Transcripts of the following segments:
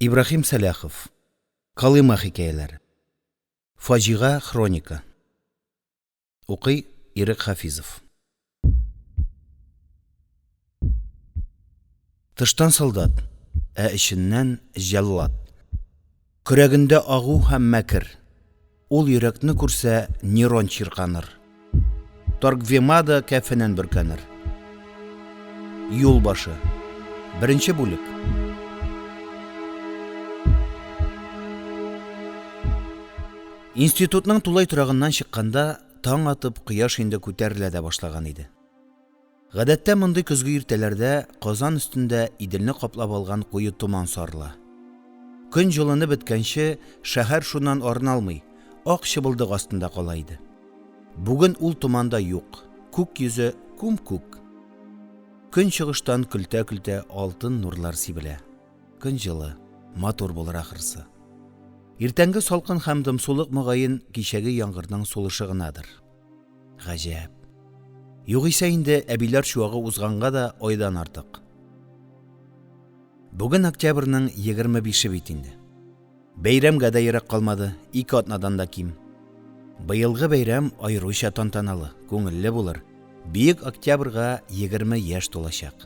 Ибрахим Саляхов. Калыма хикәяләре. Фаҗига хроника. Укый Ирек Хафизов. Тыштан солдат, эченнән җәллат. Көрәгендә агу һәм мәкер. Ул йөрәкне күрсә, нейрон чирканыр. Торгвемада кәфенән бөркәнер. Юлбашы. Беренче бүлек. Институтның тулай торагыннан чыкканда, таң атып, кояш инде күтәрелә дә башлаган иде. Гадәттә мондый көзге иртәләрдә Казан өстендә Иделне каплап алган куе томан сарыла. Көн җылынып беткәнче, шәһәр шуннан арына алмый, ак чыбылдык астында кала иде. Бүген ул томанда юк, күк йөзе күм-күк. Көн чыгыштан көлтә-көлтә алтын нурлар сибелә. Көн җылы, матур булыр ахырсы. Иртәнге салкын һәм дымсулык мөгаен кичәге яңгырның сулышы гынадыр. Гаҗәп. Югыйсә инде әбиләр чуагы узганга да айдан артык. Бүген октябрьнең 25-е бит инде. Бәйрәмгә дә ерак калмады, 2 атнадан да ким. Быелгы бәйрәм аеруча тантаналы, күңелле булыр. Бийек октябрьгә 20 яшь тулачак.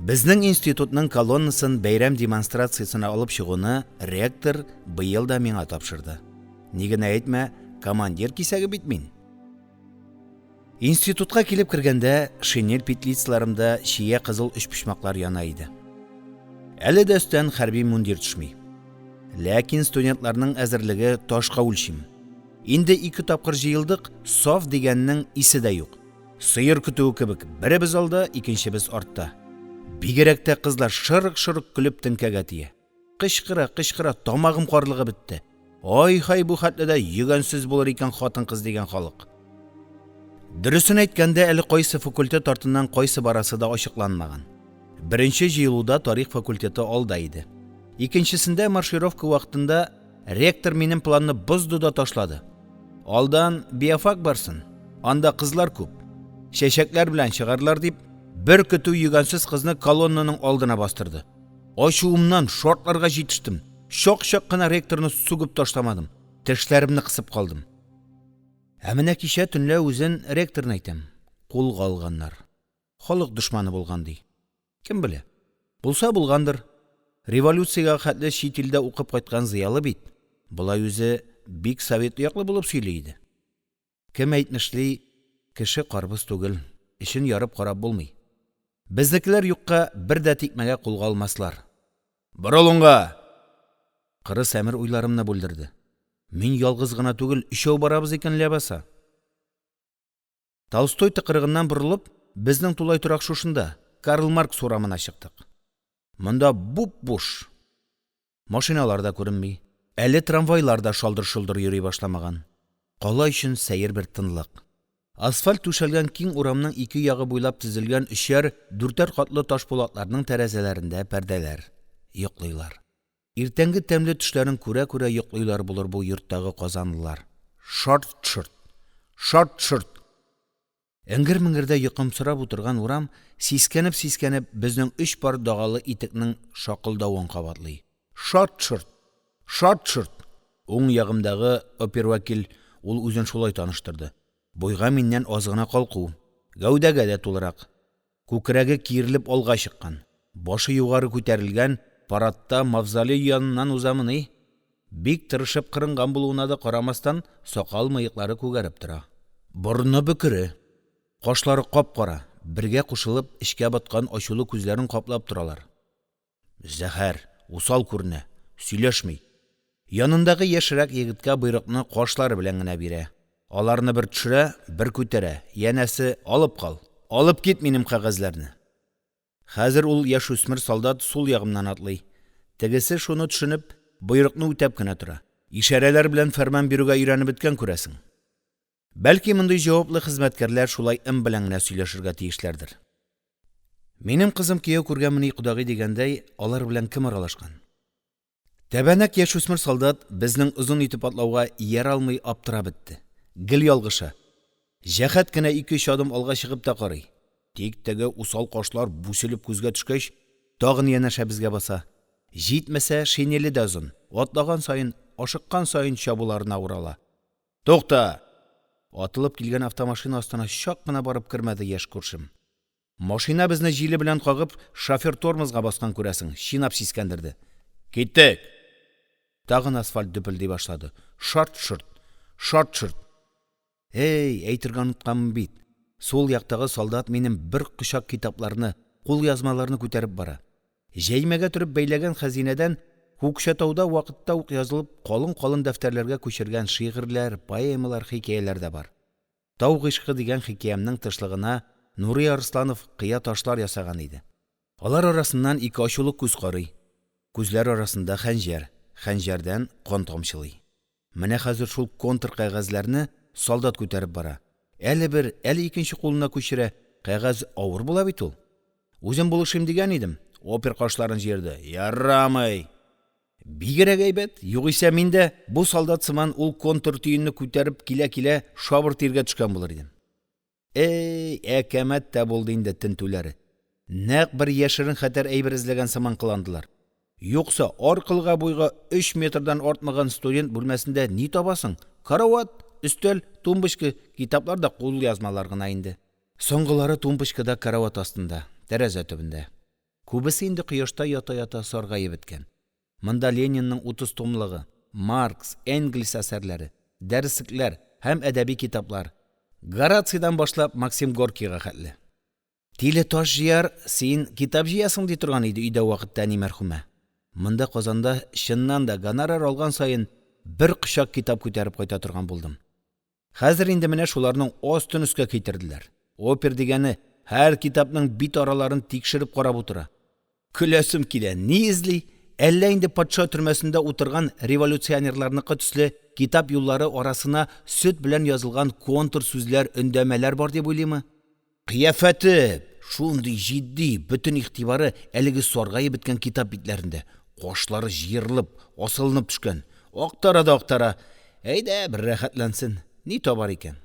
Безнең институтның колоннасын бәйрәм демонстрациясына алып чыгуны ректор быел да миңа тапшырды. Нигенә әйтмә, командир кисәге бит мин. Институтка килеп кергәндә, шинель петлицаларымда чия кызыл өчпочмаклар яна иде. Әле дә өстән хәрби мундир төшми. Ләкин студентларның әзерлеге ташка үлчим. Инде 2 тапкыр җыелдык, саф дигәннең исе дә юк. Сыер көтүе кебек, беребез алда, икенчебез артта. Бигерәк тә кызлар шырык-шырык көлеп теңкәгә тия. Кычкыра, тамагым карлыгы бетте. Ай-хай, бу хәтледә йөгәнсез булыр икән хатын-кыз дигән халык. Дөресен әйткәндә, әле кайсы факультет артыннан кайсы барасы да ачыкланмаган. Беренче җыелуда тарих факультеты алда иде. Икенчесендә маршировка вакытында ректор минем планны бозды да ташлады. Алдан биофак барсын, анда кызлар күп. Чәчәкләр белән чыгарлар дип, бер көтү йөгәнсез кызны колоннаның алдына бастырды. Ачуымнан шортларга җитештем. Шок-шок кына ректорны сугып ташламадым. Тешләремне кысып калдым. Ә менә кичә төнлә үзен ректорны әйтәм. Кулга алганнар. Халык дошманы булган ди. Кем белә? Булса булгандыр. Революциягә хәтле чит илдә укып кайткан зыялы бит. Булай үзе бик совет яклы булып сөйли иде. Кем әйтмешли, кеше карбыз түгел, эшен ярып карап булмый. Безнекеләр юкка бер дә тикмәгә кулга алмаслар. Борылыңга! Кыры Сәмир уйларымны бүлдерде. Мин ялгыз гына түгел, өчәү барабыз икән ләбаса. Толстой тыкрыгыннан борылып, безнең тулай торак шушында, Карл Маркс урамына чыктык. Монда буп-буш. Машиналар да күренми. Әле трамвайлар да шалдыр-шулдыр йөри башламаган. Кала өчен сәер бер тынлык. Асфальт түшәлгән киң урамның 2 ягы буйлап тезелгән 3-4 катлы ташпулатларның тәрәзәләрендә пәрдәләр. Йоклыйлар. Иртәнге тәмле төшләрен күрә-күрә йоклыйлар булыр бу йорттагы казанлылар. Шорт-шорт. Эңгер-меңгердә йокымсырап утырган урам сискәнеп безнең 3 пар дагалы итекнең шакылдавын кабатлый. Шорт-шорт. Уң ягымдагы опервакил ул үзен шулай таныштырды. Буйга миннән аз гына калку, гәүдәгә дә тулырак. Күкрәге киерилеп алга чыккан. Башы югары күтәрелгән, парадта мавзолей яныннан узамыны. Бик тырышып кырынган булуына да карамастан, сакал-мыеклары күгәреп тора. Борыны бөкере, кашлары кап-кара, бергә кушылып эчкә баткан ачулы күзләрен каплап торалар. Зәһәр, усал күренә, сөйләшми. Янындагы яшьрәк егеткә буйрыкны кашлары белән генә бирә. Аларны бер төшерә, бер күтәрә. Янәсе, алып кал. Алып кит минем кагазларны. Хәзер ул яшүсмер солдат сул ягымнан атлый. Тегесе шуны төшенеп, буйрыкны үтәп кенә тора. Ишарәләр белән фәрман бирүгә өйрәнеп беткән күрәсең. Бәлки мондый җаваплы хезмәткәрләр шулай белән генә сөйләшергә тиешләрдер. Минем кызым кияү күргәнмени кудагый дигәндәй, алар белән кем аралашкан? Тәбәнәк яшүсмер солдат безнең озын итеп атлауга яр алмый аптырап бетте. Гел ялгыша. Җәһәт кенә 2-3 адым алга чыгып та карый. Тик теге усал кашлар бүселеп күзгә төшкәч, тагын янәшә безгә баса. Җитмәсә, шинели дә озын. Атлаган сайын, ашыккан сайын чабуларына урала. Тукта! Атылып килгән автомашина астына чак кына барып кермәде яшь күршем. Машина безне җиле белән кагып, шофер тормозга баскан күрәсең, чинап сискәндерде. Киттек! Тагын асфальт дөпелди башлады. Шарт-шырт, шарт-шырт. Эй, әйтергә онытканмын бит. Сол яктагы солдат минем бер кочак китапларны, кул язмаларны күтәреп бара. Җәймәгә төреп бәйләгән хәзинәдән Күкшәтауда вакытта ук язылып, калын-калын дәфтәрләргә күчергән шигырьләр, поэмалар, хикәяләр дә бар. Тау гыйшкы дигән хикәямнең тышлыгына Нури Арсланов кыя ташлар ясаган иде. Алар арасыннан ике ачулы күз карый. Күзләр арасында хәнҗәр, хәнҗәрдән кан тамчылый. Менә хәзер шул контр кәгазьләрне солдат күтәреп бара. Әле бер, әле икенче кулына күчерә. Кәгазь авыр була бит ул. Үзем булышым дигән идем. Опер кашларын җирде. Ярамый. Бигрәк әйбәт, югыйсә миндә бу солдат сыман ул контр төенне күтәреп килә-килә шабыр тиргә төшкән булыр идем. Эй, әкәмәт тә булды инде тентүләре. Нәкъ бер яшерен хәтәр әйбер эзләгән сыман кыландылар. Юкса аркылга буйга 3 метрдан артмаган студент бүлмәсендә ни табасың? Карават, өстәл, тумбочка, китаплар да кул язмалар гына инде. Соңгылары тумбочкада карават астында, тәрәзә төбендә. Күбесе инде кояшта ята-ята саргаеп беткән. Монда Ленинның 30 томлыгы, Маркс, Энгельс әсәрләре, дәреслекләр һәм әдәби китаплар. Горацидан башлап Максим Горкийга хәтле. Тиле таш җыяр, син китап җыясың ди торган иде өйдә вакытта ни мәрхүмә. Монда Казанда чыннан да гонорар алган сайын бер кочак китап күтәреп кайта торган булдым. Хәзер инде менә шуларның астын өскә китерделәр. Опер дигәне һәр китапның бит араларын тикшереп карап утыра. Көләсем килә, ни эзли? Әллә инде патша төрмәсендә утырган революционерларныкы төсле китап юллары арасына сөт белән язылган контр сүзләр, өндәмәләр бар дип уйлыймы? Кыяфәте шундый җитди, бөтен игътибары әлеге саргаеп беткән китап битләрендә. Кашлары җыерылып, асылынып төшкән. Актара да актара. Әйдә, бер рәхәтләнсен. Ни табар икән?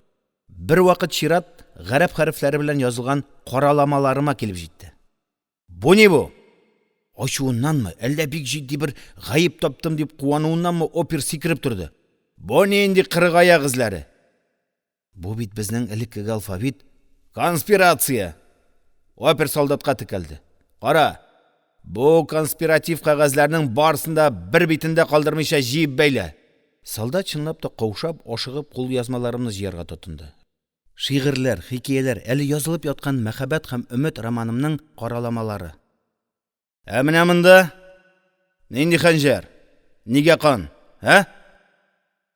Бер вакыт чират гарәп хәрефләре белән язылган караламаларыма килеп җитте. Бу ни бу? Ачуыннанмы, әллә бик җитди бер гаеп таптым дип куануыннанмы опер сикереп торды. Бу нинди кырык аяк эзләре? Бу бит безнең элеккеге алфавит. Конспирация! Опер солдатка текәлде. Кара, бу конспиратив кәгазьләрнең барсында бер битендә калдырмыйча җыеп бәйлә. Солдат чынлап та каушап, ашыгып кул язмаларымны җыярга тотынды. Шигырьләр, хикәяләр, әле язылып яткан мәхәббәт һәм өмет романымның караламалары. Ә менә монда нинди хәнҗәр? Нигә кан? Ә?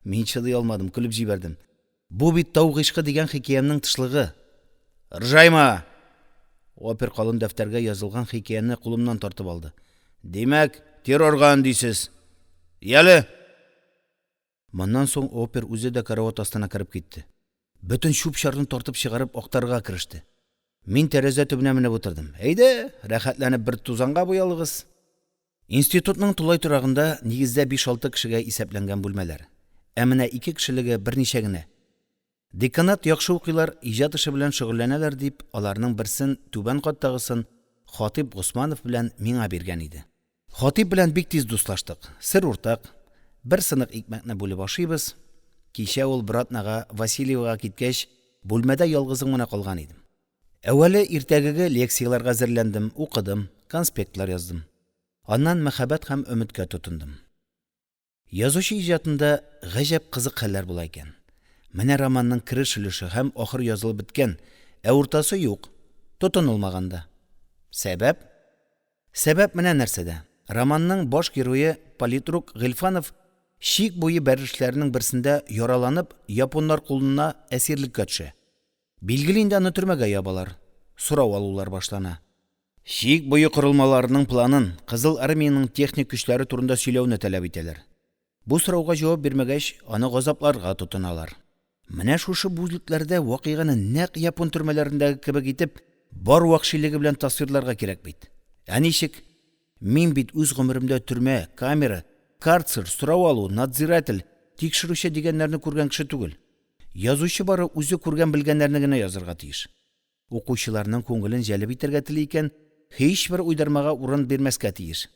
Мин чыдый алмадым, көлеп җибәрдем. Бу бит Тау гыйшкы дигән хикәямнең тышлыгы. Ржайма! Опер калын дәфтәргә язылган хикәяне кулымнан тартып алды. Димәк, террорга дисез. Яле! Моннан соң опер үзе дә карават астына кереп китте. Бөтен чүп-чарны тартып чыгарып актарга кереште. Мин тәрәзә төбенә менеп утырдым. Әйдә, рәхәтләнеп бер тузанга буялыгыз. Институтның тулай торагында нигездә 5-6 кешегә исәпләнгән бүлмәләр. Ә менә 2 кешелеге берничә генә. Деканат яхшы укыйлар, иҗат эше белән шөгыльләнәләр дип, аларның берсен түбән каттагысын Хатип Госманов белән миңа биргән иде. Хатип белән бик тиз дуслаштык. Сер уртак. Бер сынык икмәкне бүлеп ашыйбыз. Кичә ул братнага Васильевага киткәч, бүлмәдә ялгызым гына калган идем. Әүвәле иртәгәге лекцияларга әзерләндем, укыдым, конспектлар яздым. Аннан мәхәббәт һәм өметкә тотындым. Язучы иҗатында гаҗәп кызык хәлләр була икән. Менә романның кереш өлеше һәм ахыр язылып беткән, ә уртасы юк, тотынылмаганда. Сәбәп? Сәбәп менә нәрсәдә. Романның баш герое политрук Гыйльфанов шик буе бәрешләренең берсендә яраланып, японнар кулына әсирлеккә төшә. Билгеле инде аны төрмәгә ябалар. Сорау алулар башлана. Шик буе корылмаларының планын, Кызыл армиянең техник көчләре турында сөйләүне таләп итәләр. Бу сорауга җавап бирмәгәч, аны газапларга тотыналар. Менә шушы бүлекләрдә вакыйганы нәкъ япон төрмәләрендәге кебек итеп, бар вахшилеге белән тасвирларга кирәк бит. Ә ничек? Мин бит үз гомеремдә төрмә, камера, карцер, сорау алу, надзиратель, тикшерүче дигәннәрне күргән кеше түгел. Язучы бары үзе күргән белгәннәрне генә язырга тиеш. Укучыларның күңелен җәлеп итәргә тели икән, һичбер уйдармага урын бирмәскә тиеш.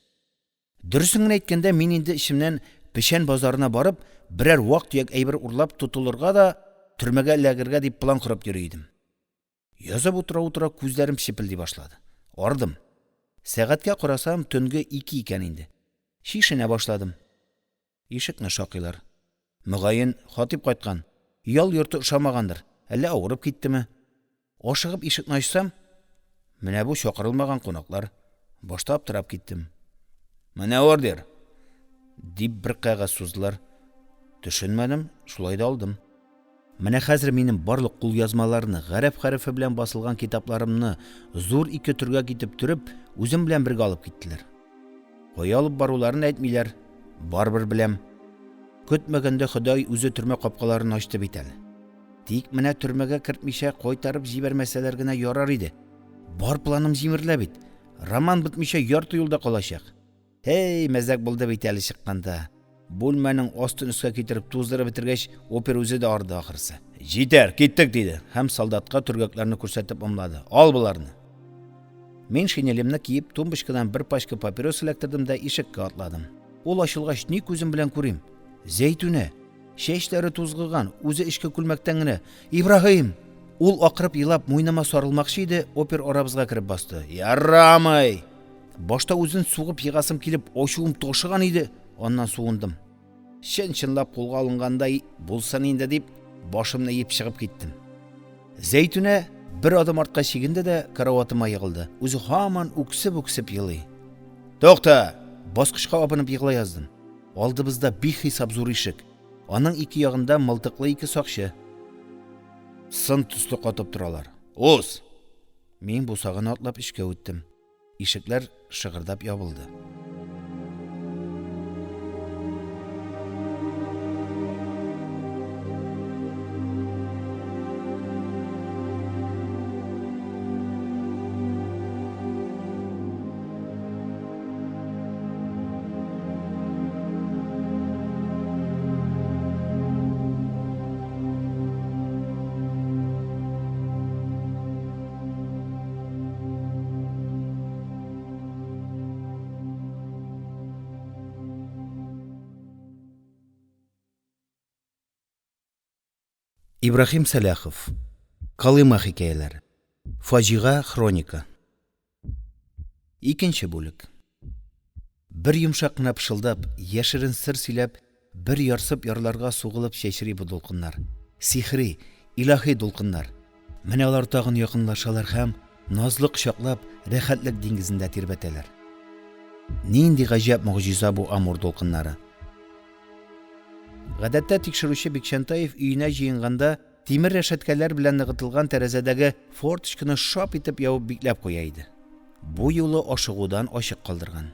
Дөресен генә әйткәндә, мин инде ишемнән пешән базарына барып, берәр вак-төяк әйбер урлап тотылырга да, төрмәгә эләгергә дип план корып йөри идем. Язып утыра-утыра күзләрем шипелди башлады. Ардым. Сәгатькә карасам, төнге 2 икән инде. Шишенә башладым. Ишекне шакыйлар. Мөгаен, хатип кайткан. Ял йорты ошамагандыр. Әллә авырып киттеме? Ашыгып ишекне ачсам, менә бу чакырылмаган кунаклар. Башта аптырап киттем. Менә ордер, дип бер кәгазь суздылар. Төшенмәдем, шулай да алдым. Менә хәзер минем барлык кул язмаларны, гарәп хәрефе белән басылган китапларымны зур 2 төргә китеп төреп, үзем белән бергә алып киттеләр. Кая алып баруларын әйтмиләр, барбер беләм. Көтмәгәндә Ходай үзе төрмә капкаларын ачты бит әле. Тик менә төрмәгә кертмичә кайтарып җибәрмәсәләр генә ярар иде. Бар планым җимерлә бит. Роман бетмичә ярты юлда калачак. Hey, мәзәк булды бит әле чыкканда. Бүлмәнең астын өскә китереп туздырып бетергәч, опер үзе дә арды ахырсы. Җитәр, киттек диде. Һәм солдатка төргәкләрне күрсәтеп ымлады. Ал буларны. Мин шинелемне киеп, тумбочкадан бер пачка папирос эләктердем дә ишеккә атладым. Ул ачылгач, ни күзем белән күрим? Зәйтүнә, чәчләре тузгыган, үзе эчке күлмәктән генә. Ибраһим! Ул акырып елап муйнама сарылмакчы иде, опер арабызга кирип басты. Ярамый! Башта үзен сугып егасым килеп, ачуым ташыган иде. Аннан суындым. Чын-чынлап кулга алынгандай булсын инде дип, башымны иеп чыгып киттем. Зәйтүнә бер адым артка чигенде дә караватыма егылды. Үзе һаман үксеп елый. Токта! Баскычка абынып егыла яздым. Алдыбызда бихисап зур ишек. Аның 2 ягында мылтыклы 2 сакчы. Сын төсле катып торалар. Уз! Мин бусагын атлап ишкә үттем. Ишекләр шыгырдап ябылды. Ибраһим Сәләхов. Калыма хикәяләре. Фаҗига хроника. 2нче бүлек. Бер йомшак кына пышылдап, яшерен сыр сөйләп, бер ярсып ярларга сугылып чәчри бу дулкыннар. Сихри, илаһи дулкыннар. Менә алар тагын якынлашалар һәм назлы кочаклап, рәхәтлек диңгезендә тирбәтәләр. Нинди гаҗәп мөгъҗиза бу Амур дулкыннары. Гадәттә тикшерүче Бикчәнтаев өенә җыенганда тимер рәшәткәләр белән ныгытылган тәрәзәдәге форточканы шап итеп ябып бикләп куя иде. Бу юлы ашыгудан ачык калдырган.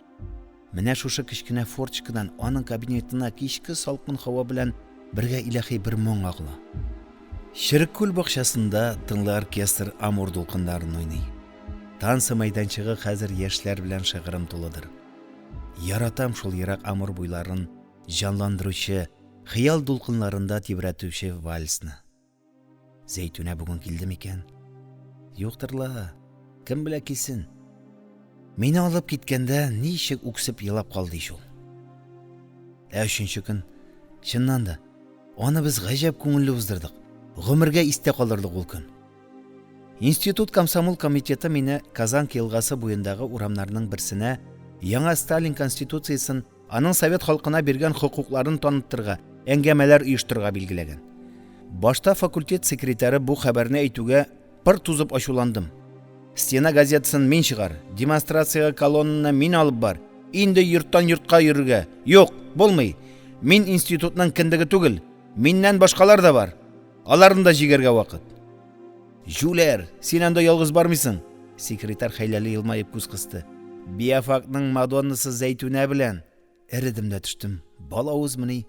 Менә шушы кечкенә форточкадан аның кабинетына кичке салкын һава белән бергә илаһи бер моң агыла. Ширкүл бакчасында тынлы оркестр Амур дулкыннарын уйный. Танцы мәйданчыгы хәзер яшьләр белән шыгырым тулыдыр. Яратам шул ерак Амур буйларын җанландыручы, хыял дулкынларында тибрәтүче вальсны. Зәйтүнә бүген килде микән? Юктырла, кем белә килсен. Мине алып киткәндә ничек үксеп елап калды шул. Өченче көн, чыннан да, аны без гаҗәп күңелле уздырдык. Гомергә истә калырлык ул көн. Институт комсомол комитеты мине Казанка елгасы буендагы урамнарның берсенә яңа Сталин конституциясын, аның совет халкына биргән хокукларын таныттырга, әңгәмәләр оештырырга билгеләгән. Башта факультет секретаре бу хәбәрне әйтүгә пыр тузып ачуландым. Стена газетасын мин чыгар, демонстрациягә колоннаны мин алып бар. Инде йорттан йортка йөрергә. Юк, булмый. Мин институтның кендеге түгел. Миннән башкалар да бар. Аларны да җигәргә вакыт. Жүләр, син анда ялгыз бармыйсың? Секретарь хәйләле елмаеп күз кысты. Биафакның Мадоннасы Зәйтүнә белән. Эридем дә төштем. Балавызмыни.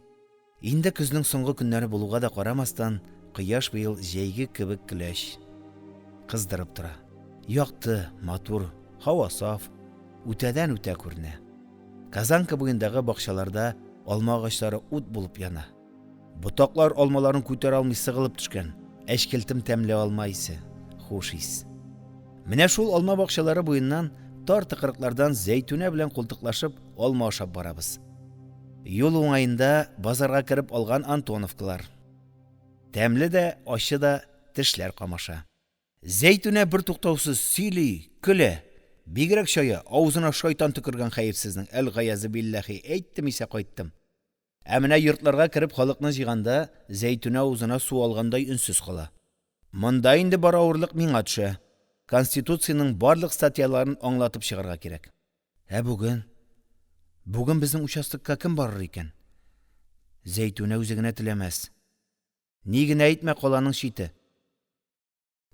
Инде көзнең соңгы көннәре булуга да карамастан, кояш быел җәйге кебек көләч. Кыздырып тора. Якты, матур, һава саф, үтәдән үтә күренә. Казанка буендагы бакчаларда алма агачлары ут булып яна. Ботаклар алмаларын күтәрә алмый сыгылып төшкән. Әшкелтем тәмле алма исе, хуш ис. Менә шул алма бакчалары буеннан тар тыкырыклардан зәйтүнә белән култыклашып алма ашап барабыз. Юл уңайында базарга кирип алган Антоновкалар. Тәмле дә, ачы да, тешләр камаша. Зәйтүнә бер туктаусыз сөйли, көлә. Бигрәк шая, авызына шайтан төкергән хәерсезнең әл-гаязы билләһи, әйттем исә кайттым. Ә менә йортларга кирип халыкны җыйганда, Зәйтүнә авызына су алгандай үнсез кала. Монда инде бар авырлык миңа төшә. Конституциянең барлык статьяларын аңлатып чыгарга кирәк. Ә бүген безнең участокка кем барыр икән? Зәйтүнә үзе генә теләмәс. Ни генә әйтмә каланың чите.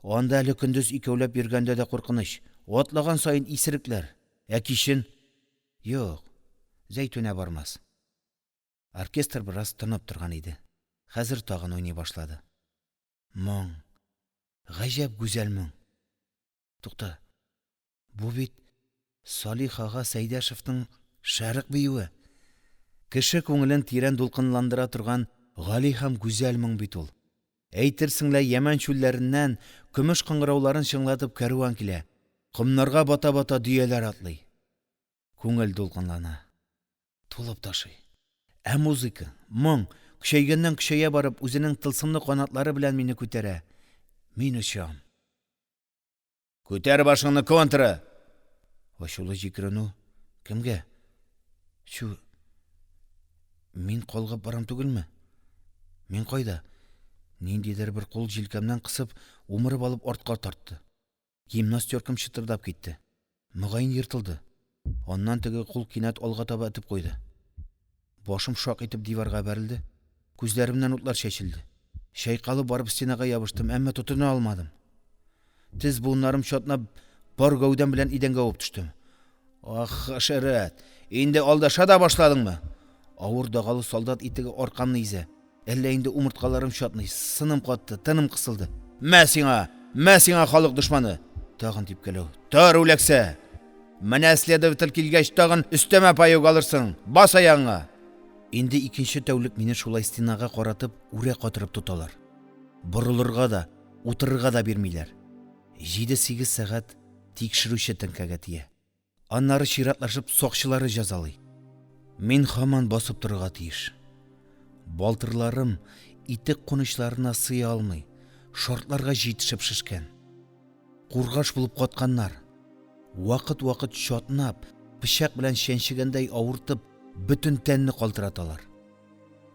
Анда әле көндез икәүләп йөргәндә дә куркыныч. Атлаган сайын исерекләр. Ә кичен? Юк, Зәйтүнә бармас. Оркестр бераз тынып торган иде. Хәзер тагын уйный башлады. Моң. Гаҗәп гүзәл моң. Тукта. Бу бит Салих ага Сәйдәшевнең шәрык биюе. Кеше күңелен тирән дулкынландыра торган гали һәм гүзәл моң бит ул. Әйтерсең лә Яман чүлләреннән көмеш кыңгырауларын чыңлатып кәрван килә. Кымнарга бата-бата дөяләр атлый. Күңел дулкынлана. Тулып ташый. Ә музыка, моң, көчәйгәннән-көчәя барып, үзенең тылсымлы канатлары белән мине күтәрә. Мин очам. Күтәр башыңны, контра! Ачулы җикеренү. Кемгә? Шу... Мин калгып барам түгелме? Мин кайда? Ниндидер бер кул җилкәмнән кысып, умырып алып артка тартты. Гимнастеркам чытырдап китте. Мөгаен йыртылды. Аннан теге кул кинәт алга таба этеп куйды. Башым шак итеп диварга бәрелде. Күзләремнән утлар чәчелде. Шайкалып барып стенага ябыштым, әмма тотына алмадым. Тез буыннарым чатнап, бар гәүдәм белән идәнгә уп төштем. Ах, хәшәрәт, инде алдаша да башладыңмы? Авыр дагалы солдат итеге аркамны изә. Әллә инде умырткаларым чатный, сыным катты, тыным кысылды. Мә сиңа халык дошманы! Тагын типкәләү. Тар үләксә! Менә следователь килгәч тагын өстәмә паёк алырсың. Бас аяңа! Инде икенче тәүлек мине шулай стенага каратып, үрә катырып тоталар. Борылырга да, утырырга да бирмиләр. 7-8 сәгать тикшерүче тәңкәгә тия. Аннары чиратлашып сакчылары җәзалый. Мин һаман басып торырга тиеш. Балтырларым итек кунычларына сыя алмый, шортларга җитешеп шишкән. Кургаш булып катканнар. Вакыт-вакыт чатнап, пычак белән чәнчегәндәй авыртып, бөтен тәнне калтыраталар.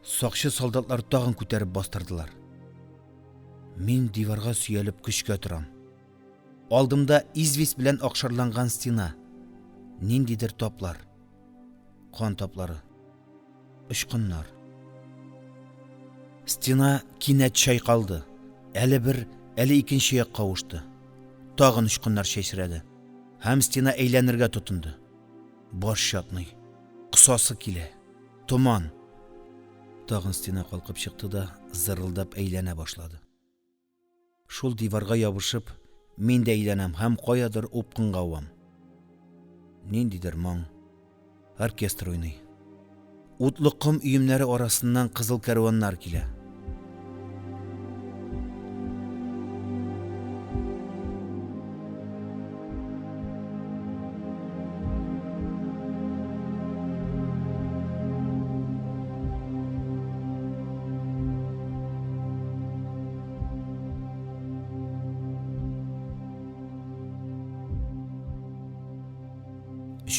Сакчы солдатлар тагын күтәреп бастырдылар. Мин диварга сөялеп көчкә торам. Алдымда известь белән акшарланган стена. Ниндидер таплар. Кан таплары. Очкыннар. Стена кинәт чайкалды. Әле бер, әле икенче якка кавышты. Тагын очкыннар чәчрәде. Һәм стена әйләнергә тотынды. Баш чатный. Кысасы килә. Томан. Тагын стена калкып чыкты да зырылдап әйләнә башлады. Шул диварга ябышып, мин дә әйләнәм һәм каядыр упкынга авам. Ниндидер моң. Оркестр уйный. Утлы ком өемнәре арасыннан кызыл кәрваннар килә.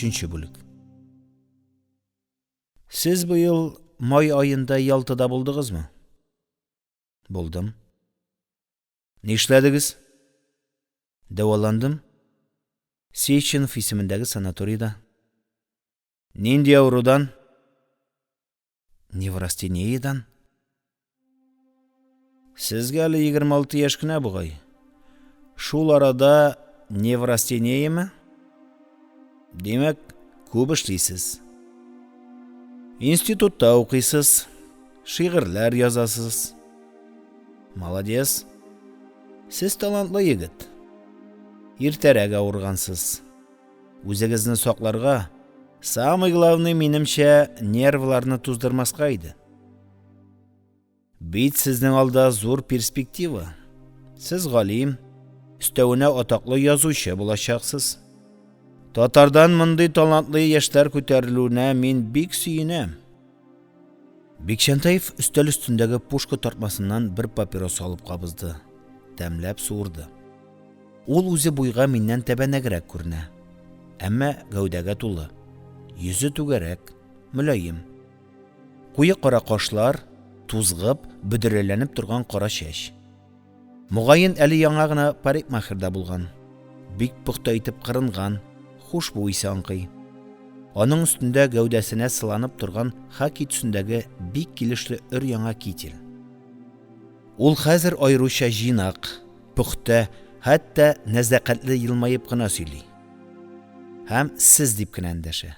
Üçüncü бүлек. Сез быел май айында Ялтада булдыгызмы? Булдым. Нишләдегез? Дәваландым. Сеченов исемендәге санаторийда. Нинди аурудан? Неврастениядан. Сезгә әле 26 яшь кенә бугай. Шул арада неврастениямы? Демәк, күп эшлисез. Институтта укыйсыз, шигырьләр язасыз. Молодец. Сез талантлы егет. Иртәрәк авыргансыз. Үзегезне сакларга, самый главный минемчә, нервларны туздырмаска иде. Бит сезнең алда зур перспектива. Сез галим, өстәвенә атаклы язучы булачаксыз. Татардан мондый талантлы яшьләр күтәрелүенә мин бик сөенәм. Бикшәнтаев өстәл өстендәге пушка тартмасыннан бер папирос алып кабызды. Тәмләп суырды. Ул үзе буйга миннән тәбәнәгрәк күренә. Әмма гәүдәгә тулы. Йөзе түгәрәк, мөлаем. Куе кара кашлар, тузгып, бөдрәләнеп торган кара чәч. Мугаен әле яңа гына парикмахерда булган. Бик пөхтә итеп кырынган, хушбуй исе аңкый. Аның өстендә гәүдәсенә сыланып торган хаки төсендәге бик килешле өр-яңа китель. Ул хәзер аеруча җинак, пөхтә, хәтта нәзакәтле елмаеп кына сөйли. Һәм сез дип кенә эндәшә.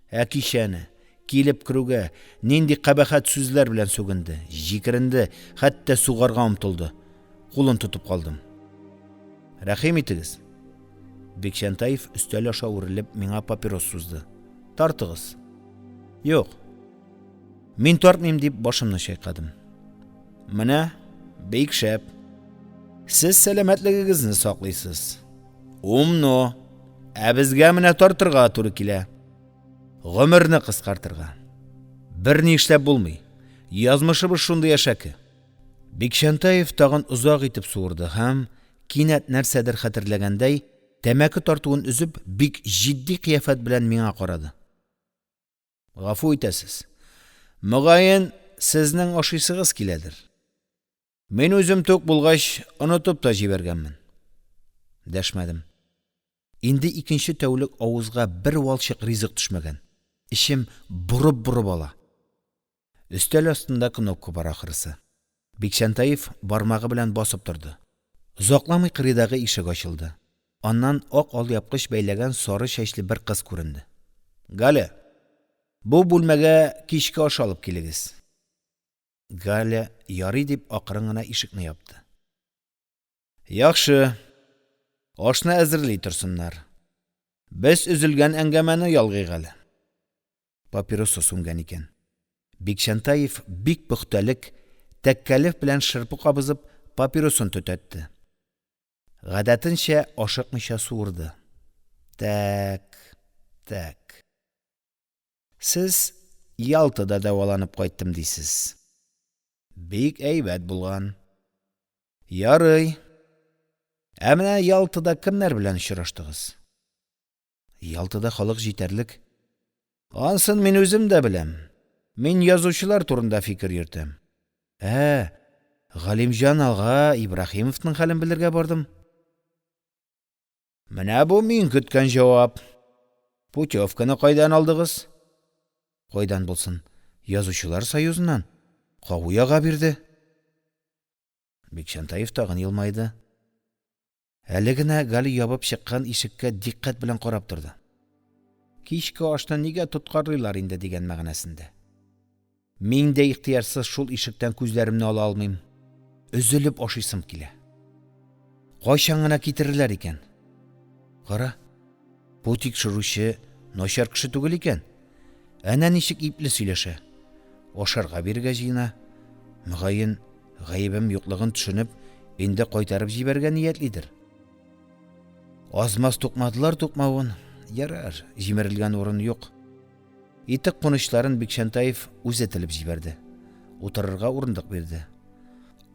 Кичәне, килеп керүгә, нинди кабахәт сүзләр белән сүгенде, җикеренде, хәтта сугарга омтылды. Кулын тотып калдым. Рәхим итегез. Бикшәнтаев өстәл аша үрелеп миңа папирос сузды. Тартыгыз. Юк. Мин тартмыйм дип башымны чайкадым. Менә бик шәп. Сез сәламәтлегегезне саклыйсыз. Умно. Безгә менә тартырга туры килә. Гомерне кыскартырга. Берни эшләп булмый. Язмышыбыз шундый яшәке. Бикшәнтаев тагын озак итеп суырды һәм кинәт нәрсәдер хәтерләгәндәй, тәмәке тартуын үзеп, бик җитди кыяфәт белән миңа карады. Гафу итәсез. Мөгаен, сезнең ашыйсыгыз киләдер. Мин үзем тук булгач, онытып та җибәргәнмен. Дәшмәдем. Инде икенче тәүлек авызга бер валчык ризык төшмәгән. Ишем бурып-бурып ала. Өстәл астында кнопка бар ахырсы. Бикшәнтаев бармагы белән басып торды. Озакламый кырыйдагы ишек ачылды. Аннан ак алъяпкыч бәйләгән сары чәчле бер кыз күренде. Галя, бу бүлмәгә кичке аш алып килегез. Галя ярый дип акрын гына ишекне япты. Яхшы. Ашны әзерли торсыннар. Без үзелгән әңгәмәне ялгыйк әле. Папиросы сүнгән икән. Бикшәнтаев бик пөхтәлек, тәккәлеф белән шырпы кабызып, папиросын төтәтте. Гадәтенчә ашыкмыйча суырды. Тәк. Сез Ялтада дәваланып кайттым дисез. Бик әйбәт булган. Ярый. Менә Ялтада кемнәр белән очраштыгыз? Ялтада халык җитәрлек. Ансын мин үзем дә беләм. Мин язучылар турында фикер йөртәм. Галимҗан ага Ибраһимовның хәлен белергә бардым. Менә бу мин көткән җавап. Путевканы кайдан алдыгыз? Кайдан булсын? Язучылар союзыннан. Кавыяга бирде. Бикшәнтаев тагын елмайды. Әле генә Гали ябып чыккан ишеккә диккать белән карап торды. Кичке ашны нигә тоткарлыйлар инде дигән мәгънәсендә. Мин дә ихтыярсыз шул ишектән күзләремне ала алмыйм. Өзелеп ашыйсым килә. Кайчан гына китерерләр икән? Кара, бу тикшерүче начар кеше түгел икән. Әнә ничек ипле сөйләшә. Ашарга биргә җыена. Мөгаен, гаебем юклыгын төшенеп, инде кайтарып җибәргән ниятлидер. Азмас тукмадылар тукмавын. Ярар, җимерелгән урын юк. Итек кунычларын Бикшәнтаев үзе телеп җибәрде. Утырырга урындык бирде.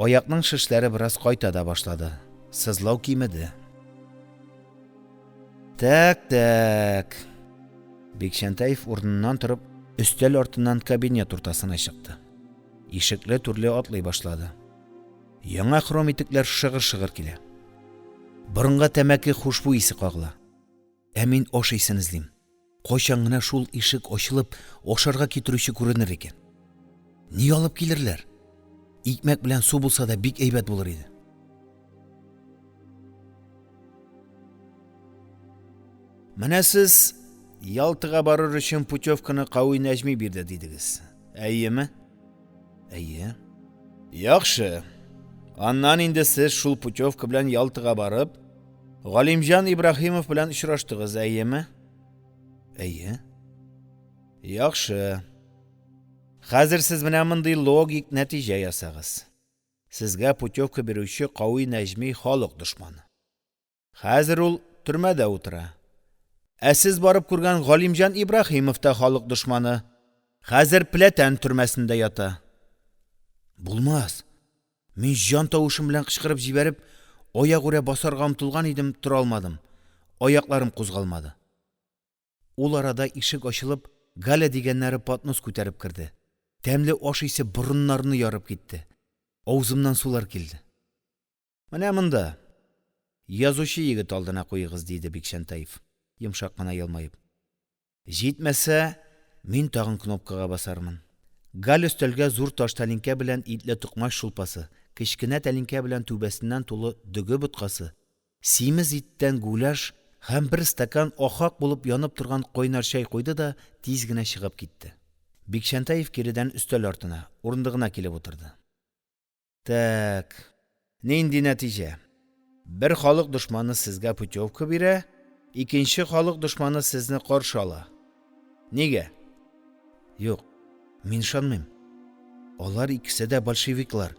Аякның шешләре бераз кайта да башлады. Сызлау кимеде. Так. Бикшәнтаев урыныннан торып, өстәл артыннан кабинет уртасына чыкты. Ишекле түрле атлый башлады. Яңа хром итекләр шыгыр-шыгыр килә. Борынга тәмәке хушбуй исе кагыла. Мин ашыйсын эзлим. Кайчан гына шул ишек ачылып, ашарга китерүче күренер икән. Ни алып килерләр? Икмәк белән су булса да бик әйбәт булыр иде. Менә сез Ялтыга барыр өчен путевканы Кавый Нәҗми бирде дидегез. Әйеме? Әйе. Яхшы. Аннан инде сез шул путевка белән Ялтыга барып, Галимҗан Ибраһимов белән очраштыгыз, әйеме? Әйе. Яхшы. Хәзер сез менә мондый логик нәтиҗә ясагыз. Сезгә путевка бирүче Кавый Нәҗми халык дошманы. Хәзер ул төрмәдә утыра. Сез барып күргән Галимҗан Ибраһимов та халык дошманы. Хәзер Пләтән төрмәсендә ята. Булмас. Мин җан тавышым белән кычкырып җибәреп, аягүрә басарга омтылган идем, тора алмадым. Аякларым кузгалмады. Ул арада ишек ачылып, Галя дигәннәре патнос күтәреп керде. Тәмле аш исе борыннарны ярып китте. Авызымнан сулар килде. Менә монда. Язучы егет алдына куегыз, диде Бикшәнтаев, йомшак кына елмаеп. Җитмәсә, мин тагын кнопкага басармын. Галя өстәлгә зур таш тәлинкә белән итле тукмаш шулпасы, кечкенә тәлинкә белән түбәсеннән тулы дөге боткасы, симез иттән гуляш һәм бер стакан ахак булып янып торган кайнар чәй куйды да тиз генә чыгып китте. Бикшәнтаев киридән өстәл артына, урындыгына килеп утырды. Так, нинди нәтиҗә? Бер халык дошманы сезгә путевка бирә, икенче халык дошманы сезне каршы ала. Нигә? Юк, мин ышанмыйм. Алар икесе дә большевиклар.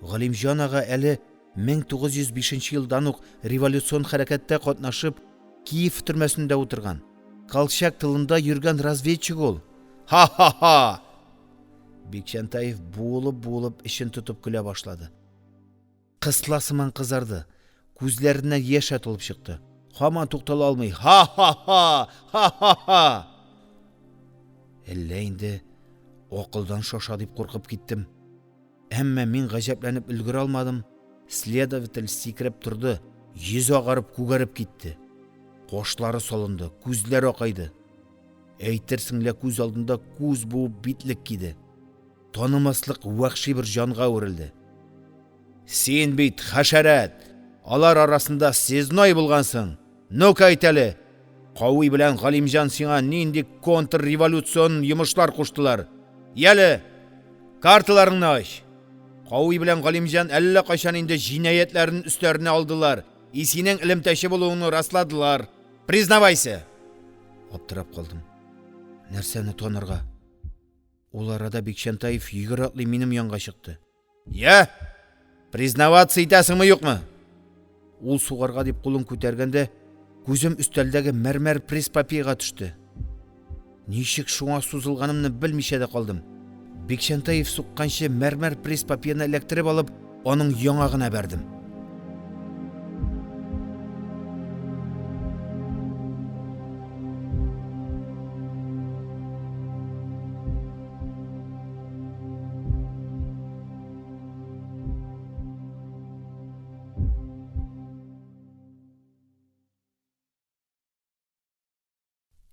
Галимҗан ага әле 1905 елдан ук революцион хәрәкәттә катнашып, Киев төрмәсендә утырган. Колчак тылында йөргән разведчик ул. Ха-ха-ха! Бикшәнтаев буылып эшен тотып көлә башлады. Кысласыман кызарды. Күзләреннән яшь атылып чыкты. Һаман туктала алмый. Ха-ха-ха! Ха-ха-ха! Әллә инде акылдан шаша дип куркып киттем. Әмма мин гаҗәпләнеп өлгерә алмадым. Следователь сикереп торды. Йөзе агарып күгәреп китте. Кошлары салынды, күзләре акайды. Әйтерсең лә күз алдында күз буып битлек киде. Танымаслык вахши бер җанга үрелде. Син бит хәшәрәт. Алар арасында сезной булгансың. Ну-ка әйт әле. Кавый белән Галимҗан сиңа нинди контрреволюцион йомышлар куштылар? Яле, карталарыңны ач. Кавый белән Галимҗан әллә кайчан инде җинаятьләрен өстәренә алдылар. Синең элемтәче булуыңны расладылар. Признавайся. Аптырап калдым. Нәрсәне танырга? Ул арада Бикшәнтаев йөгер атлый минем янга чыкты. Я, признаваться итәсеңме юкмы? Ул сугарга дип кулын күтәргәндә, күзем өстәлдәге мәрмәр пресс-папиерга төште. Ничек шуңа сузылганымны белмичә дә калдым. Бикшәнтаев сукканчы мәрмәр пресс-папиерны эләктереп алып, аның яңагына бәрдем.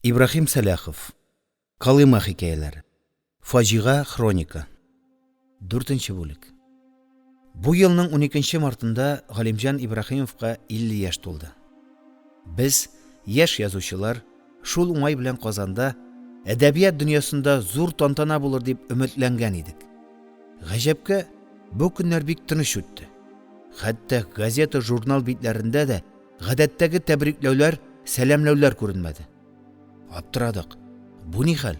Ибраһим Сәләхов. Калыма хикәяләре. Фаҗига хроника. 4-нче бүлек. Бу елның 12 мартында Галимҗан Ибраһимовка 50 яшь тулды. Без, яшь язучылар, шул уңай белән Казанда әдәбият дөньясында зур тантана булыр дип өметләнгән идек. Гаҗәпкә, бу көннәр бик тыныч үтте. Хәтта газета, журнал битләрендә дә гадәттәге тәбрикләүләр, сәламләүләр күренмәде. Аптырадык. Бу ни хәл?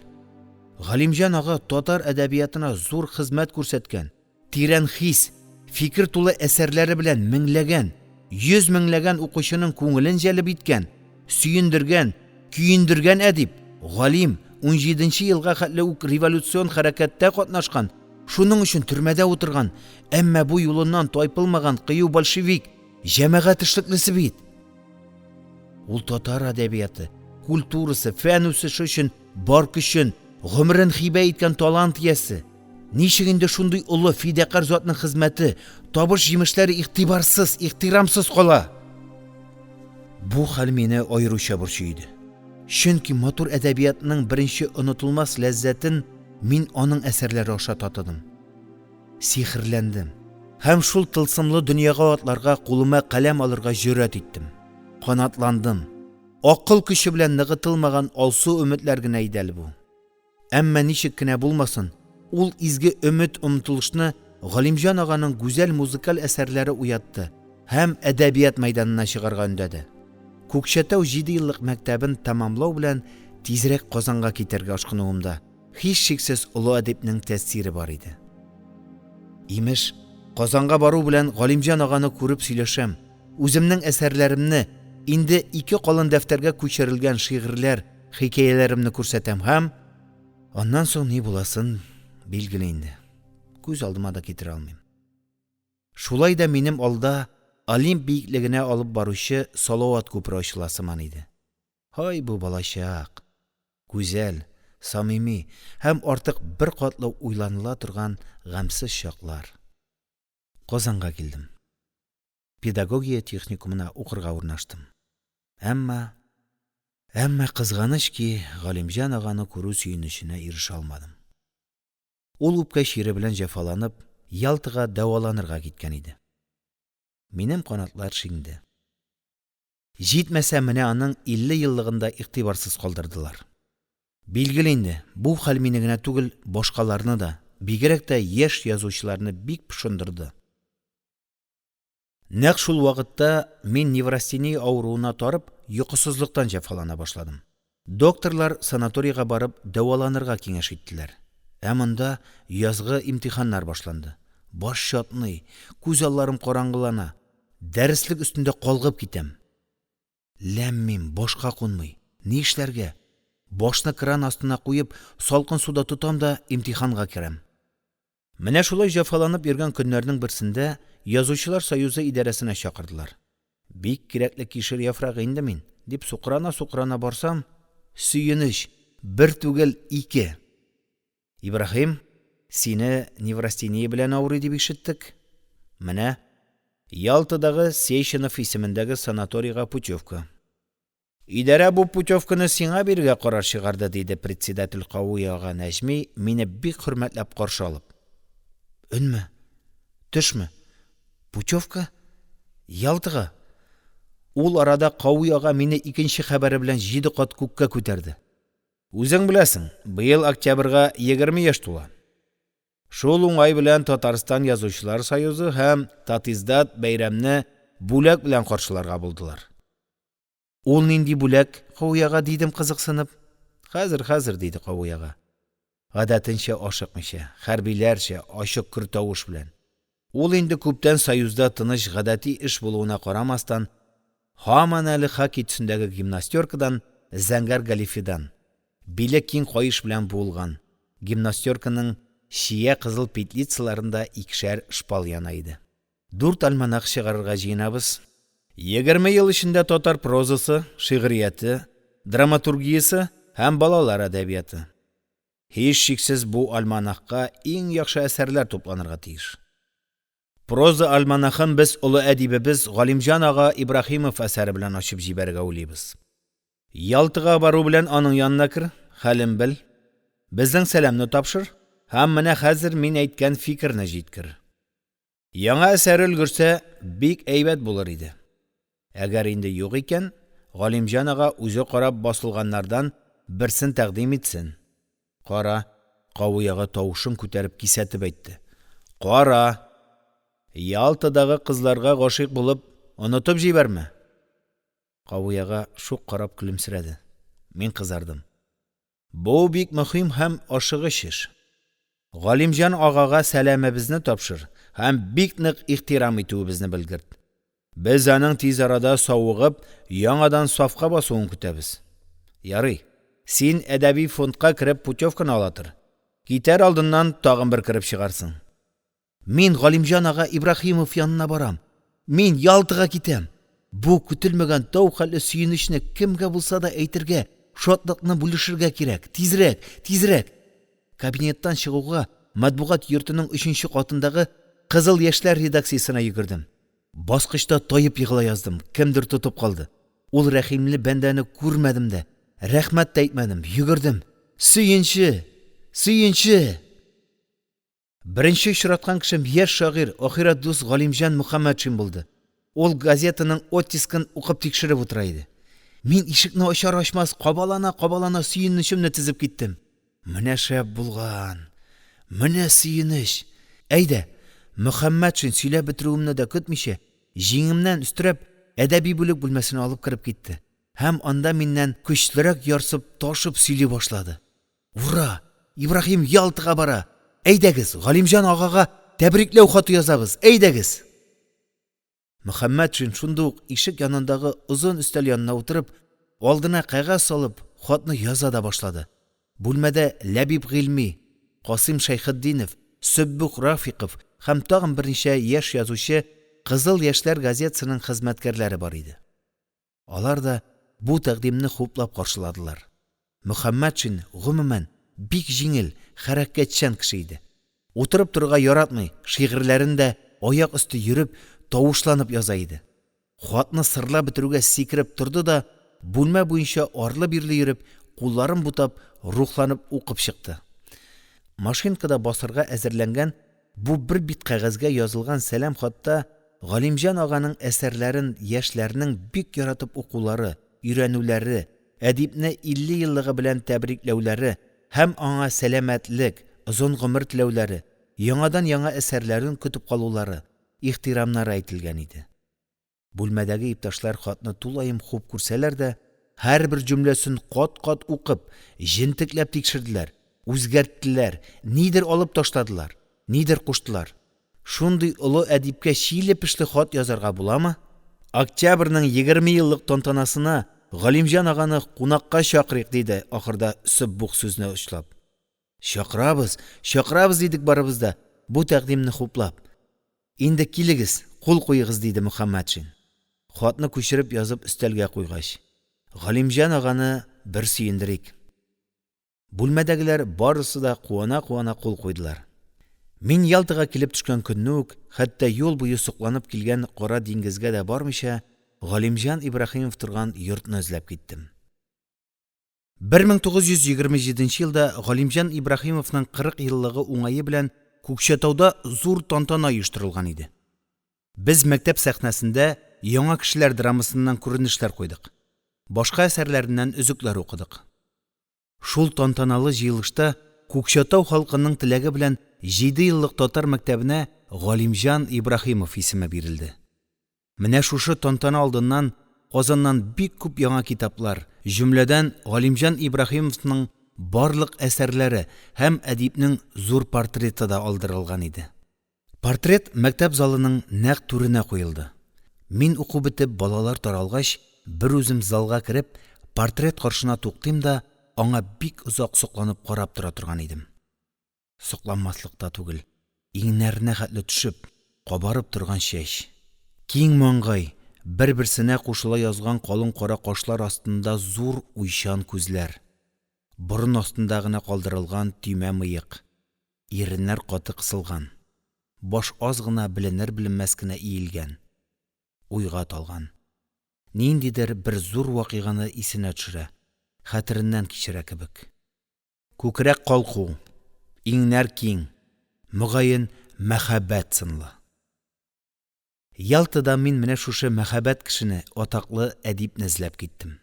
Галимҗан ага татар әдәбиятына зур хезмәт күрсәткән, тирән хис, фикер тулы әсәрләре белән меңләгән, 100 меңләгән укучының күңелен җәлеп иткән, сөендергән, көендергән әдип, галим 17нче елга хәтле үк революцион хәрәкәттә катнашкан, шуның өчен төрмәдә утырган, әмма бу юлыннан тайпылмаган кыю большевик, җәмәгать эшлеклесе бит. Ул татар әдәбияты, культурасы, фән үсеше өчен бар көчен, гомерен хибә иткән талант иясе. Ничек инде шундый улы фидакар затның хезмәте, табыш җимешләре игътибарсыз, ихтирамсыз кала? Бу хәл мине аеруча борчый иде. Чөнки матур әдәбиятның беренче онытылмас ләззәтен мин аның әсәрләре аша татыдым. Сихерләндем. Һәм шул тылсымлы дөньяга атларга, кулыма каләм алырга җөрьәт иттем. Канатландым. Акыл көче белән ныгытылмаган алсу өметләр генә иде әле бу. Әмма ничек кенә булмасын, ул изге өмет омтылышны Галимҗан аганың гүзәл музыкаль әсәрләре уятты һәм әдәбият мәйданына чыгарга өндәде. Күкчәтәү 7 еллык мәктәбен тәмамлау белән тизрәк Казанга китәргә ашкынуымда һич шиксез олы әдипнең тәэсире бар иде. Имеш, Казанга бару белән Галимҗан аганы күреп сөйләшәм, үземнең әсәрләремне, инде 2 калын дәфтәргә күчерелгән шигырьләр, хикәяләремне күрсәтәм һәм аннан соң ни буласын билгеле инде. Күз алдыма да китерә алмыйм. Шулай да минем алда Олимп биеклегенә алып баручы Салават күпре ачыла сыман иде. Һай бу балачак, гүзәл, самими һәм артык бер катлы уйланыла торган гамьсез чаклар. Казанга килдем. Педагогия техникумына укырга урнаштым. Әмма кызганыч ки, Галимҗан аганы күрү сөенеченә ирешә алмадым. Ул үпкә чире белән җәфаланып, Ялтыга дәваланырга киткән иде. Минем канатлар шиңде. Җитмәсә менә аның 50 еллыгында игътибарсыз калдырдылар. Билгеле инде, бу хәл мине генә түгел, башкаларны да, бигрәк тә яшь язучыларны бик пошындырды. Нәкъ шул вакытта мин неврастения авыруына тарып, йокысызлыктан җәфалана башладым. Докторлар санаторийга барып дәваланырга киңәш иттеләр. Ә монда язгы имтиханнар башланды. Баш чатный, күз алларым караңгылана, дәреслек өстендә калгып китәм. Ләммим, башка кунмый. Ни эшләргә? Башны кран астына куеп, салкын суда тотам да имтиханга керәм. Менә шулай җәфаланып йөргән көннәрнең берсендә Язучылар союзы идарәсенә чакырдылар. Бик кирәкле кишер яфрагы инде мин, дип сукрана барсам, сөенеч, бер түгел 2. Ибраһим, сине неврастения белән авырый дип ишеттек. Менә Ялтыдагы Сейшинов исемендәге санаторийга путевка. Идарә бу путевканы сиңа бирергә карар чыгарды, диде председатель Кавуяга Нәҗми, мине бик хөрмәтләп каршы алып. Өнме? Төшме? Путевка? Ялтыга? Ул арада Кавуяга мине икенче хәбәре белән 7 кат күккә күтәрде. Үзең беләсең, быел октябрьгә 20 яшь тула. Шул уңай белән Татарстан Язучылар союзы һәм Татиздат бәйрәмне бүләк белән каршыларга булдылар. Ул нинди бүләк, Кавуяга, дидем кызыксынып. Хәзер, диде Кавуяга. Гадәтенчә ашыкмыйча, хәрбиләрчә, ачык көр тавыш белән. Ул инде күптән союзда тыныч гадәти эш булуына карамастан, һаман әле хоккей төсендәге гимнастеркадан, зәңгәр галифедан, биле киң каеш белән буылган. Гимнастерканың шия кызыл петлицаларында 2шәр шпал яна иде. 4 альманах чыгарырга җыенабыз. 20 ел эчендә татар прозасы, шигърияте, драматургиясе һәм балалар әдәбияты. Һич шиксез бу альманахка иң яхшы әсәрләр тупланырга тиеш. Проза альманахын без улы әдибебез Галимҗан ага Ибраһимов әсәре белән ачып җибәргә уйлыйбыз. Ялтыга бару белән аның янына кер, хәлен бел, безнең сәламны тапшыр һәм менә хәзер мин әйткән фикерне җиткер. Яңа әсәр өлгерсә, бик әйбәт булыр иде. Әгәр инде юк икән, Галимҗан ага үзе карап басылганнардан берсен тәкъдим итсен. Кара, Кавуяга тавышын күтәреп кисәтеп әйтте. Кара, Ялтыдагы кызларга гашыйк булып, онытып җибәрмә. Кавуяга шук карап көлемсерәде. Мин кызардым. Бу бик мөһим һәм ашыгыч эш. Галимҗан агага сәламебезне тапшыр һәм бик нык ихтирам итүебезне белгерт. Без аның тиз арада савыгып, яңадан сафка басуын көтәбез. Ярый, син әдәби фондка кереп путевканы алатыр. Китәр алдыннан тагын бер кереп чыгарсың. Мин Галимҗан ага Ибраһимов янына барам. Мин Ялтыга китәм. Бу көтелмәгән тау хәлле сөенечне кемгә булса да әйтергә, шатлыкны бүлешергә кирәк. Тизрәк. Кабинеттан чыгуга матбугат йортының 3нче катындагы Кызыл яшьләр редакциясенә йөгердем. Баскычта тайып егыла яздым. Кемдер тотып калды. Ул рәхимле бәндәне күрмәдем дә, рәхмәт тә әйтмәдем. Йөгердем. Сөенче. Беренче очраткан кешем яшь шагыйрь, ахират дус Галимҗан Мөхәммәтшин булды. Ул газетаның оттискын укып тикшереп утыра иде. Мин ишекне ачар-ачмас кабалана сөенечемне тизеп киттем. Менә шәп булган. Менә сөенеч. Әйдә, Мөхәммәтшин сөйләп бетерүемне дә көтмичә, җиңемнән өстерәп, әдәби бүлек бүлмәсенә алып кереп китте. Һәм анда миннән көчлерәк ярсып, ташып сөйли башлады. Ура! Ибраһим Ялтыга бара. Әйдәгез, Галимҗан агага тәбрикләү хаты язабыз. Әйдәгез. Мөхәммәтшин шунда ук ишек янындагы озын өстәл янына утырып, алдына кәгазь салып, хатны яза да башлады. Бүлмәдә Ләбиб Гыйльми, Касыйм Шәйхетдинов, Сөббүк Рафиков һәм тагын берничә яшь язучы Кызыл яшьләр газетасының хезмәткәрләре бар иде. Алар да бу тәкъдимне хуплап каршыладылар. Мөхәммәтшин гомумән бик җиңел, хәрәкәтчән кеше иде. Утырып торырга яратмый, шигырьләрен дә аяк өсте йөреп, тавышланып яза иде. Хатны сырлап бетерүгә сикереп торды да, бүлмә буенча арлы-бирле йөреп, кулларын бутап, рухланып укып чыкты. Машинкада басырга әзерләнгән бу бер бит кәгазьгә язылган сәлам хатта Галимҗан аганың әсәрләрен яшьләрнең бик яратып укулары, өйрәнүләре, әдипне 50 еллыгы белән тәбрикләүләре һәм аңа сәламәтлек, озын гомер теләүләре, яңадан яңа әсәрләрен көтеп калулары, ихтирамнары әйтелгән иде. Бүлмәдәге иптәшләр хатны тулаем хуп күрсәләр дә, һәрбер җөмләсен кат-кат укып, җентекләп тикшерделәр, үзгәрттеләр, нидер алып ташладылар, нидер куштылар. Шундый олы әдипкә чиле-пешле хат язарга буламы? Октябрьнең 20 еллык тантанасына Галимҗан аганы кунакка чакырыйк диде, ахырда Сөббүк сүзне очлап. Чакырабыз дидек барыбыз да, бу тәкъдимне хуплап. Инде килегез, кул куегыз диде Мөхәммәтшин. Хатны күчереп язып өстәлгә куйгач, Галимҗан аганы бер сөендерик. Бүлмәдәгеләр барысы да куана-куана кул куйдылар. Мин Ялтага килеп төшкән көнне үк, хәтта юл буе сукланып килгән Кара диңгезгә дә бармыйча, Галимҗан Ибраһимов торган йортны эзләп киттем. 1927 елда Галимҗан Ибраһимовның 40 еллыгы уңае белән Күкчәтауда зур тантана оештырылган иде. Без мәктәп сәхнәсендә яңа кешеләр драмасыннан күренешләр куйдык. Башка әсәрләреннән өзекләр укыдык. Шул тантаналы җыелышта Күкчәтау халкының теләге белән 7 еллык татар мәктәбенә Галимҗан Ибраһимов исеме бирелде. Менә шушы тантана алдыннан Казаннан бик күп яңа китаплар, җөмләдән Галимҗан Ибраһимовның барлык әсәрләре һәм әдипнең зур портреты да алдырылган иде. Портрет мәктәп залының нәкъ түренә куелды. Мин уку бетеп балалар таралгач, бер үзем залга кереп, портрет каршына туктыйм да, аңа бик озак сокланып карап тора торган идем. Сокланмаслыкта түгел, иңнәренә хәтле төшеп, кабарып торган чәч. Киң маңгай, бер-берсенә кушыла язган калын кара кашлар астында зур уйчан күзләр. Борын астында гына калдырылган төймә мыек. Иреннәр каты кысылган. Баш аз гына беленер-беленмәс кенә иелгән. Уйга талган. Ниндидер бер зур вакыйганы исенә төшерә, хәтереннән кичерә кебек. Күкрәк калку, иңнәр киң, мөгаен мәхәббәт сынлы. Ялтыда мин менә шушы мәхәббәт кешене, атаклы әдипне эзләп киттем.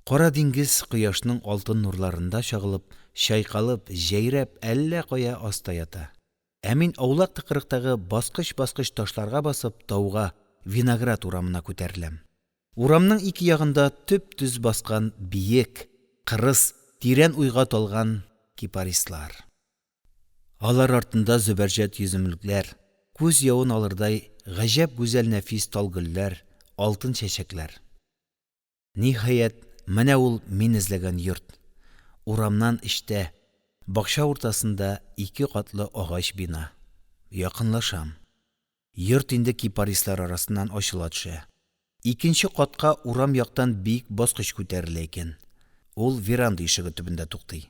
Кара диңгез кояшның алтын нурларында чагылып, чайкалып, җәйрәп әллә кая аста ята. Ә мин аулак тыкрыктагы баскыч-баскыч ташларга басып, тауга, Виноград урамына күтәреләм. Урамның ике ягында төп-төз баскан биек, кырыс, тирән уйга талган кипаристлар. Алар артында зөбәрҗәт йөземлекләр, күз явын алырдай гаҗәп гүзәл нәфис талгөлләр, алтын чәчәкләр. Ниһаять, менә ул мин эзләгән йорт. Урамнан эчтә, бакча уртасында 2 катлы агач бина. Якынлашам. Йорт инде кипаристлар арасыннан ачыла төшә. Икенче катка урам яктан бик баскыч күтәрелә икән. Ул веранда ишеге төбендә туктый.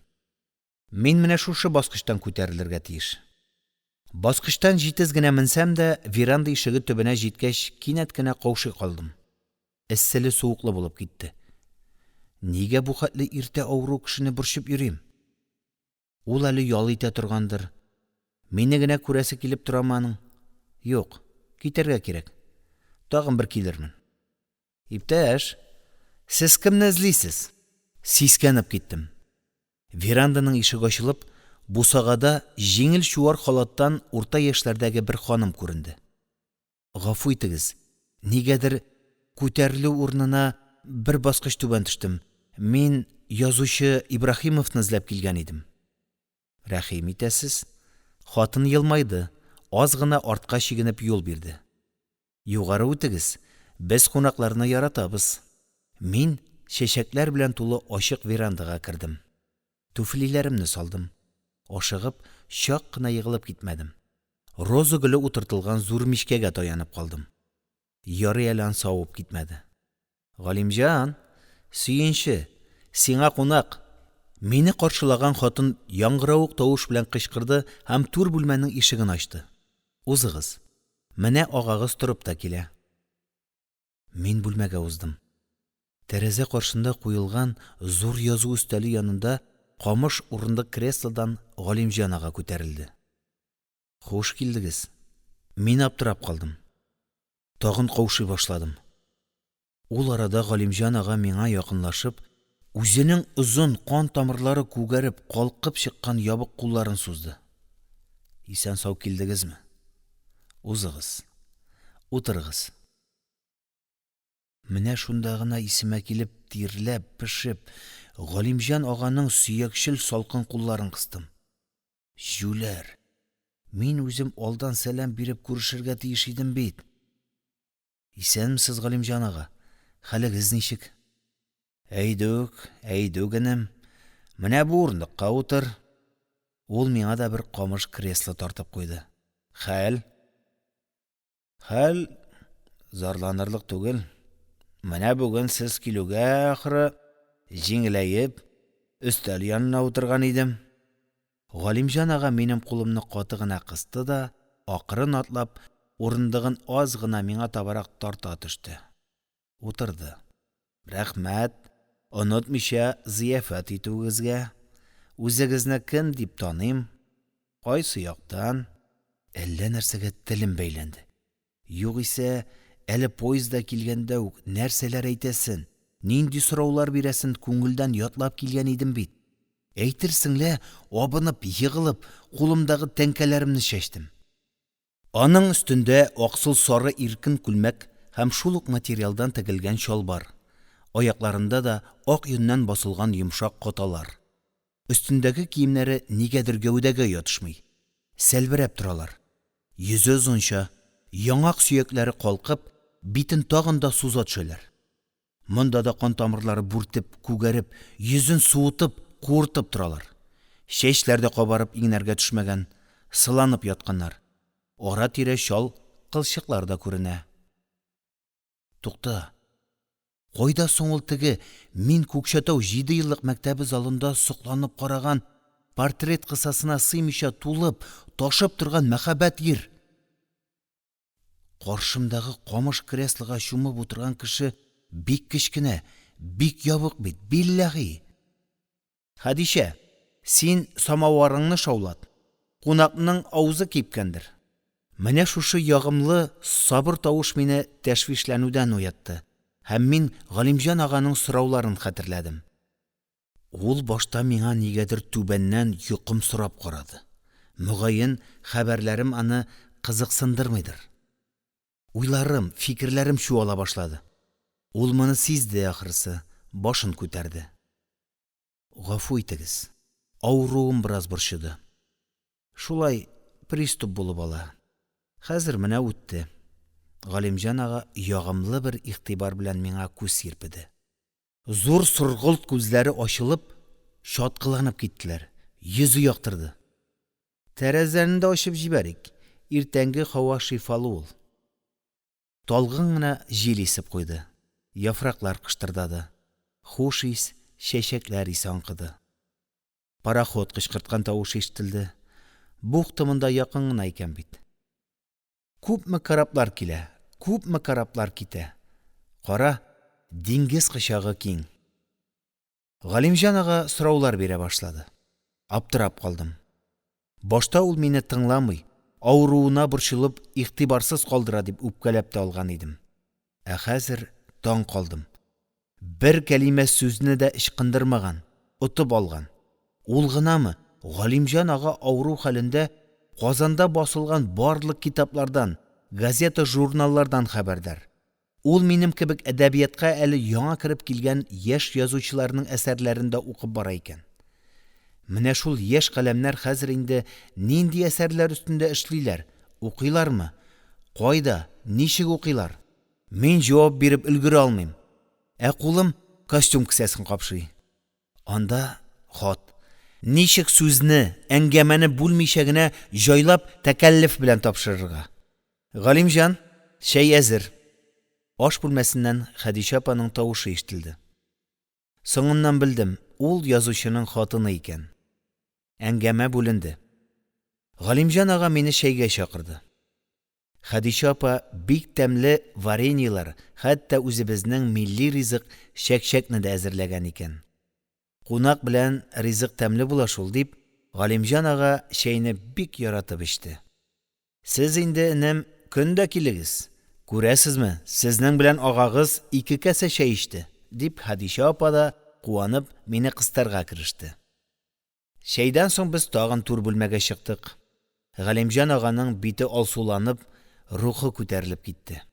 Мин менә шушы баскычтан күтәрелергә тиеш. Баскычтан җитез генә менсәм дә, веранда ишеге төбенә җиткәч, кинәт кенә каушый калдым. Эсселе суыклы булып китте. Нигә бу хәтле иртә авыру кешене борчып йөрим? Ул әле ял итә торгандыр. Мине генә күрәсе килеп тораманың? Юк, китәргә кирәк. Тагын бер килермен. Иптәш, сез кемне эзлисез? Сискәнеп киттем. Веранданың ишеге ачылып, бусагада җиңел чуар халаттан урта яшьләрдәге бер ханым күренде. Гафу итегез, нигәдер күтәрелү урынына бер баскыч түбән төштем. Мин язучы Ибраһимовны эзләп килгән идем. Рәхим итәсез? Хатын елмайды, аз гына артка чигенеп юл бирде. Югары үтегез, без кунакларны яратабыз. Мин чәчәкләр белән тулы ачык верандага кердем. Туфлиләремне салдым. Ашыгып, чак кына егылып китмәдем. Роза гөле утыртылган зур мичкәгә таянып калдым. Ярый әле савып китмәде. Галимҗан, сөенче, сиңа кунак. Мине каршылаган хатын яңгыравык тавыш белән кычкырды һәм түр бүлмәнең ишеген ачты. Узыгыз. Менә агагыз торып та килә. Мин бүлмәгә уздым. Тәрәзә каршында куелган зур язу өстәле янында камыш урындык креслодан Галимҗан ага күтәрелде. Хуш килдегез. Мин аптырап калдым. Тагын каушый башладым. Ул арада Галимҗан ага миңа якынлашып, үзенең озын кан тамырлары күгәреп, калкып чыккан ябык кулларын сузды. Исән сау килдегезме? Узыгыз. Утырыгыз. Менә шунда гына исемә килеп, тирләп, пешеп, Галимҗан аганың сөякчел салкын кулларын кыстым. Җүләр. Мин үзем алдан сәлам биреп күрешергә тиеш идем бит. Исәнмесез, Галимҗан ага? Хәлегез ничек? Әйдүгенем. Менә бу урындыкка утыр. Ул миңа да бер камыш кресло тартып куйды. Хәл зарланырлык түгел. Менә бүген сез килүгә ахры җиңеләеп өстәл янына утырган идем. Галимҗан ага минем кулымны каты гына кысты да, акрын атлап, урындыгын аз гына миңа табарак тарта төште. Утырды. Рәхмәт, онытмыйча зияфәт итүегезгә. Үзегезне кем дип таныйм? Кайсы яктан? Әллә нәрсәгә телем бәйләнде. Югыйсә, әле поездда килгәндә үк нәрсәләр әйтәсен, нинди сораулар бирәсен күңелдән ятлап килгән идем бит. Әйтерсеңлә, абынып, егылып, кулымдагы тәңкәләремне чәчтем. Аның өстендә аксыл сары иркен күлмәк һәм шул ук материалдан тегелгән чалбар. Аякларында да ак йоннан басылган йомшак каталар. Өстендәге киемнәре нигәдер гәүдәгә ятышмый. Сәлберәп торалар. Йөзе озынча, яңак сөякләре калкып, битен тагын да суза төшәләр. Монда да кан тамырлары бүртеп, күгәреп, йөзен суытып, куыртып торалар. Чәчләр дә кабарып иңнәргә төшмәгән, сыланып ятканнар. Ара-тирә чал, кылчыклар да күренә. Тукта. Кайда соң ул теге мин Күкчәтау 7 еллык мәктәбе залында сокланып караган, портрет кысасына сыймыйча тулып, ташып торган мәхәббәт ир? Каршымдагы камыш креслога чумып утырган кеше бик кечкенә, бик ябык бит, билләһи. Хәдичә, син самаварыңны шаулат. Кунакның авызы кипкәндер. Менә шушы ягымлы, сабыр тавыш мине тәшвишләнүдән уятты. Һәм мин Галимҗан аганың сорауларын хәтерләдем. Ул башта миңа нигәдер түбәннән йокым сорап карады. Мөгаен, хәбәрләрем аны кызыксындырмыйдыр. Уйларым, фикерләрем чуала башлады. Ул моны сизде ахрысы, башын күтәрде. Гафу итегез. Авыруым бераз борчыды. Шулай приступ булып ала. Хәзер менә үтте. Галимҗан ага ягымлы бер игътибар белән миңа күз сирпеде. Зур сұрғылт күзләре ачылып, шаткыланып киттеләр. Йөзе яктырды. Тәрәзәне дә ачып җибәрик. Иртәнге һава шифалы ул. Талгын гына җил исеп куйды. Яфраклар кыштырдады. Хуш ис, чәчәкләр исе аңкыды. Пароход кычкырткан тавыш ишетелде. Бухтымында якын гына икән бит. Күпме караплар килә, күпме караплар китә. Кара, диңгез кычагы киң. Галимҗан ага сораулар бирә башлады. Аптырап калдым. Башта ул мине тыңламый, авыруына борчылып, игътибарсыз калдыра дип үпкәләп тә алган идем. Ә хәзер таң калдым. Бер кәлимә сүзне дә ычкындырмаган, утып алган. Ул гынамы Галимҗан ага авыру хәлендә Казанда басылган барлык китаплардан, газета-журналлардан хәбәрдар. Ул минем кебек әдәбиятка әле яңа кереп килгән яшь язучыларның әсәрләрендә укып бара икән. Менә шул яшь каләмнәр хәзер инде нинди әсәрләр өстендә эшлиләр, укыйлармы? Қайда, ничек укыйлар? Мен жауап беріп үлгере алмыйм. Кулым костюм кісәсін қапшый. Анда хат. Ничек сүзне, әңгәмәне бүлмичә генә җайлап тәкәллиф белән тапшырырга. Галимҗан, чәй әзер. Аш бүлмәсеннән Хәдичә апаның тавышы ишетелде. Соңыннан белдем, ул язучының хатыны икән. Әңгәмә бүленде. Галимҗан ага мине чәйгә чакырды. Хәдичә апа бик тәмле вареньелар, хәтта үзебезнең милли ризык чәкчәкне дә әзерләгән икән. Кунак белән ризык тәмле була шул дип, Галимҗан ага чәйне бик яратып эчте. Сез инде, энем, көндә килегез. Күрәсезме, сезнең белән агагыз 2 кәсә чәй эчте, дип Хәдичә апа да куанып мине кыстарга кереште. Чәйдән соң без тагын тур бүлмәгә чыктык. Галимҗан аганың бите алсуланып, рухы күтәрелеп китте.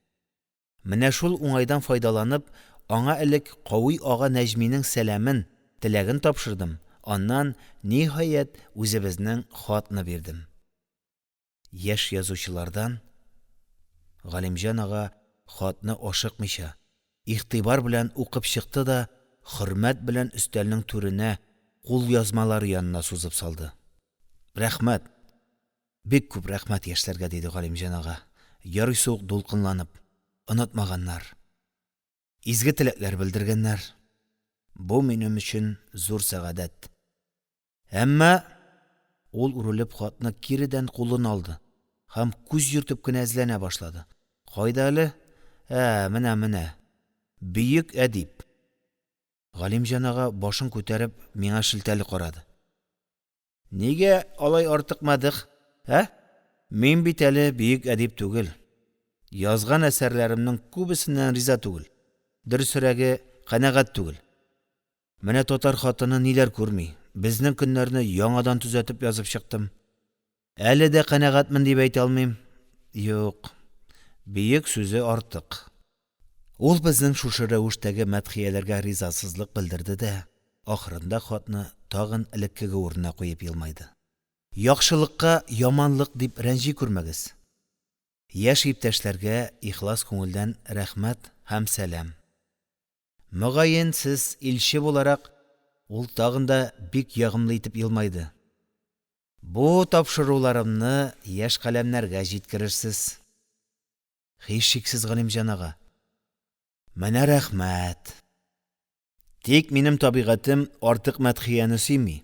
Менә шул уңайдан файдаланып, аңа элек Кавый ага Нәҗминең сәламен, теләген тапшырдым. Аннан ниһаять үзебезнең хатны бирдем. Яшь язучылардан Галимҗан ага хатны ашыкмыйча, игътибар белән укып чыкты да, хөрмәт белән өстәлнең түренә кул язмалары янына сузып салды. Рәхмәт. Бик күп рәхмәт яшьләргә, диде Галимҗан ага. Ярыйсы ук дулкынланып, онытмаганнар. Изге теләкләр белдергәннәр. Бу минем өчен зур сәгадәт. Әмма ул үрелеп хатны киридән кулын алды һәм күз йөртеп кенә эзләнә башлады. Кайда әле? Менә. Бөек әдип. Галимҗан ага башын күтәреп миңа шелтәле карады. Нигә алай артык мәдих? Мин бит әле бөек әдип түгел. Язган әсәрләремнең күбесеннән риза түгел. Дөресрәге, канәгать түгел. Менә татар хатыны ниләр күрми. Безнең көннәрне яңадан төзәтеп язып чыктым. Әле дә канәгатьмен дип әйтә алмыйм. Юк. Бөек сүзе артык. Ул безнең шушы рәвештәге мәдхияләргә ризасызлык белдерде дә, ахырында хатны тагын элеккеге урынына куеп елмайды. Яхшылыкка яманлык дип рәнҗи күрмәгез. Яшь иптәшләргә ихлас күңелдән рәхмәт һәм сәлам. Мөгаен сез илче буларак, ул тагын да бик ягымлы итеп елмайды. Бу тапшыруларымны яшь каләмнәргә җиткерерсез. Һичшиксез Галимҗан ага. Менә рәхмәт. Тик минем табигатым артык мәдхияне сөйми.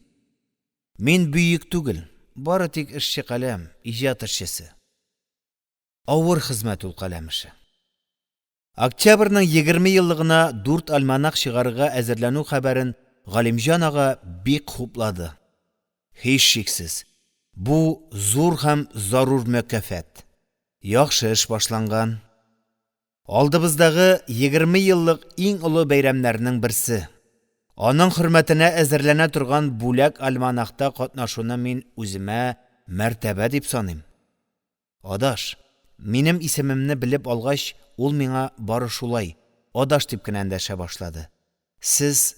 Мин бөек түгел, бары тик эшче каләм, иҗат эшчесе. Авыр хезмәт ул каләм эше. Октябрьнең 20 еллыгына 4 альманах чыгарырга әзерләнү хәбәрен Галимҗан ага бик хуплады. Һичшиксез, бу зур һәм зарур мөкафат. Яхшы эш башланган. Алдыбыздагы 20 еллык иң олы бәйрәмнәрнең берсе. Аның хөрмәтенә әзерләнә торган бүләк альманахта катнашуны мин үземә мәртәбә дип саныйм. Адаш, минем исемемне белеп алгач, ул миңа бары шулай, адаш дип кенә эндәшә башлады. Сез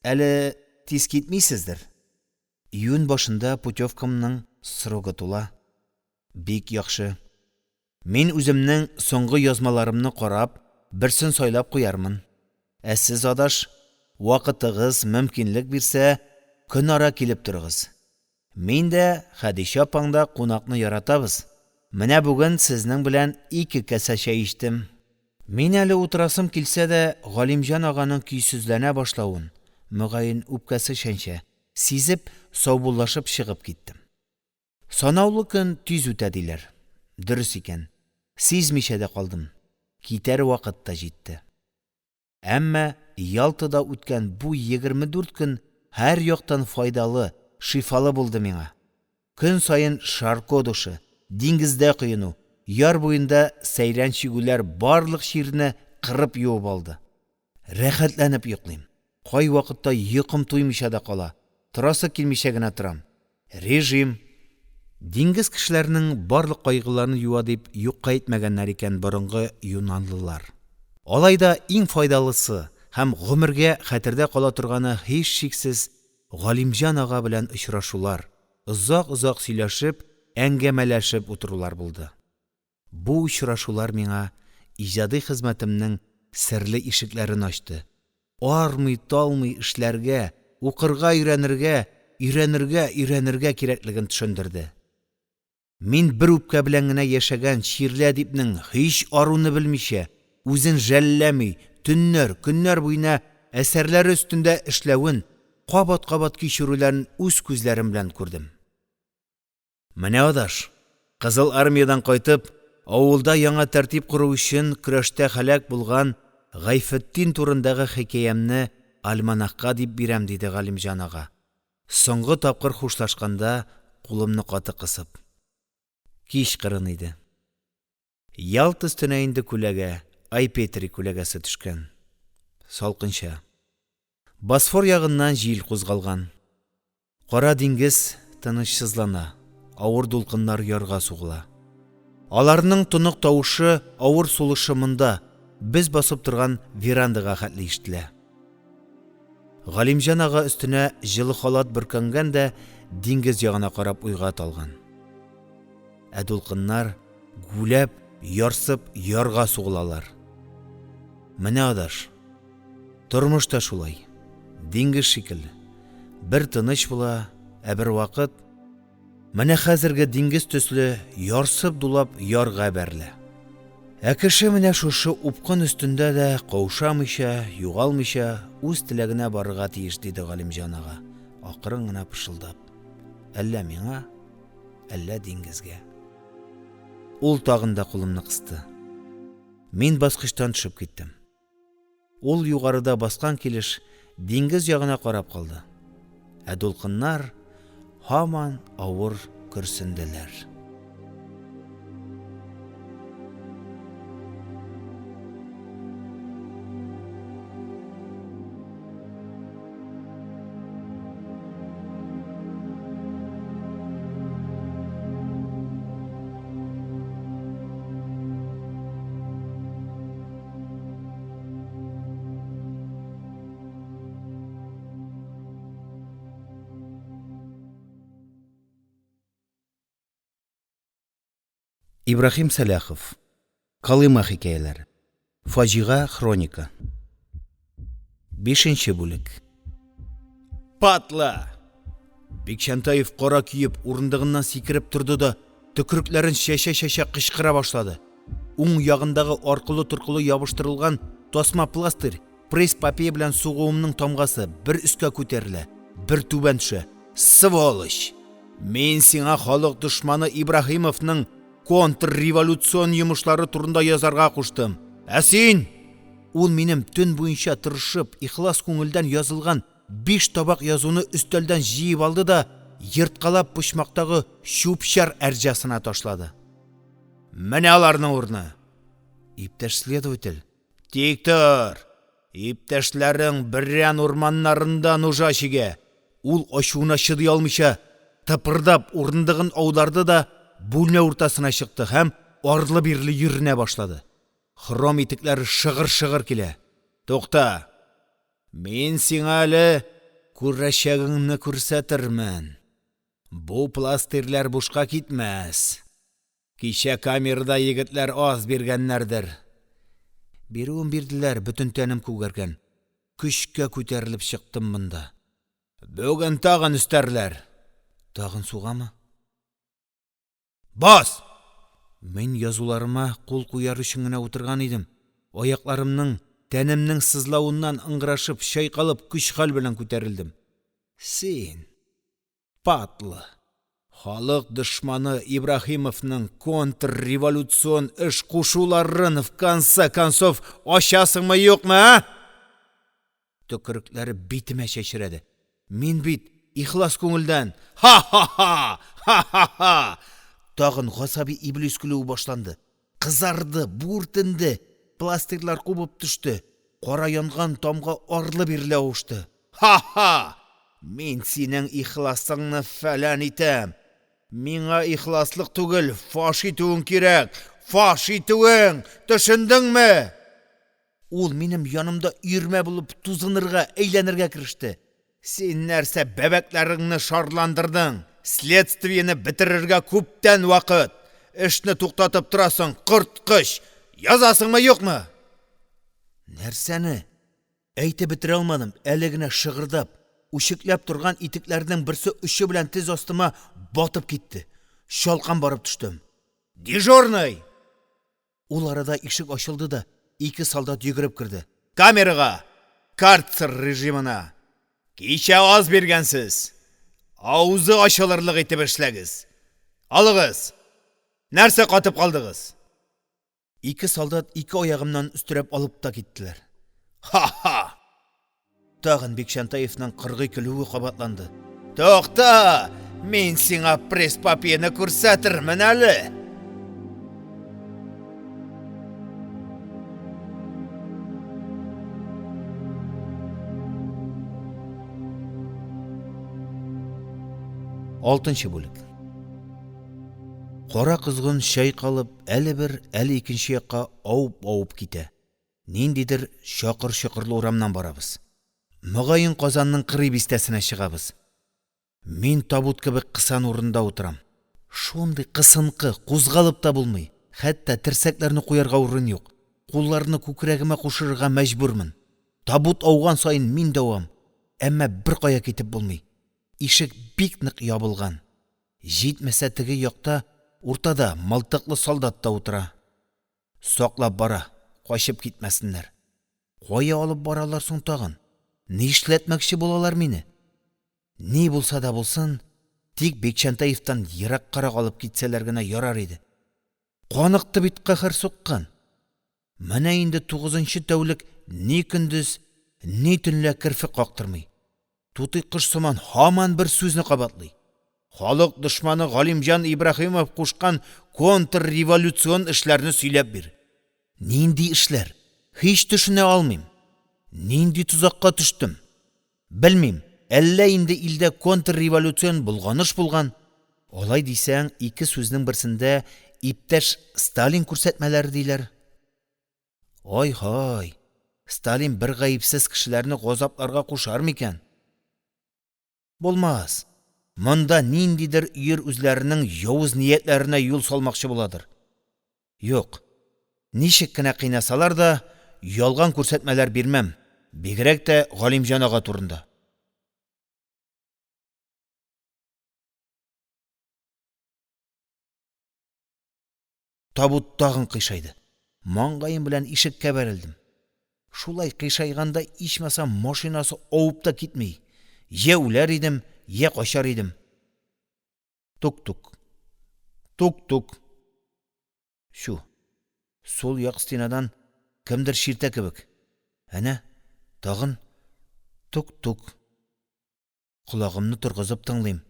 әле тиз китмисездер. Июнь башында путевкамның срогы тула. Бик яхшы. Мин үземнең соңгы язмаларымны карап, берсен сайлап куярмын. Сез, адаш, вакытыгыз мөмкинлек бирсә, көн ара килеп торыгыз. Мин дә Хәдичә апаңда кунакны яратабыз. Менә бүген сезнең белән 2 кәсә чәй эчтем. Мин әле утырасым килсә дә, Галимҗан аганың көйсезләнә башлавын, мөгаен үпкәсе шәнчә, сизеп, саубуллашып чыгып киттем. Санаулы көн тиз үтә диләр. Дөрес икән. Сизмичә дә калдым. Китәр вакыт та җитте. Әмма Ялтыда үткән бу 24 көн һәр яктан файдалы, шифалы булды миңа. Көн саен шарко душы, диңгездә коену, яр буенда сәйрән чигүләр барлык чирне кырып юып алды. Рәхәтләнеп йоклыйм. Кай вакытта йокым туймыйча да кала. Торасы килмичә генә торам. Режим. Диңгез кешеләренең барлык кайгыларын юа дип юкка әйтмәгәннәр икән борынгы юнанлылар. Алайда иң файдалысы һәм гомергә хәтердә кала торганы һичшиксез Галимҗан ага белән очрашулар, озак-озак сөйләшеп, әңгәмәләшеп утырулар булды. Бу очрашулар миңа иҗади хезмәтемнең серле ишекләрен ачты. Армый-талмый эшләргә, укырга өйрәнергә кирәклеген төшендерде. Мин бер үпкә белән генә яшәгән Чирле әдипнең һич аруны белмичә, үзен жәлләми, көннәр буена әсәрләре өстендә эшләвен, кабат-кабат кичерүләрен үз күзләрем белән күрдем. Менә адаш, Кызыл армиядан кайтып, авылда яңа тәртип куру өчен көрәштә һәлак булган Гайфетдин турындагы хикәямне альманахка дип бирәм, диде Галимҗан ага. Соңгы тапкыр хушлашканда кулымны каты кысып. Кич кырын иде. Ялт өстенә инде күләгә, Айпетри күләгәсе төшкән. Салкынча. Босфор ягыннан җил кузгалган. Кара диңгез тынычсызлана, авыр дулкыннар ярга сугыла. Аларның тонык тавышы авыр сулышымында без басып торган верандага хәтле ишетелә. Галимҗан ага өстенә җылы халат бөркәнгән дә диңгез ягына карап уйга талган. Дулкыннар гүләп, ярсып ярга сугылалар. Менә адаш, тормыш та шулай. Диңгез шикелле. Бер тыныч була, бер вакыт менә хәзерге диңгез төсле ярсып дулап ярга бәрелә. Кеше менә шушы упкын өстендә дә каушамыйча, югалмыйча үз теләгенә барырга тиеш, диде Галимҗан ага, акрын гына пышылдап. Әллә миңа, әллә диңгезгә. Ул тагын да кулымны кысты. Мин баскычтан төшеп киттем. Ул югарыда баскан килеш диңгез ягына карап калды. Дулкыннар һаман авыр көрсенделәр. Ибрахим Саляхов. Калыма хикәяләре. Фаҗига хроника. 5-нче бүлек. Патла! Бикшантаев кара киеп урындыгыннан сикереп торды да төкрекләрен шәшә кычкыра башлады. Уң ягындагы аркылы-туркылы ябыштырылган тасма пластырь пресс-папье белән сугуымның тамгасы бер өскә күтәрелә, бер түбән төшә. Сволочь! Мин сиңа халык дошманы Ибраһимовның контрреволюцион йомышлары турында язарга куштым. Син? Ул минем төн буенча тырышып, ихлас күңелдән язылган 5 табак язуны өстәлдән җыеп алды да йырткалап почмактагы чүпчәр әрҗәсенә ташлады. Менә аларның урыны. Иптәш следователь, тик тор. Иптәшләрең Бирән урманнарында нужа чигә. Ул ачуына чыдый алмыйча тыпырдап урындыгын аударды да бүлмә уртасына чыкты һәм арлы-бирле йөренә башлады. Хром итекләре шыгыр-шыгыр килә. Тукта. Мин сиңа әле күрәчәгеңне күрсәтермен. Бу пластырлар бушка китмәс. Кичә камерада егетләр аз биргәннәрдер. Бирүен бирделәр, бөтен тәнем күгәргән. Көчкә күтәрелеп чыктым монда. Бүген тагын өстәрләр. Тагын сугамы? Бас! Мин язуларыма кул куяр өчен генә утырган идем. Аякларымның, тәнемнең сызлавыннан ыңгырашып, чайкалып, көч-хәл белән күтәрелдем. Син, патлы, халык дошманы Ибраһимовның контрреволюцион эш кушуларын в конце концов ачасыңмы юкмы, а? Төкерекләре битемә чәчрәде. Мин бит ихлас күңелдән ха-ха-ха! Тагын гасаби иблис көлү башланды. Кызарды, бүртенде, пластырлар кубып төште. Кара янган тамга арлы-бирле авышты. Ха-ха! Мин синең ихласыңны фәлән итәм. Миңа ихласлык түгел, фаш итүең кирәк. Фаш итүең, төшендеңме? Ул минем янымда йөрмә булып тузынырга, әйләнергә кириште. Син нәрсә бәбәкләреңне шарландырдың? Следствиене бетерергә күптән вакыт. Эшне туктатып торасың, кырткыч. Язасыңмы, юкмы? Нәрсәне? Әйтеп бетерә алмадым, әле генә шыгырдап, үшекләп торган итекләрнең берсе өче белән тез астыма батып китте. Шалкан барып төштем. Дежурный! Ул арада ишек ачылды да, ике солдат йөгереп керде. Камерага! Карцер режимына! Кичә аз биргәнсез. Авызы ачылырлык итеп эшләгез. Алыгыз! Нәрсә катып калдыгыз? Ике солдат ике аягымнан үстерәп алып та киттеләр. Ха-ха! Тагын Бикшантаевның кыргый көлүе кабатланды. Токта! Мин сиңа пресс-папьерны күрсәтермен әле. Алтынчы бүлек. Кара кызгын шайкалып, әле бер, әле икенче якка ауып китә. Ниндидер шакыр-шакырлы урамнан барабыз. Мөгаен Казанның кырый бистәсенә чыгабыз. Мин табут кебек кысан урында утырам. Шундый кысынкы, кузгалып та булмый. Хәтта терсәкләрне куярга урын юк. Кулларны күкрәгемә кушырга мәҗбүрмен. Табут ауган сайын мин дәвам. Әмма бер кая китеп булмый. Ишек бик нык ябылган. Җитмәсә теге якта уртада мылтыклы солдат та утыра. Саклап бара, качып китмәсеннәр. Кая алып баралар соң тагын? Ни эшләтмәкче булалар мине? Ни булса да булсын, тик Бекчантаевтан ераккарак алып китсәләр генә ярар иде. Каныкты бит каһәр суккан. Менә инде 9нчы тәүлек ни көндез, ни төнлә кирфе кактырмый. Тутый кыш сыман һаман бер сүзне кабатлый. Халык дошманы Галимҗан Ибраһимов кушкан контрреволюцион эшләрне сөйләп бир. Нинди эшләр? Һич төшенә алмыйм. Нинди тузакка төштем? Белмим. Әллә инде илдә контрреволюцион булганыш булган. Алай дисәң, ике сүзнең берсендә иптәш Сталин күрсәтмәләре диләр. Ай-һай. Сталин бер гаепсез кешеләрне газапларга кушар микән? Булмас. Монда ниндидер өер үзләренең явыз ниятләренә юл салмакчы буладыр. Юк. Ничек кенә кыйнасалар да, ялган күрсәтмәләр бирмәм. Бигрәк тә Галимҗан ага турында. Табут тагын кыйшайды. Маңгаем белән ишеккә бәрелдем. Шулай кыйшайганда ичмасам машинасы авып та китмей. Я үләр идем, я качар идем. Тук-тук. Тук-тук. Шу. Сол як стенадан кемдер ширтә кебек. Әнә, тагын тук-тук. Колагымны торгызып тыңлыйм.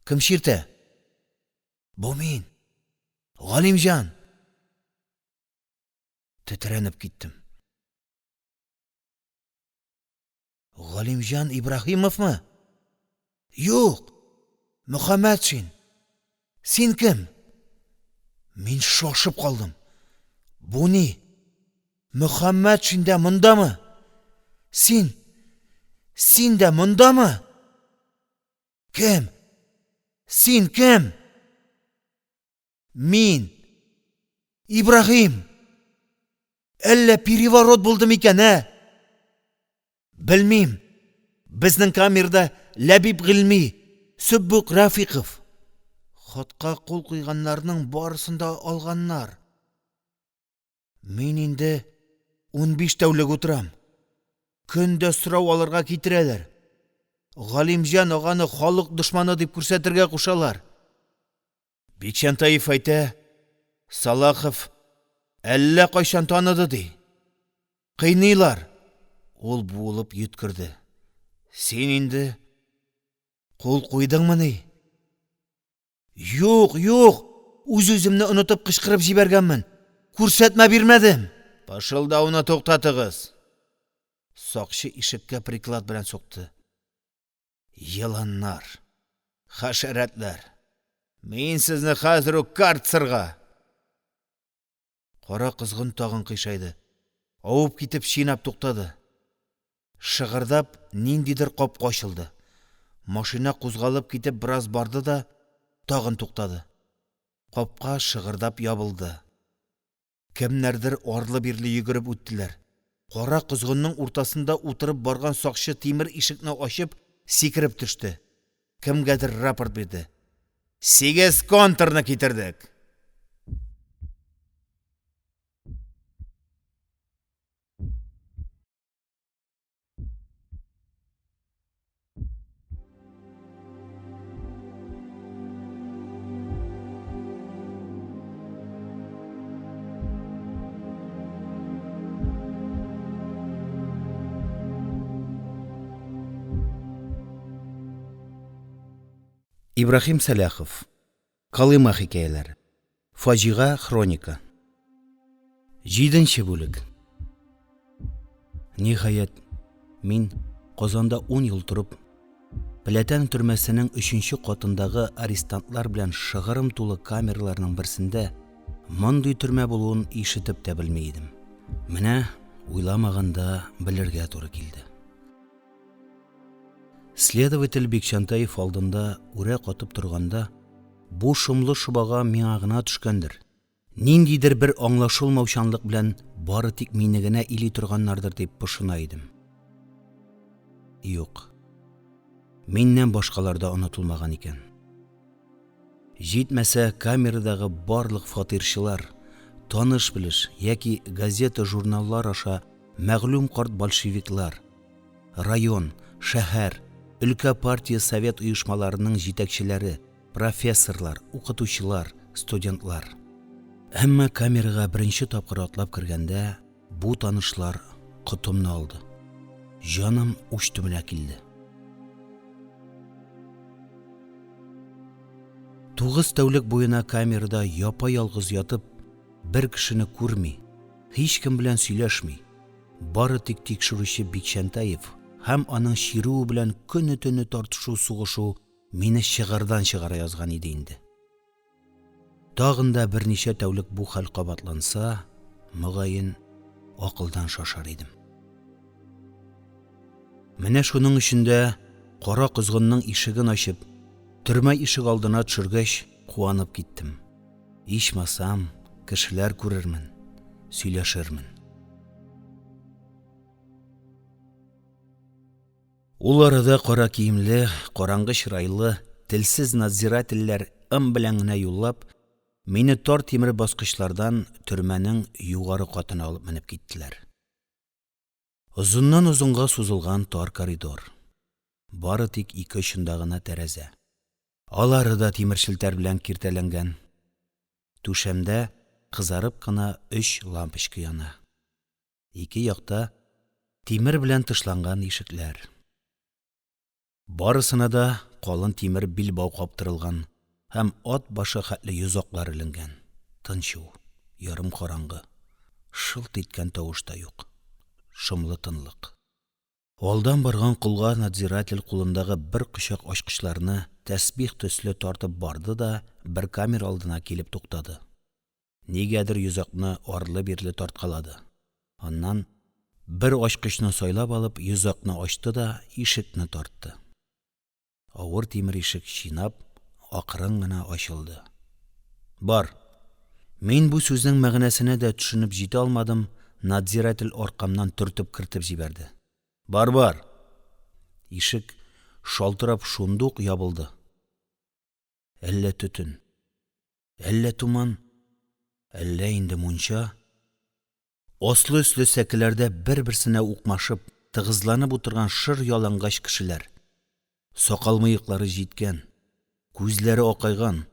Кем ширтә? Бу мин. Галимҗан. Тетрәнеп киттем. Галимҗан Ибраһимовмы? Юк. Мөхәммәтшин. Син кем? Мин шашып калдым. Бу ни? Мөхәммәтшин дә мондамы? Син дә мондамы? Кем? Син кем? Мин. Ибраһим. Әллә переворот булды микән, ә? Белмим. Безнең камерда Ләбиб Гыйльми, Сөббүк Рафиков. Хатка кул куйганнарның барысын да алганнар. Мин инде 15 тәүлек утырам. Көндә сорау алырга китерәләр. Галимҗан аганы халык дошманы дип күрсәтергә кушалар. Бекчантаев әйтә, Салахов әллә кайчан таныды ди. Кыйныйлар. Ул булып йөткерде. Син инде кул куйдыңмы ни? Юк, юк. Үз-үземне онытып кычкырып җибәргәнмен. Күрсәтмә бирмәдем. Пашылдауны туктатыгыз. Сакчы ишеккә приклад белән сукты. Йыланнар. Хашәрәтләр. Мин сезне хәзер үк карцерга. Кара кызгын тагын кыйшайды. Авып китеп чинап туктады. Шыгырдап ниндидер капка ачылды. Машина кузгалып китеп бераз барды да тагын туктады. Капка шыгырдап ябылды. Кемнәрдер арлы-бирле йөгереп үттеләр. Кара козгынның уртасында утырып барган сакчы тимер ишекне ачып, сикереп төште. Кемгәдер рапорт бирде. 8 контрны китердек. Ибрахим Саляхов. Калыма хикәяләре. Фаҗига хроника. 7-нче бүлек. Ниһаять, мин Казанда 10 ел торып, Пләтән төрмәсенең 3-нче катындагы арестантлар белән шыгырым тулы камераларның берсендә мондый төрмә булуын ишетеп тә белми идем. Менә уйламаганда белергә туры килде. Следователь Бикчантаев алдында үрә катып торганда, бу шомлы шубага миңа гына төшкәндер. Ниндидер бер аңлашылмаучанлык белән бары тик мине генә или торганнардыр дип пошына идем. Юк. Миннән башкалар да онытылмаган икән. Җитмәсә, камерадагы барлык фатирчылар, таныш-белеш яки газета-журналлар аша мәгълүм карт большевиклар, район, шәһәр, өлкә партия совет оешмаларының җитәкчеләре, профессорлар, укытучылар, студентлар. Әмма камерага беренче тапкыр атлап кергәндә, бу танышлар котымны алды. Җаным уч төбенә килде. 9 тәүлек буена камерада япа-ялгыз ятып, бер кешене күрми, һич кем белән сөйләшми, бары тик тикшерүче Бикчантаев һәм аның чирүе белән көне-төне тартышу-сугышу мине чыгардан чыгара язган иде инде. Тагын да берничә тәүлек бу хәл кабатланса, мөгаен акылдан шашар идем. Менә шуның өчендә кара козгынның ишеген ачып, төрмә ишек алдына төшергәч, куанып киттем. Ичмасам, кешеләр күрермен, сөйләшермен. Ул арада кара киемле, караңгы чырайлы, телсез надзирательләр белән генә юллап, мине тар тимер баскычлардан төрмәнең югары катына алып менеп киттеләр. Озыннан озынга сузылган тар коридор. Бары тик 2 очында гына тәрәзә. Алары да тимерчелтәр белән киртәләнгән. Түшәмдә кызарып кына 3 лампочка яна. 2 якта тимер белән тышланган ишекләр. Барысына да калын тимер билбау каптырылган һәм ат башы хәтле йозаклар эленгән. Тынчу, ярым караңгы, шылт иткән тавыш та юк. Шомлы тынлык. Алдан барган кулга надзиратель кулындагы бер кочак ачкычларны тәсбих төсле тартып барды да бер камера алдына килеп туктады. Нигәдер йозакны арлы-бирле тарткалады. Аннан бер ачкычны сайлап алып, йозакны ачты да ишекне тартты. Авыр тимер ишек чинап, акрын гына ачылды. Бар. Мин бу сүзнең мәгънәсенә дә төшенеп җитә алмадым, надзиратель аркамнан төртеп кертеп җибәрде. Бар. Ишек шалтырап шундук ябылды. Әллә төтен, әллә туман, әллә инде мунча. Ослы-өсле сәкеләрдә бер-берсенә укмашып, тыгызланып утырган шыр ялангач кешеләр. Сакал-мыеклары җиткән, күзләре акайган,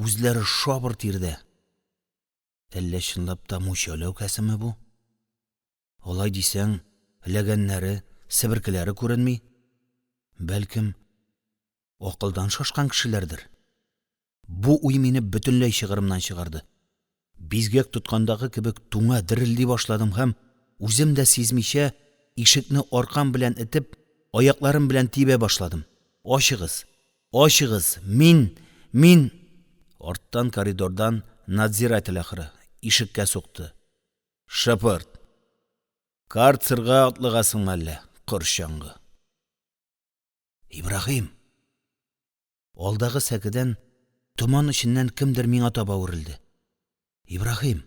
үзләре шабыр тирдә. Әллә чынлап та мунчалау кәсеме бу? Алай дисәң, ләгәннәре, себеркеләре күренми? Бәлкем, акылдан шашкан кешеләрдер. Бу уй мине бөтенләй чыгарымнан чыгарды. Бизгәк тоткандагы кебек туңа дерелди башладым һәм үзем дә сизмичә ишекне аркам белән этеп, аякларым белән тибә башладым. Ачыгыз, мин. Арттан коридордан надзиратель ахыры ишеккә сукты. Шапырт. Карцерга атлыгасың әллә, корчаңгы. Ибрахим. Алдагы сәкедән томан ішіннен кімдір миңа таба үрілді. Ибрахим,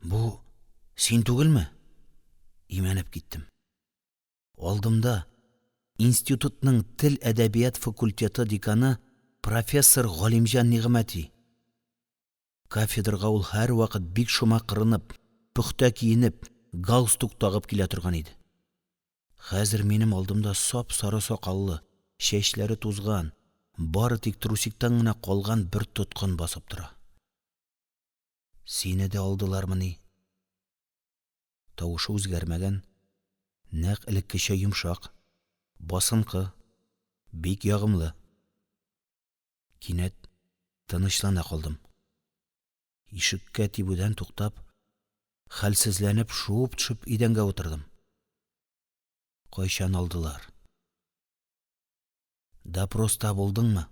бұ сен түгілмі? Именіп кеттім. Алдымда институтның тіл әдәбият факультеті деканы профессор Ғалимжан Ниғмәти. Кафедрға ул һәр вақыт бик шума қырынып, пұхта киініп, галстук тағып келе тұрған еді. Хәзір менің алдымда сап-сары сақаллы, шәшләре тузған, бары тик трусиктан гына қалған бір тұтқын басып тұра. Сені де алдылармыни? Тауышы үзгәрмәгән, нәқ элеккечә йомшак, басынқы, бик яғымлы. Кинәт тынычлана қалдым. Ишеккә тибүдән туктап, хәлсезләнеп шуып төшеп идәнгә утырдым. Кайчан алдылар? Допроста булдыңмы?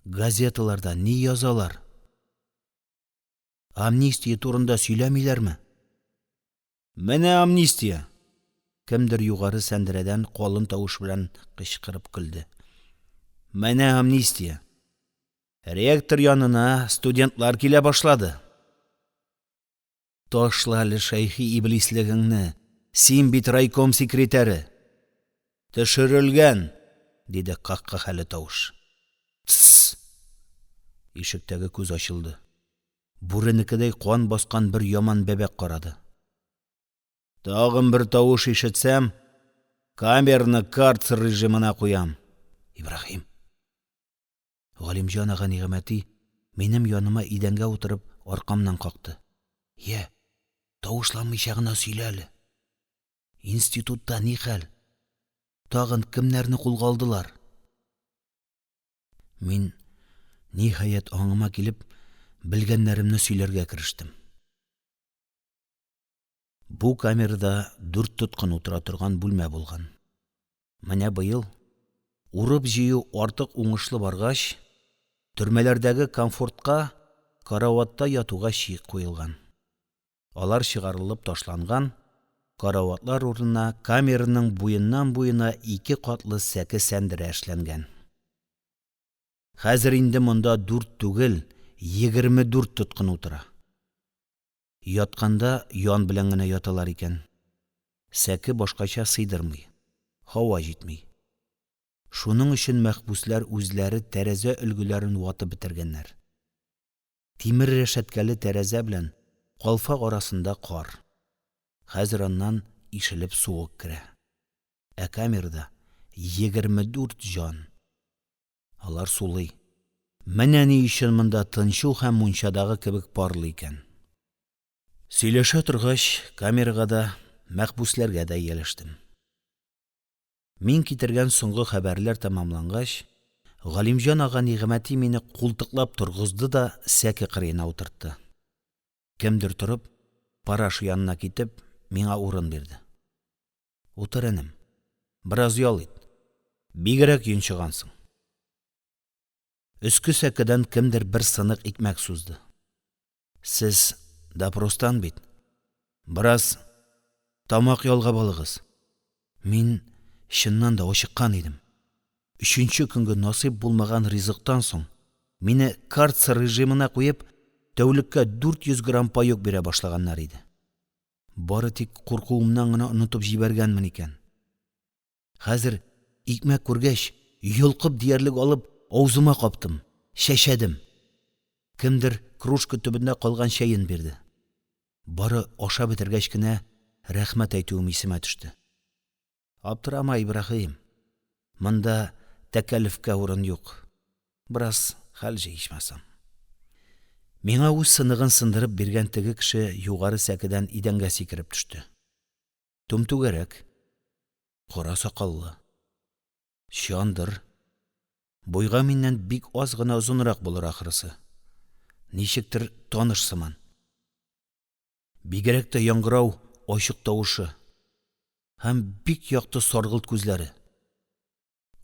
Газеталарда ни язалар? Амнистия турында сөйләмиләрме? Менә амнистия! Кемдер югары сәндерәдән калын тавыш белән кычкырып көлде. Менә амнистия! Ректор янына студентлар килә башлады. Ташла әле шәйхи иблислегеңне, син бит райком секретаре. Төшерелгән, диде каккахәле тавыш. Тсс! Ишектәге күз ачылды. Бүренекедәй кан баскан бер яман бәбәк карады. Тагын бер тавыш ишетсәм, камераны карцер режимына куям. Ибрахим. Ғалимжан ага Ниғмәти минем яныма идәнгә утырып аркамнан какты. Я, тавышланмыйча гына сөйлә әле. Институтта ни хәл? Тагын кемнәрне кулга алдылар? Мин ниһаять аңыма килеп, белгәннәремне сөйләргә керештем. Бу камерада 4 тоткын утыра торган бүлмә булган. Менә быел урып җыю артык уңышлы баргач, төрмәләрдәге комфортка караватта ятуга чик куелган. Алар чыгарылып ташланган, караватлар урынына камераның буеннан буена 2 катлы сәке сәндерә эшләнгән. Хәзер инде монда 4 түгел, 24 тоткын утыра. Ятканда ян белән генә яталар икән. Сәке башкача сыйдырмый, һава җитми. Шуның өчен мәхбүсләр үзләре тәрәзә өлгеләрен ватып бетергәннәр. Тимер рәшәткәле тәрәзә белән калфак арасында кар. Хәзер аннан ишелеп суык керә. Ә камерада 24 җан. Алар сулый. Менә ни өчен монда тынчу һәм мунчадагы кебек парлы икән. Сөйләшә торгач, камерага да, мәхбүсләргә дә иялештем. Мин китергән соңгы хәбәрләр тамамлангач, Ғалимжан ага Ниғмәти мине култыклап торгызды да сәке кырыена утыртты. Кемдер торып, параш янына китеп, миңа урын бирде. Утыр энем, бераз ял ит. Бигрәк йончыгансың. Өске сәкедән кемдер бер сынык икмәк сузды. Сез допростан бит. Бераз тамак ялгап алыгыз. Мин чыннан да ачыккан идем. 3нче көнгә насыйп булмаган ризыктан соң, мине карцер режимына куеп, тәүлеккә 400 грамм паёк бирә башлаганнар иде. Бары тик куркуымнан гына онытып җибәргәнмен икән. Хәзер икмәк күргәч, йолкып диярлек алып, аузыма каптым, шәшәдем. Кемдер кружка төбендә калган чәен бирде. Бары аша бетергәч кенә рәхмәт әйтүем исемә төште. Аптырама, Ибрахим. Монда тәкәлифкә урын юк. Бераз хәл җыйшмасам. Миңа үз сыныгын сындырып биргән теге кеше югары сәкедән идәнгә сикереп төште. Түмтүгәрәк, кара сакаллы, чандыр. Буйга миннән бик аз гына озынрак булыр ахрысы. Ничектер таныш сыман. Бигрәк тә яңгырау, ачык тавышы һәм бик якты саргылт күзләре.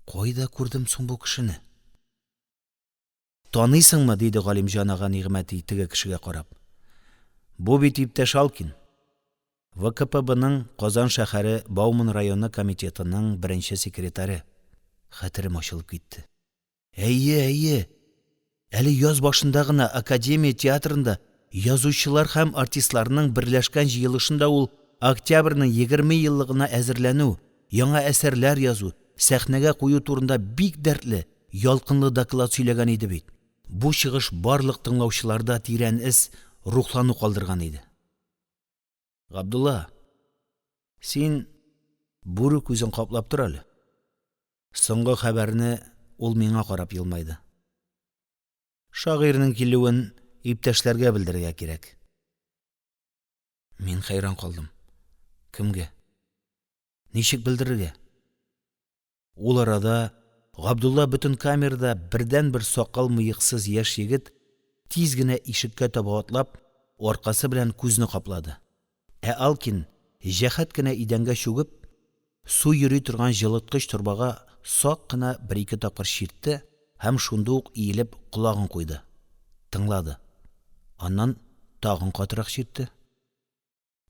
Кайда күрдем соң бу кешене? Таныйсыңмы? Диде Ғалимжан ага Ниғмәти теге кешегә карап. Бу бит иптәш Алкин. ВКПБ-ның Казан шәһәре Бауман районы комитетының 1нче секретаре. Хәтерем ачылып китте. Әйе, Әле яз башында гына Академия театрында язучылар һәм артистларның берләшкән җыелышында ул октябрьнең 20 еллыгына әзерләнү, яңа әсәрләр язу, сәхнәгә кую турында бик дәртле, ялкынлы доклад сөйләгән иде бит. Бу чыгыш барлык тыңлаучыларда тирән эз, рухлану калдырган иде. Габдулла, син бүре күзен каплап тор әле. Соңгы хәбәрне ул миңа карап елмайды. Шагыйрьнең килүен иптәшләргә белдерергә кирәк. Мин хәйран калдым. Кемгә? Ничек белдерергә? Ул арада Габдулла бөтен камерада бердән-бер сакал-мыексыз яшь егет тиз генә ишеккә таба атлап, аркасы белән күзне каплады. Ә Алкин җәһәт кенә идәнгә чүгеп, су йөри торган җылыткыч торбага сак кына бер-ике тапкыр чиртте һәм шунда ук иелеп колагын куйды. Тыңлады. Аннан тагын катырак чиртте.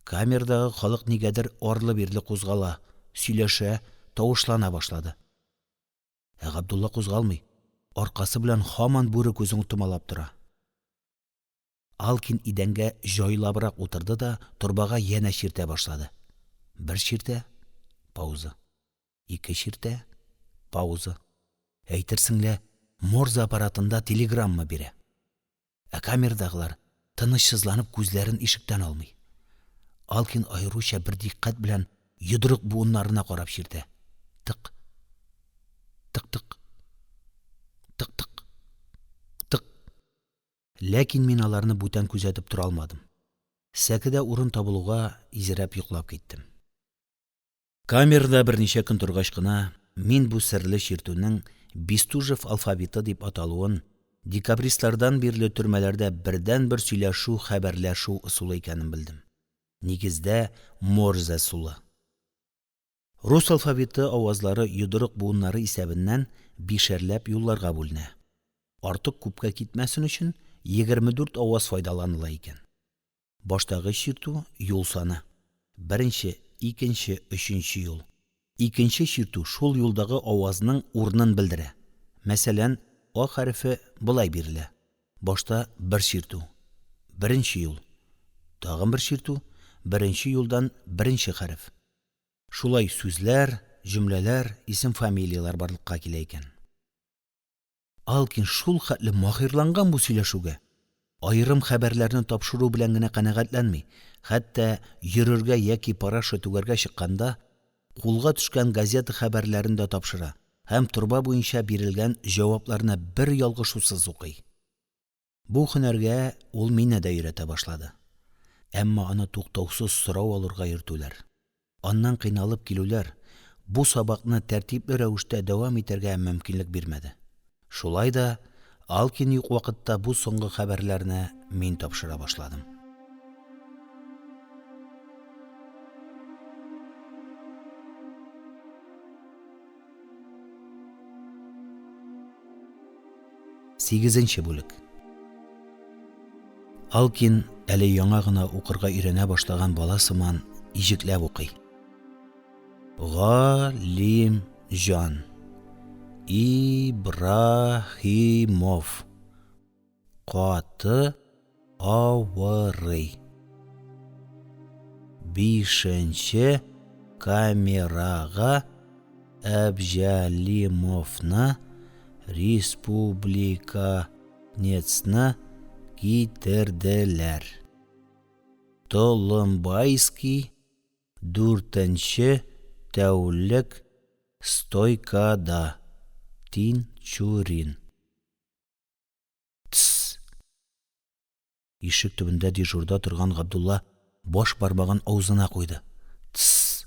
Камердагы халык нигәдер арлы-бирле кузгала, сөйләшә, тавышлана башлады. Ә Габдулла кузгалмый, аркасы белән һаман бүре күзен томалап тора. Алкин идәнгә җайлабрак утырды да торбага янә чиртә башлады. Бер чиртә, пауза. Ике чиртә, пауза. Әйтерсең лә, морзе аппаратында телеграмма бирә. Ә камердагылар тынычсызланып күзләрен ишектән алмый. Алкин айруча бер диккать белән йодрык буыннарына карап чиртә. Тык, тык-тык, тык-тык, тык. Ләкин мин аларны бүтән күзәтеп тора алмадым. Сәкедә урын табылуга изрәп йоклап киттем. Камерда берничә көн торгач кына мин бу серле чиртүнең Бестужев алфавиты дип аталуын, декабристлардан бирле төрмәләрдә бердән-бер сөйләшү, хәбәрләшү ысулы икәнен белдем. Нигездә морзе сулы. Рус алфавиты авазлары йодрык буыннары исәбеннән бишәрләп юлларга бүленә. Артык күпкә китмәсен өчен 24 аваз файдаланыла икән. Баштагы чиртү юл саны. Беренче, икенче, өченче юл. Икенче чиртү шул юлдагы авазның урынын белдерә. Мәсәлән, А хәрефе булай бирелә. Башта бер чиртү. Беренче юл. Тагын бер чиртү. Беренче юлдан беренче хәреф. Шулай сүзләр, җөмләләр, исем-фамилиялар барлыкка килә икән. Алкин шул хәтле маһирланган бу сөйләшүгә. Айрым хәбәрләрне тапшыру белән генә канәгатьләнми, хәтта йөрергә яки параша түгәргә чыкканда, кулга төшкән газета хәбәрләрен дә тапшыра һәм турба буенча бирелгән җавапларны бер ялгышусыз укый. Бу һөнәргә ул мине дә өйрәтә башлады. Әмма аны туктаусыз сорау алырга йөртүләр. Аннан кыйналып килүләр бу сабакны тәртипле рәвештә дәвам итәргә мөмкинлек бирмәде. Шулай да Алкин юк вакытта бу соңгы хәбәрләрне мин тапшыра башладым. Сигезенче бүлек. Алкин әле яңа гына укырга өйрәнә башлаган бала сыман ижекләп укый. Галимҗан Ибраһимов каты авырый. Бишенче камерага Әбҗәлимовны республиканецны китерделәр. Толымбайский 4нче тәүлек стойкада. Тинчурин. Тс. Ишек төбендә дежурда торган Габдулла баш бармагын аузына куйды. Тс.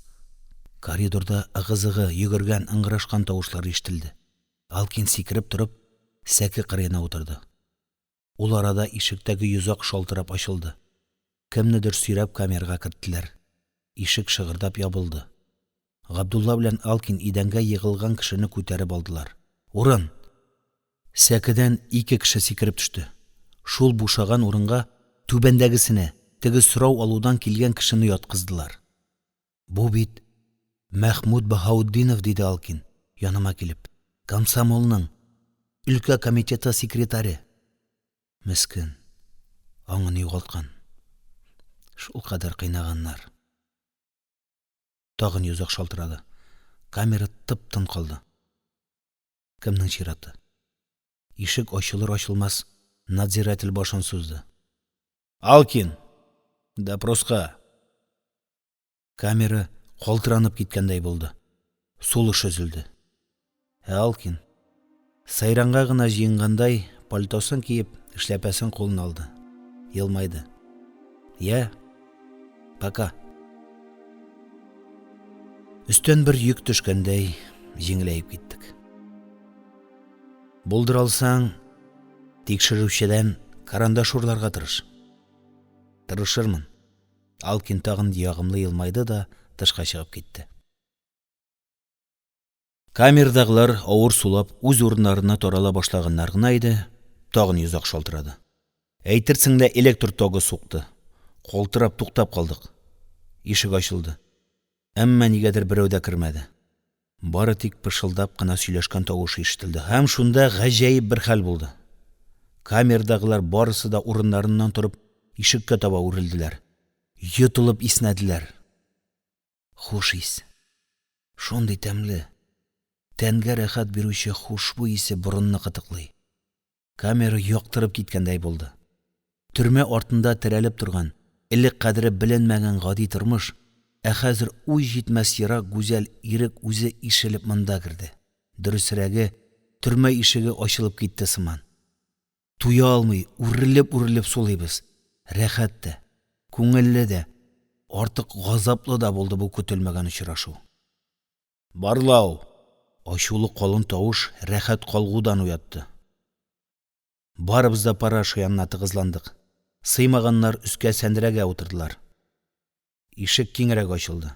Коридорда ыгы-зыгы, йөгергән, ыңгырашкан тавышлар ишетелде. Алкин сикереп торып, сәке кырыена утырды. Ул арада ишектәге йозак шалтырап ачылды. Кемнедер сөйрәп камерага керттеләр. Ишек шыгырдап ябылды. Габдулла белән Алкин идәнгә йыгылган кешене күтәреп алдылар. Урын! Сәкедән 2 кеше сикереп төште. Шул бушаган урынга түбәндәгесенә, теге сорау алудан килгән кешене яткыздылар. Бу бит Мәхмүд Баһаутдинов, диде Алкин, яныма килеп. Комсомолның өлкә комитеты секретаре. Міскін, аңын юғалтқан. Шул қадар қинағаннар. Тағын юзақ шалтырады. Камера тып-тын қалды. Кімнің чираты? Ишік ашылыр-ашылмас надзиратель башын сузды. Алкин, допросқа. Камера қолтыранып кеткендей болды. Сулыш үзілді. Алкин, сайранға ғына жиынғандай пальтосын киіп, шляпасын қолын алды. Елмайды. Я, пока. Үстен бір юк түшкендей жеңілейіп кеттік. Болдыр алсаң, текшірушеден карандаш урларға тырыш. Тырышырмын. Алкин тағын диағымлы елмайды да тышқа шығып кетті. Камердағылар ауыр сулап, өз орындарына торала башлағаннар ғына еді, тағын юзақ шалтырады. Әйтірсіңдә электр тогы суқты. Қолтырап туқтап қалдық. Ишік ашылды. Әмма негедір біреуді кірмеді. Бары тек пышылдап қына сөйлешкен тауыш ишетілді. Һәм шунда ғажайып бір хәл болды. Камердағылар барысы да орындарынан тұрып, ишікке таба үрілділер. Йотылып иснәділер. Хуш ис. Шондай тәмле. Тәнге рәхәт беруші хушбу исе бұрынны қытықлый. Камера яқтырып кеткендей болды. Түрме артында тірәліп тұрған, ілік қадірі біленмәген ғади тұрмыш, хәзір уй жетмәс яра гүзәл ирек үзе ишелеп мында кірді. Дөресрәге, түрме ишеге ашылып кетті сыман. Туя алмай, үріліп солайбыз. Рәхәтті, көңілі де, артық ғазаплы да болды бұл көтелмәген ұшырашу. Барлау, ашулы қалын тауыш рәхәт қалғудан уятты. Барыбызда пара шаянна тығызландық. Сыймағаннар үске сәндірәге отырдылар. Ишек кеңірек ашылды.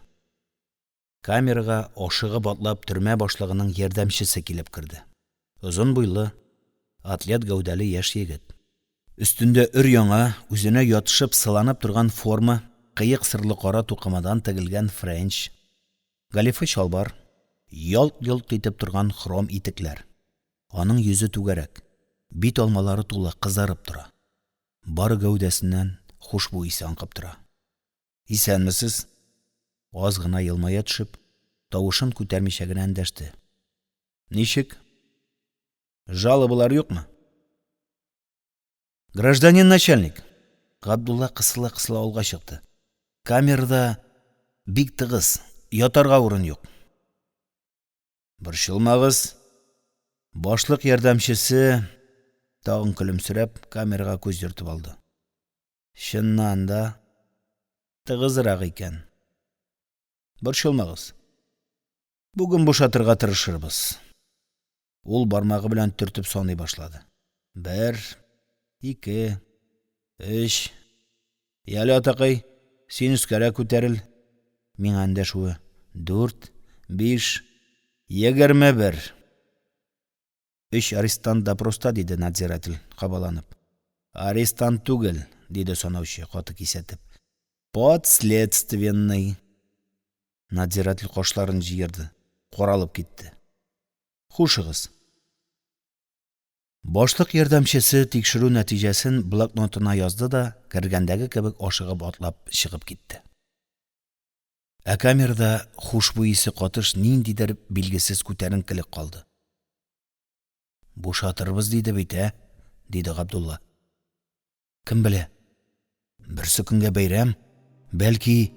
Камераға ашығы батлап түрмә башлығының ярдәмшісі келіп кірді. Ұзын буйлы, атлет гәүдәле яш егет. Үстінде үр яңа, үзенә ятышып сыланып тұрған форма, қиық сырлы қара туқымадан тігілген френч. Галифы шалбар, ялт-ялт етіп тұрған хром итіклер. Аның yüзі түгәрәк, бит алмалары тулы қызарып тұра. Бары гәүдәсінен хушбу исе аңқып тұра. Исәнмісіз? Аз ғына елмая төшеп, тавышын күтәрмичә генә әндәште. Ничек? Жалобалар юкмы? Гражданин начальник. Габдулла кысыла-кысыла алга чыкты. Камерада бик тыгыз, ятарга урын юк. Борчылмагыз. Башлык ярдәмчесе тагын күлемсерәп камерага күз йөртеп алды. Чыннан да тыгызрак икән. Борчылмагыз. Бүген бушатырга тырышырбыз. Ул бармагы белән төртеп саный башлады. 1, 2, 3. Яле атакай, син үскәрәк күтәрел. Миңа әндәшүе. 4, 5, 21. 3 арестант допроста, диде надзиратель кабаланып. Арестант түгел, диде санаучы каты кисәтеп. Подследственный. Надзиратель кошларын җыерды, коралып китте. Хушыгыз. Башлык ярдәмчесе тикшерү нәтиҗәсен блокнотына язды да, кергәндәге кебек ашыгып атлап чыгып китте. Ә камерада хушбу исе катыш ниндидер билгесез күтәренкелек калды. Бушатырбыз диде бит, диде Габдулла. Кем белә? Берсе көнгә бәйрәм, бәлки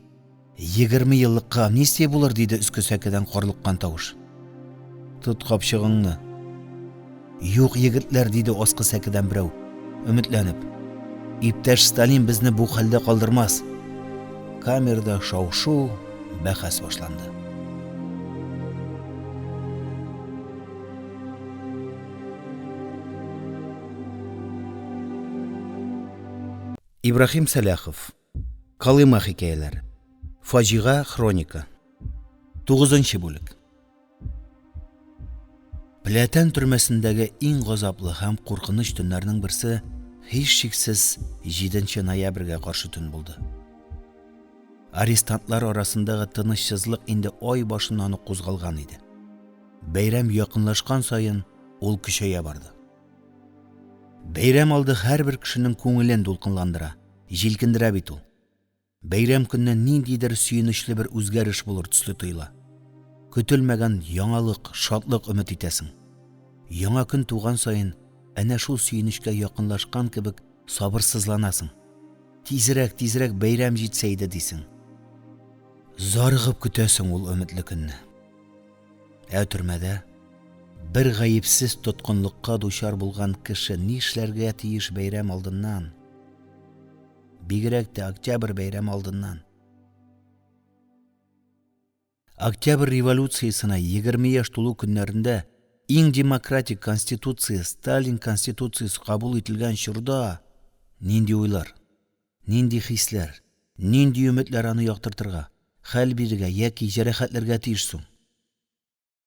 20 еллыкка амнистия булыр, диде үске сәкедән карлыккан тавыш. Тот капчыгыңны. Юк, егетләр, диде аскы сәкедән берәү, өметләнеп. Иптәш Сталин безне бу хәлдә калдырмас. Камерада шау-шу, бәхәс башланды. Ибрахим Саляхов. Калыма хикәяләре. Фаҗига хроника. 9-нчы бүлек. Пләтән төрмәсендәге иң газаплы һәм куркыныч төннәрнең берсе һич шиксез 7 ноябрьгә каршы төн булды. Арестантлар арасындагы тынычсызлык инде ай башыннан ук кузгалган иде. Бәйрәм якынлашкан саен ул көчәя барды. Бәйрәм алды һәрбер кешенең күңелен дулкынландыра, җилкендерә бит ул. Бәйрәм көннән ниндидер сөенечле бер үзгәреш булыр төсле тоела. Көтелмәгән яңалык, шатлык өмет итәсең. Яңа көн туган саен, әнә шул сөенечкә якынлашкан кебек сабырсызланасың. Тизрәк бәйрәм җитсә иде дисең. Зарыгып көтәсең ул өметле көнне. Ә төрмәдә бер гаепсез тоткынлыкка дучар булган кеше нишләргә тиеш бәйрәм алдыннан? Бигрәк тә Октябрь бәйрәм алдыннан. Октябрь революциясына 20 яшь тулу көннәрендә иң демократик конституция, Сталин конституциясы кабул ителгән чорда нинди уйлар, нинди хисләр, нинди өметләр аны яктыртырга, хәл бирергә яки җәрәхәтләргә тиешсең?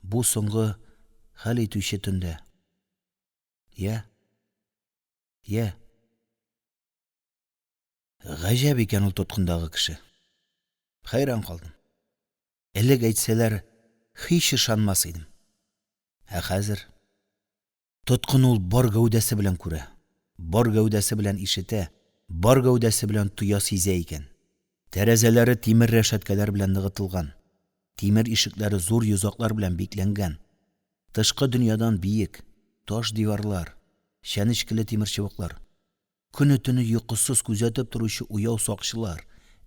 Бу соңгы хәл итүче төндә. Я. Гаҗәп икән ул тоткындагы кеше. Хайран калдым. Элек әйтсәләр, һич ышанмас идем. Ә хәзер тоткын ул бар гәүдәсе белән күрә, бар гәүдәсе белән ишетә, бар гәүдәсе белән тоя сизә икән. Тәрәзәләре тимер рәшәткәләр белән ныгытылган, тимер ишекләре зур йозаклар белән бикләнгән. Тышкы дөньядан биек, таш диварлар, шәнечкеле тимер чыбыклар. Көне-төне йокысыз күзәтеп торучы уяу сакчылар,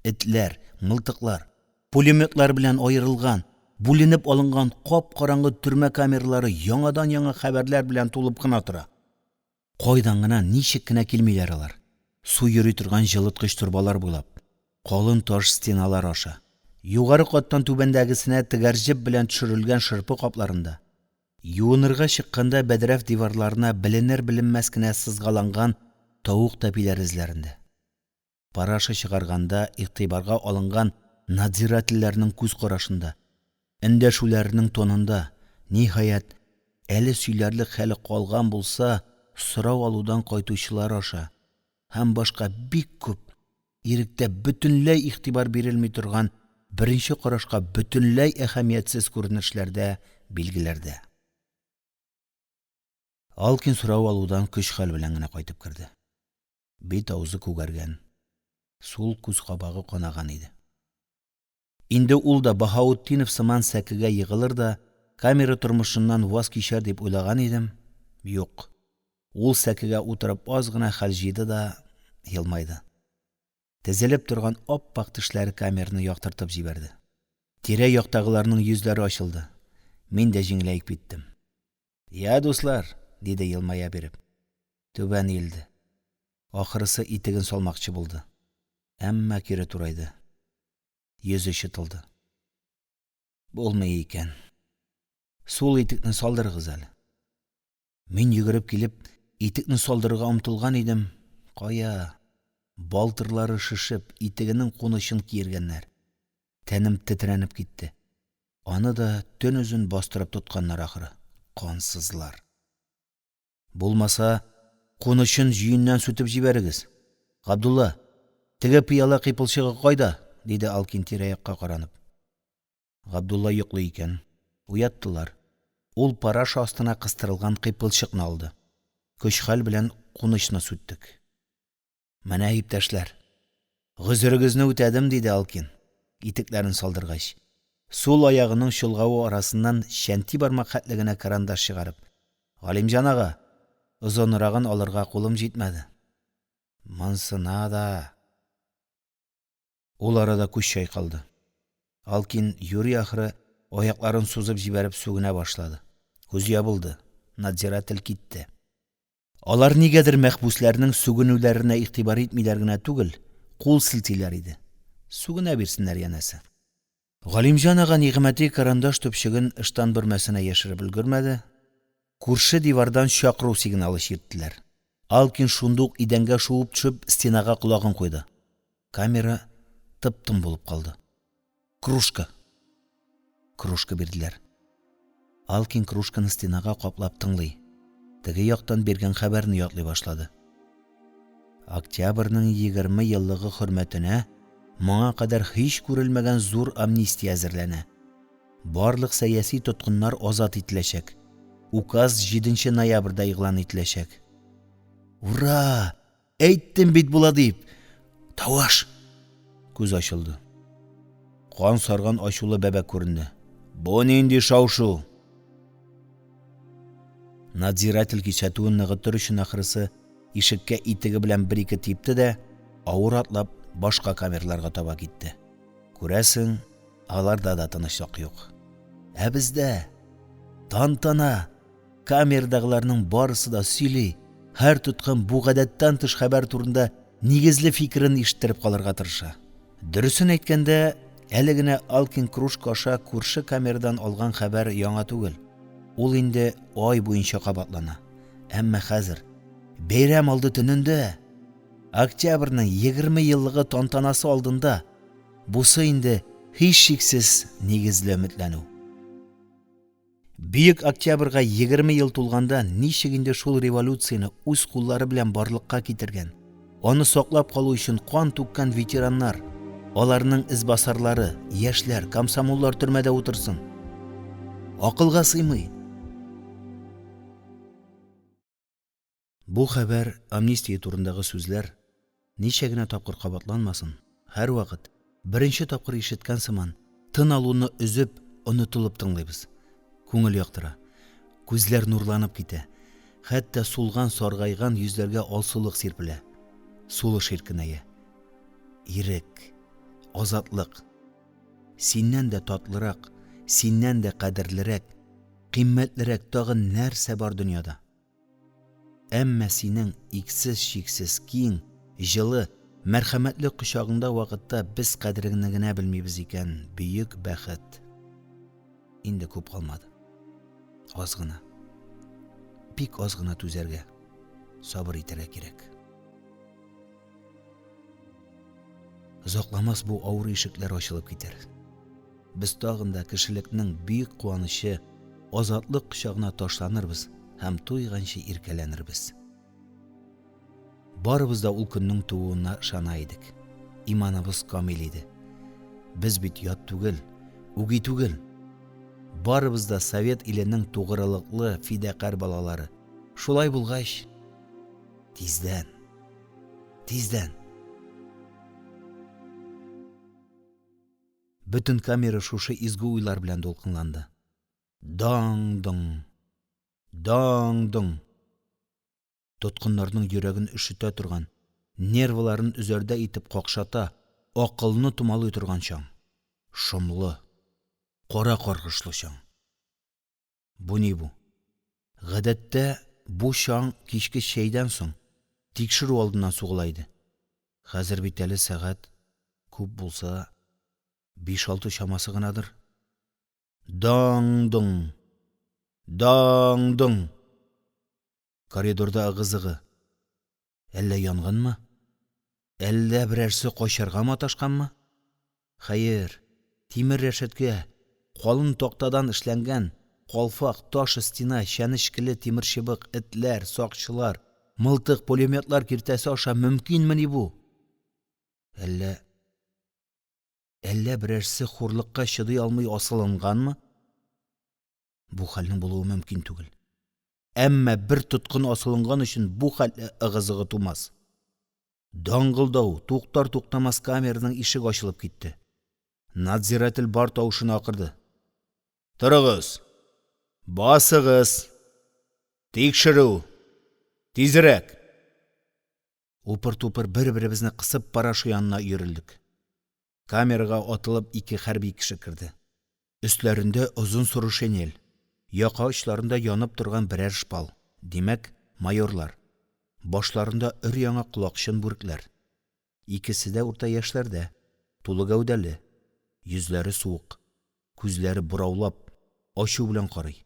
этләр, мылтыклар, пулеметлар белән аерылган, бүленеп алынган кап-караңгы төрмә камералары яңадан-яңа хәбәрләр белән тулып кына тора. Кайдан гына, ничек кенә килмиләр алар. Су йөри торган җылыткыч турбалар буйлап, калын таш стеналар аша, югары каттан түбәндәгесенә тегәрҗеп белән төшерелгән шырпы капларында. Юынырга чыкканда бәдрәф диварларына беленер-беленмәс кенә сызгаланган тавык тәпиләр эзләрендә. Парашы чыгарганда игътибарга алынган надзирательләрнең күз карашында, эндәшүләренең тонында, ниһаять, әле сөйләрлек хәле калган булса, сорау алудан кайтучылар аша һәм башка бик күп иректә бөтенләй игътибар бирелми торган, беренче карашка бөтенләй әһәмиятсез күренешләрдә, билгеләрдә. Алкин сорау алудан көч-хәл белән генә кайтып керде. Бит авызы күгәргән, сул күз кабагы канаган иде. Инде ул да Баһаутдинов сыман сәкегә йыгылыр да, камера тормышыннан ваз кичәр дип уйлаган идем. Юк. Ул сәкегә утырып аз гына хәл җыйды да елмайды. Тезелеп торган ап-пак тешләре камераны яктыртып җибәрде. Тирә яктагыларның йөзләре ачылды. Мин дә җиңеләеп киттем. Я, дуслар, диде елмая биреп. Түбән илде. Ахырысы итеген салмакчы булды. Әмма кире турайды. Йөзе чытылды. Булмый икән. Сул итекне салдырыгыз әле. Мин йөгереп килеп, итекне салдырырга омтылган идем. Кая? Балтырлары шишеп, итегенең кунычын киергәннәр. Тәнем тетрәнеп китте. Аны да төн үзен бастырып тотканнар ахыры. Кансызлар. Булмаса, кунычын җыеннан сүтеп җибәрегез. Габдулла, теге пыяла кыйпылчыгы кайда? Диде Алкин тирә-якка каранып. Габдулла йоклый икән. Уяттылар. Ул параша астына кыстырылган кыйпылчыкны алды. Көч-хәл белән кунычны сүттек. Менә иптәшләр, гызырыгызны үтәдем, диде Алкин, итекләрен салдыргач. Сул аягының чолгавы арасыннан шәнти бармак хәтле генә карандаш чыгарып. Галимҗан ага, озынрагын алырга кулым җитмәде. Монсына да. Ул арада күз чайкалды. Алкин юри ахыры аякларын сузып җибәреп сүгенә башлады. Күз ябылды. Надзиратель китте. Алар нигәдер мәхбүсләрнең сүгенүләренә игътибар итмиләр генә түгел, кул силтиләр иде. Сүгенә бирсеннәр янәсе. Галимҗан ага Нигъмәти карандаш төпчеген ыштан бөрмәсенә яшереп өлгермәде. Күрше дивардан чакыру сигналы чирттеләр. Алкин шундук идәнгә шуып төшеп, стенага колагын куйды. Камера тып-тын булып калды. Кружка. Кружка бирделәр. Алкин кружканы стенага каплап тыңлый. Теге яктан биргән хәбәрне ятлый башлады. Октябрьнең 20 еллыгы хөрмәтенә моңа кадәр һич күрелмәгән зур амнистия әзерләнә. Барлык сәяси тоткыннар азат ителәчәк. Указ 7 ноябрьдә игълан ителәчәк. Ура! Әйттем бит була дип. Таваш! Күз ачылды. Қан сарган ачулы бәбәк күренде. Бу нинди шау-шу? Надзиратель кисәтүен ныгытыр өчен ахрысы ишеккә итеге белән бер-ике типте дә, авыр атлап башка камерларга таба китте. Күрәсең, аларда да тынычлык юк. Ә бездә тантана, камердагыларның барысы да сөйли, һәр тоткын бу гадәттән тыш хәбәр турында нигезле фикерен ишеттереп калырга тырыша. Дөресен әйткәндә, әле генә Алкин кружка аша күрше камердан алган хәбәр яңа түгел. Ул инде ай буенча кабатлана. Әмма хәзер, бәйрәм алды төнендә, октябрьнең 20 еллыгы тантанасы алдында, бусы инде һичшиксез нигезле өметләнү. Бөек октябрьгә 20 ел тулганда ничек инде шул революцияны үз куллары белән барлыкка китергән, аны саклап калу өчен кан түккән ветераннар, аларның избасарлары, яшьләр, комсомоллар төрмәдә утырсын. Акылга сыймый. Бу хәбәр, амнистия турындагы сүзләр ничә генә тапкыр кабатланмасын, һәр вакыт беренче тапкыр ишеткән сыман тын алуны өзеп, онытылып тыңлыйбыз. Күңел яктыра, күзләр нурланып китә, хәтта сулган саргайган йөзләргә алсулык сирпелә. Сулыш иркенәя. Ирек, азатлык. Синнән дә татлырак, синнән дә кадерлерәк, кыйммәтлерәк тагын нәрсә бар дөньяда. Әмма синең иксез-чиксез киң, җылы, мәрхәмәтле кочагыңда вакытта без кадереңне генә белмибез икән, бөек бәхет. Инде күп калмады. Аз гына. Бик аз гына түзәргә, сабыр итәргә кирәк. Озакламас бу авыр ишекләр ачылып китер. Без тагын да кешелекнең бөек куанышы, азатлык кочагына ташланырбыз һәм туйганчы иркәләнербез. Барыбыз да ул көннең тууына ышана идек. Иманыбыз камил иде. Без бит ят түгел, үги түгел. Барыбыз да Совет иленең тугрылыклы фидакар балалары. Шулай булгач, тиздән. Бүтән камера шушы изге уйлар белән дулкынланды. Даң-дың. Тоткыннарның йөрәген өшетә торган, нервларын үзәрдә итеп какшата, акылны тумалый торган чаң. Шомлы, кара каргышлы чаң. Бу ни бу? Гадәттә бу чаң кичке чәйдән соң тикшерү алдыннан сугыла иде. Хәзер бит әле сәгать күп булса 5-6 чамасы гынадыр. Даң-дың. Коридорда ыгы-зыгы. Әллә янгынмы? Әллә берәрсе качарга маташканмы? Хәер, тимер рәшәткә, калын тактадан эшләнгән, калфак, таш стена, чәнечкеле тимер чыбык, этләр, сакчылар, мылтык, пулеметлар киртәсе аша мөмкинме бу? Әллә берәрсе хурлыкка чыдый алмый асылынганмы? Бу хәлнең булуы мөмкин түгел. Әмма бер тоткын асылынган өчен бу хәлне ыгы-зыгы тумас. Даңгылдау, туктар-туктамас камерның ишеге ачылып китте. Надзиратель бар тавышын акырды. Торыгыз! Басыгыз! Тикшерү! Тизрәк! Упыр-тупыр бер-беребезне кысып парашы янына йөрелдек. Камерага атылып 2 хәрби кеше керде. Өстләрендә озын соры шинель, яка очларында янып торган берәр шпал. Димәк, майорлар. Башларында өр-яңа колакчын бүрекләр. Икесе дә урта яшьләрдә, тулы гәүдәле, йөзләре суык, күзләре бураулап, ачу белән карый.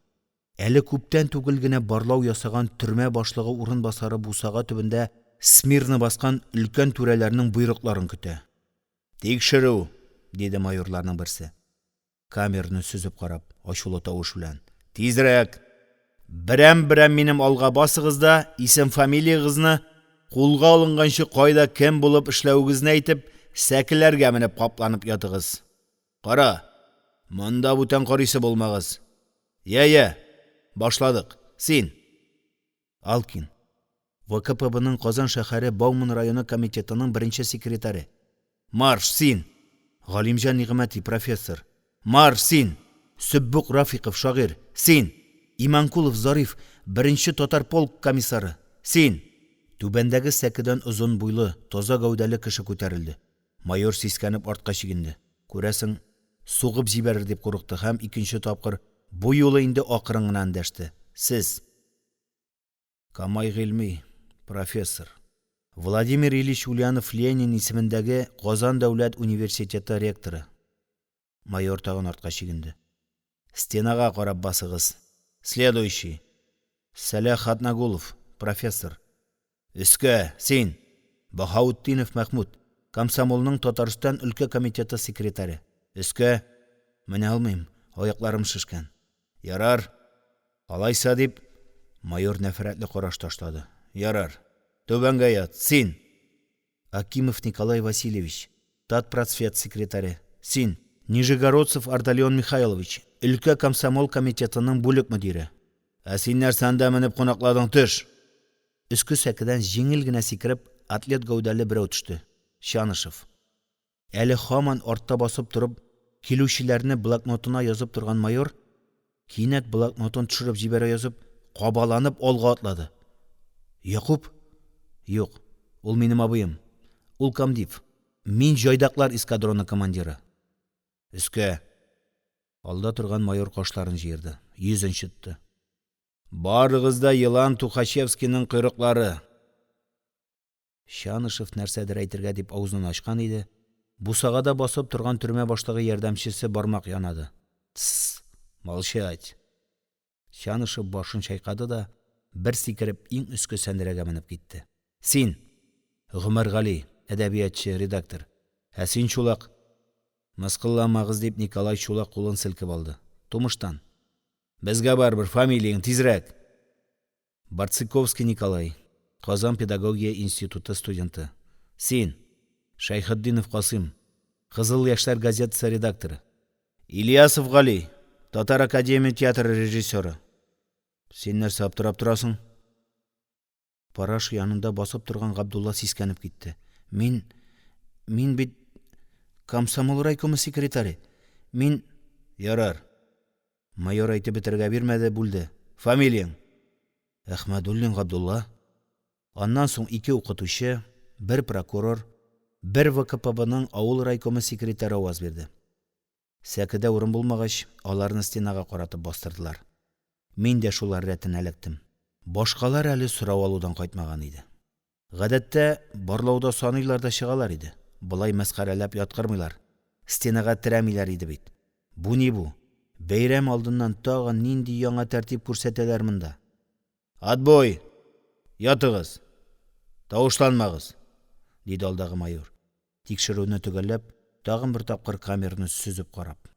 Әле күптән түгел генә барлау ясаган төрмә башлыгы урынбасары бусага төбендә смирны баскан өлкән түрәләрнең буйрыкларын көтә. Тикшерү, диде майорларның берсе. Камерны сүзеп карап, ачулы тавыш белән. Тизрәк! Берәм-берәм минем алга басыгыз да, исем-фамилиягызны, кулга алынганчы кайда кем булып эшләүегезне әйтеп, сәкеләргә менеп капланып ятыгыз. Кара, монда бүтән карыйсы булмагыз. Я, башладык. Син. Алкин. ВКПБның Казан шәһәре Бауман районы комитетының бірінші секретары. Марш, син! Галимҗан Нигъмәти, профессор. Марш, син! Сөббүк Рафиқов, шагыйрь. Син! Иманкулов Зариф, бірінші татар полк комиссары. Син! Түбәндәге сәкедән озын буйлы, таза гәүдәле кеше күтәрелде. Майор сискәнеп артка чигенде. Күрәсең, сугып җибәрер дип курыкты һәм икенче тапкыр бу юлы инде акрын гына эндәште. Сез. Камай Гыйльми, профессор. Владимир Ильич Ульянов Ленин исемендәге Казан дәүләт университеты ректоры. Майор тагын артка чигенде. Стенага карап басыгыз. Следующий. Салах Хатнагулов, профессор. Өскә, син. Баһаутдинов Мәхмүд, комсомолның Татарстан өлкә комитеты секретаре. Өскә, менә алмыйм, аякларым шишкән. Ярар. Алайса дип, майор нәфрәтле караш ташлады. Ярар. Түбәнгә ят, син. Акимов Николай Васильевич, татпросвет секретаре. Син. Нижегородцев Ардалион Михайлович, өлкә комсомол комитетының бүлек мөдире. Ә син нәрсәндә менеп кунакладың, төш. Өске сәкедән җиңел генә сикереп, атлет гәүдәле берәү төште. Шанышев. Әле һаман артта басып торып, килүчеләрне блокнотына язып торган майор, кинәт блокнотын төшереп җибәрә язып, кабаланып алга атлады. Якуб? Юк, ул минем абыем. Ул комдив. Мин җайдаклар эскадроны командиры. Өскә. Алда торган майор кашларын җыерды. Йөзен чытты. Барыгызда Елан Тухачевскийның койрыклары. Шанышев нәрсәдер әйтергә дип авызын ачкан иде. Бусагада басып торган төрмә башлыгы ярдәмчесе бармак янады. Тсс, молчать. Шанышев башын чайкады да, бер сикереп иң өске сәндерәгә менеп китте. Син, Гомәргали, әдәбиятчы, редактор. Ә син Чулак. Мыскылламагыз дип Николай Чулак кулын селкеп алды. Тумыштан. Безгә барбер, фамилияң тизрәк. Барциковский Николай, Казан педагогия институты студенты. Син, Шайхетдинов Касым, Кызыл яшьләр газетасы редакторы. Ильясов Гали, Татар академия театры режиссеры. Син нәрсә аптырап торасың? Параш янында басып торган Габдулла сискәнеп китте. Мин бит комсомол райкомы секретаре. Мин... Ярар. Майор әйтеп бетергә бирмәде, бүлде. Фамилияң? Әхмәдуллин Габдулла. Аннан соң 2 укытучы, 1 прокурор, 1 ВКПБның авыл райкомы секретары аваз бирде. Сәкедә урын булмагач, аларны стенага каратып бастырдылар. Мин дә шулар рәтенә эләктем. Башкалар әле сорау алудан кайтмаган иде. Гадәттә, барлауда саныйлар да чыгалар иде. Булай мәсхәрәләп яткырмыйлар. Стенага терәмиләр иде бит. Бу ни бу? Бәйрәм алдыннан тагын нинди яңа тәртип күрсәтәләр монда? Отбой! Ятыгыз! Тавышланмагыз! Диде алдагы майор. Тикшерүне төгәлләп, тагын бер тапкыр камераны сүзеп карап.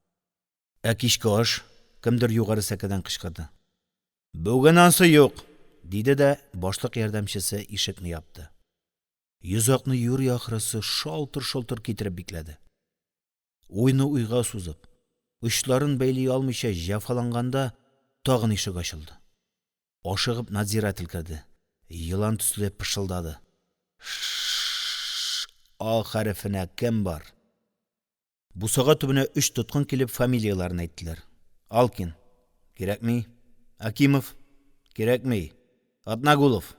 Ә кичке аш? Кемдер югары сәкедән кычкырды. Бүген ансы юк! Диде дә башлык ярдәмчесе ишекне япты. Йозакны юри ахрысы шалтыр-шалтыр китереп бикләде. Уйны уйга сузып, учларын бәйли алмыйча җәфаланганда, тагын ишек ачылды. Ашыгып надзиратель керде. Йылан төсле пышылдады. А хәрефенә кем бар? Бусага төбенә 3 тоткын килеп фамилияларын әйттеләр. Алкин. Кирәкми. Акимов. Кирәкми. Атнагулов.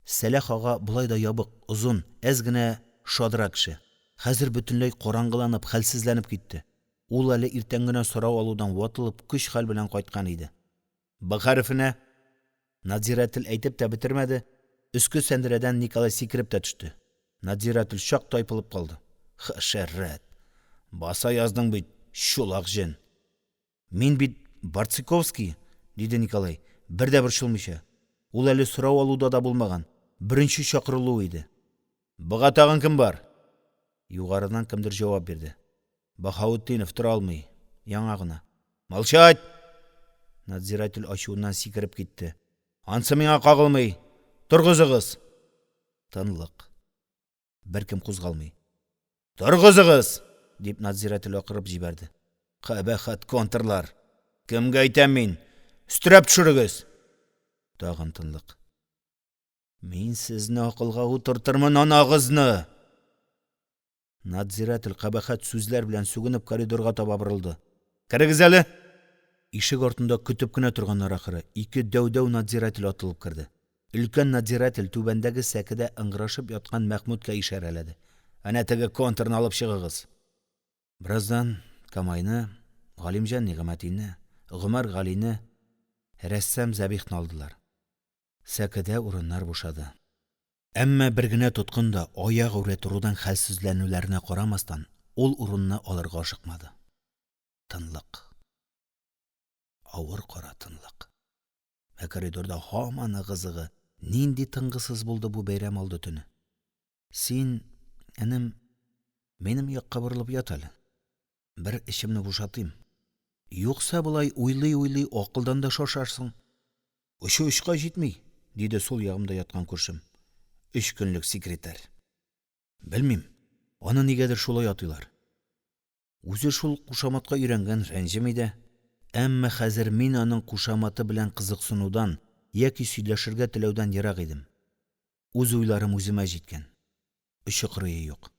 Сәләх ага булай да ябык, озын, әз генә шадра кеше. Хәзер бөтенләй караңгыланып, хәлсезләнеп китте. Ул әле иртән генә сорау алудан ватылып, көч-хәл белән кайткан иде. Б хәрефенә надзиратель әйтеп тә бетермәде. Өске сәндерәдән Николай сикереп тә төште. Надзиратель шак тайпылып калды. Хәшәрәт. Баса яздың бит, Чулак җен. Мин бит Барциковский, диде Николай, бер дә борчылмыйча. Ул әле сорау алуда да булмаган. Беренче чакырылу иде. Быга тагын кем бар? Югарыдан кемдер җавап бирде. Баһаутдинов тора алмый, яңа гына. Молчать! Надзиратель ачуыннан сикереп китте. Ансы миңа кагылмый. Торгызыгыз. Тынлык. Беркем кузгалмый. Торгызыгыз! Дип надзиратель акырып җибәрде. Кабахат контрлар. Кемгә әйтәм мин? Өстерәп төшерегез. Тагын тынлык. Мин сезне акылга утыртырмын, анагызны. Надзиратель кабахат сүзләр белән сүгенеп коридорга таба борылды. Кирегез әле. Ишек артында көтеп кенә торганнар ахыры. Ике дәүдәү надзиратель атылып керде. Өлкән надзиратель түбәндәге сәкедә ыңгырашып яткан Мәхмүткә ишарәләде. Әнә теге контрны алып чыгыгыз. Бераздан Камайны, Галимҗан Нигъмәтине, Гомәр Галине, рәссам Зәбихны алдылар. Сәкедә урыннар бушады. Әмма бер генә тоткын да аяк үрә торудан хәлсезләнүләренә карамастан, ул урынны алырга ашыкмады. Тынлык. Авыр кара тынлык. Ә коридорда һаман ыгы-зыгы. Нинди тынгысыз булды бу бәйрәм алды төне. Син, энем, минем якка борылып ят әле. Бер эчемне бушатыйм. Юкса булай уйлый-уйлый акылдан да шашарсың. Очка җитми, диде сул ягымда яткан күршем. 3 көнлек секретарь. Белмим, аны нигәдер шулай атыйлар. Үзе шул кушаматка өйрәнгән, рәнҗеми дә. Әмма хәзер мин аның кушаматы белән кызыксынудан яки сөйләшергә теләүдән ерак идем. Үз уйларым үземә җиткән. Очы-кырые юк.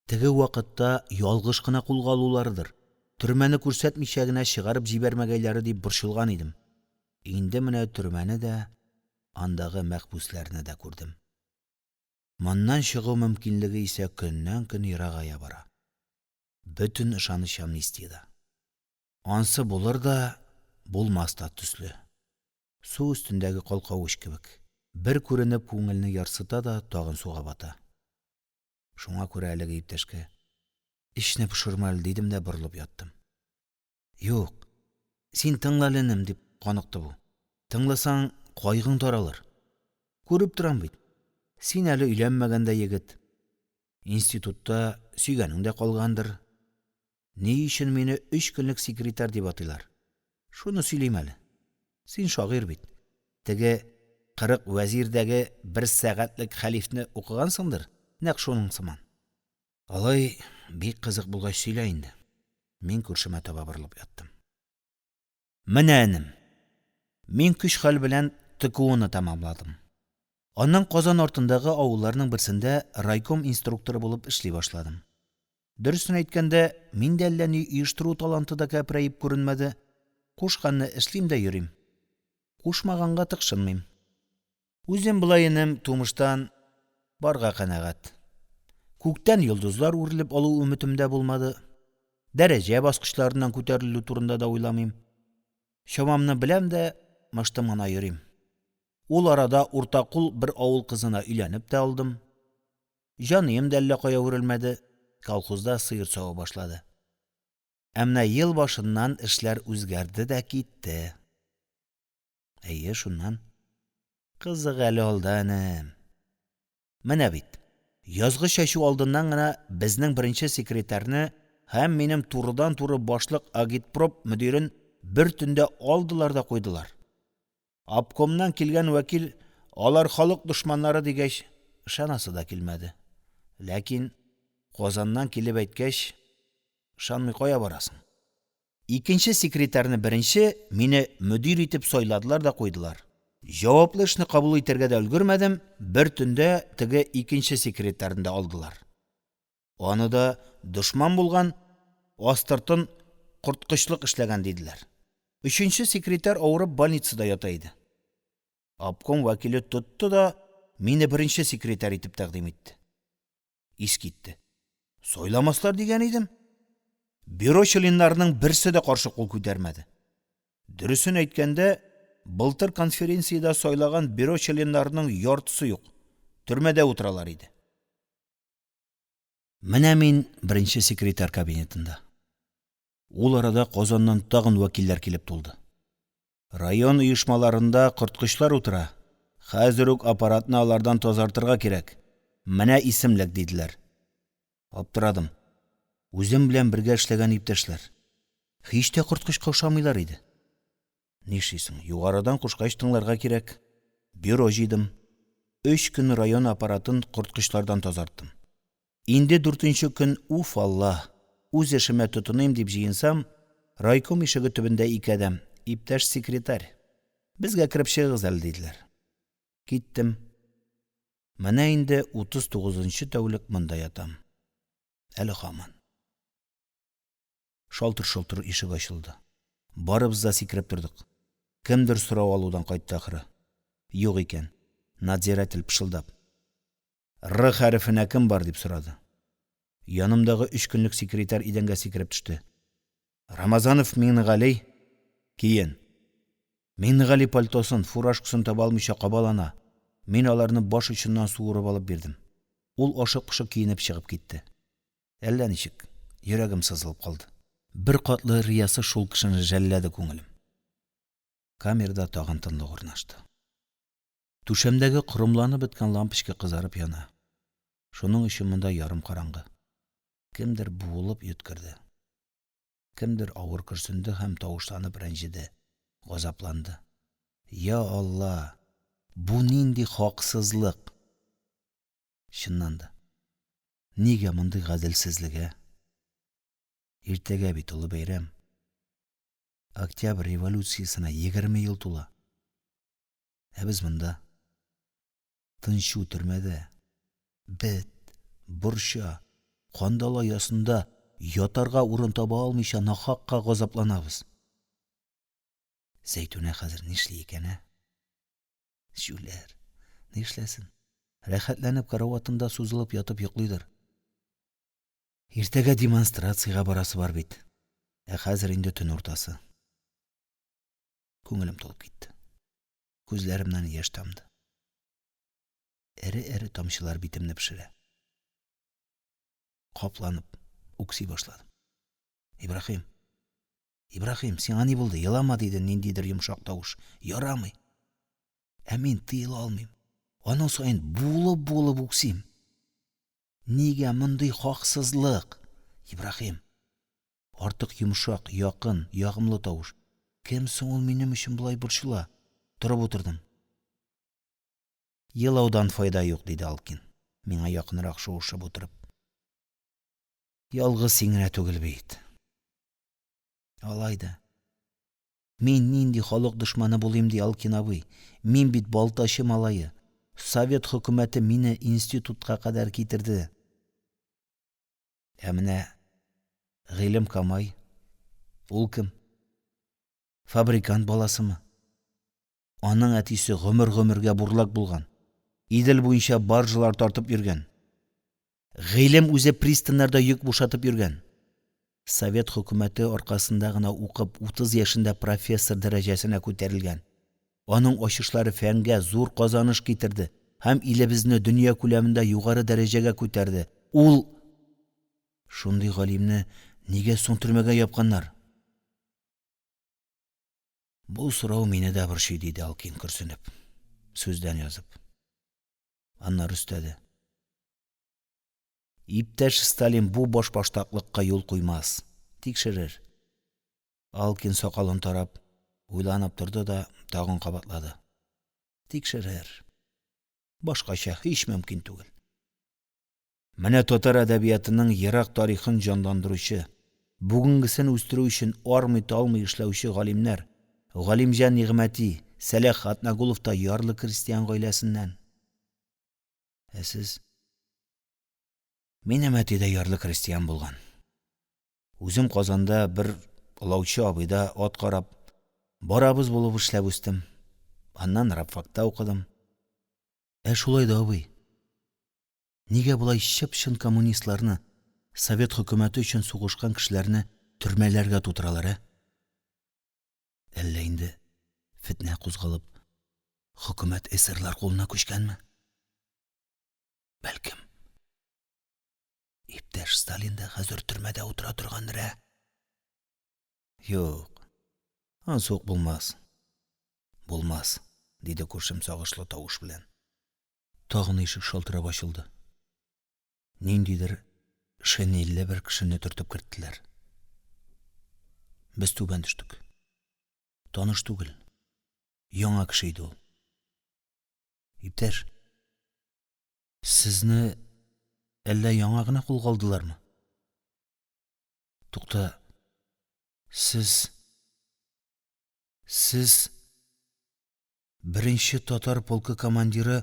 Теге вакытта ялгыш кына кулга алулардыр. Төрмәне күрсәтмичә генә чыгарып җибәрмәгәйләре дип борчылган идем. Инде менә төрмәне дә, андагы мәхбүсләрне дә күрдем. Моннан чыгу мөмкинлеге исә көннән-көн ерагая бара. Бөтен ышаныч амнистияда. Ансы булыр да, булмас та төсле. Су өстендәге калкавыч кебек. Бер күренеп күңелне ярсыта да тагын суга бата. Шуңа күрә әлеге иптәшкә ишне пошырмал дидем дә борылып яттым. Юк, син тыңлаленем дип каныкты бу. Тыңласаң кайгың таралыр. Күреп торам бит. Син әле өйләнмәгәндә егет. Институтта сөйгәнең дә калгандыр. Ни өчен мине 3 көнлек секретарь дип атыйлар? Шуны сөйлим әле. Син шагыйрь бит. Теге 40 вәзирдәге 1 сәгатьлек хәлифне укыгансыңдыр. Нәкъ шуның сыман. Алай бик кызык булгач сөйлә инде. Мин күршемә таба борылып яттым. Менә энем. Мин көч-хәл белән ТКУны тамамладым. Аннан Казан артындагы авылларның берсендә райком инструкторы булып эшли башладым. Дөресен әйткәндә, мин дә әллә ни оештыру таланты да кәпрәеп күренмәде. Кушканны эшлим дә йөрим. Кушмаганга тыкшынмыйм. Үзем булай энем тумыштан барга канәгать. Күктән йолдызлар үрелеп алу өмитемдә булмады. Дәрәҗә баскычларыннан күтәрелү турында да уйламыйм. Чамамны беләм дә, мыштым гына йөрим. Ул арада уртакул бер авыл кызына өйләнеп тә алдым. Җаныем да әллә кая үрелмәде. Колхозда сыер савы башлады. Әмма ел башыннан эшләр үзгәрде дә китте. Әйе, шуннан. Кызык әле алданым. Менә бит. Язгы чәчү алдыннан гына безнең беренче секретарьне һәм минем турыдан-туры башлык агитпроп мөдирен бер төндә алдылар да куйдылар. Обкомнан килгән вәкил алар халык дошманнары дигәч, ышанасы да килмәде. Ләкин Казаннан килеп әйткәч, ышанмый кая барасың. Икенче секретарьне беренче мине мөдир итеп сайладылар да куйдылар. Җаваплы эшне кабул итәргә дә өлгермәдем, бер төндә теге икенче секретарьне алдылар. Аны да дошман булган, астыртын корткычлык эшләгән диделәр. Өченче секретарь авырып больницада ята иде. Обком вәкиле тотты да мине беренче секретарь итеп тәкъдим итте. Ис китте. Сайламаслар дигән идем. Бюро членнарының берсе дә каршы кул күтәрмәде. Дөресен әйткәндә, былтыр конференцияда сайлаган бюро членнарының яртысы юк. Төрмәдә утыралар иде. Менә мин беренче секретарь кабинетында. Ул арада Казаннан тагын вәкилләр килеп тулды. Район оешмаларында корткычлар утыра. Хәзер үк аппаратны алардан тазартырга кирәк. Менә исемлек диделәр. Аптырадым. Үзем белән бергә эшләгән иптәшләр. Һич тә корткычка охшамыйлар иде. Нишлисең, югарыдан кушкач тыңларга кирәк. Бюро җыйдым. 3 көн район аппаратын корткычлардан тазарттым. Инде 4нче көн уф Алла, үз эшемә тотыным дип җыенсам, райком ишеге төбендә 2 адәм, иптәш секретарь. Безгә кереп чыгыгыз әле диделәр. Киттем. Менә инде 39-нчы тәүлек монда ятам. Әле һаман. Шалтыр-шалтыр ишек ачылды. Барыбыз да сикереп тордык. Кемдер сорау алудан кайтты ахыры. Юк икән. Надзиратель пышылдап. Р хәрефенә кем бар дип сорады. Янымдагы 3 көнлек секретарь идәнгә сикереп төште. Рамазанов Миңнегали. Киен. Миңнегали пальтосын, фуражкасын таба алмыйча кабалана. Мин аларны баш очыннан суырып алып бирдем. Ул ашык-пошык киенеп чыгып китте. Әллә ничек, йөрәгем сызылып калды. Бер катлы риясы шул кешене жәлләде күңелем. Камерада тагын тынлык урнашты. Түшәмдәге корымланып беткән лампочка кызарып яна. Шуның өчен монда ярым караңгы. Кемдер буылып йөткерде. Кемдер авыр көрсенде һәм тавышланып рәнҗеде, газапланды. Я Алла, бу нинди хаксызлык? Чыннан да. Нигә мондый гаделсезлеге? Иртәгә бит улы бәйрәм. Октябрь революциясына 20 ел тула. Ә без монда тынчу төрмәдә, бет, борча, кандала ясында ятарга урын таба алмыйча нахакка газапланабыз. Зәйтүнә хәзер нишли икән, ә? Шүләр, нишләсен? Рәхәтләнеп караватында сузылып ятып йоклыйдыр. Иртәгә демонстрациягә барасы бар бит. Ә хәзер инде төн уртасы. Күңелем тулып китте. Күзләремнән яшь тамды. Эре-эре тамчылар битемне пешерә. Капланып, уксый башладым. Ибрахим, сиңа ни булды? Елама, диде ниндидер йомшак тавыш. Ярамый. Ә мин тыела алмыйм. Аның саен булып уксыйм. Нигә мондый хаксызлык? Ибрахим. Артык йомшак, якын, ягымлы тавыш. Кем соң ул минем өчен булай борчыла? Торып утырдым. Елаудан файда юк, диде Алкин. Миңа якынрак шуышып утырып. Ялгыз син генә түгел бит. Алайда. Мин нинди халык дошманы булыйм ди Алкин абый. Мин бит балтачы малайы. Совет хөкүмәте мине институтка кадәр китерде. Ә менә Гыйлем Камай, ул кем? Фабрикант баласымы? Аның әтисе гомер-гомергә бурлак булган. Идел буенча баржылар тартып йөргән. Гыйлем үзе пристаннарда йөк бушатып йөргән. Совет хөкүмәте аркасында гына укып 30 яшендә профессор дәрәҗәсенә күтәрелгән. Аның ачышлары фәнгә зур казаныш китерде һәм илебезне дөнья күләмендә югары дәрәҗәгә күтәрде. Ул шундый галимне нигә соң төрмәгә япканнар? Бу сорау мине дә борчый, диде Алкин көрсенеп, сүздән язып. Аннары өстәде. Иптәш Сталин бу башбаштаклыкка юл куймас. Тикшерер. Алкин сакалын тарап, уйланып торды да тагын кабатлады. Тикшерер. Башкача һич мөмкин түгел. Менә татар әдәбиятының ерак тарихын җанландыручы, бүгенгесен үстерү өчен армый-талмый эшләүче галимнәр, Галимҗан Нигъмәти, Сәлах Атнагулов та ярлы крестьян гаиләсеннән. Ә сез? Минем әти дә ярлы крестьян булган. Үзем Казанда бер олаучы абыйда ат карап, барабыз булып эшләп үстем. Аннан рабфакта укыдым. Ә шулай да абый. Нигә булай чын коммунистларны, Совет хөкүмәте өчен сугышкан кешеләрне төрмәләргә тутыралар, ә? Әллә инде фитнә кузгалып, хөкүмәт эсерлар кулына күчкәнме? Бәлкем. Иптәш Сталин да хәзер төрмәдә утыра торгандыр, ә? Юк. Ансук булмас. Булмас, диде күршем сагышлы тавыш белән. Тагын ишек шалтырап ачылды. Ниндидер шинельле бер кешене төртеп керттеләр. Без түбән төштек. Таныш түгел. Яңа кеше иде ул. Иптәш, сезне әллә яңа гына кулга алдылармы? Тукта, сез беренче татар полкы командиры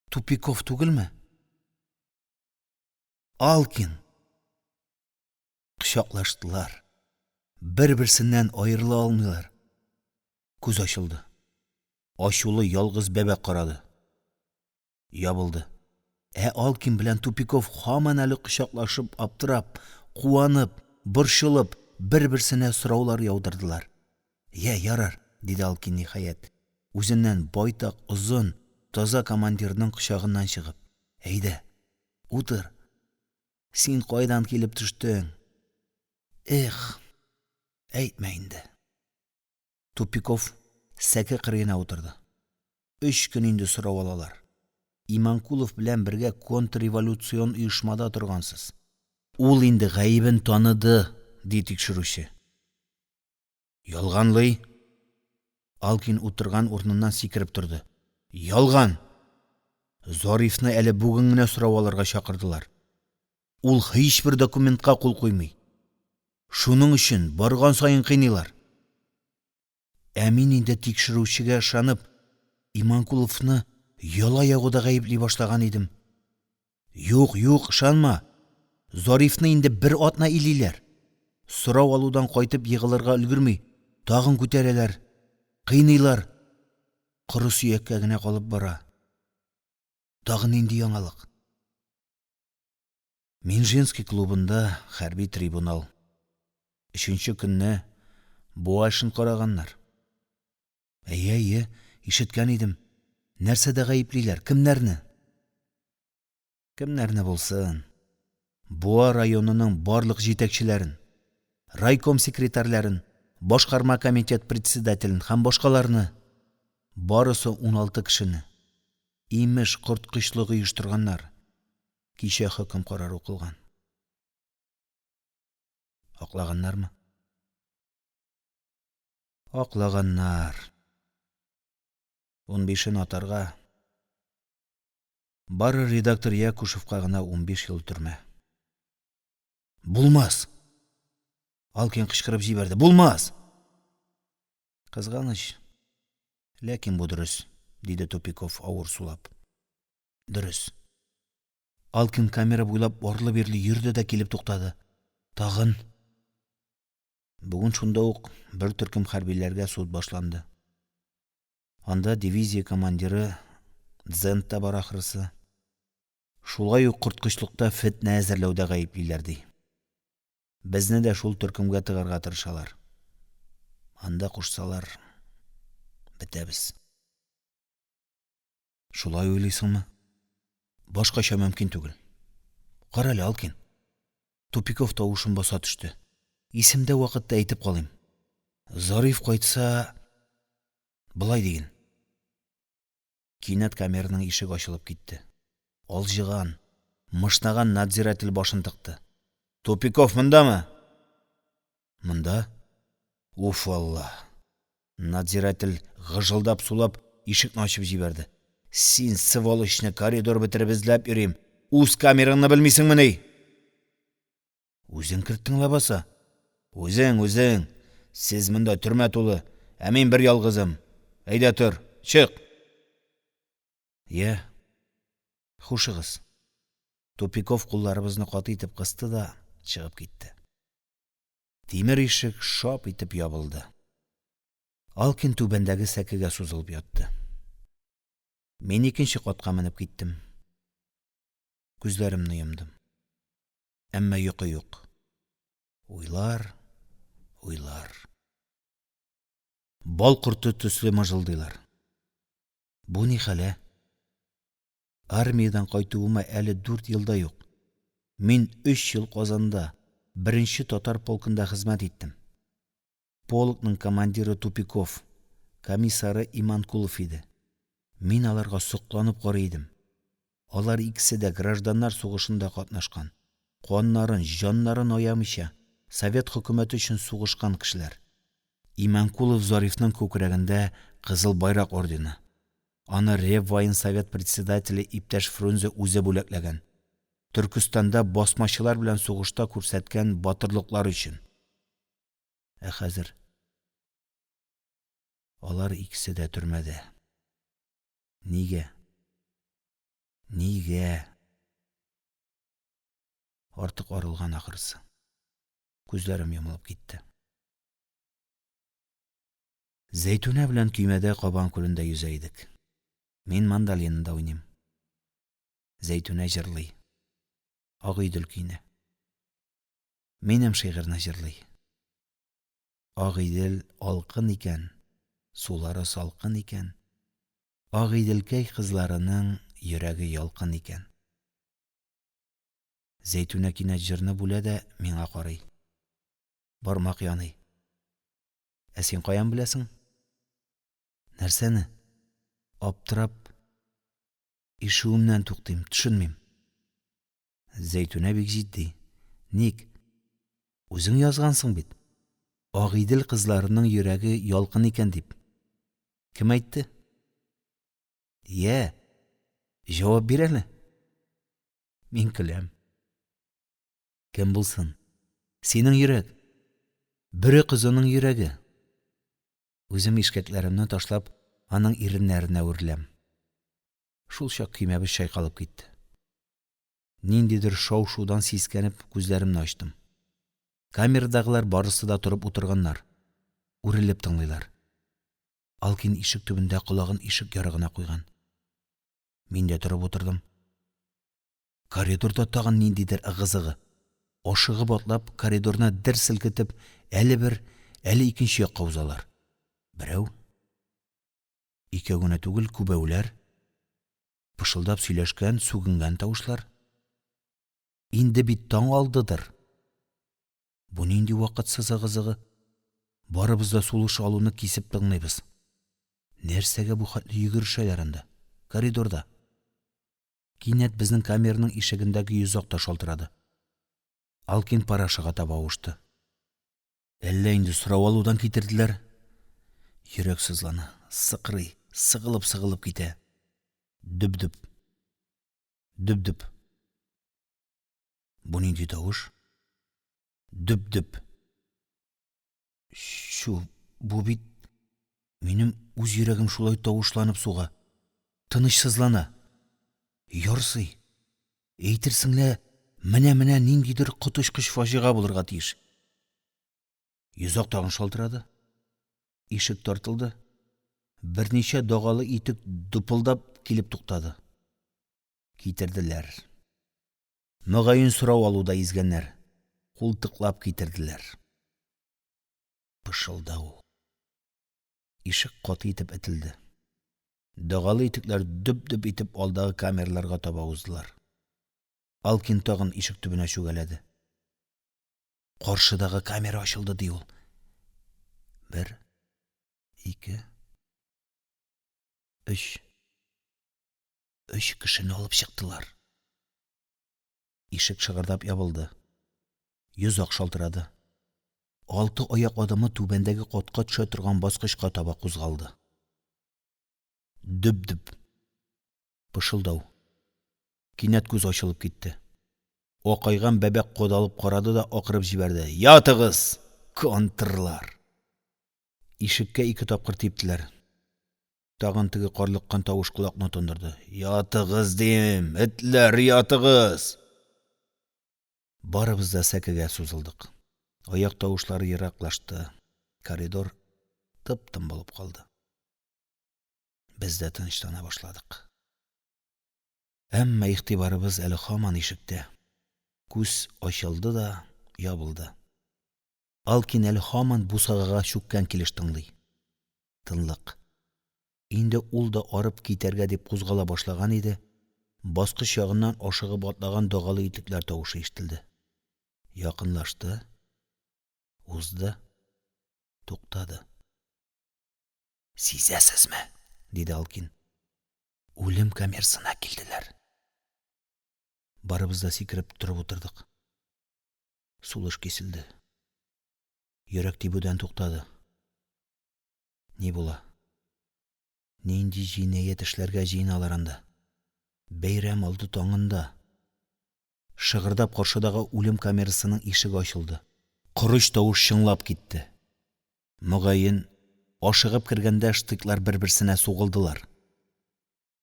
Тупиков түгелме? Алкин. Құшақлаштылар. Бір-бірсінен айырыла алмайлар. Көз ашылды. Ашулы ялгыз бәбәк қарады. Ябылды. Алкин белән Тупиков һаман әле құшақлашып, аптырап, куанып, борчылып, бір-бірсенә сораулар яудырдылар. Ярар, диде Алкин ниһаять. Үзеннән байтак, озын, таза командирның кочагыннан чыгып. Әйдә, утыр. Син кайдан килеп төштең? Әйтмә инде. Тупиков сәке кырыена утырды. 3 көн инде сорау алалар. Иманкулов белән бергә контрреволюцион оешмада торгансыз. Ул инде гаибен таныды, ди тикшерүче. Ялганлый. Алкин утырган урыныннан сикереп торды. Ялган. Зарифны әле бүген генә сорау алырга чакырдылар. Ул һичбер документка кул куймый. Шуның өчен барган сайын кыйныйлар. Мин инде тикшерүчегә ышанып, Иманкуловны яла ягуда гаепли башлаган идем. Юк, ышанма. Зарифны инде бер атна илиләр. Сорау алудан кайтып егылырга өлгерми, тагын күтәрәләр. Кыйныйлар. Кыры сөяккә генә калып бара. Тагын инде яңалык. Минжинский клубында хәрби трибунал. 3нче көнне буашын караганнар. Әйе, ишеткән идем. Нәрсәдә гаеплиләр? Кемнәрне? Кемнәрне булсын? Буа районының барлык җитәкчеләрен, райком секретарьләрен, башкарма комитет председателен һәм башкаларны. Барысы 16 кешене. Имеш корткычлык оештырганнар. Кичә хөкем карары укылган. Аклаганнармы? Аклаганнар. 15-ен атарга. Бары редактор Якушевка гына 15 ел төрмә. Булмас! Алкин кычкырып җибәрде. Булмас! Кызганыч. Ләкин бу дөрес, диде Тупиков авыр сулап. Дөрес. Алкин камера буйлап барлы-бирле йөрде дә килеп туктады. Тагын. Бүген шунда ук бер төркем хәрбиләргә суд башланды. Анда дивизия командиры Дзента бар ахрысы. Шулай ук корткычлыкта фитнә әзерләүдә гаеплиләр ди. Безне дә шул төркемгә тыгарга тырышалар. Анда кушсалар, бетәбез. Шулай уйлыйсыңмы? Башкача мөмкин түгел. Кара әле, Алкин. Тупиков тавышын баса төште. Исемдә вакытта әйтеп калыйм. Зариф кайтса, былай диген. Кинәт камераның ишек ачылып китте. Алҗыган, мышнаган надзиратель башын тыкты. Тупиков мондамы? Монда? Уф, Алла. Надзиратель гыжылдап сулап ишекне ачып җибәрде. Син сволочны коридор бетереп эзләп йөрим. Үз камераңны белмисеңме ни? Үзең керттең лабаса. Үзең. Сез монда төрмә тулы. Ә мин бер ялгызым. Әйдә тор, чык. Хушыгыз. Тупиков кулларыбызны каты итеп кысты да чыгып китте. Тимер ишек шап итеп ябылды. Алкин түбәндәге сәкегә сузылып ятты. Мин 2нче катка менеп киттем. Күзләремне йомдым. Әмма йокы юк. Уйлар. Бал курты төсле мыжылдыйлар. Бу ни хәле? Армиядан кайтуыма әле 4 елда юк. Мин 3 ел Казанда 1нче татар полкында хезмәт иттем. Полкның командиры Тупиков, комиссары Иманкулов иде. Мин аларга сокланып карый идем. Алар икесе дә гражданнар сугышында катнашкан. Каннарын, җаннарын аямыйча Совет хөкүмәте өчен сугышкан кешеләр. Иманкулов Зарифның күкрәгендә Кызыл байрак ордены. Аны Реввоенсовет председателе иптәш Фрунзе үзе бүләкләгән. Төркстанда басмачылар белән сугышта күрсәткән батырлыклары өчен. Ә хәзер алар икесе дә төрмәдә. Нигә? Неге? Артык арылган ахырсы. Күзләрем йомылып китте. Зәйтүнә белән көймәдә Кабан күлендә yüзә идек. Мин мандолинда уйныйм. Зәйтүнә җырлый. Агыйдел көйне. Минем шигырьне җырлый. Агыйдел алкын икән, сулары салкын икән. Агыйделкәй кызларының йөрәге ялкын икән. Зәйтүнә кинәт җырны бүлә дә миңа карый. Бармак яный. Ә син каян беләсең? Нәрсәне? Аптырап, ишүемнән туктыйм, төшенмим. Зәйтүнә бик җитди. Ник? Үзең язгансың бит. Агыйдел кызларының йөрәге ялкын икән дип. Кем әйтте? Җавап бир әле. Мин көләм. Кем булсын? Синең йөрәк. Бүре кызының йөрәге. Үзем ишкәкләремне ташлап, аның иреннәренә үрләм. Шул чак көймәбез чайкалып китте. Ниндидер шау-шудан сискәнеп, күзләремне ачтым. Камерадагылар барысы да торып утырганнар. Үрелеп тыңлыйлар. Алкин ишек төбендә колагын ишек ярыгына куйган. Мин дә торып утырдым. Коридорда тагын ниндидер ыгы-зыгы. Ашыгып атлап, коридорны дер селкетеп, әле бер, әле икенче якка узалар. Берәү, икәү генә түгел, күбәүләр, пышылдап сөйләшкән, сүгенгән тавышлар. Инде бит таң алдыдыр. Бу нинди вакытсыз ыгы-зыгы? Барыбыз да сулыш алуны кисеп тыңлыйбыз. Нәрсәгә бу хәтле йөгерешәләр анда? Коридорда. Кинәт безнең камераның ишегендәге йозак та шалтырады. Алкин парашыга таба авышты. Әллә инде сорау алудан китерделәр? Йөрәк сызлана, сыкрый, сыгылып китә. Дөп-дөп. Дөп-дөп. Бу нинди тавыш? Дөп-дөп. Бу бит минем үз йөрәгем шулай тавышланып суга. Тынычсызлана. Ярсый. Әйтерсеңлә, менә ниндидер коточкыч фаҗига булырга тиеш. Йозак тагын шалтырады. Ишек тартылды. Берничә дагалы итек дупылдап килеп туктады. Китерделәр. Мөгаен сорау алуда изгәннәр. Култыклап китерделәр. Пышылдау. Ишек каты итеп этилде. Дагалы итекләр дөп-дөп итеп алдагы камераларга таба уздылар. Алкин тагын ишек төбенә чүгәләде. Каршыдагы камера ачылды ди ул. 1, 2, 3. 3 кешене алып чыктылар. Ишек шыгырдап ябылды. Йозак шалтырады. 6 аяк адымы түбәндәге катка төшә торган баскычка таба кузгалды. Дөп-дөп. Пышылдау. Кинәт күз ачылып китте. Акайган бәбәк кодалып карады да акырып җибәрде. Ятыгыз, контрлар. Ишеккә 2 тапкыр типтеләр. Тагын теге карлыккан тавыш кулакны тондырды. Ятыгыз дим, этләр, ятыгыз. Барыбыз да сәкегә сузылдык. Аяк тавышлары ераклашты. Коридор тып-тын булып калды. Без дә тынычлана башладык. Әмма игътибарыбыз әле һаман ишектә. Күз ачылды да ябылды. Алкин әле һаман бусагага чүккән килеш тыңлый. Тынлык. Инде ул да арып китәргә дип кузгала башлаган иде. Баскыч ягыннан ашыгып атлаган дагалы итекләр тавышы ишетелде. Якынлашты. Узды. Туктады. Сизәсезме? Диде Алкин. Үлем камерасына килделәр. Барыбыз да сикереп торып утырдык. Сулыш киселде. Йөрәк тибүдән туктады. Ни була? Нинди җинаять эшләргә җыйналар анда? Бәйрәм алды таңында. Шыгырдап каршыдагы үлем камерасының ишеге ачылды. Корыч тавыш чыңлап китте. Мөгаен, ашыгып кергәндә штыклар бер-берсенә сугылдылар.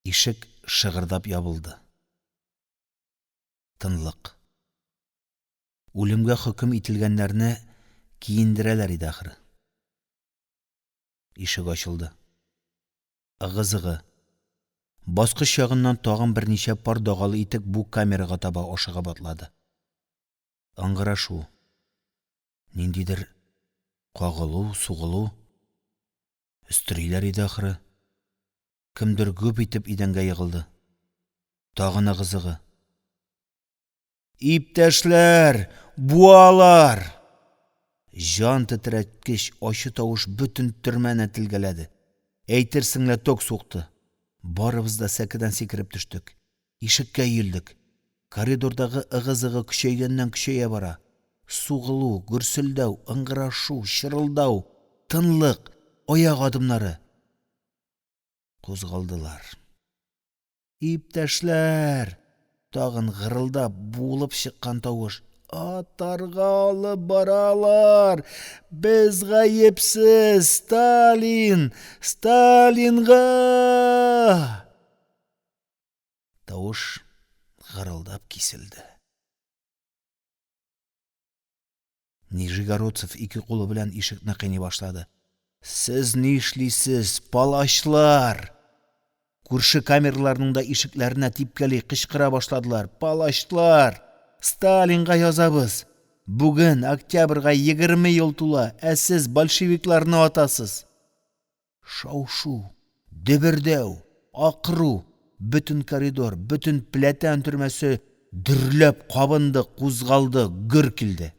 Ишек шыгырдап ябылды. тынлык. Үлемгә хөкем ителгәннәрне киендерәләр иде ахры. Ишек ачылды. Ыгы-зыгы. Баскыч ягыннан тагын берничә пар дагалы итек бу камерага таба ашыга батлады. Аңгырашу. Ниндидер кагылу, сугылу. Өстериләр иде ахры. Кемдер гүп итеп идәнгә егылды. Тагын ыгы-зыгы. Иптәшләр, буалар! Жан тетрәткеч ачы тавыш бөтен төрмәне телгәләде. Әйтерсең лә ток сукты. Барыбыз да сәкедән сикереп төштек. Ишеккә йөлдек. Коридордагы ыгы-зыгы көчәйгәннән-көчәя бара. Сугылу, гөрселдәү, ыңгырашу, чырылдау, тынлык, аяк адымнары. Кузгалдылар. Иптәшләр! Тагын гырылдап булып чыккан тавыш. Атарга алып баралар! Без гаепсез! Сталин! Сталинга! Тавыш гырылдап киселде. Нижегородцев ике кулы белән ишекне кыйный башлады. Сез ни эшлисез, палачлар! Күрше камерларның да ишекләренә типкәли кычкыра башладылар. Палачлар! Сталинга язабыз. Бүген октябрьгә 20 ел тула, ә сез большевикларны атасыз. Шау-шу, дөбердәү, акыру, бөтен коридор, бөтен пләтән төрмәсе дөрләп кабынды, кузгалды, гөр килде.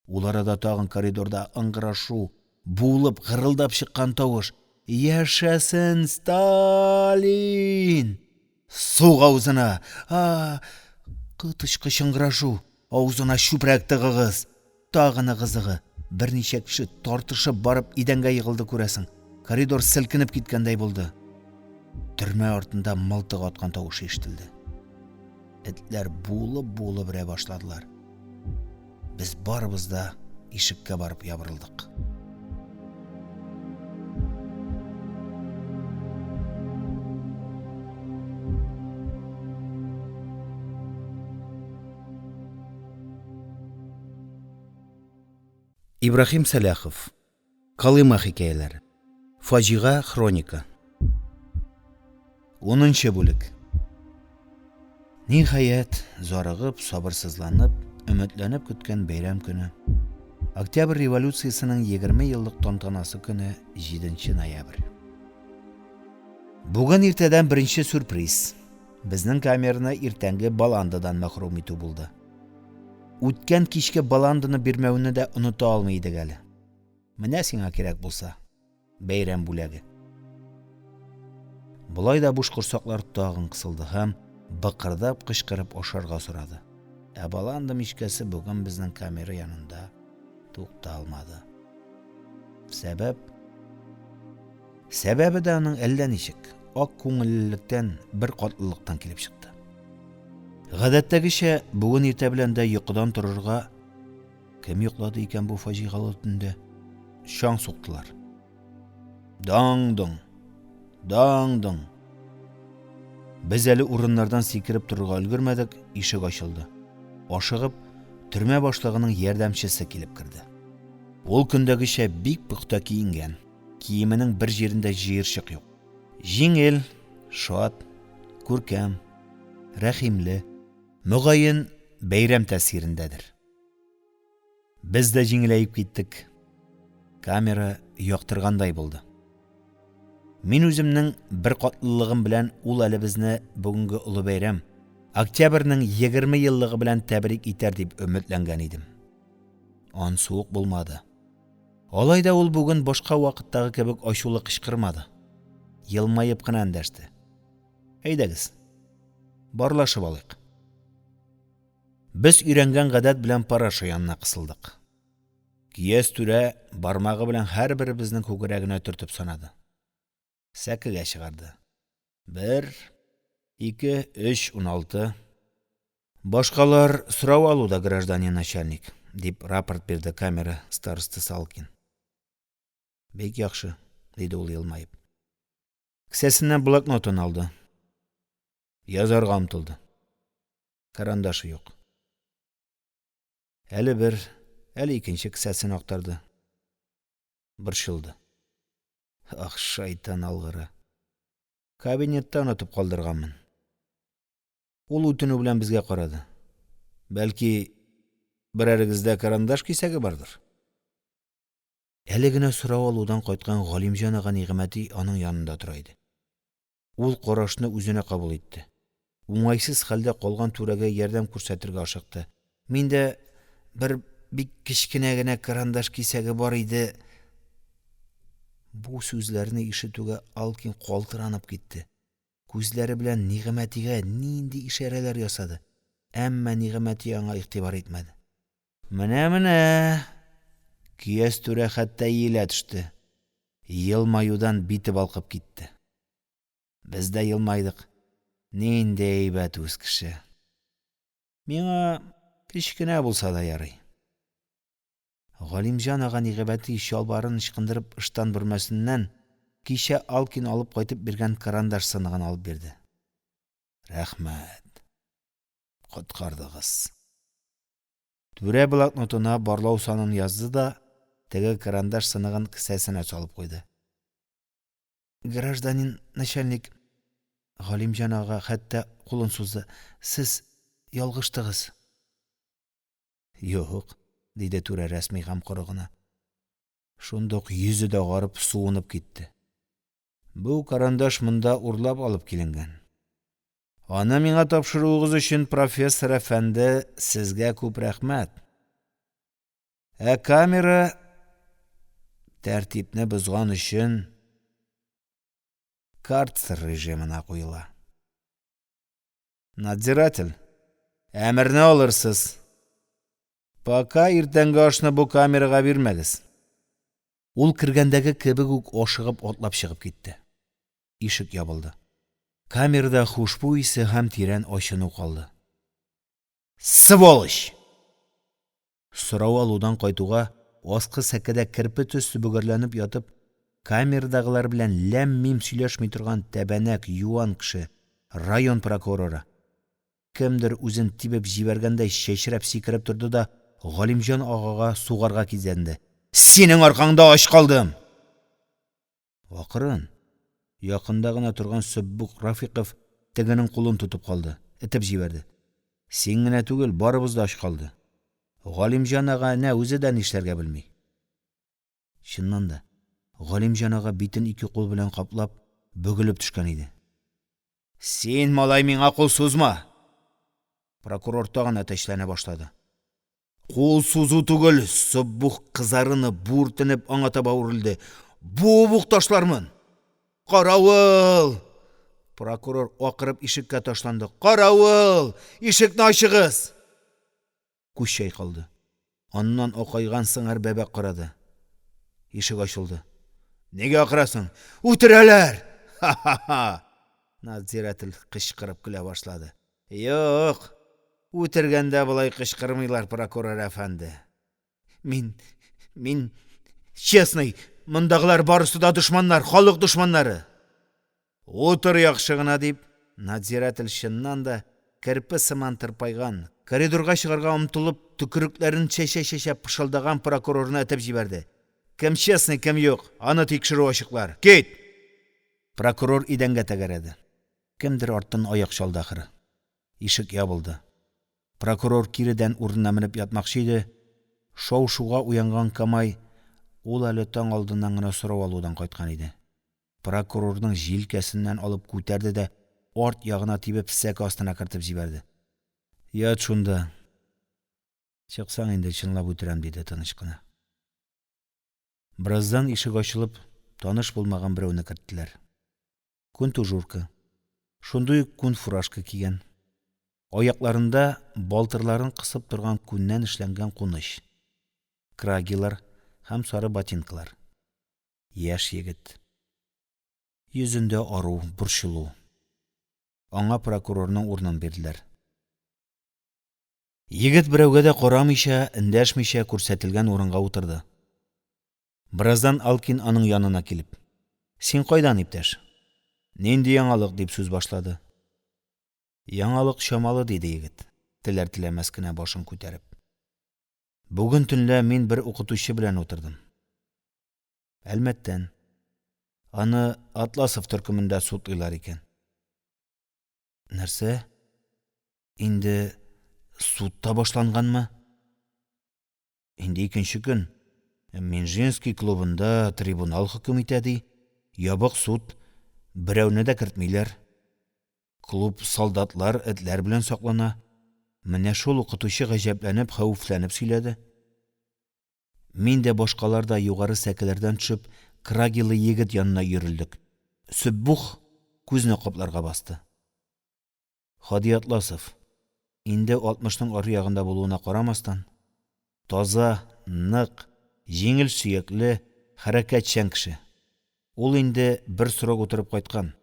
Ул арада тагын коридорда ыңгырашу, булып, гырылдап чыккан тавыш. Яшәсен Сталин! Суг аузына! Кытычкыч ыңгырашу, аузына чүпрәк тыгыгыз. Тагын ыгы-зыгы. Берничә кеше тартышып барып идәнгә егылды күрәсең. Коридор селкенеп киткәндәй булды. Төрмә артында мылтык аткан тавыш ишетелде. Этләр булып өрә башладылар. Без барыбыз да ишеккә барып ябырылдык. Ибрахим Саляхов. Калыма хикәяләре. Фаҗига хроника. 10-нчы бүлек. Ниһаять, зарыгып, сабырсызланып, өметләнеп көткән бәйрәм көне. Октябрь революциясының 20 еллык тантанасы көне 7 ноябрь. Бүген иртәдән беренче сюрприз. Безнең камераны иртәнге баландадан мәхрүм итү булды. Үткән кичкә баланданы бирмәүне дә оныта алмый идек әле. Менә сиңа кирәк булса, бәйрәм бүләге. Булай да буш корсаклар тагын кысылды һәм быкырдап кычкырып ашарга сорады. Ә баланда мичкәсе бүген безнең камера янында тукта алмады. Сәбәбе дә аның әллә ничек, ак күңеллелектән, бер катлылыктан килеп чыкты. Гадәттәгечә, бүген иртә белән дә йокыдан торырга кем йоклады икән бу фаҗигалы төндә? Шаң суктылар. Даң-доң. Даң-доң. Без әле урыннардан сикереп торырга өлгермәдек, ишек ачылды. Ашыгып, төрмә башлыгының ярдәмчесе килеп керде. Ул көндәгечә бик пөхтә киенгән. Киеменең бер җирендә җыерчык юк. Җиңел, шат, күркәм, рәхимле, мөгаен бәйрәм тәсирендәдер. Без дә җиңеләеп киттек. Камера яктыргандай булды. Мин үземнең бер катлылыгым белән ул әле безне бүгенге улы бәйрәм, октябрьнең 20 еллыгы белән тәбрик итәр дип өметләнгән идем. Ансук булмады. Алай да ул бүген башка вакыттагы кебек ачулы кычкырмады. Елмаеп кына эндәште. Әйдәгез, барлашып алыйк. Без өйрәнгән гадәт белән параша янына кысылдык. Кияз түрә бармагы белән һәрберебезнең күкрәгенә төртеп санады. Сәкегә чыгарды. 1, 2, 3, 16. Башкалар сорау алуда, гражданин начальник, дип рапорт бирде камера старосты Салкин. Бик яхшы, диде ул елмаеп. Кесәсеннән блокнотын алды. Язарга омтылды. карандашы юк. Әле бер, әле икенче кесәсен актарды. Борчылды. Ах, шайтан алгыры. Кабинетта онытып калдырганмын. Ул үтүнү белән безгә карады. Бәлки, берәрегездә карандаш кисәге бардыр. Әле генә сорау алудан кайткан Галимҗан ага Нигъмәти аның янында тора иде. Ул карашны үзенә кабул итте. Уңайсыз хәлдә калган түрәгә ярдәм күрсәтергә ашыкты. Миндә бер бик кечкенә генә карандаш кисәге бар иде. Бу сүзләрне ишетүгә Алкин калтыранып китте. Күзләре белән Нигъмәтигә нинди ишарәләр ясады. Әмма Нигъмәти аңа игътибар итмәде. Менә. Көяз түрә хәтта иелә төште. Йылмаюдан бите балкып китте. Без дә йылмайдык. Нинди әйбәт үз кеше. Миңа кечкенә булса да ярый. Галимҗан ага Нигъмәти чалбарын ычкындырып ыштан бөрмәсеннән кичә Алкин алып кайтып биргән карандаш сыныгын алып бирде. Рәхмәт. Коткардыгыз. Түрә блокнотына барлау санын язды да, теге карандаш сыныгын кесәсенә салып куйды. Гражданин начальник, Галимҗан ага хәтта кулын сузды. Сез ялгыштыгыз. Юк, диде түрә рәсми һәм корыгына. Шундук йөзе дә гарып, суынып китте. Бу карандаш монда урлап алып киленгән. Аны миңа тапшыруыгыз өчен, профессор әфәнде, сезгә күп рәхмәт. Ә камера тәртипне бозган өчен карцер режимына куела. Надзиратель, әмерне алырсыз. Пока иртәнге ашны бу камерага бирмәгез. Ул кергәндәге кебек үк ашыгып атлап чыгып китте. Ишек ябылды. Камерада хушбу исе һәм тирән ачыну калды. Сволочь! Сорау алудан кайтуга, аскы сәкедә керпе төсле бөгәрләнеп ятып, камерадагылар белән ләм-мим сөйләшми торган тәбәнәк юан кеше, район прокуроры. Кемдер үзен тибеп җибәргәндәй чәчрәп сикереп торды да, Галимҗан агага сугарга кизәнде. Синең аркаңда ач калдым! Акырын, якында гына торган Сөббүк Рафиков тегенең кулын тотып калды, этеп җибәрде. Син генә түгел, барыбыз да ач калды. Галимҗан ага нә үзе дә нишләргә белми. Чыннан да, Галимҗан ага битен ике кул белән каплап, бөгелеп төшкән иде. Син, малай, миңа кул сузма! Прокурор тагын әтәчләнә башлады. Кул сузу түгел, Сөббүк кызарынып, бүртенеп аңа таба үрелде. Бу ташлармын! Каравыл! Прокурор акырып ишеккә ташланды. Каравыл! Ишекне ачыгыз! Күз чайкалды. Аннан акайган сыңар бәбәк карады. Ишек ачылды. Нигә акырасың? Үтерәләр! Ха-ха-ха! Надзиратель кычкырып көлә башлады. Юк, үтергәндә булай кычкырмыйлар, прокурор әфәнде. Мин, честный, мондагылар барысы да душманнар, халык душманнары. Утыр яхшы гына дип, надзиратель чыннан да керпе сыман тырпайган, коридорга чыгарга омтылып, төкерекләрен чәчә-чәчә пышылдаган прокурорны әтеп җибәрде. Кем честный, кем юк, аны тикшерү ачыклар. Кит! Прокурор идәнгә тәгәрәде. Кемдер арттан аяк чалды ахыры. Ишек ябылды. Прокурор киридән урынына менеп ятмакчы иде. Шау-шуга уянган Камай ул әле таң алдыннан гына сорау алудан кайткан иде. Прокурорның җилкәсеннән алып күтәрде дә арт ягына тибеп сәке астына кертеп җибәрде. Ят шунда. Чыксаң инде, чынлап үтерәм, диде тыныч кына. Бераздан ишек ачылып, таныш булмаган берәүне керттеләр. Күн тужурка. Шундый күн фуражка кигән. Аякларында балтырларын кысып торган күннән эшләнгән куныч. Крагилар һәм сары ботинкалар. Яшь егет. Йөзендә ару, борчылу. Аңа прокурорның урынын бирделәр. Егет берәүгә дә карамыйча, эндәшмичә күрсәтелгән урынга утырды. Бераздан Алкин аның янына килеп: "Син кайдан, иптәш?" "Нинди яңалык?" дип сүз башлады. "Яңалык чамалы", диде егет. теләр-теләмәс кенә башын күтәреп. Бүген төнлә мин бер укытучы белән утырдым. Әлмәттән, аны Атласов төркемендә судлыйлар икән. Нәрсә? Инде судта башланганмы? Инде икенче көн. Минжинский клубында трибунал хөкем итә ди. Ябык суд. Берәүне дә кертмиләр. Клуб солдатлар, этләр белән саклана. Менә шул укытучы гаҗәпләнеп, хәвефләнеп сөйләде. Мин дә башкалар да югары сәкеләрдән төшеп, крагилы егет янына йөрелдек. Сөббух күзне капларга басты. Хади Атласов, инде 60-ның ары ягында булуына карамастан, таза, нык, җиңел сөякле, хәрәкәтчән кеше. Ул инде бер срок утырып кайткан.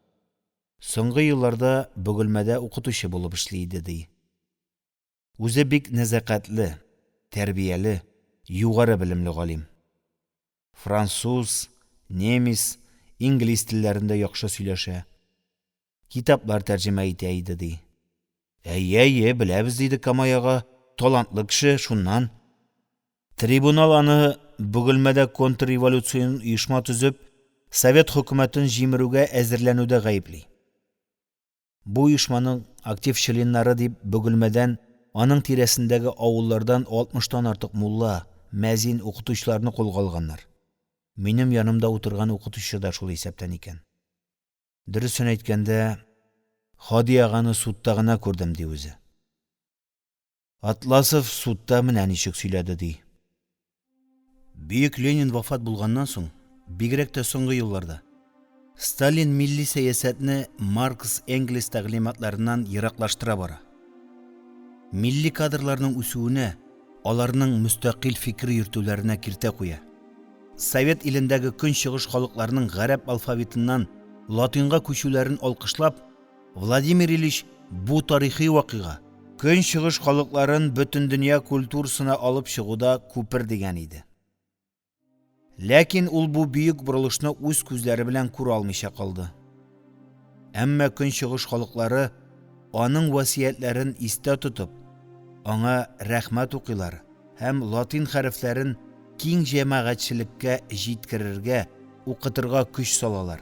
Соңгы елларда Бөгелмәдә укытучы булып эшли иде ди. Үзе бик нәзакәтле, тәрбияле, югары белемле галим. Француз, немец, инглиз телләрендә яхшы сөйләшә. Китаплар тәрҗемә итә иде ди. Әйе, беләбез диде Камаяга, талантлы кеше, шуннан. Трибунал аны Бөгелмәдә контрреволюцион оешма төзеп, Совет хөкүмәтен җимерүгә әзерләнүдә гаепли. Бу оешманың актив членнары дип Бөгелмәдән, аның тирәсендәге авыллардан 60-тан артык мулла, мәзин, укытучыларны кулга алганнар. Минем янымда утырган укытучы да шул исәптән икән. Дөресен әйткәндә, Хади аганы судта гына күрдем ди үзе. Атласов судта менә ничек сөйләде ди. Бөек Ленин вафат булганнан соң, бигрәк тә соңгы елларда, Сталин милли сәясәтне Маркс, Энгельс тәгълиматларыннан ераклаштыра бара. Милли кадрларның үсүенә, аларның мөстәкыйль фикер йөртүләренә киртә куя. Совет илендәге көнчыгыш халыкларның гарәп алфавитыннан латинга күчүләрен алкышлап, Владимир Ильич бу тарихи вакыйга көнчыгыш халыкларын бөтен дөнья культурасына алып чыгуда күпер дигән иде. Ләкин ул бу бөек бурылышны үз күзләре белән күрә алмыйча калды. Әмма көнчыгыш халыклары аның васиятләрен истә тотып, аңа рәхмәт укыйлар һәм латин хәрефләрен киң җәмәгатьчелеккә җиткерергә, укытырга көч салалар.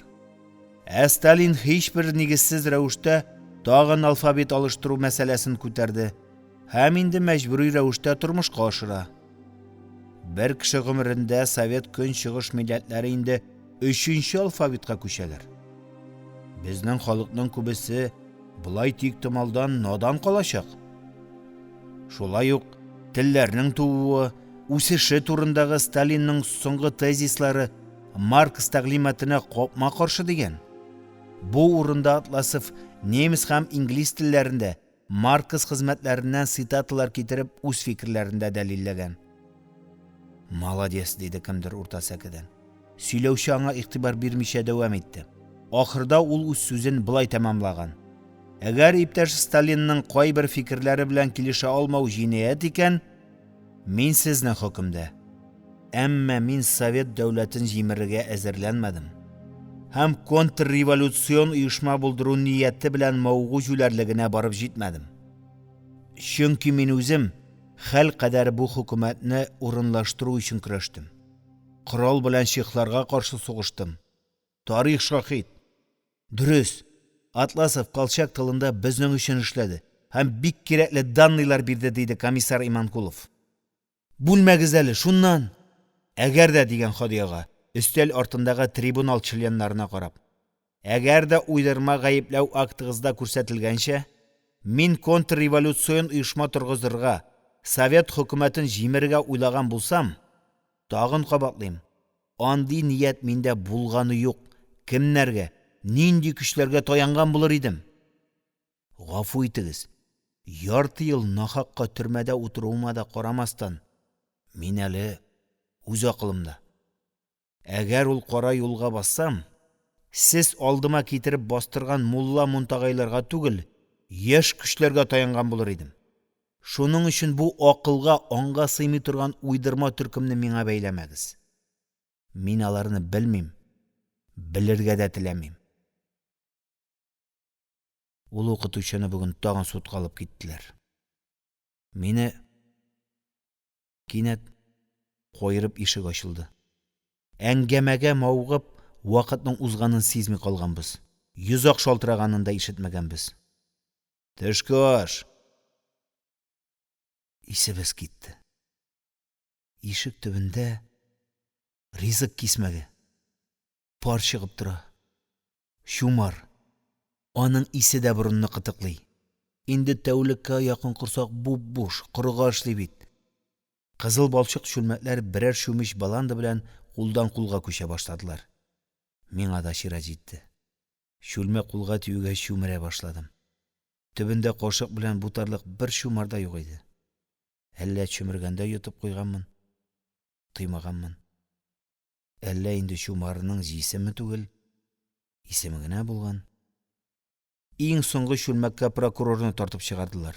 Сталин һичбер нигезсез рәвештә тагын алфавит алыштыру мәсьәләсен күтәрде һәм инде мәҗбүри рәвештә тормышка ашыра. Бер кеше гомерендә Совет көнчыгыш милләтләре инде 3нче алфавитка күчәләр. Безнең халыкның күбесе булай тик томалдан надан калачак. Шулай ук телләрнең тууы, үсеше турындагы Сталинның соңгы тезислары Маркс тәгълиматына капма каршы дигән. Бу урында Атласов немец һәм инглиз телләрендә Маркс хезмәтләреннән цитаталар китереп үз фикерләрендә дәлилләгән. Молодец, диде кемдер урта сәкедән. Сөйләүче аңа игътибар бирмичә дәвам итте. Ахырда ул үз сүзен былай тәмамлаган. Әгәр иптәш Сталинның кайбер фикерләре белән килешә алмау җинаять икән, мин сезнең хөкемдә. Әмма мин Совет дәүләтен җимерергә әзерләнмәдем. Һәм контрреволюцион оешма булдыру нияте белән маугу җүләрлегенә барып җитмәдем. Чөнки мин үзем хәл кадәр бу хөкүмәтне урынлаштыру өчен көрәштем. Корал белән чехларга каршы сугыштым. Тарих шаһит. Дөрес, Атласов Колчак тылында безнең өчен эшләде һәм бик кирәкле данныйлар бирде, диде комиссар Иманкулов. Бүлмәгез әле, шуннан. Әгәр дә, дигән Хадияга, өстәл артындагы трибунал членнарына карап. Әгәр дә уйдырма гаепләү актыгызда күрсәтелгәнчә, мин контрреволюцион оешма торгызырга, Совет хөкүмәтен җимерергә уйлаган булсам, тагын кабатлыйм. Андый ният миндә булганы юк. Кемнәргә, нинди көчләргә таянган булыр идем? Гафу итегез. Ярты ел нахакка төрмәдә утыруыма да карамастан, мин әле үз акылымда. Әгәр ул кара юлга бассам, сез алдыма китереп бастырган мулла мунтагайларга түгел, яшь көчләргә таянган булыр идем. Шуның өчен бу акылга, аңга сыймый торган уйдырма төркемне миңа бәйләмәгез. Мин аларны белмим, белергә дә теләмим. Ул укытучыны бүген тагын судка алып киттеләр. Мені кинәт қойырып ишек ачылды. Әңгәмәгә маугып, вакытның узганын сизми калганбыз. Йозак шалтыраганын да ишетмәгәнбез. Төшке аш. Исебез китте. Ишек төбендә ризык кисмәге. Пар чыгып тора. Шумар. Аның исе дә борынны кытыклый. Инде тәүлеккә якын корсак буп-буш, корыга эшли бит. Кызыл балчык чүлмәкләр берәр шүмеч баланды белән кулдан кулга күчә башладылар. Миңа да шира җитте. Шүлмәк кулга тиюгә шүмерә башладым. Төбендә кашык белән бутарлык бер шумар да юк иде. Әллә чүмергәндә йотып куйганмын, тоймаганмын. Әллә инде шумарының җисеме түгел, исеме генә булган. Иң соңгы шүлмәккә прокурорны тартып чыгардылар.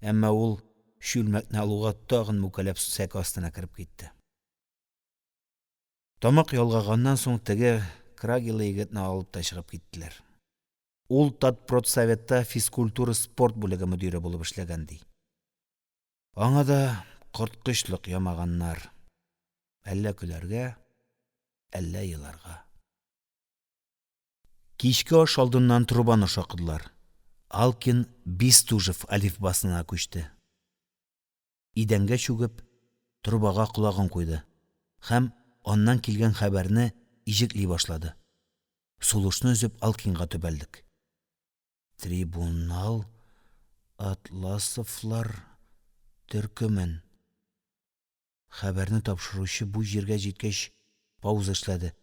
Әмма ул шүлмәкне алуга тагын мүкәлләп сәк астына кереп китте. Тамак ялгаганнан соң теге крагилы егетне алып та чыгып киттеләр. Ул Татпродсоветта физкультура спорт бүлеге мөдире булып эшләгән ди. Аңа да корткычлык ямаганнар. Әллә көләргә, әллә еларга. Кичке аш алдыннан трубаны шакыдылар. Алкин Бестужев алифбасына күчте. Идәнгә чүгеп, трубага колагын куйды. Һәм аннан килгән хәбәрне ижекли башлады. Сулышны өзеп Алкинга төбәлдек. Трибунал Атласовлар төркемен. Хәбәрне тапшыручы бу җиргә җиткәч пауза эшләде.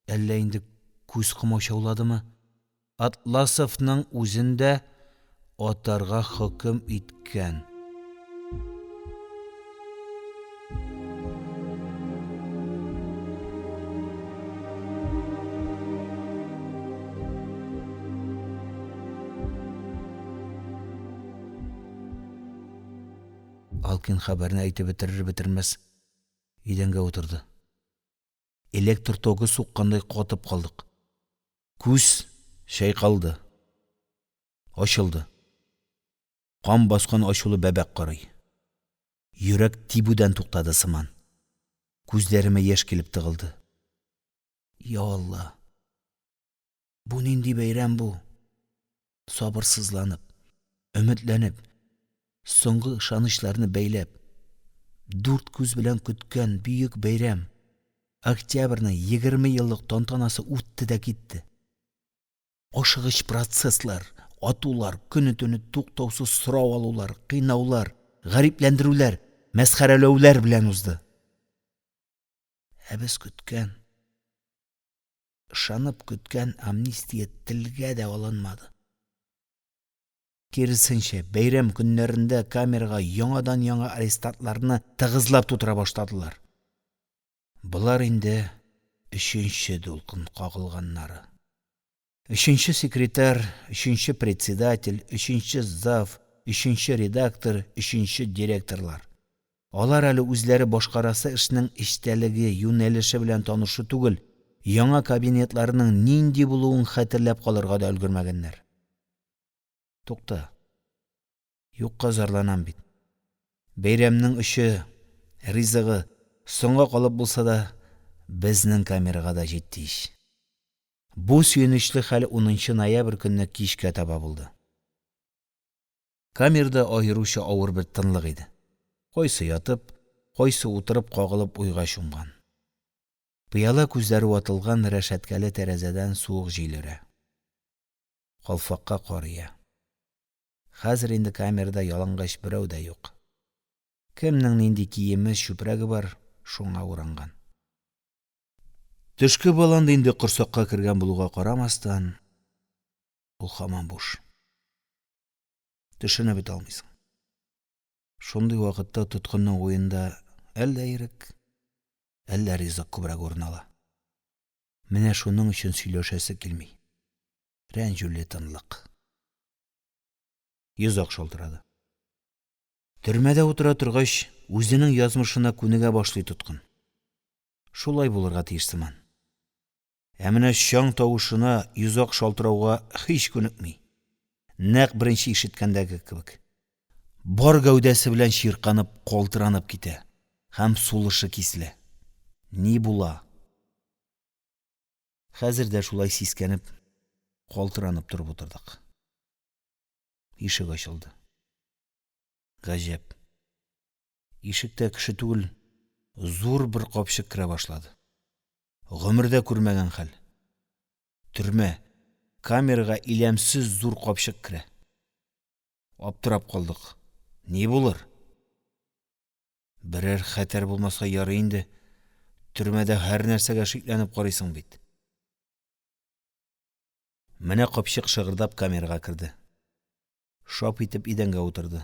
Әллә инде күз кымачауладымы? Атласовның үзендә атарга хөкем иткән. Алкин хәбәрне әйтеп бетерер-бетермәс идәнгә утырды. Электр тогы суккандай катып калдык. Күз шайкалды. Ачылды. Кан баскан ачулы бәбәк карый. Йөрәк тибүдән туктады сыман. Күзләремә яшь килеп тыгылды. Я Алла. Бу нинди бәйрәм бу? Сабырсызланып, өметләнеп, соңгы ышанычларны бәйләп, 4 күз белән көткән бөек бәйрәм. Октябрьнең 20 еллык тантанасы үтте дә китте. Ашыгыч процесслар, атулар, көне-төне туктаусыз сорау алулар, кыйнаулар, гарипләндерүләр, мәсхәрәләүләр белән узды. Ә без көткән, ышанып көткән амнистия телгә дә алынмады. Киресенчә, бәйрәм көннәрендә камерага яңадан-яңа арестантларны тыгызлап тутыра башладылар. Булар инде 3нче дулкын кагылганнары. 3нче секретарь, 3нче председатель, 3нче зав, 3нче редактор, 3нче директорлар. Алар әле үзләре башкарасы эшнең эчтәлеге, юнәлеше белән танышы түгел, яңа кабинетларының нинди булуын хәтерләп калырга да өлгермәгәннәр. Тукта. Юкка зарланам бит. Бәйрәмнең өче, ризыгы соңга калып булса да, безнең камерага да җитте ич. Бу сөенечле хәл 10 ноябрь көнне кичкә таба булды. Камерда аеруча авыр бер тынлык иде. Кайсы ятып, кайсы утырып кагылып уйга чумган. Пыяла күзләре ватылган рәшәткәле тәрәзәдән суык җилерә. Калфакка карыя. Хәзер инде камерада ялангач берәү дә юк. Кемнең нинди киеме, чүпрәге бар, шуңа уранган. Төшке баланды инде корсакка кергән булуга карамастан, ул һаман буш. Төшенеп бит алмыйсың. Шундый вакытта тоткынның уенда әллә ирек, әллә ризык күбрәк урын ала. Менә шуның өчен сөйләшәсе килми. Рәнҗүле тынлык. Йозак шалтырады. Төрмәдә утыра торгач, үзенең язмышына күнегә башлый тоткын. Шулай булырга тиеш сыман. Ә менә чаң тавышына йозак шалтырауга һич күнекми. Нәкъ беренче ишеткәндәге кебек. бар гәүдәсе белән чирканып, калтыранып китә. Һәм сулышы кисле. Ни була? Хәзер дә шулай сискәнеп, калтыранып торып утырдык. Ишек ачылды. Гаҗәп. Ишектә кеше түгел, зур бер капчык керә башлады. Гомердә күрмәгән хәл. Төрмә, камерага иләмсез зур капчык керә. Аптырап калдык. Ни булыр? Берәр хәтәр булмаска ярый инде. Төрмәдә һәр нәрсәгә шикләнеп карыйсың бит. Менә капчык шыгырдап камерага керде. Шап итеп идәнгә утырды.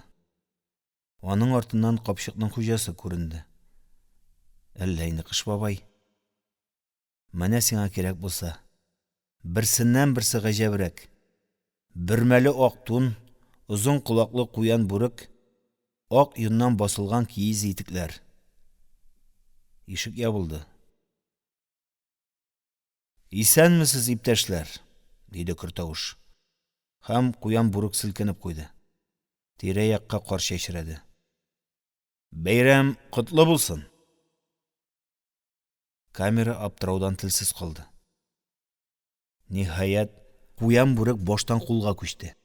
Аның артыннан капчыкның хуҗасы күренде. Әллә инде Кыш бабай. Менә сиңа кирәк булса, берсеннән берсе гаҗәбрәк. Бермәле ак тун, озын колаклы куян бүрек, ак юннан басылган киез итекләр. Ишек ябылды. Исәнмесез, иптәшләр, диде Кыртавыш. Һәм куян бүрек селкенеп куйды. Тирә-якка каршы яшерәде. Бәйрәм котлы булсын. Камера аптыраудан телсез калды. Ниһаять, куян бүрек баштан кулга күчте.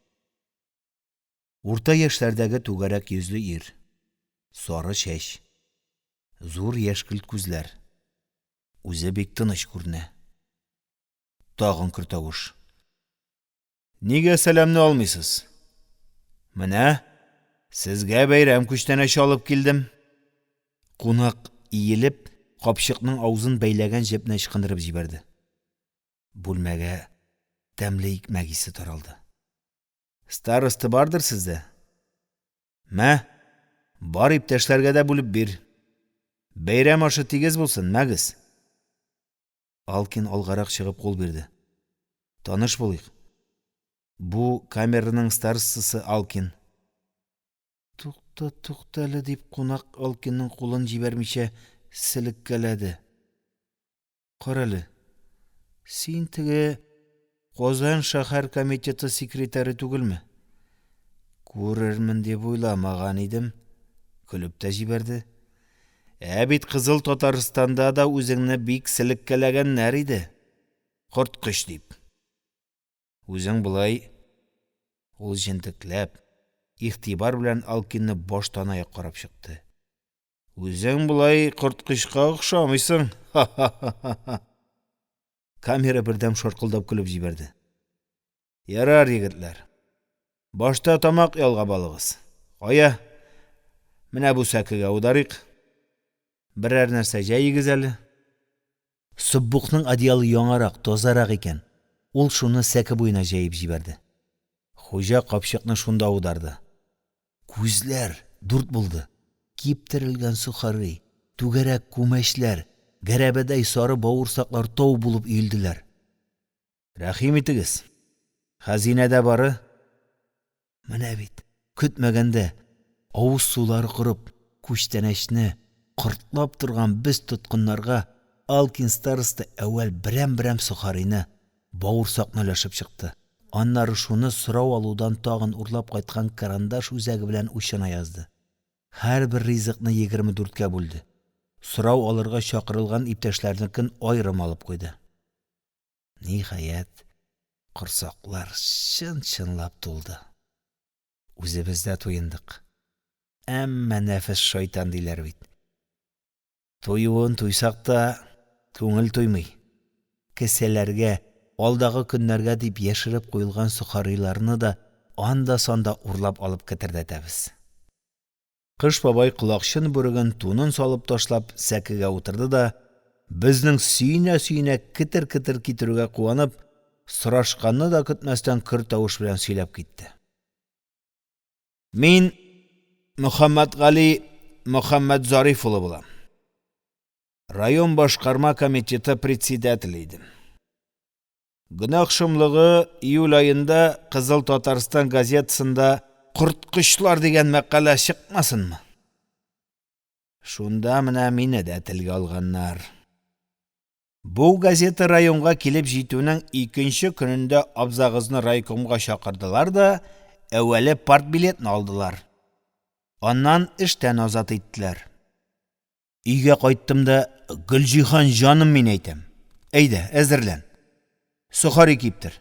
Урта яшьләрдәге түгәрәк йөзле ир. Сары чәч. Зур яшькелт күзләр. Үзе бик тыныч күренә. Тагын Кыртавыш. Нигә сәламны алмыйсыз? Менә, сезгә бәйрәм күчтәнәч алып килдем. Кунак иелеп, капчыкның авызын бәйләгән җепне ычкындырып җибәрде. Бүлмәгә тәмле икмәк исе таралды. Старосты бардыр сездә? Мә, бар иптәшләргә дә бүлеп бир. Бәйрәм ашы тигез булсын, мәгез. Алкин алгарак чыгып кул бирде. Таныш булыйк. Бу камераның старостасы Алкин. Тукта әле дип кунак Алкинның кулын җибәрмичә селеккәләде. Каралы. Син теге Казан шәһәр комитеты секретаре түгелме? Күрермен дип уйламаган идем. Көлеп тә җибәрде. Бит Кызыл Татарстанда да үзеңне бик селеккәләгәннәр иде. Корткыч дип. Үзең булай, ул җентекләп, игътибар белән Алкинны баштан аяк карап чыкты. Үзең булай корткычка охшамыйсың. Камера бердәм шаркылдап көлеп җибәрде. Ярар, егетләр. Башта тамак ялгап алыгыз. Кая? Менә бу сәкегә ударыйк. Берәр нәрсә җәйгез әле. Суббукның одеялы яңарак, тазарак икән. Ул шуны сәке буена җәеп җибәрде. Хуҗа капчыкны шунда ударды. Күзләр дүрт булды. Киптерелгән сухарый, түгәрәк күмәчләр, гәрәбәдәй сары бавырсаклар тау булып өелделәр. Рәхим итегез. Хәзинәдә бары. Менә бит, көтмәгәндә, авыз сулары корып, күчтәнәчне кортлап торган без тоткыннарга Алкин староста әүвәл берәм-берәм сухарыйны, бавырсакны өләшеп чыкты. Аннары шуны сорау алудан тагын урлап кайткан карандаш үзәге белән учына язды. Һәрбер ризыкны 24-кә бүлде. Сорау алырга чакырылган иптәшләрнекен айрым алып куйды. Ниһаять, корсаклар чын-чынлап тулды. Үзебездә туендык. Әмма нәфес шайтан диләр бит. Туюын туйсак та күңел туймый. Кеселәргә, алдагы көннәргә дип яшереп куелган сухарыйларны да анда-санда урлап алып кетердәтәбез. Кыш бабай колакчын бүреген тунын салып ташлап сәкегә утырды да, безнең сөйнә-сөйнә китер-китер китерүгә куанып, сорашканны да көтмәстән көр тавыш белән сөйләп китте. Мин Мөхәммәд Гали Мөхәммәд Зариф улы булам. Район башкарма комитеты председателе идем. Гөнаһ шомлыгы июль айында Кызыл Татарстан газетасында «Корткычлар» дигән мәкалә чыкмасынмы? Шунда менә мине дә телгә алганнар. Бу газета районга килеп җитүнең 2нче көнендә абзагызны райкомга чакырдылар да әүвәле партбилетны алдылар. Аннан эштән азат иттеләр. Өйгә кайттым да, Гөлҗиһан җаным мин әйтәм. Әйдә, әзерлән. Сухари киптер.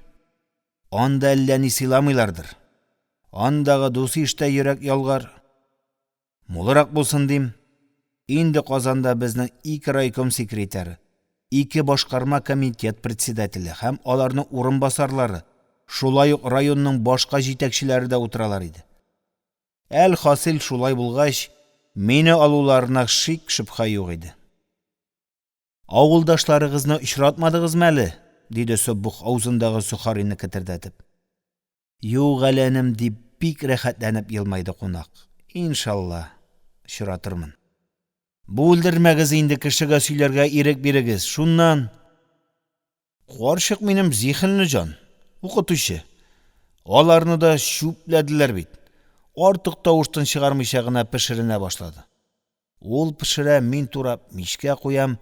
Анда әллә ни сыйламыйлардыр. Андагы дусы иштә йөрәк ялгар. Мулырак булсын дим. Инде Казанда безнең 2 райком секретаре, 2 башкарма комитет председателе һәм аларның урынбасарлары, шулай ук районның башка җитәкчеләре дә утыралар иде. Әл-хасил шулай булгач, мине алуларына шик-шөбһә юк иде. Авылдашларыгызны очратмадыгызмы әле? Диде Суббух авызындагы сухарины кетердәтеп. Юк әләнем дип бик рәхәтләнеп елмайды кунак. Иншалла, очратырмын. Бүлдермәгез инде кешегә сөйләргә ирек бирегез. Шуннан карчык минем зиһенле җан, укытучы. Аларны да шүпләделәр бит. Артык тавыштан чыгармыйча гына пешеренә башлады. Ул пешерә, мин турап мичкә куям.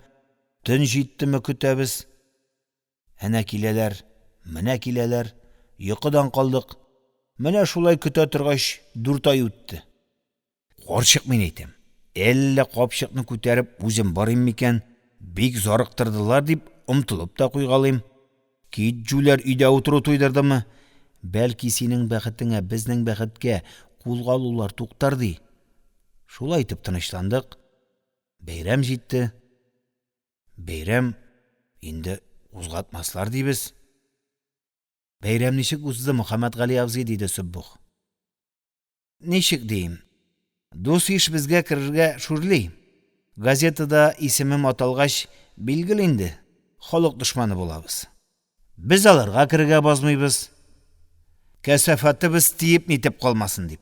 Төн җиттеме көтәбез. Әнә киләләр, менә киләләр. Йокыдан калдык. Менә шулай көтә торгач 4 ай үтте. Карчык мин әйтәм. Әллә капчыкны күтәреп үзем барыйм микән? Бик зарыктырдылар дип омтылып та куйгалыйм. Китҗүләр өйдә утыру туйдырдымы? Бәлки синең бәхетеңә безнең бәхеткә кулгалулар туктар ди. Шулай итеп тынычландык. Бәйрәм җитте. Бәйрәм инде узгатмаслар дибез. Бәйрәм ничек узды, Мөхәммәд Гали абзый, диде Суббух. Ничек дим? Дус иш безгә керергә шүрли. Газетада исемем аталгач, билгеле инде, халык дошманы булабыз. Без аларга керергә базмыйбыз. Кәсафәтебез тиеп-нитеп калмасын дип.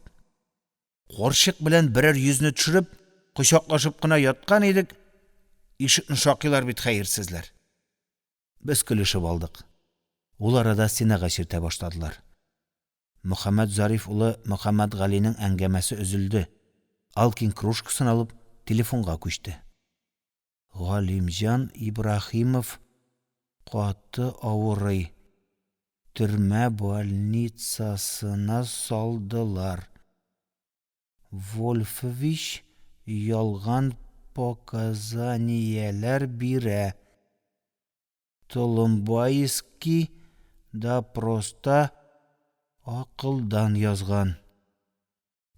Карчык белән берәр йөзне төшереп, кочаклашып кына яткан идек. Ишекне шакыйлар бит хәерсезләр. Без көлешеп алдык. Ул арада стенага чиртә башладылар. Мөхәммәд Зариф улы Мөхәммәд Галинең әңгәмәсе өзелде. Алкин кружкасын алып телефонга күчте. Галимҗан Ибраһимов каты авырый. Төрмә больницасына салдылар. Вольфович ялган показанияләр бирә. Толымбайский да просто акылдан язган.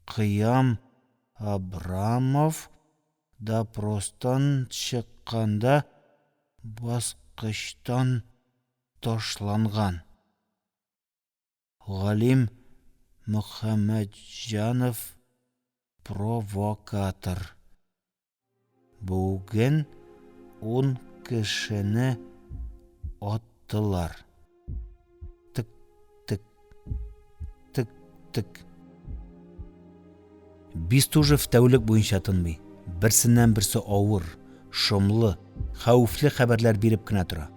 Кыям Абрамов да простан чыкканда баскычтан ташланган. Галим Мөхәммәтҗанов провокатор. Бүген 10 кешене аттылар. Тик-тик, тик-тик. Бистужев тәүлек буенча тынмый. Берсеннән-берсе авыр, шомлы, хәүфле хәбәрләр биреп кенә тора.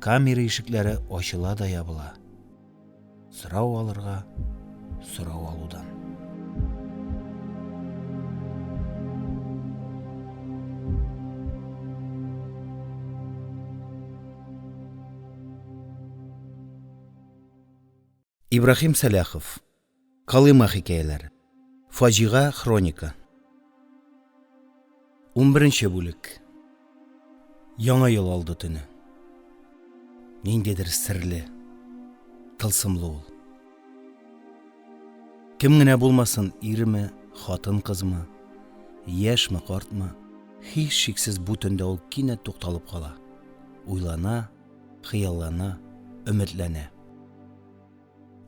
Камера ишекләре ачыла да ябыла. Сорау алырга, сорау алудан. Ибраһим Сәләхов. Калыма хикәяләре. Фаҗига хроника. 11-нче бүлек. Яңа ел алды төне. Ниндидер серле, тылсымлы ул. Кем генә булмасын, иреме, хатын-кызмы, яшьме, картмы, һич шиксез бу төндә ул кинәт тукталып кала. Уйлана, хыяллана, өметләнә.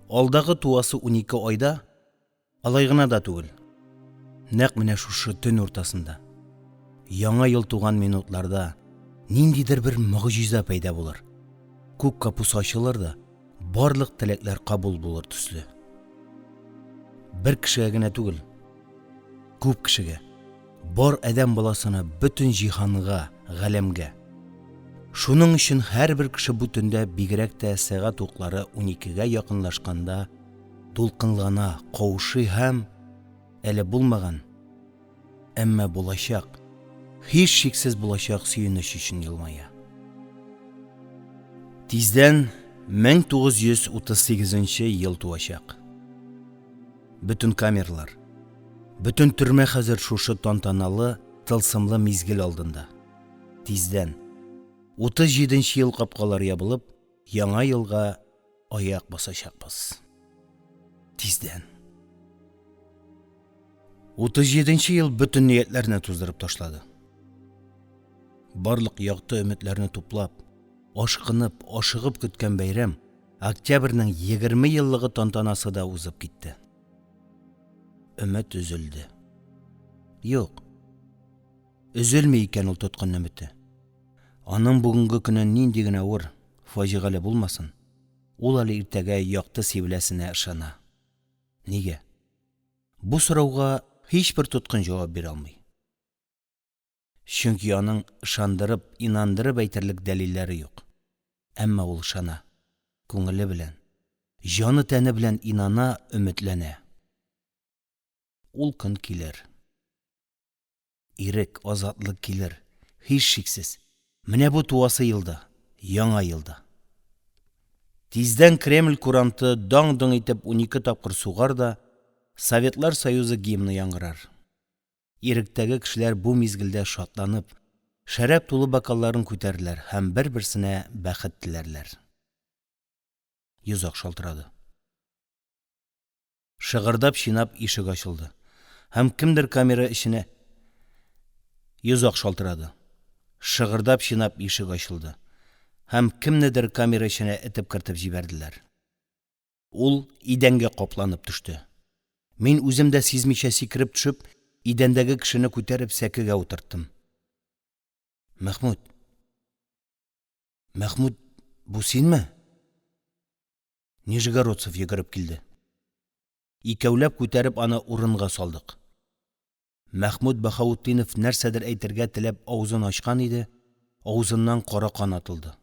Алдагы туасы 12 айда, алай гына да түгел. Нәкъ менә шушы төн уртасында, яңа ел туган минутларда ниндидер бер мөгъҗиза пәйда булыр. Күк капусы ачылыр да, барлык теләкләр кабул булыр төсле. Бер кешегә генә түгел, күп кешегә, бар адәм баласына, бөтен җиһанга, галәмгә. Шуның өчен һәрбер кеше бу төндә бигрәк тә сәгать уклары 12-гә якынлашканда дулкынлана, каушый һәм әле булмаган, әмма булачак, һич шиксез булачак сөенеч өчен елмая. Тиздән 1938 ел туачак. Бөтен камерлар, Бүтін түрме хәзер шушы тантаналы, тылсымлы мизгел алдында. Тиздән 37 ел капкалар ябылып, яңа елга аяк басачакбыз. Тиздән. 37 ел бүтін ниятләрне туздырып ташлады. Барлык якты өметләрне туплап, ашкынып, ашыгып көткән бәйрәм октябрьнең 20 еллыгы тантанасы да узып китте. Өмет üzülде. Юк. Üzülмәй икән ул тоткан өмете. Аның бүгенге көне нинди генә авыр, фаҗигале булмасын, ул әле иртәгә якты сибеләсенә ышана. Нигә? Бу сорауга һичбер тоткын җавап бирә алмый. Чөнки аның ышандырып, инандырып әйтерлек дәлилләре юк. Әмма ул ышана, күңеле белән, җаны тәне белән инана, өметләнә. Ул көн килер. Ирек, азатлык килер, һич шиксез. Менә бу туасы елда, яңа елда. Тиздән Кремль куранты даң-доң итеп 12 тапкыр сугар да, Советлар Союзы гимны яңгырар. Иректәге кешеләр бу мизгелдә шатланып, шәраб тулы бокалларын күтәрделәр һәм бер-берсенә бәхет теләрләр. Йозак шалтырады. Шыгырдап чинап ишек ачылды. Һәм кемдер камера эченә йозак шалтырады. Шыгырдап чинап ишек ачылды. Һәм кемнедер камера эченә этеп кертеп җибәрделәр. Ул идәнгә капланып төште. Мин үзем дә сизмичә сикереп төшеп, идәндәге кешене күтәреп сәкегә утырттым. Мәхмүд, бу синме? Нижегородцев йөгереп килде. Икәүләп күтәреп аны урынга салдык. Мәхмүд Баһаутдинов нәрсәдер әйтергә теләп авызын ачкан иде, авызыннан кара кан атылды.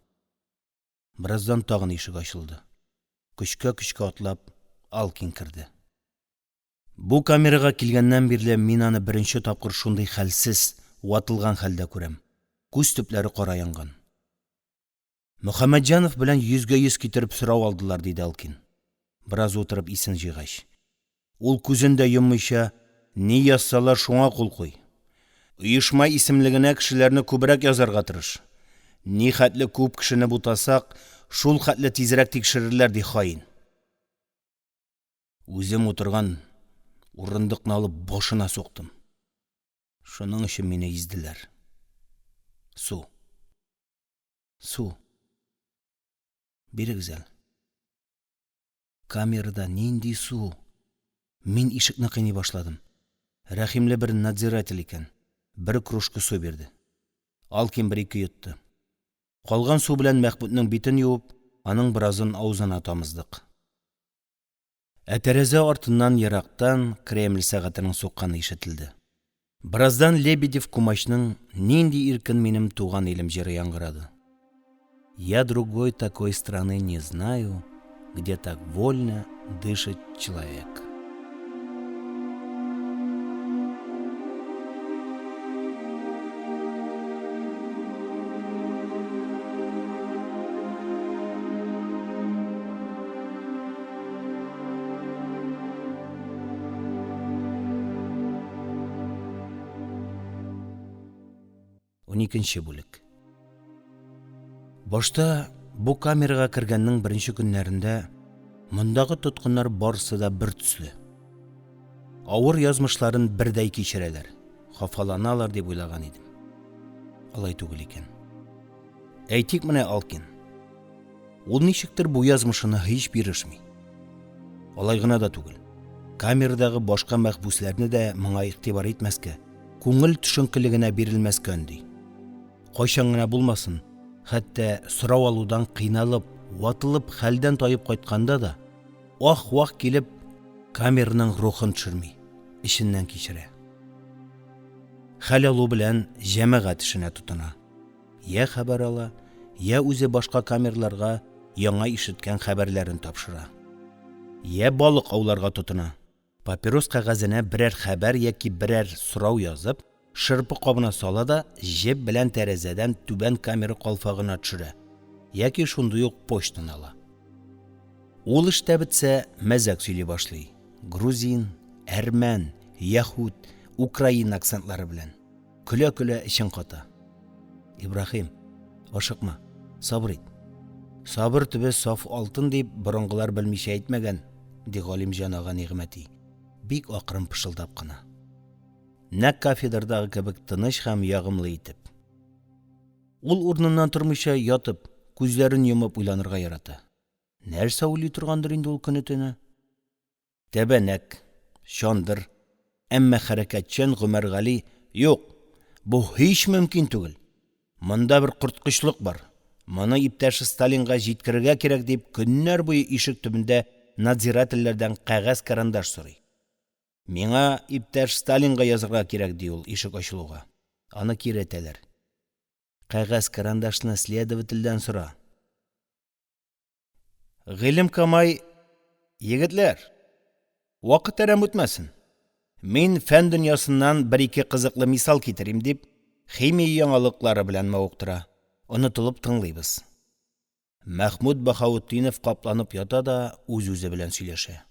Бераздан тагын ишек ачылды. Көчкә атлап, Алкин керде. Бу камерага килгәннән бирле мин аны беренче тапкыр шундый хәлсез, ватылган хәлдә күрәм. Күз төпләре кара янган. Мөхәммәтҗанов белән 100 китереп сорау алдылар, диде Алкин. Бераз утырып исен җыйгач. Ул күзен дә йоммыйча, ни язсалар шуңа кул куй. Оешма исемлегенә кешеләрне күбрәк язарга тырыш. Ни хәтле күп кешене бутасак, шул хәтле тизрәк тикшерерләр, ди хаин. Үзем утырган урындыкны алып башына соктым. Шуның өчен мине изделәр. Су. Бирегез әле. Камерада нинди су? Мин ишекне кыйный башладым. Рәхимле бер надзиратель икән. Бер кружка су бирде. Алкин 1-2 йотты. Калган су белән Мәхмүднең битен юып, аның биразын авызына тамыздык. Тәрәзә артыннан ерактан Кремль сәгатенең сукканы ишетелде. Бираздан Лебедев Кумачның нинди иркен минем туган илем җыры яңгырады. Я другой такой страны не знаю, где так вольно дышит человек. Уникенче бүлек. Башта бу камерага кергәннең беренче көннәрендә мондагы тоткыннар барысы да бер төсле. Авыр язмышларын бердәй кичерәләр, хафаланалар дип уйлаган идем. Алай түгел икән. Әйтик менә Алкин. Ул ничектер бу язмышына һич бирешми. Алай гына да түгел. Камерадагы башка мәхбүсләрне дә моңа игътибар итмәскә, күңел төшенкелегенә бирелмәскә өнди. Кайчан гына булмасын, хәтта сорау алудан кыйналып, ватылып, хәлдән таеп кайтканда да, ах-вах килеп, камерның рухын төшерми, ишеннән кичерә. Хәл алу белән җәмәгать эшенә тотына. Я хәбәр ала, я үзе башка камерларга яңа ишеткән хәбәрләрен тапшыра. Я балык ауларга тотына. Папирос кәгазенә берәр хәбәр яки берәр сорау язып, шырпы кабына сала да, җеп белән тәрәзәдән түбән камера калфагына төшерә. Яки шундый ук почтаны ала. Ул эштә бетсә, мәзәк сөйли башлый. Грузин, әрмән, яһуд, украин акцентлары белән. Көлә-көлә эчең ката. Ибраһим, ашыкма, сабыр ит. Сабыр төбе саф алтын дип борынгылар белмичә әйтмәгән, ди Галимҗан ага Нигъмәти, бик акрын пышылдап кына. Нәкъ кафедрдагы кебек тыныч һәм ягымлы итеп. Ул урыныннан тормыйча ятып, күзләрен йомып уйланырга ярата. Нәрсә уйлый торгандыр инде ул көне-төне? Тәбәнәк, шандыр, әммә хәрәкәтчән Гомәргали, юк, бу һич мөмкин түгел. Монда бер корткычлык бар. Моны иптәш Сталинга җиткерергә кирәк дип, көннәр буе ишек төбендә надзирательләрдән кәгазь карандаш сорый. Миңа иптәш Сталинга язырга кирәк ди ул ишек ачылуга. Аны киретәләр. Кәгазь карандашны следовательдән сора. Гыйлем Камай, егетләр, вакыт әрәм үтмәсен. Мин фән дөньясыннан бер-ике кызыклы мисал китерим дип, химия яңалыклары белән мавыктыра. Онытылып тыңлыйбыз. Мәхмүд Баһаутдинов капланып ята да үз-үзе белән сөйләшә.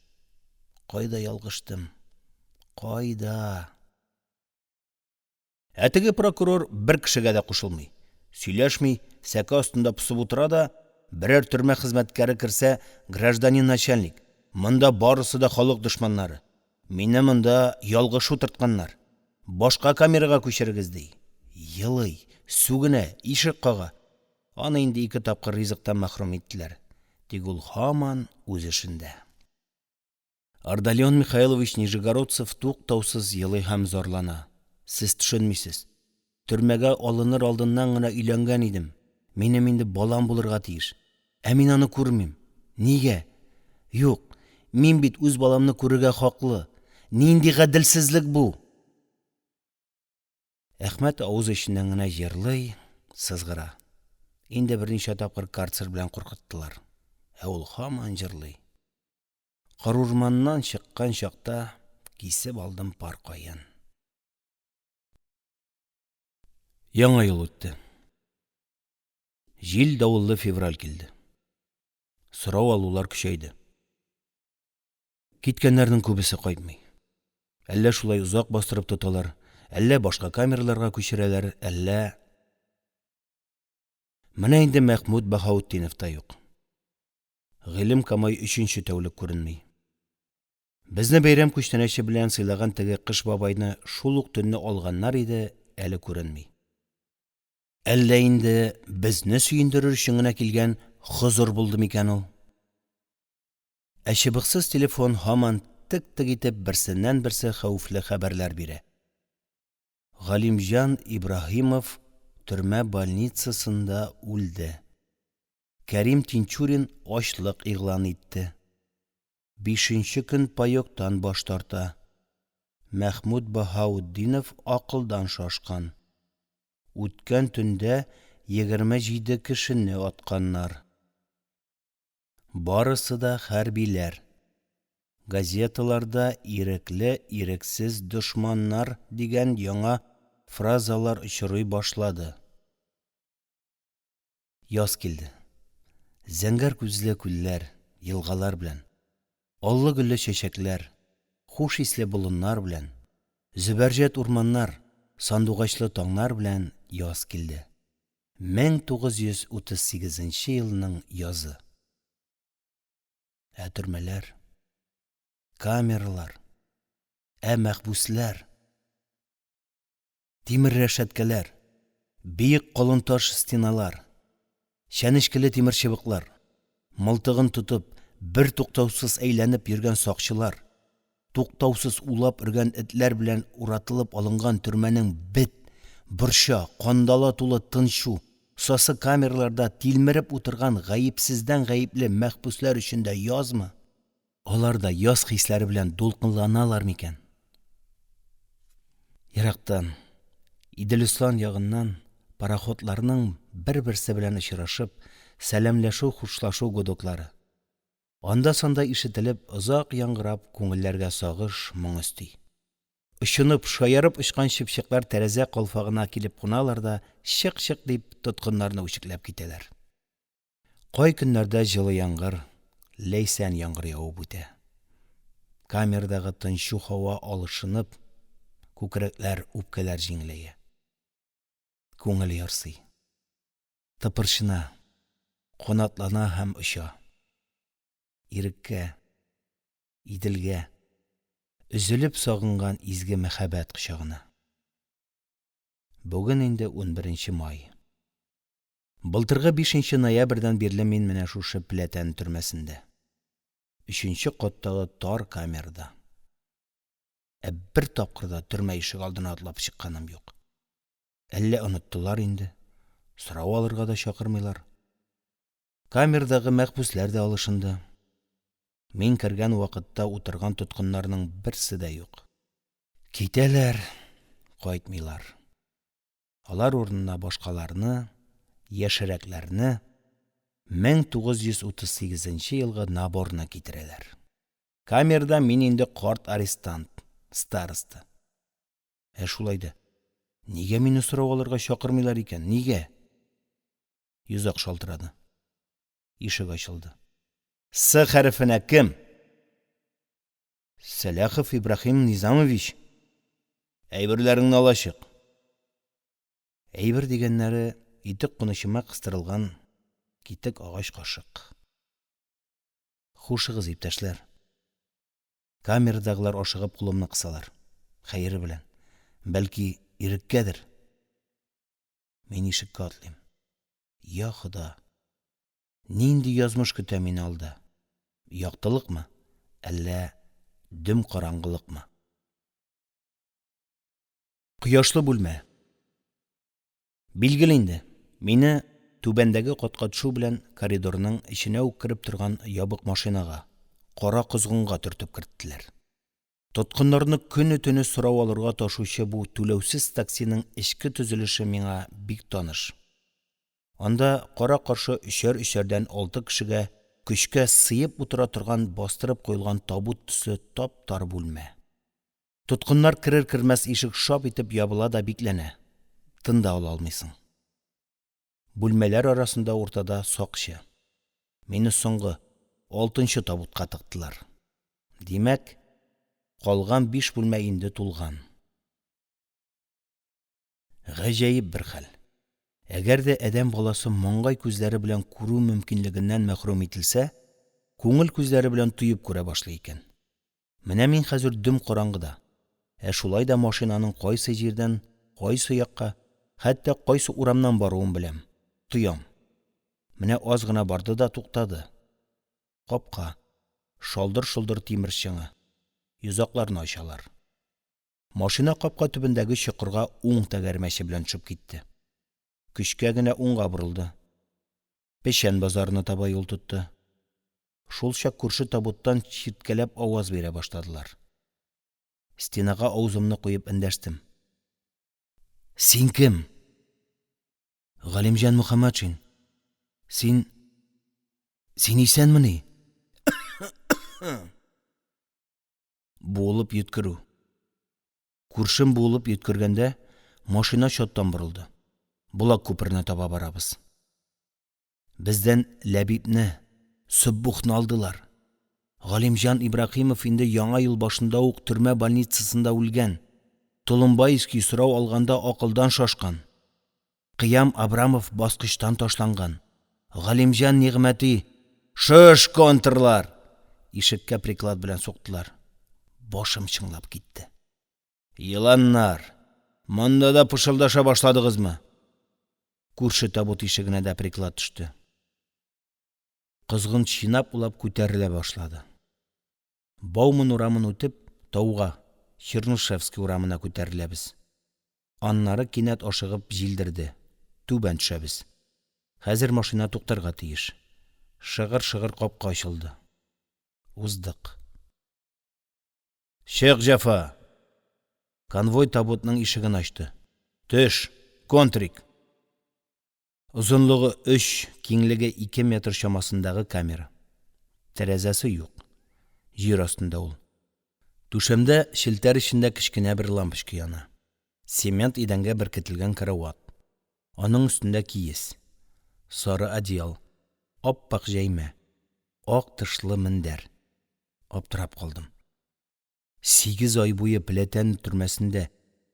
Кайда ялгыштым? Кайда? Әтеге прокурор бер кешегә дә кушылмый. Сөйләшми, сәке астында посып утыра да, берәр төрмә хезмәткәре керсә, гражданин начальник, монда барысы да халык дошманнары. Мине монда ялгыш утыртканнар. Башка камерага күчерегез ди. Йылый, сүгенә, ишек кага. Аны инде 2 тапкыр ризыктан мәхрүм иттеләр. Тик ул һаман үз эшендә. Ардалион Михайлович Нижегородцев туктаусыз елый һәм зарлана. Сез төшенмисез. Төрмәгә алыныр алдыннан гына өйләнгән идем. Минем инде балам булырга тиеш. Ә мин аны күрмим. Нигә? Юк, мин бит үз баламны күрергә хаклы. Нинди гаделсезлек бу? Әхмәт авыз эченнән генә җырлый, сызгыра. Инде берничә тапкыр карцер белән куркыттылар. Ә ул һаман җырлый. Карурманнан чыккан чакта кисеп алдым пар кайын. Яңа ел үтте. Җил давыллы февраль килде. Сорау алулар көчәйде. Киткәннәрнең күбесе кайтмый. Әллә шулай узак бастырып тоталар, әллә башка камераларга күчерәләр, әллә... Менә инде Мәхмүд Баһаутдинов та юк. Гыйлем Камай 3нче тәүлек күренми. Безне бәйрәм күчтәнәче белән сыйлаган теге кыш бабайны шул ук төнне алганнар иде, әле күренми. Әллә инде безне сөендерер өчен генә килгән хозур булды микән ул? Чыбыксыз телефон һаман тик-тик итеп берсеннән-берсе хәвефле хәбәрләр бирә. Галимҗан Ибраһимов төрмә больницасында үлде. Кәрим Тинчурин ачлык игълан итте. 5нче көн паёктан баш тарта. Мәхмүд Баһаутдинов акылдан шашкан. Үткән төндә 27 кешене атканнар. Барысы да хәрбиләр. Газеталарда ирекле, ирексез дошманнар дигән яңа фразалар очрый башлады. Яз килде. Зәңгәр күзле күлләр, елгалар белән, аллы гөлле чәчәкләр, хуш исле болыннар белән, зөбәрҗәт урманнар, сандугачлы таңнар белән яз килде. 1938 елның язы. Ә төрмәләр, камералар, мәхбүсләр, тимер рәшәткәләр, биек калын таш стеналар, шәнечкеле тимер чыбыклар, мылтыгын тотып, бер туктаусыз әйләнеп йөргән сакчылар, туктаусыз улап өргән этләр белән уратылып алынган төрмәнең бет, борча, кандала тулы тынчу, сасы камераларда тилмереп утырган гаепсездән гаепле мәхбүсләр өчен дә язмы? Алар да яз хисләре белән дулкынланалар микән? Ерактан, Иделислан ягыннан пароходларның бер-берсе белән очрашып, сәламләшү, хушлашу гудоклары. Анда-санда ишетелеп, озак яңгырап, күңелләргә сагыш, моң өсти. Ышынып, шаярып очкан чыпчыклар тәрәзә калфагына килеп куналар да, чык-чык дип тоткыннарны үчекләп китәләр. Кай көннәрдә җылы яңгыр, ләйсән яңгыр явып үтә. Камердагы тынчу һава алышынып, Күкрәкләр, үпкәләр җиңеләя. Күңел ярсый. Тыпырчына, канатлана һәм оча. Иреккә, Иделгә, өзелеп сагынган изге мәхәббәт кочагына. Бүген инде 11 май. Былтыргы 5 ноябрьдән бирле мин менә шушы Пләтән төрмәсендә. 3нче каттагы тар камерада. Бер тапкырда төрмә ишек алдына атлап чыкканым юк. Әллә оныттылар инде. Сорау алырга да чакырмыйлар. Камердагы мәхбүсләр дә алышынды. Мин кергән вакытта утырган тоткыннарның берсе дә юк. Китәләр, кайтмыйлар. Алар урынына башкаларны, яшерәкләрне 1938 елгы наборны китерәләр. Камерда мин инде карт арестант, староста. Шулайда. Нигә мине сорау алырга чакырмыйлар икән? Нигә? Йөзәк шалтырады. Ишек ачылды. С хәрефенә кем? Сәләхов Ибрахим Низамович. Әйберләреңне алачык. Әйбер дигәннәре итек кунычыма кыстырылган китек агач кашык. Хушыгыз, иптәшләр. Камердагылар ашыгып кулымны кысалар. Хәере белән. Бәлки, иреккәдер. Мин ишеккә атлыйм. Я Хода. Нинди язмыш көтә мине алда? Яктылыкмы? Әллә дөм караңгылыкмы? Кояшлы бүлмә. Билгеле инде. Мине түбәндәге катка төшү белән коридорның эченә үк кирип торган ябык машинага, кара козгынга төртеп керттеләр. Тоткыннарны көне-төне сорау алырга ташучы бу түләүсез таксиның эчке төзелеше миңа бик таныш. Анда кара-каршы 3-3-дән 6 кешегә көчкә сыеп утыра торган бастырып куелган табут төсле тап-тар бүлмә. Тоткыннар керер-кермәс ишек шап итеп ябыла да бикләнә. Тында ала алмыйсың. Бүлмәләр арасында уртада сакчы. Мине соңгы 6нчы табутка тыктылар. Димәк, калган 5 бүлмә инде тулган. Гаҗәеп бер хәл. Әгәр дә адәм баласы моңгай күзләре белән күрү мөмкинлегеннән мәхрүм ителсә, күңел күзләре белән тоеп күрә башлый икән. Менә мин хәзер дөм караңгыда. Шулай да машинаның кайсы җирдән, кайсы якка, хәтта кайсы урамнан баруын беләм. Тоям. Менә аз гына барды да туктады. Капка, шалдыр-шулдыр тимер чыңы. Йозакларны ачалар. Машина капка төбендәге чокырга уң тәгәрмәче белән төшеп китте. Көчкә генә уңга борылды. Пешән базарына таба юл тотты. Шул чак күрше табуттан читкәләп аваз бирә башладылар. Стенага аузымны куеп эндәштем. Син кем? Галимҗан Мөхәммәтшин. Син исәнмени? Булып йөткерү. Күршем булып йөткергәндә машина чаттан борылды. Булак күперенә таба барабыз. Бездән Ләбибне, Сөббухны алдылар. Галимҗан Ибрахимов инде яңа ел башында ук төрмә больницасында үлгән. Толымбайский сорау алганда акылдан шашкан. Кыям Абрамов баскычтан ташланган. Галимҗан Нигъмәти, шыш контрлар! Ишеккә приклад белән суктылар. Башым чыңлап китте. Йыланнар, монда да пышылдаша башладыгызмы? Күрше табут ишегенә дә приклад төште. Кызгын чинап улап күтәрелә башлады. Бауман урамын үтеп, тауга, Чернышевский урамына күтәреләбез. Аннары кинәт ашыгып җилдерде. Түбән төшәбез. Хәзер машина туктарга тиеш. Шыгыр-шыгыр капка ачылды. Уздык. Шейх Җафа. Конвой табутның ишеген ачты. Төш, контрик. Узынлыгы 3, киңлеге 2 метр чамасындагы камера. Тәрәзәсе юк. Җир астында ул. Түшәмдә шелтәр эчендә кечкенә бер лампочка яна. Цемент идәнгә беркетелгән карават. Аның өстендә киез. Сары одеял. Аппак җәймә. Ак тышлы мендәр. Аптырап калдым. 8 ай буе Пләтән төрмәсендә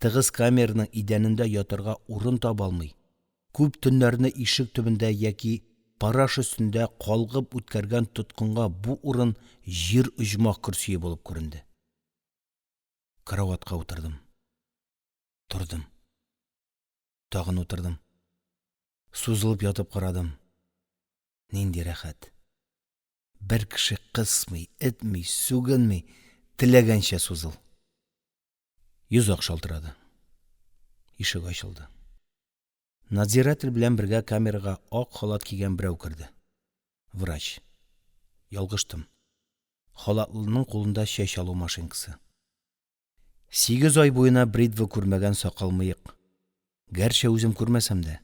тыгыз камераның идәнендә ятырга урын таба алмый, күп төннәрне ишек төбендә яки параш өстендә калгып үткәргән тоткынга бу урын җир оҗмах көрсие булып күренде. Караватка утырдым. Тордым. Тагын утырдым. Сузылып ятып карадым. Нинди рәхәт. Бер кеше кысмый, этмей, сүгенмей, теләгәнчә сузыл. Йозак шалтырады. Ишек ачылды. Надзиратель белән бергә камерага ак халат кигән берәү керде. Врач. Ялгыштым. Халатлының кулында чәч алу машинкасы. 8 ай буена бритва күрмәгән сакал мыек. Гәрчә үзем күрмәсәм дә,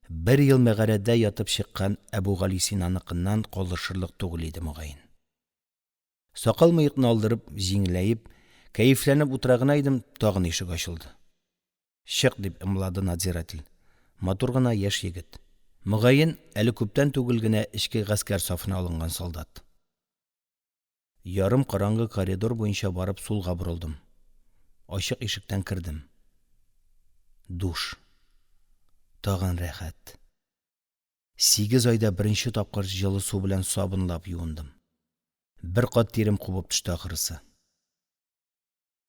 1 ел мәгарәдә ятып чыккан Әбүгали Синаныкыннан калышырлык түгел иде мөгаен. Сакал мыекны алдырып, җиңеләеп, кәефләнеп утыра гына идем, тагын ишек ачылды. Чык дип ымлады надзиратель. Матур гына яшь егет. Мөгаен, әле күптән түгел генә эчке гаскәр сафына алынган солдат. Ярым караңгы коридор буенча барып сулга борылдым. Ачык ишектән кердем. Душ. Тагын рәхәт. 8 айда беренче тапкыр җылы су белән сабынлап юындым. Бер кат тирем кубып төште ахырысы.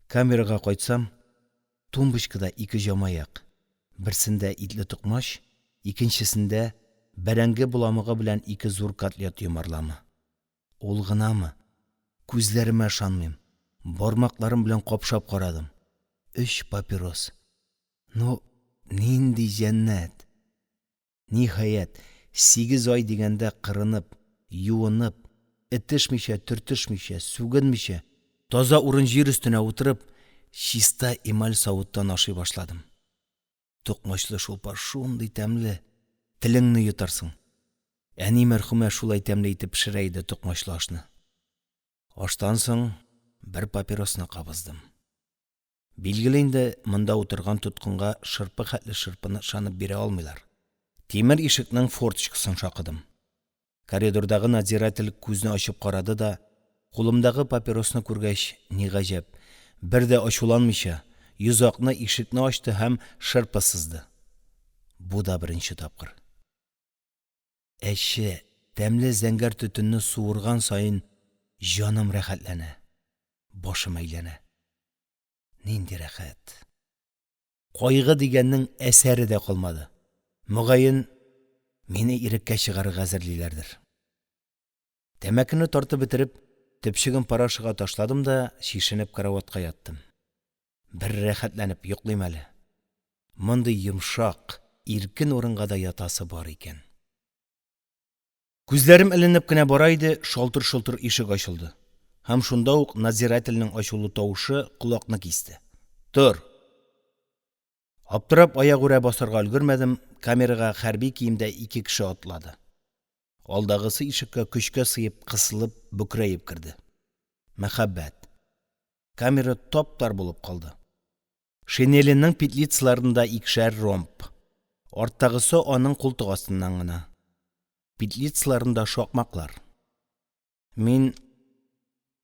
Камерага кайтсам, тумбочкада 2 җамаяк. Берсендә итле тукмаш, икенчесендә бәрәңге буламыгы белән 2 зур котлет йомарламы. Ул гынамы? Күзләремә ышанмыйм. Бармакларым белән капшап карадым. 3 папирос. Ну, нинди җәннәт. Ниһаять, 8 ай дигәндә кырынып, юынып, этешмичә, төртешмичә, сүгенмичә, таза урын җир өстенә утырып, чиста эмаль савыттан ашый башладым. Тукмачлы шулпа шундый тәмле, телеңне йотарсың. Әни мәрхүмә шулай тәмле итеп пешерә иде тукмачлы ашны. Аштан соң бер папиросны кабыздым. Билгеле инде, монда утырган тоткынга шырпы хәтле шырпыны ышанып бирә алмыйлар. Тимер ишекнең форточкасын шакыдым. Коридордагы надзиратель күзне ачып карады да, кулымдагы папиросны күргәч, ни гаҗәп, бер дә ачуланмыйча, йозакны ишекне ачты һәм шырпы сызды. Бу да беренче тапкыр. Әче, тәмле зәңгәр төтенне суырган саен җаным рәхәтләнә, башым әйләнә. Нинди рәхәт. Кайгы дигәннең әсәре дә калмады. Мөгаен, мине иреккә чыгарырга әзерлиләрдер. Тәмәкене тартып бетереп, төпчеген парашыга ташладым да, шишенеп караватка яттым. Бер рәхәтләнеп йоклыйм әле. Мондый йомшак, иркен урынга да ятасы бар икән. Күзләрем эленеп кенә бара иде, шалтыр-шолтыр ишек ачылды. Һәм шунда ук надзирательнең ачулы тавышы колакны кисте. Тор! Аптырап аягүрә басарга өлгермәдем, камерага хәрби киемдә 2 кеше атлады. Алдагысы ишеккә көчкә сыеп, кысылып, бүкрәеп керде. Мәхәббәт. Камера таптар булып калды. Шинеленең петлицаларында 2 ромб. Арттагысы аның култык астыннан гына. Петлицаларында шакмаклар. Мин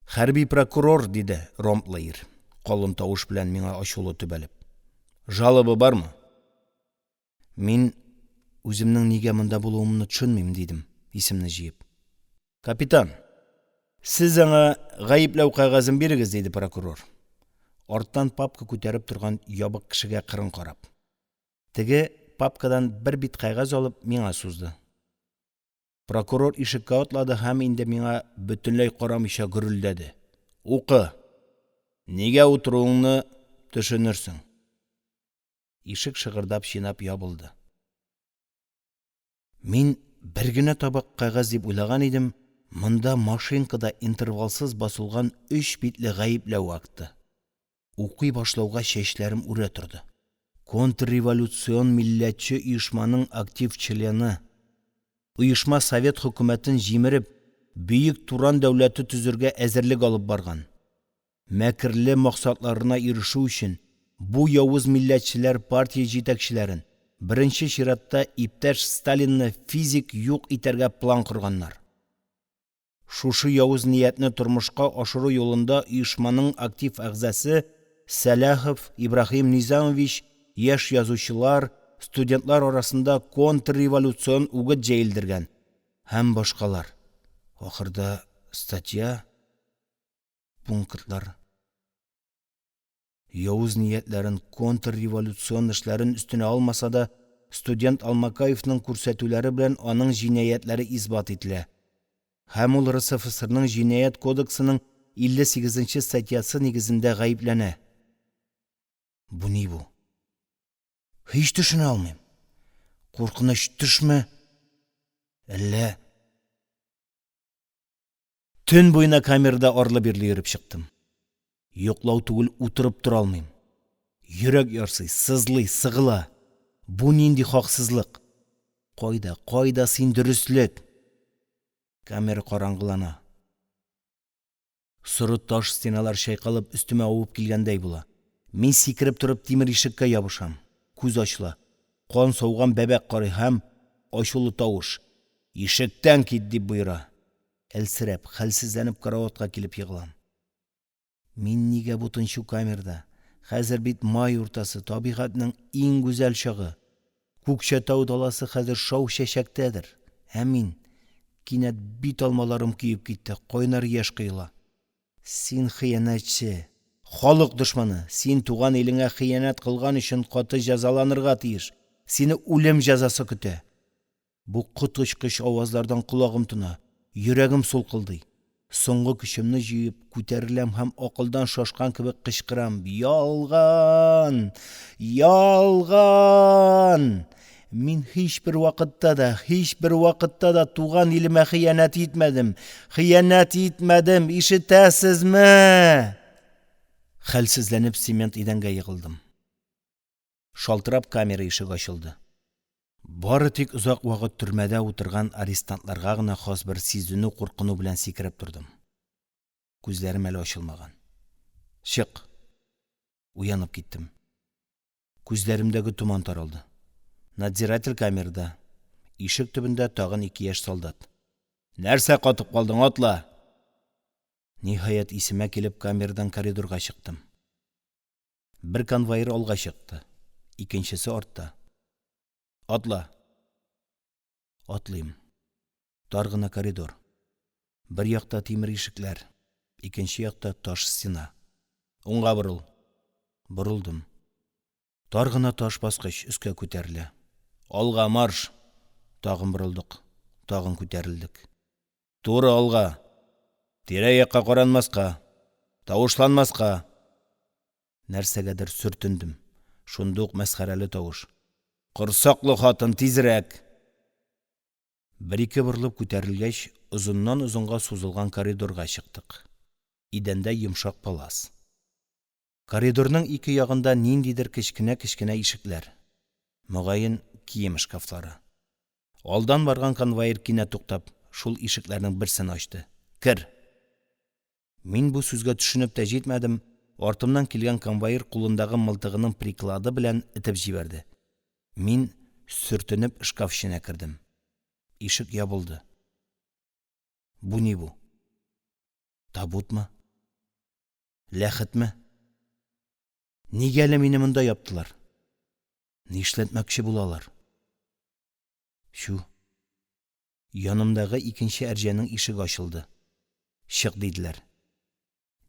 хәрби прокурор, диде ромблыйыр, калын тавыш белән миңа ачулы төбәлеп. Жалобы бармы? Мин үземнең нигә монда булуымны төшенмим, дидем, исемне җыеп. Капитан, сез аңа гаепләү кәгазен бирегез, диде прокурор. Арттан папка күтәреп торган ябык кешегә кырын карап. Теге папкадан бер бит кәгазь алып миңа сузды. Прокурор ишеккә атлады һәм инде миңа бөтенләй карамыйча гөрелдәде. Укы. Нигә утыруыңны төшенерсең. Ишек шыгырдап чинап ябылды. Мин бер генә табак кәгазь дип уйлаган идем, монда машинкада интервалсыз басылган 3 битле гаепләү акты. Укый башлауга чәчләрем үрә торды. Контрреволюцион милләтче оешманың актив члены. Оешма Совет хөкүмәтен җимереп, бөек Туран дәүләте төзергә әзерлек алып барган. Мәкерле максатларына ирешү өчен бу явыз милләтчеләр партия җитәкчеләрен беренче чиратта иптәш Сталинны физик юк итәргә план корганнар. Шушы явыз ниятне тормышка ашыру юлында оешманың актив әгъзасы Сәләхов Ибрахим Низамович яш язучылар, студентлар арасында контрреволюцион үгіт жайылдырган. Һәм башкалар. Ахырда статья, пунктлар. Явыз ниятләрен, контрреволюцион эшләрен үстенә алмаса да, студент Алмакаевның күрсәтүләре белән аның җинаятләре исбат ителә. Һәм ул РСФСРның җинаят кодексының 58-нче статьясы нигезендә гаепләнә. Бу ни бу? Һич төшенә алмыйм. Куркыныч төшме? Әллә? Төн буена камерада арлы-бирле йөреп чыктым. Йоклау түгел, утырып тора алмыйм. Йөрәк ярсый, сызлый, сыгыла. Бу нинди хаксызлык? Кайда син дөрестлек? Камера караңгылана. Соры таш стеналар шайкалып өстемә авып килгәндәй була. Мин сикереп торып тимер ишеккә ябышам. Күз ачыла. Кан сауган бәбәк карый һәм ачулы тавыш. Ишектән кит дип буйра. Әлсерәп, хәлсезләнеп караватка килеп егылам. Мин нигә бу тынчу камерда? Хәзер бит май уртасы, табигатьнең иң гүзәл чагы. Күкчәтау даласы хәзер шау чәчәктәдер. Ә мин кинәт бит алмаларым киеп китте, кайнар яшь кыйла. Син хыянәтче, халык дошманы, син туган илеңә хыянәт кылган өчен каты җәзаланырга тиеш. Сине үлем җәзасы көтә. Бу коточкыч авазлардан колагым тына, йөрәгем сулкылдый. Соңгы көчемне җыеп күтәреләм һәм акылдан шашкан кебек кычкырам: ялган! Ялган! Мин һичбер вакытта да туган илемә хыянәт итмәдем. Хыянәт итмәдем, ишетәсезме? Хәлсезләнеп цемент идәнгә егылдым. Шалтырап камера ишек ачылды. Бары тик узак вакыт төрмәдә утырган арестантларга гына хас бер сизүне, куркыну белән сикереп тордым. Күзләрем әле ачылмаган. Чык. Уянып киттем. Күзләремдәге туман таралды. Надзиратель камерада. Ишек төбендә тагын 2 яшь солдат. Нәрсә катып калдың, атла? Ниһаять исемә килеп камерадан коридорга чыктым. Бер конвоир алга чыкты. Икенчесе артта. Атла. Атлыйм. Тар гына коридор. Бер якта тимер ишекләр, икенче якта таш стена. Уңга борыл. Борылдым. Тар гына таш баскыч өскә күтәрелә. Алга марш. Тагын борылдык. Тагын күтәрелдек. Туры алга. Тирә-якка каранмаска. Тавышланмаска. Нәрсәгәдер сүртендем. Шундук мәсхәрәле тавыш. Корсаклы хатын, тизрәк. Бер-ике борылып күтәрелгәч, озыннан-озынга сузылган коридорга чыктык. Идәндә йомшак палас. Коридорның 2 ягында ниндидер кечкенә ишекләр. Мөгаен кием шкафлары. Алдан барган конвоир кинәт туктап, шул ишекләрнең берсен ачты. Кер. Мин бу сүзгә төшенеп тә җитмәдем. Артымнан килгән конвоир кулындагы мылтыгының приклады белән итеп җибәрде. Мин сүртенеп шкаф эченә кердем. Ишек ябылды. Бу ни бу? Табутмы? Ләхетме? Нигә әле мине монда яптылар? Нишләтмәкче булалар? Шу. Янымдагы икенче әрҗәнең ишеге ачылды. Чык диделәр.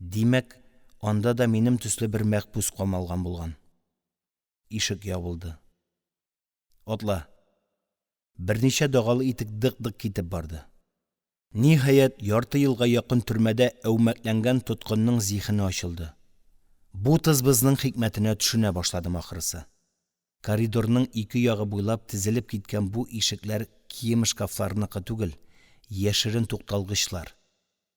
Димәк, анда да минем төсле бер мәхбүс камалган булган. Ишек ябылды. Атла. Берничә дагалы итек дык-дык китеп барды. Ниһаять, ярты елга якын төрмәдә әүмәтләнгән тоткынның зихене ачылды. Бу тызбызның хикмәтенә төшенә башладым ахрысы. Коридорның 2 ягы буйлап тезелеп киткән бу ишекләр кием шкафларыныкы түгел, яшерен тукталгычлар.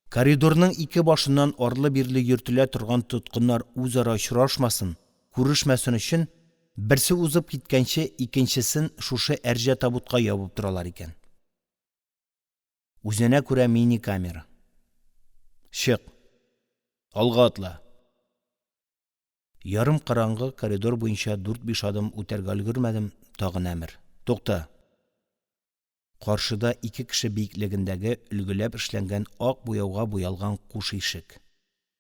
Коридорның 2 башыннан арлы-бирле йөртелә торган тоткыннар үзара очрашмасын, күрешмәсен өчен берсе узып киткәнче икенчесен шушы әрҗә табутка ябып торалар икән. Үзенә күрә мини камера. Чык. Алга атла. Ярым караңгы коридор буенча 4-5 адым үтәргә өлгермәдем, тагын әмер. Тукта. Каршыда 2 кеше биеклегендәге өлгеләп эшләнгән ак буяуга буялган куш ишек.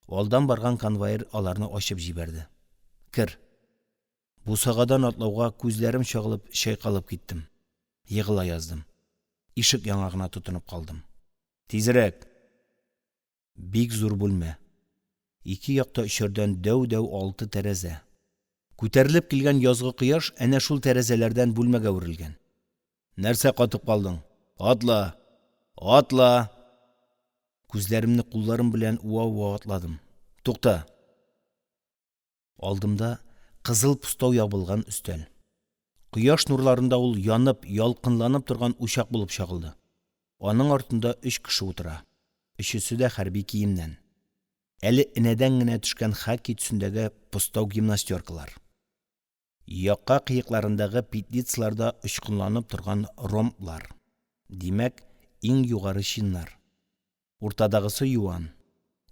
Алдан барган конвоир аларны ачып җибәрде. Кір. Бусагадан атлауга күзләрем чагылып, шайкалып киттем. Егыла яздым. Ишек яңагына тотынып калдым. Тизрәк. Бик зур бүлмә. Ике якта өчәрдән дәү-дәү 6 тәрәзә. Күтәрелеп килгән язгы кояш әнә шул тәрәзәләрдән бүлмәгә үрелгән. Нәрсә катып калдың? Атла! Атла! Күзләремне кулларым белән уа-уа атладым. Тукта! Алдымда кызыл пустау ябылган өстәл. Кояш нурларында ул янып, ялкынланып торган учак булып чагылды. Аның артында 3 кеше утыра. Өчесе дә хәрби киемнән. Әле инәдән генә төшкән хакки төсендәге пустау гимнастеркалар. Якка кыекларындагы петлицаларда очкынланып торган ромблар. Димәк, иң югары чиннар. Уртадагысы юан.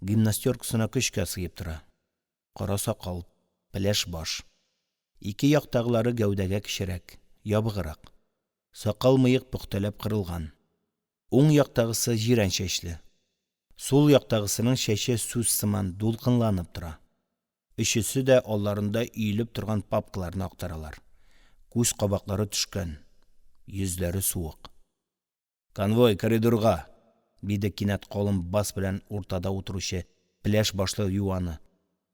Гимнастеркасына көчкә сыеп тора. Кара сакал, пеләш баш. Ике яктагылары гәүдәгә кечерәк, ябыграк. Сакал-мыек пөхтәләп кырылган. Уң яктагысы җирән чәчле. Сул яктагысының чәче сүз сыман дулкынланып тора. Өчесе дә алларында өелеп торган папкаларны актаралар. Күз кабаклары төшкән, йөзләре суык. Конвой коридорга, диде кинәт калын бас белән уртада утыручы пеләш башлы юаны.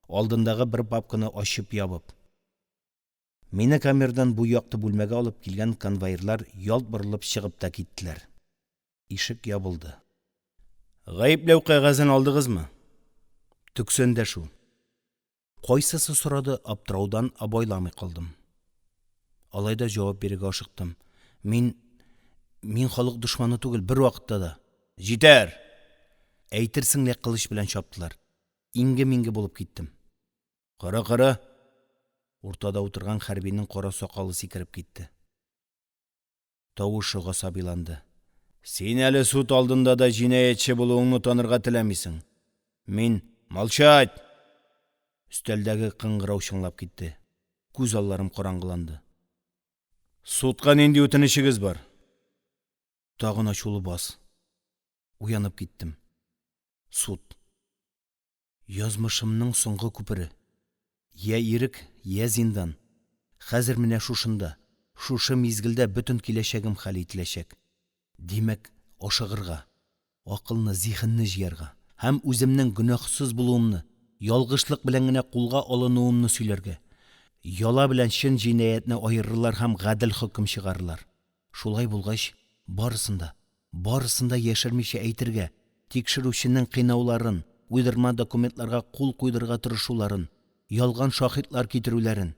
Алдындагы бер папканы ачып ябып. Мине камердан бу якты бүлмәгә алып килгән конвоирлар ялт борылып чыгып та киттеләр. Ишек ябылды. Гаепләү кәгазен алдыгызмы? Төксәндә шу. Кайсысы сорады, аптыраудан абайламый калдым. Алайда җавап бирергә ашыктым. Мин халык дошманы түгел, бер вакытта да. Җитәр! Әйтерсең лә кылыч белән чаптылар. Инге-минге булып киттем. Кара. Уртада утырган хәрбинең кара сакалы сикереп китте. Тавышы гасабиланды. Син әле суд алдында да җинаятьче булуыңны танырга теләмисең. Мин молчать! Өстәлдәге кыңгырау чыңлап китте. Күз алларым караңгыланды. Судка нинди үтенечегез бар? Тагын ачулы бас. Уянып киттем. Суд. Язмышымның соңгы күпере. Я ирек, я зиндан. Хәзер менә шушында, шушы мизгелдә бөтен киләчәгем хәл ителәчәк. Димәк, ашыгырга, акылны, зиһенне җыярга һәм үземнең гөнаһсыз булуымны, ялгышлык белән генә кулга алынуымны сөйләргә. Яла белән чын җинаятьне аерырлар һәм гадел хөкем чыгарырлар. Шулай булгач, барысында яшермичә әйтергә, тикшерүченең кыйнауларын, уйдырма документларга кул куйдырга тырышуларын, ялган шаһитлар китерүләрен,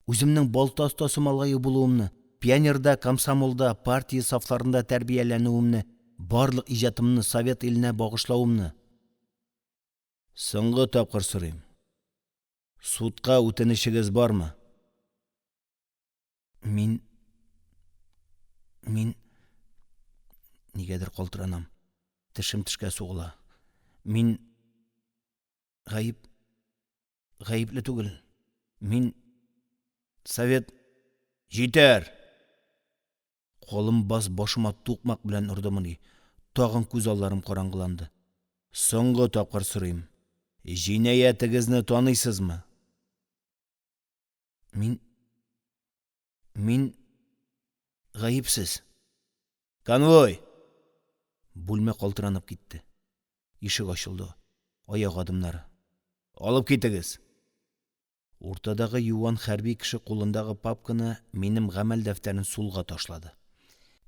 үземнең балта остасы малае булуымны, пионерда, комсомолда, партия сафларында тәрбияләнүемне, барлык иҗатымны Совет иленә багышлавымны. Соңгы тапкыр сорыйм. Судка үтенечегез бармы? Мин нигәдер калтыранам. Тешем тешкә сугыла. Мин гаепле түгел. Мин Совет... Җитәр! Колым бас башыма тукмак белән урдымыни. Тагын күз алларым караңгыланды. Соңгы тапкыр сорыйм. Җинаятегезне таныйсызмы? Мин гаепсез. Конвой! Бүлмә калтыранып китте. Ишек ачылды. Аяк адымнары. Алып китегез. Уртадагы юан хәрби кеше кулындагы папканы минем гамәл дәфтәрен сулга ташлады.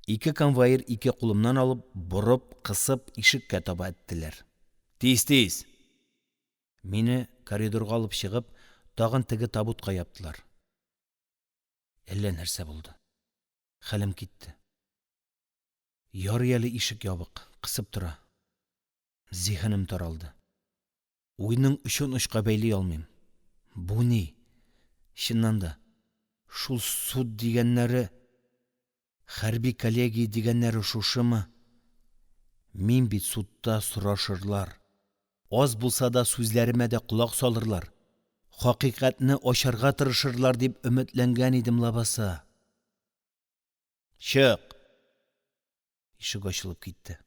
Ике конвоир ике кулымнан алып, борып, кысып ишеккә таба әттеләр. Тиз! Мине коридорга алып чыгып, тагын теге табутка яптылар. Әллә нәрсә булды. Хәлем китте. Ярый әле ишек ябык, кысып тора. Зиһенем таралды. Уйның өчен очка бәйли алмыйм. Бу ни? Чыннан да, шул суд дигәннәре, хәрби коллегия дигәннәре шушымы? Мин бит судта сорашырлар. Аз булса да сүзләремә дә колак салырлар. Хакыйкатьне ачарга тырышырлар дип өметләнгән идем лабаса. Чык! Ишек ачылып китте.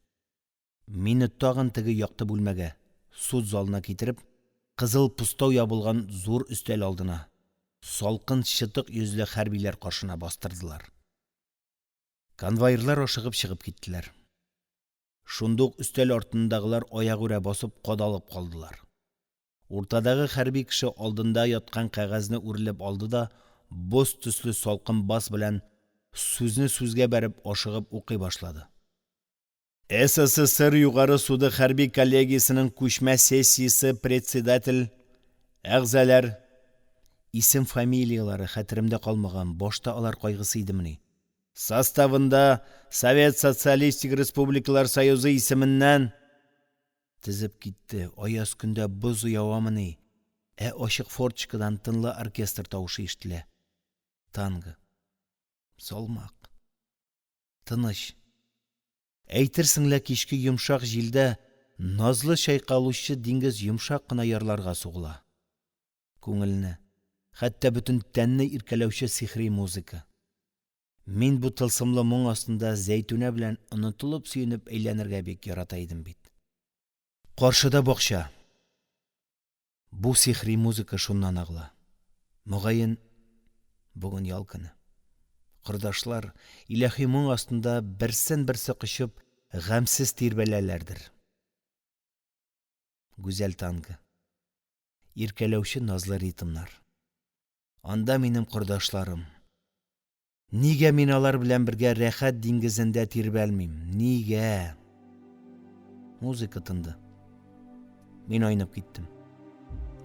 Мине тагын теге якты бүлмәгә, суд залына китереп, Кызыл пустау ябылган зур өстәл алдына, салкын чытык йөзле хәрбиләр каршына бастырдылар. Конвоирлар ашыгып чыгып киттеләр. Шундук өстәл артындагылар аягүрә басып кадалып калдылар. Уртадагы хәрби кеше алдында яткан кәгазьне үрелеп алды да, боз төсле салкын бас белән сүзне сүзгә бәреп ашыгып укый башлады. СССР Югары суды хәрби коллегиясенең күчмә сессиясе председатель, әгъзалар, исем-фамилиялары хәтеремдә калмаган, башта алар кайгысы идемени. Составында Совет Социалистик Республикалар Союзы исеменнән тизеп китте. Аяз көндә боз явамыни. Ачык форточкадан тынлы оркестр тавышы ишетелә. Танго. Салмак. Тыныч. Әйтерсең лә кичке йомшак җилдә назлы чайкалучы диңгез йомшак кына ярларга сугыла. Күңелне, хәтта бөтен тәнне иркәләүче сихри музыка. Мин бу тылсымлы моң астында Зәйтүнә белән онытылып сөенеп әйләнергә бик ярата идем бит. Каршыда бакча. Бу сихри музыка шуннан агыла. Мөгаен, бүген ял көне. Кырдашлар илаһи моң астында берсен-берсе кычып, гамсез тирбәләләрдер. Гүзәл танго. Иркәләүче назлы ритмнар. Анда минем кырдашларым. Нигә мин алар белән бергә рәхәт диңгезендә тирбәлмим? Нигә? Музыка тынды. Мин айнып киттем.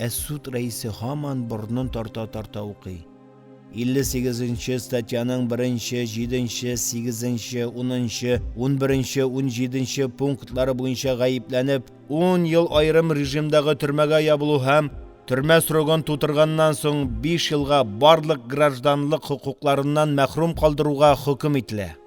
Суд рәисе һаман борнын тарта-тарта укый. 58-нче статьяның 1-нче, 7-нче, 8-нче, 10-нче, 11-нче, 17-нче пунктлары буенча гаепләнеп, 10 ел айрым режимдагы төрмәгә ябылу һәм төрмә срогын тутырганнан соң 5 елга барлык гражданлык хокукларыннан мәхрүм калдыруга хөкем ителә.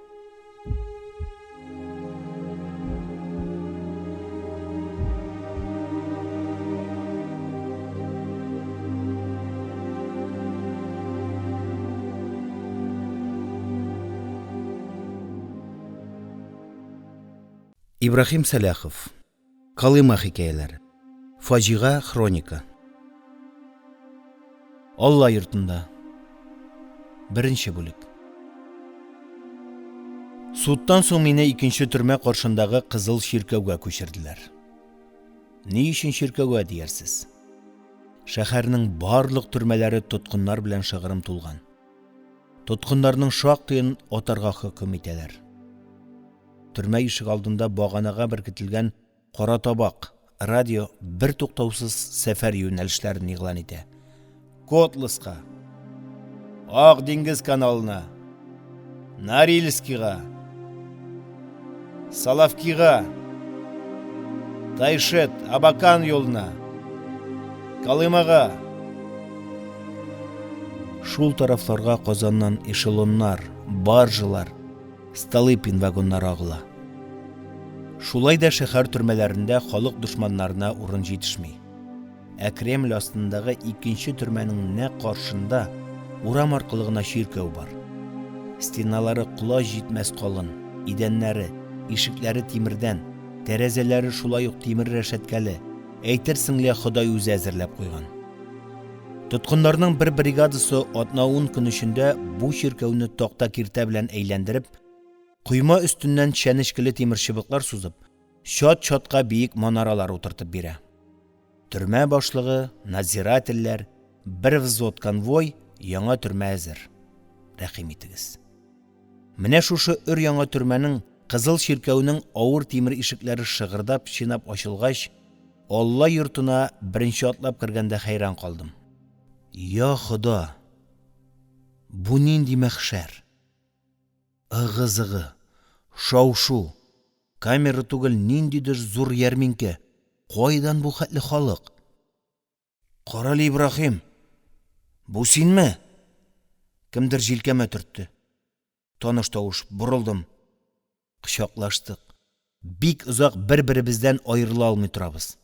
Ибрахим Сәләхов. Калыма хикәяләре. Фаҗига хроника. Алла йортында. 1-нче бүлек. Судтан соң мине 2-нче төрмә каршындагы кызыл чиркәүгә күчерделәр. Ни өчен чиркәүгә диярсез? Шәһәрнең барлык төрмәләре тоткыннар белән шыгрым тулган. Тоткыннарның шактыен атарга хөкем итәләр. Төрмә ишек алдында баганага беркетелгән кара табак радио бер туктаусыз сәфәр юнәлешләрен игълан итә. Котлыска, Ак диңгез каналына, Норильскига, Салавкига, Тайшет, Абакан юлына, Калымага. Шул тарафларга Казаннан эшелоннар, баржылар, Столыпин вагоннары агыла. Шулай да шәһәр төрмәләрендә халык душманнарына урын җитешми. Кремль астындагы 2-нче төрмәнең нәкъ каршында урам аркылы гына чиркәү бар. Стеналары кола җитмәс калын, идәннәре, ишекләре тимердән, тәрәзәләре шулай ук тимер рәшәткәле. Әйтерсең лә Ходай үзе әзерләп куйган. Тоткыннарның бер бригадасы атна-ун көн эчендә бу чиркәүне такта киртә белән әйләндереп, куйма өстеннән чәнечкеле тимер чыбыклар сузып, чат-чатка биек манаралар утыртып бирә. Төрмә башлыгы, надзирательләр, бер взвод конвой, яңа төрмә әзер. Рәхим итегез. Менә шушы өр-яңа төрмәнең кызыл чиркәүнең авыр тимер ишекләре шыгырдап чинап ачылгач, Алла йортына беренче атлап кергәндә хәйран калдым. Я Хода! Бу нинди мәхшәр? Ыгы-зыгы, шау-шу, камера түгел ниндидер зур ярминкә. Кайдан бу хәтле халык? Карали Ибрахим, бу синме? Кемдер җилкәмә төртте. Таныш тавыш, борылдым. Кычаклаштык. Бик озак бер-беребездән аерыла алмый торабыз.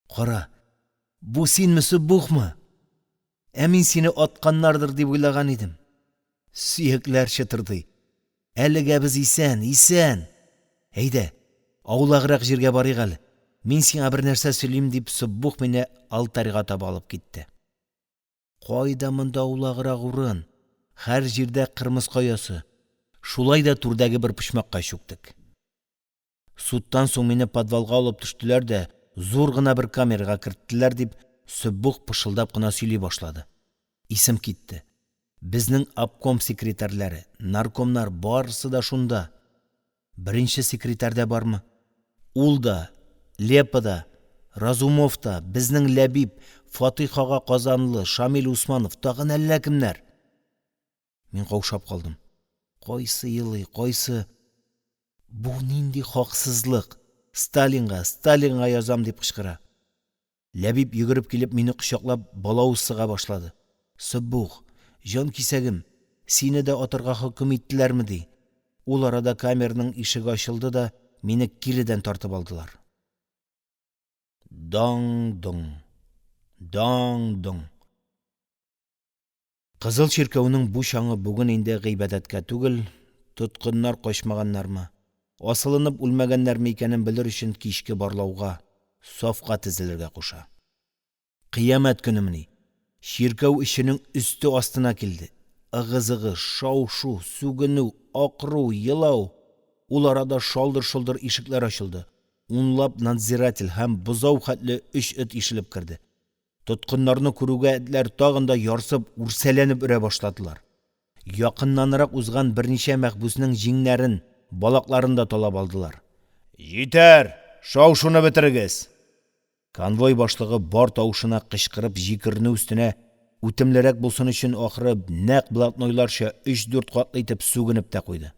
Кара, бу синме Суббухмы? Мин сине атканнардыр дип уйлаган идем. Сөякләр чытырдый. Әлегә без исән. Әйдә, аулаграк җиргә барыйк әле. Мин сиңа бер нәрсә сөйлим дип Суббух мине алтарьга таба алып китте. Кайда монда улагырак урын? Һәр җирдә кырмыз каясы. Шулай да түрдәге бер почмакка чүктек. Судтан соң мине подвалга алып төштеләр дә, зур гына бер камерага керттеләр дип, Суббух пышылдап кына сөйли башлады. Исем китте. Безнең обком секретарьләре, наркомнар барысы да шунда. Беренче секретарь дә бармы? Ул да, Лепа да, Разумов та, безнең Ләбиб, Фатих ага Казанлы, Шамил Усманов, тагын әллә кемнәр. Мин каушап калдым. Кайсы елый, кайсы... Бу нинди хаксызлык? Сталинга язам дип кычкыра. Ләбиб йөгереп килеп мине кочаклап балавыз сыга башлады. Суббух, җан кисәгем, сине дә атырга хөкем иттеләрме ди. Ул арада камерның ишеге ачылды да, мине киридән тартып алдылар. Даң-доң, даң-доң. Кызыл чиркәүнең бу чаңы бүген инде гыйбадәткә түгел, тоткыннар качмаганнармы, асылынып үлмәгәннәрме икәнен белер өчен кичке барлауга, сафка тезелергә куша. Кыямәт көнемни. Чиркәү ишенең өсте астына килде. Ыгы-зыгы, шау-шу, сүгенү, акыру, елау. Ул арада шалдыр-шолдыр ишекләр ачылды. Унлап надзиратель һәм бозау хәтле 3 эт ишелеп керде. Тоткыннарны күрүгә этләр тагын да ярсып, үрсәләнеп өрә башладылар. Якыннанрак узган берничә мәхбүснең җиңнәрен, балакларын да талап алдылар. Җитәр! Шау-шуны бетерегез! Конвой башлыгы бар тавышына кычкырып җикернү өстенә үтемлерәк булсын өчен ахры нәкъ блатнойларча 3-4 катлы итеп сүгенеп тә куйды.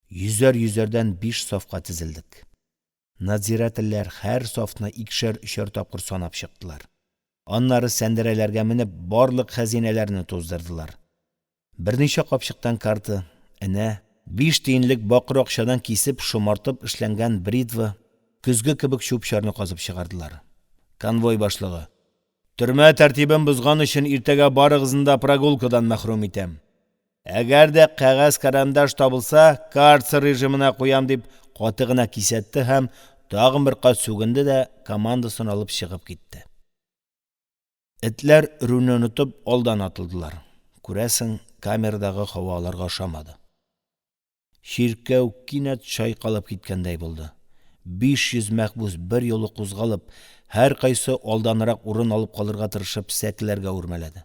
Йөзәрдән 5 сафка тезелдек. Надзирательләр һәр сафны 2-3 тапкыр санап чыктылар. Аннары сәндерәләргә менеп барлык хәзинәләрне туздырдылар. Берничә капчыктан карта, энә, 5 тиенлек бакыр акчадан кисеп шомартып эшләнгән бритва, көзге кебек чүп-чарны казып чыгардылар. Конвой башлыгы: "Төрмә тәртибен бузган өчен иртәгә барыгызны да прогулкадан мәхрүм итәм. Әгәр дә кәгазь-карандаш табылса, карцер режимына куям" дип каты гына кисәтте һәм тагын бер кат сүгенде дә командасын алып чыгып китте. Этләр үрүне онытып алдан атылдылар. Күрәсең, камердагы һаваларга ошамады. Чиркәү кинәт чайкалып киткәндәй булды. 500 мәхбүс бер юлы кузгалып, һәр кайсы алданрак урын алып калырга тырышып сәкеләргә үрмәләде.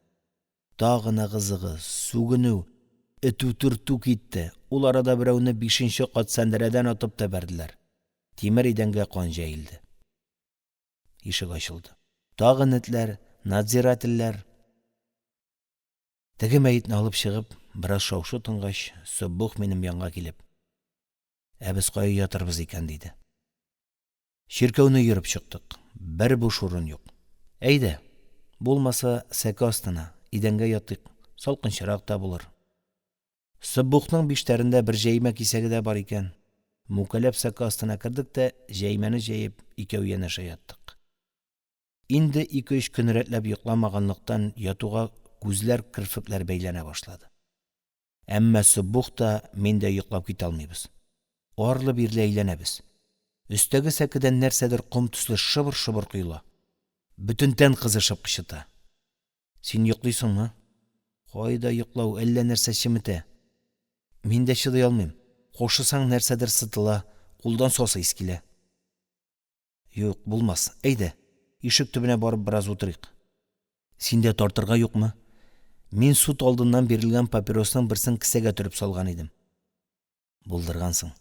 Тагын ыгы-зыгы, сүгенү, этү-төртү китте. Ул арада берәүне 5нче кат сәндерәдән атып та бәрделәр. Тимер идәнгә кан җәелде. Ишек ачылды. Тагын этләр, надзирательләр. Теге мәетне алып чыгып, бераз шау-шу тынгач, Суббух минем янга килеп: "Ә без кая ятырбыз икән?" диде. Чиркәүне йөреп чыктык. Бер буш урын юк. Әйдә, булмаса сәке астына, идәнгә ятыйк, салкынчырак та булыр. Суббухның биштәрендә бер җәймә кисәге дә бар икән. Мүкәләп сәке астына кердек тә, җәймәне җәеп, икәү янәшә яттык. Инде 2-3 көн рәтләп йокламаганлыктан ятуга күзләр, кирпекләр бәйләнә башлады. Әмма Суббух та, мин дә йоклап китә алмыйбыз. Арлы-бирле әйләнәбез. Өстәге сәкедән нәрсәдер ком төсле шыбыр-шыбыр коела. Бүтән тән кызышып кычыта. Син йоклыйсыңмы? Кайда йоклау, әллә нәрсә чиметә. Мин дә чыдый алмыйм. Кошысаң нәрсәдер сытыла, кулдан сосы ис килә. Юк, булмас. Әйдә, ишек төбенә барып бераз утырыйк. Синдә тартырга юкмы? Мин суд алдыннан бирелгән папиросның берсен кесәгә төреп салган идем. Булдыргансың.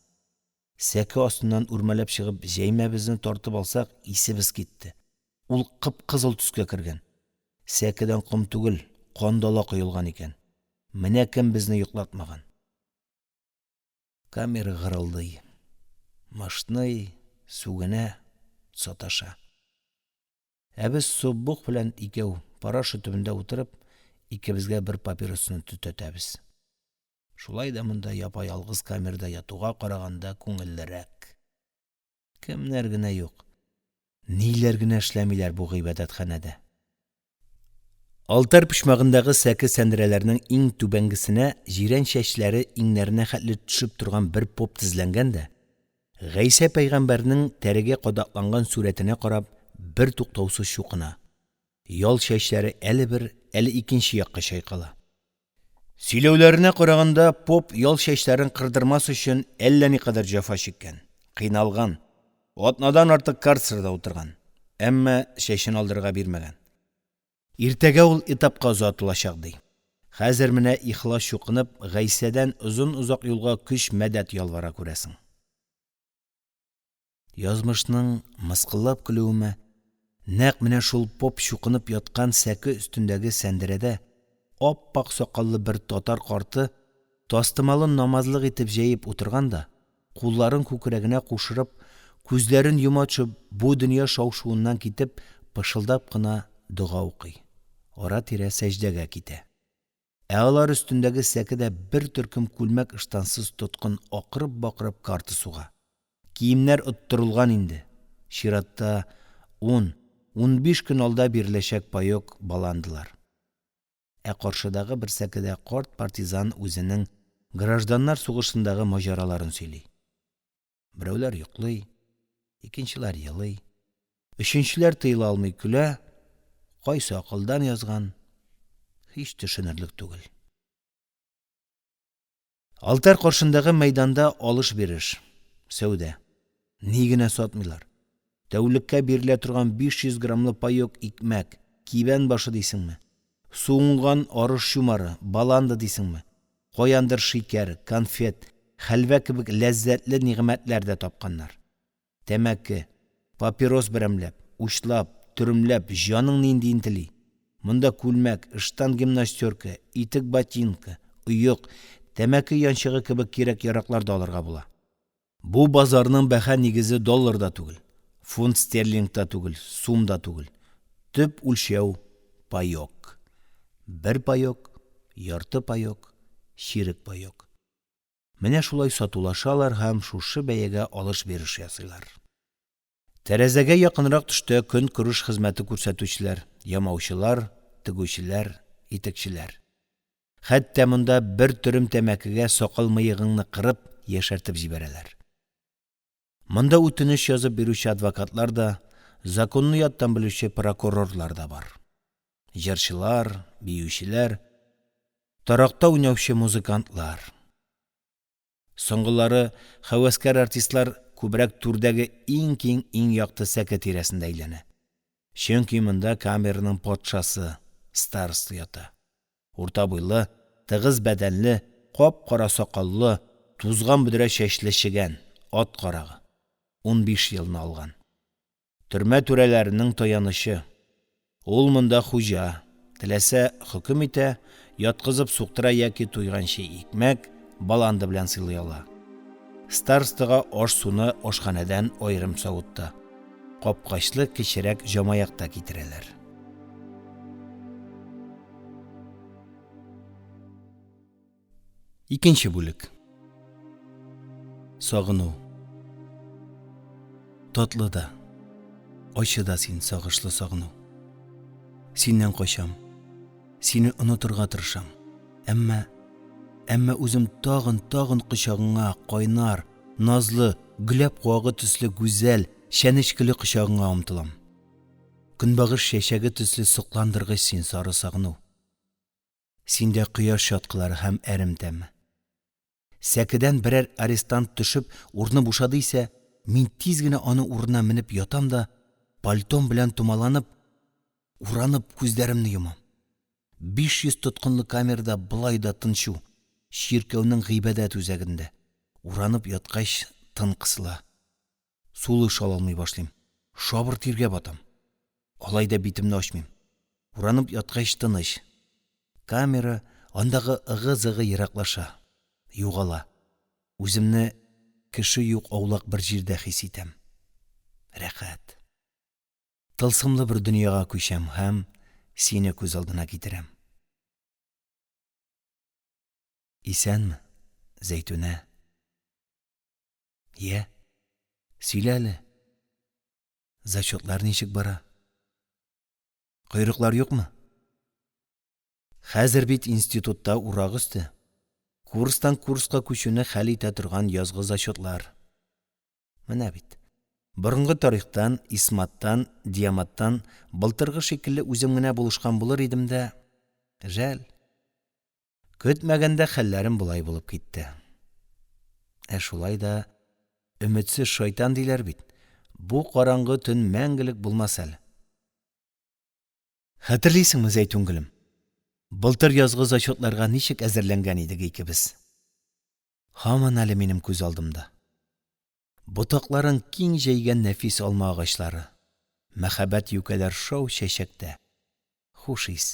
Сәке астыннан үрмәләп чыгып, җәймәбезне тартып алсак, исебез китте. Ул кып-кызыл төскә кергән. Сәкедән ком түгел, кан дала коелган икән. Менә кем безне йоклатмаган. Камера гырылдый. Машный, сүгенә, саташа. Ә без Суббух белән икәү парашют төбендә утырып, икебезгә бер папиросны төтәтәбез. Шулай да монда япа-ялгыз камерда ятуга караганда күңеллерәк. Кемнәр генә юк. Ниләр генә эшләмиләр бу гыйбадәтханәдә. Алтар почмагындагы сәке сәндерәләрнең иң түбәнгесенә җирән чәчләре иңнәренә хәтле төшеп торган бер поп тезләнгән дә, Гайса пайгамбарның тәрегә кадакланган сүрәтенә карап, бер туктаусыз шукына. Ял чәчләре әле бер, әле икенче якка чайкала. Сөйләүләренә караганда, поп ял чәчләрен кырдырмас өчен әллә никадәр җәфа чиккән, кыйналган, атнадан артык карцерда утырган, әмма чәчен алдырга бирмәгән. Иртәгә ул этапка озатылачак ди. Хәзер менә ихлас чукынып, Гайсәдән озын-узак юлга көч мәдәт ялвара күрәсең. Язмышның мыскыллап көлүеме, нәкъ менә шул поп чукынып яткан сәке өстендәге сәндерәдә ап-пак сакаллы бер татар карты тастымалын намазлык итеп җәеп утырган да, кулларын күкрәгенә кушырып, күзләрен йома төшеп, бу дөнья шау-шуыннан китеп, пышылдап кына дуга укый. Ара-тирә сәҗдәгә китә. Алар өстендәге сәкедә бер төркем күлмәк ыштансыз тоткын акырып-бакырып карты суга. Киемнәр оттырылган инде. Чиратта 10-15 көн алда биреләчәк паёк баландылар. Каршыдагы бер сәкедә карт партизан үзенең гражданнар сугышындагы маҗараларын сөйли. Берәүләр йоклый, икенчеләр елый, өченчеләр тыела алмый көлә, кайсы акылдан язган, һич төшенерлек түгел. Алтар каршындагы мәйданда алыш-биреш, сәүдә. Ни генә сатмыйлар. Тәүлеккә бирелә торган 500 граммлы паёк икмәк, кибән башы дисеңме? Суынган арыш чумары, баланды дисеңме? Каяндыр шикәр, конфет, хәлвә кебек ләззәтле нигъмәтләр дә тапканнар. Тәмәке, папирос берәмләп, учлап, төрөмләп, җаның нинди интели. Монда күлмәк, ыштан гимнастерка, итек ботинка, уйык, тәмәке янчыгы кебек кирәк-яраклар да алырга була. Бу базарның бәһа нигезе долларда түгел, фунт стерлингта түгел, сумда түгел. Төп үлчәү паёк. Бер паёк, ярты паёк, чирек паёк. Менә шулай сатулашалар һәм шушы бәягә алыш-биреш ясыйлар. Тәрәзәгә якынрак төштә көн күреш хезмәте күрсәтүчеләр, ямаучылар, тегүчеләр, итекчеләр. Хәтта монда бер төрем тәмәкегә сакал мыегыңны кырып, яшәртеп җибәрәләр. Монда үтенеч язып бирүче адвокатлар да, законны яттан белүче прокурорлар да бар. Җырчылар, биючеләр, таракта уйнаучы музыкантлар. Соңгылары хәвәскәр артистлар күбрәк түрдәге иң киң, иң якты сәке тирәсендә әйләнә. Чөнки монда камераның патшасы, староста ята. Урта буйлы, тыгыз бәдәнле, кап-кара сакаллы, тузган бөдрә чәчле чегән, ат карагы. 15 елны алган. Төрмә түрәләренең таянышы. Ул монда хуҗа, теләсә хөкем итә, яткызып суктыра яки туйганчы икмәк, баланды белән сыйлый ала. Старостага аш-суны ашханәдән аерым савытта. Капкачлы кечерәк җамаякта китерәләр. Икенче бүлек. Сагыну. Татлы да, ачы да син сагышлы сагыну. Синнән качам, сине онытырга тырышам. Әмма үзем тагын кочагыңа, кайнар, назлы, гүләп куагы төсле гүзәл, шәнечкеле кочагыңа омтылам. Көнбагыш чәчәге төсле сокландыргыч син сары сагыну. Синдә кояш чаткылары һәм әремтәме. Сәкедән берәр арестант төшеп, урны бушады исә, мин тиз генә аны урынына менеп ятам да, пальтом белән тумаланып, уранып күзләремне йомам. 500 тоткынлы камерада былай да тынчу, чиркәүнең гыйбадәт үзәгендә. Уранып яткач тын кысыла. Сулыш ала алмый башлыйм. Шабыр тиргә батам. Алай да битемне ачмыйм. Уранып яткач тыныч. Камера андагы ыгы-зыгы ераклаша, югала. Үземне кеше юк аулак бер җирдә хис итәм. Рәхәт. Тылсымлы бер дөньяга күчәм һәм сине күз алдына китерәм. Исәнме, Зәйтүнә? Я, сөйлә әле. Зачетлар ничек бара? Койрыклар юкмы? Хәзер бит институтта урак өсте. Курстан курска күчүне хәл итә торган язгы зачетлар. Менә бит. Борынгы тарихтан, Исматтан, Диаматтан былтыргы шикелле үзем генә булышкан булыр идем дә, жәл. Көтмәгәндә хәлләрем булай булып китте. Шулай да өметсез шайтан диләр бит. Бу караңгы төн мәңгелек булмас әле. Хәтерлисеңме, Зәйтүнгелем? Былтыр язгы зачетларга ничек әзерләнгән идек икебез? Һаман әле минем күз алдымда. Ботакларын киң җәйгән нәфис алма агачлары, мәхәббәт юкәләр шау чәчәктә. Хуш ис.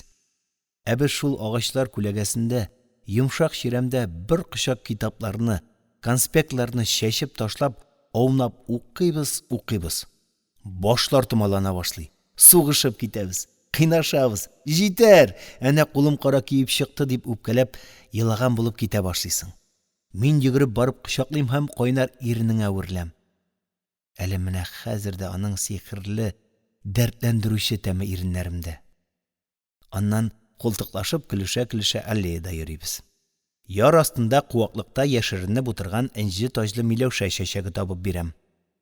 Без шул агачлар күләгәсендә, йомшак чирамдә бер кочак китапларны, конспектларны чәчеп ташлап, аунап укыйбыз. Башлар томалана башлый. Сугышып китәбез, кыйнашабыз. Җитәр! Әнә кулым кара киеп чыкты дип үпкәләп, елаган булып китә башлыйсың. Мин йөгереп барып кочаклыйм һәм кайнар иренеңә әверләм. Әле менә хәзер дә аның сихерле, дәртләндерүче тәме иреннәремдә. Аннан култыклашып көлешә-көлешә аллеяда йөрибез. Яр астында куаклыкта яшеренеп утырган энҗе таҗлы Миләүшә чәчәге табып бирәм.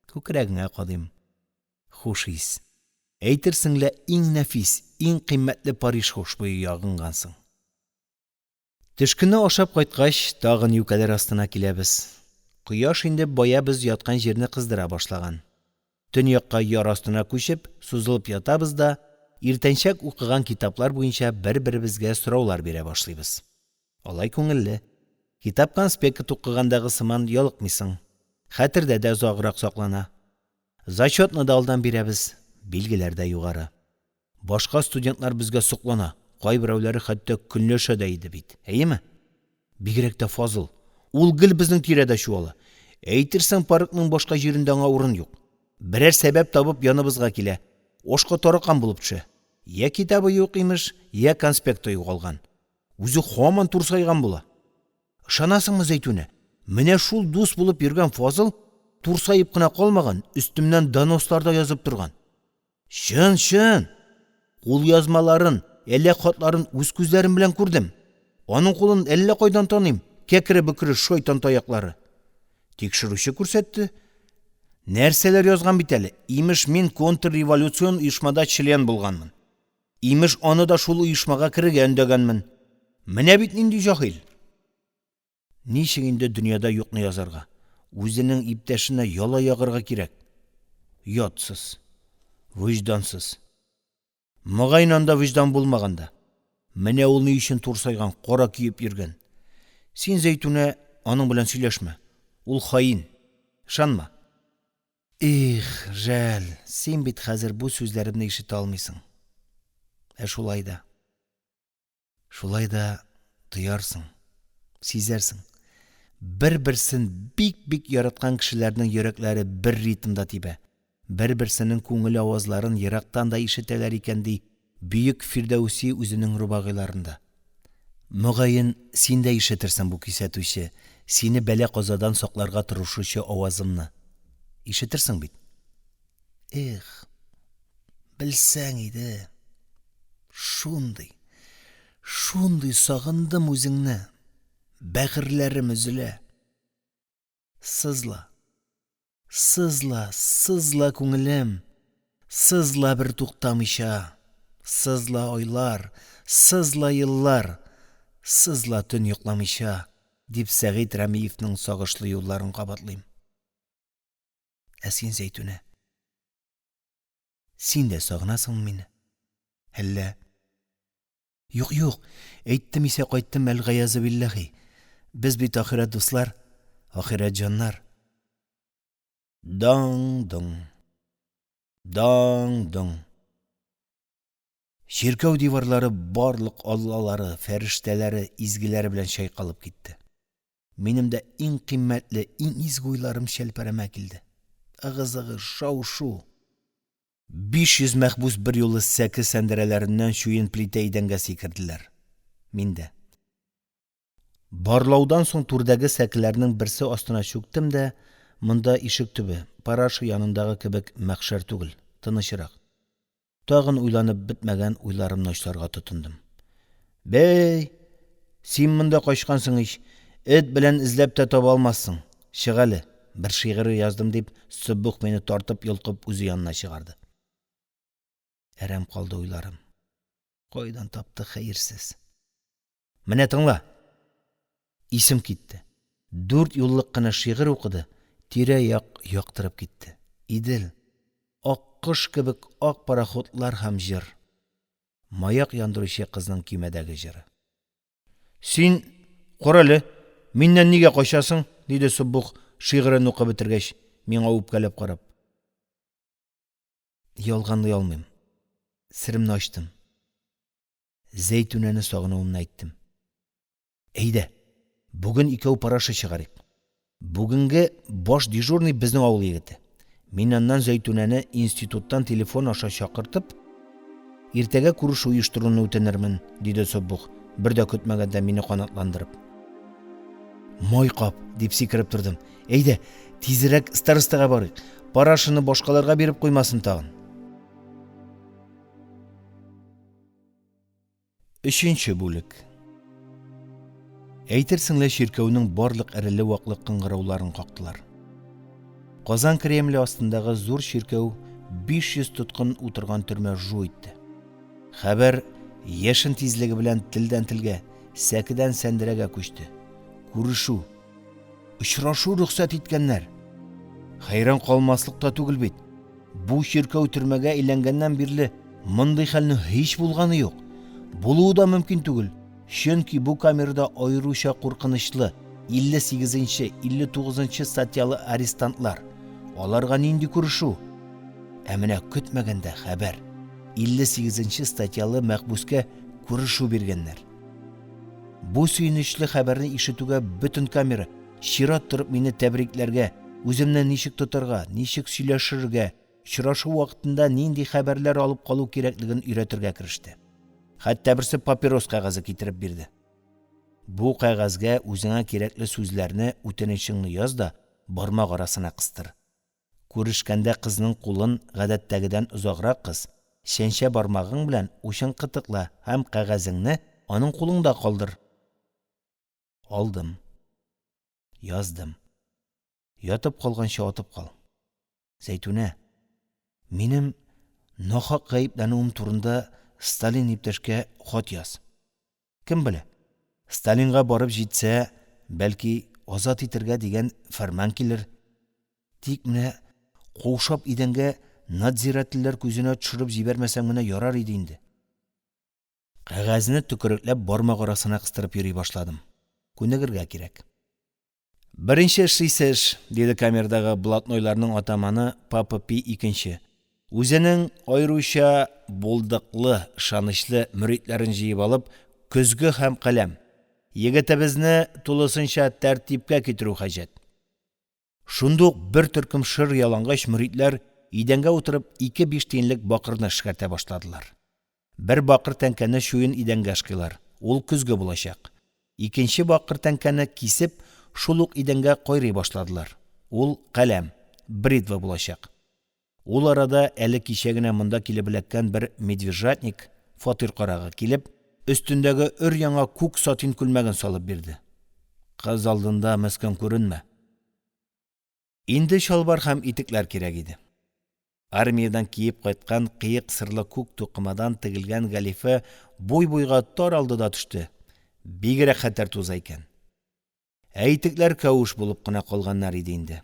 Күкрәгеңә кадыйм. Хуш ис. Әйтерсең лә иң нәфис, иң кыйммәтле Париж хушбуе ягынгансың. Төшкене ашап кайткач, тагын юкәләр астына киләбез. Кояш инде бая без яткан җирне кыздыра башлаган. Төньякка яр астына күчеп, сузылып ятабыз да, иртәнчәк укыган китаплар буенча бер-беребезгә сораулар бирә башлыйбыз. Алай күңелле. Китап конспект укыгандагы сыман ялыкмыйсың. Хәтердә дә озаграк саклана. Зачетны да алдан бирәбез, билгеләр дә югары. Башка студентлар безгә соклана. Кайберәүләре хәтта көнләшә дә иде бит. Әйеме? Бигрәк тә Фазыл. Ул гел безнең тирәдә чуала. Әйтерсең, паркның башка җирендә аңа урын юк. Берәр сәбәп табып яныбызга килә. Ашка тарыккан булып төшә. Я китабы юк имеш, я конспекты югалган. Үзе һаман турсайган була. Ышанасыңмы, Зәйтүнә? Менә шул дус булып йөргән Фазыл турсайып кына калмаган, өстемнән доносларда язып торган. Чын. Кул язмаларын, әллә хатларын үз күзләрем белән күрдем. Аның кулын әллә кайдан таныйм. Кәкре-бөкре шайтан таяклары. Тикшерүче күрсәтте. Нәрсәләр язган бит әле? Имеш, мин контрреволюцион оешмада член булганмын. Имеш, аны да шул оешмага керергә өндәгәнмен. Менә бит нинди җаһил. Ничек инде дөньяда юкны язарга? Үзенең иптәшенә яла ягырга кирәк. Ятсыз, вөҗдансыз. Мөгаен анда вөҗдан булмаганда. Менә ул ни өчен турсайган, кара киеп йөргән. Син, Зәйтүнә, аның белән сөйләшмә. Ул хаин. Ышанма. Жәл, син бит хәзер бу сүзләремне ишетә алмыйсың. Шулай да тоярсың, сизәрсең. Бер-берсен бик яраткан кешеләрнең йөрәкләре бер ритмда тибә. Бер-берсенең күңел авазларын ерактан да ишетәләр икән ди, бөек Фирдәүси үзенең рубагыйларында. Мөгаен, син дә ишетерсең бу кисәтүче, сине бәлә-казадан сакларга тырышучы авазымны. Ишетерсең бит. Белсәң иде. Шундый сагындым үзеңне. Бәгырьләрем өзелә. Сызла күңелем. Сызла бер туктамыйча. Сызла айлар, сызла еллар. Сызла төн йокламыйча, дип Сәгыйть Рәмиевнең сагышлы юлларын кабатлыйм. Син, Зәйтүнә, син дә сагынасыңмы мине? Әллә? Юк, әйттем исә кайттым, әл-гаязы биллаһи. Без бит ахирәт дуслар, ахирәт җаннар. Даң-доң. Ширкәү диварлары барлык аллалары, фәрештәләре, изгеләре белән чайкалып китте. Минем дә иң кыйммәтле, иң изге уйларым шәлпәрәмә килде. Ыгы-зыгы, шау-шу. 500 мәхбүс бер юлы сәке сәндерәләреннән чуен плитә идәнгә сикерделәр. Мин дә. Барлаудан соң түрдәге сәкеләрнең берсе астына чүктем дә, монда ишек төбе, парашы янындагы кебек мәхшәр түгел, тынычрак. Тагын уйланып бетмәгән уйларымны ачарга тотындым. Бәй, син монда качкансың ич, эт белән эзләп тә таба алмассың. Чык әле, bir şiғыр яздым деп, Сүббүк мені тартып, йолқып өзі янына шығарды. Әрәм қалды ойларым. Қойдан тапты хайырсыз. Міне тыңла. Исім кетті. 4 юллық қына шиғыр оқыды. Тирә-яқ яқтырып кетті. Иділ, ақ құш кебек ақ пароходлар һәм жыр. Маяк яндыручы қызның кимәдәге жыры. Син, қоралы, миннән нигә қашасың? Диде Сүббүк шиғырын оқып бетергәч, миңа үпкәләп қарап. Ялғанлый алмыйм. Сиремне ачтым. Зәйтүнәне сагынуымны әйттем. Әйдә, бүген икәү парашы чыгарыйк. Бүгенге баш дежурный безнең авыл егете. Мин аннан Зәйтүнәне институттан телефон аша чакыртып, иртәгә күрешү оештыруны үтенермен, диде Сүббүк, бер дә көтмәгәндә мине канатландырып. Май кап, дип сикереп тордым. Әйдә, тизрәк старостага барыйк. Парашыны башкаларга биреп куймасын тагын. 3-нче бүлек. Әйтерсеңлә ширкәүнең барлык эреле-ваклы кыңгырауларын кактылар. Казан Кремле астындагы зур ширкәү 500 тоткын утырган төрмә жу итте. Хәбәр яшын тизлеге белән телдән телгә, сәкедән сәндерәгә күчте. Күрешү, очрашу рөхсәт иткәннәр. Хайран калмаслык та түгел бит. Бу ширкәү төрмәгә әйләнгәннән бирле мондый хәлне һич булганы юк. Булуы да мөмкин түгел. Чөнки бу камерада айруча куркынычлы 58-нче, 59-нчы статьялы арестантлар. Аларга нинди күрешү? Ә менә көтмәгәндә хәбәр. 58-нче статьялы мәхбүскә күрешү биргәннәр. Бу сөйнечле хәбәрне ишетүгә бөтен камера чират торып мине тәбрикләргә, үземне ничек тотарга, ничек сөйләшергә, очрашу вакытында нинди хәбәрләр алып калу кирәклеген өйрәтергә кереште. Хәтта берсе папирос кәгазе китереп бирде. Бу кәгазгә үзеңә кирәкле сүзләрне, үтенечеңне яз да, бармак арасына кыстыр. Күрешкәндә кызның кулын гадәттәгедән узаграк кыз, шәншә бармагың белән учын кытыкла һәм кәгазеңне аның кулыңда калдыр. Алдым. Яздым. Ятып калганча атып кал. Зәйтүнә, минем нахак гаепләнүем турында Сталин иптәшкә хат яз. Кем белә? Сталинга барып җитсә, бәлки азат итәргә дигән фәрман килер. Тик менә каушап идәнгә надзирательләр күзенә төшереп җибәрмәсәң генә ярар иде инде. Кәгазьне төкерекләп бармак арасына кыстырып йөри башладым. Күнегергә кирәк. Беренче эшлисез, диде камердагы блатнойларның атаманы Папа Пи икенче. Үзенең айруча булдыклы, шанычлы мөритләрен җыеп алып, көзгө һәм каләм. Егетебезне тулысынча тәртипкә китерү хаҗәт. Шундук бер төркем шыр ялангач мөритләр идәнгә утырып 2-5 тиенлек бакырны шикәртә башладылар. Бер бакыр тәңкәне шуен идәнгә шкыйлар. Ул көзгө булачак. Икенче бакыр тәңкәне кисеп, шул ук идәнгә кайрый башладылар. Ул каләм, бритва булачак. Ул арада әле кичә генә монда килеп эләккән бер медвежатник фатир карагы килеп, өстендәге өр-яңа күк сатин күлмәген салып бирде. Кыз алдында мәскән күренмә. Инде шалбар һәм итекләр кирәк иде. Армиядан киеп кайткан кыек сырлы күк тукымадан тегелгән галифе буй-буйга тар алдыда төште. Бигрәк хәтәр туза икән. Итекләр кәвеш булып кына калганнар иде инде.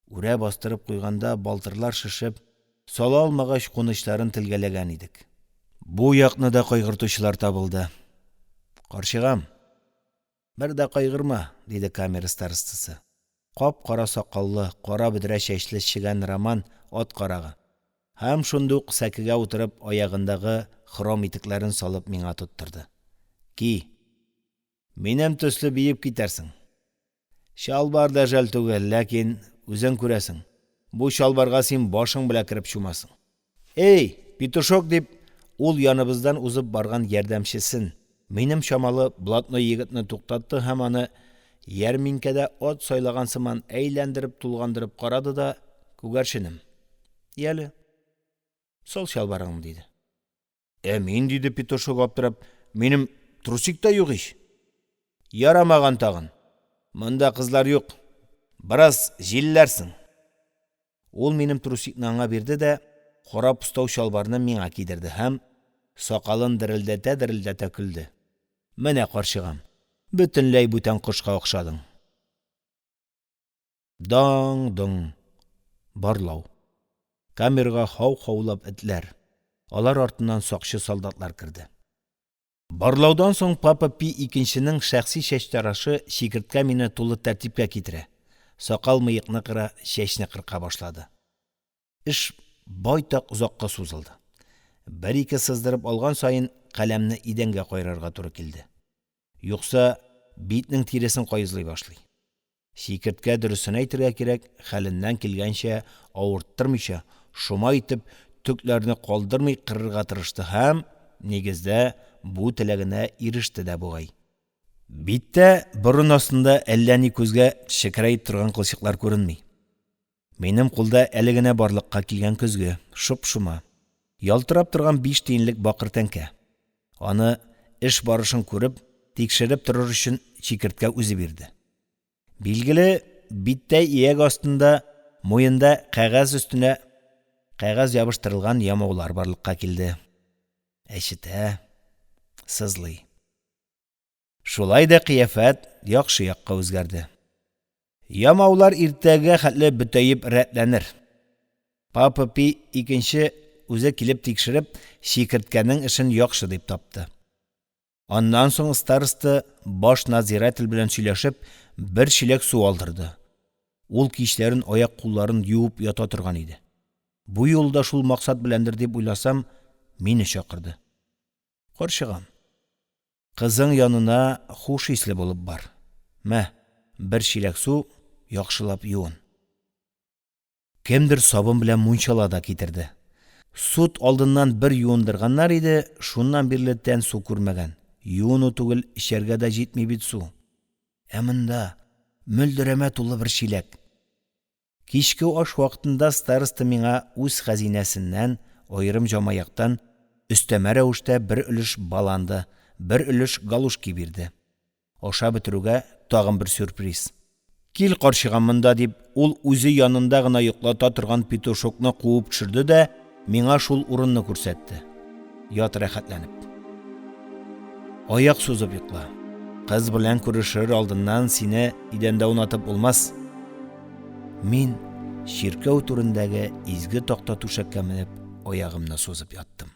Үрә бастырып куйганда балтырлар шишеп, сала алмагач кунычларын телгәләгән идек. Бу якны да кайгыртучылар табылды. Карчыгам, бер дә кайгырма, диде камера старостасы. Кап-кара сакаллы, кара бөдрә чәчле чигән Роман ат карагы. Һәм шундук сәкегә утырып, аягындагы хром итекләрен салып миңа тоттырды. Ки, минем төсле биеп китәрсең. Шалбар да жәл түгел, ләкин үзең күрәсең. Бу шалбарга син башың белән кирип чумасың. Эй, петушок дип, ул яныбыздан узып барган ярдәмчесен, минем шамалы блатной егетне туктатты һәм аны ярминкәдә ат сайлаган сыман әйләндереп тулгандырып карады да, күгәрченем. Яле, сол шалбарың диде. Мин, диде петушок аптырап, минем трусик та юк ич. Ярамаган тагын. Монда кызлар юк. Біраз желләрсің. Ул минем трусикны аңа бирде дә, қора пустау шалбарны миңа кидерде һәм сақалын дірілдәтә күлде. Менә қаршығам, бөтенләй бүтән құшқа оқшадың. Даң-дың. Барлау. Камерға хау-хаулап этләр. Алар артыннан сақшы солдатлар кірді. Барлаудан соң Папа Пи икенченең шәхси чәчтарашы Шикерткә мине тулы тәртипкә китерә. Сақал мыекны кыра, чәчне кырка башлады. Эш байтак узакка сузылды. Бер-ике сыздырып алган сайын каләмне идәнгә кайрарга туры килде. Юкса битнең тиресен кайызлый башлый. Шикерткә дөресен әйтергә кирәк, хәленнән килгәнчә авырттырмыйча, шума итеп төкләрне калдырмый кырырга тырышты һәм нигездә бу теләгенә иреште дә бугай. Биттә борын астында әллә ни күзгә шекерәйеп торган кылчыклар күренми. Минем кулда әле генә барлыкка килгән көзгө, шуп-шума, ялтырап торган 5 тиенлек бакыр тәңкә. Аны эш барышын күреп, тикшереп торыр өчен Шикерткә үзе бирде. Билгеле, биттә ияк астында, муенда кәгазь өстенә кәгазь ябыштырылган ямаулар барлыкка килде. Әшетә, сызлый. Шулай да кыяфәт яхшы якка үзгәрде. Ямаулар иртәгә хәтле бөтәеп рәтләнер. Папа Пи икенче үзе килеп тикшереп, Шикерткәнең эшен яхшы дип тапты. Аннан соң староста баш надзиратель белән сөйләшеп, бер чиләк су алдырды. Ул кичләрен аяк-кулларын юып ята торган иде. Бу юлда шул максат беләндер дип уйласам, мине чакырды. Карчыгам, кызың янына хуш исле булып бар. Мә, бер чиләк су яхшылап юын. Кемдер сабын белән мунчалада китерде. Суд алдыннан бер юындырганнар иде, шуннан бирле тән су күрмәгән. Юыну түгел, эчәргә дә җитми бит су. Ә монда мөлдерәмә тулы бер чиләк. Кичке аш вакытында староста миңа үз хәзинәсеннән, аерым җамаяктан, өстәмә рәвештә бер өлеш баланды, бер өлеш галушки бирде. Аша бетерүгә тагын бер сюрприз. Кил карчыгам монда дип, ул үзе янында гына йоклата торган петушокны куып төшерде дә, миңа шул урынны күрсәтте. Ят рәхәтләнеп. Аяк сузып йокла. Кыз белән күрешер алдыннан сине идәндә унатып булмас. Мин чиркәү турындагы изге такта түшәккә менеп, аягымны сузып яттым.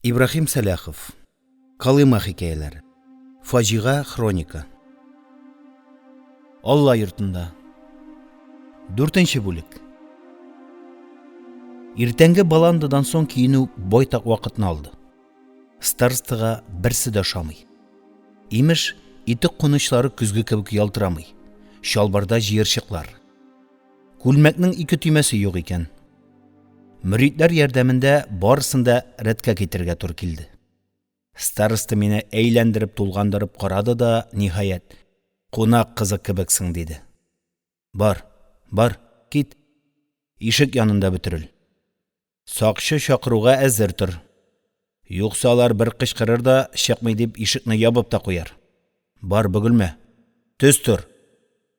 Ибрахим Саляхов. Калыма хикәяләре. Фаҗига хроника. Алла йортында. 4-нче бүлек. Иртәнге баландыдан соң киенү байтак вакытны алды. Старостага берсе дә шамый. Имеш, итек кунычлары күзгә кебек ялтырамый. Шалбарда җыерчыклар. Күлмәкнең 2 төймәсе юк икән. Мөритләр ярдәмендә барысын да рәткә китергә туры килде. Староста мине әйләндереп тулгандырып карады да, ниһаять, кунак кызы кебексең диде. Бар, кит. Ишек янында бөтерел. Сакчы чакыруга әзер тор. Юкса алар бер кычкырыр да, чыкмый дип ишекне ябып та куяр. Бар, бөгелмә. Төз тур.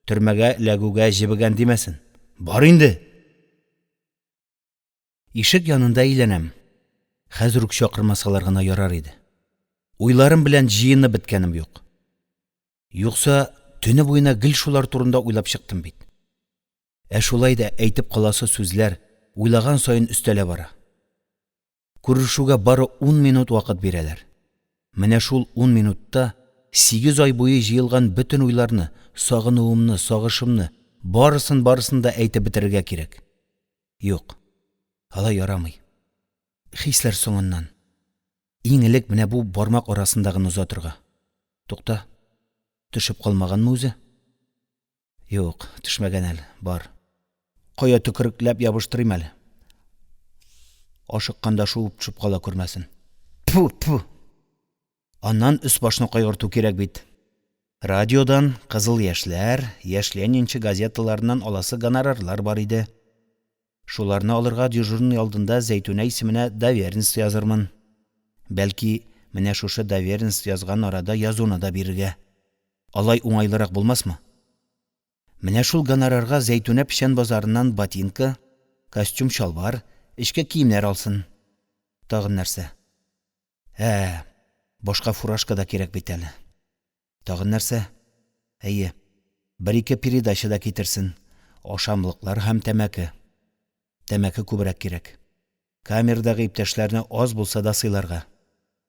Төрмәгә ләгүгә җибегән димәсен. Бар инде. Ишек янында әйләнәм. Хәзер үк чакырмасалар гына ярар иде. Уйларым белән җыенып беткәнем юк. Юкса төне буена гел шулар турында уйлап чыктым бит. Шулай да әйтеп каласы сүзләр уйлаган сайын өстәлә бара. Күрешүгә бары 10 минут вакыт бирәләр. Менә шул 10 минутта 8 ай буе җыелган бөтен уйларны, сагынуымны, сагышымны, барысын да әйтеп бетерергә кирәк. Юк, алай ярамый. Хисләр соңыннан. Иң элек менә бу бармак арасындагы узатырга. Тукта, төшеп калмаганмы үзе? Юк, төшмәгән әле, бар. Кая төкерекләп ябыштырыйм әле. Ашыкканда шуып төшеп кала күрмәсен. Пу. Аннан өс-башны кайгырту кирәк бит. Радиодан Кызыл яшьләр, Яшьләнинче газеталарыннан аласы гонорарлар бар иде. Шуларны алырга дежурный алдында Зәйтүнә исеменә доверенность язырмын. Бәлки, менә шушы доверенность язган арада язуны да бирергә. Алай уңайлырак булмасмы? Менә шул гонорарга Зәйтүнә печән базарыннан ботинка, костюм шалбар, эшкә киемнәр алсын. Тагын нәрсә? Башка фуражка да кирәк бит әле. Тагын нәрсә? Әйе, бер-ике передача да китерсен. Ашамлыклар һәм тәмәке. Тәмәке күбрәк кирәк. Камердагы иптәшләрне аз булса да сыйларга.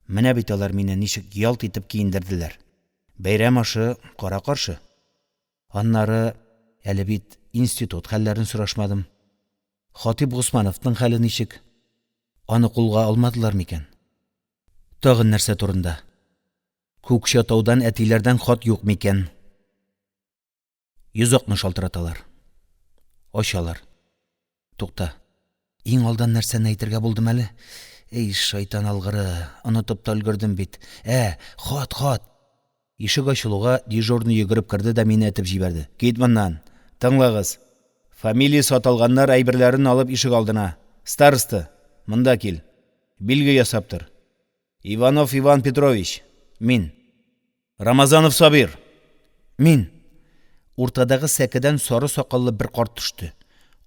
Менә бит алар мине ничек ялт итеп киендерделәр. Бәйрәм ашы кара-каршы. Аннары әле бит институт хәлләрен сорашмадым. Хатип Госмановның хәле ничек? Аны кулга алмадылар микән? Тагын нәрсә турында? Күкшетаудан әтиләрдән хат юк микән? 160 шалтыраталар. Ачалар. Тукта. Иң алдан нәрсәне әйтергә булдым әле? Эй, шайтан алгыры, онытып та өлгердем бит. Хат. Ишек ачылуга дежурный йөгереп керде дә мине этеп җибәрде. Кит моннан. Тыңлагыз. Фамилия саталганнар әйберләрен алып ишек алдына. Староста, монда кил. Билге ясап тор. Иванов Иван Петрович. Мин. Рамазанов Сабир. Мин. Уртадагы сәкедән сары сакаллы бер карт төште.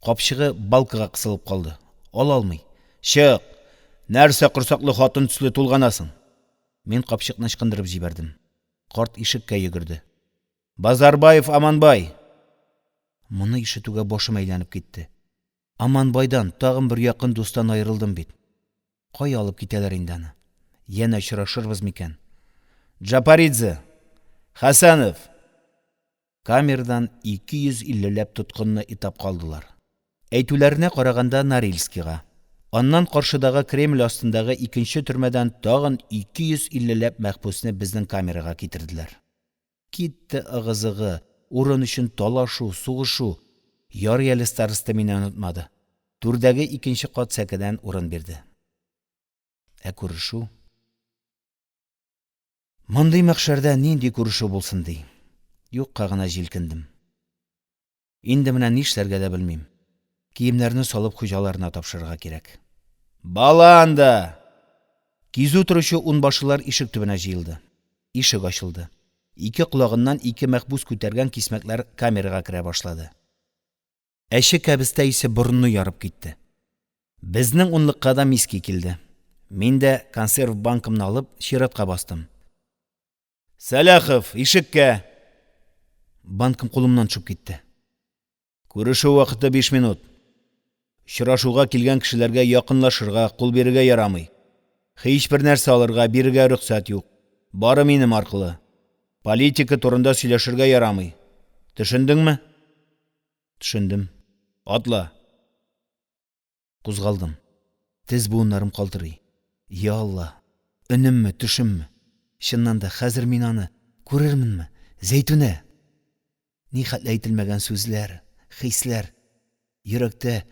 Капчыгы балкыга кысылып калды. Ала алмый. Чык. Нәрсә курсаклы хатын төсле тулганасың? Мин капчыкны ычкындырып җибәрдем. Карт ишеккә йөгерде. Базарбаев Аманбай. Моны ишетүгә башым әйләнеп китте. Аманбайдан тагын бер якын дустан аерылдым бит. Кая алып китәләр инде аны? Янә очрашырбыз микән? Джапаридзе. Хасанов. Камердан 250ләп тоткынны итап калдылар. Әйтүләренә караганда Норильскига. Аннан каршыдагы Кремль астындагы икенче төрмәдән тагын 250ләп мәхбүсне безнең камерага китерделәр. Китте ыгызыгы, урын өчен талашу, сугышу. Яр яле староста мине онытмады. Түрдәге икенче кат сәкедән урын бирде. Күрешү? Мондый мәхшәрдә нинди күрешү булсын ди. Юкка гына җилкендем. Инде менә нишләргә дә белмим. Киемнәрне салып хуҗаларына тапшырырга кирәк. Бала анда! Кизү торучы унбашылар ишек төбенә җыелды. Ишек ачылды. Ике колагыннан ике мәхбүс күтәргән кисмәкләр камерага керә башлады. Әше кәбестә исе борынны ярып китте. Безнең унлыкка да миски килде. Мин дә консерв банкымны алып чиратка бастым. Сәләхов, ишеккә! Банкым кулымнан төшеп китте. Күрешү вакыты 5 минут. Очрашуга килгән кешеләргә якынлашырга, кул бирергә ярамый. Һич бер нәрсә алырга, бирергә рөхсәт юк. Бары минем аркылы. Политика турында сөйләшергә ярамый. Төшендеңме? Төшендем. Атла. Кузгалдым. Тез буыннарым калтырый. Я Алла, өнемме, төшемме? Чыннан да хәзер мин аны күрерменме? Зәйтүнә. Ни хәтле әйтелмәгән сүзләр, хисләр. Йөрәктә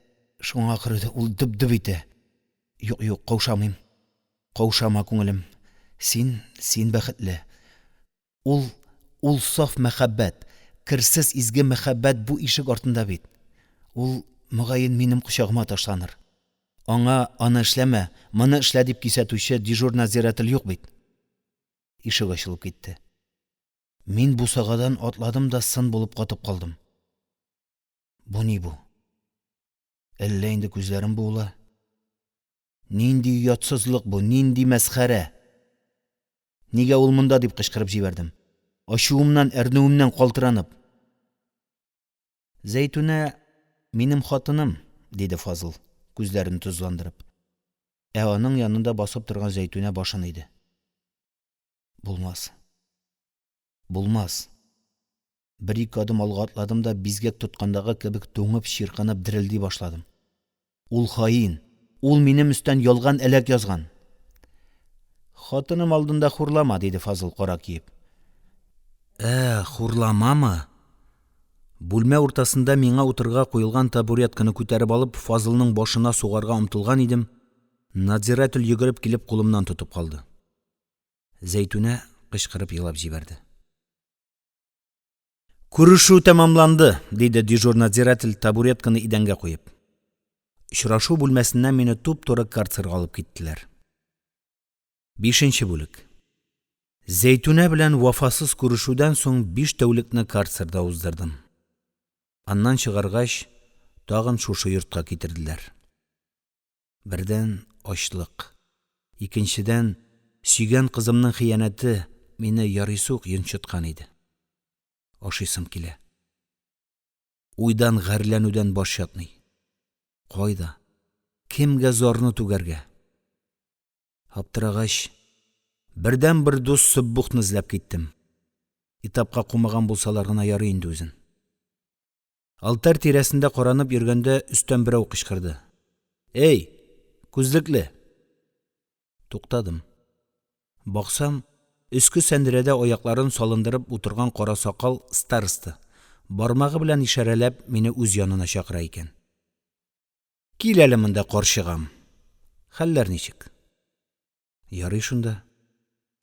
шуңа кырды, ул дөп-дөп итә. Юк, каушамыйм. Каушама күңелем. Син бәхетле. Ул саф мәхәббәт, керсез изге мәхәббәт бу ишек артында бит. Ул мөгаен минем кочагыма ташланыр. Аңа аны эшләмә, моны эшлә дип кисәтүче дежур надзиратель юк бит. Ишек ачылып китте. Мин бусагадан атладым да сын булып катып калдым. Бу ни бу? Әллә инде күзләрем була? Нинди ятсызлык бу, нинди мәсхәрә? Нигә ул монда дип кычкырып җибәрдем. Ачуымнан, әрнүемнән калтыранып. Зәйтүнә минем хатыным, диде Фазыл, күзләрен тузландырып. Аның янында басып торган Зәйтүнә башын иде. Булмас. Бер-ике адым алга атладым да бизгәк тоткандагы кебек туңып, чирканып дирелди башладым. Ул хаин. Ул минем өстән ялган әләк язган. Хатыным алдында хурлама, диде Фазыл кара киеп. Хурламамы? Бүлмә уртасында миңа утырга куелган табуретканы күтәреп алып, Фазылның башына сугарга омтылган идем. Надзиратель йөгереп килеп кулымнан тотып калды. Зәйтүнә кычкырып елап җибәрде. Күрешү тәмамланды, диде дежур надзиратель табуретканы идәнгә куеп. Очрашу бүлмәсеннән мине туп-туры карцерга алып киттеләр. 5-нче бүлек. Зәйтүнә белән вафасыз күрешүдән соң 5 тәүлекне карцерда уздырдым. Аннан чыгаргач, тагын шушы йортка китерделәр. Бердән ачлык, икенчедән сөйгән кызымның хыянәте мине ярыйсук йончыткан иде. Ашыйсым килә. Уйдан гәрләнүдән баш ятмый. Кайда? Кемгә зарны түгәргә? Аптырагач, бердән бер дус Сөббухны эзләп киттем. Итапка кумаган булсалар гына ярый инде үзен. Алтар тирәсендә каранып йөргәндә өстән берәү кычкырды. Эй, күзлекле! Туктадым. Баксам, өске сәндерәдә аякларын салындырып утырган кара сакал староста, бармагы белән ишарәләп мине үз янына чакыра икән. Кил әле монда, карчыгам. Хәлләр ничек? Ярый шунда.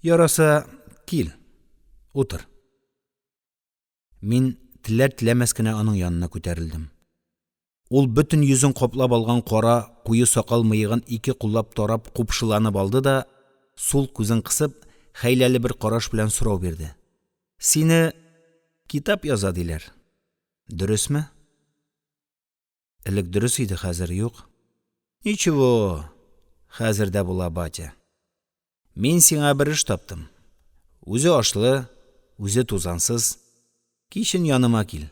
Яраса, кил, утыр. Мин теләр-теләмәс кенә аның янына күтәрелдем. Ул бөтен йөзен каплап алган кара, куе сакал мыегын 2 куллап тарап купшыланып алды да, сул күзен кысып, хәйләле бер караш белән сорау бирде. Сине китап яза диләр. Дөресме? Элек дөрес иде, хәзер юк. Ничего, хәзер дә була, батя. Мин сиңа бер эш таптым. Үзе ашлы, үзе тузансыз. Кичен яныма кил.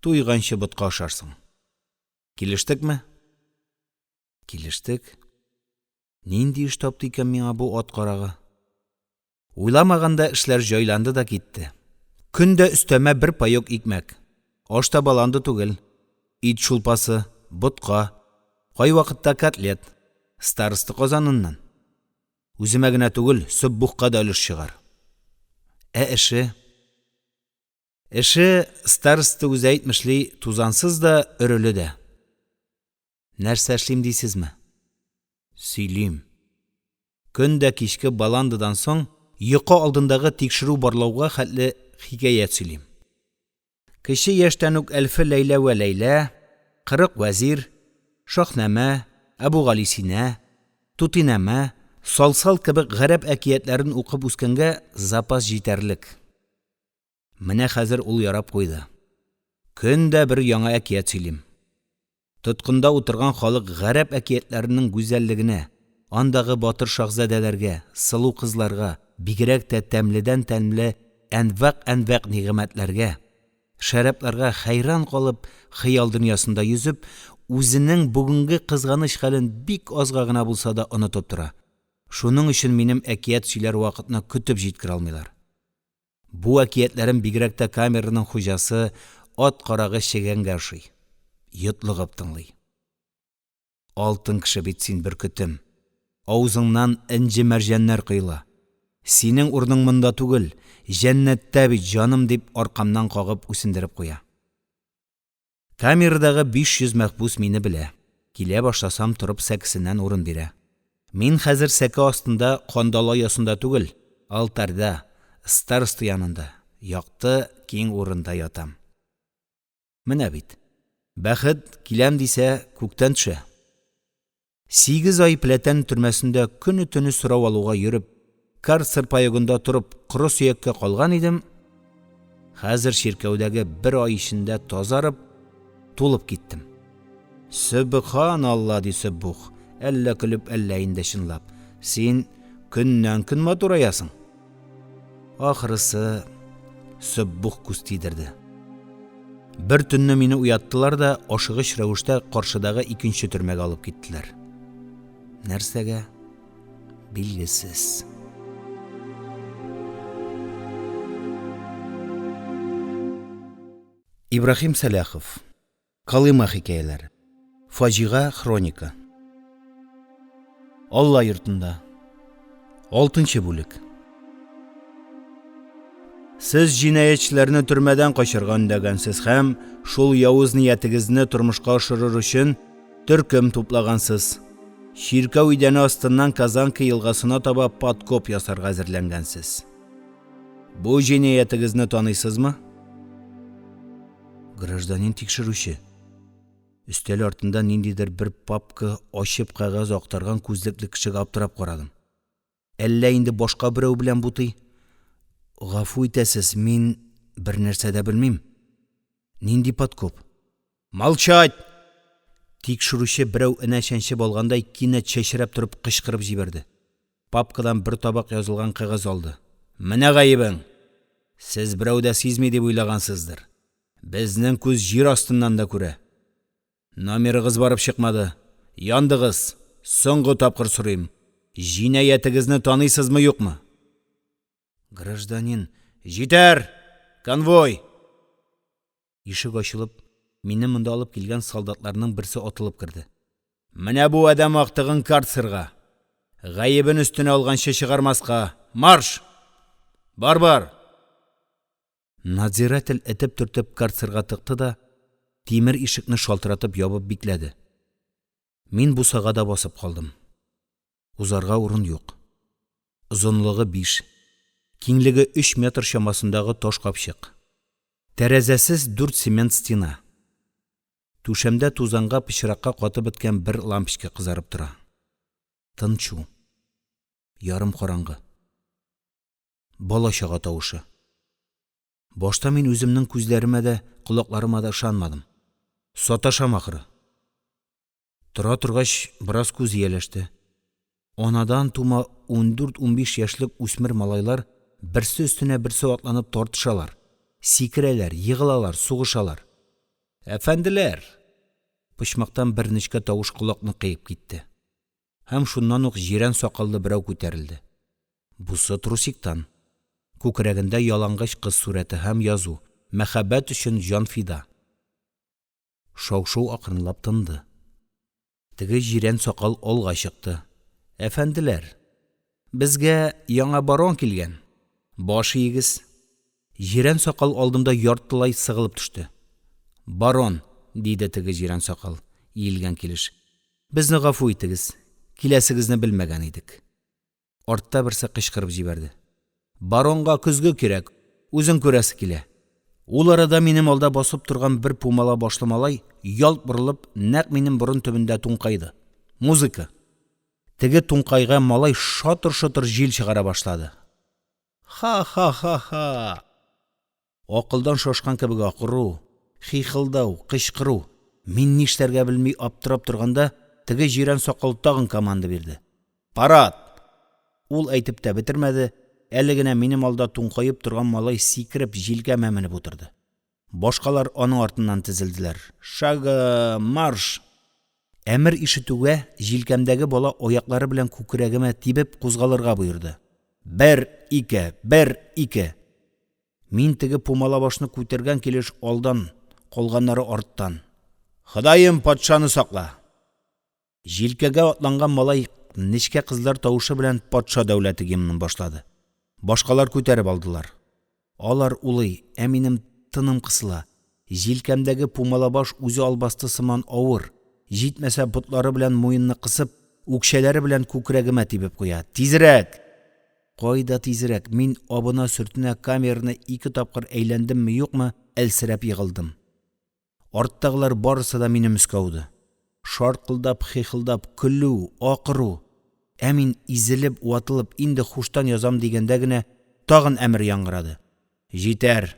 Туйганчы ботка ашарсың. Килештекме? Килештек. Нинди эш тапты икән миңа бу ат карагы? Уйламаганда эшләр җайланды да китте. Көндә өстәмә бер паёк икмәк. Аш та баланды түгел. Ит шулпасы, ботка, кай вакытта котлет, староста казаныннан. Үземә генә түгел, Сөббухка да өлеш чыгар. Эше? Эше староста үзе әйтмешли, тузансыз да, өреле дә. Нәрсә эшлим дисезме? Сөйлим. Көндә кичке баландыдан соң, йокы алдындагы тикшерү барлауга хәтле хикәят сөйлим. Кеше яшьтән үк Әлфе Ләйлә вә Ләйлә, 40 вәзир, Шаһнамә, Әбүгалисина, Тутинамә, Салсал кебек гарәп әкиятләрен укып үскәнгә запас җитәрлек. Менә хәзер ул ярап куйды. Көндә бер яңа әкият сөйлим. Тоткында утырган халык гарәп әкиятләренең гүзәллегенә, андагы батыр шаһзадәләргә, сылу кызларга, бигрәк тә тәмледән тәмле әнвәк нигъмәтләргә, шәрәпләргә хәйран калып, хыял дөньясында йөзеп, үзенең бүгенге кызганыч хәлен бик азга гына булса да онытып тора. Шуның өчен минем әкият сөйләр вакытны көтеп җиткерә алмыйлар. Бу әкиятләрем бигрәк тә камераның хуҗасы ат карагы чегәнгә ошый. Йотлыгып тыңлый. Алтын кеше бит син, бөркетем. Авызыңнан инҗе мәрҗәннәр кыйла. Синең урның монда түгел, җәннәттә бит, җаным, дип аркамнан кагып үсендереп куя. Камерадагы 500 мәхбүс мине белә. Килә башласам торып сәкесеннән урын бирә. Мин хәзер сәке астында, кандала ясында түгел, алтарда, староста янында, якты, киң урында ятам. Менә бит. Бәхет киләм дисә, күктән төшә. 8 ай пләтән төрмәсендә көне-төне сорау алуга йөреп, карцер паегында турып, коры сөяккә калган идем. Хәзер ширкәүдәге 1 ай эчендә тазарып, тулып киттем. Сөбханалла, ди Сөббух. Әллә көлеп, әллә инде чынлап. Син көннән-көн матураясың. Ахрысы, Сөббух күз тидерде. Бер төнне мине уяттылар да, ашыгыч рәвештә каршыдагы 2нче төрмәгә алып киттеләр. Нәрсәгә? Билгесез. Ибрахим Сәләхов. Калыма хикәяләре. Фаҗига хроника. Алла йортында. 6-нчы бүлек. Сез җинаятьчеләрне төрмәдән качырга өндәгәнсез һәм шул явыз ниятегезне тормышка ашырыр өчен төркем туплагансыз. Ширкәү идәне астыннан Казанка елгасына таба подкоп ясарга әзерләнгәнсез. Бу җинаятегезне таныйсызмы? Гражданин тикшерүче. Үстел артында ниндидер бір папка ачып кагаз актарган күзлекле кешегә аптырап карадым. Әллә инде башка берәү белән бутый? Гафу итәсез, мин бер нәрсә дә белмим. Нинди подкоп? Молчать! Тикшерүче берәү энә-чәнчеп алгандай кинәт чәчрәп торып кычкырып җибәрде. Папкадан бер табак язылган кагаз алды. Менә гаебең. Сез берәү дә сизми дип уйлагансыздыр. Безнең күз җир астыннан да күрә. Номерыгыз барып чыкмады. Яндыгыз. Соңгы тапкыр сорыйм. Җинаятыгызны таныйсызмы, юкмы? Гражданин, җитәр! Конвой! Ишек ачылып, мине монда алып килгән солдатларның берсе атылып керде. Менә бу адәм актыгын карцерга. Гаебен өстенә алганчы чыгармаска. Марш! Бар! Надзиратель этеп төртеп карцерга тыкты да, тимер ишекне шалтыратып ябып бикләде. Мин бусагада басып калдым. Узарга урын юк. Озынлыгы 5, киңлеге 3 метр чамасындагы таш капчык. Тәрәзәсез 4 цемент стена. Түшәмдә тузанга пычракка катып беткән бер лампочка кызарып тора. Тынчу. Ярым караңгы. Бала-чага тавышы. Башта мин үземнең күзләремә дә, колакларыма да ышанмадым. Саташам ахыры. Тора торгач, бераз күз ияләште. Анадан тума 14-15 яшьлек үсмер малайлар берсе өстенә берсе атланып тартышалар. Сикерәләр, егылалар, сугышалар. Әфәнделәр! Почмактан бер нечкә тавыш колакны кыйып китте. Һәм шуннан ук җирән сакаллы берәү күтәрелде. Бусы трусиктан. Күкрәгендә ялангач кыз сурәте һәм язу. Мәхәббәт өчен җан фида. Шау-шау акрынлап тынды. Теге җирән сакал алга чыкты. Әфәнделәр, безгә яңа барон килгән. Баш игез. Җирән сакал алдымда яртылай сыгылып төште. Барон, диде теге җирән сакал, иелгән килеш. Безне гафу итегез. Киләсегезне белмәгән идек. Артта берсе кычкырып җибәрде. Баронга көзгө кирәк, үзең күрәсе килә. Ул арада минем алда басып торган бер пумала башлы малай ялт борылып, нәкъ минем борын төбендә туңкайды. Музыка. Теге туңкайга малай шатыр-шатыр җил чыгара башлады. Ха-ха-ха-ха. Акылдан шашкан кебек акыру, хихылдау, кычкыру. Мин нишләргә белми аптырап торганда, теге җирән сакал тагын команда бирде. Парад! Ул әйтеп тә бетермәде, әле генә минем алда туңкайып торган малай сикереп җилгә мәменеп утырды. Башкалар аның артыннан тезелделәр. Шага, марш! Әмер ишетүгә җилкәмдәге бала аяклары белән күкрәгемә тибеп кузгалырга боерды. 1-2. Мин теге пумала башны күтәргән килеш алдан, калганнары арттан. Ходаем, патшаны сакла! Җилкәгә атланган малай нечкә кызлар тавышы белән патша дәүләте гимнын башлады. Башкалар күтәреп алдылар. Алар улый, ә минем тыным кысыла. Җилкәмдәге пумала баш үзе албасты сыман авыр. Җитмәсә ботлары белән муенны кысып, үкшәләре белән күкрәгемә тибеп куя. Тизрәк! Кайда тизрәк? Мин абына сөртенә камераны 2 тапкыр әйләндемме, юкмы, әлсерәп егылдым. Арттагылар барысы да минем өскә ауды. Шаркылдап, хихылдап, көлү, акыру. Ә мин изелеп, ватылып, инде хуштан язам дигәндә генә тагын әмер яңгырады. Җитәр!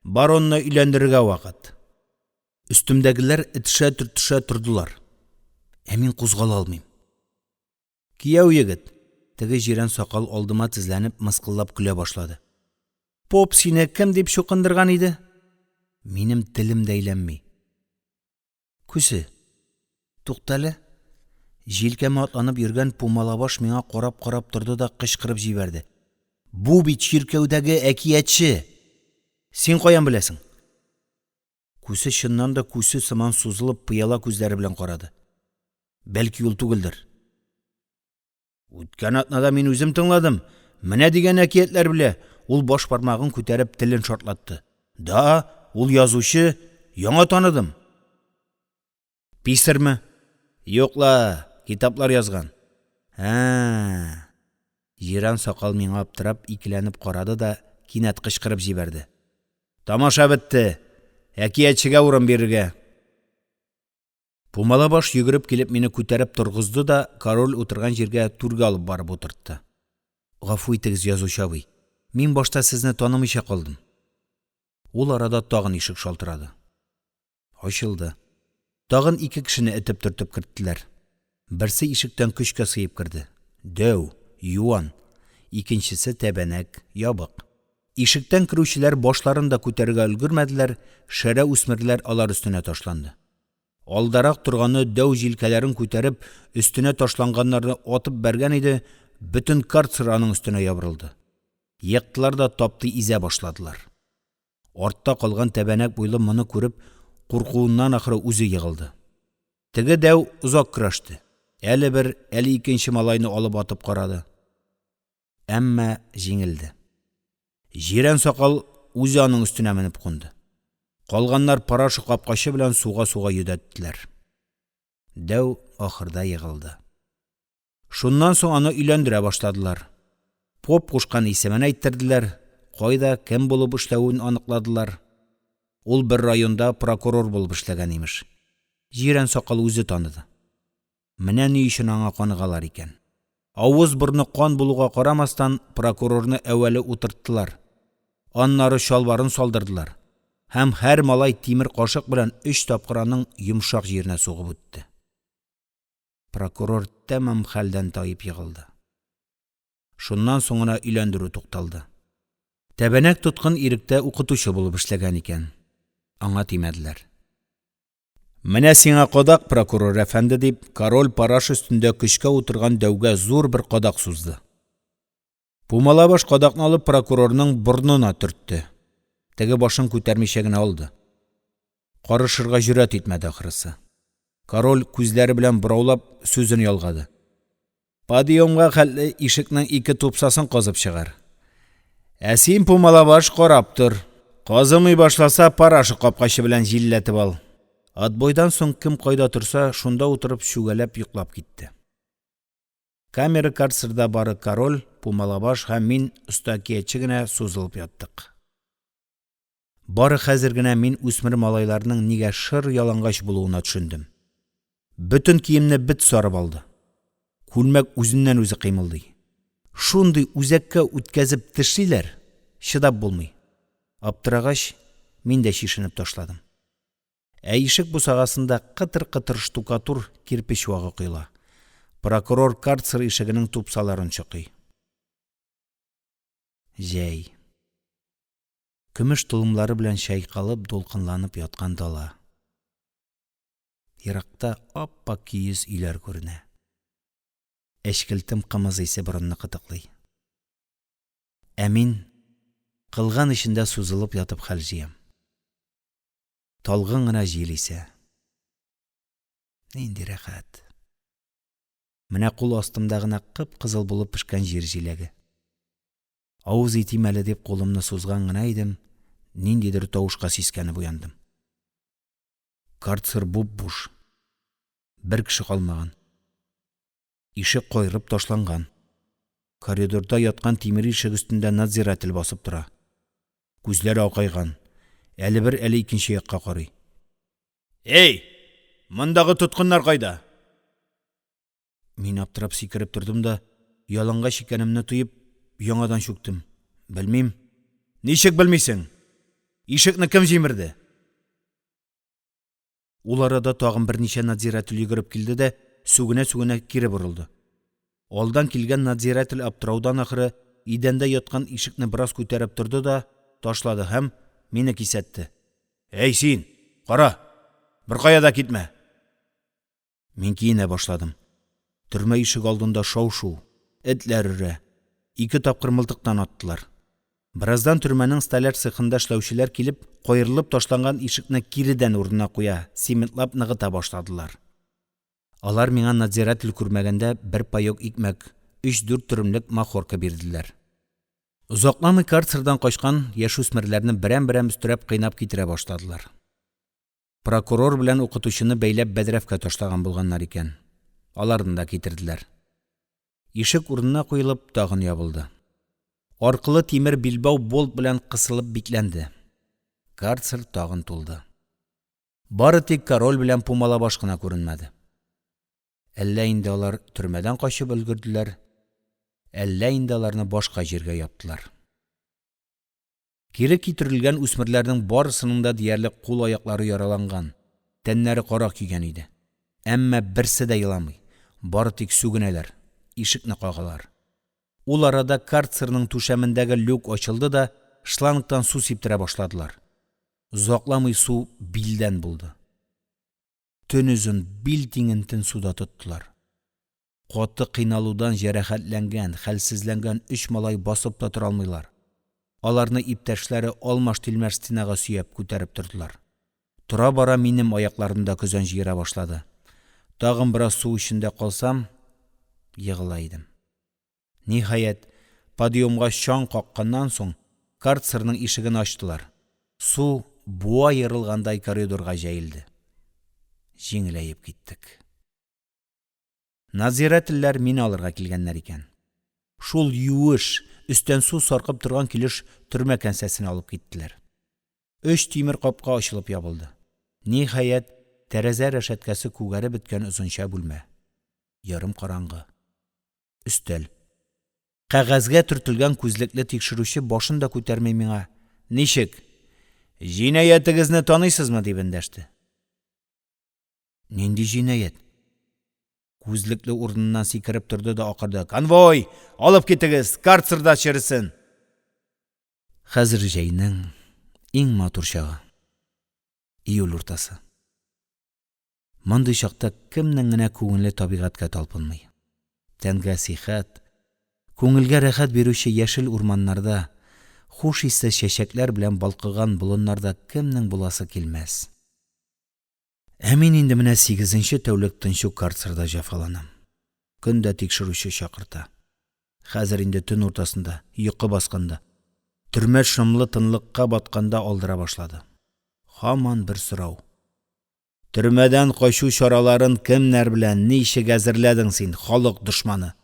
Баронны өйләндерергә вакыт. Өстемдәгеләр итешә-төртешә тордылар. Ә мин кузгала алмыйм. Кияү егет, теге җирән сакал алдыма тезләнеп мыскыллап көлә башлады. Поп сине кем дип чукындырган иде? Минем телем дә әйләнми. Күсе, туктале. Җилкәмә атланып йөргән пумалабаш миңа карап торды да кычкырып җибәрде. Бу бит чиркәүдәге әкиятче. Син каян беләсең? Күсе чыннан да күсе сыман сузылып пыяла күзләре белән карады. Бәлки ул түгелдер. Үткән атнада мин үзем тыңладым. Менә дигән әкиятләр белә. Ул баш бармагын күтәреп телен шартлатты. Да, ул язучы, яңа таныдым. Писерме? Юкла, китаплар язган. Җирән сакал миңа аптырап икеләнеп карады да кинәт кычкырып җибәрде. Тамаша бетте. Әкиятчегә урын бирергә. Пумалабаш йөгереп килеп мине күтәреп торгызды да король утырган җиргә түргә алып барып утыртты. Гафу итегез, язучы абый. Мин башта сезне танымыйча калдым. Ул арада тагын ишек шалтырады. Ачылды. Тагын 2 кешене этеп төртеп керттеләр. Берсе ишектән көчкә сыеп керде. Дәү, юан. Икенчесе тәбәнәк, ябык. Ишектән керүчеләр башларын да күтәрергә өлгермәделәр, шәрә үсмерләр алар өстенә ташланды. Алдарак торганы дәү җилкәләрен күтәреп, өстенә ташланганнарны атып бәргән иде, бөтен карцер аның өстенә ябырылды. Яктылар да тапты изә башладылар. Артта калган тәбәнәк буйлы моны күреп, куркуыннан ахры үзе егылды. Теге дәү озак көрәште. Әле бер, әле икенче малайны алып атып карады. Әмма җиңелде. Җирән сакал үзе аның өстенә менеп кунды. Калганнар парашы капкачы белән суга-суга йөдәттеләр. Дәү ахырда егылды. Шуннан соң аны өйләндерә башладылар. Поп кушкан исемен әйттерделәр, кайда кем булып эшләвен аныкладылар. Ул бер районда прокурор булып эшләгән имеш. Җирән сакал үзе таныды. Менә ни өчен аңа каныгалар икән. Авыз-борны кан булуга карамастан, прокурорны әвәле утырттылар. Аннары шалбарын салдырдылар. Һәм һәр малай тимер кашык белән 3 тапкыр аның йомшак җиренә сугып үтте. Прокурор тәмам хәлдән таеп егылды. Шуннан соңына өйләндерү тукталды. Тәбәнәк тоткын иректә укытучы булып эшләгән икән. Аңа тимәделәр. Менә сиңа кадак, прокурор әфәнде, дип, король параш өстендә көчкә утырган дәүгә зур бер кадак сузды. Пумалабаш кадакны алып прокурорның борнына төртте. Теге башын күтәрмичә генә алды. Карышырга җөрәт итмәде ахрысы. Король күзләре белән бораулап сүзен ялгады. Подъемга хәтле ишекнең 2 тупсасын казып чыгар. Ә син, Пумалабаш, карап тор. Казымый башласа, парашы капкачы белән җилләтеп ал. Атбойдан соң кем кайда торса, шунда утырып шүгәләп йоклап китте. Камера карцерда бары король, Пумалабаш һәм мин остакиятчы генә сузылып яттык. Бары хәзер генә мин үсмер малайларның нигә шыр ялангач булуына төшендем. Бөтен киемне бит сарып алды. Күлмәк үзеннән үзе кыймылдый. Шундый үзәккә үткәзеп тешлиләр, чыдап булмый. Аптырагач, мин дә шишенеп ташладым. Ә ишек бусагасында кытыр-кытыр штукатур кирпич вагы кыйла. Прокурор карцер ишегенең тупсаларын чыкый. Җәй. Көмеш тулымлары белән чайкалып, дулкынланып яткан дала. Еракта ап-ак киез өйләр күренә. Әчкелтем кымыз исе борынны кытыклый. Ә мин кылган ишендә сузылып ятып хәл җыям. Талгын гына җил исә. Нинди рәхәт. Менә кул астымда гына кып-кызыл булып пешкән җир җиләге. Авыз итим әле дип кулымны сузган гына идем, ниндидер тавышка сискәнеп уяндым. Карцер буп-буш. Бер кеше калмаган. Ишек кайрып ташланган. Коридорда яткан тимер ишек өстендә надзиратель басып тора. Күзләре акайган. Әле бер, әле икенче якка карый. Эй, мондагы тоткыннар кайда? Мин аптырап сикереп тордым да, ялангач икәнемне тоеп, яңадан чүктем. Белмим. Ничек белмисең? Ишекне кем җимерде? Ул арада тагын берничә надзиратель йөгереп килде дә, сүгенә-сүгенә кире борылды. Алдан килгән надзиратель аптыраудан ахры идәндә яткан ишекне бераз күтәреп торды да, ташлады һәм мине кисәтте. Эй син, кара, бер кая да китмә. Мин киенә башладым. Төрмә ишек алдында шау-шу, этләр үрә. 2 тапкыр мылтыктан аттылар. Бираздан төрмәнең столяр цехында эшләүчеләр килеп, кайрылып ташланган ишекне киридән урынына куя, симентлап ныгыта башладылар. Алар миңа надзиратель күрмәгәндә бер паёк икмәк, 3-4 төрümлек махорка бирделәр. Узакламый карцердан качкан яшүсмерләрне берәм-берәм өстерәп кыйнап китерә башладылар. Прокурор белән укытучыны бәйләп бәдрәфкә ташлаган булганнар икән. Аларны да китерделәр. Ишек урынына куелып тагын ябылды. Аркылы тимер билбау болт белән кысылып бикләнде. Карцер тагын тулды. Бары тик король белән Пумала башкына күренмәде. Әллә инде алар төрмәдән качып өлгерделәр, әллә инде аларны башка җиргә яптылар. Кире китерелгән үсмерләрнең барысының да диярлек кул-аяклары яраланган, тәннәре кара көйгән иде. Әмма берсе дә еламый, бары тик сүгенәләр, ишекне кагалар. Ул арада карцерның түшәмендәге люк ачылды да, шлангтан су сиптерә башладылар. Озакламый су билдән булды. Төн үзен бил тиңентен суда тоттылар. Каты кыйналудан җәрәхәтләнгән, хәлсезләнгән 3 малай басып та тора алмыйлар. Аларны иптәшләре алмаш-тилмәш стенага сөяп күтәреп тордылар. Тора-бара минем аякларымда көзән җыера башлады. Тагын бераз су эчендә калсам, егыла идем. Ниһаять, подъемга чаң какканнан соң, карцерның ишеген ачтылар. Су буа ярылгандай коридорга җәелде. Җиңеләеп киттек. Надзирательләр мине алырга килгәннәр икән. Шул юеш, өстән су саркып торган килеш төрмә кәнсәсенә алып киттеләр. 3 тимер капка ачылып ябылды. Ниһаять, тәрәзә рәшәткәсе күгәреп беткән озынча бүлмә. Ярым караңгы. Өстәл. Кәгазьгә төртелгән күзлекле тикшерүче башын да күтәрмәй миңа. Ничек? Җинаятыгызны таныйсызмы дип эндәште. Нинди җинаят? Күзлекле урыныннан сикереп торды да акырды. Конвой! Алып китегез, карцерда чересен. Хәзер җәйнең иң матур чагы. Июль уртасы. Мондый чакта кемнең генә күңеле табигатькә талпынмый. Тәнгә сихәт, күңелгә рәхәт бирүче яшел урманнарда, хуш исле чәчәкләр белән балкыган болыннарда кемнең буласы килмәс. Ә мин инде менә 8нче тәүлек тынчу карцерда җәфаланам. Көндә тикшерүче чакырта. Хәзер инде төн уртасында, йокы басканда, төрмә шымлы тынлыкка батканда алдыра башлады. Һаман бер сорау. Төрмәдән качу чараларын кемнәр белән ничек әзерләдең син, халык дошманы?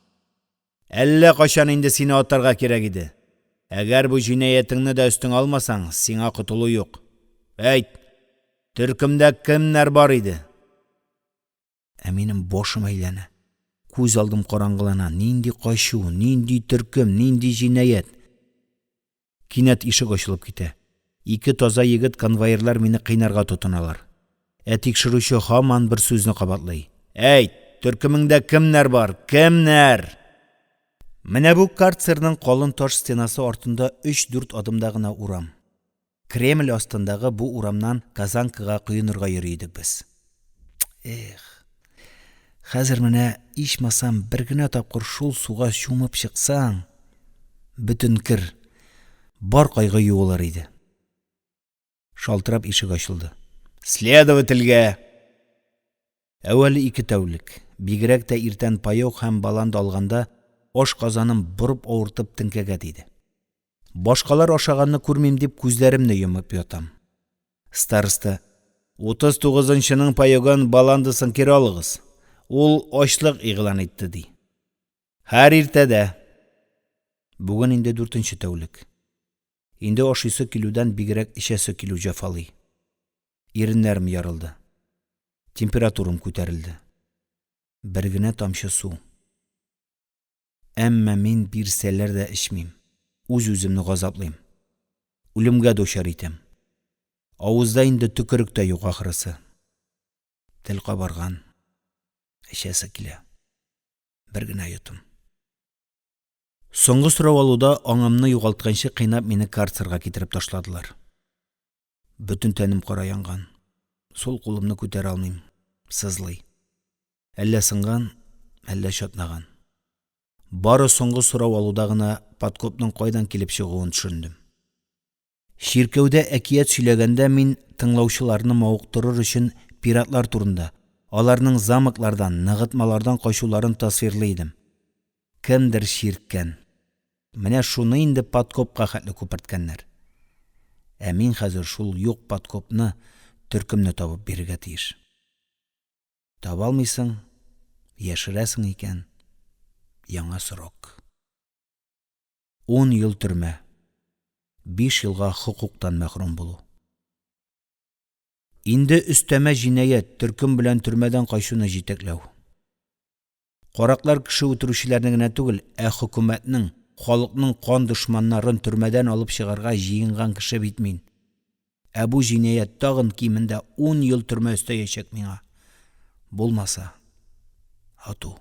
Әллә качан инде сине атарга кирәк иде. Әгәр бу җинаятыңны да өстең алмасаң, сиңа котылу юк. Әйт, төркемдә кемнәр бар иде? Ә минем башым әйләнә. Күз алдым караңгылана. Нинди качу, нинди төркем, нинди җинаят? Кинәт ишек ачылып китә. 2 таза егет конвоирлар мине кыйнарга тотыналар. Ә тикшерүче һаман бер сүзне кабатлый. Әйт, төркемеңдә кемнәр бар? Кемнәр? Менә бу карцерның калын таш стенасы артында 3-4 адымда гына урам. Кремль астындагы бу урамнан Казанкага кыйнырга йөридек без. Хәзер менә ичмасам бер генә тапкыр шул суга чумып чыксаң, бөтен кир, бар кайгы юылыр иде. Шалтырап ишек ачылды. Следовательгә! Әүвәле 2 тәүлек, бигрәк тә иртән паёк һәм баланды алганда, аш казаным борып авыртып теңкәгә тиде. Башкалар ашаганны күрмим дип күзләремне йомып ятам. Староста, 39-нчының паёгын баландысын кире алыгыз. Ул ачлык игълан итте ди. Һәр иртәдә. Бүген инде 4-нче тәүлек. Инде ашыйсы килүдән бигрәк ишәсе килү җәфалый. Иреннәрем ярылды. Температурам күтәрелде. Бер генә тамчы су. Әмма мин бирсәләр дә эчмим. Үз-үземне газаплыйм. Үлемгә дучар итәм. Авызда инде төкерек тә юк ахрысы. Тел кабарган. Эчәсе килә. Бер генә йотым. Соңгы сорау алуда аңымны югалтканчы кыйнап мине карцерга китереп ташладылар. Бөтен тәнем кара янган. Сол кулымны күтәрә алмыйм. Сызлый. Әллә сынган, әллә чатнаган. Бары соңгы сорау алуда гына подкопның кайдан килеп чыгуын төшендем. Ширкәүдә әкият сөйләгәндә мин тыңлаучыларны мавыктырыр өчен пиратлар турында, аларның замоклардан, ныгытмалардан качуларын тасвирлый идем. Кемдер ширккән. Менә шуны инде подкопка хәтле күперткәннәр. Ә мин хәзер шул юк подкопны төркемне табып бирергә тиеш. Таба алмыйсың, яшерәсең икән. Яңа срок. 10 ел төрмә. 5 елга хукуктан мәхрүм булу. Инде өстәмә җинаять төркем белән төрмәдән кайшуны җитәкләү. Караклар кеше үтерүчеләрне генә түгел, хөкүмәтнең, халыкның кан дошманнарын төрмәдән алып чыгарга җыенган кеше бит мин. Бу җинаять тагын кимендә 10 ел төрмә өстәячәк миңа. Булмаса, ату.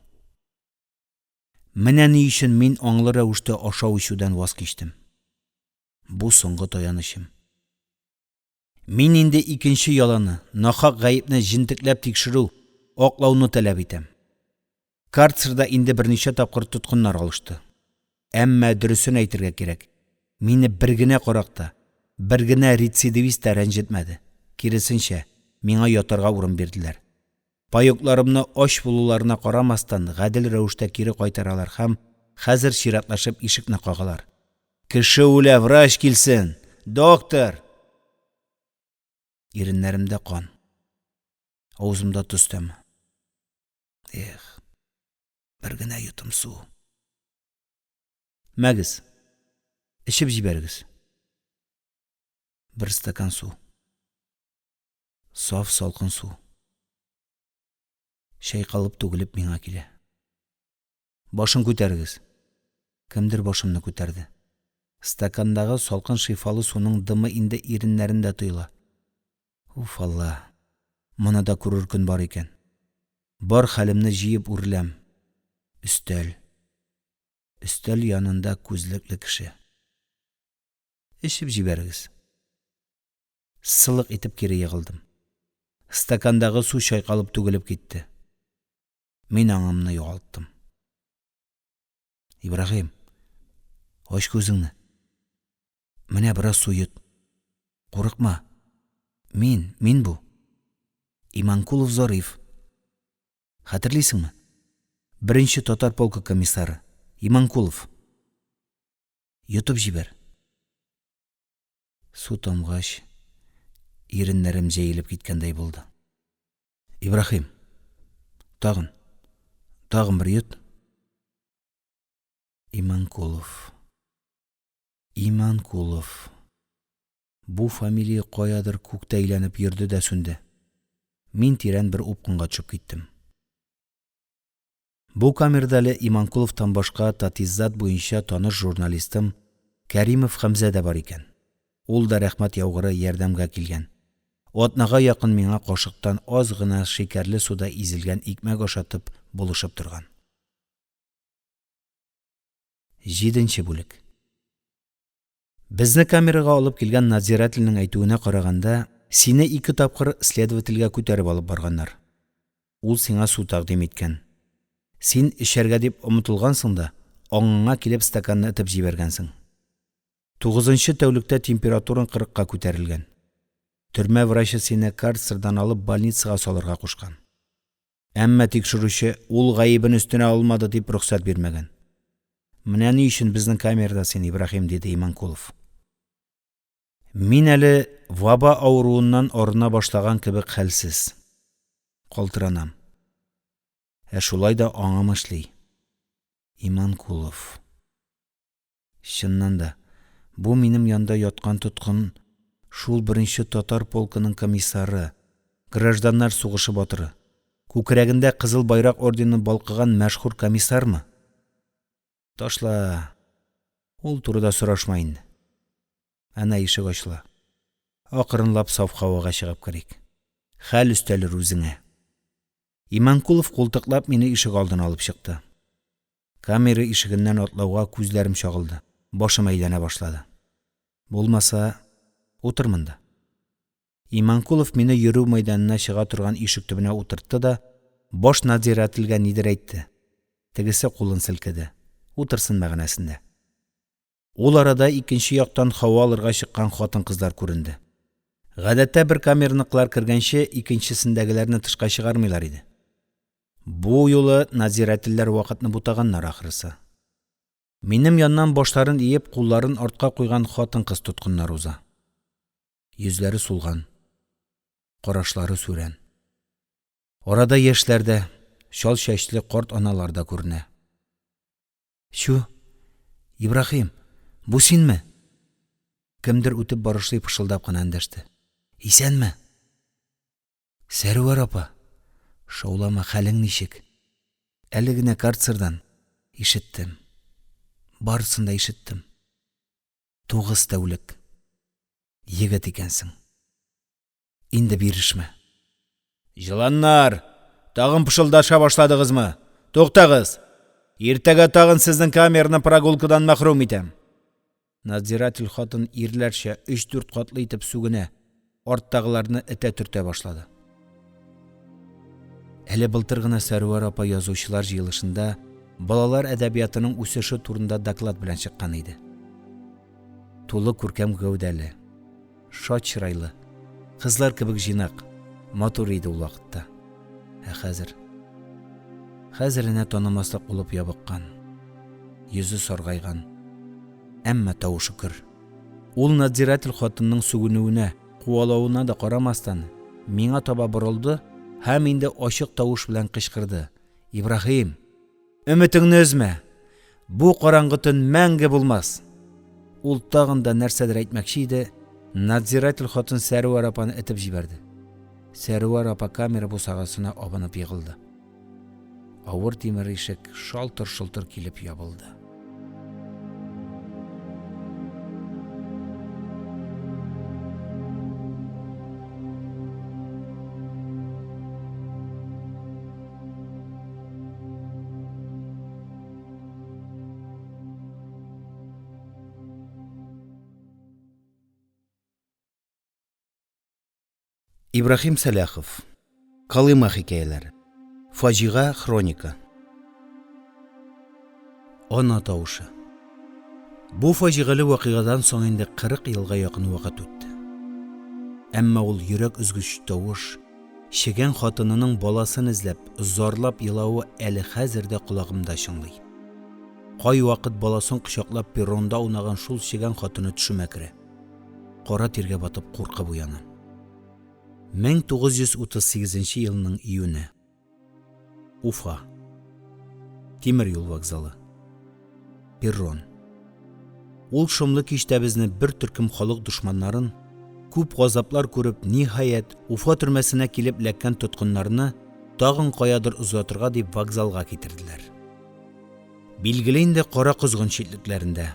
Менә ни өчен мин аңлы рәвештә ашау ичүдән ваз кичтем. Бу соңгы таянычым. Мин инде икенче яланы, нахак гаепне җентекләп тикшерү, аклауны таләп итәм. Карцерда инде берничә тапкыр тоткыннар алышты. Әмма дөресен әйтергә кирәк. Мине бер генә каракта, бер генә рецидивист рәнҗетмәде. Киресенчә, миңа ятарга урын бирделәр. Паёкларымны аш булуларына карамастан гадел рәвештә кире кайтаралар һәм хәзер чиратлашып ишекне кагалар. Кеше үлә, врач килсен! Доктор! Иреннәремдә кан. Авызымда тоз тәме. Бер генә йотым су. Мәгез, эчеп җибәрегез. Бер стакан су. Саф салкын су. Шайкалып түгелеп миңа килә. Башын күтәрегез. Кемдер башымны күтәрде. Стакандагы салкын шифалы суның дымы инде иреннәрендә тоела. Уф, Алла, моны да күрер көн бар икән. Бар хәлемне җыеп үрләм. Өстәл янында күзлекле кеше. Эчеп җибәрегез. Сылык итеп кире егылдым. Стакандагы су шайкалып түгелеп китте. Мин аңымны югалттым. Ибраһим, аш күзеңне. Менә бераз су йот. Курыкма. Мин бу. Иманкулов Зариф. Хәтерлисеңме? Беренче татар полкы комиссары. Иманкулов. Йотып җибәр. Су тамгач, иреннәрем җәелеп киткәндәй булды. Ибраһим, тагын бер йот. Иманкулов. Бу фамилия каядыр күктә әйләнеп йөрде дә сүнде. Мин тирән бер упкынга төшеп киттем. Бу камердәле Иманкуловтан башка татизат буенча таныш журналистым Кәримов Хәмзә дә бар икән. Ул да рәхмәт яугыры ярдәмгә килгән. Атнага якын миңа кашыктан аз гына шикәрле суда изелгән икмәк ашатып булышып торган. 7нче бүлек. Безне камерага алып килгән надзирательнең әйтүенә караганда, сине 2 тапкыр следовательгә күтәреп алып барганнар. Ул сиңа су тәкъдим иткән. Син эчәргә дип омтылгансың да, аңыңа килеп стаканны этеп җибәргәнсең. 9нчы тәүлектә температураң 40-ка күтәрелгән. Төрмә врачы сине карцердан алып больницага салырга кушкан. Әмма тикшерүче ул гаебен өстенә алмады дип рөхсәт бирмәгән. Менә ни өчен безнең камерада син, Ибраһим, диде Иманкулов. Мин әле ваба авыруыннан арына башлаган кебек хәлсез. Калтыранам. Шулай да аңым эшли. Иманкулов. Чыннан да, бу минем янда яткан тоткын, шул беренче татар полкының комиссары, гражданнар сугышы батыры, күкрәгендә кызыл байрак ордены балкыган мәшһүр комиссармы? Ташла. Ул турыда сорашма инде. Әнә ишек ачыла. Акрынлап саф һавага чыгып керик. Хәл өстәлер үзеңә. Иманкулов култыклап мине ишек алдына алып чыкты. Камера ишегеннән атлауга күзләрем чагылды. Башым әйләнә башлады. Булмаса, утыр монда. Иманкулов мине йөрү мәйданына чыга торган ишек төбенә утыртты да, баш надзирательгә нидер әйтте. Тегесе кулын селкеде. Утырсын мәгънәсендә. Ул арада икенче яктан һава алырга чыккан хатын-кызлар күренде. Гадәттә бер камерныклар кергәнче икенчесендәгеләрне тышка чыгармыйлар иде. Бу юлы надзирательләр вакытны бутаганнар ахрысы. Минем яннан башларын иеп, кулларын артка куйган хатын-кыз тоткыннар уза. Йөзләре сулган, карашлары сүрән. Арада яшьләрдә, шал чәчле карт аналарда күренә. Шу, Ибраһим, бу синме? Кемдер үтеп барышлый пышылдап кына эндәште. Исәнме? Сәрвар апа, шаулама, хәлең ничек? Әле генә карцердан ишеттем. Барысын да ишеттем. 9 тәүлек. Егет икәнсең. Инде бирешмә. Җыланнар, тагын пышылдаша башладыгызмы? Туктагыз. Иртәгә тагын сезнең камераны прогулкадан мәхрүм итәм. Надзиратель хатын ирләрчә 3-4 катлы итеп сүгенә, арттагыларны этә төртә башлады. Әле былтыр гына Сәрвар апа язучылар җыелышында балалар әдәбиятының үсеше турында доклад белән чыккан иде. Тулы күркәм гәүдәле, шат чырайлы, кызлар кебек җыйнак, матур иде ул вакытта. Ә хәзеренә танымаслык булып ябыккан, йөзе саргайган, әмма тавышы көр. Ул надзиратель хатынның сүгенүенә, куалауына да карамастан, миңа таба борылды һәм инде ачык тавыш белән кычкырды. Ибраһим, өметеңне өзмә. Бу караңгы төн мәңге булмас. Ул тагын да нәрсәдер әйтмәкче иде. Надзиратель хатын Сәрвар апаны этеп җибәрде. Сәрвар апа камера бусагасына абынып егылды. Авыр тимер ишек шалтыр-шылтыр килеп ябылды. Ибраһим Сәләхов. Калыма хикәяләре. Фаҗига хроника. Ана тавышы. Бу фаҗигале вакыйгадан соң инде 40 елга якын вакыт үтте. Әмма ул йөрәк өзгүч тавыш, шигән хатынының баласын эзләп, зарлап елавы әле хәзердә колагымда чыңлый. Кай вакыт баласын кочаклап перронда унаган шул шигән хатыны төшемә керә. Кара тиргә батып куркып уянам. 1938 елның июне. Уфа. Тимер юл вокзалы. Перрон. Ул шомлы кичтә безне бер төркем халык душманнарын, күп газаплар күреп, ниһаять Уфа төрмәсенә килеп ләккән тоткыннарны тагын каядыр узатырга дип вокзалга китерделәр. Билгеле инде кара козгын читлекләрендә.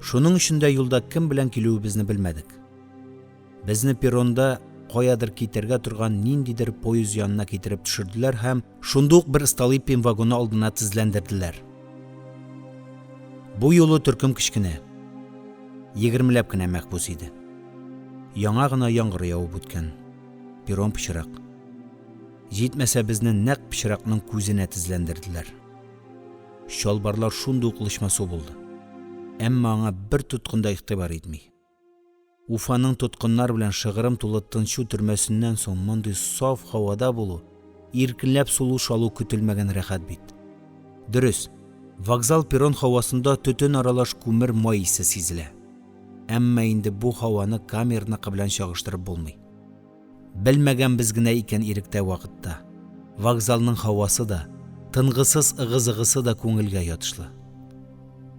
Шуның өчен дә юлда кем белән килүебезне белмәдек. Безне перронда каядыр китәргә торган ниндидер поезд янына китереп төшерделәр һәм шундук бер Столыпин вагоны алдына тезләндерделәр. Бу юлы төркем кичкенә, 20ләп кенә мәхбус иде. Яңа гына яңгыр явып үткән. Перрон пычрак. Җитмәсә безне нәкъ пычракның күзенә тезләндерделәр. Чалбарлар шундук лышмасы булды. Әмма аңа бер тоткында игътибар итми. Уфаның тоткыннар белән шыгырым тулы тынчу төрмәсеннән соң мондый саф һавада булу, иркенләп сулыш алу көтелмәгән рәхәт бит. Дөрес, вокзал перрон һавасында төтен аралаш күмер май исе сизелә. Әмма инде бу һаваны камерныкы белән чагыштырып булмый. Белмәгәнбез генә икән иректә вакытта. Вокзалның һавасы да, тынгысыз ыгы-зыгысы да күңелгә ятышлы.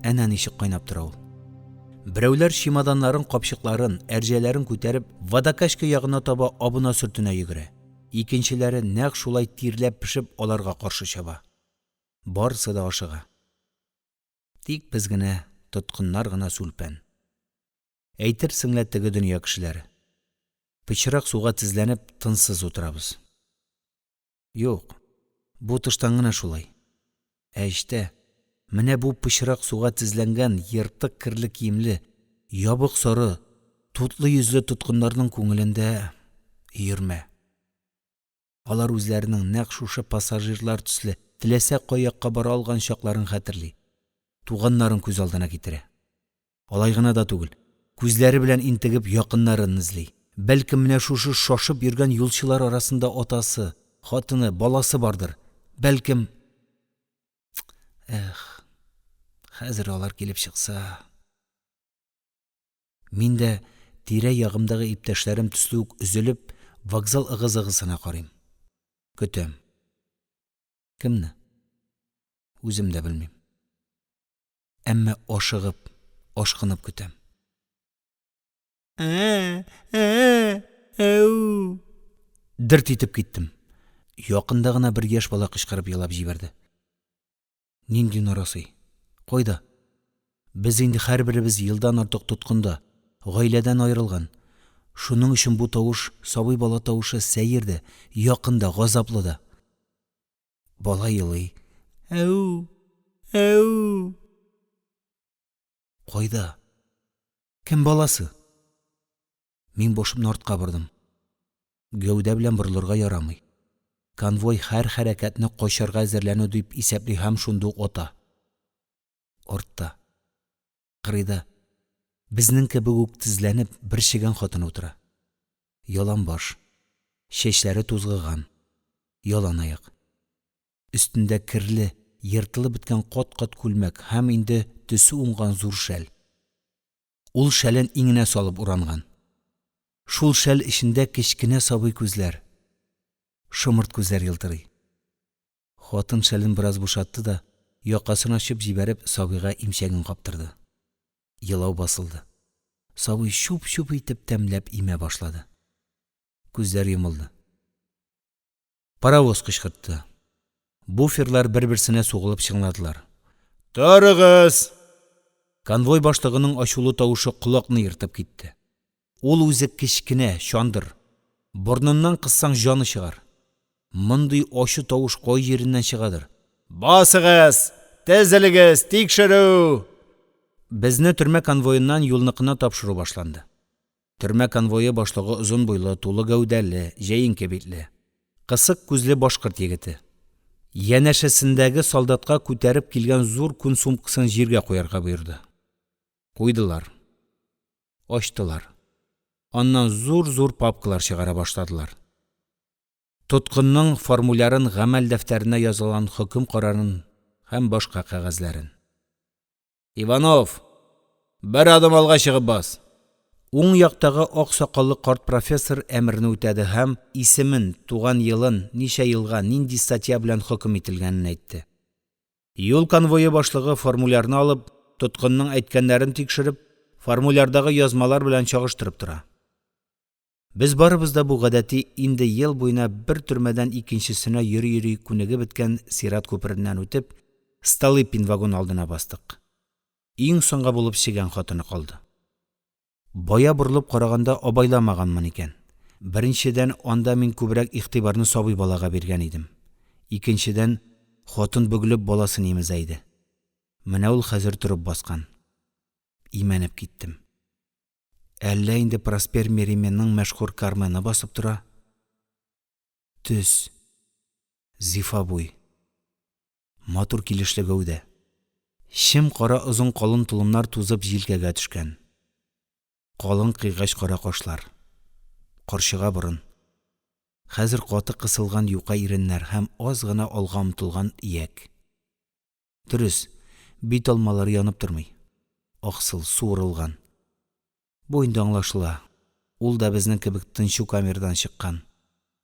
Әнә ничек кайнап тора ул. Берәүләр чемоданнарын, капчыкларын, әрҗәләрен күтәреп, водокачка ягына таба абына сөртенә йөгерә. Икенчеләре нәкъ шулай тирләп пешеп аларга каршы чаба. Барысы да ашыга. Тик без генә, тоткыннар гына сүлпән. Әйтерсең лә теге дөнья кешеләре. Пычрак суга тезләнеп, тынсыз утырабыз. Юк, бу тыштан гына шулай. Әйштә, менә бу пычрак суга тезләнгән йыртык кирле киемле, ябык сары, тутлы йөзле тоткыннарның күңелендә йөрмә. Алар үзләренең нәкъ шушы пассажирлар төсле теләсә каякка бара алган чакларын хәтерли. Туганнарын күз алдына китерә. Алай гына да түгел. Күзләре белән интегеп якыннарын эзли. Бәлкем менә шушы шашып йөргән юлчылар арасында атасы, хатыны, баласы бардыр. Бәлкем... хәзер алар килеп чыкса... Мин дә тирә ягымдагы иптәшләрем төсле үк өзелеп, вокзал ыгы-зыгысына карыйм. Көтәм. Кемне? Үзем дә белмим. Әмма ашыгып, ашкынып көтәм. Дірт етіп кеттім. Яқында ғына бір яш бала қышқырып елап жіберді. Нинди нарасый? Қойда? Біз енді әрбіріміз елдан артық тұтқында, ғаиләдән айрылған. Шуның үшін бу тавыш, сабый бала тавышы сәйірді, яқында, ғазаплыда. Бала елый. Әу, әу. Қойда? Кім баласы? Мен бошымны артқа бұрдым. Гәүдә белән бұрылырға ярамый. Конвой һәр хәрәкәтне качарга әзерләнү дип исәпли һәм шунда ук ата. Артта, кырыйда, безнең кебек үк тезләнеп бер чигән хатын утыра. Ялан баш, чәчләре тузгыган, ялан аяк. Өстендә кирле, йыртылып беткән кат-кат күлмәк һәм инде төсе уңган зур шәл. Ул шәлен иңенә салып уранган. Шул шәл эчендә кечкенә сабый күзләр. Шымырт күзләр елтырый. Хатын шәлен бераз бушатты да, якасын ачып җибәреп, сабыйга имчәген каптырды. Елау басылды. Сабый шуп-шуп итеп тәмләп имә башлады. Күзләр йомылды. Паровоз кычкыртты. Буферлар бер-берсенә сугылып чыңладылар. Торыгыз! Конвой башлыгының ачулы тавышы колакны йыртып китте. Ул үзе кечкенә, чандыр. Борныннан кыссаң җаны чыгар. Мондый ачы тавыш кай җиреннән чыгадыр? Басыгыз! Тезелегез! Тикшерү! Безне төрмә конвоеннан юлныкына тапшыру башланды. Төрмә конвойы башлыгы озын буйлы, тулы гәүдәле, җәенке битле. Кысык күзле башкорт егете. Янәшәсендәге солдатка күтәреп килгән зур күн сумкасын җиргә куярга боерды. Куйдылар. Ачтылар. Аннан зур-зур папкалар чыгара башладылар. Тоткынның формулярын, гамәл дәфтәренә язылган хөкем карарын һәм башка кәгазьләрен. Иванов, бер адым алга чыгып бас. Уң яктагы ак сакаллы карт профессор әмерне үтәде һәм исемен, туган елын, ничә елга, нинди статья белән хөкем ителгәнен әйтте. Юл конвойы башлыгы формулярны алып, тоткынның әйткәннәрен тикшереп, формулярдагы язмалар белән чагыштырып тора. Без барыбыз да бу гадәти инде ел буена бер төрмәдән икенчесенә йөри-йөри күнеге беткән Сират күпереннән үтеп, Столыпин вагон алдына бастык. Иң соңга булып чигән хатыны калды. Бая борылып караганда абайламаганмын икән. Беренчедән, анда мин күбрәк игътибарны сабый балага биргән идем. Икенчедән, хатын бөгелеп баласын имезә иде. Менә ул хәзер торып баскан. Имәнеп киттем. Әллә инде Проспер Мерименның мәшһүр Кармены басып тора? Төс. Зифа буй. Матур килешле гәүдә. Шим кара озын калын тулымнар тузып җилкәгә төшкән. Калын кыйгач кара кашлар. Карчыга борын. Хәзер каты кысылган юка иреннәр һәм аз гына алга омтылган ияк. Дөрес, бит алмалары янып тормый. Аксыл, суырылган. Бу инде аңлашыла. Ул да безнең кебек тынчу камердан чыккан.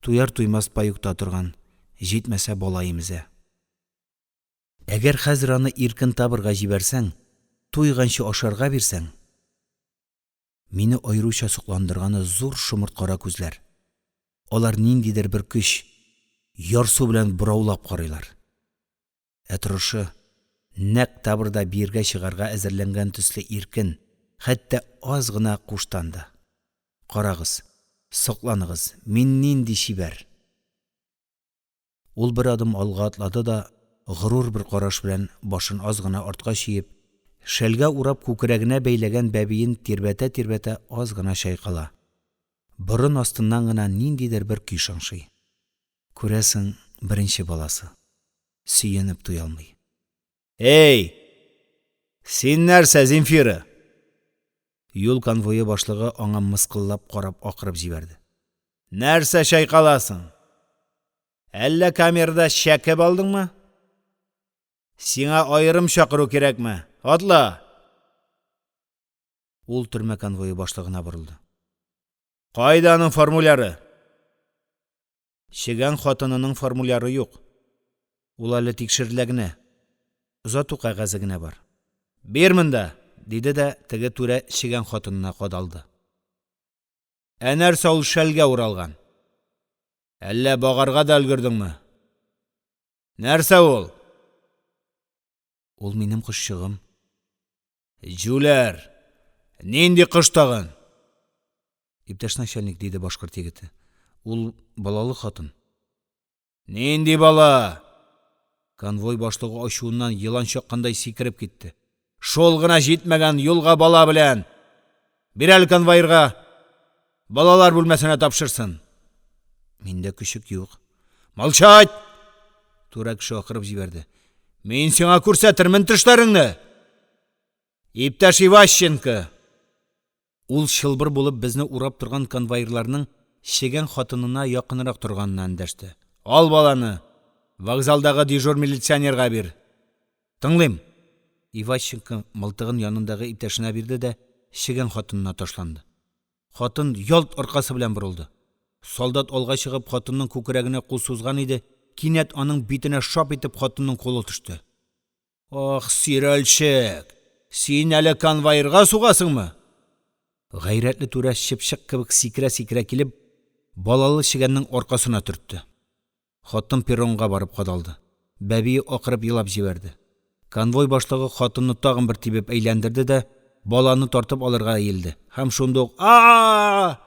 Туяр-туймас паюкта торган, җитмәсә бала имезә. Әгәр хәзер аны иркен табырга җибәрсәң, туйганчы ашарга бирсәң, мине айруча сокландырганы зур шомырт кара күзләр. Алар ниндидер бер көч, ярсу белән бураулап карыйлар. Торышы нәкъ табырда биргә чыгарга әзерләнгән төсле иркен, хәтта аз гына куштанды. Карагыз, сокланыгыз, мин нинди чибәр. Ул бер адым алга атлады да, горур бер караш белән башын аз гына артка чиеп, шәлгә урап күкрәгенә бәйләгән бәбиен тирбәтә-тирбәтә аз гына чайкала. Борын астыннан гына ниндидер бер көй шаңшый. Күрәсең, беренче баласы. Сөенеп туя алмый. Эй! Син нәрсә, Земфира? Юл конвойы башлыгы аңа мыскыллап карап акырып җибәрде. Нәрсә чайкаласың? Әллә камерада шәкеп алдыңмы? Сиңа айрым чакыру кирәкме? Атла! Ул төрмә конвойы башлыгына борылды. Кайда аның формуляры? Чигән хатынының формуляры юк. Ул әле тикшерелә генә. Озату кәгазе генә бар. Бир монда, диде дә теге түрә чигән хатынына кадалды. Нәрсә ул шәлгә уралган? Әллә бағарға да өлгердіңме? Нәрсә ул? Ул минем кошчыгым. Жүләр, нинди кош тагын? Иптәш начальник, диде башкорт егете. Ул балалы хатын. Нинди бала? Конвой башлыгы ачуыннан йылан чаккандай сикереп китте. Шул гына җитмәгән юлга бала белән. Бир әле конвоирга. Балалар бүлмәсенә тапшырсын. Миндә көчек юк. Молчать! Турак шакырып җибәрде. Мин сиңа күрсәтермен тешләреңне. Иптәш Иващенко. Ул шылбыр булып безне урап торган конвоирларның шегән хатынына якынрак торганнан дәште. Ал баланы. Вокзалдагы дежур милиционерга бир. Тыңлыйм. Иващенко мылтыгын янындагы иптәшенә бирде дә шегән хатынына ташланды. Хатын ялт аркасы белән борылды. Солдат алга чыгып хатынның күкрәгенә кул сузган иде, кинәт аның битенә шап итеп хатынның кулы төште. Ах, сирәлчек! Син әле конвоирга сугасыңмы? Гайрәтле түрә чыпчык кебек сикерә-сикерә килеп, балалы шигәннең аркасына төртте. Хатын перронга барып кадалды. Бәби акырып елап җибәрде. Конвой башлыгы хатынны тагын бер тибеп әйләндерде дә, баланы тартып алырга иелде. Һәм шунда ук «А!»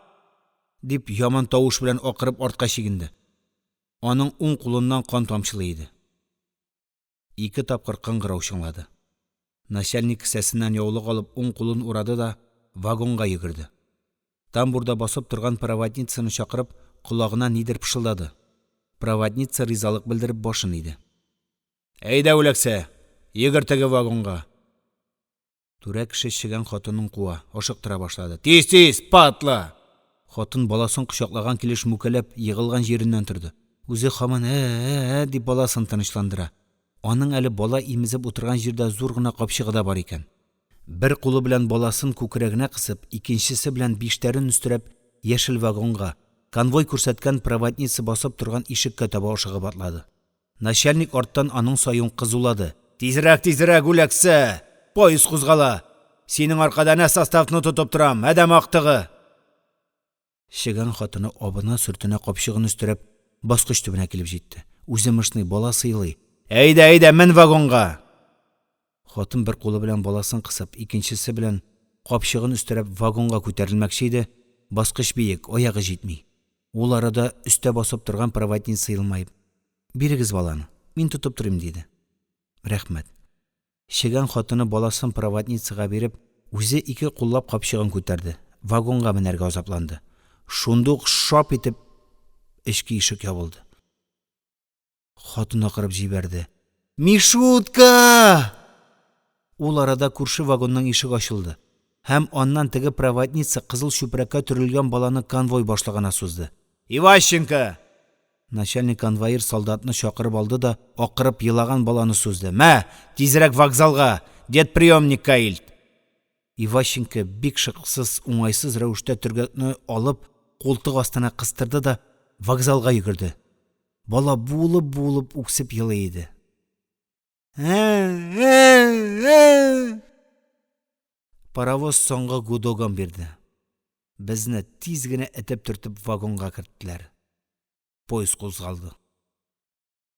дип яман тавыш белән акырып артка чигенде. Аның уң кулыннан кан тамчылый иде. 2 тапкыр кыңгырау чыңлады. Начальник кесәсеннән яулык алып уң кулын урады да вагонга йөгерде. Тамбурда басып торган проводницаны чакырып, колагына нидер пышылдады. Проводница ризалык белдереп башын иде. Әйдә үләксә, йөгер теге вагонга. Түрә кеше чигән хатынын куа, ашыктыра башлады. Тиз-тиз, патла! Хатын баласын кочаклаган килеш мүкәләп егылган җиреннән торды. Үзе һаман дип баласын тынычландыра. Аның әле бала имезеп утырган җирдә зур гына капчыгы да бар икән. Бер кулы белән баласын күкрәгенә кысып, икенчесе белән биштәрен үстереп, яшел вагонга, конвой күрсәткән проводница басып торган ишеккә таба ашыгып атлады. Начальник арттан аның саюн кызулады. Тизрәк, тизрәк, үләксә! Поезд кузгала! Синең аркада нә составны тотып торам, әдәм актыгы! Шигән хатыны абына сөртенә капчыгын үстереп, баскыч төбенә килеп җитте. Үзе мышный бала сыйлый. Әйдә, әйдә, мен вагонга! Хатын бер кулы белән баласын кысып, икенчесе белән капчыгын үстереп вагонга күтәрелмәкче иде. Баскыч биек, аягы җитми. Ул арада өстә басып торган проводница елмаеп: "Бирегез баланы, мин тотып торыйм", диде. Рәхмәт. Шигән хатыны баласын проводницага биреп, үзе 2 куллап капчыгын күтәрде. Вагонга менәргә азапланды. Шундук шап итеп эчке ишек ябылды. Хатын акырып җибәрде. Мишутка! Ул арада күрше вагонның ишеге ачылды. Һәм аннан теге проводница кызыл чүпрәккә төрелгән баланы конвой башлыгына сузды. Иващенко! Начальник конвоир солдатны чакырып алды да акырып елаган баланы сузды. Мә, тизрәк вокзалга, дедприемникка илт. Иващенко бик шыксыз, уңайсыз рәвештә төргәкне алып, култык астына кыстырды да вокзалга йөгерде. Бала булып үксеп елый иде. Паровоз соңгы гудоган бирде. Безне тиз генә этеп төртеп вагонга керттеләр. Поезд кузгалды.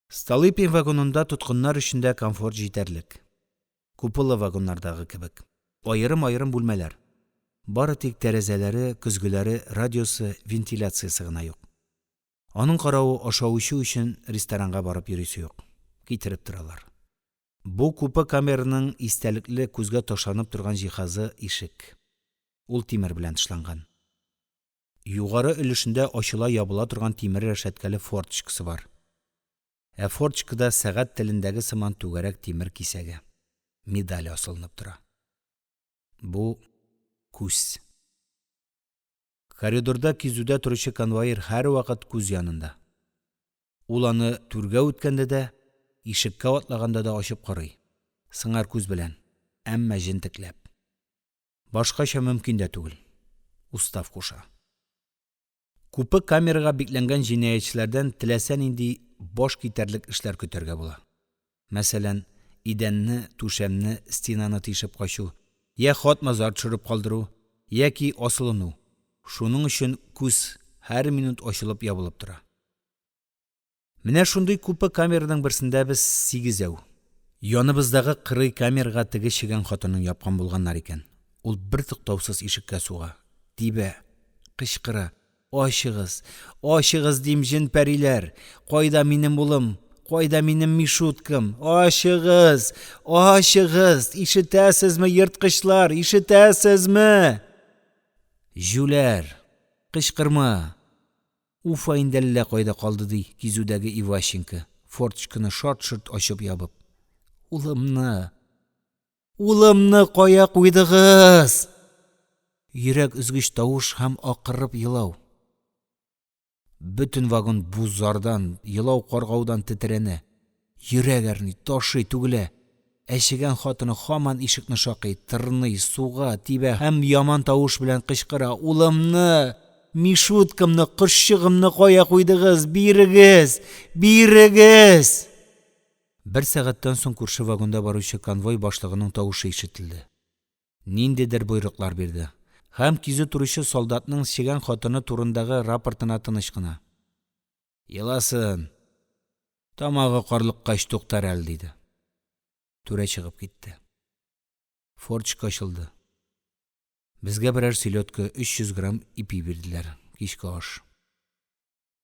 Столыпин вагонында тоткыннар өчендә комфорт җитәрлек. Купылы вагоннардагы кебек. Айырым-айырым бүлмәләр. Бары тик тәрәзәләре, көзгеләре, радиосы, вентиляциясы гына юк. Аның каравы ашау-ичү өчен ресторанга барып йөрисе юк. Китереп торалар. Бу купе камераның истәлекле күзгә ташланып торган җиһазы ишек. Ул тимер белән тышланган. Югары өлешендә ачыла-ябыла торган тимер рәшәткәле форточкасы бар. Ә форточкада сәгать телендәге сыман түгәрәк тимер кисәге. Медаль асылынып тора. Бу күз. Коридорда кизүдә торучы конвоир һәр вакыт күз янында. Ул аны түргә үткәндә дә, ишеккә атлаганда да ачып карый. Сыңар күз белән, әмма җентекләп. Башкача мөмкин дә түгел. Устав куша. Купе камерага бикләнгән җинаятьчеләрдән теләсә нинди баш китәрлек эшләр көтәргә була. Мәсәлән, идәнне, түшәмне, стенаны тишеп качу, я хат-мазар төшереп калдыру, яки асылыну. Шуның өчен күз һәр минут ачылып ябылып тора. Менә шундый купе камераның берсендә без 8 Яныбыздагы кырый камерага теге чегән хатынын япкан булганнар икән. Ул бер туктаусыз ишеккә суга. Тибә, кычкыра. Ачыгыз, ачыгыз дим җен пәриләр. Кайда минем улым? Кайда минем Мишуткам? Ачыгыз, ачыгыз. Ишетәсезме, йырткычлар? Ишетәсезме? Жүләр, кычкырма. Уфа инде әллә кайда калды ди, кизүдәге Иващенко. Форточканы шарт-шырт ачып ябып. Улымны кая куйдыгыз? Йөрәк өзгеч тавыш һәм акырып елау. Бөтен вагон бузардан, елау каргаудан тетрәнә. Йөрәк әрни, ташый, түгелә. Әчегән хатыны һаман ишекне шакый, тырный, суга, тибә һәм яман тавыш белән кычкыра. Улымны, Мишуткамны, кырчыгымны кая куйдыгыз? Бирегез, бирегез! Бер сәгатьтән соң күрше вагонда баручы конвой башлыгының тавышы ишетелде. Ниндидер буйрыклар бирде. Һәм кизү туручы солдатның чегән хатыны турындагы рапортына тыныч кына. Еласын. Тамагы карлыккач туктар әле диде. Түрә чыгып китте. Форточка ачылды. Безгә берәр селедка 300 грамм ипи бирделәр. Кичке аш.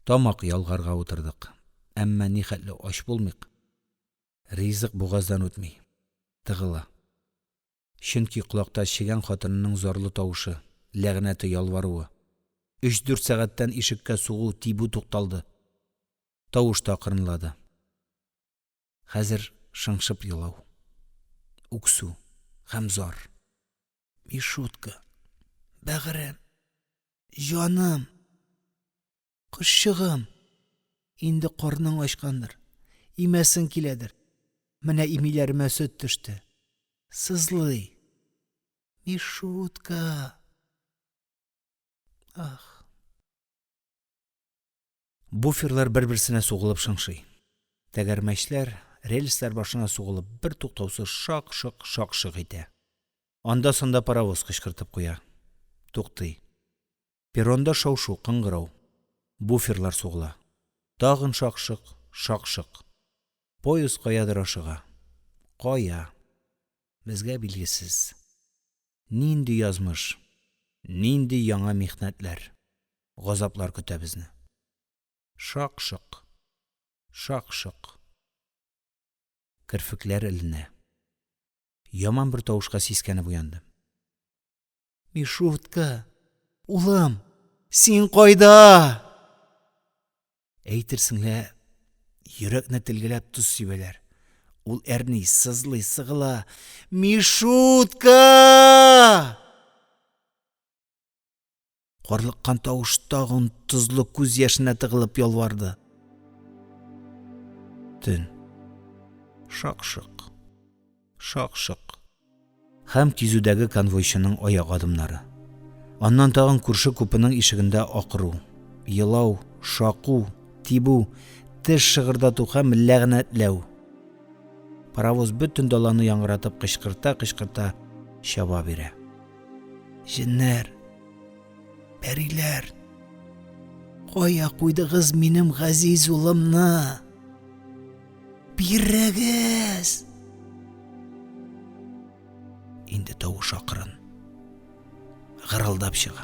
Тамак ялгарга утырдык. Әмма ни хәтле аш булмыйк. Ризык бугаздан үтми. Тыгыла. Чөнки кулакта чегән хатынының зарлы тавышы, ләгънәте ялваруы. 3-4 сәгатьтән ишеккә сугу, тибу тукталды. Тавыш та кырынлады. Хәзер шыңшып елау. Үксү һәм зар. Мишутка, бәгырем, җаным, кышчыгым. Инде карның ачкандыр. Имәсен киләдер. Менә имиләремә сөт төште. Сызлый. Мишутка. Ах. Буферлар бер-берсенә сугылып шыңшый. Тәгәрмәчләр, рельслар башына сугылып бер туктаусыз шак-шык итә. Анда-санда паровоз кычкыртып куя. Туктый. Перронда шау-шу, кыңгырау. Буферлар сугыла. Тагын шак-шык. Поезд каядыр ашыга. Кая? Безгә билгесез. Нинди язмыш, нинди яңа михнәтләр, газаплар көтә безне. Шак-шык. Кырфекләр эленә. Яман бер тавышка сискәнеп уянды. Мишутка, улым, син кайда? Әйтерсеңлә, йөрәкне телгәләп туз сибәләр. Ул әрни, сызлый, сыгыла. Мишутка! Карлыккан тавыш тагын тузлы күз яшенә тыгылып ялварды. Төн. Шак-шык. Һәм кизүдәге конвойчының аяк адымнары. Аннан тагын күрше купының ишегендә акыру, елау, шаку, тибу, теш шыгырдату һәм ләгънәтләү. Паровоз бөтен даланы яңгыратып кычкырта чаба бирә. Җеннәр, пәриләр, кая куйдыгыз минем газиз улымны? Бирегез! Инде тавыш акрын, гырылдап чыга.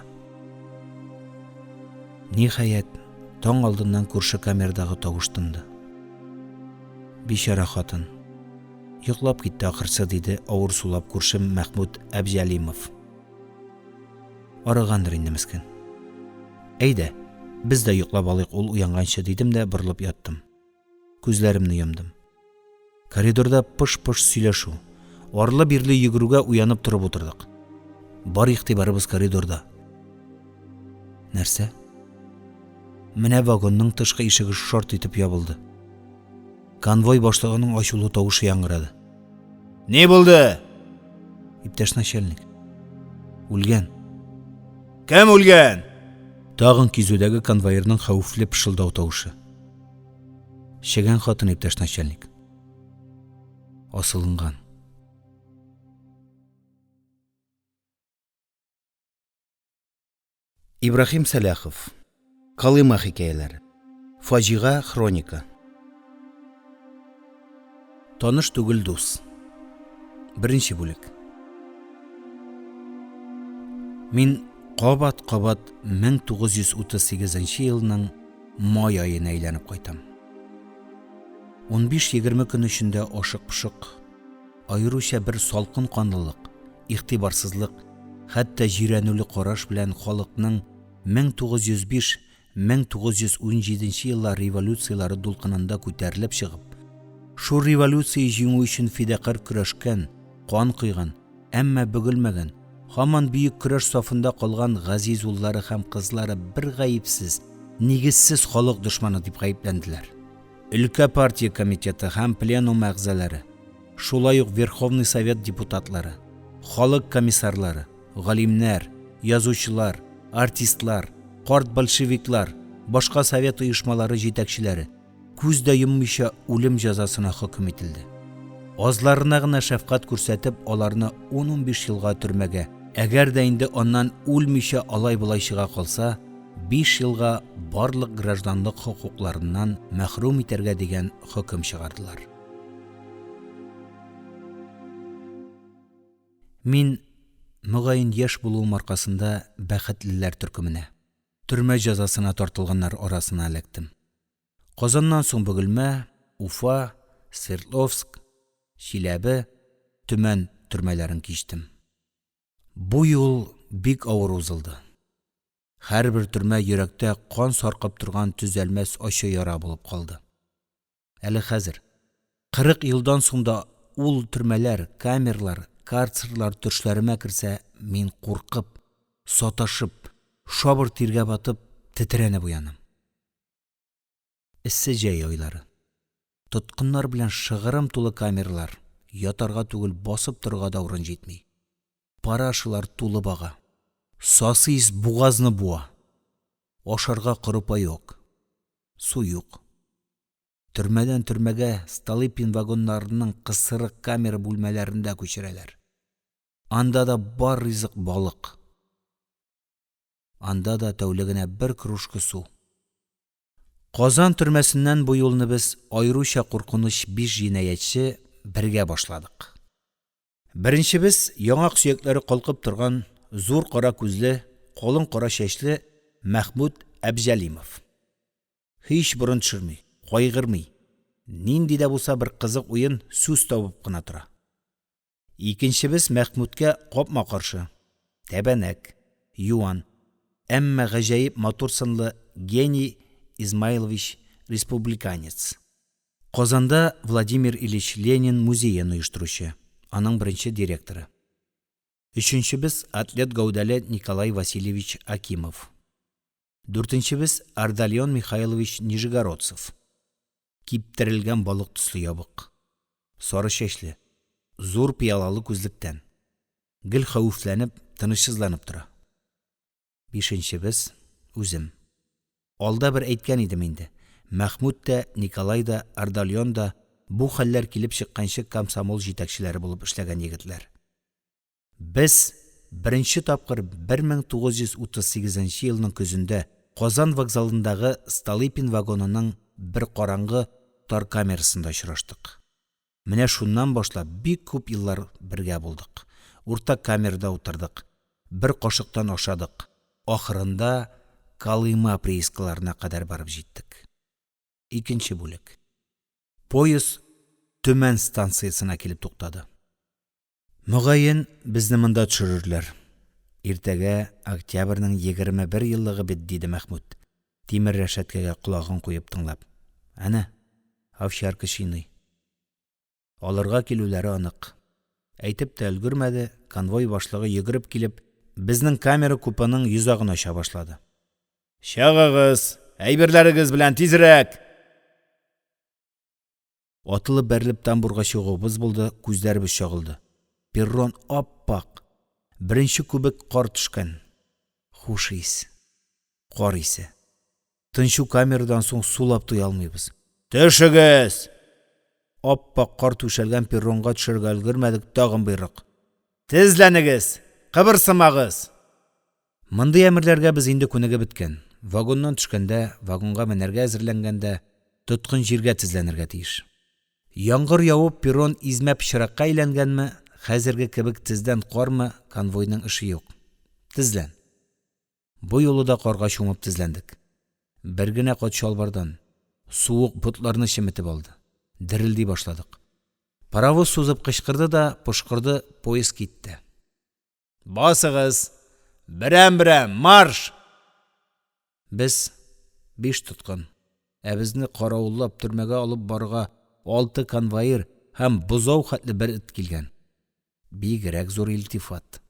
Ниһаять, таң алдыннан күрше камердагы тавыш тынды. Бишара хатын. Йоклап китте ахырсы, диде авыр сулап күрше Мәхмүд Әбҗәлимов. Арыгандыр инде мескен. Әйдә, без дә йоклап алыйк, ул уянганчы, дидем дә борылып яттым. Күзләремне йомдым. Коридорда пыш-пыш сөйләшү. Арлы-бирле йөгерүгә уянып торып утырдык. Бар игътибарыбыз коридорда. Нәрсә? Менә вагонның тышкы ишеге шарт итеп ябылды. Конвой башлыгының ачулы тавышы яңгырады. Не булды? Иптәш начальник. Үлгән. Кем үлгән? Тагын кизүдәге конвоирның хәвефле пышылдау тавышы. Чегән хатын, иптәш начальник. Асылынган. Ибрахим Саляхов. Калыма хикәяләре. Фаҗига хроника. Таныш түгел дус. Бірінші бүлік. Мен қабат 1938 елінің май айына әйләніп қайтам. 15-20 күн ішінде ашық-пышық, айрыша бір салқын қанлылық, иқтибарсызлық, хәтта жирәнулі қараш белән халыкның 1905-1917 еллар революциялары дулкынында күтәрелеп чыгып, шу революция җиңү өчен фидакар көрәшкән, кан кыйган, әмма бөгелмәгән, һаман бөек көрәш сафында калган газиз уллары һәм кызлары бер гаепсез, нигезсез халык дошманы дип гаепләнделәр. Өлкә партия комитеты һәм пленум әгъзалары, шулай ук Верховный Совет депутатлары, халык комиссарлары, галимнәр, язучылар, артистлар, карт большевиклар, башка совет оешмалары җитәкчеләре күз дә йоммыйча үлем җәзасына хөкем ителде. Азларына гына шәфкать күрсәтеп, аларны 10-15 елга төрмәгә, әгәр дә инде аннан үлмичә алай-болай чыга калса, 5 елга барлык гражданлык хокукларыннан мәхрүм итәргә дигән хөкем чыгардылар. Мин мөгаен яшь булуым аркасында бәхетлеләр төркеменә, төрмә җәзасына тартылганнар арасына эләктем. Казаннан соң Бөгелмә, Уфа, Свердловск, Чиләбе, Төмән төрмәләрен кичтем. Бу юл бик авыр узылды. Һәрбер төрмә йөрәктә кан саркып торган төзәлмәс ачы яра булып калды. Әле хәзер 40 елдан соң да ул төрмәләр, камерлар, карцерлар төшләремә керсә, мин куркып, саташып, шабыр тиргә батып, тетрәнеп уянам. Эссе җәй айлары. Тоткыннар белән шыгырым тулы камерлар, ятарга түгел басып торга да урын җитми. Парашылар тулы бага. Сасыйс бугазны буа. Ашарга корупа юк. Су юк. Төрмәдән төрмәгә Столыпин вагоннарының кысырык камера бүлмәләрендә күчерәләр. Анда да бар ризык балык. Анда да тәүлегенә бер кружка су. Казан төрмәсеннән бу юлны без айрыша куркыныч 5 җинаятьче бергә башладык. Беренчебез яңак сөякләре калкып торган зур кара күзле, калын кара чәчле Мәхмүд Әбҗәлимов. Һич борын төшерми, кайгырмый, нинди дә булса бер кызык уен сүз табып кына тора. Икенчебез Мәхмүдкә капма каршы, тәбәнәк, юан, әмма гаҗәеп матур сынлы Гений Измайлович республиканец. Казанда Владимир Ильич Ленин музейын оештыручы, аның беренче директоры. Өченчебез атлет гәүдәле Николай Васильевич Акимов. Дүртенчебез Ардальон Михайлович Нижегородцев. Киптерелгән балык төсле ябык. Сары чәчле, зур пиялалы күзлектән. Гел хәвефләнеп, тынычсызланып тора. Бишенчебез үзем. Алда бер әйткән идем инде. Мәхмүд тә, Николай да, Ардальон да бу хәлләр килеп чыкканчы комсомол җитәкчеләре булып эшләгән егетләр. Без беренче тапкыр 1938 елның көзендә Казан вокзалындагы Столыпин вагонының бер караңгы тар камерасында очраштык. Менә шуннан башлап бик күп еллар бергә булдык. Уртак камерада утырдык. Бер кашыктан ашадык. Ахырында Колыма приискаларына кадәр барып җиттек. Икенче бүлек. Поезд Төмән станциясына килеп туктады. Мөгаен безне монда төшерерләр. Иртәгә октябрьнең 21 еллыгы бит, диде Мәхмүд, тимер рәшәткәгә колагын куеп тыңлап. Әнә, овчарка чиный. Алырга килүләре анык. Әйтеп тә өлгермәде, конвой башлыгы йөгереп килеп, безнең камера купаның йозагын ача башлады. Чыгыгыз, әйберләрегез белән тизрәк! Атылып бәрелеп тамбурга чыгуыбыз булды, күзләребез чагылды. Перрон аппак, беренче күбек кар төшкән. Хуш ис, кар исе. Тынчу камерадан соң сулап туя алмыйбыз. Төшегез! Аппак кар түшәлгән перронга төшәргә өлгермәдек, тагын буйрык. Тезләнегез, кыбырсымагыз! Мондый әмерләргә без инде күнегеп беткән. Вагоннан төшкәндә, вагонга менәргә әзерләнгәндә, тоткын җиргә тезләнергә тиеш. Яңгыр явып, перрон измәп чыракка әйләнгәнме, хәзерге кебек тездән кармы, конвойның эше юк. Тезлән. Бу юлы да карга чумып тезләндек. Бер генә кат чалбардан суык бутларны чеметеп алды. Дерелди башладык. Паровоз сузып кычкырды да, пошкырды, поезд китте. Басыгыз! Берәм-берәм, марш! Без 5 тоткын. Безне каравыллап төрмәгә алып барга 6 конвоир һәм бузау хәтле бер эт килгән. Бигрәк зур илтифат.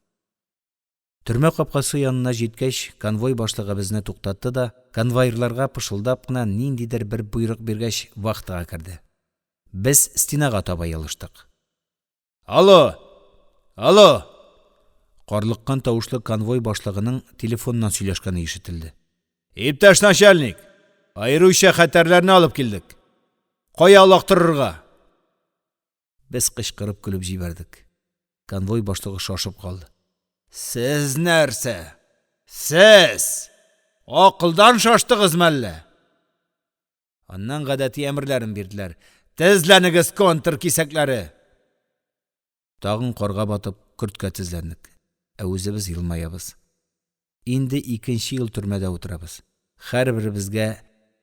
Төрмә капкасы янына җиткәч, конвой башлыгы безне туктатты да, конвоирларга пышылдап кына ниндидер бер буйрык биргәч, вахтага керде. Без стенага таба ялыштык. Алло! Алло! Карлыккан тавышлы конвой башлыгының телефоннан сөйләшкәне ишетелде. Иптәш начальник, аеруча хәтерләрне алып килдек. Кая алактырырга? Без кычкырып көлеп җибәрдек. Конвой башлыгы шашып калды. Сез нәрсә? Сез! Акылдан шаштыгызмы әллә? Аннан гадәти әмерләрен бирделәр. Тезләнегез, контр кисәкләре! Тагын карга батып, көрткә тезләндек. Үзебез елмаябыз. Инде 2нче ел төрмәдә утырабыз. Һәрберебезгә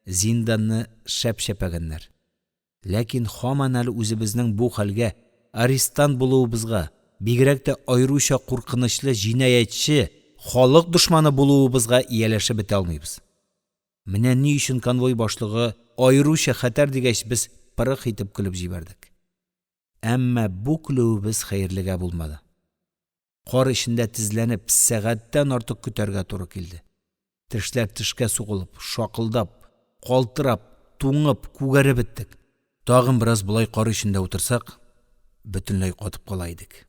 зинданны шәп-шәпәгәннәр. Ләкин һаман әле үзебезнең бу хәлгә, арестант булуыбызга, бигрәк тә аеруча куркынычлы җинаятьче, халык дошманы булуыбызга ияләшеп бетә алмыйбыз. Менә ни өчен конвой башлыгы аеруча хәтәр дигәч, без пырык итеп көлеп җибәрдек. Әмма бу көлүебез хәерлегә булмады. Кар эчендә тезләнеп, сәгатьтән артык көтәргә туры килде. Тешләр тешкә сугылып, шакылдап, калтырап, туңып, күгәреп беттек. Тагын бераз булай кар эчендә утырсак, бөтенләй катып кала идек.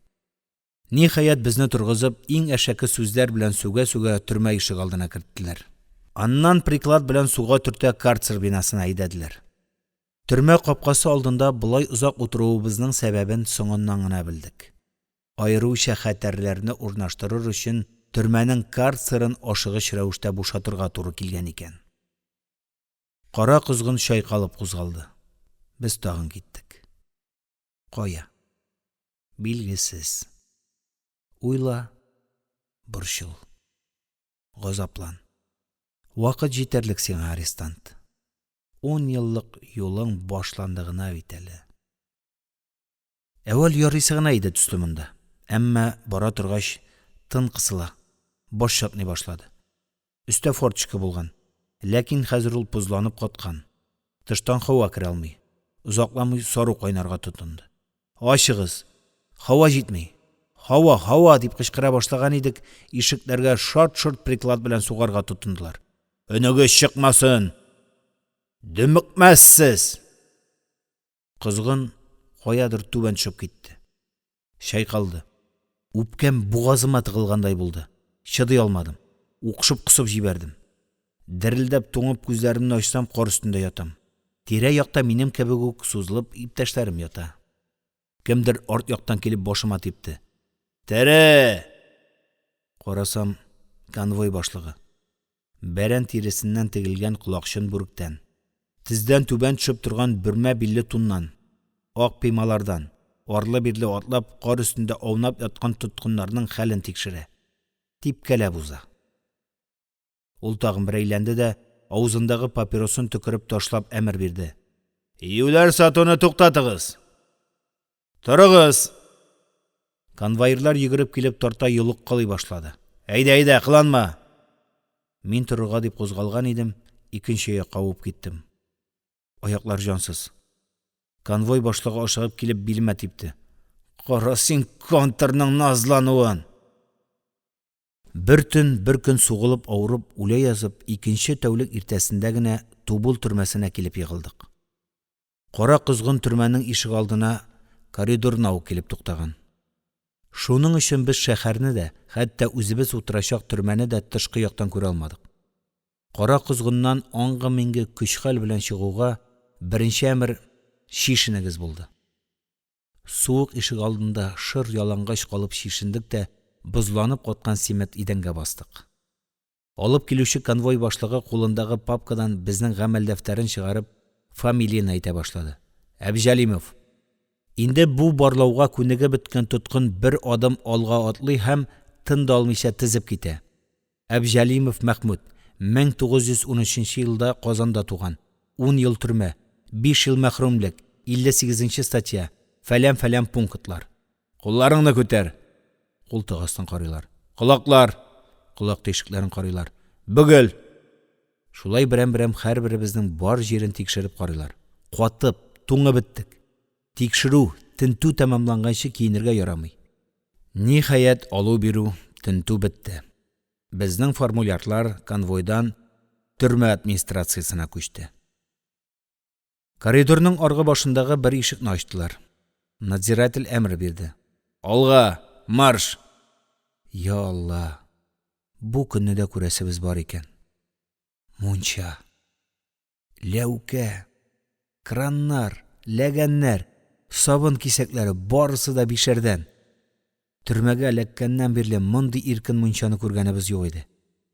Ниһаять безне тургызып, иң әшәке сүзләр белән сүгә-сүгә төрмә ишек алдына керттеләр. Аннан приклад белән суга төртә карцер бинасына әйдәделәр. Төрмә капкасы алдында булай озак утыруыбызның сәбәбен соңыннан гына белдек. Аеруча хәтерләрне урнаштырыр өчен төрмәнең карцерын ашыгыч рәвештә бушатырга туры килгән икән. Кара козгын чайкалып кузгалды. Без тагын киттек. Кая? Билгесез. Уйла, борчыл. Газаплан. Вакыт җитәрлек сиңа, арестант. 10 еллык юлың башланды гына бит әле. Әвәл ярыйсы гына иде төсле монда. Әмма бара торгач тын кысыла. Баш чатный башлады. Өстә форточка булган. Ләкин хәзер ул пузланып каткан. Тыштан һава кирә алмый. Узакламый сару кайнарга тотынды. Ачыгыз. Һава җитми. Һава, һава дип кычкыра башлаган идек, ишекләргә шат-шорт приклад белән сугарга тотындылар. Өнегез чыкмасын. Дөмекмәссез. Кызгын каядыр түбән төшеп китте. Чайкалды. Үпкәм бугазыма тыгылгандай булды. Чыдый алмадым. Укшып кысып җибәрдем. Дерелдәп туңып күзләремне ачсам, кар өстендә ятам. Тирә-якта минем кебек үк сузылып иптәшләрем ята. Кемдер арт яктан килеп башыма типте. Тәре! Карасам, конвой башлыгы. Бәрән тиресеннән тегелгән колакчын бүректән. Тиздән түбән төшеп торган бөрмә билле туннан. Ак пыймалардан. Арлы-бирле атлап, кар өстендә аунап яткан тоткыннарның хәлен тикшерә. Типкәләп уза. Ул тагын бер әйләнде дә, авызындагы папиросын төкереп ташлап әмер бирде. Июләр сатуны туктатыгыз. Торыгыз. Конвоирлар йөгереп килеп тарта юлык кылый башлады. Әйдә, кыланма. Мин торырга дип кузгалган идем, икенче якка уып киттем. Аяклар җансыз. Конвой башлыгы ашыгып килеп билемә типте. Кара син контрның назлануын. Бер төн, бер көн сугылып авырып, үлә язып, икенче тәүлек иртәсендә генә Тубул төрмәсенә килеп егылдык. Кара кызгын төрмәнең ишек алдына коридорна ук килеп туктаган. Шуның өчен без шәһәрне дә, хәтта үзебез утырачак төрмәне дә тышкы яктан күрә алмадык. Кара кызгыннан аңгы-минге көч-хәл белән чыгуга беренче әмер шишенегез булды. Суык ишек алдында шыр ялангач калып шишендек тә, бузланып каткан симет идәнгә бастык. Алып килүче конвой башлыгы кулындагы папкадан безнең гамәл дәфтәрен чыгарып, фамилияны әйтә башлады. Әбҗәлимов, Инде бу барлауга күнеге беткән тоткын бер адым алга атлый һәм тын да алмыйча тезеп китә. Әбҗәлимов Мәхмүд 1913 елда Казанда туган. 10 ел төрмә, 5 ел мәхрүмлек, 58 статья, фәлән пунктлар. Кулларыңны күтәр. Култык астын карыйлар. Колаклар. Колак тишекләрен карыйлар. Бөгел. Шулай берәм-берәм һәрберебезнең бар җирен тикшереп карыйлар. Катып, туңы беттек. Тикшерү, тинтү тәмамланганчы киенергә ярамый. Ниһаять алу бирү, тинтү бетте. Безнең формулярлар конвойдан төрмә администрациясына күчте. Коридорның аргы башындагы бер ишекне ачтылар. Надзиратель әмер бирде. Алга, марш! Я Алла! Бу көнне дә күрәсебез бар икән. Мунча, ләүкә, краннар, ләгәннәр, сабын кисәкләре барысы да бишәрдән. Төрмәгә эләккәннән бирле мондый иркен мунчаны күргәнебез юк иде.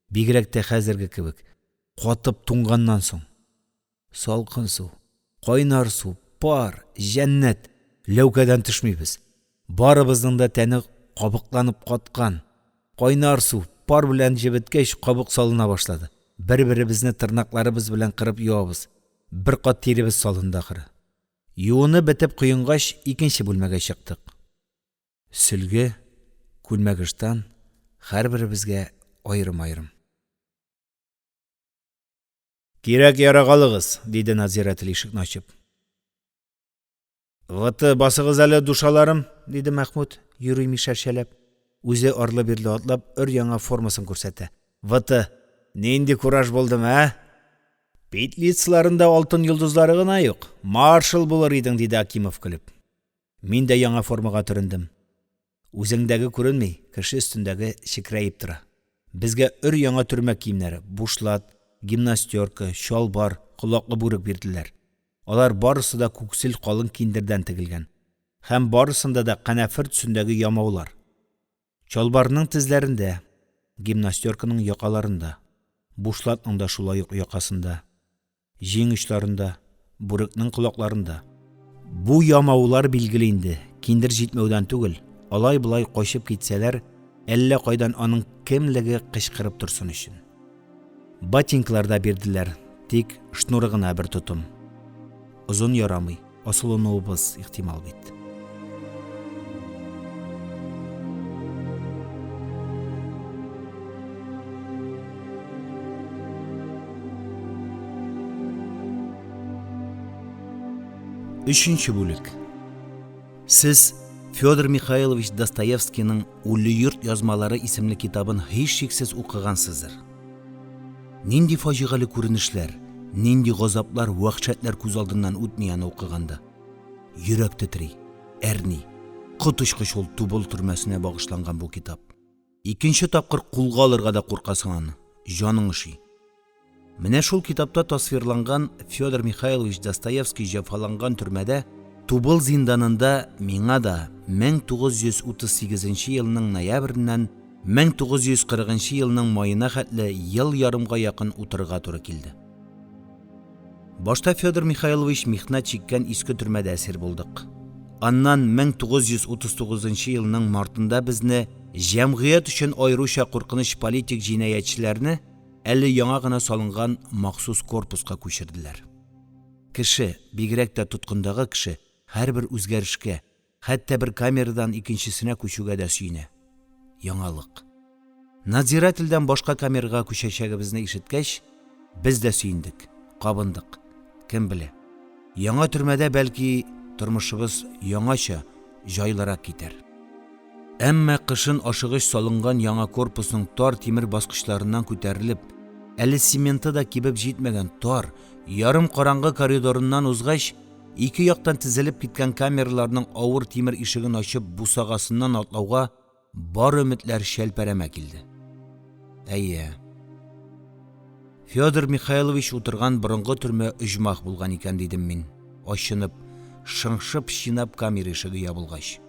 Бигрәк тә хәзерге кебек, катып туңганнан соң. Салкын су, кайнар су, пар, җәннәт, ләүкәдән төшмибез. Барыбызның да тәне кабыкланып каткан. Кайнар су, пар белән җебеткәч кабык салына башлады. Бер-беребезне тырнакларыбыз белән кырып юабыз. Бер кат тиребез салынды ахыры. Юыны бетеп куенгач, икенче бүлмәгә чыктык. Сөлге, күлмәгештан һәрберебезгә айрым-айрым. Кирәк ярагалыгыз, диде надзиратель ишекне ачып. Ваты басыгыз әле душаларым, диде Мәхмүд, йөрими шәршәләп. Үзе арлы-бирле атлап, өр-яңа формасын күрсәтә. Ваты, нинди кураж булдым, ә? Петлицларында алтын йолдызлары гына юк. Маршал булыр идең, диде Акимов көлеп. Мин дә яңа формага төрендем. Үзеңдәге күренми, кеше өстендәге шикрайып тора. Безгә өр-яңа төрмә киемнәре, бушлат, гимнастерка, шалбар, колаклы бүрек бирделәр. Алар барысы да күксел калын киндердән тегелгән. Һәм барысында да канәфер төсендәге ямаулар. Шалбарның тезләрендә, гимнастерканың якаларында, бушлатның да шулай ук якасында, җиң очларында, бүрекнең колакларында. Бу ямаулар билгеле инде, киндер җитмәүдән түгел, алай-булай качып китсәләр, әллә кайдан аның кемлеге кычкырып торсын өчен. Ботинкалар да бирделәр, тик шнуры гына бер тотым. Озын ярамый, асылынуыбыз ихтимал бит. Üçüncü бүлек. Сез Федор Михайлович Достоевскийның «Үлі йорт язмалары» исемле китабын һич шиксез укыгансыздыр. Нинди фаҗигале күренешләр, нинди газаплар, вахшәтләр күз алдыннан үтми аны укыганда. Йөрәк тетри, әрни, котышкыч ул Тубыл төрмәсенә багышланган бу китап. Икенче тапкыр кулга алырга да куркасың аны, җаның ышый. Менә шул китапта тасвирланган Федор Михайлович Достоевский җәфаланган төрмәдә, Тубыл зинданында миңа да 1938 елның ноябреннән 1940 елның майына хәтле ел ярымга якын утырырга туры килде. Башта Федор Михайлович михнәт чиккән иске төрмәдә әсир булдык. Аннан 1939 елның мартында безне җәмгыять өчен айруча куркыныч политик җинаятьчеләрне әле яңа гына салынган махсус корпуска күчерделәр. Кеше, бигрәк тә тоткындагы кеше, һәрбер үзгәрешкә, хәтта бер камерадан икенчесенә күчүгә дә сөенә. Яңалык. Надзирательдән башка камерага күчәчәгебезне ишеткәч, без дә сөендек, кабындык. Кем белә? Яңа төрмәдә бәлки тормышыбыз яңача, җайлырак китәр. Әмма кышын ашыгыч салынган яңа корпусның тар тимер баскычларыннан күтәрелеп, әле цементы да кибеп җитмәгән тар, ярым караңгы коридорыннан узгач, ике яктан тезелеп киткән камераларның авыр тимер ишеген ачып бусагасыннан атлауга бар өметләр шәлпәрәмә килде. Әйе. Федор Михайлович утырган борынгы төрмә оҗмах булган икән дидем мин, ачынып, шыңшып чинап камера ишеге ябылгач.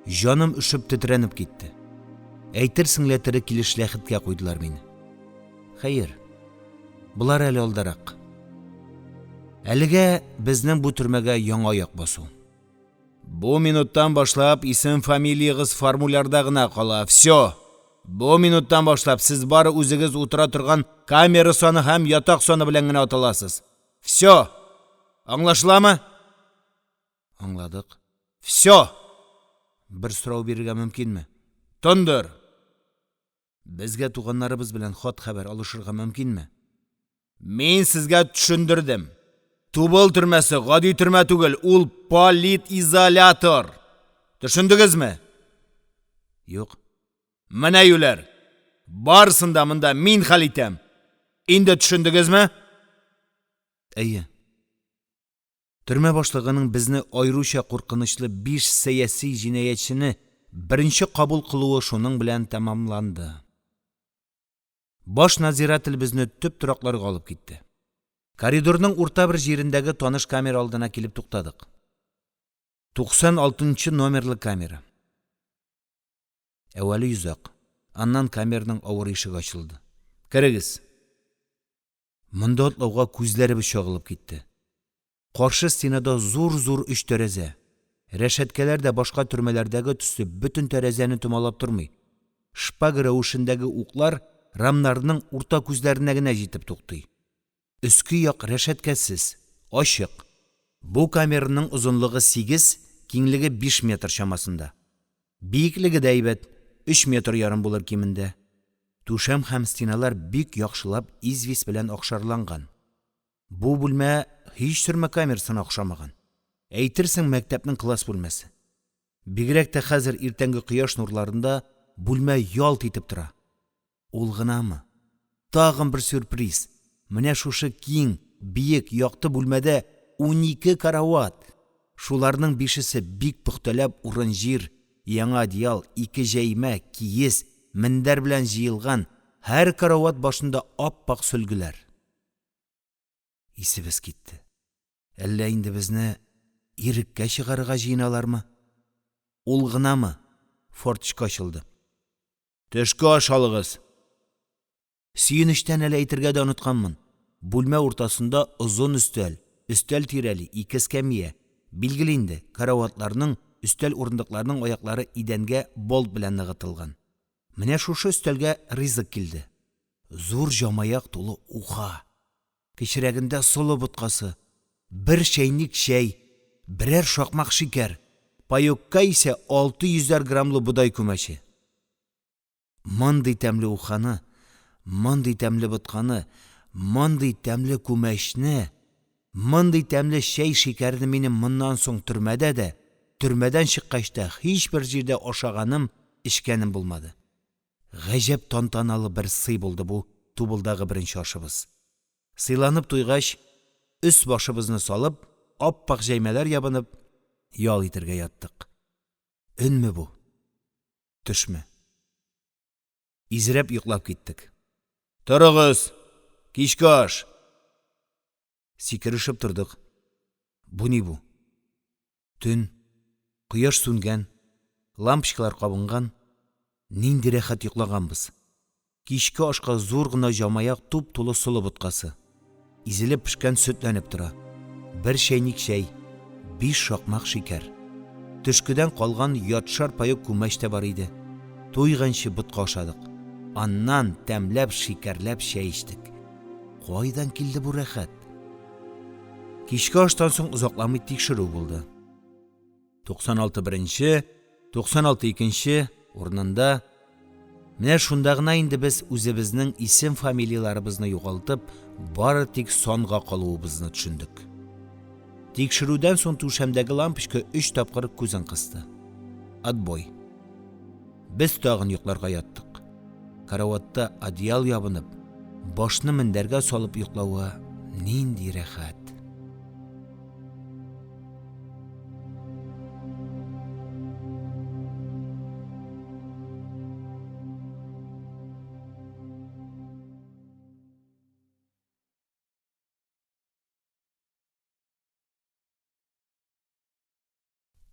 Җаным өшеп тетрәнеп китте. Әйтерсең лә тере килеш ләхеткә куйдылар мине. Хәер, булар әле алдарак. Әлегә безнең бу төрмәгә яңа аяк басу. Бу минуттан башлап исем фамилиягыз формулярда гына кала. Все. Бу минуттан башлап сез бары үзегез утыра торган камера саны һәм ятак саны белән генә аталасыз. Все. Аңлашыламы? Аңладык. Все. Бер сорау бирергә мөмкинме? Тондыр. Безгә туганнарыбыз белән хат хәбәр алышырга мөмкинме? Мин сезгә төшендердем. Тубыл төрмәсе гади төрмә түгел, ул политизолятор. Төшендегезме? Юк. Менә юләр. Барсында монда мин хәл итәм. Инде төшендегезме? Әйе. Төрмә башлыгының безне айруча куркынычлы 5 сәяси җинаятьчене беренче кабул кылуы шуның белән тәмамланды. Баш надзиратель безне төп торакларга алып китте. Коридорның урта бер җирендәге таныш камера алдына килеп туктадык. 96 номерлы камера. Әвәле йозак, аннан камерның авыр ишеге ачылды. Керегез. Монда атлауга күзләребез чагылып китте. Каршы стенада зур-зур 3 тәрәзә. Рәшәткәләр дә башка төрмәләрдәге төсле бөтен тәрәзәне томалап тормый. Шпага рәвешендәге уклар рамнарның урта күзләренә генә җитеп туктый. Өске як рәшәткәсез, ачык. Бу камераның озынлыгы 8, киңлеге 5 метр чамасында. Биеклеге дә әйбәт, 3 метр ярым булыр кимендә. Түшәм һәм стеналар бик яхшылап извис белән акшарланган. Бу бүлмә һич төрмә камерасына охшамаган. Әйтерсең мәктәпнең класс бүлмәсе. Бигрәк тә хәзер иртәнге кояш нурларында бүлмә ялт итеп тора. Ул гынамы? Тагын бер сюрприз. Менә шушы киң, биек, якты бүлмәдә 12 карават. Шуларның 5-се бик пөхтәләп урын җир, яңа одеял, 2 җәймә, киез, мендәр белән җыелган, һәр карават башында ап-пак сөлгеләр. Исебез китте. Әллә инде безне иреккә чыгарырга җыйналармы? Ул гынамы? Форточка ачылды. Төшкә аш алыгыз. Сөенечтән әле әйтергә дә онытканмын. Бүлмә уртасында озын өстәл, өстәл тирәли, 2 эскәмия. Билгеле инде, караватларның, өстәл урындыкларның аяклары идәнгә болт белән ныгытылган. Менә шушы өстәлгә ризык килде. Зур җамаяк тулы уха. Кечерәгендә солы боткасы, бер чәйник чәй, берәр шакмак шикәр, паёкка исә 600 граммлы будай күмәче. Мондый тәмле уханы, мондый тәмле ботканы, мондый тәмле күмәчне, мондый тәмле чәй шикәрне минем моннан соң төрмәдә дә, төрмәдән чыккач та һичбер җирдә ашаганым, эчкәнем булмады. Гаҗәп тантаналы бер сый булды бу тубылдагы беренче ашыбыз. Сыйланып туйгач, үс башыбызны салып, ап-пак җәймәләр ябынып, ял итәргә яттык. Өнме бу? Төшме? Изрәп йоклап киттек. Торыгыз! Кичке аш! Сикерешеп тордык. Бу ни бу? Төн, кояш сүнгән, лампочкалар кабынган, нинди рәхәт йоклаганбыз. Кичке ашка зур гына җамаяк туп-тулы солы боткасы. Изелеп пешкән сөтләнеп тора. Бер чәйник чәй, 5 шакмак шикәр. Төшкедән калган ятшар паёк күмәч тә бар иде. Туйганчы ботка ашадык. Аннан тәмләп шикәрләп чәй эчтек. Кайдан килде бу рәхәт? Кичке аштан соң озакламый тикшерү булды. 96 беренче, 96 икенче урынында. Менә шунда гына инде без үзебезнең исем фамилияларыбызны югалтып, бары тик сонга калуыбызны төшендек. Тикшерүдән соң түшәмдәге лампочка 3 тапкыр күзен кысты. Отбой. Без тагын йокларга яттык. Караватта одеял ябынып, башны мендәргә салып йоклауга нинди рәхәт.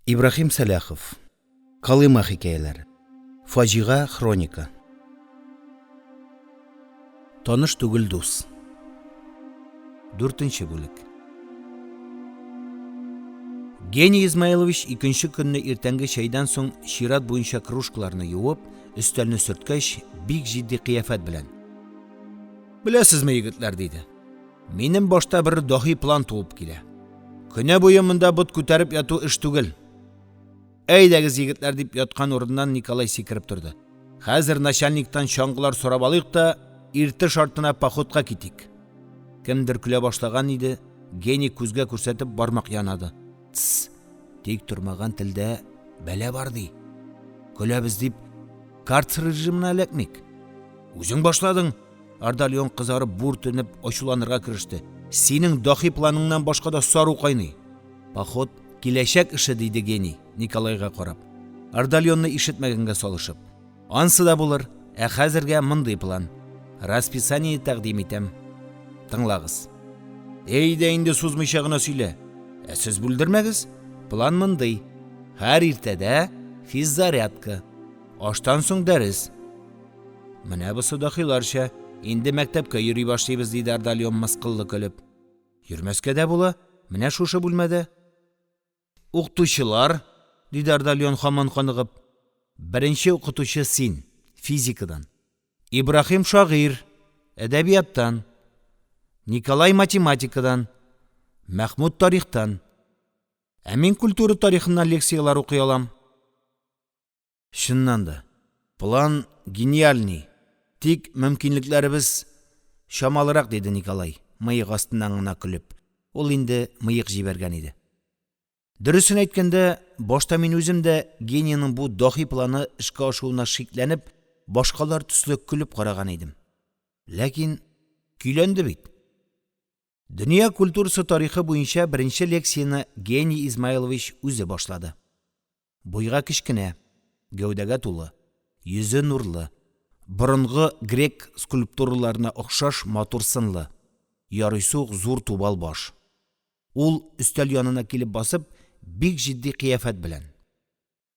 Ибрахим Сәләхов. Калыма хикәяләре. Фаҗига хроника. Таныш түгел дус. 4-нче бүлек. Гений Измайлович икенче көнне иртәнге чәйдән соң чират буенча кружкаларны юып, өстәлне сөрткәч, бик җитди кыяфәт белән: "Беләсезме, егетләр", диде. "Минем башта бер дахи план туып килә. Көне буе монда бот күтәреп яту эш түгел. Әйдәгез, егетләр", дип яткан урыннан Николай сикереп торды. "Хәзер начальниктан чаңгылар сорап алыйк та, иртә шартына походка китик." Кемдер көлә башлаган иде, Гений күзгә күрсәтеп бармак янады. "Тс, тик тормаган телдә бәлә бар ди. Көләбез дип, карцер режимына эләкмик." "Үзең башладың", Ардальон кызарып бүртенеп ачуланырга кереште. "Синең дахи планыңнан башка да сару кайный." "Поход киләчәк эше", диде Гений, Николайга карап. Ардальонны ишетмәгәнгә салышып. "Ансы да булыр, ә хәзергә мондый план. Расписание тәкъдим итәм. Тыңлагыз." "Әйдә инде сузмыйча гына сөйлә. Ә сез бүлдермәгез. План мондый. Һәр иртәдә физзарядка. Аштан соң дәрес." "Менә бусы дахиларча. Инде мәктәпкә йөри башлыйбыз", диде Ардальон мыскыллы көлеп. "Йөрмәскә дә була. Менә шушы бүлмәдә." "Укытучылар", диде Ардальон һаман каныгып. "Беренче укытучы син, физикадан. Ибрахим шагыйрь, әдәбияттан. Николай математикадан. Мәхмүд тарихтан. Ә мин культура тарихыннан лекциялар укый алам." Чыннан да, план гениальный. Тик мөмкинлекләребез шамалырак, диде Николай, мыек астыннан гына көлеп. Ул инде мыек җибәргән иде. Дөресен әйткәндә, башта мин үзем дә Генийның бу дахи планы эшкә ашуына шикләнеп, башкалар төсле көлеп караган идем. Ләкин көйләнде бит. Дөнья культурасы тарихы буенча беренче лекцияны Гений Измайлович үзе башлады. Буйга кечкенә, гәүдәгә тулы, йөзе нурлы, борынгы грек скульптураларына охшаш матур сынлы, ярыйсы ук зур тубал баш. Ул өстәл янына килеп басып, бик җитди кыяфәт белән: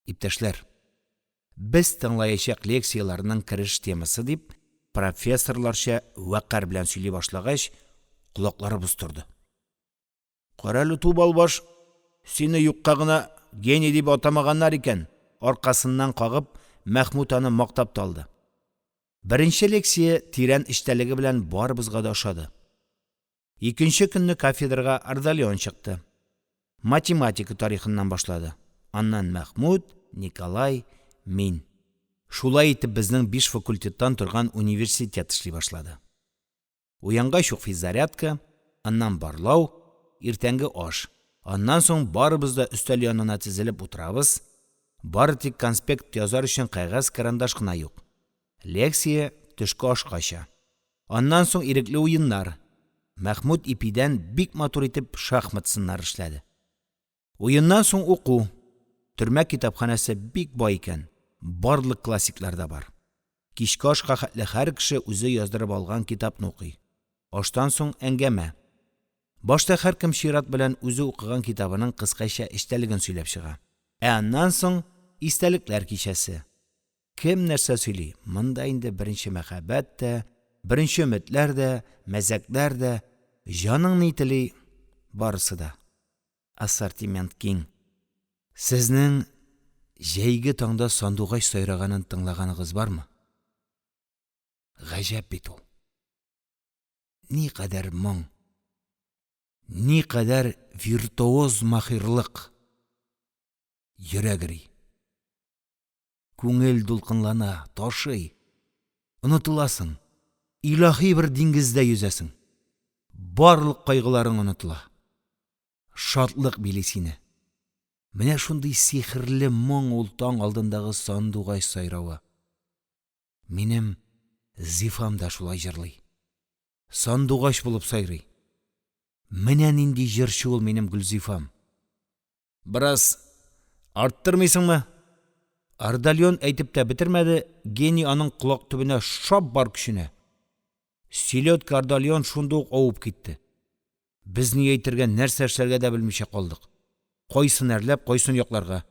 "Иптәшләр, без тыңлаячак лекцияларның кереш темасы", дип, профессорларча вәкарь белән сөйли башлагач, колакларыбыз торды. "Карәле тубал баш, сине юкка гына Гений дип атамаганнар икән", аркасыннан кагып, Мәхмүд аны мактап талды. Беренче лекция тирән эчтәлеге белән барыбызга да ошады. Икенче көнне кафедрага Ардальон чыкты. Математика тарихыннан башлады. Аннан Мәхмүд, Николай, мин. Шулай итеп безнең 5 факультеттан торган университет эшли башлады. Уянгач ук физзарядка, аннан барлау, иртәнге аш. Аннан соң барыбыз да өстәл янына тезелеп утырабыз. Бары тик конспект язар өчен кәгазь, карандаш кына юк. Лекция төшкә ашкача. Аннан соң ирекле уеннар. Мәхмүд ипидән бик матур итеп шахмат сыннары эшләде. Уеннан соң уку. Төрмә китапханәсе бик бай икән. Барлык классиклар да бар. Кичкә ашка хәтле һәр кеше үзе яздырып алган китапны укый. Аштан соң әңгәмә. Башта һәркем чират белән үзе укыган китабының кыскача эчтәлеген сөйләп чыга. Аннан соң истәлекләр кичәсе. Кем нәрсә сөйли? Монда инде беренче мәхәббәт тә, беренче өметләр дә, мәзәкләр дә, җаның ни тели, барысы да. Ассортимент киң. Сезнең җәйге таңда сандугач сайраганын тыңлаганыгыз бармы? Гаҗәп бит ул. Ни кадәр моң, ни кадәр виртуоз маһирлык. Йөрәгри. Күңел дулкынлана, ташый. Онытыласың. Илаһи бер диңгездә yüзәсең. Барлык кайгыларың онытыла. Шатлык били сине. Менә шундый сихерле моң ул таң алдындагы сандугач сайравы. Минем Зифам да шулай җырлый. Сандугач булып сайрый. Менә нинди җырчы ул минем Гөлзифам. Бераз арттырмыйсыңмы? Ардальон әйтеп тә бетермәде, Гений аның колак төбенә шап бар көченә. Селедка Ардальон шунда ук авып китте. Без ни әйтергә, нәрсә эшләргә дә белмичә калдык. Кайсын әрләп, кайсын якларга.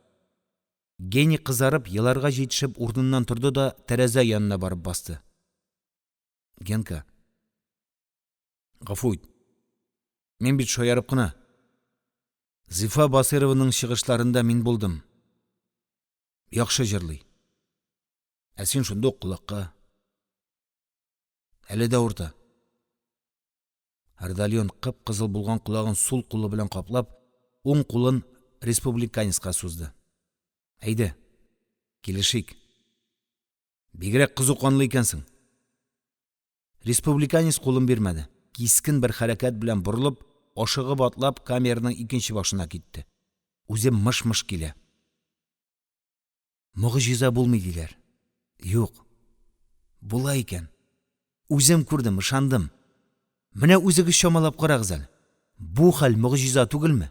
Гений кызарып, еларга җитешеп урыныннан торды да тәрәзә янына барып басты. Генка, гафу ит. Мин бит шаярып кына. Зифа Басырованың чыгышларында мин булдым. Яхшы җырлый. Ә син шунда ук кулакка. Әле дә урта. Ардальон кып-кызыл булган кулагын сул кулы белән каплап, уң кулын республиканецка сузды. Әйдә, килешик. Бигрәк кызуканлы икәнсең. Республиканец кулын бирмәде. Кискен бер хәрәкәт белән борылып, ашыгып атлап камераның икенче башына китте. Үзе мыш-мыш килә. Мөгъҗиза булмый диләр. Юк. Була икән. Үзем күрдем, ышандым. Менә үзегез чамалап карагыз әле. Бу хәл мөгъҗиза түгелме?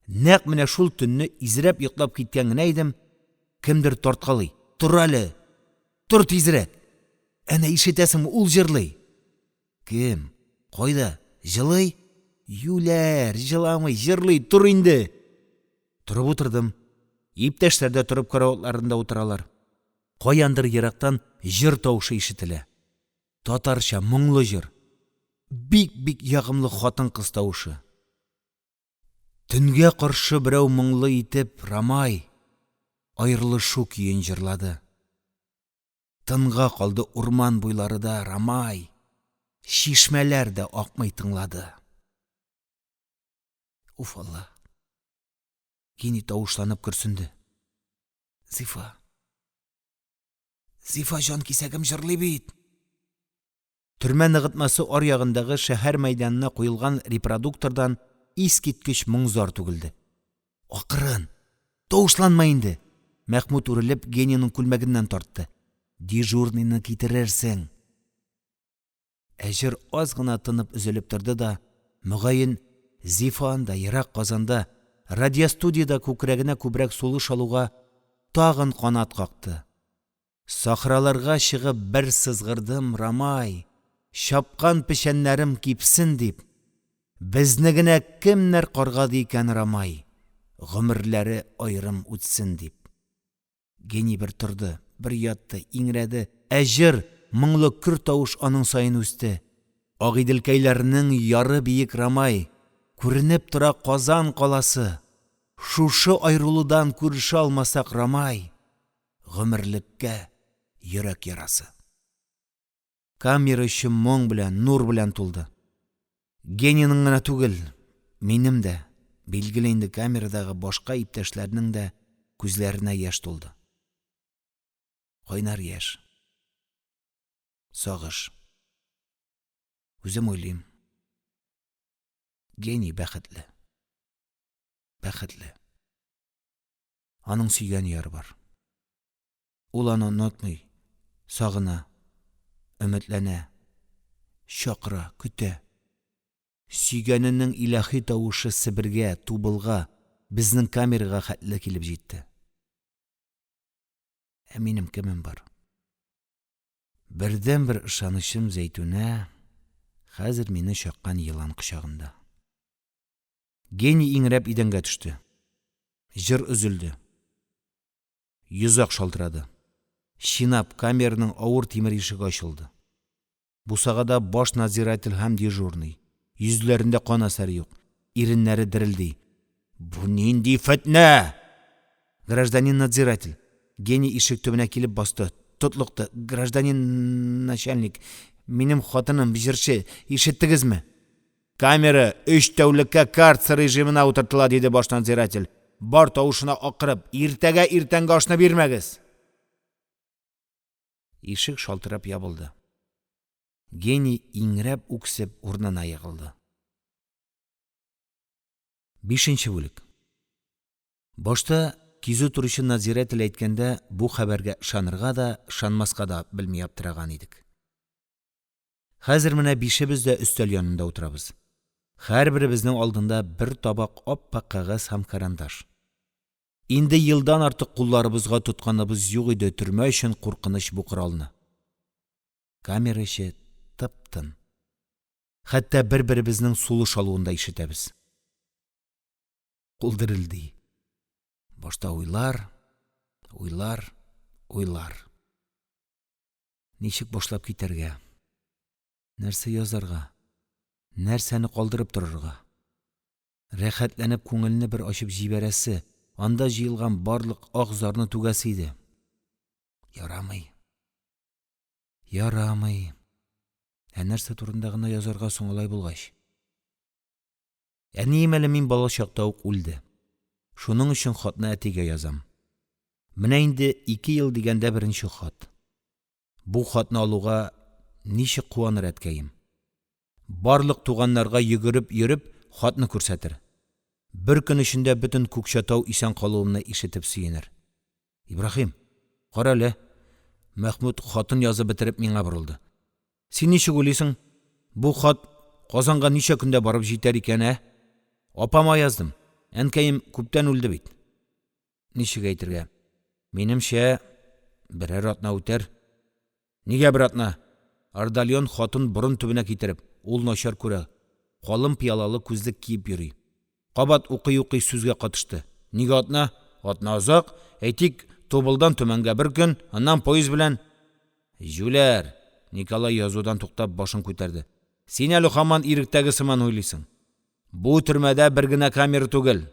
Нәкъ менә шул төнне изрәп йоклап киткән генә идем, кемдер тарткалый. Тур әле. Тур тизрәк. Әнә ишетәсеңме, ул җырлый. Кем? Кайда? Җылый? Юләр, җыламый, җырлый, тур инде. Турып утырдым. Иптәшләр дә турып караватларында утыралар. Каяндыр ерактан җыр тавышы ишетелә. Татарча моңлы җыр. Бик ягымлы хатын-кыз тавышы. Төнгә каршы берәү моңлы итеп Рамай аерылышу көен җырлады. Тынга калды урман буйлары да Рамай. Шишмәләр дә акмый тыңлады. Уф, Алла. Кини тавышланып көрсүнде. Зифа. Зифа җан кисәгем җырлый бит. Төрмә ныгытмасы аръягындагы шәһәр мәйданына куелган репродуктордан искиткеч моңзар түгелде. Акырын. Тавышланма инде. Мәхмүт үрелеп Гениның күлмәгеннән тартты. Дежурныйны китерерсең. Әҗер аз гына тынып өзелеп торды да, мөгаен Зифа анда ерак Казанда радиостудияда күкрәгенә күбрәк сулыш алуга тагын канат какты. Сахраларга чыгып бер сызгырдым, Рамай, чапкан пешәннәрем кипсен дип. Безне генә кемнәр каргады икән, Рамай, гомерләре аерым үтсен дип. Гений бер торды, бер ятты, иңрәде. Әҗер моңлы көр тавыш аның сайын үсте. Агыйделкәйләрнең яры биек, Рамай, күренеп тора Казан каласы. Шушы айрылудан күрешә алмасак, Рамай, гомерлеккә йөрәк ярасы. Камера эче моң белән, нур белән тулды. Гениның гына түгел, минем дә, билгеле инде камерадагы башка иптәшләрнең дә күзләренә яшь тулды. Кайнар яшь. Сагыш. Үзем уйлыйм. Гений бәхетле. Бәхетле. Аның сөйгән яры бар. Ул аны онытмый, сагына, өметләнә, чакыра, көтә. Сөйгәненең илаһи тавышы Себергә, Тубылга, безнең камерага хәтле килеп җитте. Ә минем кемем бар? Бердән бер ышанычым Зәйтүнә хәзер мине чаккан йылан кочагында. Гений иңрәп идәнгә төште. Җыр өзелде. Йөзак шалтырады. Шинап камераның авыр тимер ишеге ачылды. Бусагада баш надзиратель һәм дежурный. Йөзләрендә кан әсәре юк. Иреннәре дерелди. Бу нинди фетнә? Гражданин надзиратель. Гений ишек төбенә килеп басты. Тотлыкты. Гражданин начальник. Минем хатыным җырчы. Ишеттегезме? Камера 3 тәүлеккә карцер режимына утыртыла, диде баш надзиратель. Бар тавышына акырып, иртәнгә ашны бирмәгез. Ишек шалтырап ябылды. Гений иңрәп үксеп урынына егылды. 5-нче бүлек. Башта кизү туручы надзиратель әйткәндә, бу хәбәргә ышанырга да, ышанмаска да белми аптыраган идек. Хәзер менә бишебез дә өстәл янында утырабыз. Һәрберебезнең алдында бер табак ап-ак кәгазь һәм карандаш. Инде елдан артык кулларыбызга тотканыбыз юк иде төрмә өчен куркыныч бу коралны. Камера эче тып-тын. Хәтта бер-беребезнең сулыш алуында ишетәбез. Кул дерелди. Башта уйлар. Ничек башлап китәргә? Нәрсә язарга? Нәрсәне калдырып торырга? Рәхәтләнеп күңелне бір ашып җибәрәсе, анда җыелган барлык ак зарны түгәсе иде. Ярамый. Нәрсә турында гына язарга соң алай булгач? Әнием әле мин бала чакта ук үлде. Шуның өчен хатны әтигә язам. Менә инде 2 ел дигәндә беренче хат. Бу хатны алуга ничек куаныр әткәем. Барлык туганнарга йөгереп йөреп хатны күрсәтер. Бер көн эчендә бөтен Күкчатау исән калуымны ишетеп сөенер. Ибраһим, кара әле. Мәхмүд хатын язып бетереп миңа борылды. Син ничек уйлыйсың? Бу хат Казанга ничә көндә барып җитәр икән, ә? Апама яздым. Әнкәем күптән үлде бит. Ничек әйтергә? Минемчә, берәр атна үтәр. Нигә бер атна? Ардальон хатын борын төбенә китереп, ул начар күрә. Калын пиялалы күзлек киеп йөри. Кабат укый сүзгә катышты. Нигә атна? Атна озак, әйтик, Тобылдан Төмәнгә бер көн, аннан поезд белән. Жүләр, Николай язудан туктап башын күтәрде. Син әле һаман иректәге сыман уйлыйсың. Бу төрмәдә бер генә камера түгел.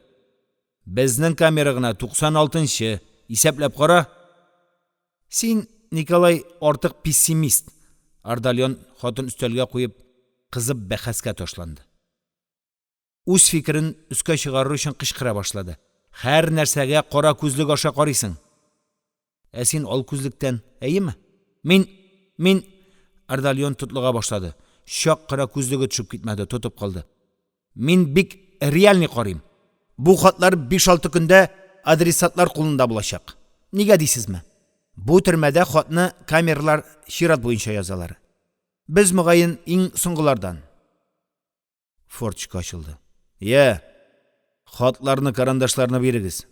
Безнең камера гына 96-нчы. Исәпләп кара. Син, Николай, артык пессимист. Ардальон хатын өстәлгә куеп, кызып бәхәскә ташланды. Үз фикерен үскә чыгарыр өчен кычкыра башлады. Һәр нәрсәгә кара күзлек аша карыйсың. Ә син ал күзлектән, әйеме? Мин Ардальон тотлыга башлады. Шак кара күзлеге төшеп китмәде, тотып калды. Мин бик реальный карыйм. Бу хатлар 5-6 көндә адресатлар кулында булачак. Нигә дисезме? Бу төрмәдә хатны камерлар чират буенча язалар. Без мөгаен иң соңгылардан. Форточка ачылды. Хатларны, карандашларны бирегез.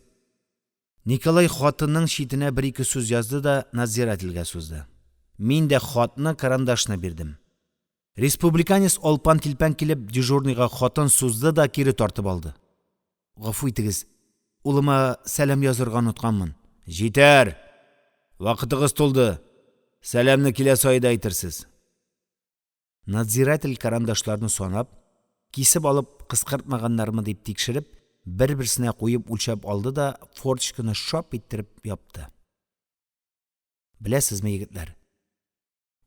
Николай хатының шитенә 1-2 сүз язды да надзирательгә сузды. Мин дә хатны, карандашны бирдем. Республиканец алпан-тилпән килеп дежурныйга хатын сузды да кире тартып алды. Гафу итегез, улыма сәлам язырга онытканмын. Җитәр. Вакытыгыз тулды. Сәламны киләсе айда әйтерсез. Надзиратель карандашларны санап, кисеп алып кыскартмаганнармы дип тикшереп, бер-берсенә куеп үлчәп алды да форточканы шап иттереп япты. Беләсезме, егетләр?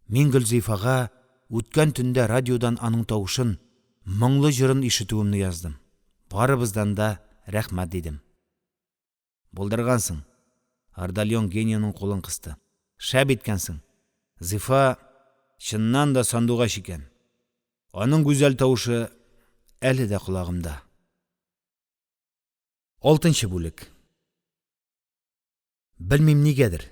Мин Гөлзифага үткән төндә радиодан аның тавышын, моңлы җырын ишетүемне яздым. Барыбыздан да рәхмәт дидем. Булдыргансың. Ардальон генияның кулын кысты. Шәп иткәнсең. Зифа чыннан да сандугач икән. Аның гүзәл тавышы әле дә колагымда. 6-нчы бүлек. Белмим нигәдер.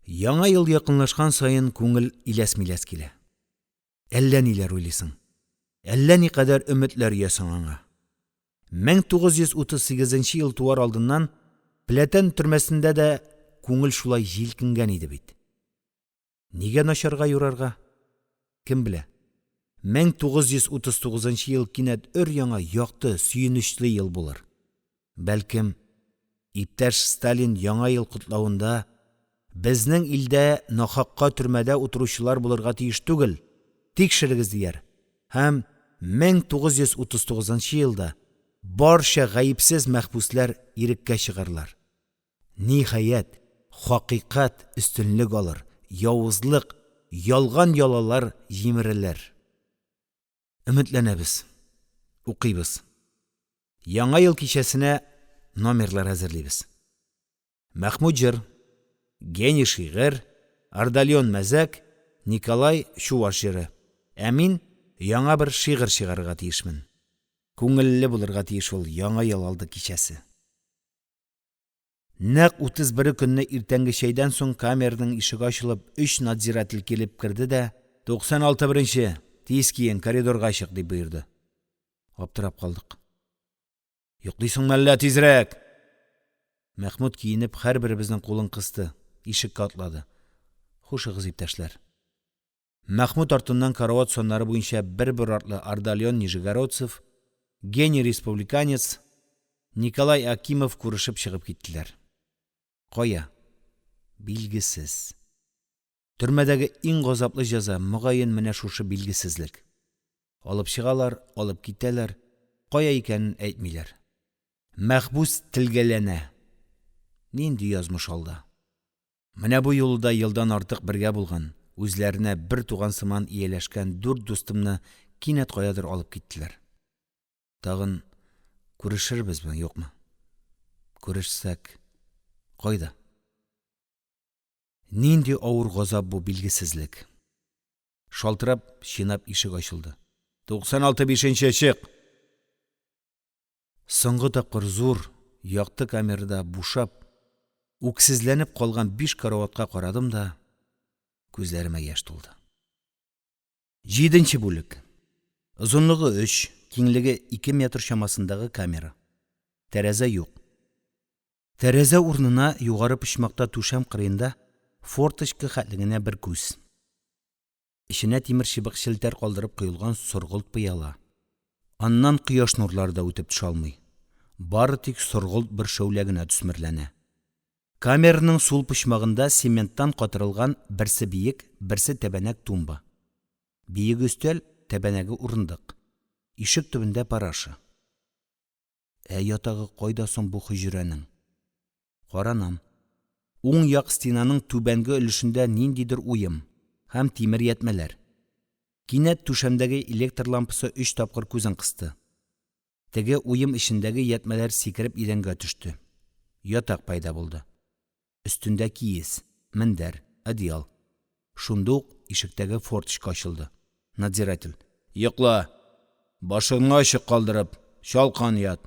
Яңа ел якынлашкан саен күңел иләс-миләс килә. Әллә ниләр уйлыйсың. Әллә никадәр өметләр ясаң аңа. 1938 ел туар алдыннан Пләтән төрмәсендә дә күңел шулай җилкенгән иде бит. Нигә начарга юрарга? Кем белә? 1939 ел кинәт өр-яңа якты, сөенечле ел булыр. Бәлкем, иптәш Сталин яңа ел котлавында безнең илдә нахакка төрмәдә утыручылар булырга тиеш түгел, тикшерегез дияр. Һәм 1939 елда барча гаепсез мәхбүсләр иреккә чыгарлар. Ниһаять, хакыйкать өстенлек алыр, явызлык, ялган ялалар җимерелер. Өметләнәбез, укыйбыз. Яңа ел кичәсенә номерлар әзерлибез. Мәхмүд җыр, Гений шигырь, Ардальон мәзәк, Николай чуваш җыры. Ә мин яңа бер шигырь чыгарырга тиешмен. Күңелле булырга тиеш ул яңа ел алды кичәсе. Нәкъ 31 көнне иртәнге чәйдән соң камерның ишеге ачылып, 3 надзиратель килеп керде дә, 96-нчы, тиз киен, коридорга чык дип боерды. Аптырап калдык. Йоклыйсыңмы әллә, тизрәк? Мәхмүд киенеп һәрберебезнең кулын кысты, ишеккә атлады. Хушыгыз, иптәшләр. Мәхмүд артыннан карават соннары буенча бер-бер артлы Ардальон Нижегородцев, Гений республиканец, Николай Акимов күрешеп чыгып киттеләр. Кая? Билгесез. Төрмәдәге иң газаплы җәза мөгаен менә шушы билгесезлек. Алып чыгалар, алып китәләр. Кая икәнен әйтмиләр. Мәхбүс телгәләнә. Нинди язмыш алда. Менә бу юлда елдан артык бергә булган, үзләренә бер туган сыман ияләшкән 4 дустымны кинәт каядыр алып киттеләр. Тагын күрешербезме, юкмы? Күрешсәк, кайда? Нинди авыр газап бу билгесезлек. Шалтырап, шинап ишек ачылды. 96-5-нче чык. Соңгы тапкыр зур, якты камерада бушап, үксезләнеп калган 5 караватка карадым да, күзләремә яшь тулды. 7-нче бүлек. Озынлыгы 3, киңлеге 2 метр чамасындагы камера. Тәрәзә юк. Тәрәзә урнына югары почмакта түшәм кырыенда форточка хәтлегенә бер күз. Иченә тимер чыбык челтәр калдырып куелган соргылт пыяла. Аннан кояш нурлары да үтеп төшә алмый. Бары тик соргылт бер шәүлә генә төсмерләнә. Камераның сул почмагында цементтан катырылган берсе биек, берсе тәбәнәк тумба. Биек өстәл, тәбәнәге урындык. Ишек төбендә парашы. Ятагы кайда соң бу хуҗраның? Каранам. Уң як стенаның түбәнге өлешендә ниндидер уем һәм тимер ятмәләр. Кинәт түшәмдәге электр лампасы 3 тапкыр күзен кысты. Теге уем ишендәге ятмәләр сикереп идәнгә төште. Ятак пайда булды. Өстендә киез, мендәр, одеял. Шунда ук ишектәге форточка ачылды. Надзиратель: "Йокла. Башыңны ачык калдырып, шалкан ят.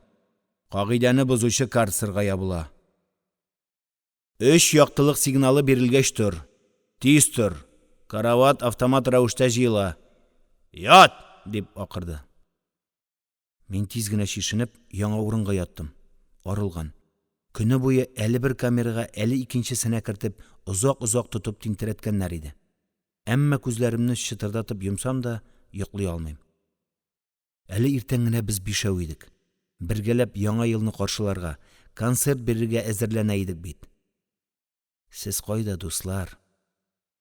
Кагыйдәне бозучы карцерга ябыла. 3 яктылык сигналы бирелгәч тор. Тиз тор. Карават автомат рәвештә җыела. Ят!" дип акырды. Мин тиз генә чишенеп, яңа урынга яттым. Арылган. Көне буе әле бер камерага, әле икенчесенә кертеп, озак-озак тотып тинтерәткәннәр иде. Әмма күзләремне чытырдатып йомсам да, йоклый алмыйм. Әле иртән генә без 5 идек. Бергәләп яңа елны каршыларга, концерт бирергә әзерләнә идек бит. Сез кайда, дуслар?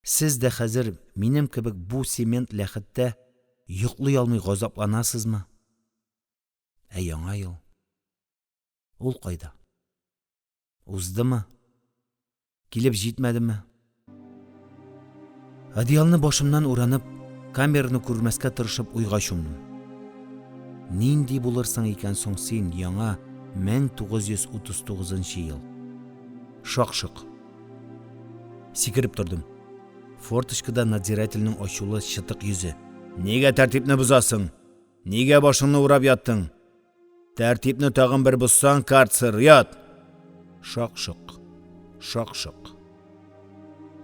Сез дә хәзер минем кебек бу цемент ләхеттә йоклый алмый газапланасызмы? Яңа ел. Ул кайда? Уздымы? Килеп җитмәдеме? Одеялны башымнан уранып, камераны күрмәскә тырышып уйга чумдым. Нинди булырсың икән соң син яңа 1939 ел? Шакшык. Сикереп тордым. Форточкада надзирательнең ачулы чытык йөзе. "Нигә тәртипне бозасың? Нигә башыңны урап яттың? Тәртипне тагын бер бозсаң, карцер, ят!" Шакшык. Шакшык.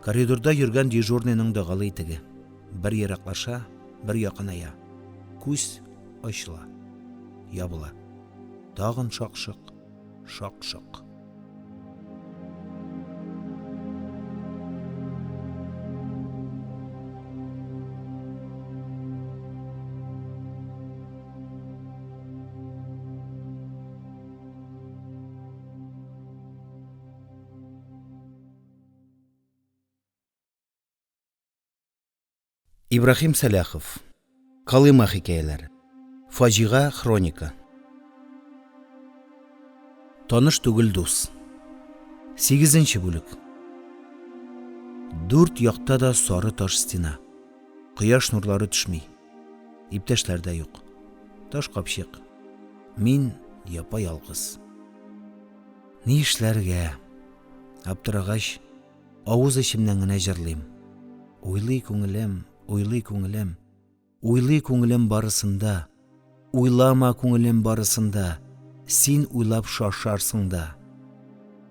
Коридорда йөргән дежурныйның дагалы итеге. Бер ераклаша, бер якыная. Күз ачыла, ябыла. Тагын шакшык. Шакшык. Ибрахим Саляхов. Калыма хикәяләре. Фаҗига хроника. Таныш түгел дус. 8-нче бүлек. 4 якта да сары таш стена. Кояш нурлары төшми. Иптәшләр дә юк. Таш капчык. Мин япа-ялгыз. Ни эшләргә? Аптырагач, авыз эчемнән генә җырлыйм. Уйлый күңелем, уйлый күңелем. Уйлый күңелем барысында. Уйлама күңелем барысында. Син уйлап шашарсың да.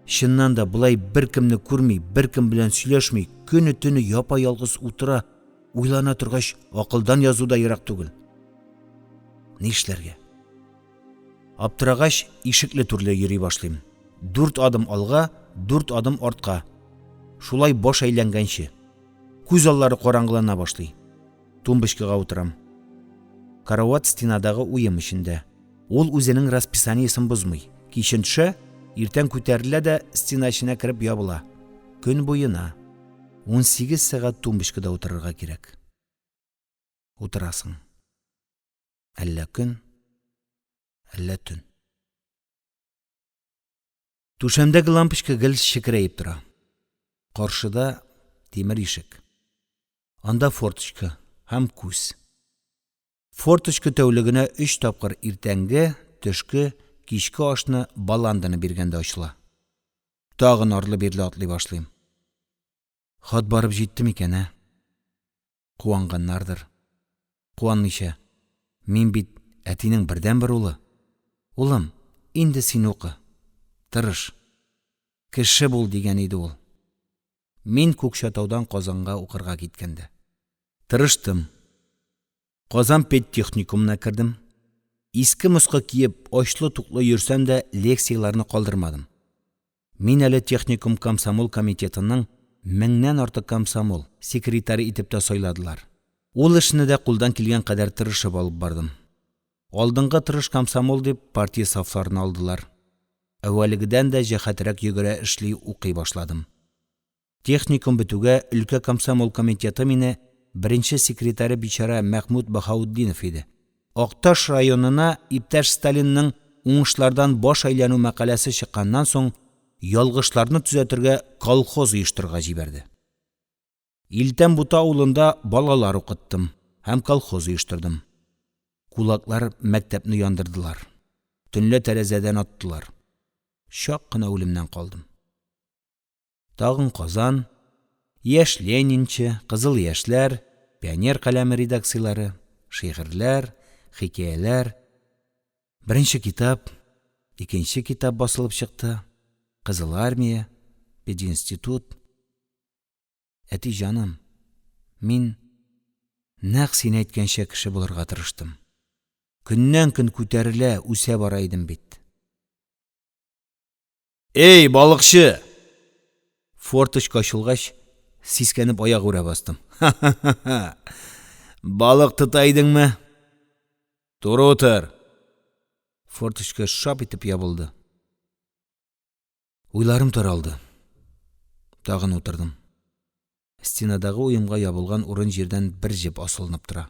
Чыннан да булай беркемне күрми, беркем белән сөйләшми, көне-төне япа-ялгыз утыра, уйлана торгач, акылдан язу да ерак түгел. Ни эшләргә? Аптырагач, ишекле түрле йөри башлыйм. 4 адым алга, 4 адым артка. Шулай баш әйләнгәнче. Күз аллары караңгылана башлый. Тумбочкага утырам. Карават стенадагы уем эчендә. Ул үзенең расписаниесен бозмый. Кичен төшә, иртән күтәрелә дә стена эченә кереп ябыла. Көн буена 18 сәгать тумбочкада утырырга кирәк. Утырасың. Әллә көн, әллә түн. Түшәмдәге лампочка гел шикерәеп тора. Каршыда темир ишек. Анда форточка һәм күз. Форточка тәүлегенә 3 тапкыр иртәнге, төшке, кичке ашны баланданы биргәндә ачыла. Тагын арлы-бирле атлый башлыйм. Хат барып җитте микән, ә? Куанганнардыр. Куанмыйча, мин бит әтинең бердән-бер улы. Улым, инде син укы. Тырыш. Кеше бул дигән иде ул. Мин Күкшәтаудан Казанга укырга киткәндә. Тырыштым. Казан педтехникумына кердем. Иске мыска киеп, ачлы-туклы йөрсәм дә лекцияларны калдырмадым. Мин әле техникум комсомол комитетының 1000-нән артык комсомол секретаре итеп тә сайладылар. Ул эшне дә кулдан килгән кадәр тырышып алып бардым. Алдыңгы тырыш комсомол дип партия сафларын алдылар. Әвәлегедән дә җәһәтрәк йөгерә эшли укый башладым. Техникум бетүгә өлкә комсомол комитеты мине беренче секретаре бичара Мәхмүд Баһаутдинов иде. Акташ районына иптәш Сталинның уңышлардан баш әйләнү мәкаләсе чыкканнан соң ялгышларны төзәтергә колхоз оештырырга җибәрде. Илтән Бута авылында балалар укыттым һәм колхоз оештырдым. Кулаклар мәктәпне яндырдылар. Төнлә тәрәзәдән аттылар. Шак кына үлемнән калдым. Тагын Казан, Яшь Ленинче, Кызыл яшьләр, Пионер каләме редакцияләре, шигырьләр, хикәяләр. Беренче китап, икенче китап басылып чыкты. Кызыл армия, пединститут. Әти җаным, мин нәкъ син әйткәнчә кеше булырга тырыштым. Көннән-көн күтәрелә, үсә бара идем бит. Эй, балыкчы! Форточка ачылгач, сискәнеп аяк үрә бастым. Балык тотайдыңмы? Туры утыр. Форточка шап итеп ябылды. Уйларым таралды. Тагын утырдым. Стенадагы уемга ябылган урын җирдән бер җеп асылынып тора.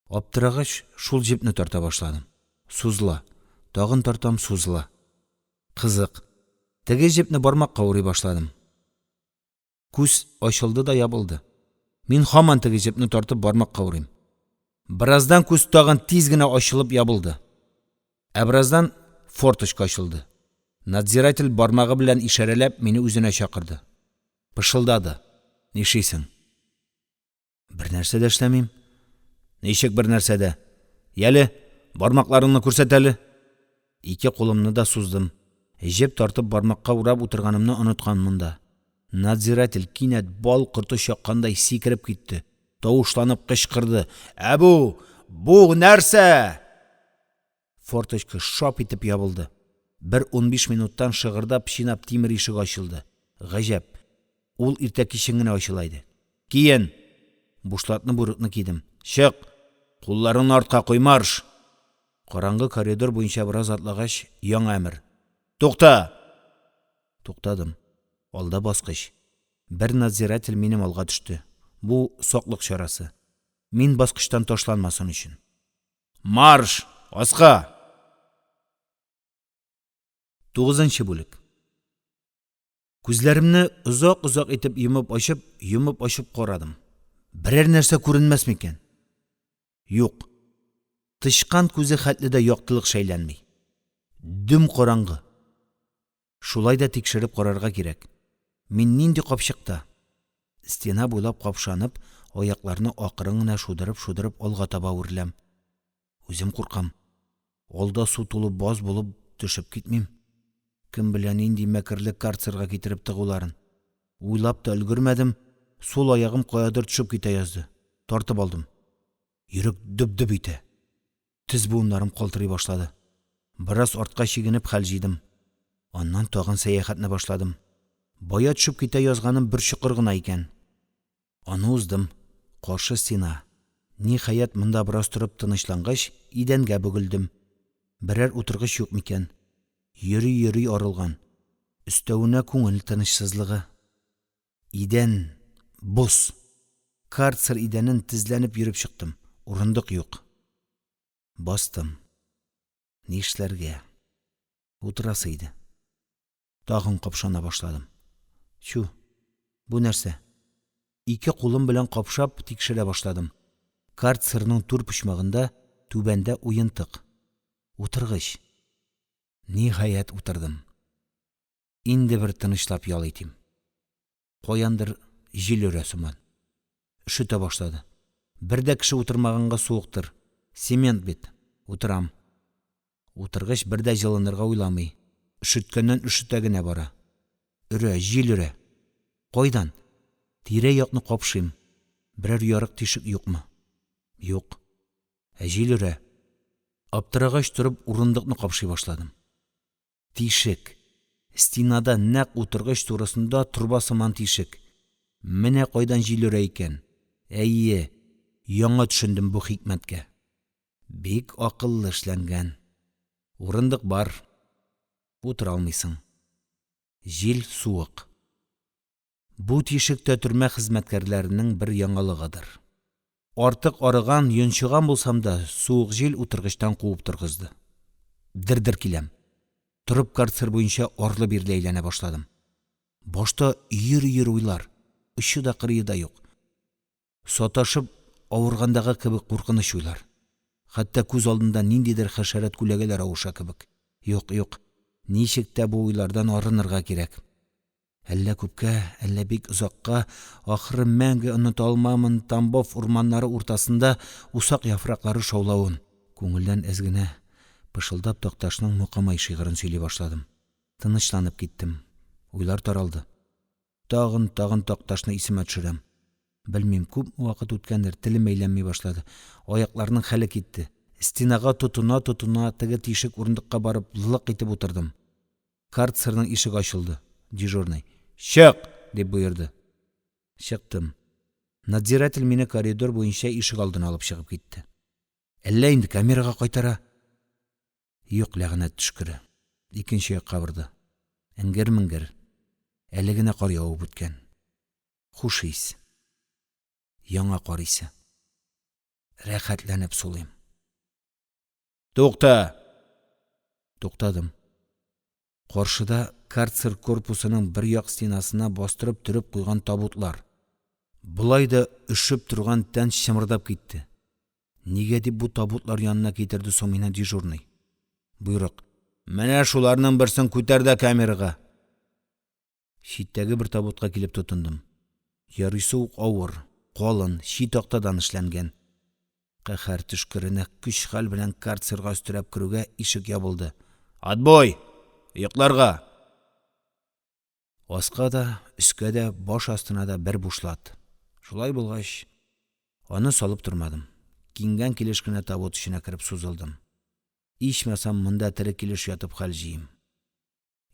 Аптырагач, шул җепне тарта башладым. Сузыла. Тагын тартам, сузыла. Кызык. Теге җепне бармакка урый башладым. Күз ачылды да ябылды. Мин һаман теге җепне тартып бармакка урыйм. Бираздан күз тагын тиз генә ачылып ябылды. Бираздан форточка ачылды. Надзиратель бармагы белән ишарәләп мине үзенә чакырды. Пышылдады. Нишисең? Бер нәрсә дә эшләмим. Ничек бер нәрсә дә? Яле, бармакларыңны күрсәт әле. Ике кулымны да суздым. Җеп тартып бармакка урап утырганымны онытканмын да. Надзиратель кинәт бал корты чаккандай сикереп китте. Тавышланып кычкырды. Әбу, бу нәрсә? Форточка шап итеп ябылды. Бер 15 минуттан шыгырдап чинап тимер ишек ачылды. Гаҗәп. Ул иртә кичен генә ачыла иде. Киен. Бушлатны бурыкны кидем. Чык. Кулларыңны артка куй, марш. Караңгы коридор буенча бераз атлагач, яңа әмер. Тукта. Туктадым. Алда баскыч. Бер надзиратель минем алга төште. Бу соклык чарасы. Мин баскычтан ташланмасын өчен. Марш! Аска! 9-нчы бүлек. Күзләремне озак-озак итеп йомып ачып карадым. Берәр нәрсә күренмәс микән? Юк. Тышкан күзе хәтле дә яктылык шәйләнми. Дөм караңгы. Шулай да тикшереп карарга кирәк. Мин нинди капчыкта? Стена буйлап капшанып, аякларны акрын гына шудырып алга таба үрләм. Үзем куркам. Алда су тулып баз булып төшеп китмим. Кем белән нинди мәкерле карцерга китереп тыгуларын. Уйлап та өлгермәдем. Сол аягым каядыр төшеп китә язды. Тартып алдым. Йөрәк дөп-дөп итә. Тез буыннарым калтырый башлады. Бераз артка чигенеп хәл җыйдым. Аннан тагын сәяхәтне башладым. Бая төшеп китә язганым бер чокыр гына икән. Аны уздым. Каршы стена. Ниһаять монда бераз торып тынычлангач, идәнгә бөгелдем. Берәр утыргыч юк микән? Йөри арылган. Өстәвенә күңел тынычсызлыгы. Идән буз. Карцер идәнен тезләнеп йөреп чыктым. Урындык юк. Бастым. Ни эшләргә? Утырасы иде. Тагын капшана башладым. Чу, бу нәрсә? Ике кулым белән капшап тикшерә башладым. Карцерның тур почмагында түбәндә уентык. Утыргыч. Ниһаять утырдым. Инде бер тынычлап ял итим. Каяндыр җил өрә сыман. Üşüтә башлады. Бер дә кеше утырмаганга суыктыр. Цемент бит. Утырам. Утыргыч бер дә җылынырга уйламый. Üşüткәннән üşüтә генә бара. Өрә, җил өрә. Кайдан? Тирә-якны капшыйм. Берәр ярык тишек юкмы? Юк. Җил өрә. Аптырагач торып урындыкны капшый башладым. Тишек. Стенада нәкъ утыргыч турысында турба сыман тишек. Менә кайдан җил өрә икән. Әйе, яңа төшендем бу хикмәткә. Бик акыллы эшләнгән. Урындык бар. Утыра алмыйсың. Җил суык. Бу тишектә төрмә хезмәткәрләренең бер яңалыгыдыр. Артык арыган, йончыган булсам да, суык җил утыргычтан куып торгызды. Дер-дер киләм. Тұрып карцер буенча арлы-бирле әйләнә башладым. Башта йөр-йөр уйлар, ұшы да кырые да юк. Саташып авыргандагы кебек куркыныч уйлар. Хәтта күз алдында ниндидер хәшәрәт күләгәләр авыша кебек. Юк, ничек тә бу уйлардан арынырга кирәк. Әллә күпкә, әллә бик озакка, ахыры мәңге оныта алмамын Тамбов урманнары уртасында усак яфраклары шаулавын. Күңелдән әз генә пышылдап Такташның Мукамай шигырын сөйли башладым. Тынычланып киттем. Уйлар таралды. Тагын Такташны исемә төшерәм. Белмим, күп вакыт үткәндер, телем әйләнми башлады. Аякларның хәле китте. Стенага тотуна, теге тишек урындыкка барып лык итеп утырдым. Карцерның ишеге ачылды. Дежурный: «Чык!» дип боерды. Чыктым. Надзиратель мине коридор буенча ишек алдына алып чыгып китте. Әллә инде камерага кайтара? Юк, ләгънәт төшкере. Икенче якка барды. Эңгер-меңгер. Әле генә кар явып үткән. Хуш ис. Яңа кар исе. Рәхәтләнеп сулыйм. Тукта! Туктадым. Каршыда карцер корпусының бер як стенасына бастырып төреп куйган табутлар. Булай да өшеп торган тән чымырдап китте. Нигә дип бу табутлар янына китерде соң мине дежурный? Буйрык: «Менә шуларның берсен күтәр дә камерага». Читтәге бер табутка килеп тотындым. Ярыйсы ук авыр, калын, чи тактадан эшләнгән. Каһәр төшкеренә көч-хәл белән карцерга өстерәп керүгә ишек ябылды. «Отбой! Йокларга!» Аска да, өскә дә, баш астына да бер бушлат. Шулай булгач, аны салып тормадым. Кингән килеш кенә табут эченә кереп сузылдым. Ичмәсәм, монда тере килеш ятып хәл җыйм.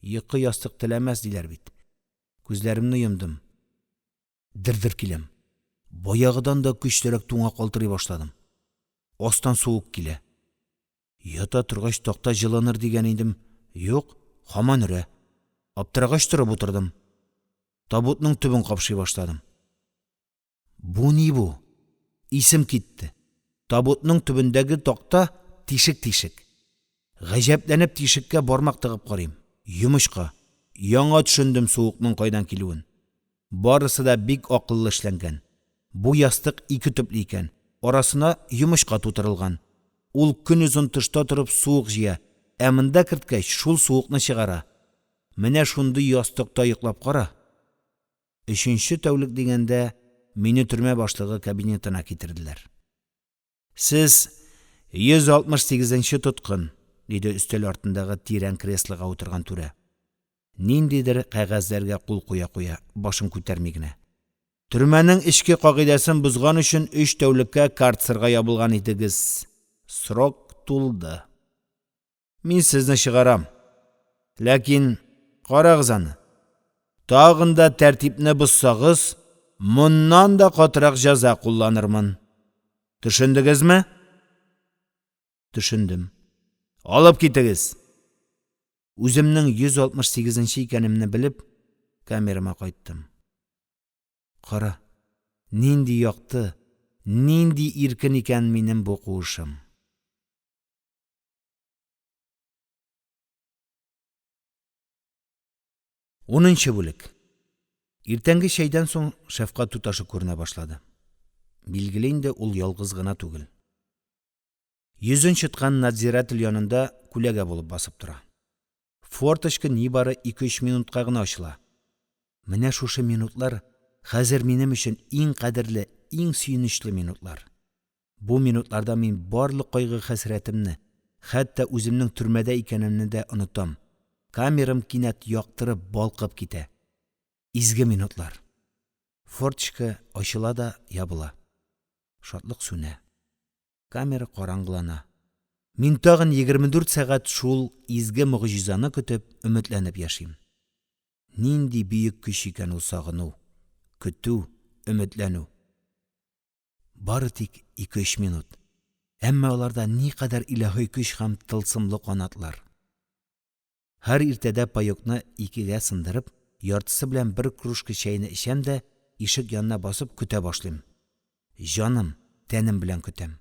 Йокы ястык теләмәс диләр бит. Күзләремне йомдым. Дер-дер киләм. Баягыдан да көчлерәк туңа калтырый башладым. Астан суык килә. Ята торгач такта җылыныр дигән идем. Юк, һаман өрә. Аптырагач торып утырдым. Табутның төбен капшый башладым. Бу ни бу? Исем китте. Табутның төбендәге такта тишек. Гаҗәпләнеп тишеккә бармак тыгып карыйм. Йомычка. Яңа төшендем суыкның кайдан килүен. Барысы да бик акыллы эшләнгән. Бу ястык ике төпле икән. Арасына йомычка тутырылган. Ул көн узын тышта торып суык җыя, ә монда керткәч шул суыкны чыгара. Менә шундый ястыкта йоклап кара. 3нче тәүлек дигәндә мине төрмә башлыгы кабинетына китерделәр. Сез 168нче тоткын, диде өстәл артындагы тирән креслога утырган түрә. Ниндидер кәгазьләргә кул куя, башын күтәрми генә. Төрмәнең ичке кагыйдасын бузган өчен 3 тәүлеккә карцерга ябылган идегез. Срок тулды. Мин сезне чыгарам. Ләкин карагыз аны. Тагын да тәртипне бозсагыз, моннан да катырак җәза кулланырмын. Төшендегезме? Төшендем. Алып китегез. Үземнең 168нче икәнемне белеп, камерама кайттым. Кара, нинди якты, нинди иркен икән минем бу куышым. 10-нчы бүлек. Иртәнге чәйдән соң Шәфкать туташы күренә башлады. Билгеле инде ул ялгыз гына түгел. Йөзен чыткан надзиратель янында күләгә булып басып тора. Форточка нибары 2-3 минутка гына ачыла. Менә шушы минутлар хәзер минем өчен иң кадерле, иң сөенечле минутлар. Бу минутларда мин барлык кайгы хәсрәтемне, хәтта үземнең төрмәдә икәнемне дә онытам. Камерам кинәт яктырып балкып китә. Изге минутлар. Форточка ачыла да ябыла. Шатлык сүнә. Камера караңгылана. Мин тагын 24 сәгать шул изге мөгъҗизаны көтеп, өметләнеп яшим. Нинди бөек көч икән ул сагыну, көтү, өметләнү. Бары тик 2-3 минут. Әмма аларда никадәр илаһи көч һәм тылсымлы канатлар. Һәр иртәдә паёкны 2гә сындырып, яртысы белән 1 кружка чәйне эчәм дә, ишек янына басып көтә башлыйм. Җаным, тәнем белән көтәм.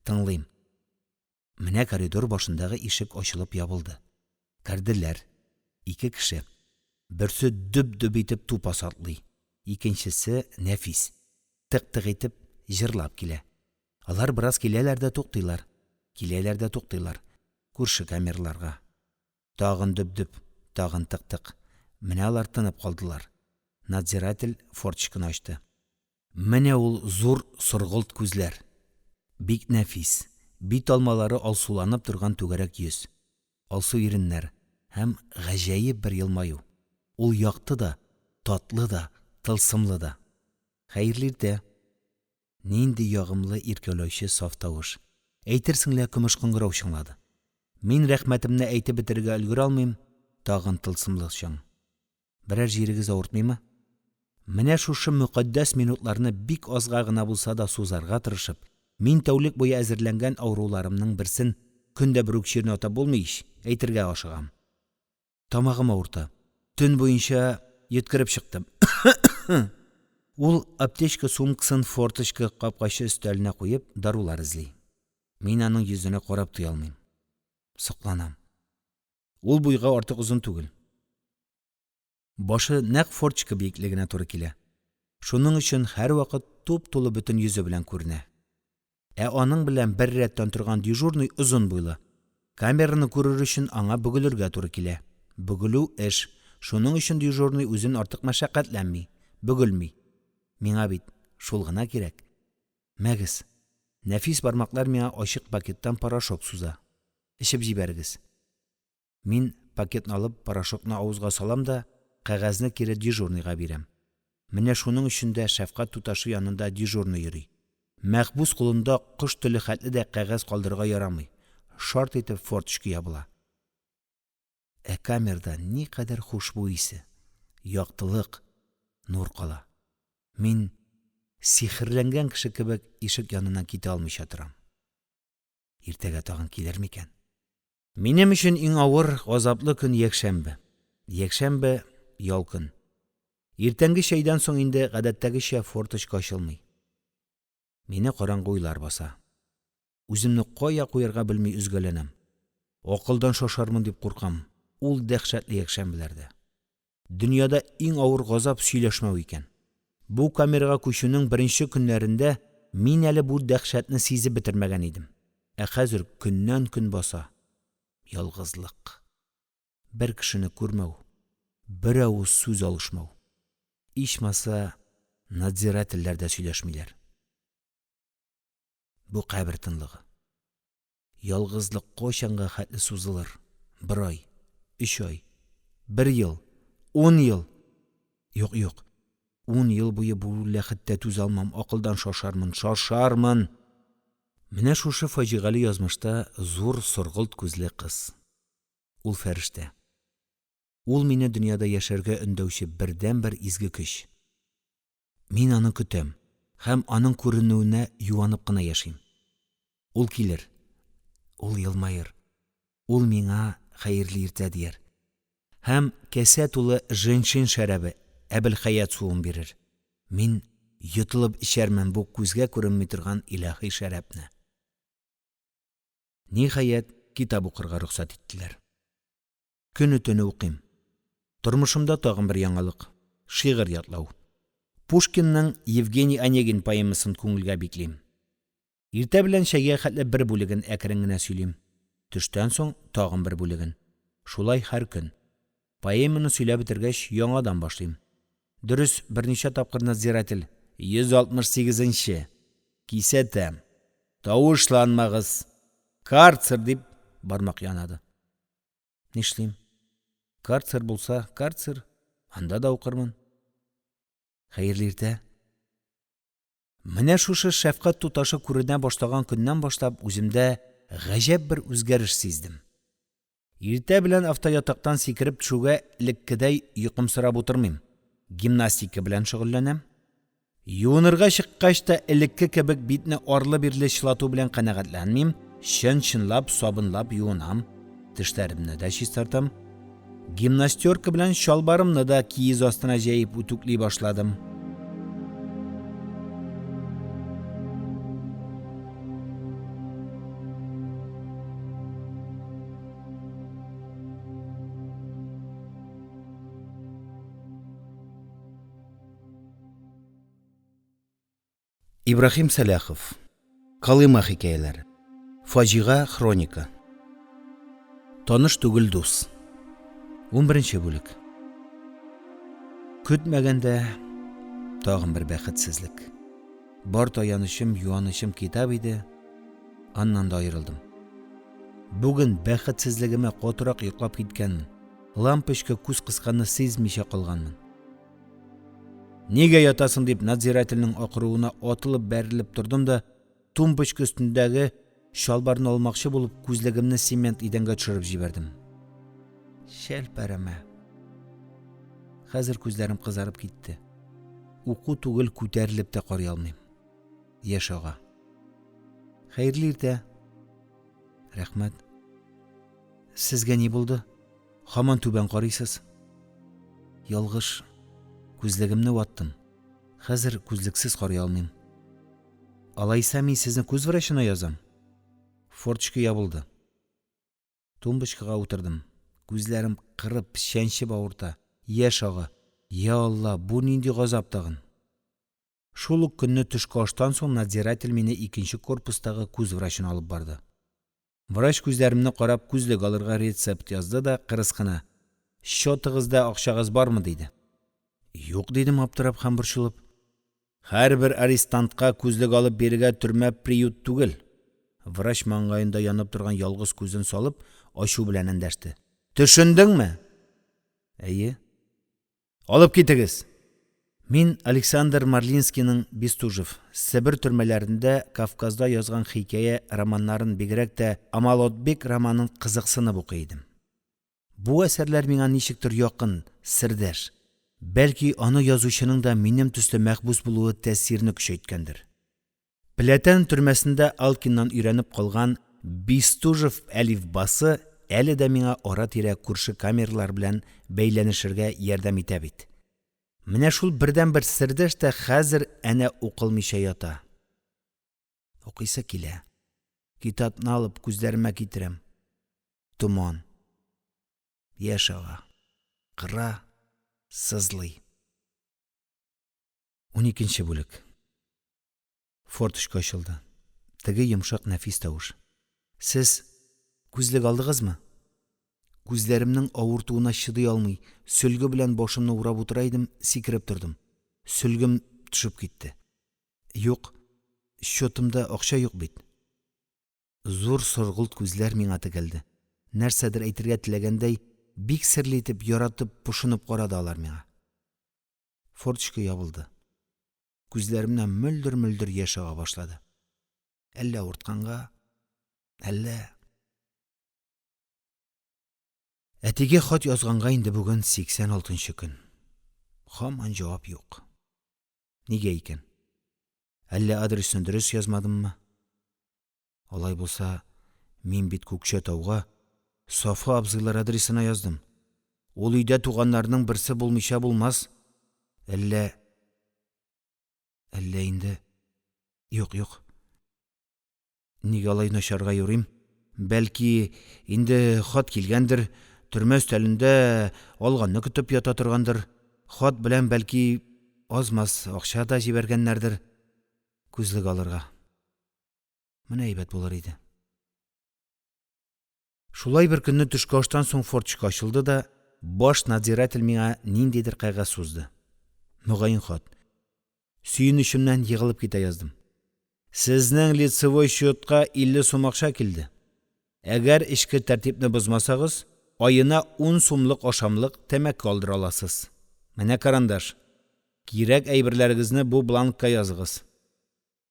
Тыңлыйм. Менә коридор башындагы ишек ачылып ябылды. Керделәр. 2 кеше. Берсе дөп-дөп итеп тупас атлый. Икенчесе Нәфис. Тык-тык итеп җырлап килә. Алар бераз киләләр дә туктыйлар. Киләләр дә туктыйлар. Күрше камерларга. Тагын дөп-дөп, тагын тык-тык. Менә алар тынып калдылар. Надзиратель форточканы ачты. Менә ул зур соргылт күзләр. Бик нәфис. Бит алмалары алсуланып торган түгәрәк йөз. Алсу иреннәр һәм гаҗәеп бер елмаю. Ул якты да, татлы да, тылсымлы да. Хәерле иртә. Нинди ягымлы иркәләүче саф тавыш. Әйтерсең лә көмеш кыңгырау чыңлады. Мин рәхмәтемне әйтеп бетерергә өлгерә алмыйм. Тагын тылсымлы чың. Берәр җирегез авыртмыймы? Менә шушы мөкатдәс минутларны бик азга гына булса да сузарга тырышып, мин тәүлек буе әзерләнгән авыруларымның берсен көндә бер үк чирне атап булмый ич, әйтергә ашыгам. Тамагым авырта. Төн буенча йөткереп чыктым. Ул аптечка сумкасын форточка капкачы өстәленә куеп, дарулар эзли. Мин аның йөзенә карап туя алмыйм. Сокланам. Ул буйга артык озын түгел. Башы нәкъ форточка биеклегенә туры килә. Шуның өчен һәр вакыт туп-тулы бөтен йөзе белән күренә. Аның белән бер рәттән торган дежурный озын буйлы. Камераны күрер өчен аңа бөгелергә туры килә. Бөгелү эш. Шуның өчен дежурный үзен артык мәшәкатьләнми, бөгелми. Миңа бит шул гына кирәк. Мәгез. Нәфис бармаклар миңа ачык пакеттан порошок суза. Ишеп җибәрегез. Мин пакетны алып порошокны авызга салам да, кәгазьне кире дежурныйга бирәм. Менә шуның өчен дә Шәфкать туташы янында дежурный йөри. Мәхбус кулында кош теле хәтле дә кәгазь калдырырга ярамый. Шарт итеп форточка ябыла. Камерда никадәр хушбуй исе, яктылык, нур кала. Мин сихерләнгән кеше кебек ишек яныннан китә алмыйча торам. Иртәгә тагын килер микән? Минем өчен иң авыр, азаплы көн якшәмбе. Якшәмбе ял көн. Иртәнге чәйдән соң инде гадәттәгечә форточка ачылмый. Мине караңгы уйлар баса. Үземне кая куярга белми үзгәләнәм. Акылдан шашармын дип куркам. Ул дәһшәтле якшәмбеләрдә. Дөньяда иң авыр газап сөйләшмәү икән. Бу камерага күчүнең беренче көннәрендә мин әле бу дәһшәтне сизеп бетермәгән идем. Хәзер көннән-көн баса. Ялгызлык. Бер кешене күрмәү. Бер авыз сүз алышмау. Ичмаса, надзирательләр дә сөйләшмиләр. Бу кабер тынлыгы. Ялгызлык кайчанга хәтле сузылыр? 1 ай, 3 ай, 1 ел, 10 ел. Юк. 10 ел буе бу ләхеттә түз алмам, акылдан шашармын. Менә шушы фаҗигали язмышта зур соргылт күзле кыз. Ул фәрештә. Ул мине дөньяда яшәргә өндәүче бердән-бер изге көч. Мин аны көтәм һәм аның күренүенә юанып кына яшим. Ул килер. Ул елмаер. Ул миңа хәерле иртә дияр. Һәм кәсә тулы женшин шәрабы, Әбелхаят суын бирер. Мин йотылып ичәрмен бу күзгә күренми торган илаһи шәрабны. Ниһаять, китап укырга рөхсәт иттеләр. Көне-төне укыйм. Тормышымда тагын бер яңалык. Шигырь ятлау. Пушкинның Евгений Онегин поэмасын күңелгә биклим. Иртә белән шәйгә хәтле бер бүлеген әкрен генә сөйлим. Төштән соң тагын бер бүлеген. Шулай һәр көн. Поэманы сөйләп бетергәч, яңадан башлыйм. Дөрес, берничә тапкыр надзиратель 168-нче. Кисәтәм. Тавышланмагыз. Карцер дип бармак янады. Нишлим? Карцер булса, карцер, анда да укырмын. Хәерле иртә. Менә шушы шәфкать туташы күренә башлаган көннән башлап үземдә гаҗәп бер үзгәреш сиздем. Иртә белән автоятактан сикереп төшүгә элеккедәй йокымсырап утырмыйм. Гимнастика белән шөгыльләнәм. Юынырга чыккач та элекке кебек битне арлы-бирле чылату белән канәгатьләнмим. Чын-чынлап сабынлап юынам. Тешләремне дә чистартам. Гимнастерка белән чалбарымны да киез астына җәеп үтүкли башладым. Ибрахим Сәләхов. Калыма хикәяләре. Фаҗига хроника. Таныш түгел дус. 11-нче бүлек. Көтмәгәндә тагын бер бәхетсезлек. Бар таянышым, юанышым китап иде. Аннан да аерылдым. Бүген бәхетсезлегемә катырак йоклап киткәнмен. Лампочка күз кысканны сизмичә калганмын. Нигә ятасың дип надзирательнең акыруына атылып бәрелеп тордым да, тумбочка өстендәге шалбарны алмакчы булып күзлегемне цемент идәнгә төшереп җибәрдем. Шәлпәрәмә. Хәзер күзләрем кызарып китте. Уку түгел күтәрелеп тә карый алмыйм. Яшь ага. Хәерле иртә. Рәхмәт. Сезгә ни булды? Һаман түбән карыйсыз. Ялгыш. Күзлегемне ваттым. Хәзер күзлексез карый алмыйм. Алайса мин сезне күз врачына язам. Форточка ябылды. Тумбочкага утырдым. Күзләрем кырып, шәнчеп авырта. Яшь ага. Я Алла, бу нинди газап тагын. Шул ук көнне төшке аштан соң надзиратель мине 2-нче корпустагы күз врачына алып барды. Врач күзләремне карап, күзлек алырга рецепт язды да кырыскына: "Счетыгызда акчагыз бармы?" диде. Юк дидем аптырап һәм борчылып. Һәрбер арестантка күзлек алып бирергә төрмә приют түгел. Врач маңгаенда янып торган ялгыз күзен салып, ачу белән эндәште. Төшендеңме? Әйе. Алып китегез. Мин Александр Марлинскийның Бестужев, Себер төрмәләрендә Кавказда язган хикәя романнарын, бигрәк тә Амалотбек романын кызыксынып укый идем. Бу әсәрләр миңа ничектер якын, сердәш. Бәлки аны язучының да минем төсле мәхбус булуы тәсирне көчәйткәндер. Пләтән төрмәсендә Алкиннан өйрәнеп калган Бестужев әлифбасы әле дә миңа ара-тирә күрше камерлар белән бәйләнешергә ярдәм итә бит. Менә шул бердән-бер сердәш тә хәзер әнә укылмыйча ята. Укыйсы килә. Китапны алып күзләремә китерәм. Туман. Яшь ага. Кыра. Сызлый. 12-нче бүлек. Форточка ачылды. Теге йомшак нәфис тавыш. Сез күзлек алдыгызмы? Күзләремнең авыртуына чыдый алмый, сөлге белән башымны урап утыра идем, сикереп тордым. Сөлгем төшеп китте. Юк, счетымда акча юк бит. Зур соргылт күзләр миңа тегелде. Нәрсәдер әйтергә теләгәндәй, бик серле итеп яратып пошынып карады алар миңа. Форточка ябылды. Күзләремнән мөлдер-мөлдер яшь ага башлады. Әллә уртканга, әллә... Әтигә хат язганга инде бүген 86-нчы көн. Һаман җавап юк. Нигә икән? Әллә адресны дөрес язмадыммы? Алай булса, мин бит Күкчәтауга Сафа абзыйлар адресына яздым. Ул өйдә туганнарның берсе булмыйча булмас. Әллә инде... Юк. Нигә алай начарга юрыйм? Бәлки, инде хат килгәндер, түрмә өстәлендә алганны көтеп ята торгандыр. Хат белән бәлки азмас акча да җибәргәннәрдер. Күзлек алырга. Менә әйбәт булыр иде. Шулай бер көнне төшке аштан соң форточка ачылды да, баш надзиратель миңа ниндидер кәгазь сузды. Мөгаен хат. Сөенечемнән егылып китә яздым. Сезнең лицевой счетка 50 сум акча килде. Әгәр эчке тәртипне бозмасагыз, айына 10 сумлык ашамлык тәмәке алдыра аласыз. Менә карандаш. Кирәк әйберләрегезне бу бланкка языгыз.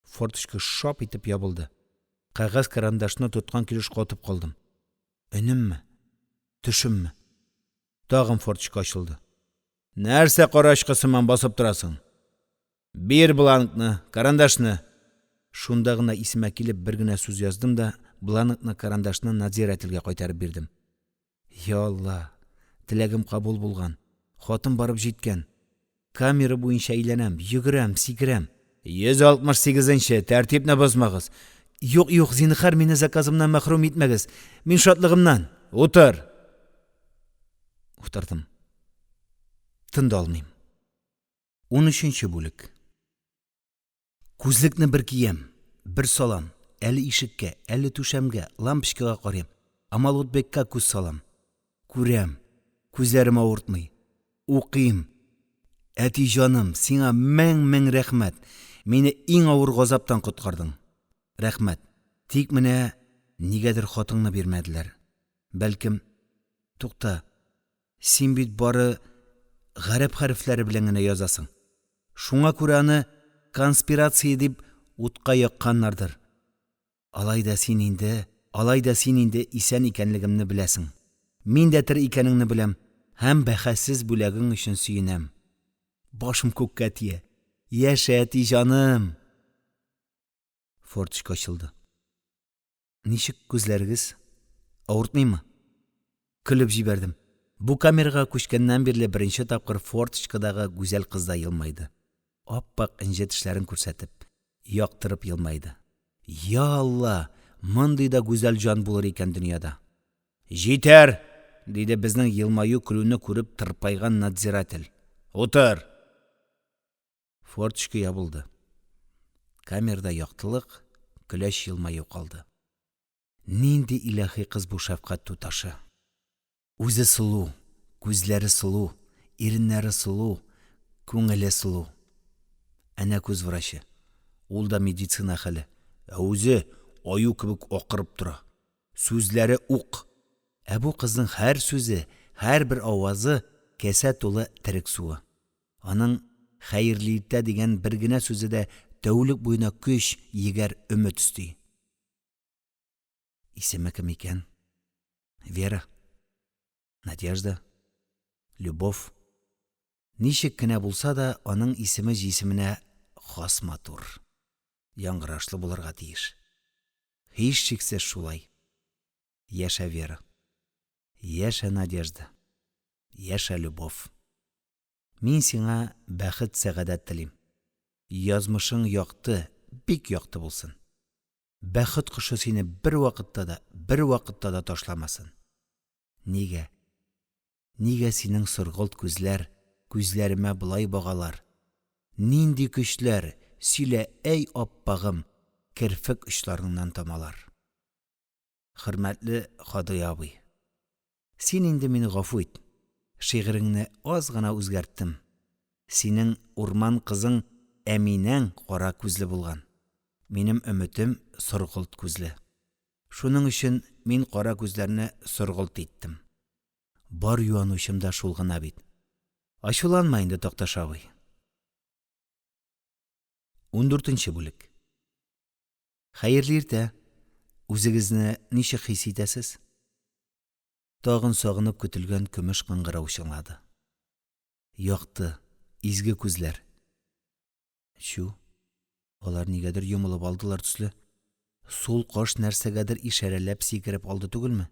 Форточка шап итеп ябылды. Кәгазь карандашны тоткан килеш катып калдым. Өнемме? Төшемме? Тагын форточка ачылды. Нәрсә карачкысыман басып торасың? Бир бланкны, карандашны. Шунда гына исемә килеп бер генә сүз яздым да, бланкны, карандашны надзирательгә кайтарып бирдем. Я Алла, теләгем кабул булган. Хатым барып җиткән. Камера буенча әйләнәм, йөгерәм, сикерәм. 168-нче, тәртипне бозмагыз. Юк, зинһар, мине заказымнан мәхрүм итмәгез. Мин шатлыгымнан. Утыр. Утырдым. Тында алмыйм. 13-нче бүлек. Күзлекне бер киям, бер салам. Әле ишеккә, әле түшәмгә, лампочкага карыйм. Амалутбекка күз салам. Күрәм, күзләрем авыртмый. Укыйм. Әти җаным, сиңа мең рәхмәт. Мине иң авыр газаптан коткардың. Рәхмәт. Тик менә нигәдер хатыңны бирмәделәр. Бәлкем, тукта, син бит бары гарәп хәрефләре белән генә язасың. Шуңа күрә аны конспирация дип утка якканнардыр. Алайда син инде исән икәнлегемне беләсең. Мин дә тир икәнеңне беләм, һәм бәхәссез бүләгең өчен сөенәм. Башым күккә тия. Яшә, әти җаным. Форточка ачылды. Ничек күзләрегез? Авыртмыймы? Көлеп җибәрдем. Бу камерага күчкәннән бирле беренче тапкыр форточкадагы гүзәл кыз да елмайды. Аппак инҗе тешләрен күрсәтеп, яктырып елмайды. Я Алла, мондый да гүзәл җан булыр икән дөньяда. Җитәр, диде безнең елмаю көлүне күреп тырпайган надзиратель. Утыр. Форточка ябылды. Камерада яктылык, көләч елмаю калды. Нинди илаһи кыз бу шәфкать туташы. Үзе сылу, күзләре сылу, иреннәре сылу, күңеле сылу. Әнә күз врачы. Ул да медицина хәле. Ә үзе аю кебек акырып тора. Сүзләре ук. Ә бу кызның һәр сүзе, һәр бер авазы кәсә тулы терек суы. Аның хәерле итә дигән бер генә сүзе дә тәүлек буена көч, егәр, өмет өсти. Исеме кем икән? Вера. Надежда. Любовь. Ничек кенә булса да, аның исеме җисеменә хас матур. Яңгырашлы булырга тиеш. Һич шиксез шулай. Яшә Вера. Яшә Надежда. Яшә Любовь. Мин сиңа бәхет, сәгадәт телим. Язмышың якты, бик якты булсын. Бәхет кошы сине бер вакытта да ташламасын. Нигә? Нигә синең сыргылт күзләр күзләремә булай багалар? Нинди көчләр, сөйлә, әй аппагым, керфек очларыңнан тамалар. Хөрмәтле Хадый абый. Син инде мине гафу ит. Шигыреңне аз гына үзгәрттем. Синең урман кызың Әминәң кара күзле булган. Минем өметем сыргылт күзле. Шуның өчен мин кара күзләрне сыргылт иттем. Бар юанучым да шул гына бит. Ачуланма инде, Токташ абый. 14-нче бүлек. Хәерле иртә. Үзегезне ничек хис итәсез? Тагын сагынып көтелгән көмеш кыңгырау чыңлады. Якты, изге күзләр. Чу, алар нигәдер йомылып алдылар төсле. Сул каш нәрсәгәдер ишарәләп сикереп алды түгелме?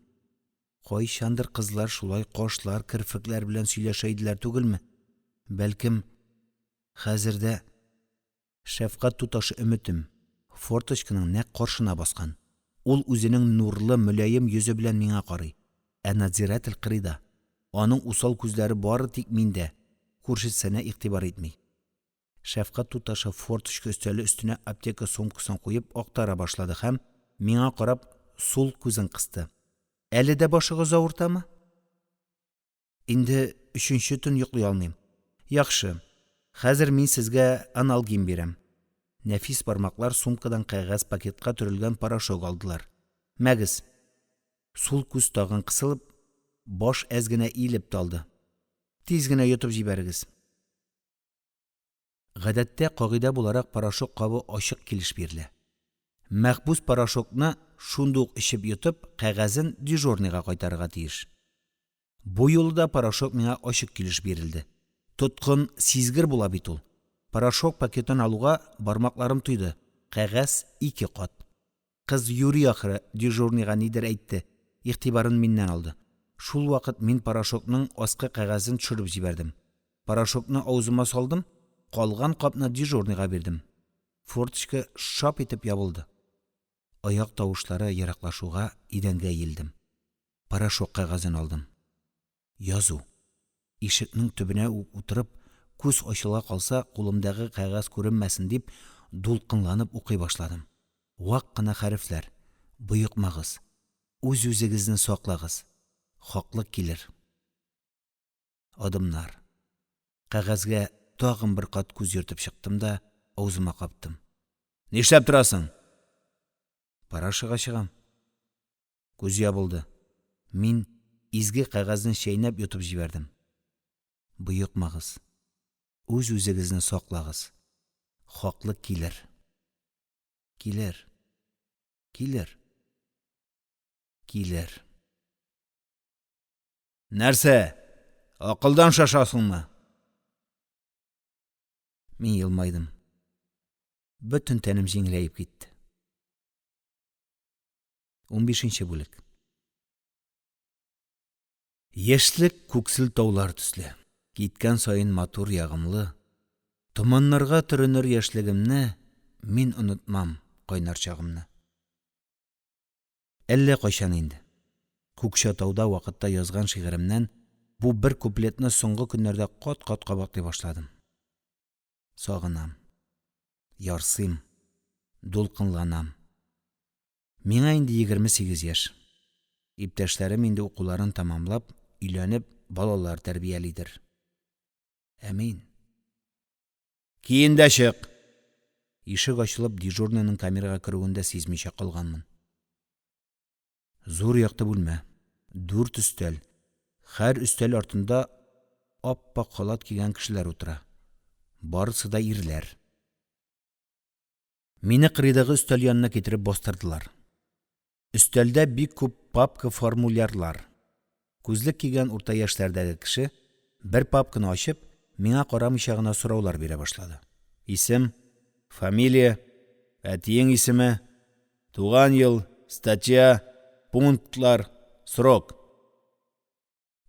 Кайчандыр кызлар шулай кашлар, кирфекләр белән сөйләшә иделәр түгелме? Бәлкем, хәзердә шәфкать туташы өметем форточканың нәкъ каршына баскан. Ул үзенең нурлы, мөлаем йөзе белән миңа карый. надзиратель кырыйда. Аның усал күзләре бары тик миндә, күршесенә игътибар итми. Шәфкать туташы форточка өстәле өстенә аптека сумкасын куеп актара башлады һәм миңа карап сул күзен кысты. Әле дә башыгыз авыртамы? Инде 3нче төн йоклый алмыйм. Яхшы. Хәзер мин сезгә аналгин бирәм. Нәфис бармаклар сумкадан кәгазь пакетка төрелгән порошок алдылар. Мәгез. Сул күз тагын кысылып, баш әз генә иелеп талды. Тиз генә йотып җибәрегез. Гадәттә кагыйдә буларак порошок кабы ачык килеш бирелә. Мәхбус порошокны шундук ичеп йотып, кәгазен дежурныйга кайтарырга тиеш. Бу юлы да порошок миңа ачык килеш бирелде. Тоткын сизгер була бит ул. Порошок пакетын алуга бармакларым туйды. Кәгазь 2 кат. Кыз юри ахыры дежурныйга нидер әйтте. Игътибарын миннән алды. Шул вакыт мин порошокның аскы кәгазен төшереп җибәрдем. Порошокны авызыма салдым, калган капны дежурныйга бирдем. Форточка шап итеп ябылды. Аяк тавышлары ераклашуга идәнгә иелдем. Порошок кәгазен алдым. Язу. Ишекнең төбенә утырып, күз ачыла калса, кулымдагы кәгазь күренмәсен дип, дулкынланып укый башладым. Вак кына хәрефләр. Буйыкмагыз. Үз-үзегезне саклагыз. Хаклык килер. Адымнар. Кәгазьгә тагын бер кат күз йөртеп чыктым да, авызыма каптым. Нишләп торасың? Парашыга чыгам. Күз ябылды. Мин изге кәгазьне чәйнәп йотып җибәрдем. Буйыкмагыз. Үз-үзегезне саклагыз. Хаклык килер. Килер. Килер. Килер. Нәрсә? Акылдан шашасыңмы? Мин елмайдым. Бөтен тәнем җиңеләеп китте. 15нче бүлек. Яшьлек күксел таулар төсле. Киткән саен матур ягымлы. Томаннарга төренер яшьлегемне мин онытмам кайнар чагымны. Әллә кайчан инде. Күкчәтауда вакытта язган шигыремнән бу бер куплетны соңгы көннәрдә кат-кат кабатлый башладым. Сагынам. Ярсыйм. Дулкынланам. Миңа инде 28 яшь. Иптәшләрем инде укуларын тамамлап, өйләнеп, балалар тәрбиялидер. Әмин. Киен дә чык. Ишек ачылып, дежурныйның камерага керүендә сизмичә калганмын. Зур якты бүлмә. 4 өстәл. Һәр өстәл артында аппак халат кигән кешеләр утыра. Барысы да ирләр. Мине кырыйдагы өстәл янына китереп бастырдылар. Өстәлдә бик күп папка формулярлар. Күзлек кигән урта яшьләрдәге кеше бер папканы ачып, миңа карамыйча гына сораулар бирә башлады. Исем, фамилия, әтиең исеме, туган ел, статья, пунктлар, срок.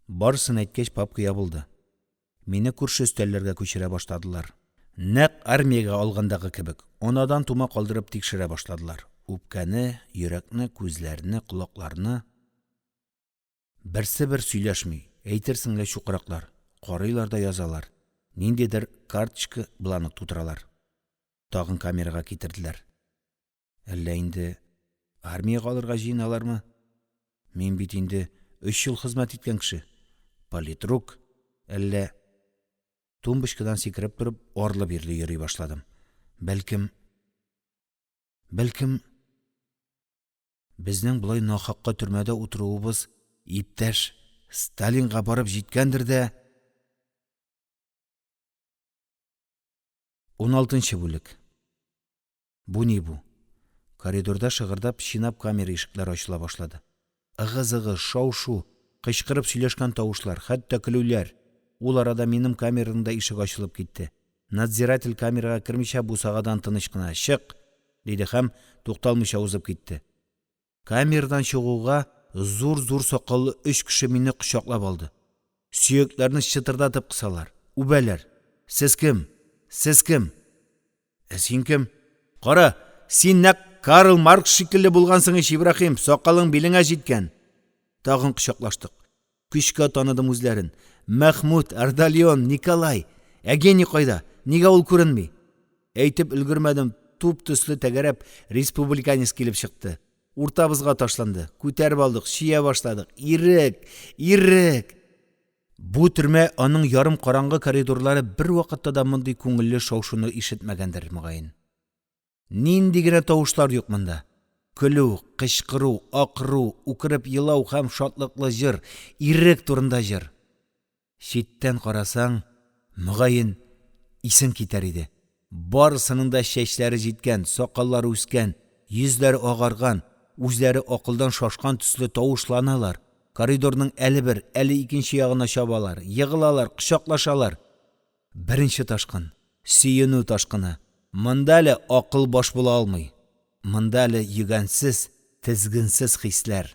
Барысын әйткәч папка ябылды. Мине күрше өстәлләргә күчерә башладылар. Нәкъ армиягә алгандагы кебек, анадан тума калдырып тикшерә башладылар. Үпкәне, йөрәкне, күзләрне, колакларны. Берсе-бер сөйләшми, әйтерсең лә чукраклар. Карыйлар да язалар. Ниндидер карточка бланок тутыралар. Тагын камерага китерделәр. Әллә инде армиягә алырга җыеналармы? Мин бит инде 3 ел хезмәт иткән кеше. Политрук. Әллә тумбочкадан сикереп торып, арлы-бирле йөри башладым. Бәлкем безнең булай нахакка төрмәдә утыруыбыз иптәш Сталинга барып җиткәндер дә. 16нчы бүлек. Бу ни бу? Коридорда шыгырдап, чинап камера ишекләре ачыла башлады. Ыгы-зыгы, шау-шу, кычкырып сөйләшкән тавышлар, хәтта көлүләр. Ул арада минем камерада ишек ачылып китте. Надзиратель камерага кермичә бусагадан тыныч кына чык, диде һәм тукталмыйча узып китте. Камерадан чыгуга зур-зур сакаллы 3 кеше мине кочаклап алды. Сөякләрне чытырдатып кысалар. Үбәләр. Сез кем? Сез кем? Син кем? Кара, син нәкъ Карл Маркс шикелле булгансың ич, Ибрахим, сакалың билеңә җиткән. Тагын кочаклаштык. Күчкә таныдым үзләрен. Мәхмүд, Ардалион, Николай. Әгени кайда? Нигә ул күренми? Әйтеп өлгермәдем, туп төсле тәгәрәп, республиканец килеп чыкты. Уртабызга ташланды. Күтәреп алдык, шия башладык. Ирек! Бу төрмә аның ярым караңгы коридорлары бер вакытта да мондый күңелле шау-шуны ишетмәгәндер мөгаен. Нинди генә тавышлар юк монда. Көлү, кычкыру, акыру, укырып елау һәм шатлыклы җыр, ирек турында җыр. Читтән карасаң, мөгаен исең китәр иде. Барысының да чәчләре җиткән, сакаллары үскән, йөзләре агарган, үзләре акылдан шашкан төсле тавышланалар. Коридорның әле бер, әле икенче ягына чабалар, егылалар, кочаклашалар. Беренче ташкын, сөенү ташкыны. Монда әле акыл баш була алмый. Монда әле йөгәнсез, тезгенсез хисләр.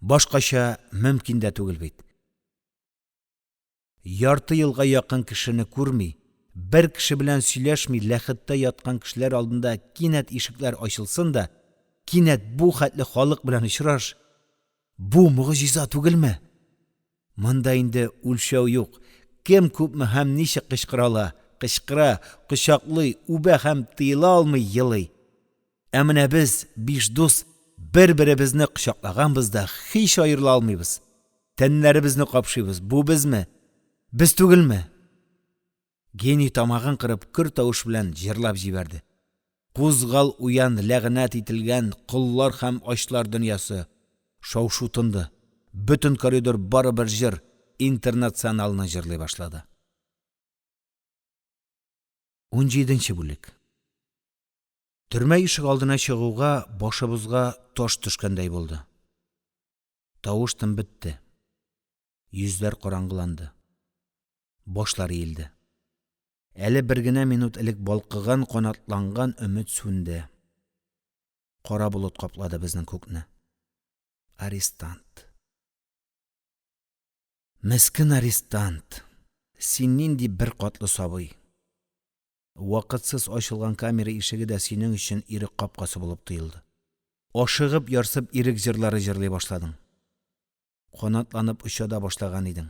Башкача мөмкин дә түгел бит. Ярты елга якын кешене күрми, бер кеше белән сөйләшми ләхеттә яткан кешеләр алдында кинәт ишекләр ачылсын да, кинәт бу хәтле халык белән очраш. Бу мөгъҗиза түгелме? Монда инде үлчәү юк. Кем күпме һәм ничек кычкыра, кочаклый, үбә һәм тыела алмый елый. Ә менә без, 5 дус, бер-беребезне кочаклаганбыз да һич аерыла алмыйбыз. Тәннәребезне капшыйбыз. Бу безме? Без түгелме? Гений тамагын кырып, көр тавыш белән җырлап җибәрде. Кузгал уян, ләгънәт ителгән куллар һәм ачлар дөньясы. Шау-шу тынды. Бөтен коридор бары бер җыр, интернационалны җырлый башлады. 17-нче бүлек. Төрмә ишек алдына чыгуга башыбызга таш төшкәндәй булды. Тавыш тын бетте. Йөзләр караңгыланды. Башлар иелде. Әле бер генә минут элек балкыган, канатланган өмет сүнде. Кара болыт каплады безнең күкне. Арестант. Мескен арестант. Син нинди бер катлы сабый. Вакытсыз ачылган камера ишеге дә синең өчен ирек капкасы булып тоелды. Ашыгып, ярсып ирек җырлары җырлый башладың. Канатланып оча да башлаган идең.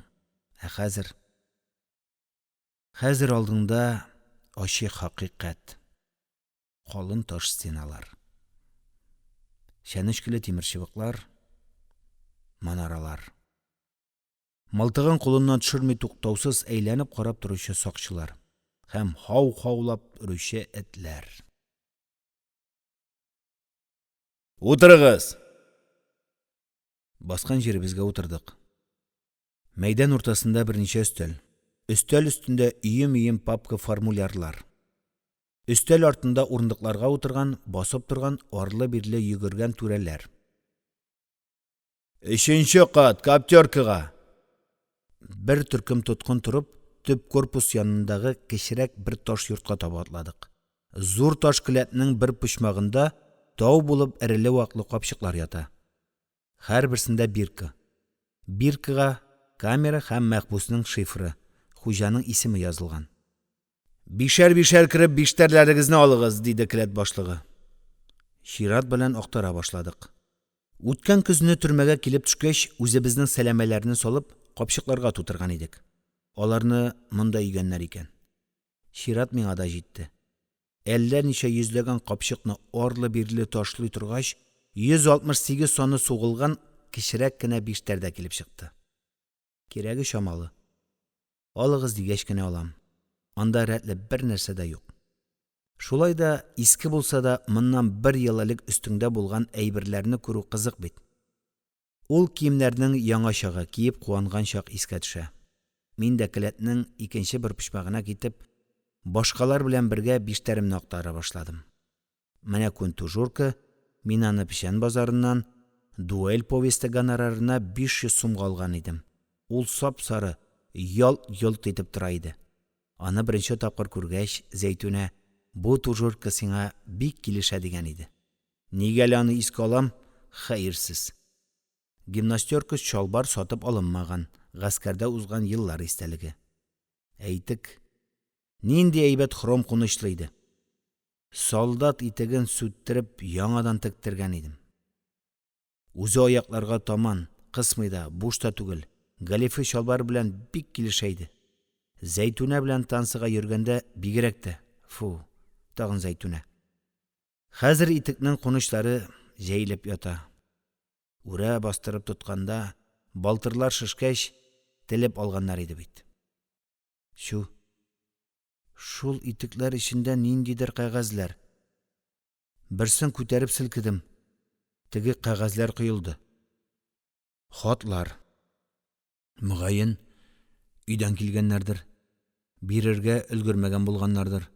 Ә хәзер алдыңда ачык хакыйкать. Калын таш стеналар. Шәнечкеле тимер чыбыклар, манаралар. Мылтыгын кулыннан төшерми туктаусыз әйләнеп карап торучы сакчылар һәм хау-хаулап үрүче этләр. Утырыгыз! Баскан җиребезгә утырдык. Мәйдан уртасында берничә өстәл. Өстәл өстендә өем папка формулярлар. Өстәл артында урындыкларга утырган, басып торган, арлы-бирле йөгергән түрәләр. 3-нче кат, каптеркага! Бер төркем тоткын турып, төп корпус янындагы кечерәк бер таш йортка таба атладык. Зур таш келәтнең бер почмагында тау булып эреле-ваклы капчыклар ята. Һәр берсендә бирка. Биркага камера һәм мәхбүснең шифры, хуҗаның исеме язылган. Бишәр кереп, биштәрләрегезне алыгыз, диде келәт башлыгы. Чират белән актара башладык. Үткән көзне төрмәгә килеп төшкәч, үзебезнең сәләмәләрне салып, капчыкларга тутырган идек. Аларны монда игәннәр икән. Чират миңа да җитте. Әллә ничә йөзләгән капчыкны арлы-бирле ташлый торгач, 168 саны сугылган кечерәк кенә биштәрдә килеп чыкты. Кирәге чамалы. Алыгыз дигәч кенә алам. Анда рәтле бер нәрсә дә юк. Шулай да иске булса да, моннан 1 ел элек өстеңдә булган әйберләрне күрү кызык бит. Ул киемнәрнең яңачага киеп куанган чак искә төшә. Мин дә келәтнең икенче бер почмагына китеп, башкалар белән бергә биштәремне актара башладым. Менә күн тужурка, мин аны печән базарыннан дуэль повесте гонорарына 500 сумга алган идем. Ул сап-сары, ялт итеп тора иде. Аны беренче тапкыр күргәч, Зәйтүнә, бу тужурка сиңа бик килешә дигән иде. Нигә аны искә алам? Хәерсез. Гимнастерка чалбар сатып алынмаган, гаскәрдә узган еллар истәлеге. Әйтик, нинди әйбәт хром кунычлы иде. Солдат итеген сүттереп яңадан тектергән идем. Үзе аякларга таман, кысмый да, буш та түгел. Галифе шалбар белән бик килешәйде. Зәйтүнә белән тансыга йөргәндә бигрәк тә. Фу, тагын Зәйтүнә. Хәзер итекнең кунычлары җәйлеп ята. Үрә бастырып тотканда, балтырлар шешкәч, телеп алганнар иде бит. Шул итекләр içендә ниндидер кәгазьләр. Берсен күтәреп селкедем. Теге кәгазьләр коелды. Хатлар. Мөгаен, өйдән килгәннәрдер. Бирергә өлгермәгән булганнардыр.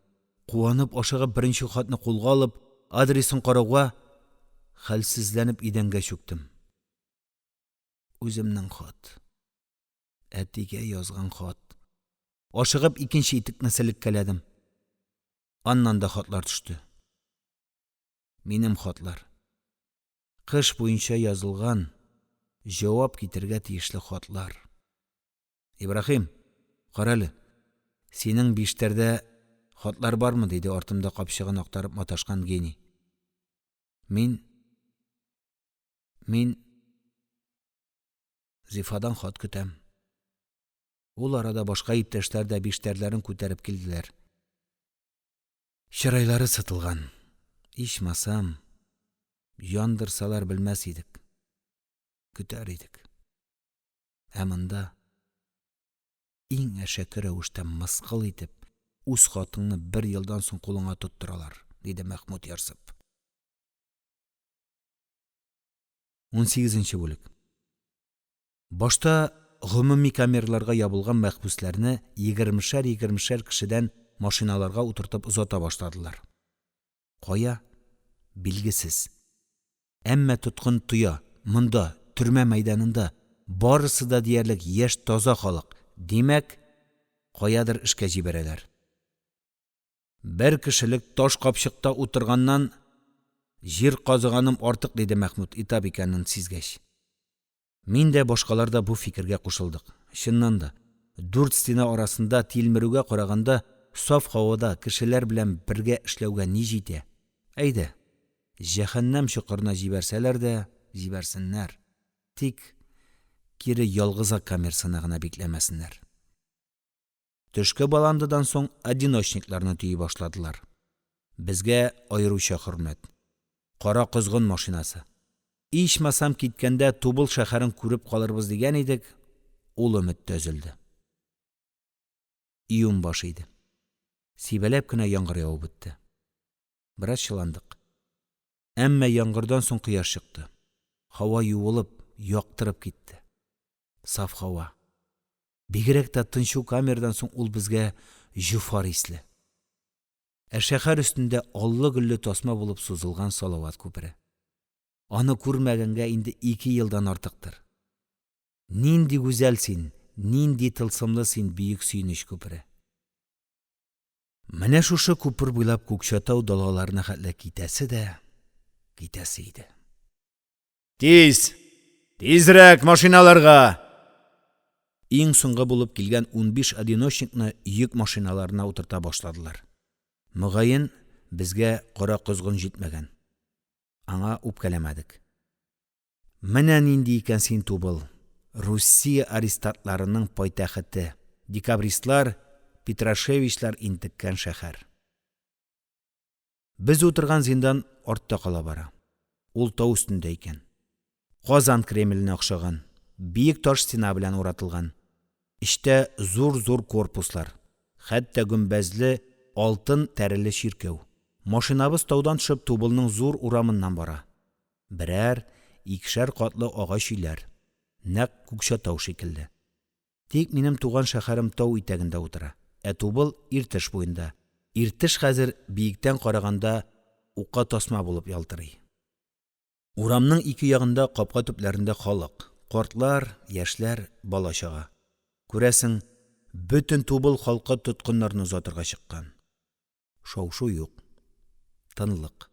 Куанып ашыгып беренче хатны кулга алып, адресын карауга, хәлсезләнеп идәнгә чүктем. Үземнең хат. Әтигә язган хат. Ашыгып икенче итекне селкәләдем. Аннан да хатлар төште. Минем хатлар. Кыш буенча язылган, җавап китергә тиешле хатлар. Ибрахим, каралы. Синең биштәрдә хатлар бармы? Диде артымда капчыгын актарып маташкан гений. Мин Зифадан хат көтәм. Ул арада башка иптәшләр дә биштәрләрен күтәреп килделәр. Чырайлары сытылган. Ичмасам, яндырсалар белмәс идек. Көтәр идек. Ә монда иң әшәке рәвештә мыскыл итеп, үз хатыңны 1 елдан соң кулыңа тоттыралар, диде Мәхмүд ярсып. 18-нче бүлек. Башта гомуми камерларга ябылган мәхбүсләрне 20-шәр кешедән машиналарга утыртып озата башладылар. Кая? Билгесез. Әмма тоткын туя, монда, төрмә мәйданында, барысы да диярлек яшь таза халык. Димәк, каядыр эшкә җибәрәләр. Бер кешелек таш капчыкта утырганнан җир казыганым артык, диде Мәхмүд итап икәнен сизгәч. Мин дә башкалар да бу фикергә кушылдык. Чыннан да, 4 стена арасында тилмерүгә караганда, саф һавада кешеләр белән бергә эшләүгә ни җитә? Әйдә, җәһәннәм чокырына җибәрсәләр дә җибәрсеннәр. Тик кире ялгыза камерасына гына бикләмәсеннәр. Төшке баландыдан соң одиночникларны төйи башладылар. Безгә аеруча хөрмәт. Кара козгын машинасы. Ичмасам киткәндә Тубыл шәһәрен күреп калырбыз дигән идек, ул өмет төзелде. Июнь башы иде. Сибәләп кенә яңгыр явып бетте. Бераз чыландык. Әмма яңгырдан соң кояш чыкты. Һава юылып, яктырып китте. Саф һава. Бигрәк тә тынчу камердан соң ул безгә җуфар исле. Ә шәһәр өстендә аллы-гөлле тасма булып сузылган Салават күпере. Аны күрмәгәнгә инде 2 елдан артыктыр. Нинди гүзәл син, нинди тылсымлы син, бөек сөйнеш күпере. Менә шушы күпер буйлап Күкчатау далаларына хәтле китәсе иде. Тизрәк машиналарга! Иң соңгы булып килгән 15 одиночникны йөк машиналарына утырта башладылар. Мөгаен, безгә кара козгын җитмәгән. Аңа үпкәләмәдек. Менә нинди икән син Тубыл, Русия аристократларының пайтахыты, декабристлар, Петрашевичлар интеккән шәһәр. Без утырган зиндан артта кала бара. Ул тау өстендә икән. Казан Кремленә охшаган, биек таш стена белән уратылган. Иштә зур корпуслар, хәтта гөмбәзле алтын тәреле чиркәү. Машинабыз таудан төшеп Тубылның зур урамыннан бара. Берәр, икешәр катлы агач өйләр. Нәкъ Күкчатау шикелле. Тик минем туган шәһәрем тау итәгендә утыра. Ә Тубыл Иртеш буенда. Иртеш хәзер биектән караганда ука тасма булып ялтырый. Урамның ике ягында капка төпләрендә халык. Картлар, яшьләр, бала-чага. Күрәсең, бөтен Тубыл халкы тоткыннарны озатырга чыккан. Шау-шу юк. Тынлык.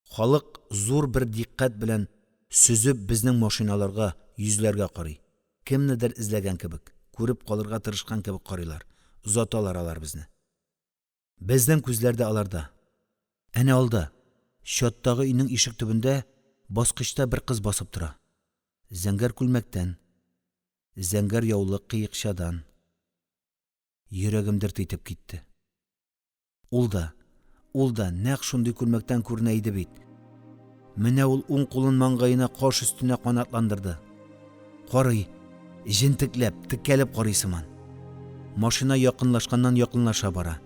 Халык зур бер диккать белән сүзеп безнең машиналарга, йөзләргә карый. Кемнедер эзләгән кебек, күреп калырга тырышкан кебек карыйлар. Озаталар алар безне. Безнең күзләрдә аларда. Әнә алда, чаттагы өйнең ишек төбендә Баскычта бер кыз басып тора. Зәңгәр күлмәктән, зәңгәр яулы кыйыкчадан. Йөрәгем дерт итеп китте. Ул да нәкъ шундый күлмәктән күренә иде бит. Менә ул уң кулын маңгайына каш өстенә канатландырды. Карый, җентекләп, текәлеп карый сыман. Машина якынлашканнан якынлаша бара.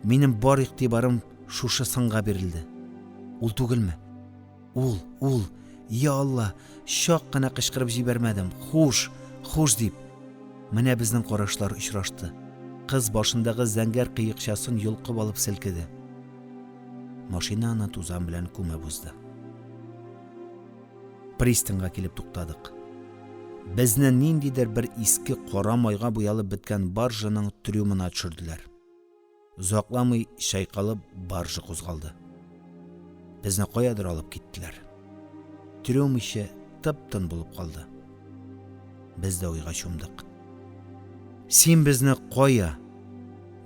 Минем бар игътибарым шушы сынга бирелде. Ул түгелме? Ул, я Алла, шак кына кычкырып җибәрмәдем. Хуш дип. Менә безнең карашлар очрашты. Кыз башындагы зәңгәр кыйыкчасын йолкып алып селкеде. Машинаны тузан белән күмеп узды. Пристаньга килеп туктадык. Безне ниндидер бер иске кара майга буялып беткән баржаның трюмына төшерделәр. Узакламый шайкалып баржа кузгалды. Безне каядыр алып киттеләр. Трюм иче тып-тын булып калды. Без дә уйга чумдык. Син безне кая?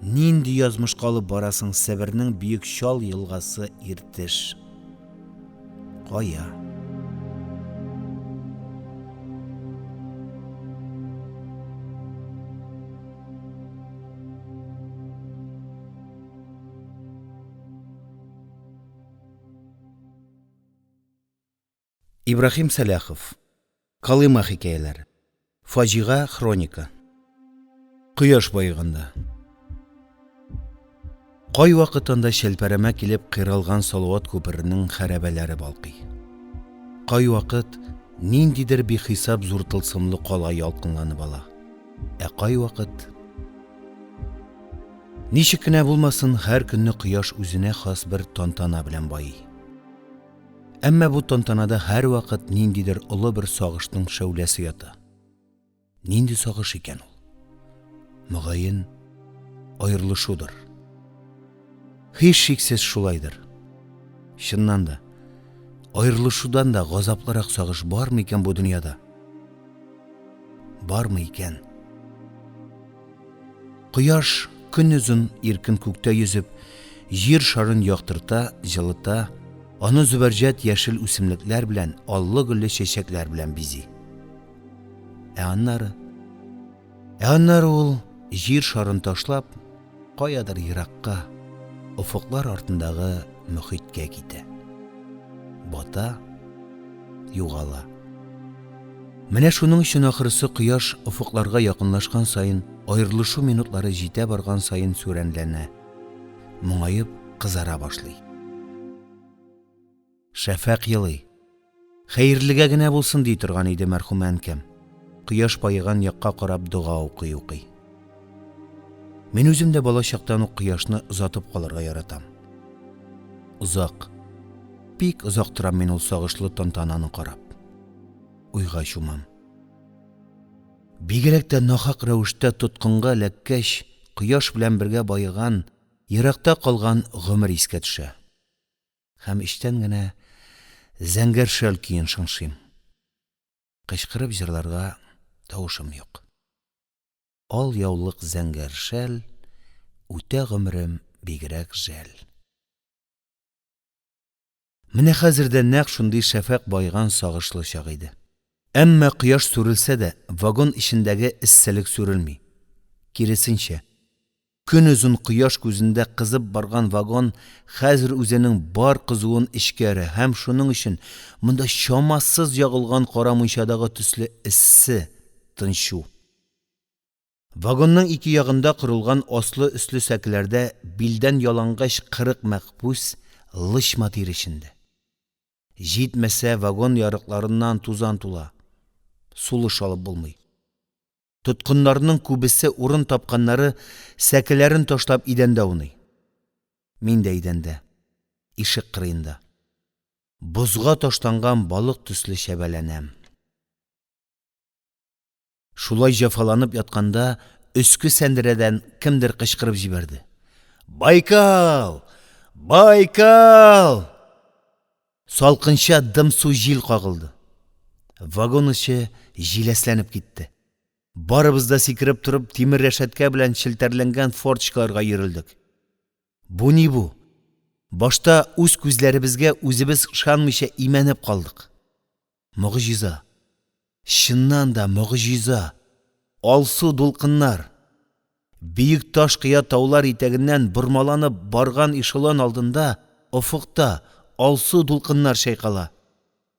Нинди язмышка алып барасың Себернең бөек Чал елгасы Иртеш? Кая? Ибрахим Саляхов. Калыма хикәяләре. Фаҗига хроника. Кояш баеганда. Кай вакытында шәлпәрәмә килеп кыйралган Салават күперенең хәрабәләре балкый. Кай вакыт ниндидер бихисап зур тылсымлы кала ялкынланып ала. Кай вакыт ничек кенә булмасын, һәр көнне кояш үзенә хас бер тантана белән байый. Әмма бу тантанада һәр вакыт ниндидер олы бер сагышның шәүләсе ята. Нинди сагыш икән ул? Мөгаен, аерылышудыр. Һич шиксез шулайдыр. Чыннан да, аерылышудан да газаплырак сагыш бармы икән бу дөньяда? Бармы икән? Кояш көннезен иркен күктә йөзеп, җир шарын яктырта, җылыта, аны зүбәрҗәт яшел үсемлекләр белән, аллы-гөлле чәчәкләр белән бизи. Аннары ул җир шарын ташлап, каядыр еракка, уфуклар артындагы мөхиткә китә. Бата, югала. Менә шуның өчен ахырсы кояш уфукларга якынлашкан саен, аерылышу минутлары җитә барган саен сүрәнләнә, моңаеп кызара башлый. Шәфәк елый. Хәерлегә генә булсын ди торган иде мәрхүм әнкәм. Кояш байыган якка карап дуга укый. Мин үзем дә бала чактан ук кояшны озатып калырга яратам. Узак, бик озак торам мин ул сагышлы тантананы карап. Уйга чумам. Бигрәк тә нахак рәвештә тоткынга эләккәч, кояш белән бергә байыган, еракта калган гомер искә төшә. Һәм иштән генә зәңгәр шәл көен шыңшыйм. Кычкырып җырларга тавышым юк. Ал яулык зәңгәр шәл, үтә гомерем бигрәк жәл. Менә хәзердә нәкъ шундый шәфәк байган сагышлы чак иде. Әмма кояш сүрелсә дә, вагон ичендәге эсселек сүрелми. Киресенчә, көнөзен кояш күзендә кызып барган вагон хәзер үзенең бар кызуын эчкәре һәм шуның өчен монда чамасыз ягылган кара мунчадагы төсле эссе, тынчу. Вагонның ике ягында корылган аслы-өсле сәкеләрдә билдән ялангач 40 мәхбүс лышма тирешендә. Җитмәсә вагон ярыкларыннан тузан тула. Сулыш алып булмый. Тоткыннарның күбесе урын тапканнары сәкеләрен ташлап идәндә уйный. Мин дә идәндә, ишек кырыенда. Бозга ташланган балык төсле шәбәләнәм. Шулай җәфаланып ятканда, өске сәндерәдән кемдер кычкырып җибәрде. Байкал! Байкал! Салкынча дымсу җил кагылды. Вагон эче җиләсләнеп китте. Барыбыз да сикереп турып, тимер рәшәткә белән челтәрләнгән форточкаларга йөрелдек. Бу ни бу? Башта үз күзләребезгә үзебез ышанмыйча имәнеп калдык. Мұғжиза. Шыннан да мұғжиза. Алсу дулқыннар. Бейік таш қия таулар итегінен бұрмаланып барған эшелон алдында, ұфықта алсу дулқыннар шайқала.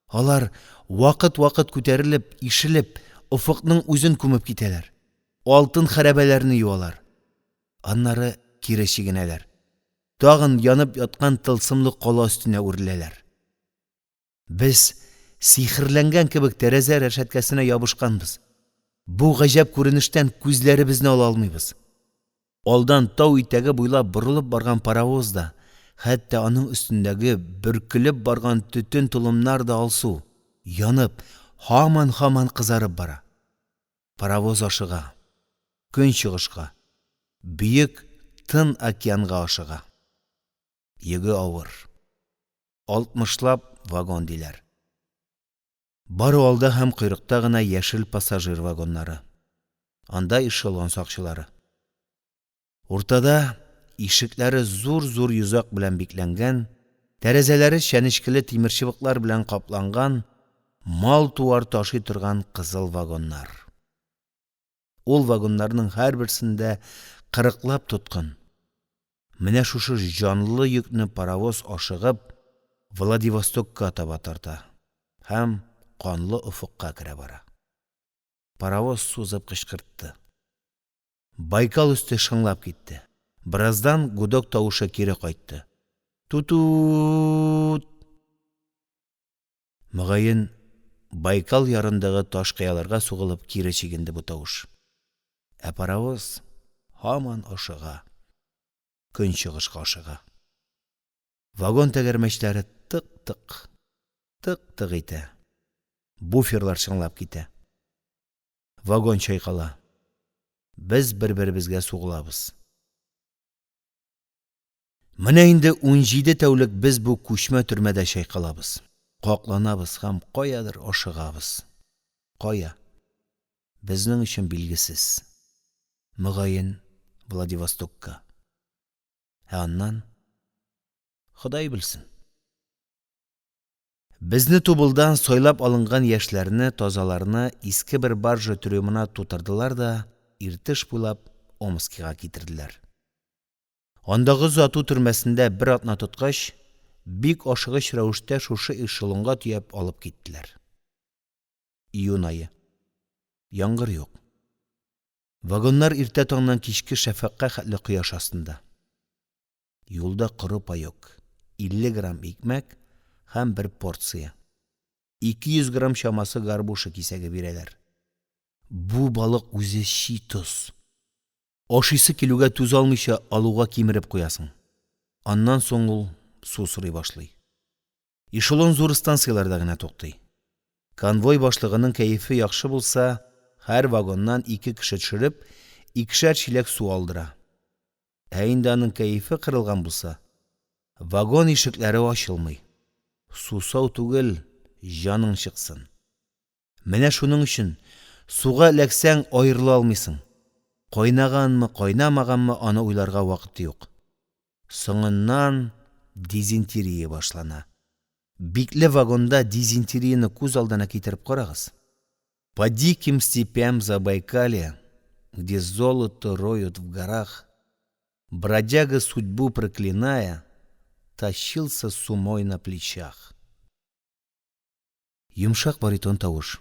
Алар вақыт-вақыт көтеріліп, ишіліп, ұфықның үзін көміп кетелер. Алтын хәрәбәләрні юалар. Аннары кире шигенәләр. Тағын янып ятқан тылсымлы қала үстіне үрілелер. Біз сихірләнгән кебек тәрәзә рәшәткәсенә ябышқанбыз. Бу ғәҗәп күренештән күзләребезне ала алмыйбыз. Алдан тау итәге буйлап борылып барган паровоз да, хәтта аның өстендәге бөркелеп барган төтен толымнар да алсу, янып, һаман кызарып бара. Паровоз ашыга, көн чыгышка, бүйек тын океанга ашыга. Йөге авыр. 60лап вагон диләр. Бары алда һәм койрыкта гына яшел пассажир вагоннары. Анда эшелон сакчылары. Уртада ишекләре зур-зур йозак белән бикләнгән, тәрәзәләре шәнечкеле тимерчыбыклар белән капланган, мал туар ташый торган кызыл вагоннар. Ул вагоннарның һәрберсендә 40лап тоткын. Менә шушы җанлы йөкне паровоз ашыгып Владивостокка таба тарта һәм канлы уфыкка керә бара. Паровоз сузып кычкыртты. Байкал өсте шыңлап китте. Бираздан гудок тавышы кире кайтты. Тутут! Мөгаен Байкал ярындагы таш кыяларга сугылып кире чигенде бу тавыш. Ә паровоз һаман ашыга. Көн чыгышка ашыга. Вагон тәгәрмәчләре тык-тык, тык-тык итә. Буферлар шыңлап китә. Вагон чайкала. Без бер-беребезгә сугылабыз. Менә инде 17 тәүлек без бу күчмә төрмәдә чайкалабыз. Какланабыз һәм каядыр ашыгабыз. Кая? Безнең өчен билгесез. Мөгаен Владивостокка. Ә аннан Ходай белсен. Безне тубылдан сойлап алынган яшьләрне, тазаларны иске бер баржа трюмына тутырдылар да, Иртеш буйлап Омскига китерделәр. Андагы зату төрмәсендә бер атна тоткач, бик ашыгыч рәвештә шушы эшелонга төяп алып киттеләр. Июнь айы. Яңгыр юк. Вагоннар иртә таңнан кичке шәфәккә хәтле кояш астында. Юлда коры паёк, 50 грамм икмәк һәм бер порция. 200 грамм чамасы гарбуша кисәге бирәләр. Бу балык үзе чи тоз. Ашыйсы килүгә түз алмыйча алуга кимереп куясың. Аннан соң ул су сорый башлый. Эшелон зур станцияларда гына туктый. Конвой башлыгының кәефе яхшы булса, һәр вагоннан 2 кеше төшереп, 2шәр чиләк су алдыра. Ә инде аның кәефе кырылган булса, вагон ишекләре ачылмый. Сусау түгел, җаның чыксын. Менә шуның өчен суга эләксәң аерыла алмыйсың. Кайнаганмы, кайнамаганмы аны уйларга вакыт юк. Соңыннан дизентерия башлана. Бикле вагонда дизентерияны күз алдына китереп карагыз. По диким степям Забайкалья, где золото роют в горах, бродяга, судьбу проклиная, тащился с умой на плечах. Йомшак баритон тавыш.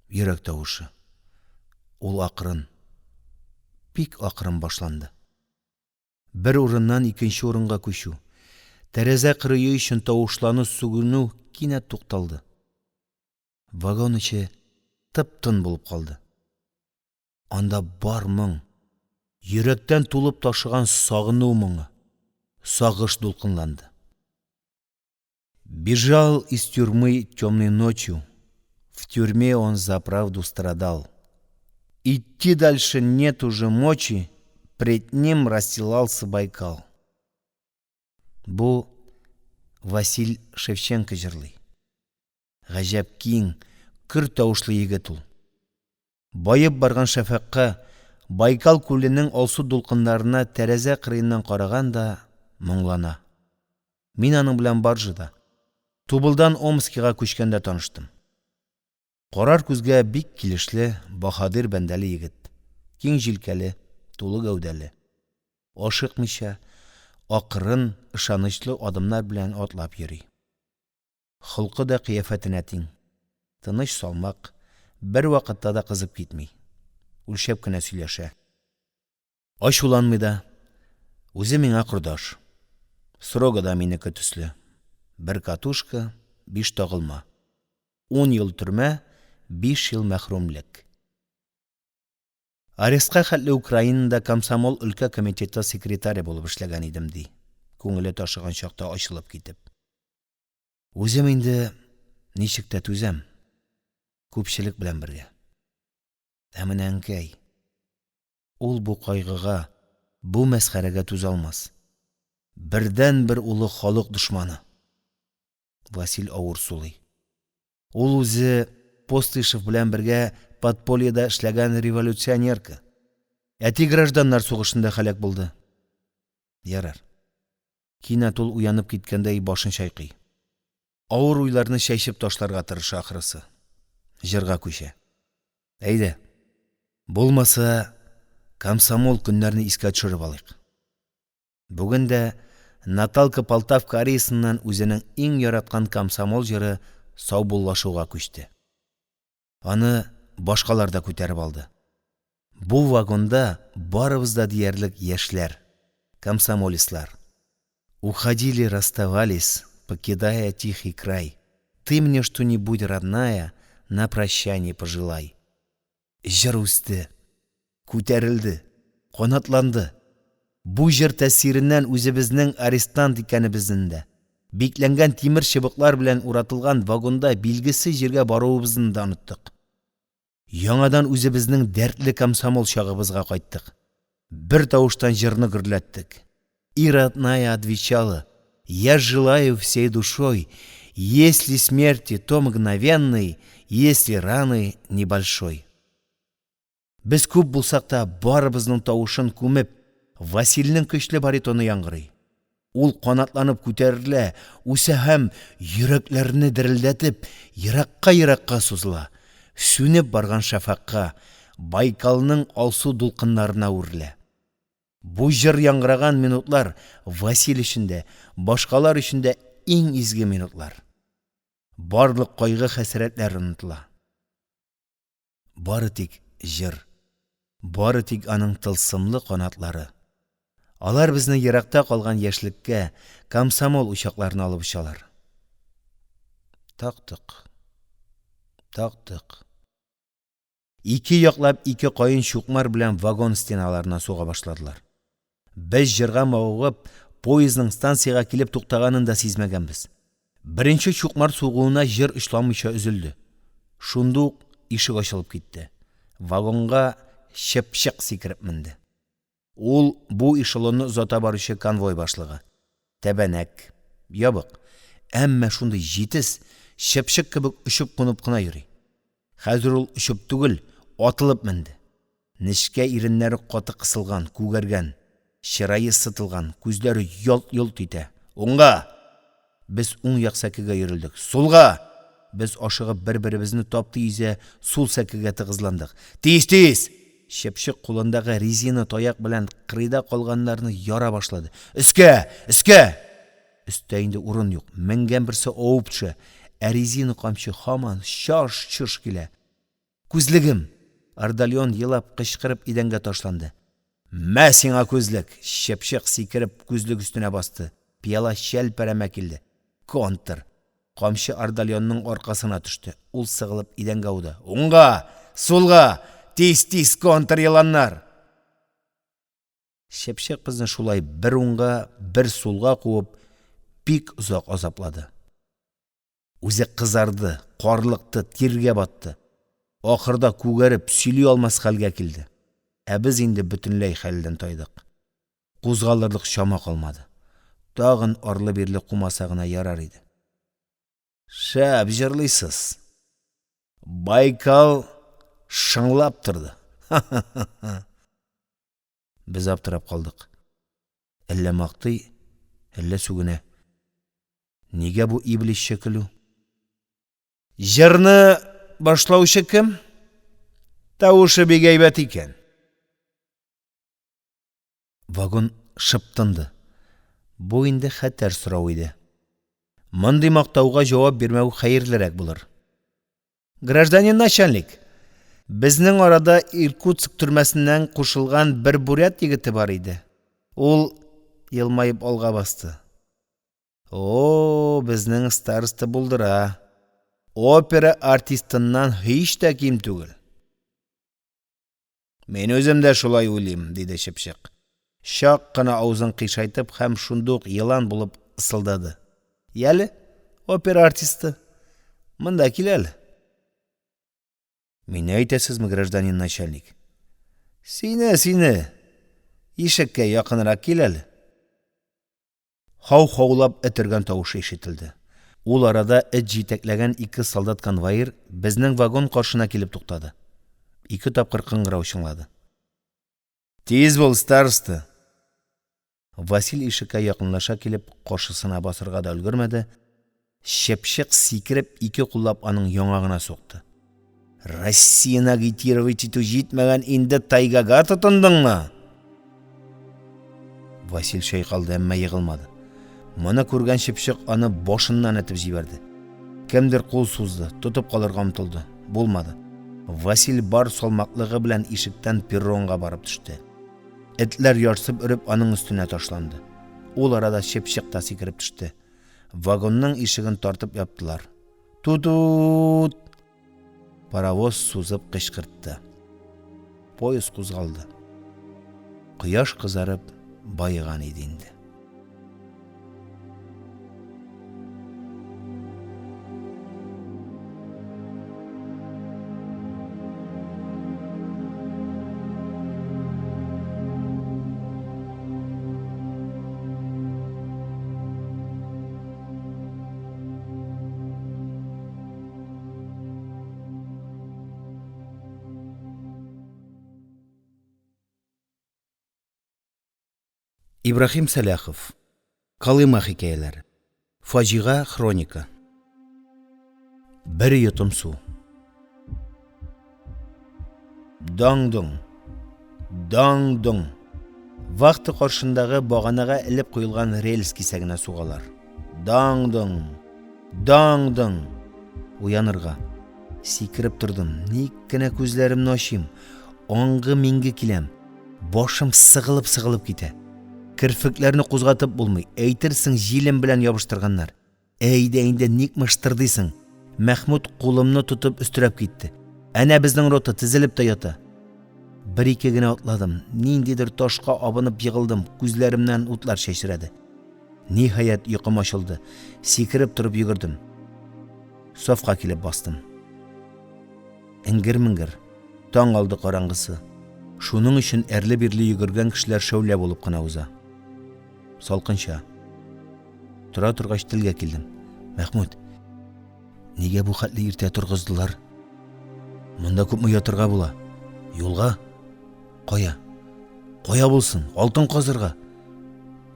Йөрәк тавышы. Ул акрын. Бик акрын башланды. Бер урыннан икенче урынга күчү. Тәрәзә кырые өчен тавышланы сугыну кинәт тукталды. Вагон içi тып-тын булып калды. Анда бар моң, йөрәктән тулып ташыган сагыну моңы, сагыш дулкынланды. Бежал из тюрьмы темной ночью, в тюрьме он за правду страдал. Идти дальше нет уже мочи, пред ним расстилался Байкал. Бу Василь Шевченко җырлый. Гаҗәп киң, көр тавышлы егет ул. Байып барган шәфәккә, Байкал күленең алсу дулкыннарына тәрәзә кырыеннан караганда моңлана. Мин аның белән баржада, Тубылдан Омскига күчкәндә таныштым. Карар күзгә бик килешле, баһадир бәндәле егет. Киң җилкәле, тулы гәүдәле. Ашыкмыйча, акрын, ышанычлы адымнар белән атлап йөри. Холкы да кыяфәтенә тиң. Тыныч салмак, бер вакытта да кызып китми. Үлчәп кенә сөйләшә. Ачуланмый да. Үзе миңа кордаш. Срогы да минеке төсле. 1 катушка, 5 тагылма. 10 ел төрмә, 5 ел мәхрүмлек. Арестка хәтле Украинада комсомол өлкә комитеты секретаре булып эшләгән идем, ди. Күңеле ташыган чакта ачылып китеп. Үзем инде ничек тә түзәм. Күпчелек белән бергә. Ә менә Әнкәй, ул бу кайгыга, бу мәсхәрәгә түзә алмас. Бердән-бер улы халык дошманы. Васил авыр сулый. Ул үзе Постышев белән бергә подпольеда эшләгән революционерка. Әти гражданнар сугышында хәлак булды. Ярар. Кинәт ул уянып киткәндәй башын чайкый. Авыр уйларны чәйшеп ташларга тырыша ахрысы. Җырга күчә. Әйдә. Булмаса, комсомол көннәрне искә төшереп алыйк. Бүген дә Наталка Полтавка аресыннан үзенең иң яраткан комсомол җыры саубуллашуга күчте. Аны башкалар да күтәреп алды. Бу вагонда барыбыз да диярлек яшьләр, комсомолистлар. Уходили, расставались, покидая тихий край. Ты мне что-нибудь, родная, на прощание пожелай. Җыр үсте, күтәрелде, канатланды. Бу җыр тәсиреннән үзебезнең арестант икәнебезне дә, бикләнгән тимер чыбыклар белән уратылган вагонда билгесе җиргә баруыбызны да оныттык. Яңадан үзебезнең дәртле комсомол чагыбызга кайттык. Бер тавыштан җырны гөрләттек. И родная отвечала: я желаю всей душой, если смерти, то мгновенной, если раны небольшой. Без күп булсак та барыбызның тавышын күмеп, Василнең көчле баритоны яңгырый. Ул канатланып күтәрелә, үсә һәм йөрәкләрне дерелдәтеп, еракка сузыла. Сүнеп барган шафакка, Байкалның алсу дулкыннарына үрелә. Бу җыр яңгыраган минутлар Васил өчен дә, башкалар өчен дә иң изге минутлар. Барлык кайгы хәсрәтләр онытыла. Бары тик җыр, бары тик аның тылсымлы канатлары. Алар безне еракта калган яшьлеккә, комсомол учакларына алып очалар. Тактык. Ике яклап ике кайын чукмар белән вагон стеналарына суга башладылар. Без җырга мавыгып, поездның станциягә килеп туктаганын да сизмәгәнбез. Беренче чукмар сугуына җыр ышламыйча өзелде. Шунда ук ишек ачылып китте. Вагонга Чепчык сикереп менде. Ул бу эшелонны озата баручы конвой башлыгы. Тәбәнәк, ябык, әмма шундый җитез, Чепчык кебек очып кунып кына йөри. Хәзер ул очып түгел, атылып менде. Нечкә иреннәре каты кысылган, күгәргән, чырае сытылган, күзләре ялт-йолт итә. Уңга! Без уң як сәкегә йөрелдек. Сулга! Без ашыгып бер-беребезне тапты изә, сул сәкегә тыгызландык. Тиз! Чепчык кулындагы резина таяк белән кырыйда калганнарны яра башлады. Өскә! Өстә инде урын юк. Менгән берсе авып төшә. Резина камчы һаман чаш-чыш килә. Күзлегем! Ардальон елап кычкырып идәнгә ташланды. Мә сиңа күзлек! Чепчык сикереп күзлек өстенә басты. Пияла шәлпәрәмә килде. Контр! Камчы Ардальонның аркасына төште. Ул сыгылып идәнгә ауды. Уңга! Сулга! Тиз, контр еланнар! Чепчык безне шулай бер уңга, бер сулга куып, бик озак азаплады. Үзе кызарды, карлыкты, тиргә батты. Ахырда күгәреп, сөйли алмас хәлгә килде. Ә без инде бөтенләй хәлдән тайдык. Кузгалырлык чама калмады. Тагын арлы-бирле кумаса гына ярар иде. Шәп җырлыйсыз. Байкал шыңлап торды. Без аптырап калдык. Әллә мактый, әллә сүгенә. Нигә бу иблис шекелү? Җырны башлаушы кем? Тавышы бик әйбәт икән. Вагон шыптынды. Бу инде хәтәр сорау иде. Мондый мактауга җавап бирмәү хәерлерәк булыр. Гражданин начальник, безнең арада Иркутск төрмәсеннән кушылган бер бурят егете бар иде. Ул елмаеп алга басты. О, безнең староста булдыра. Опера артистыннан һич тә ким түгел. Мен өзем дә шулай уйлыйм, диде Чыпчык. Шак кына авызын кыйшайтып һәм шундук елан булып ысылдады. Яле, опера артисты. Монда кил әле. Мине әйтәсезме, гражданин начальник? Сине. Ишеккә якынрак кил әле. Хау-хаулап этергән тавыш ишетелде. Ул арада эт җитәкләгән 2 солдат конвоир безнең вагон каршына килеп туктады. 2 тапкыр кыңгырау чыңлады. Тиз бул, староста. Васил ишеккә якынлаша килеп каршысына басырга да өлгермәде. Чыпчык сикереп 2 куллап аның яңагына сукты. Россияны агитировать итү җитмәгән инде тайгага тотындыңмы? Васил шайкалды, әмма егылмады. Моны күргән Чыпчык аны башыннан этеп җибәрде. Кемдер кул сузды, тотып калырга омтылды. Булмады. Васил бар салмаклыгы белән ишектән перронга барып төште. Этләр ярсып өреп аның өстенә ташланды. Ул арада Чыпчык та сикереп төште. Вагонның ишеген тартып яптылар. Тутут! Паровоз сузып кычкыртты. Поезд кузгалды. Кояш кызарып байыган иде инде. Ибрахим Саляхов. Калыма хикәяләре. Фаҗига хроника. Бер йотым су. Даңдың. Вакыты каршындагы баганага элеп куелган рельс кисәгенә сугалар. Даңдың. Уянырга. Сикереп тордым. Ник кенә күзләремне ачыйм. Аңгы минге киләм. Башым сыгылып китә. Кирфекләрне кузгатып булмый. Әйтерсең җилем белән ябыштырганнар. Әйдә инде ник мыштырдыйсың? Мәхмүд кулымны тутып өстерәп китте. Әнә безнең рота тезелеп тә ята. 1-2 генә атладым. Ниндидер ташка абынып егылдым. Күзләремнән утлар чәчрәде. Ниһаять йокым ачылды. Сикереп торып йөгердем. Сафка килеп бастым. Иңгер-миңгер. Таң алды караңгысы. Шуның өчен әрле-бирле йөгергән кешеләр шәүлә булып кына уза. Салкынча. Тора торгач телгә килдем. Мәхмүд, нигә бу хәтле иртә торгыздылар? Монда күпме ятырга була? Юлга? Кая? Кая булсын? Алтын казырга?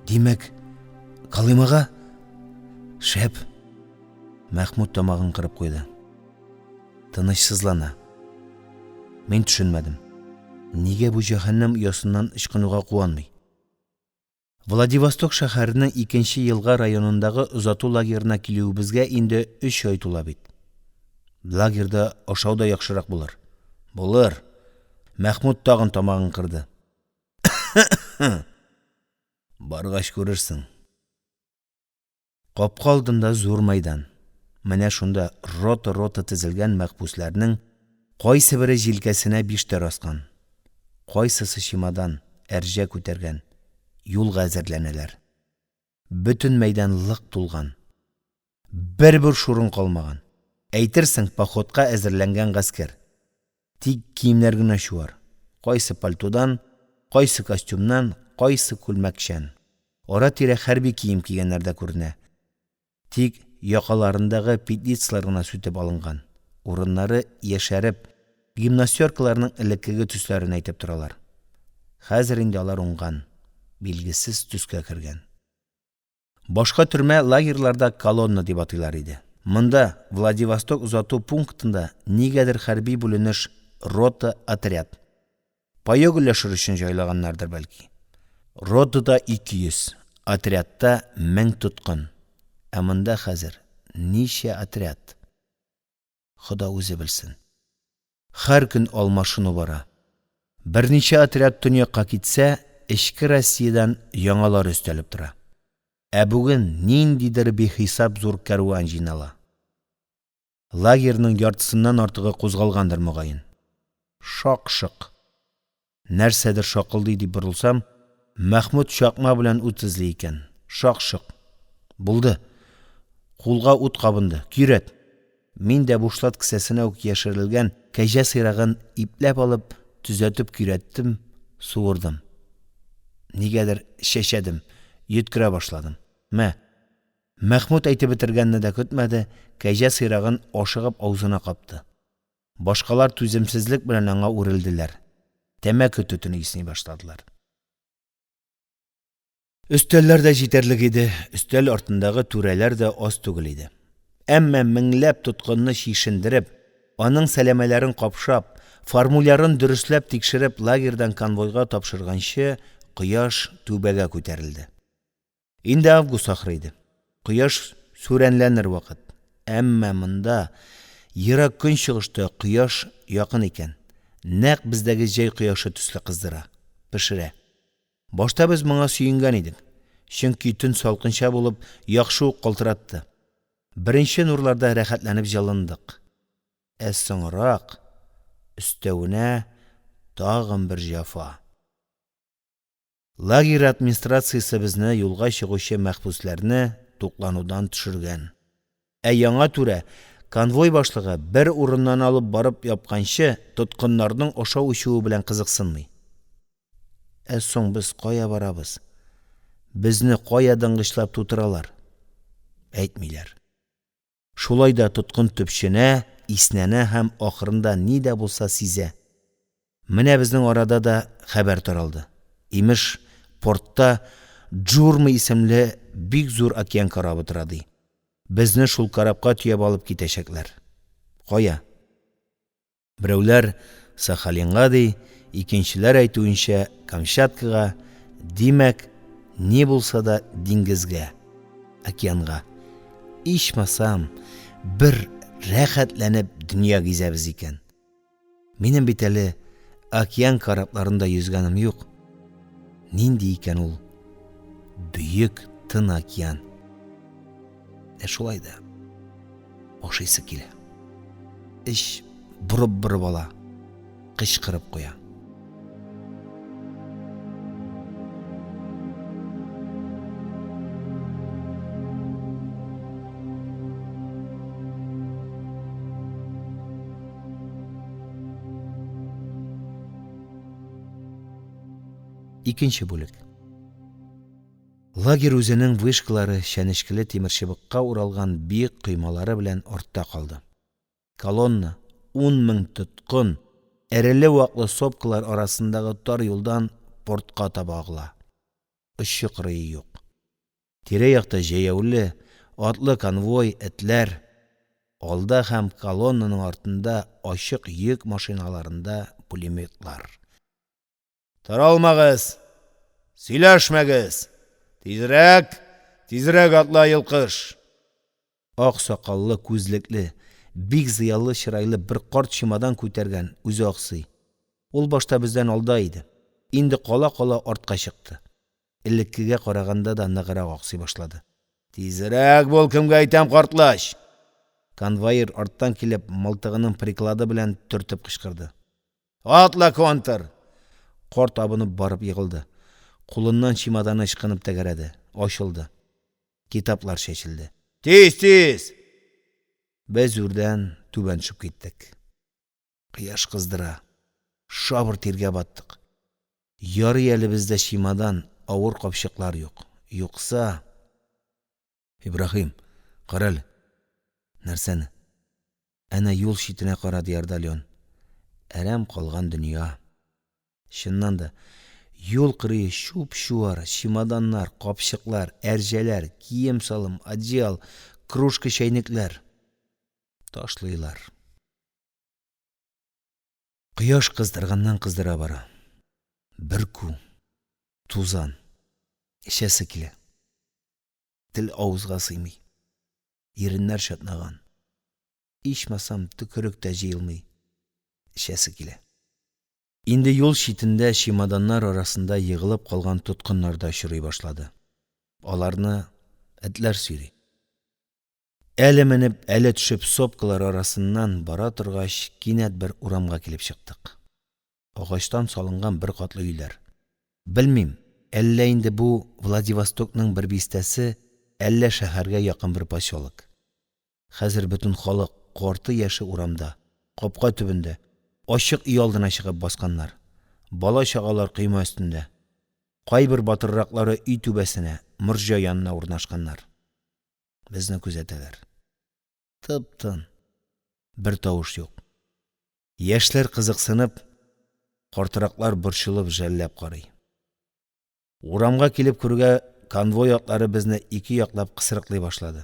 Димәк, Калымага? Шәп. Мәхмүд тамагын кырып куйды. Тынычсызлана. Мин төшенмәдем. Нигә бу җәһәннәм уясыннан ычкынуга куанмый? Владивосток шәһәренең 2нче елга районындагы озату лагерына килүебезгә инде 3 ай тула бит. Лагерда ашау да яхшырак булыр. Булыр. Мәхмүд тагын тамагын кырды. Баргач күрерсең. Капка алдында зур майдан. Менә шунда рота тезелгән мәхбүсләрнең кайсы бире җилкәсенә 5 тә раскан. Кайсысы чемодан, әрҗә күтәргән. Юлга әзерләнәләр. Бөтен мәйдан лык тулган. Бер шурын калмаган. Әйтерсең походка әзерләнгән гаскәр. Тик киемнәр генә шуар. Кайсы пальтодан, кайсы костюмнан, кайсы күлмәкчән. Ара-тирә хәрби кием кигәннәр дә күренә. Тик якаларындагы петлицалар гына сүтеп алынган. Урыннары яшәреп, гимнастеркаларның элеккеге төсләрен әйтеп торалар. Хәзер инде алар уңган, билгесез төскә кергән. Башка төрмә лагерьларда колонна дип атыйлар иде. Мында Владивосток узату пунктында нигәдер хәрби бүленеш рота отряд. Паёк өләшер өчен җайлаганнардыр бәлки. Ротада 200, отрядта 1000 тоткын. Ә монда хәзер ничә отряд? Хода үзе белсен. Һәр көн алмашыну бара. Берничә отряд төньякка китсә, эчке Россиядән яңалар өстәлеп тора. Ә бүген ниндидер бихисап зур кәрван җыйнала. Лагерьнең яртысыннан артыгы кузгалгандыр мөгаен. Шак-шык. Нәрсәдер шакылдый дип борылсам, Мәхмүд чакма белән ут эзли икән. Шак-шык. Булды. Кулга ут кабынды. Кирәт. Мин дә бушлат кесәсенә үк яшерелгән кәҗә сыйрагын ипләп алып, төзәтеп кирәттем, суырдым. Нигәдер шәшәдем, йөткерә башладым. Мә, Мәхмүд әйтеп бетергәнне дә көтмәде, кәҗә сыйрагын ашыгып аузына капты. Башкалар түземсезлек белән аңа үрелделәр. Тәмәке төтене исни башладылар. Өстәлләр дә җитәрлек иде, өстәл артындагы түрәләр дә аз түгел иде. Әмма меңләп тоткынны шишендереп, аның сәләмәләрен капшап, формулярын дөресләп тикшереп лагерьдан конвойга тапшырганчы, кояш түбәгә күтәрелде. Инде август ахыры иде. Кояш сүрәнләнер вакыт. Әмма монда ерак көнчыгышта кояш якын икән. Нәкъ бездәге җәй кояшы төсле кыздыра, пешерә. Башта без моңа сөенгән идек. Чөнки төн салкынча булып, яхшы ук калтыратты. Беренче нурларда рәхәтләнеп җылындык. Ә соңрак өстәвенә тагын бер җафа. Лагерь администрациясе безне юлга чыгучы мәхбүсләрне тукланудан төшергән. Ә яңа түрә конвой башлыгы бер урыннан алып барып япканчы тоткыннарның ашау-эчүе белән кызыксынмый. Ә соң без кая барабыз? Безне кая дыңгычлап тутыралар? Әйтмиләр. Шулай да тоткын төпченә, иснәнә һәм ахырында ни дә булса сизә. Менә безнең арада да хәбәр таралды. Имеш, портта Джурма исемле бик зур океан корабы тора ди. Безне шул корабка төяп алып китәчәкләр. Кая? Берәүләр Сахалинга ди, икенчеләр әйтүенчә Камчаткага, димәк, ни булса да диңгезгә, океанга. Ичмасам, бер рәхәтләнеп дөнья гизәбез икән. Минем бит әле океан корабларында йөзгәнем юк. Нинди икән ул? Бөек тын океан. Шулай да ашыйсы килә. Эш бурып-бурып ала, кычкырып куя. Икенче бүлек. Лагерь үзенең вышкалары шәнечкеле тимерчыбыкка уралган биек коймалары белән артта калды. Колонна 10,000 тоткын, эреле-ваклы сопкалар арасындагы тар юлдан портка таба агыла. Очы-кырые юк. Тирә-якта җәяүле, атлы конвой, этләр. Алда һәм колоннаның артында ачык йөк машиналарында пулеметлар. Таралмагыз! Сөйләшмәгез! Тизрәк атла йылкыш! Ак сакаллы, күзлекле, бик зыялы чырайлы бер карт чемодан күтәргән үзе аксый. Ул башта бездән алда иде. Инде кала-кала артка чыкты. Элеккегә караганда да ныгырак аксый башлады. Тизрәк бул, кемгә әйтәм, картлаш! Конвоир арттан килеп мылтыгының приклады белән төртеп кычкырды. Атла, контр! Карт абынып барып егылды. Кулыннан чемоданы ычкынып тәгәрәде. Ачылды. Китаплар шешелде. Тиз! Без үрдән түбән төшеп киттек. Кояш кыздыра. Шабыр тиргә баттык. Ярый әле бездә чемодан, авыр капчыклар юк. Юкса... Ибрахим, карал. Нәрсәне? Әнә юл читенә кара, диярде Алён. Әрәм калган дөнья. Чыннан да, юл кырые шуп-шуар, чемоданнар, капчыклар, әрҗәләр, кием салым, одеял, кружка, чәйнекләр. Ташлыйлар. Кояш кыздырганнан кыздыра бара. Бөркү, тузан, эчәсе килә. Тел авызга сыймый. Иреннәр чатнаган. Ичмасам төкерек тә җыелмый. Эчәсе килә. Инде юл читендә чемоданнар арасында егылып калган тоткыннар да очрый башлады. Аларны этләр сөйри. Әле менеп, әле төшеп сопкалар арасыннан бара торгач, кинәт бер урамга килеп чыктык. Агачтан салынган бер катлы өйләр. Белмим, әллә инде бу Владивостокның бер бистәсе, әллә шәһәргә якын бер поселок. Хәзер бөтен халык карты яше урамда, капка төбендә, ачык өй алдына чыгып басканнар. Бала-чагалар кыйма өстендә. Кайбер батырраклары өй түбәсенә, морҗа янына урнашканнар. Безне күзәтәләр. Тып-тын. Бер тавыш юк. Яшьләр кызыксынып, картыраклар борчылып жәлләп карый. Урамга килеп күргә конвой атлары безне ике яклап кысрыклый башлады.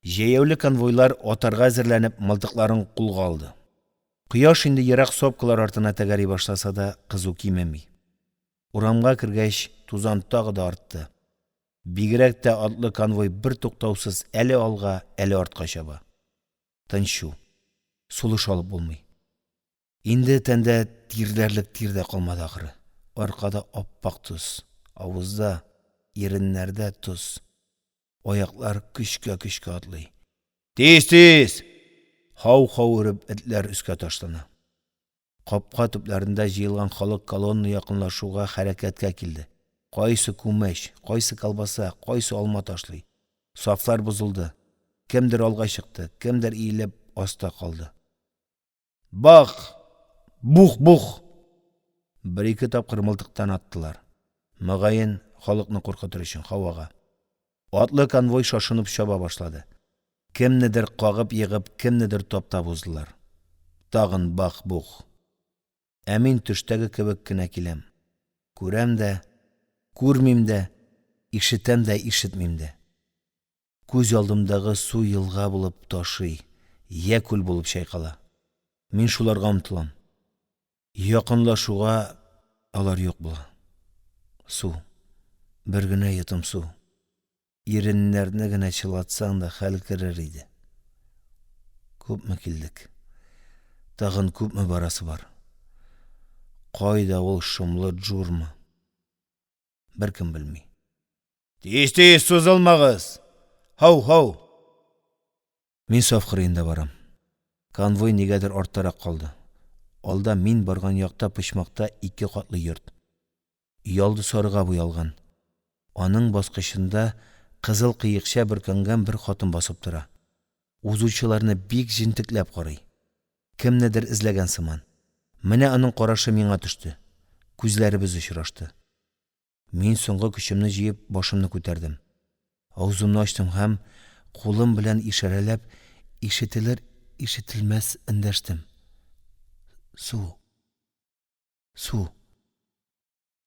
Җәяүле конвойлар атарга әзерләнеп мылтыкларын кулга алды. Кояш инде ерак сопкалар артына тәгәри башласа да, кызу кимеми. Урамга кергәч, тузан тагы да артты. Бигрәк тә атлы конвой бер туктаусыз әле алга, әле артка чаба. Тынчу. Сулыш алып булмый. Инде тәндә тирләрлек тир дә калмады ахры. Аркада аппак туз, авызда, иреннәрдә туз. Аяклар көчкә-көчкә атлый. Тиз-тиз! Хау-хау үреп этләр өскә ташлана. Капка төпләрендә җыелган халык колонна якынлашуга хәрәкәткә килде. Кайсы күмәч, кайсы колбаса, кайсы алма ташлый. Сафлар бузылды. Кемдер алга чыкты, кемдер иелеп аста калды. Бах! Бух-бух! Бер-ике тапкыр мылтыктан аттылар. Мөгаен халыкны куркытыр өчен һавага. Атлы конвой шашынып чаба башлады. Кемнедер кагып егып, кемнедер таптап уздылар. Тагын бах-бух. Ә мин төштәге кебек кенә киләм. Күрәм дә, күрмим дә, ишетәм дә, ишетмим дә. Күз алдымдагы су елга булып ташый, я күл булып чайкала. Мин шуларга омтылам. Якынлашуга алар юк була. Су. Бер генә йотым су. Иреннәрне генә чылатсаң да хәл керер иде. Күпме килдек. Тагын күпме барасы бар. Кайда ул шомлы Джурма? Беркем белми. Тиз-тиз сузылмагыз! Хау-хау! Мин саф кырыенда барам. Конвой нигәдер арттарак калды. Алда мин барган якта почмакта ике катлы йорт. Ялды сарыга буялган. Аның баскычында кызыл кыйыкча бөркәнгән бер хатын басып тора. Узучыларны бик җентекләп карый. Кемнедер эзләгән сыман. Менә аның карашы миңа төште. Күзләребез очрашты. Мин соңгы көчемне җыеп башымны күтәрдем. Авызымны ачтым һәм кулым белән ишарәләп ишетелер-ишетелмәс эндәштем. Су. Су.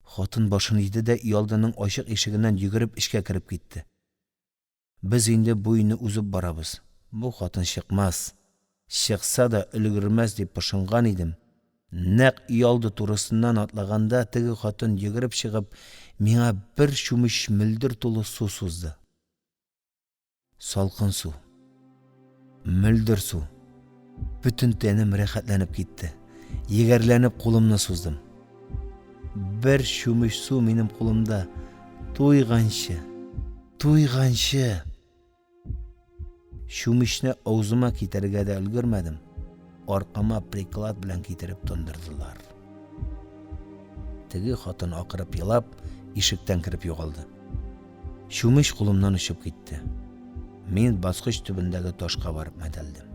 Хатын башын иде дә ялдының ачык ишегеннән йөгереп эчкә кереп китте. Без инде бу өйне узып барабыз. Бу хатын чыкмас. Чыкса да өлгермәс дип пошынган идем. Нәк ялды турысыннан атлаганда теге хатын йөгереп чыгып, миңа бер чүмеч мөлдер тулы су сузды. Салкын су. Мөлдер су. Бүтән тәнем рәхәтләнеп китте. Егәрләнеп кулымны суздым. Бер чүмеч су минем кулымда. Туйганчы. Туйганчы. Чүмечне авызыма китерергә дә өлгермәдем. Аркама приклад белән китереп тондырдылар. Теге хатын акырып елап, ишектән кирип югалды. Чүмеч кулымнан очып китте. Мин баскыч төбендәге ташка барып мәтәлдем.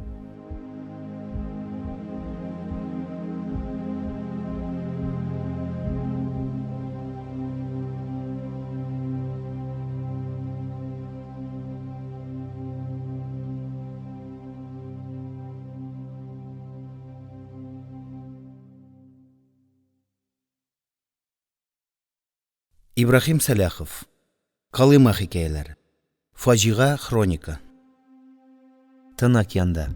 Ибрахим Саляхов. Калыма хикәяләре. Фаҗига хроника. Тын океанда.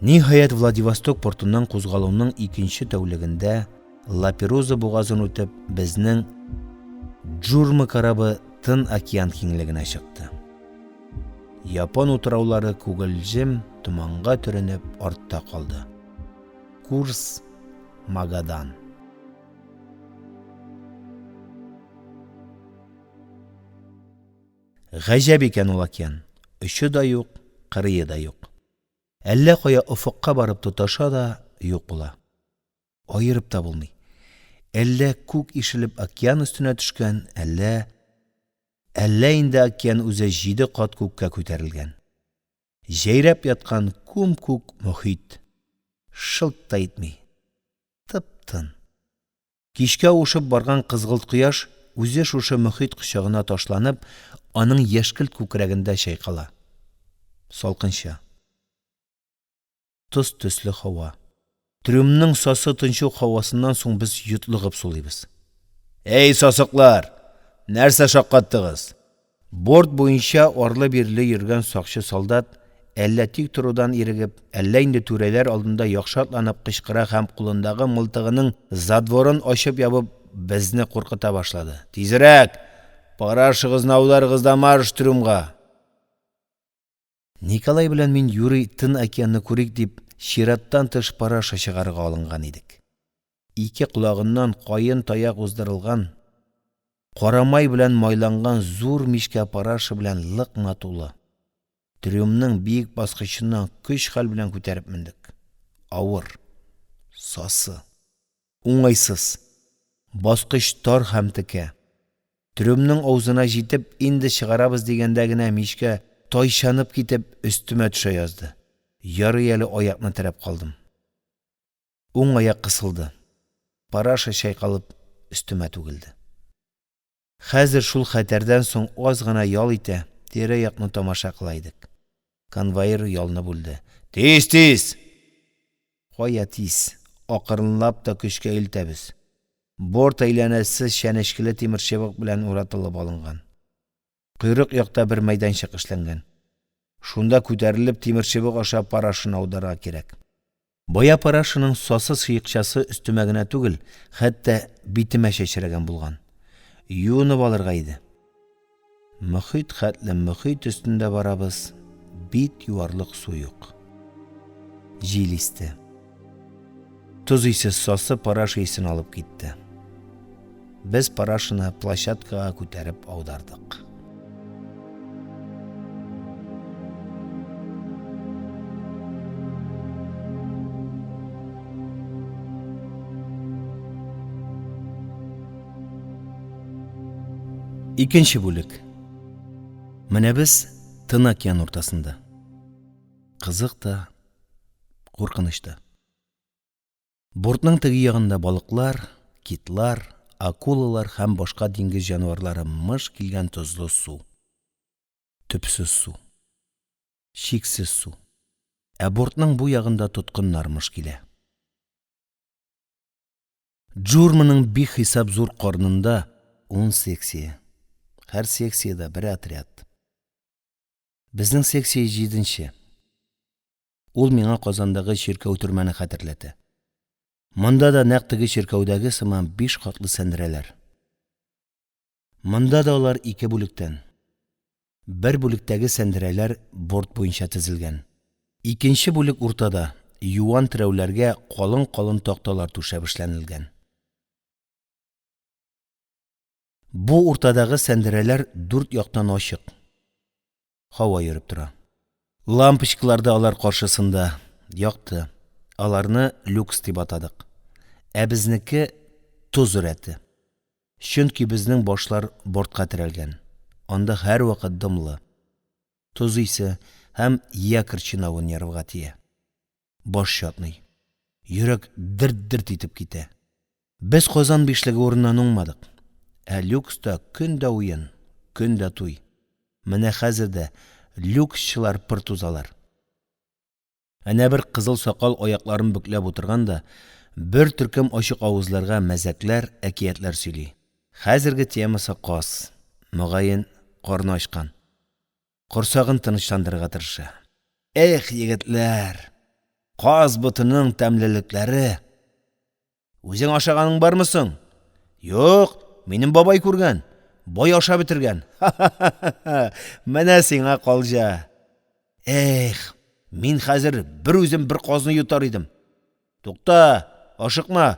Ниһаять, Владивосток портыннан кузгалуның икенче тәүлегендә Лапероза бугазын үтеп, безнең Джурма карабы Тын океан киңлегенә чыкты. Япон утыраулары күгелҗем томанга төренеп артта калды. Курс Магадан. Гаҗәп икән ул океан. Очы да юк, кырые да юк. Әллә кая офыкка барып тоташа да юк була. Айырып та булмый. Әллә күк ишелеп океан өстенә төшкән, әллә инде океан үзе 7 кат күккә күтәрелгән. Җәйрәп яткан күк мөхит. Шылт та итми. Тып-тын. Кичкә ушып барган кызгылт кояш үзе шушы мөхит кочагына ташланып, аның яшькелт күкрәгендә чайкала. Салкынча. Тоз төсле һава. Трюмның сасы тынчу һавасыннан соң без йотлыгып сулыйбыз. Эй, сасыклар! Нәрсә шаккаттыгыз? Борт буенча арлы-бирле йөргән сакчы солдат әллә тик торудан ирегеп, әллә инде түрәләр алдында яхшатланып кычкыра һәм кулындагы мылтыгының задворын ачып ябып безне куркыта башлады. Тизрәк! Парашыгызны аударыгыз да марш трюмга! Николай белән мин Юрий Тын океанны күрик дип, чираттан тыш параша чыгарга алынган идек. Ике колагыннан кайын таяк уздырылган, карамай белән майланган зур мишкә параша белән лыкма тулы. Трюмның биек баскычыннан көч-хәл белән күтәреп мендек. Авыр, сасы, уңайсыз. Баскыч тар һәм текә. Трюмның авызына җитеп, инде чыгарабыз дигәндә генә мишкә тайшанып китеп өстемә төшә язды. Ярый әле аякны терәп калдым. Уң аяк кысылды. Параша чайкалып өстемә түгелде. Хәзер шул хәтәрдән соң аз гына ял итә, тирә-якны тамаша кыла идек. Конвоир ялны бүлде. Тиз! Кая тиз? Акырынлап та көчкә илтәбез. Борт әйләнәсе шәнечкеле тимер чыбык белән уратылып алынган. Койрык якта бер мәйданчык эшләнгән. Шунда күтәрелеп тимер чыбык аша парашын аударга кирәк. Бая парашының сасы сыйыкчасы өстемә генә түгел, хәтта битемә чәчрәгән булган. Юынып алырга иде. Мөхит хәтле мөхит өстендә барабыз, бит юарлык су юк. Җил исте. Тоз исе сасы параш исен алып китте. Без парашыны площадкага күтәреп аудардык. Икенче бүлек. Менә без Тын океан уртасында. Кызык та, куркыныч та. Бортның теге ягында балыклар, китлар, акулалар һәм башка диңгез җанварлары мыш килгән тозлы су. Төпсез су. Чиксез су. Ә бортның бу ягында тоткыннар мыш килә. Джурманың бик хисап зур карнында 10 секция. Һәр секциядә бер отряд. Безнең секция 7-нче. Ул миңа Казандагы чиркәү төрмәне хәтерләтә. Монда да нәкъ теге чиркәүдәге сыман 5 катлы сәндерәләр. Монда да алар 2 бүлектән. Бер бүлектәге сәндерәләр борт буенча тезелгән. Икенче бүлек уртада юан терәүләргә калын такталар түшәп эшләнелгән. Бу уртадагы сәндерәләр 4 яктан ачык. Һава йөреп тора. Лампочкаларда алар каршысында якты. Аларны люкс дип атадык. Ә безнеке тоз рәте. Чөнки безнең башлар бортка терәлгән. Анда һәр вакыт дымлы. Тоз исе һәм якорь чинавы нервга тия. Баш чатный. Йөрәк дерт итеп китә. Без Казан бишлеге урыннан уңмадык. Ә люкста көн дә уен, көн дә туй. Менә хәзер дә люксчылар пыр тузалар. Әнә бер кызыл сакал аякларын бүкләп утырганда, бер төркем ачык авызларга мәзәкләр, әкиятләр сөйли. Хәзерге темасы каз. Мөгаен карны ачкан. Корсагын тынычландырырга тырыша. Эх, егетләр! Қаз бұтының тәмліліктері. Өзің ашағаның бармысың? Йоқ, менің бабай көрген. Бой аша бітірген. Мәне сеңа қалжа. Эх, мен қазір бір өзім бір қозыны ютар едім. Тоқта, ашықма.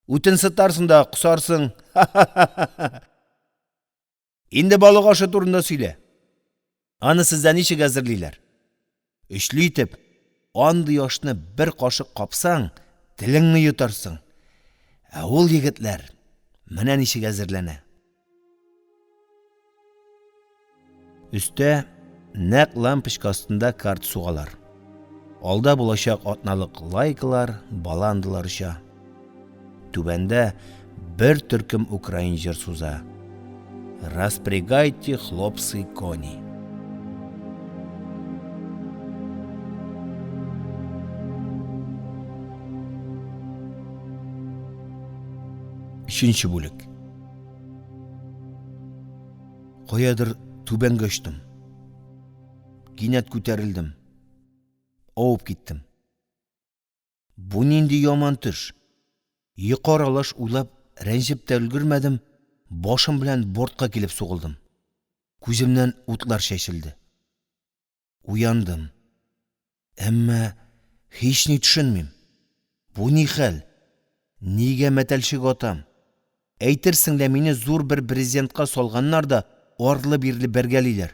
Өтін сыттарсың да құсарсың. Енді балық ашы турында сөйле. Аны сізден нешік әзірлейлер? Үшлі етіп, анды яшны бір қашық қапсаң, тіліңні ютарсың. Ол егітлер, міне нешік әзірләне. Үсті нәқ лампышка астында карт суғалар. Алда болашақ атналық лайкалар, баландылар ұша. Түбәнді бір түркім украин жыр суза. Распрягайте, хлопцы, кони. Үшінші бөлік. Қоядыр түбәнге ұштым. Кинәт көтәрілдім. Ауып кеттім. Бұ ненде яман түш. Еқар алаш уйлап, рәнжіп тә үлгірмәдім, башым білән бортқа келіп соғылдым. Көзімнен утлар шәшілді. Уяндым. Әммә, хеш не түшінмем. Бұ не хәл? Неге мәтәлшік атам? Әйтерсің лә мені зур бір президентқа солғаннар да орлы-бирлі бәргәлейлер.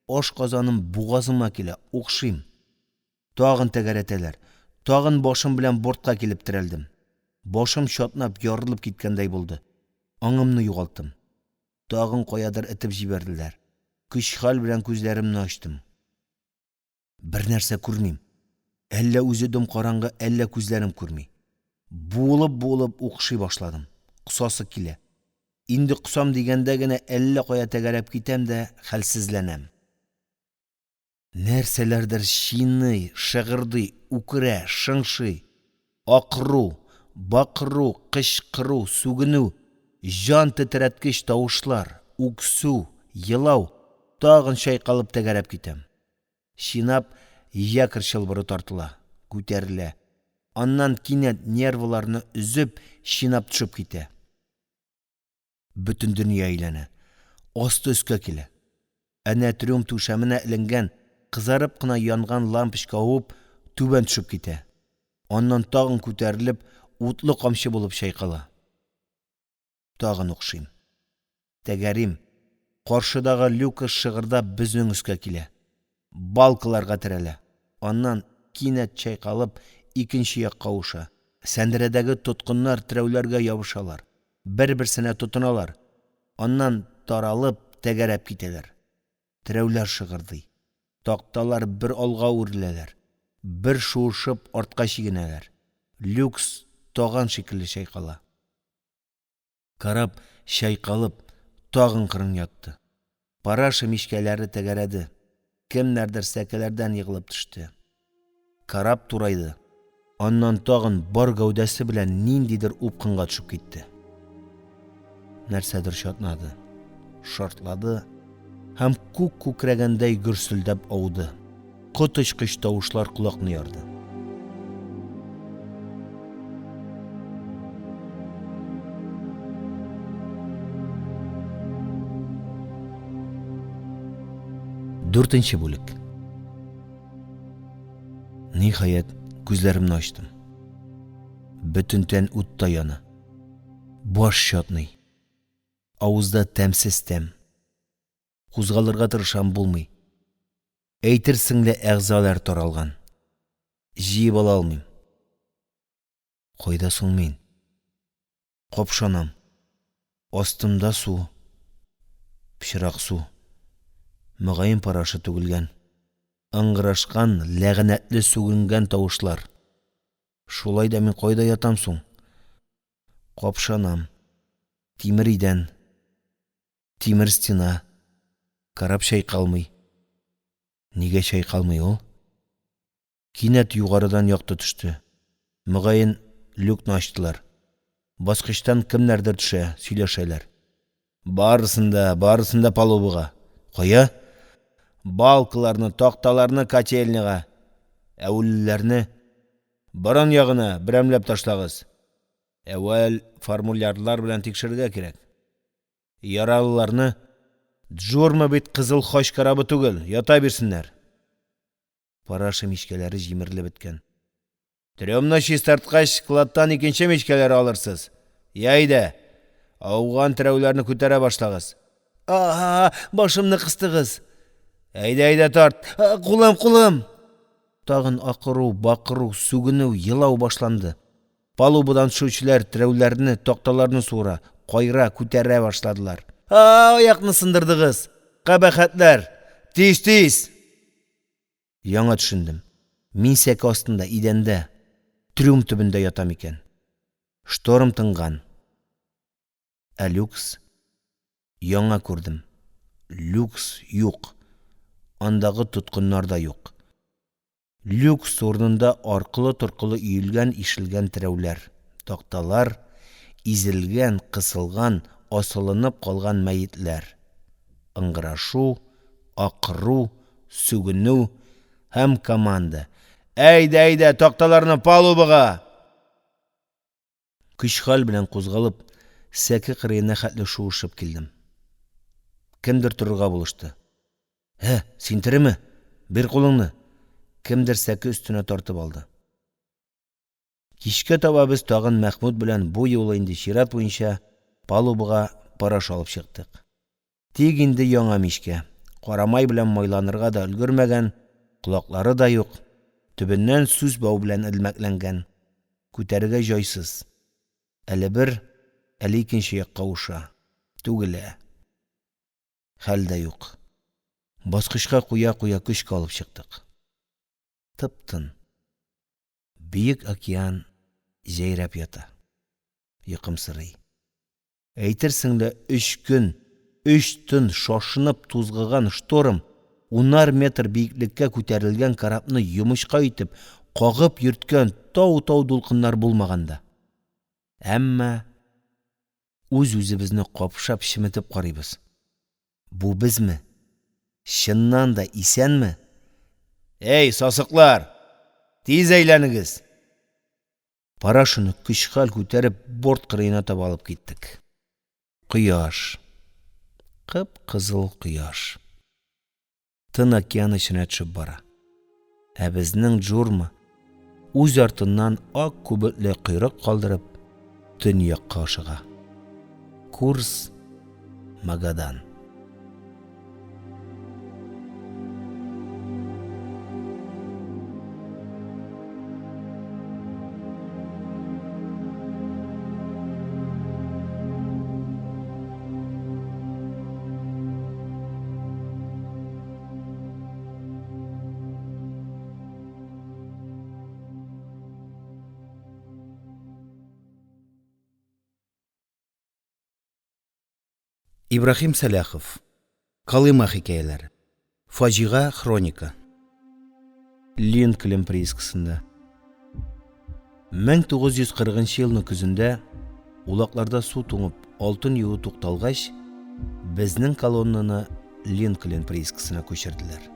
Аш қазаным буғазыма келе, оқшим. Тағын тәгәрәтәләр. Тағын башым білән бортқа келіп тірәлдім. Башым шатнап, ярылып кеткендей болды. Аңымны юғалттым. Тағын қоядыр ітіп жіберділер. Күш хал білән көзләремні аштым. Бір нәрсә көрмейм. Әллә өзідім қараңғы, әллә көзләрім көрмей. Болып оқши башладым. Құсасы келе. Инді құсам дегенде генә әллә қоя тәгәрәп кетем дә хәлсізләнәм. Нәрсәләрдер шиный, шығырды, үкірә, шыңшый, ақыру, бақыру, қышқыру, сүгіну, жан тітірәткіш тауышлар, үксу, елау, тағын шайқалып тәгәрәп кетем. Шинап, якір шылбыры тартыла, көтәрілі. Аннан кинәт нервыларны үзіп, шинап түшіп кете. Бүтін дүния әйләне. Асты өскә келе. Әнә трюм түшәменә ілінген, қызарып қына янған лампышка ауып, түбән түшіп кете. Аннан тағын көтәріліп, утлы қамшы болып шайқала. Тағын оқшим. Тәгәрим. Қаршыдағы люка шығырда біздің өскә келе. Балкыларға тірәлі. Аннан кинәт шайқалып, икенші яққа ұша. Сәндірәдәгі тұтқынлар тірәулерге ябышалар. Бір-бірсіне тұтыналар. Аннан таралып, тәгәрәп кетелер. Тірәулер шығырды. Тақталар бір алға үрілелер. Бір шуышып артқа шегінелер. Люкс таған шекілі шайқала. Карап шайқалып, тағын қырын ятты. Парашы мишкәләрі тәгәрәді. Кемнәрдір сәкелерден еғылып түшті. Карап турайды. Аннан тағын бар гәүдәсе белән ниндидер упқынға түшіп кетті. Нәрсәдір шатнады, шартлады, һәм күк күкрәгәндәй гөрсөлдәп ауды. Котыш-кыш тавышлар құлақны ярды. Дүртенче бүлек. Ниһаят, күзләремне ачтым. Бүтін тән утта яна. Баш шатный. Ауызда тәмсіз тәм. Қузғалырға тырышам булмый. Әйтерсең лә әғзалар таралған. Жиып ала алмыйм. Қойда соң мен? Қопшанам. Астымда су. Пішірақ су. Мығайын парашы түгілген. Аңғырашқан, ләғінәтлі сүгінген тауышлар. Шулай да мен қойда ятам соң? Қопшанам. Тимір идән. Тимір стена. Карап шайқалмый. Неге шайқалмый ол? Кинәт юғарыдан яқты түшті. Мығайын люкны аштылар. Басқыштан кімнәрдір түшә, сөйләшәләр. Барысында палубыға. Қоя? Балкыларны, тақталарны котельныға. Әүлілерні баран яғына бірәмләп ташлагыз. Әуәл формулярлар белән тикшерергә кирәк. Яралыларны Джурма бит кызыл хач карабы түгел, ята бирсеннәр. Параша мичкәләре җимерелеп беткән. Трёмны чистарткач, складтан икенче мичкәләр алырсыз. Яйда, ауган терәүләрне күтәрә башлагыз. Башымны кыстыгыз. Әйдә тарт. Кулым. Тагын акыру, бакыру, сүгенү, елау башланды. Палубадан төшүчеләр терәүләрне, такталарны суыра, кайра, күтәрә башладылар. Аякны сындырдыгыз. Кабахәтләр. Тиз. Яңа төшендем. Мин сәке астында, идәндә, трюм төбендә ятам икән. Шторм тынган. Люкс яңа күрдем. Люкс юк. Андагы тоткыннар да юк. Люкс орнында аркылы-торкылы өелгән, ишелгән терәүләр, такталар, изелгән, кысылган, асылынып калган мәетләр. Ыңгырашу, акыру, сүгенү һәм команда. Әйдә, такталарны палубага! Көч-хәл белән кузгалып, сәке кырыена хәтле шуышып килдем. Кемдер торырга булышты. Син тереме? Бер кулыңны. Кемдер сәке өстенә тартып алды. Кичкә таба без тагын Мәхмүд белән бу юлы инде чират буенча палубага параш алып чыктык. Тик инде яңа мичкә. Карамай белән майланырга да өлгермәгән, колаклары да юк. Төбеннән сүз бау белән элмәкләнгән. Күтәргә җайсыз. Әле бер, әле икенче якка уша. Түгелә. Хәл дә юк. Баскычка куя көчкә алып чыктык. Тып-тын. Биек океан җәйрәп ята. Йокымсырый. Әйтерсең дә 3 көн, 3 төн шашынып тузгыган шторм 10 метр биеклеккә күтәрелгән карапны йомычка итеп, кагып йөрткән тау дулкыннар булмаганда. Әмма үз-үзебезне капшап шиметеп карыйбыз. Бу безме? Чыннан да исәнме? Эй, сасыклар! Тиз әйләнегез! Парашаны көч-хәл күтәреп борт кырыена таба алып киттек. Кояш. Кып-кызыл кояш. Тын океан эченә төшеп бара. Ә безнең Джурма үз артыннан ак күбекле койрык калдырып төньякка ашыга. Курс Магадан. Ибрахим Саляхов. Колыма хикәяләре. Фаҗига хроника. Линкольн приискасында. 1940 елның көзендә улакларда су туңып, алтын юу тукталгач, безнең колоннаны Линкольн приискасына күчерделәр.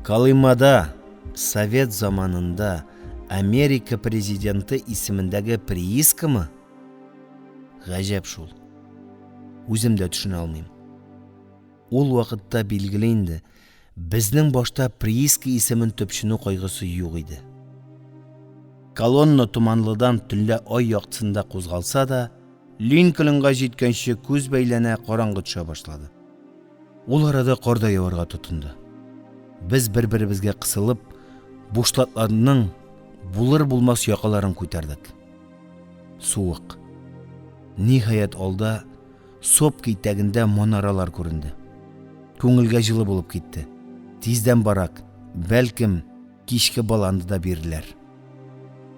Колымада Совет заманында Америка президенты исемендәге приискамы? Гаҗәп шул. Үзем дә төшенә алмыйм. Ул вакытта билгеле инде, безнең башта прииска исемен төпченү кайгысы юк иде. Колонна туманлыдан төнлә ай яктысында кузгалса да, Линкольнга җиткәнче күз бәйләнә караңгы төшә башлады. Ул арада кар да яварга тотынды. Без бер-беребезгә кысылып, бушлатларның булыр-булмас якаларын күтәрдек. Суык. Ниһаять алда сопка итәгендә манаралар күренде. Күңелгә җылы булып китте. Тиздән барак, бәлкем, кичке баланды да бирерләр.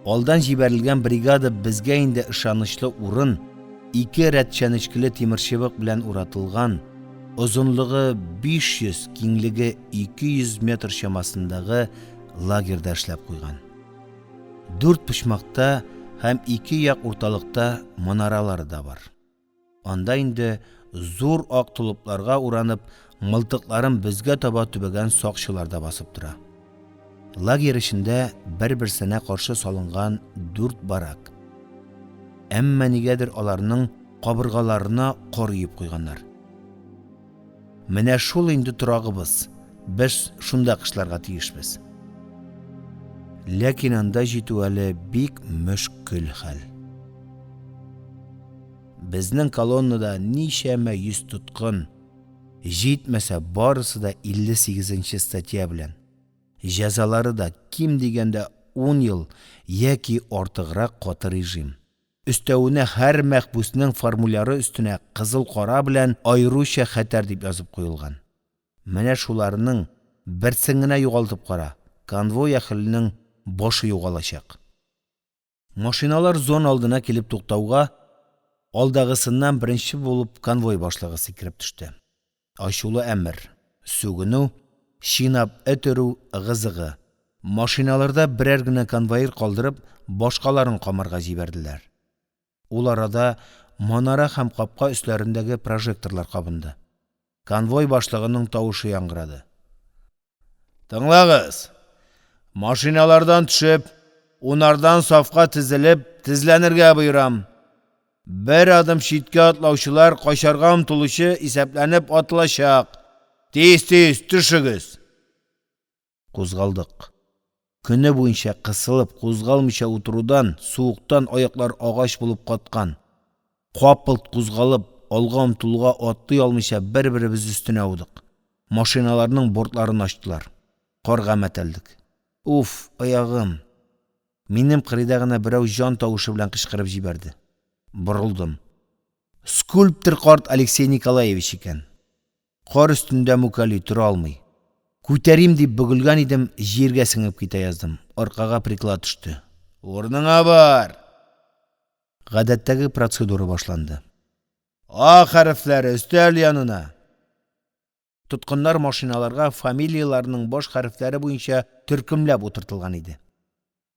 Алдан җибәрелгән бригада безгә инде ышанычлы урын, 2 рәт чәнечкеле тимерчыбык белән уратылган, озынлыгы 500, киңлеге 200 метр чамасындагы лагерьдә эшләп куйган. 4 почмакта һәм 2 як урталыкта манаралары да бар. Анда инде зур ак толыпларга уранып, мылтыкларын безгә таба төбәгән сакчылар да басып тора. Лагер ішінде бір-бірсіне қаршы салынған 4 барак. Әмма негедір аларның қабырғаларына қор үйіп қойғандар. Менә шул инде тұрағыбыз, біз шунда қышларға тиешбіз. Ләкин анда жету әлі бик мүшкіл хәл. Безнең колоннада нишәмә 100 тұтқын, жетмәсә барысы да 58-нче статья белән. Жазалары да ким дигәндә 10 ел яки артыграк каты режим. Өстәвенә һәр мәхбүснең формуляры өстенә кызыл кара белән айруча хәтәр дип язып куелган. Менә шуларның берсен генә югалтып кара, конвой әһленең башы югалачак. Машиналар зон алдына килеп туктауга, алдагысыннан беренче булып конвой башлыгы сикереп төште. Ачулы әмер, сүгенү, шинап этерү гызыгы. Машиналарда берәр генә конвоир калдырып, башкаларын камарга җибәрделәр. Ул арада манара һәм капка өсләрендәге прожекторлар кабынды. Конвой башлыгының тавышы яңгырады. Тыңлагыз! Машиналардан төшеп, унардан сафка тезелеп, тезләнергә буйрам. Бер адым читкә атлаучылар качарга омтылучы исәпләнеп атылачак. Тиз-тиз төшегез. Кузгалдык. Көне буенча кысылып, кузгалмыйча утырудан, суыктан аяклар агач булып каткан. Капылт кузгалып, алга омтылуга атлый алмыйча бер-беребез өстенә аудык. Машиналарның бортларын ачтылар. Карга мәтәлдек. Уф, аягым. Минем кырыйда гына берәү җан тавышы белән кычкырып җибәрде. Борылдым. Скульптор карт Алексей Николаевич икән. Кар өстендә мүкәли тора алмый. Күтәрим дип бөгелгән идем, җиргә сеңеп китә яздым. Аркага приклад төште. Урыныңа бар. Гадәттәге процедура башланды. А хәрефләре өстәл янына. Тоткыннар машиналарга фамилияларының баш хәрефләре буенча төркемләп утыртылган иде.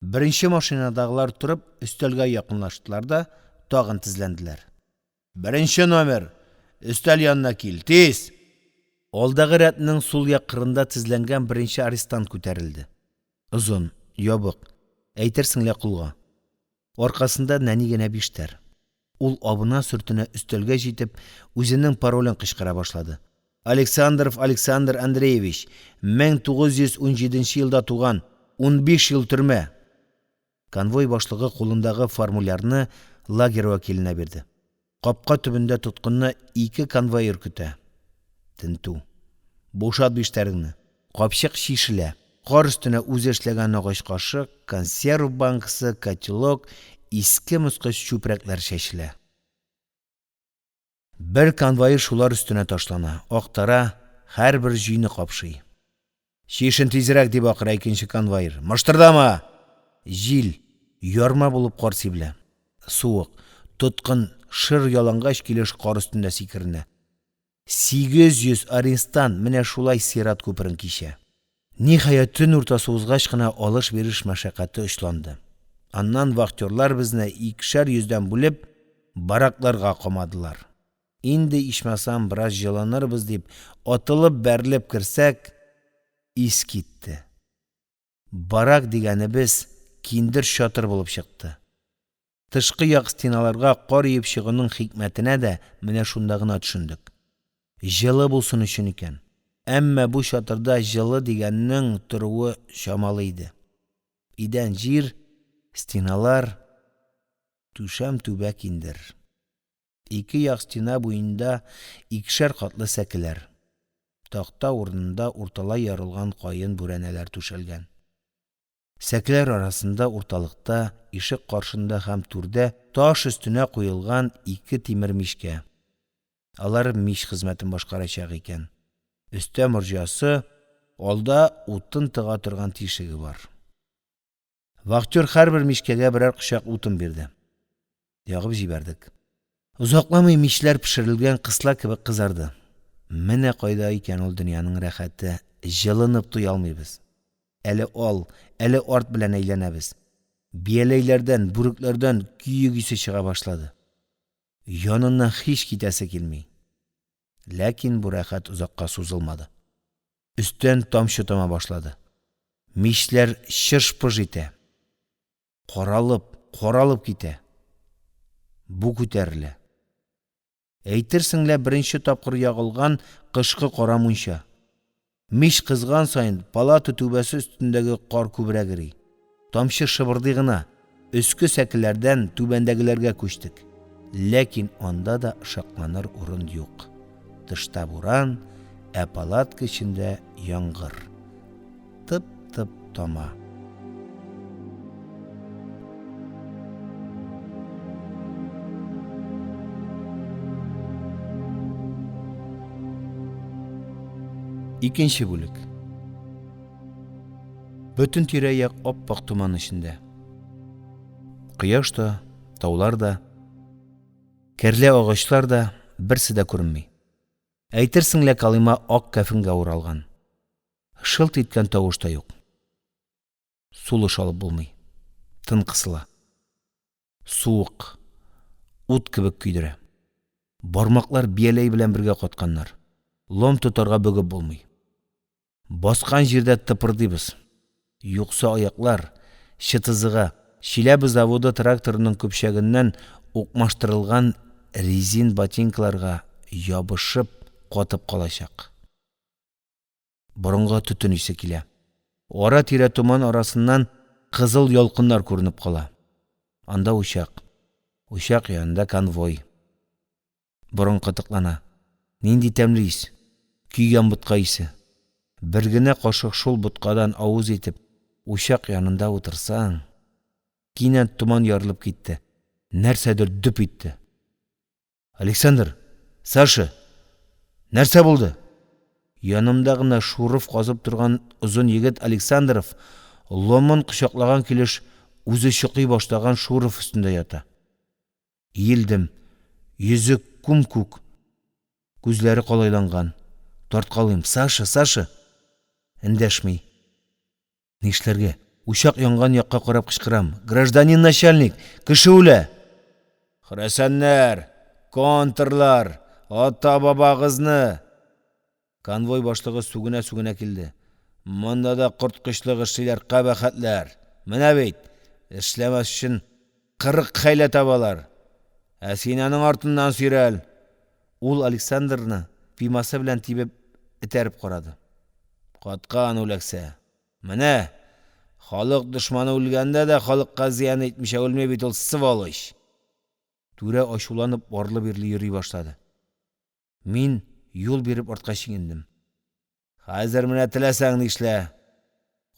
Беренче машинадагылар турып өстәлгә якынлаштылар да тагын тезләнделәр. Беренче номер, өстәл янына кил, тиз. Алдагы рәтнең сул як кырында тезләнгән беренче арестант күтәрелде. Озын, ябык, әйтерсең лә кулга. Аркасында нәни генә биштәр. Ул абына сөртенә өстәлгә җитеп, үзенең паролен кычкыра башлады. Александров Александр Андреевич, 1917 елда туган, 15 ел төрмә. Конвой башлыгы кулындагы формулярны лагерь вәкиленә бирде. Капка төбендә тоткынны 2 конвоир көтә. Тенту. Бушат биштәреңне. Капчык шишелә. Кар өстенә үзе эшләгән агач кашык, консерв банкасы, котелок, иске мускыч чүпрәкләр чәчелә. Бер конвоир шулар өстенә ташлана. Актара, һәрбер җыйны капшый. Шишен тизрәк дип акыра икенче конвоир. Мыштырдама! Җил, ярма булып кар сибелә. Суык, тоткын, шыр ялангач килеш кар өстендә сикеренә. 800 арестант менә шулай сират күперен кичә. Ниһаять төн уртасы узгач кына алыш-бериш мәшәкате очланды. Аннан вахтерлар безне 2-шәр йөздән бүлеп, баракларга камадылар. Инде ичмасам бераз җыланырбыз дип, атылып бәрелеп керсәк, ис китте. Барак дигәнебез киндер чатыр булып чыкты. Тышкы як стеналарга кар йып чыгуның хикмәтенә дә менә шунда гына төшендек. Җылы булсын өчен икән. Әмма бу чатырда җылы дигәннең торуы шамалы иде. Идән җир, стеналар, түшәм түбә киндер. 2 як стена буенда 2-шәр катлы сәкеләр. Такта урынында урталай ярылган кайын бүрәнәләр түшәлгән. Сәкеләр арасында урталыкта, ишек каршында һәм түрдә таш өстенә куелган 2 тимер мичкә. Алар мич хезмәтен башкарачак икән. Өстә морҗасы, алда утын тыга торган тишеге бар. Вахтер һәрбер мичкәгә берәр кычак утын бирде. Ягып җибәрдек. Узакламый мичләр пешерелгән кысла кебек кызарды. Менә кайда икән ул дөньяның рәхәте, җылынып туя алмыйбыз. Әле ал, әле арт белән әйләнәбез. Бияләйләрдән, бүрекләрдән күйек исе чыга башлады. Яныннан һич китәсе килми. Ләкин бу рәхәт узакка сузылмады. Өстән тамчы тама башлады. Мишләр шырш-пыж итә. Коралып китә. Бу күтәрелә. Әйтерсеңлә беренче тапкыр ягылган кышкы кара мунча. Миш кызган сайын палата түбәсе өстендәге кар күбрәк ери. Тамчы шыбырдый гына. Өске сәкеләрдән түбәндәгеләргә күчтек. Ләкин анда да шакланыр урын юк. Тышта буран, палатка эчендә яңгыр. Тып-тып тама. Икенче бүлек. Бөтен тирә-як оппак туман эчендә. Кояш та, таулар да, кәрлә агачлар да берсе дә күренми. Әйтерсеңлә Калыйма ак кәфенгә уралган. Шылт иткән тавыш та юк. Сулыш алып булмый. Тын кысыла. Суык, ут кебек көйдерә. Бармаклар бияләй белән бергә катканнар. Лом тотарга бөгеп булмый. Баскан җирдә тыпырдыйбыз. Юкса аяклар чытызыга, Чиләбе заводы тракторының көпчәгеннән укмаштырылган резин ботинкаларга ябышып катып калачак. Борынга төтен исе килә. Ара-тирә туман арасыннан кызыл ялкыннар күренеп кала. Анда учак. Учак янында конвой. Борын кытыклана. Нинди тәмле ис. Көйгән бутка исе. Бер генә кашык шул буткадан авыз итеп, учак янында утырсаң, кинәт туман ярылып китте. Нәрсәдер дөп итте. Александр, Саша, нәрсә булды? Янымда гына Шуров казып торган озын егет Александров ломын кочаклаган килеш үзе чыкый баштаган Шуров өстендә ята. Иелдем. Йөзе күм-күк. Күзләре калайланган. Тарткалыйм. Саша. Эндәшми. Нишләргә? Учак янган якка карап кычкырам. Гражданин начальник, кеше үлә. Хрәсәннәр, контрлар, ата-бабагызны. Конвой башлыгы сүгенә килде. Монда да корткычлык эшлиләр, кабахәтләр. Менә бит, эшләмәс өчен 40 хәйлә табалар. Ә син аның артыннан сөйрәл. Ул Александрны пимасы белән тибеп этәреп карады. Каткан үләксә. Менә халык дошманы үлгәндә дә халыкка зыян итмичә үлмәй бит ул сволочь. Түрә ачуланып арлы-бирле йөри башлады. Мин юл биреп артка чигендем. Хәзер менә теләсәң нишлә.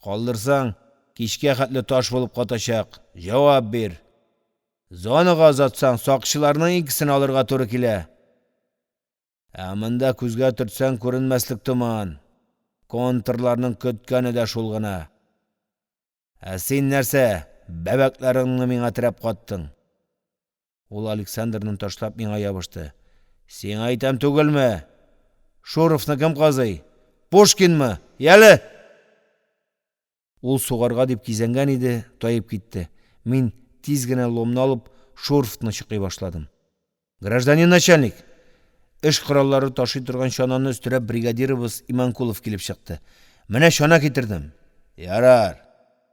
Калдырсаң, кичкә хәтле таш булып катачак. Җавап бир. Зонага озатсаң, сакчыларның икесен алырга туры килә. Ә монда күзгә төртсәң күренмәслек томан. Контрларның көткәне дә шул гына. Ә син нәрсә, бәбәкләреңне миңа терәп каттың? Ул Александрны ташлап миңа ябышты. Син әйтәм түгелме? Шуровны кем казый? Пушкинмы? Яле! Ул сугарга дип кизәнгән иде, таеп китте. Мин тиз генә ломны алып Шуровны чыкый башладым. Гражданин начальник, эш кораллары ташый торган чананы өстерәп бригадирыбыз Иманкулов килеп чыкты. Менә чана китердем. Ярар.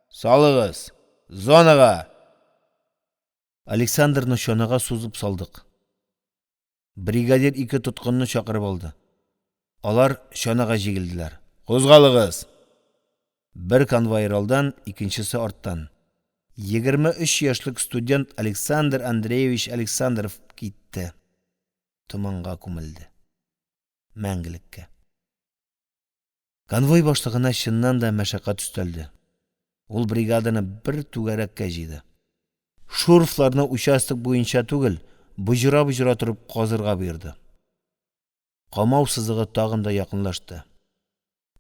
Салыгыз. Зонага. Александрны чанага сузып салдык. Бригадир 2 тоткынны чакырып алды. Алар чанага җигелделәр. Кузгалыгыз. Бер конвоир алдан, икенчесе арттан. 23 яшьлек студент Александр Андреевич Александров китте. Томанга күмелде. Мәңгелеккә. Конвой башлыгына чыннан да мәшәкать өстәлде. Ул бригаданы бер түгәрәккә җыйды. Шуровларны участок буенча түгел, буҗыра торып казырга бирде. Камау сызыгы тагын да якынлашты.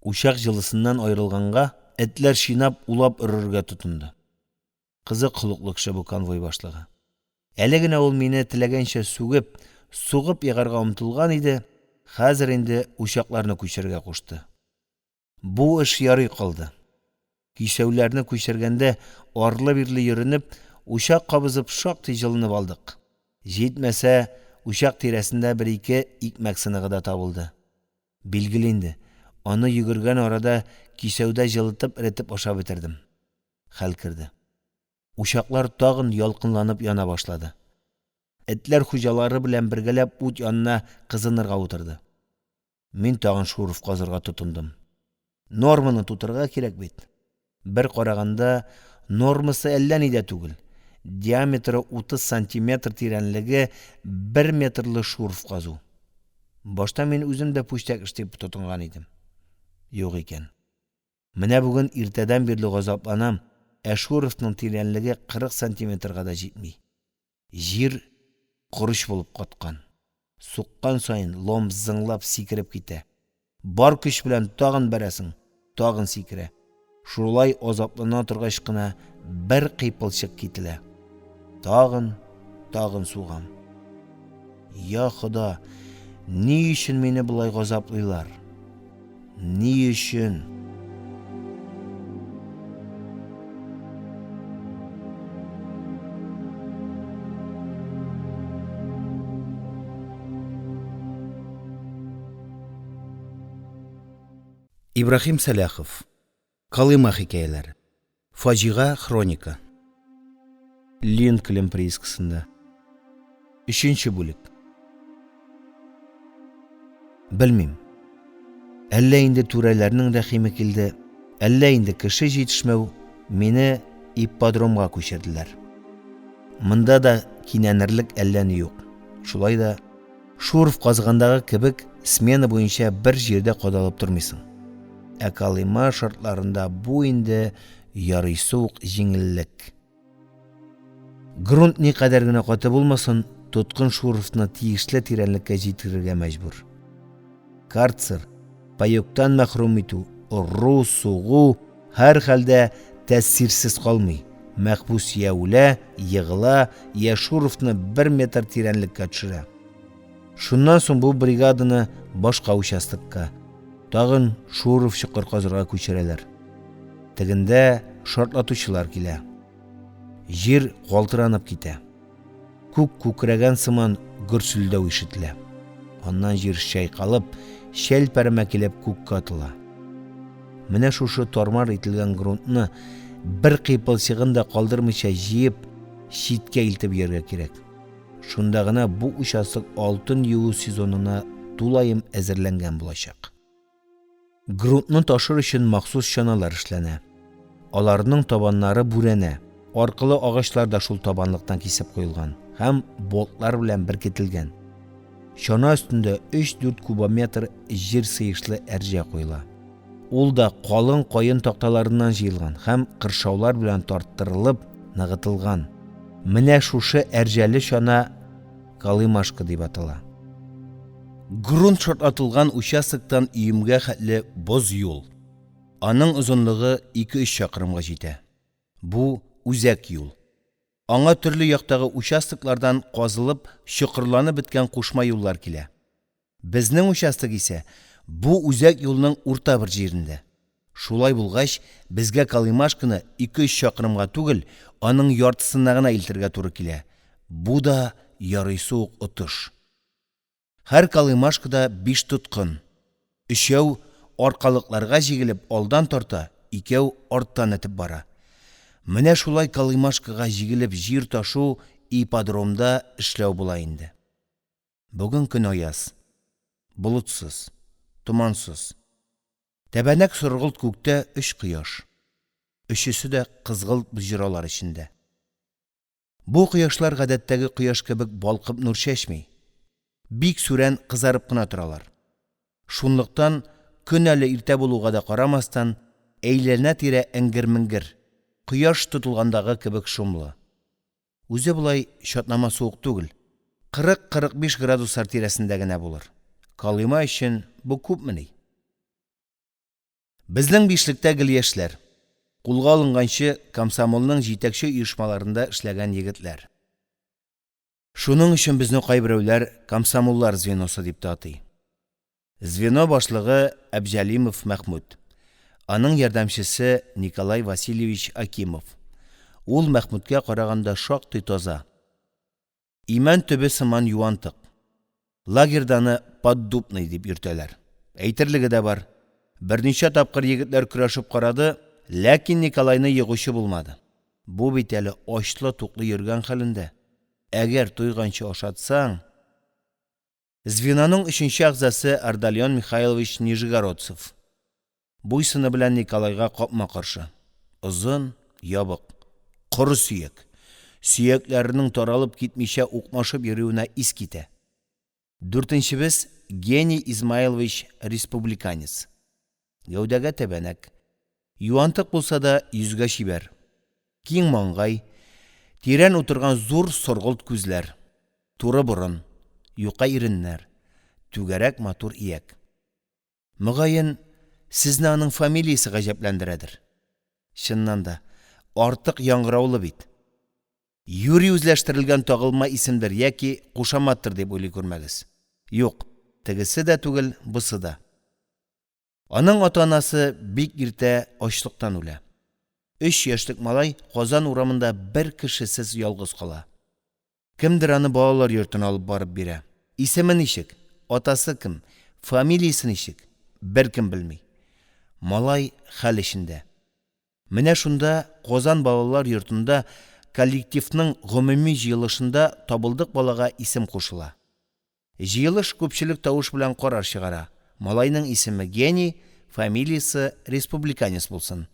Учак җылысыннан аерылганга, этләр шинап улап үрергә тотынды. Кызык холыклы кеше бу конвой башлыгы. Әле генә ул мине теләгәнчә сугып ягарга омтылган иде, хәзер инде учакларны күчергә кушты. Бу эш ярый калды. Кисәүләрне күчергәндә арлы-бирле йөренеп, учак кабызып шактый җылынып алдык. Җитмәсә, учак тирәсендә 1-2 икмәк сыныгы да табылды. Билгеле инде, Аны йөгергән арада кисәүдә җылытып эретеп ашап бетердем. Хәл керде. Ушаклар тагын ялкынланып яна башлады. Этләр хуҗалары белән бергәләп ут янына кызынырга утырды. Мин тагын Шуров казырга тотындым. Норманы тутырга кирәк бит. Бер караганда нормасы әллә нидә түгел. Диаметры 30 сантиметр, тирәнлеге 1 метрлы Шуров казу. Башта мин үзем дә пүчтәк эштеп тотынган идем. Юк икән. Менә бүген иртәдән бирле газапланам, Шуровның тирәнлеге 40 сантиметрга да җитми. Җир корыч булып каткан. Суккан сайын лом зыңлап сикереп китә. Бар көч белән тагын бәрәсең, тагын сикерә. Шулай азаплана торгач кына бер кыйпылчык кителә. Тагын сугам. Я Хода, ни өчен мине булай газаплыйлар? Ни өчен? Ибрахим Саляхов. Колыма хикәяләре. Фаҗига хроника. Линкольн приискасында. 3нче бүлек. Белмим. Әллә инде түрәләрнең рәхиме килде, әллә инде кеше җитешмәү, мине ипподромга күчерделәр. Монда да кинәнерлек әллә ни юк. Шулай да Шуров казгандагы кебек смена буенча бер җирдә кадалып тормыйсың. Колыма шартларында бу инде ярыйсы ук җиңеллек. Грунт никадәр генә каты булмасын, тоткын Шуровны тиешле тирәнлеккә җиткерергә мәҗбүр. Карцер, паёктан мәхрүм итү, уру, сугу һәр хәлдә тәэсирсез калмый. Мәхбүс я үлә, егыла, я Шуровны 1 метр тирәнлеккә төшерә. Шуннан соң бу бригаданы башка участокка, тагын Шуров чокыр казырга күчерәләр. Тегендә шартлатучылар килә. Җир калтыранып китә. Күк күкрәгән сыман гөрселдәү ишетелә. Аннан җир чайкалып, шәл-пәрәмә килеп күккә атыла. Менә шушы тармар ителгән грунтны бер кыйпылчыгын да калдырмыйча җыеп, читкә илтеп йөрергә кирәк. Шунда гына бу участок алтын юу сезонына тулаем әзерләнгән булачак. Грунтны ташыр өчен махсус чаналар эшләнә. Аларның табаннары бүрәнә. Аркылы агачлар да шул табанлыктан кисеп куелган һәм болтлар белән беркетелгән. Чана өстендә 3-4 кубометр җир сыешлы әрҗә куела. Ул да калын кайын такталарыннан җыелган һәм кыршаулар белән тарттырылып, ныгытылган. Менә шушы әрҗәле чана Колымашка дип атала. Грунт шартлатылган участоктан өемгә хәтле боз юл. Аның озынлыгы 2-3 чакрымга җитә. Бу үзәк юл. Аңа төрле яктагы участоклардан казылып, чокырланып беткән кушма юллар килә. Безнең участок исә бу үзәк юлның урта бер җирендә. Шулай булгач, безгә Колымашканы 2-3 чакрымга түгел, аның яртысына гына илтергә туры килә. Бу да ярыйсы ук отыш. Һәр Колымашкада 5 тоткын. 3 аркалыкларга җигелеп алдан тарта, 2 арттан этеп бара. Менә шулай Колымашкага җигелеп җир ташу ипподромда эшләү була инде. Бүген көн аяз, болытсыз, тумансыз. Тәбәнәк соргылт күктә 3 кояш. Өчесе дә кызгылт боҗралар эчендә. Бу кояшлар гадәттәге кояш кебек балкып нур чәчми. Бик сүрән кызарып кына торалар. Шунлыктан көн әле иртә булуга да карамастан, әйләнә-тирә эңгер-меңгер, кояш тотылгандагы кебек шумлы. Үзе булай чатнама суык түгел. 40-45 градуслар тирәсендә генә булыр. Колыма өчен бу күпмени? Безнең бишлектә гел яшьләр. Кулга алынганчы комсомолның җитәкче оешмаларында эшләгән егетләр. Шуның өчен безне кайберәүләр комсомоллар звеносы дип татый. Звено башлыгы Әбҗәлимов Мәхмүд. Аның ярдәмчесе Николай Васильевич Акимов. Ул Мәхмүдкә караганда шактый таза. Имән төбе сыман юантык. Лагерданы поддубный дип йөртәләр. Әйтерлеге дә бар. Берничә тапкыр егетләр көрәшеп карады, ләкин Николайны егучы булмады. Бу бит әле ачлы-туклы йөргән хәлендә. Әгәр туйганчы ашатсаң... Звеноның 3нче әгъзасы Ардальон Михайлович Нижегородцев. Буйсыны белән Николайга капма каршы. Озын, ябык, коры сөяк. Сөякләренең таралып китмичә укмашып йөрүенә ис китә. 4нчебез Гений Измайлович республиканец. Гәүдәгә тәбәнәк. Юантык булса да йөзгә чибәр. Киң маңгай, тирән утырган зур соргылт күзләр, туры борын, юка иреннәр, түгәрәк матур ияк. Мөгаен, сезне аның фамилиясе гаҗәпләндерәдер. Чыннан да, артык яңгыраулы бит. Юри үзләштерелгән тагылма исемдер яки кушаматтыр дип уйлый күрмәгез. Юк, тегесе дә түгел, бусы да. Аның ата-анасы бик иртә ачлыктан үлә. 3 яшьлек малай Казан урамында бер кешесез ялгыз кала. Кемдер аны балалар йортына алып барып бирә. Исеме ничек? Атасы кем? Фамилиясе ничек? Беркем белми. Малай хәл эчендә. Менә шунда Казан балалар йортында коллективның гомуми җыелышында табылдык балага исем кушыла. Җыелыш күпчелек тавыш белән карар чыгара. Малайның исеме Гений, фамилиясе республиканец булсын.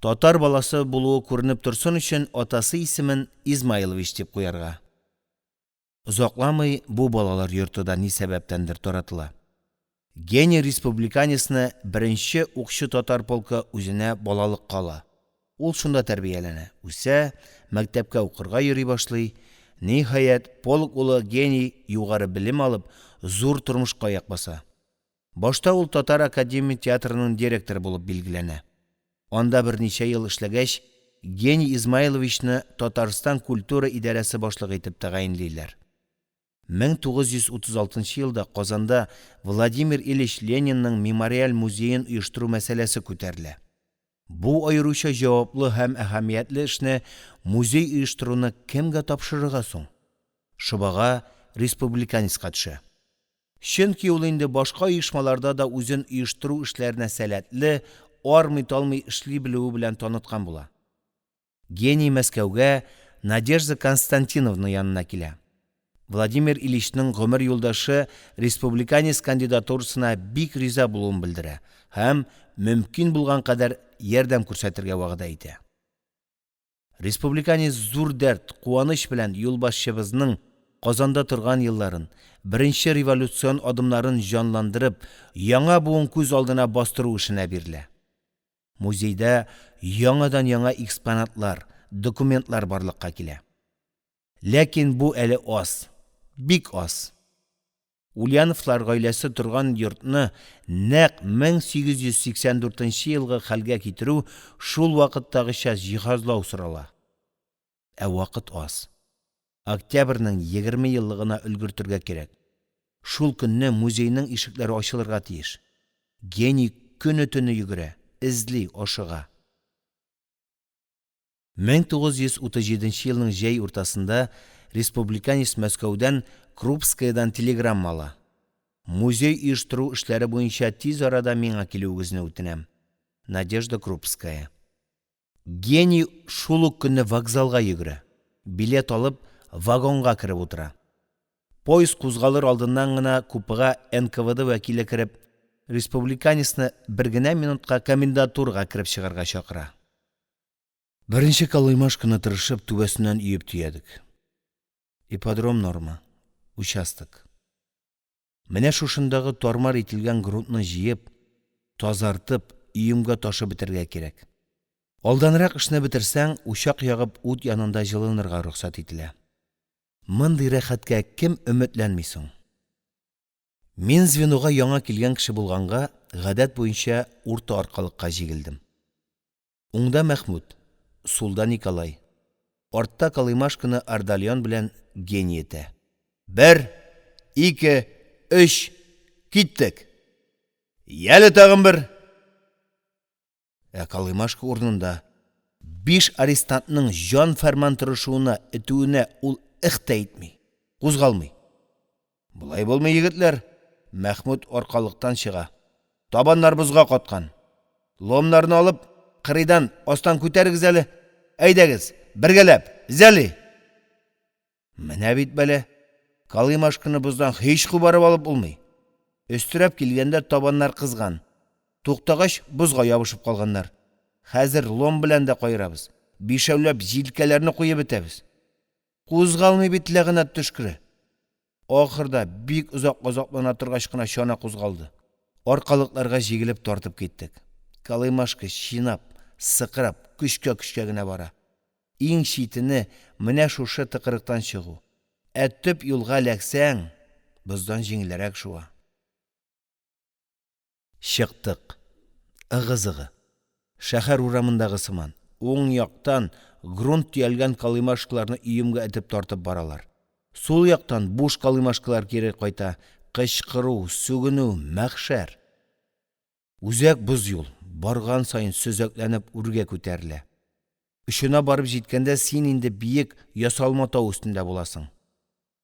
Татар баласы булуы күренеп торсын өчен атасы исемен Измайлович дип куярга. Озакламый бу балалар йортыда ни сәбәптәндер таратыла. Гений республиканецны беренче укчы татар полкы үзенә балалык кала. Ул шунда тәрбияләнә, үсә, мәктәпкә укырга йөри башлый. Ниһаять, полк улы Гений югары белем алып, зур тормышка аяк баса. Башта ул Татар академия театрының директоры булып билгеләнә. Анда берничә ел эшләгәч, Гений Измайловичны Татарстан культура идарәсе башлыгы итеп тәгаенлиләр. 1936 елда Казанда Владимир Ильич Ленинның мемориаль музеен оештыру мәсьәләсе күтәрелә. Бу аеруча җаваплы һәм әһәмиятле эшне музей оештыруны кемгә тапшырырга соң? Шыбага республиканецка төшә. Чөнки ул инде башка оешмаларда да үзен оештыру эшләренә сәләтле, армый-талмый эшли белүе белән таныткан була. Гений Мәскәүгә Надежда Константиновна янына килә. Владимир Ильичның гомер юлдашы республиканец кандидатурасына бик риза булуын белдерә һәм мөмкин булган кадәр ярдәм күрсәтергә вәгъдә итә. Республиканец зур дәрт, куаныч белән юлбашчыбызның Казанда торган елларын, беренче революцион адымнарын җанландырып, яңа буын күз алдына бастыру эшенә бирелә. Музейда яңадан яңа экспонатлар, документлар барлыкка килә. Ләкин бу әле аз, бик аз. Ульяновлар гаиләсе торган йортны нәкъ 1884 елгы хәлгә китерү шул вакыттагыча җиһазлау сорала. Ә вакыт аз. Октябрьнең 20 еллыгына өлгертергә кирәк. Шул көнне музейның ишекләре ачылырга тиеш. Гений көне-төне йөгерә, эзли, ашыга. 1937 елның җәй уртасында республиканец Мәскәүдән Крупскаядан телеграмма ала. Музей оештыру эшләре буенча тиз арада миңа килүегезне үтенәм. Надежда Крупская. Гений шул ук көнне вокзалга йөгерә. Билет алып, вагонга кереп утыра. Поезд кузгалыр алдыннан гына купега НКВД вәкиле кереп, республиканецны бер генә минутка комендатурага кереп чыгарга чакыра. Беренче калыймашканы тырышып түбәсеннән өеп төядек. Ипподром норма, участок. Менә шушындагы тармар ителгән грунтны җыеп, тазартып, өемгә ташып бетергә кирәк. Алданрак эшне бетерсәң, учак ягып ут янында җылынырга рөхсәт ителә. Мондый рәхәткә кем өметләнми соң? Мин звенога яңа килгән кеше булганга, гадәт буенча урта аркалыкка җигелдем. Уңда Мәхмүд, сулда Николай. Артта Калыймашканы Ардальон белән Гений итә. 1, 2, 3, киттек. Яле тагын бер. Калыймашка урынында 5 арестантның жан фәрман тырышуына, этүенә ул ихта итми, кузгалмый. Булай булмый, егетләр. Мәхмүд аркалыктан чыга. табаннар бузга каткан. Ломнарны алып, кырыйдан астан күтәрегез әле. Әйдәгез, бергәләп, зәли. Менә бит бәле. Калыймашканы буздан һич кубарып алып булмый. Өстүрәп килгәндә табаннар кызган. Туктагач бузга ябышып калганнар. Хәзер лом белән дә кайрабыз. Бишәүләп җилкәләрне куеп бетәбез. Кузгалмый бит ләгънәт төшкере. Ахырда бик узак азаплана торгач кына чана кузгалды. Аркалыкларга җигелеп тартып киттек. Калыймашка чинап, сыкырап, көчкә генә бара. Иң читене менә шушы тыкырыктан чыгу. Төп юлга ләксәң, боздан җиңелрәк шуа. Чыктык. Ыгызыгы. Шәһәр урамындагы сыман. Уң яктан грунт тиялгән калыймашкаларны өемгә этеп тартып баралар. Сул яктан буш калыймашкалар кире кайта. Кычкыру, сүгенү, мәхшәр. Үзәк боз юл. Барган сайын сөзәкләнеп үргә күтәрелә. Ишына барып җиткәндә син инде биек ясалма тау өстендә буласың.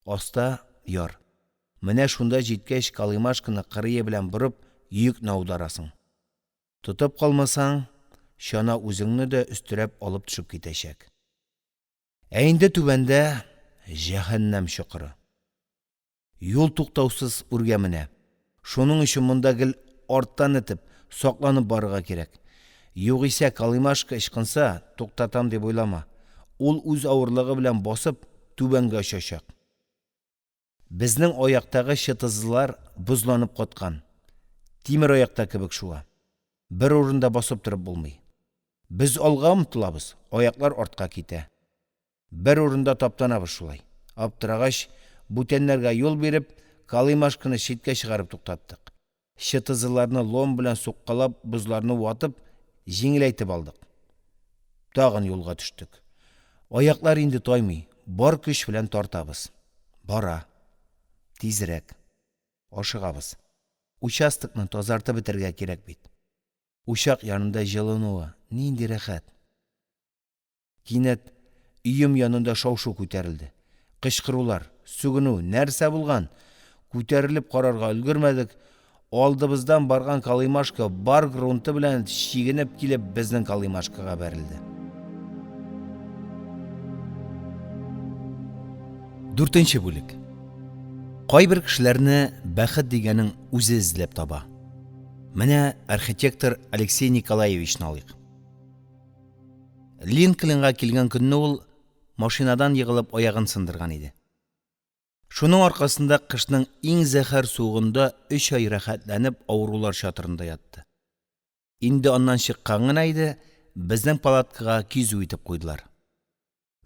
Аста яр. Менә шунда җиткәч калыймашканы кырые белән борып, йөкне аударасың. Тотып калмасаң, чана үзеңне дә өстөрәп алып төшеп китәчәк. Инде түбәндә җәһәннәм чокыры. Юл туктаусыз үргә менә. Шуның өчен монда гел арттан этеп, сакланып барырга кирәк. Югыйсә калыймашка ычкынса, туктатам дип уйлама. Ул үз авырлыгы белән басып, түбәнгә очачак. Безнең аяктагы чытызлар бузланып каткан. Тимер аякта кебек шуа. Бер урында басып торып булмый. Без алга омтылабыз, аяклар артка китә. Бер урында таптанабыз шулай. Аптырагач, бүтәннәргә юл биреп, калыймашканы читкә чыгарып туктаттык. Чытызларны лом белән суккалап, бузларны ватып, җиңеләйтеп алдык. Тагын юлга төштек. Аяклар инде таймый, бар көч белән тартабыз. Бара. Тизрәк. Ашыгабыз. Участокны тазартып бетергә кирәк бит. Учак янында җылынуы, нинди рәхәт. Кинәт өем янында шау-шу күтәрелде. Кычкырулар, сүгенү, нәрсә булган? Күтәрелеп карарга өлгермәдек. Алдыбыздан барган калыймашка бар грунты белән чигенеп килеп безнең калыймашкага бәрелде. 4нче бүлек. Кайбер кешеләрне бәхет дигәнең үзе эзләп таба. Менә архитектор Алексей Николаевичны алыйк. Линкольнга килгән көнне ул машинадан егылып аягын сындырган иде. Шуның аркасында кышның иң зәһәр сугында 3 ай рәхәтләнеп авырулар чатырында ятты. Инде аннан чыккан гына иде, безнең палаткага кизү итеп куйдылар.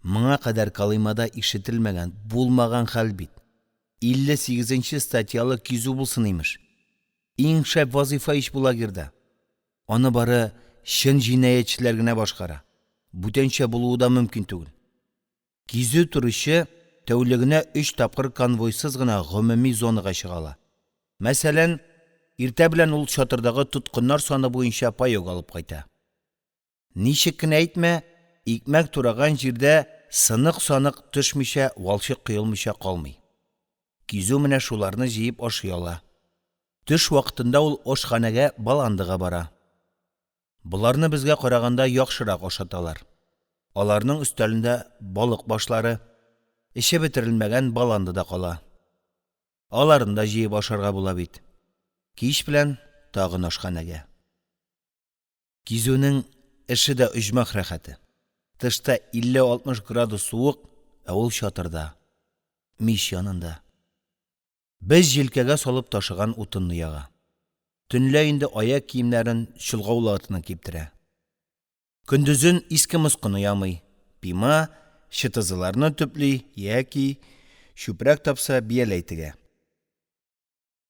Моңа кадәр калыймада ишетелмәгән, булмаган хәл бит. 58нче статьялы кизү булсын имеш. Иң шәп вазифа иш була гирдә. Аны бары чын җинаятьчеләр генә башкара. Бүтәнчә булуы да мөмкин түгел. Кизү турышы тәүлегенә 3 тапкыр конвойсыз гына гомуми зонага чыгала. Мәсәлән, иртә белән ул чатырдагы тоткыннар саны буенча паёк алып кайта. Ничек кенә әйтмә, икмәк тураган җирдә сынык-санык төшмичә, валчык кыелмыйча калмый. Кизү менә шуларны җыеп ашый ала. Төш вакытында ул ашханәгә баландыга бара. Буларны безгә караганда яхшырак ашаталар. Аларның өстәлендә балык башлары, эше бетерелмәгән баланды да кала. Аларында җыеп ашарга була бит. Кич белән тагын ашханәгә. Кизүнең эше дә оҗмах рәхәте. Тышта 50-60 градус суык, ә ул чатырда, мич янында. Без җилкәгә салып ташыган утынны яга. Төнлә инде аяк киемнәрен чолгаулатына киптерә. Көндезен иске мыскыны ямый. Пима, чытызларны төпли, яки чүпрәк тапса бияләйтегә.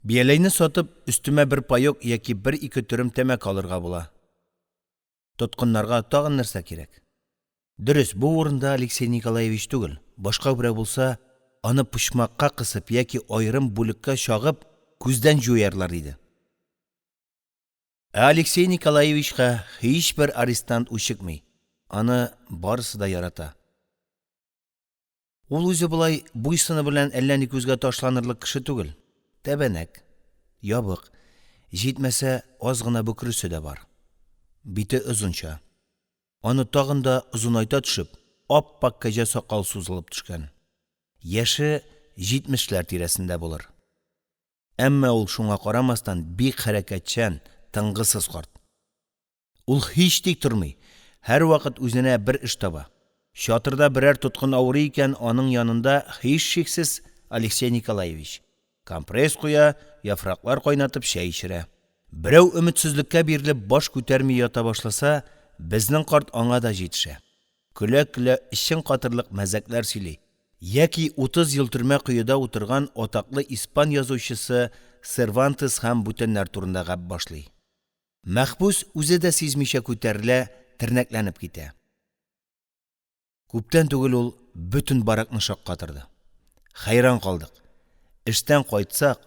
Бияләйне сатып, өстемә бер паёк яки 1-2 төрем тәмәк алырга була. Тоткыннарга тагын нәрсә кирәк? Дөрес, бу урында Алексей Николаевич түгел. Башка берәү булса, аны пучмакка кысып яки айрым бүлеккә чагып, күздән җуярлар иде. Алексей Николаевичка һич бер арестант үчекми. Аны барысы да ярата. Ул үзе булай буйсыны белән әллә ни күзгә ташланырлык кеше түгел. Тәбәнәк, ябык, Жетмәсә, аз гына бөкресе дә бар. Бите озынча. Аны тагын да озынайта төшеп, ап-пак кәҗә сакал сузылып төшкән. Яше 70ләр тирәсендә булыр. Әмма ул шуңа карамастан бик хәрәкәтчән, тыңгысыз карт. Ул һич тик тормый, һәр вакыт үзенә бер эш таба. Чатырда берәр тоткын авырый икән, аның янында һич шиксез Алексей Николаевич. Компресс куя, яфраклар кайнатып чәй эчерә. Берәү өметсезлеккә бирелеп баш күтәрми ята башласа, безнең карт аңа да җитешә. Көлә-көлә эчен катырлык мәзәкләр сөйли. Яки 30 ел төрмә кыюда утырган атаклы испан язучысы Сервантес һәм бүтәннәр турында гап башлый. Мәхбүс үзе дә сизмичә күтәрелә, тернәкләнеп китә. Күптән түгел ул бөтен баракны шаккатырды. Хайран калдык. Эштән кайтсак,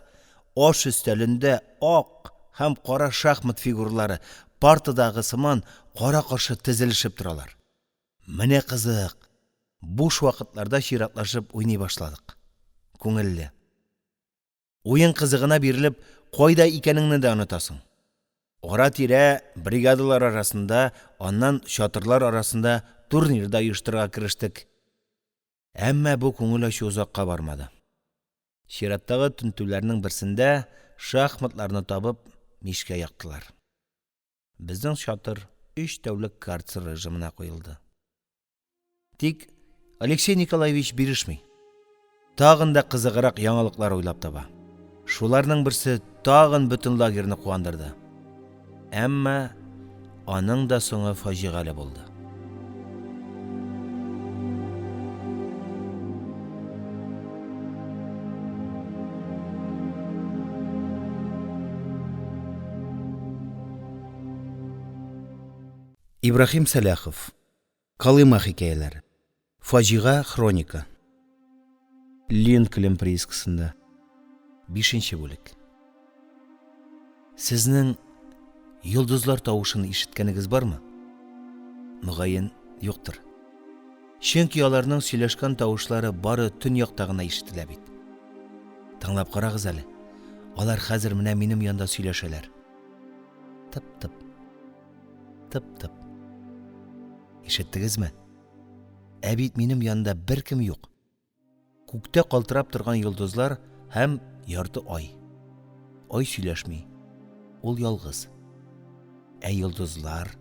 аш өстәлендә ак һәм кара шахмат фигурлары партадагы сыман кара-каршы тезелешеп торалар. Менә кызык. Буш вакытларда чиратлашып уйный башладык. Күңелле. Уен кызыгына бирелеп, кайда икәнеңне дә онытасың. Ара-тирә бригадалар арасында, аннан чатырлар арасында турнирда оештырырга керештек. Әмма бу күңел ачу узакка бармады. Чираттагы тентүләрнең берсендә шахматларны табып мишкә яктылар. Безнең чатыр 3 тәүлек карцер режимына куелды. Тик Алексей Николаевич бирешми. Тагын да кызыграк яңалыклар уйлап таба. Шуларның берсе тагын бөтен лагерьне куандырды. Әмма аның да соңы фаҗигале булды. Ибрахим Саляхов. Колыма хикәяләре. Фаҗига хроника. Линкольн приискасында. 5нче бүлек. Сезнең йолдызлар тавышын ишеткәнегез бармы? Мөгаен, юктыр. Чөнки аларның сөйләшкән тавышлары бары төньякта гына ишетелә бит. Тыңлап карагыз әле. Алар хәзер менә минем янда сөйләшәләр. Тып-тып. Тып-тып. Ишеттегезме? Ә бит минем янда беркем юк. Күктә калтырап торган йолдызлар һәм ярты ай. Ай сөйләшми. Ул ялгыз. Ә йолдызлар,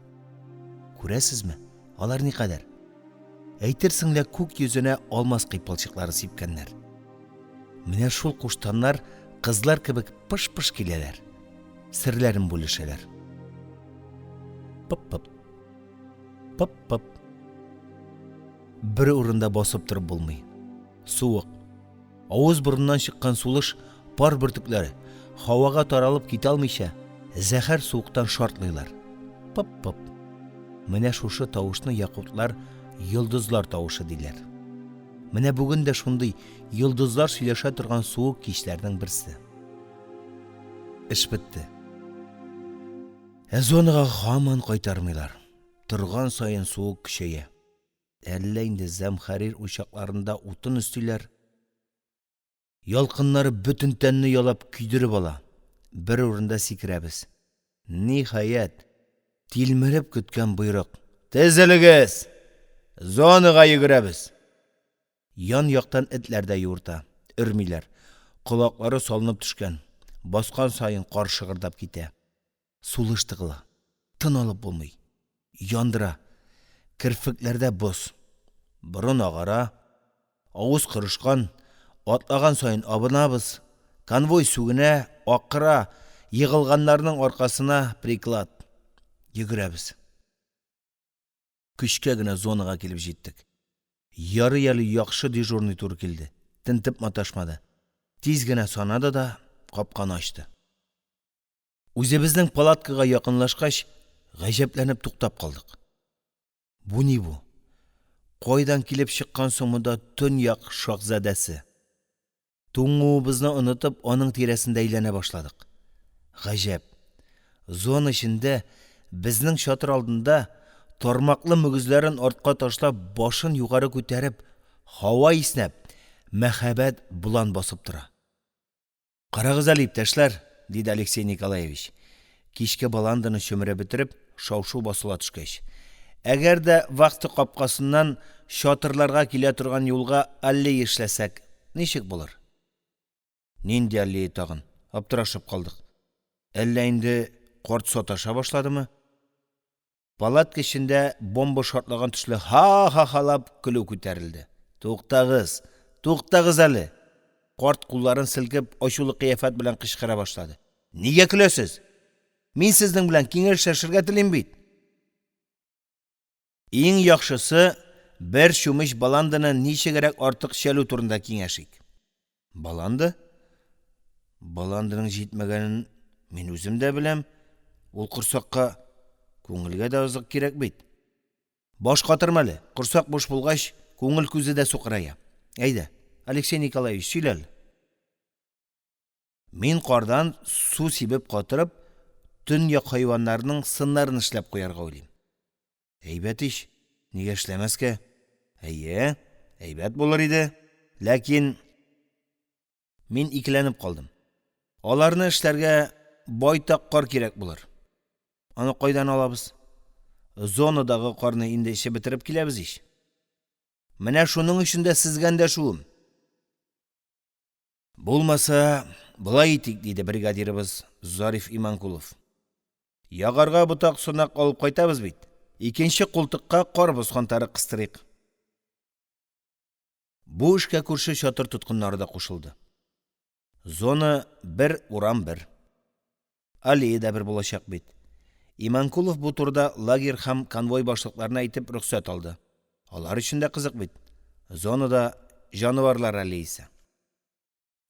күрәсезме? Алар никадәр? Әйтерсең лә күк йөзенә алмас кыйпылчыклары сипкәннәр. Менә шул куштаннар кызлар кебек пыш-пыш киләләр. Серләрен бүлешәләр. Пып-пып. Пып-пып. Бер урында басып торып булмый. Суык. Авыз борыннан чыккан сулыш пар бөртекләре һавага таралып китә алмыйча, зәһәр суыктан шартлыйлар. Пып-пып. Менә шушы тавышны якутлар йолдызлар тавышы диләр. Менә бүген дә шундый йолдызлар сөйләшә торган суык кичләрнең берсе. Эш бетте. Зонага һаман кайтармыйлар. Торган саен суык көчәя. Әллә инде зәмхәрир учакларында утын өстиләр. Ялкыннары бөтен тәнне ялап көйдереп ала. Бер урында сикерәбез. Ниһаять, тилмереп көткән буйрык. Тезелегез! Зонага йөгерәбез. Ян яктан этләр дә юырта, өрмиләр. Колаклары салынып төшкән. Баскан саен кар шыгырдап китә. Сулыш тыгыла. Тын алып булмый. Яндыра. Кирфекләрдә боз. Борын агара. Авыз кырышкан. Атлаган саен абынабыз. Конвой сүгенә, акыра. Йыгылганнарның аркасына приклад. Йөгерәбез. Көчкә генә зонага килеп җиттек. Яры ялы яхшы дежурный тур килде. Тентеп маташмады. Тиз генә санады да капканы ачты. Үзебезнең палаткага якынлашкач, гаҗәпләнеп туктап калдык. Бу ни бу? Кайдан килеп чыккан соң монда төньяк шаһзадәсе? Туңуыбызны онытып, аның тирәсендә әйләнә башладык. Гаҗәп. Зона эчендә, безнең чатыр алдында, тармаклы мөгезләрен артка ташлап, башын югары күтәреп, һава иснәп, мәхәббәт булан басып тора. Карагыз әле, иптәшләр, диде Алексей Николаевич. Кичке баландыны шөмірі бітіріп, шау-шу басыла түшкеш. Әгәр дә вақты қапқасыннан шатырларға келе тұрған юлға әлле ешләсәк, нешік болыр? Нинди әлле тағын? Аптырашып қалдық. Әллә инде қорт саташа башладымы? Палат кешінде бомба шартлаган түшлі ха-ха-халап күлу күтәрілді. Туқтағыз әлі. Қорт құлларын сілкіп, ашулы қияфәт білән қышқыра башлады. Неге күлесіз? Мен сіздің білән кеңешәшергә телим бит. Иң яхшысы бер шумыш баландыны ничегрәк артык шәлү турында киңәшик. Баланды? Баландының җитмәгәнен мен үзем дә беләм. Ул корсакка күңелгә дә азык кирәк бит. Баш катырмалы, корсак буш булгач, күңел күзе дә сукрая. Әйдә, Алексей Николаевич, сөйләл. Мин кардан су сибеп катырып, төньяк хайваннарының сыннарын эшләп куярга уйлыйм. Әйбәт иш, нигә эшләмәскә? Әйе, әйбәт булыр иде. Ләкин мин икеләнеп калдым. Аларны эшләргә байтак кар кирәк булыр. Аны кайдан алабыз? Зонадагы карны инде эше бетереп киләбез иш. Менә шуның өчен дә сезгән дә шуым. Булмаса, булай итик, диде бригадирыбыз Зариф Иманкулов. Ягарга бутак сунак алып кайтабыз бит. Икенче култыкка кар босқантары кыстырыйк. Бу эшкә күрше чатыр тоткыннары да кушылды. Зона бер, урам бер. Алия да бер булачак бит. Иманкулов бу турда лагерь һәм конвой башлыкларына әйтеп рөхсәт алды. Алар өчен дә кызык бит. Зонада жануарлар алиесе.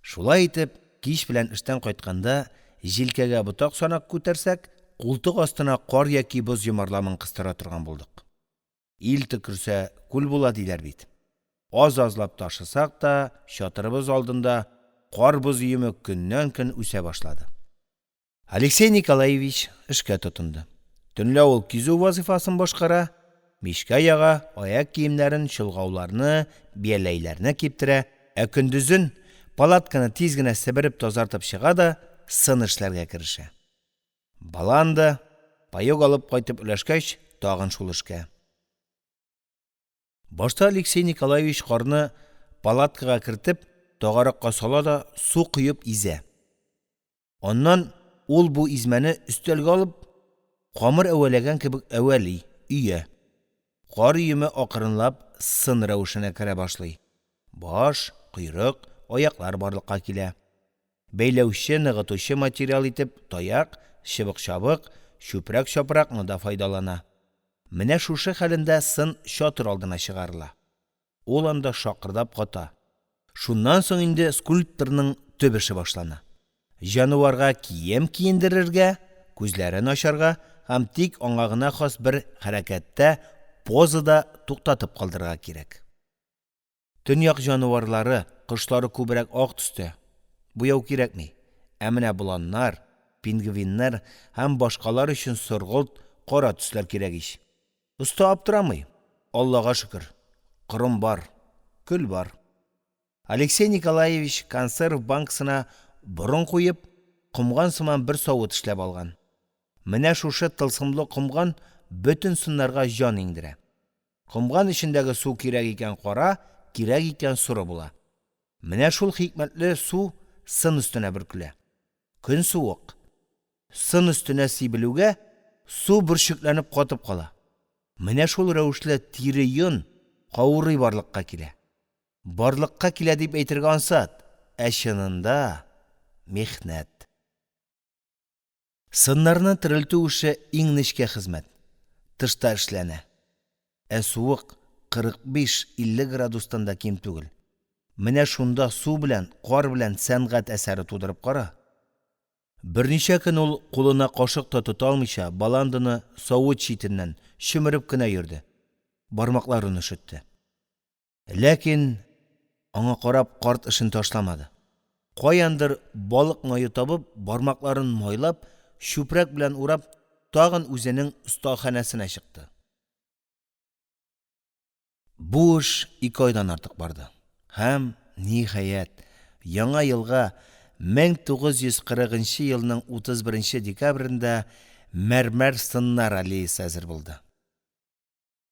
Шулай итеп, кич белән эштән кайтканда, җилкәгә бутак санак күтәрсәк, култык астына кар яки боз йомарламын кыстыра торган булдык. Ил төкерсә, күл була диләр бит. Аз-азлап ташысак та, чатырыбыз алдында кар боз йөме көннән-көн үсә башлады. Алексей Николаевич эшкә тотынды. Төнлә ул кизү вазифасын башкара, мишкә яга, аяк киемнәрен, чолгауларны, бияләйләрне киптерә, ә көндезен палатканы тиз генә себереп тазартып чыга да, сын эшләргә керешә. Баланда, паёк алып кайтып өләшкәч, тагын шул эшкә. Башта Алексей Николаевич карны палаткага кертеп, тагаракка сала да су куеп изә. Аннан ул бу измәне өстәлгә алып, камыр әвәләгән кебек әвәли, өйә. Кар йөме акрынлап сын рәвешенә керә башлый. Баш, койрык, аяклар барлыкка килә. Бәйләүче, ныгытучы материал итеп таяк, чыбык-чабык, чүпрәк-чапракны да файдалана. Менә шушы хәлендә сын чатыр алдына чыгарыла. Ул анда шакырдап ката. Шуннан соң инде скульпторның төп эше башлана. Жануарга кием киендерергә, күзләрен ачарга һәм тик аңа гына хас бер хәрәкәттә, позада туктатып калдырырга кирәк. Төньяк жануарлары, кышлары күбрәк ак төстә. Буяу кирәкми. Ә менә буланнар, пингвиннар һәм башкалар өчен соргылт, кара төсләр кирәк ич. Уста аптырамый. Аллага шөкер. Кырым бар, көл бар. Алексей Николаевич консерв банкасына борын куеп, кумган сыман бер савыт эшләп алган. Менә шушы тылсымлы кумган бөтен сыннарга җан иңдерә. Кумган эчендәге су кирәк икән кара, кирәк икән суры була. Менә шул хикмәтле су сын өстенә бөркелә. Көн суык. Сын өстенә сибелүгә су бөршекләнеп катып кала. Менә шул рәвешле тире йон каурый барлыкка килә. Барлыкка килә дип әйтергә ансат, ә чынында мехнәт. Сыннарны терелтү эше иң нечкә хезмәт. Тышта эшләнә. Ә суык 45-50 градустан да ким түгел. Менә шунда су белән, кар белән сәнгать әсәре тудырып кара. Берничә көн ул кулына кашык та тота алмыйча, баландыны савыт читеннән шөмереп кенә йөрде. Бармакларын өшетте. Ләкин аңа карап карт эшен ташламады. Каяндыр балык майы табып, бармакларын майлап, чүпрәк белән урап, тагын үзенең остаханәсенә чыкты. Бу эш 2 айдан артык барды. Һәм ниһаять, яңа елга 1940 елның 31 декабрында мәрмәр сыннар аллеясы әзір болды.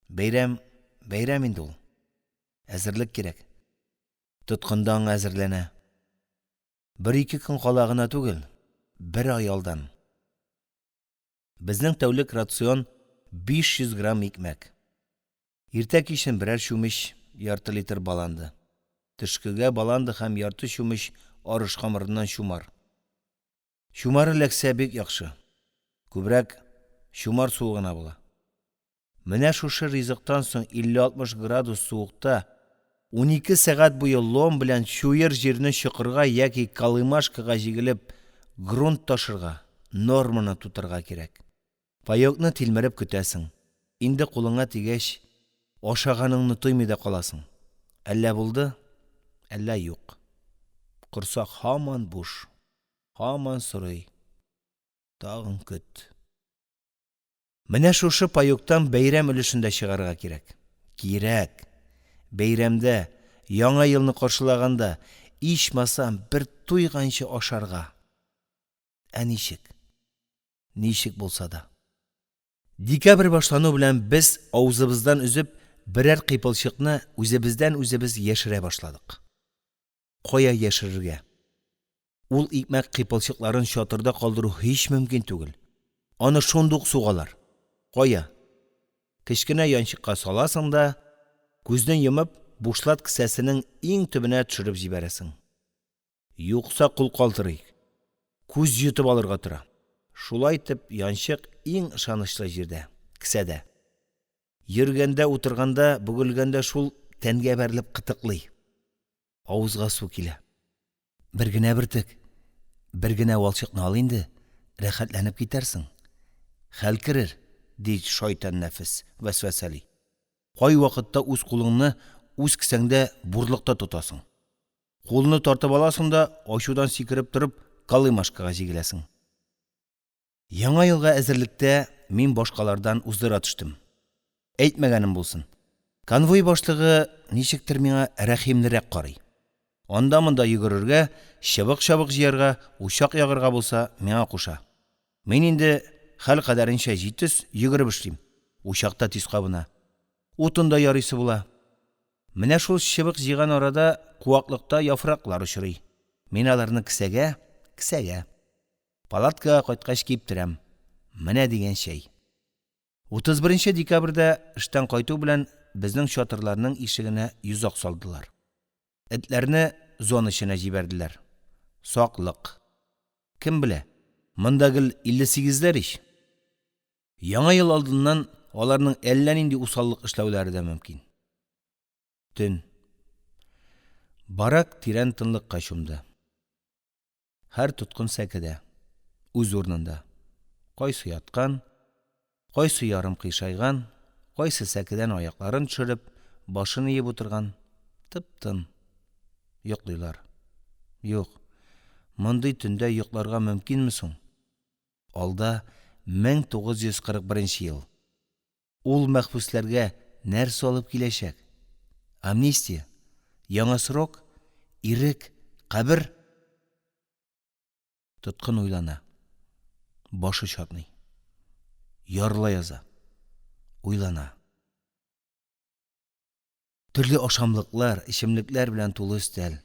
Бәйрәм инде ул. Әзірлік керек. Тұтқындан әзірләнә. 1-2 күн қалағына түгел, 1 ай алдан. Безнең тәүлек рацион 500 грамм икмәк. Иртә кичен берәр чүмеч, ярты литр баланды. Төшкегә баланды һәм ярты чүмеч арыш камырыннан чумар. Чумары ләксә бик яхшы. Күбрәк чумар суыгына була. Менә шушы ризыктан соң 50-60 градус суыкта 12 сәгать буе лом белән чуер җирне чокырга яки калымашкага җигелеп грунт ташырга, норманы тутырга кирәк. Паёкны тилмереп көтәсең. Инде кулыңа тигәч, ашаганыңны тоймый да каласың. Әллә булды, әллә юк. Корсак һаман буш, һаман сорый. Тагын көт. Менә шушы паёктан бәйрәм өлешендә чыгарга кирәк. Бәйрәмдә, яңа елны каршылаганда, ичмасам бер туйганчы ашарга. Ничек булса да. Декабрь башлану белән без авызыбыздан үзеп берәр кыйпылчыкны үзебездән яшерә башладык. Кая яшерергә? Ул икмәк кыйпылчыкларын чатырда калдыру һич мөмкин түгел. Аны шундук сугалар. Кая? Кечкенә янчыкка саласың да, күзне йомып, бушлат кесәсенең иң төбенә төшереп җибәрәсең. Юкса кул калтырый. Күз йотып алырга тора. Шулай итеп, янчык иң ышанычлы җирдә, кесәдә. Йөргәндә, утырганда, бүгелгәндә шул тәнгә бәрелеп кытыклый. Авызга су килә. Бер генә бөртек, бер генә валчыкны ал инде, рәхәтләнеп китәрсең. Хәл керер, ди шайтан нәфес вәсвәсәли. Кай вакытта үз кулыңны үз кесәңдә бурлыкта тотасың. Кулны тартып аласың да, ачудан сикереп торып, калымашкага җигеләсең. Яңа елга әзерлектә мин башкалардан уздыра төштем. Әйтмәгәнем булсын. Конвой башлыгы ничектер миңа рәхимнерәк карый. Анда-монда йөгерергә, чыбык-чабык җыярга, учак ягырга булса, миңа куша. Мин инде хәл кадәренчә җитез йөгереп эшлим. Учакта тиз кабына. Утында ярыйсы була. Менә шул чыбык җыйган арада куаклыкта яфраклар очрый. Мин аларны кесәгә. Палаткага кайткач киптерәм. Менә дигән шәй. 31 декабрьдә эштән кайту белән безнең чатырларның ишегенә йозак салдылар. Этләрне зона эченә җибәрделәр. Саклык. Кем белә? Монда гел 58ләр ич. Яңа ел алдыннан аларның әллә нинди усаллык эшләүләре дә мөмкин. Төн. Барак тирән тынлыкка чумды. Һәр тоткын сәкедә, үз урынында. Кайсы яткан, кайсы ярым кыйшайган, кайсы сәкедән аякларын төшереп, башын иеп утырган. Тып-тын. Йоклыйлар. Юк. Мондый төндә йокларга мөмкинме соң? Алда 1941 ел. Ул мәхбүсләргә нәрсә алып киләчәк? Амнистия, яңа срок, ирек, кабер. Тоткын уйлана. Башы чатный. Ярла яза. Уйлана. Төрле ашамлыклар, ичемлекләр белән тулы өстәл.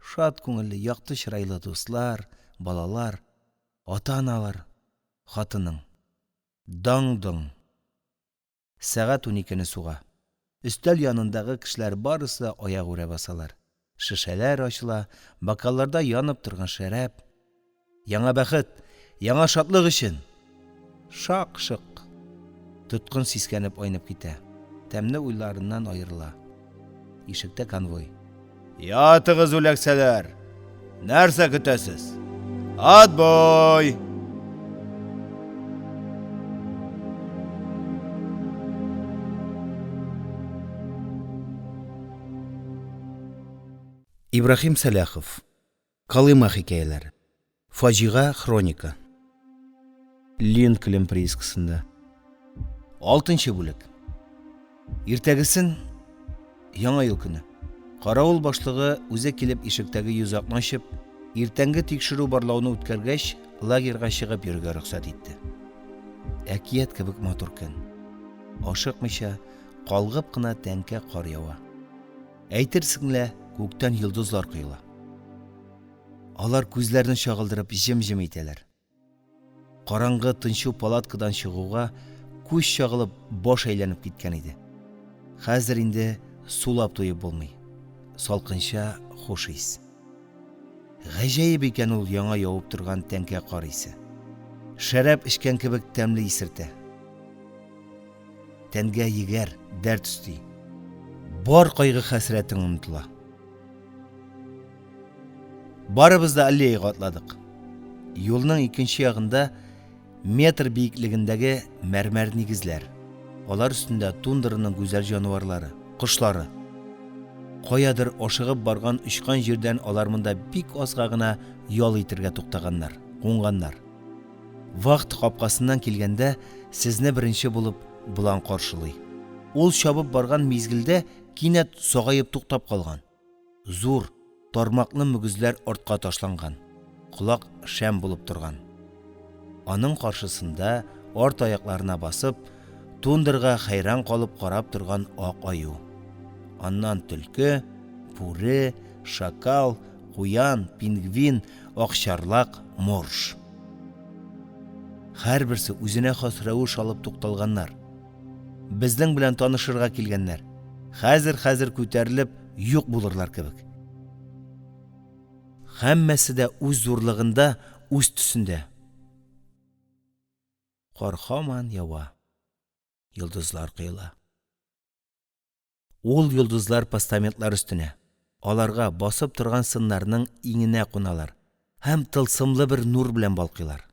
Шат күңелле, якты чырайлы дуслар, балалар, ата-аналар, хатының. Даң-доң. Сәгать 12-не суга. Өстәл янындагы кешеләр барысы аяк үрә басалар. Шешәләр ачыла, бокалларда янып торган шәраб. Яңа бәхет, яңа шатлык өчен. Шак-шык. Тоткын сискәнеп айнып китә. Тәмле уйларыннан аерыла. Ишектә конвой. Ятыгыз үләксәләр. Нәрсә көтәсез? Отбой! Ибрахим Саляхов. Калыма хикәяләре. Фаҗига хроника. Линкольн приискасында. 6-нчы бүлек. Иртәгесен яңа ел көне. Каравыл башлыгы үзе килеп ишектәге йозакны ачып, Иртәнге тикшерү барлауны үткәргәч, лагерьга чыгып йөрергә рөхсәт итте. Әкият кебек матур көн. Ашыкмыйча, калгып кына тәнкә кар ява. Әйтерсең лә, күктән йолдызлар коела. Алар күзләрне чагылдырып җем-җем итәләр. Караңгы тынчу палаткадан чыгуга күз чагылып баш әйләнеп киткән иде. Хәзер инде сулап туеп булмый. Салкынча хуш ис. Гаҗәеп икән ул яңа явып торган тәнкә кар исе. Шәраб эчкән кебек тәмле исертә. Тәнгә егәр, дәрт өсти. Бар кайгы хәсрәтең онытыла. Барыбыз да аллеяга атладык. Юлның икенче ягында метр биеклегендәге мәрмәр нигезләр. Алар өстендә тундраның гүзәл җанварлары, кошлары. Каядыр ашыгып барган очкан җирдән алар монда бик азга гына ял итәргә туктаганнар, кунганнар. Вакыт капкасыннан килгәндә сезне беренче булып булан каршылый. Ул чабып барган мизгелдә кинәт сагаеп туктап калган. Зур, тармаклы мөгезләр артка ташланган. Колак шәм булып торган. Аның каршысында арт аякларына басып, тундрга хайран калып карап торган ак аю. Аннан төлке, бүре, шакал, куян, пингвин, акчарлак, морж. Һәрберсе үзенә хас рәвеш алып тукталганнар. Безнең белән танышырга килгәннәр. Хәзер күтәрелеп юк булырлар кебек. Һәммәсе дә үз зурлыгында, үз төсендә. Кар һаман ява. Йолдызлар коела. Ул йолдызлар постаментлар өстенә. Аларга басып торган сыннарның иңенә куналар. Һәм тылсымлы бер нур белән балкыйлар.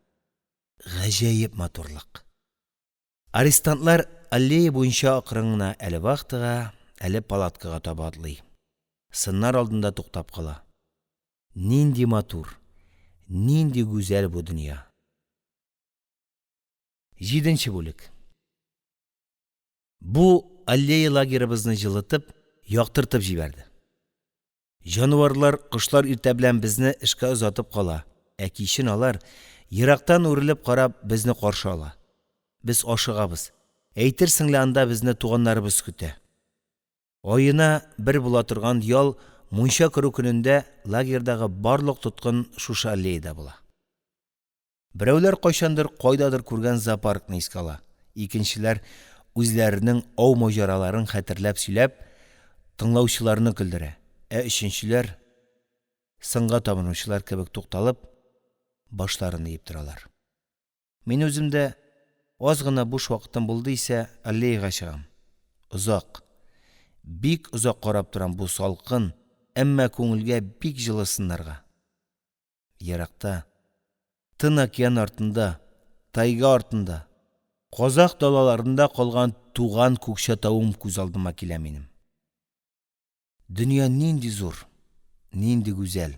Гаҗәеп матурлык. Арестантлар аллея буенча акрын гына әле вахтага, әле палаткага таба атлый. Сыннар алдында туктап кала. Нинди матур, нинди гүзәл бу дөнья. 7-нче бүлек. Бу аллея лагеребезне җылытып, яктыртып җибәрде. Җанварлар, кошлар иртә белән безне эшкә озатып кала. Кичен алар ерактан үрелеп карап безне каршы ала. Без ашыгабыз. Әйтерсең лә анда безне туганнарыбыз көтә. Айына бер була торган ял мунча керү көнендә лагердагы барлык тоткын шушы аллеяда була. Берәүләр кайчандыр кайдадыр күргән зоопаркны искә ала. Икенчеләр үзләренең ау маҗараларын хәтерләп сөйләп, тыңлаучыларны көлдерә. Өченчеләр сынга табынучылар кебек тукталып, башларын иеп торалар. Мин үземдә аз гына буш вакытым булды исә, аллеяга чыгам. Озак, бик озак карап торам бу салкын, әмма күңелгә бик җылы сыннарга. Еракта, тын океан артында, тайга артында, Казак далаларында калган туган күкчә тавым күз алдыма килә минем. Дөнья нинди зур, нинди гүзәл.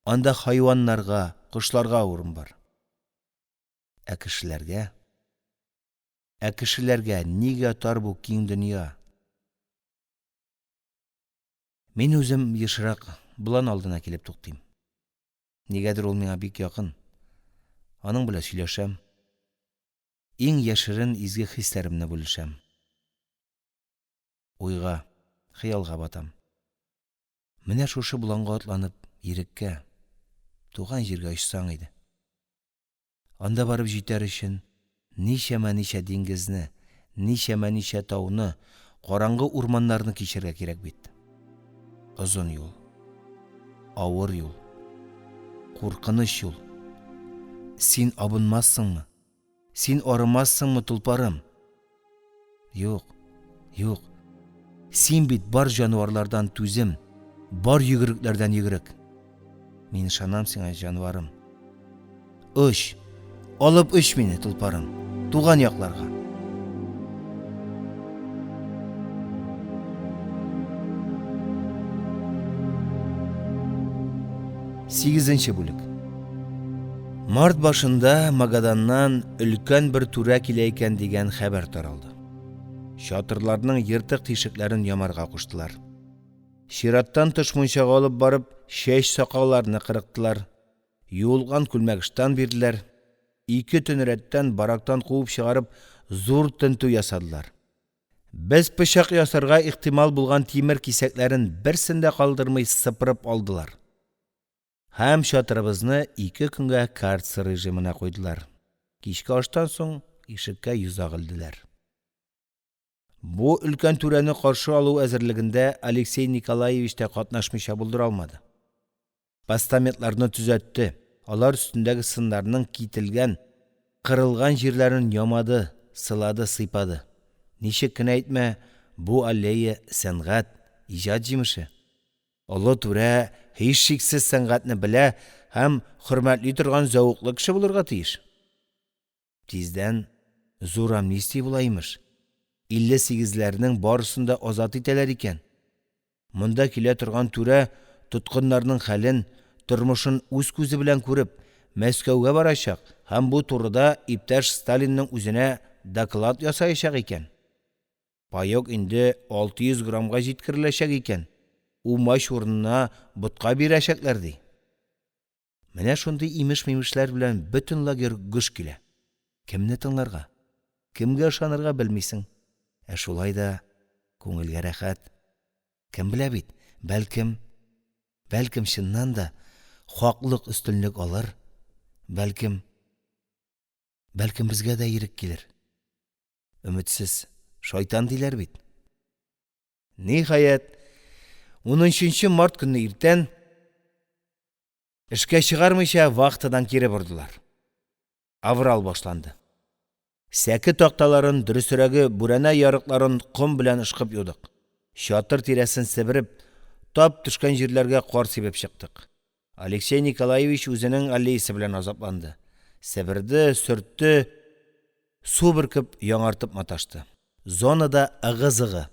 Анда хайваннарга, кошларга урын бар. Кешеләргә нигә тар бу киң дөнья? Мин үзем ешрак булан алдына килеп туктыйм. Нигәдер ул миңа бик якын. Аның белән сөйләшәм. Иң яшерен изге хисләремне бүлешәм. Уйга, хыялга батам. Менә шушы буланга атланып, иреккә, туган җиргә очсаң иде. Анда барып җитәр өчен ничә диңгезне, ничә тауны, караңгы урманнарны кичәргә кирәк бит. Озын юл, авыр юл, куркыныч юл. Син абынмассыңмы? Син арымассыңмы, тулпарым? Юк. Син бит бар җанварлардан түзем, бар йөгерекләрдән йөгерек. Мин ышанам сиңа, җанварым. Алып өч мине, тулпарым, туган якларга. Сигезенче бүлек. Март башында Магаданнан өлкән бер түрә килә икән дигән хәбәр таралды. Чатырларның йыртык тишекләрен ямарга куштылар. Чираттан тыш мунчага алып барып, шеш сақауларны қырықтылар. Юылған күлмәгіштан берділер. 2 түн рәттен барактан қуып шығарып, зур тінту ясадылар. Біз пышақ ясарға ихтимал болған темір кисәкләрін бірсінде қалдырмай сыпырып алдылар. Һәм шатырыбызны 2 күнгә карцер режимына қойдылар. Кичке аштан соң ишеккә юзагылдылар. Бу өлкән түрәне каршы алу әзерлегендә Алексей Николаевич та катнашмыйча булдыра алмады. Постаментларны түзәтте. Алар өстендәге сыннарның кителгән, кырылган җирләрен ямады, сылады, сыйпады. Ничек кенә әйтмә, бу аллея сәнгать, иҗат җимеше. Олы түрә һичшиксез сәнгатьне белә һәм хөрмәтли торган зәвыклы кеше булырга тиеш. Тиздән зур амнистия була имеш. 58ләрнең барысын да азат итәләр икән. Монда килә торган түрә тоткыннарның хәлен, тормышын үз күзе белән күреп, Мәскәүгә барачак һәм бу турыда иптәш Сталинның үзенә доклад ясаячак икән. Паёк инде 600 граммга җиткереләчәк икән. Умач урынына ботка бирәчәкләр ди. Менә шундый имеш-мимешләр белән бөтен лагерь гөш килә. Кемне тыңларга? Кемгә ышанырга белмисең. Ә шулай да күңелгә рәхәт. Кем белә бит, бәлкем чыннан да хаклык өстенлек алыр. Бәлкем безгә дә ирек килер. Өметсез, шайтан диләр бит. Ниһаять, 13 март көнне иртән эшкә чыгармыйча вахтадан кире бордылар. Аврал башланды. Сәке такталарын, дөресрәге бүрәнә ярыкларын ком белән ышкып юдык. Шатыр тирәсен себереп, тап төшкән җирләргә кар сибеп чыктык. Алексей Николаевич үзенең аллеясы белән азапланды. Себерде, сөртте, су бөркеп, яңартып маташты. Зонада ыгы-зыгы.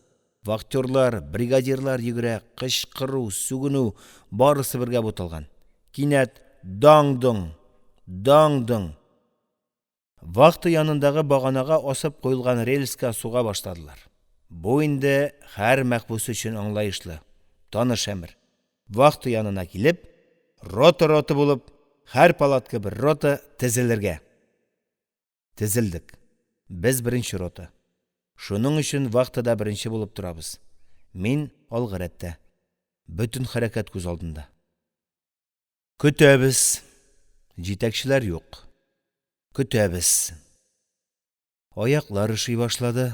Вахтерлар, бригадирлар йөгерә, кычкыру, сүгенү барысы бергә буталган. Кинәт даң-доң. Вахта янындагы баганага асып куелган рельска суга башладылар. Бу инде һәр мәхбус өчен аңлаешлы, таныш әмер. Вахта янына килеп, рота булып, һәр палатка бер рота тезелергә. Тезелдек. Без беренче рота. Шуның өчен вахтада беренче булып торабыз. Мин алгы рәттә. Бөтен хәрәкәт күз алдында. Көтәбез. Җитәкчеләр юк. Көтәбез. Аяклар ышый башлады.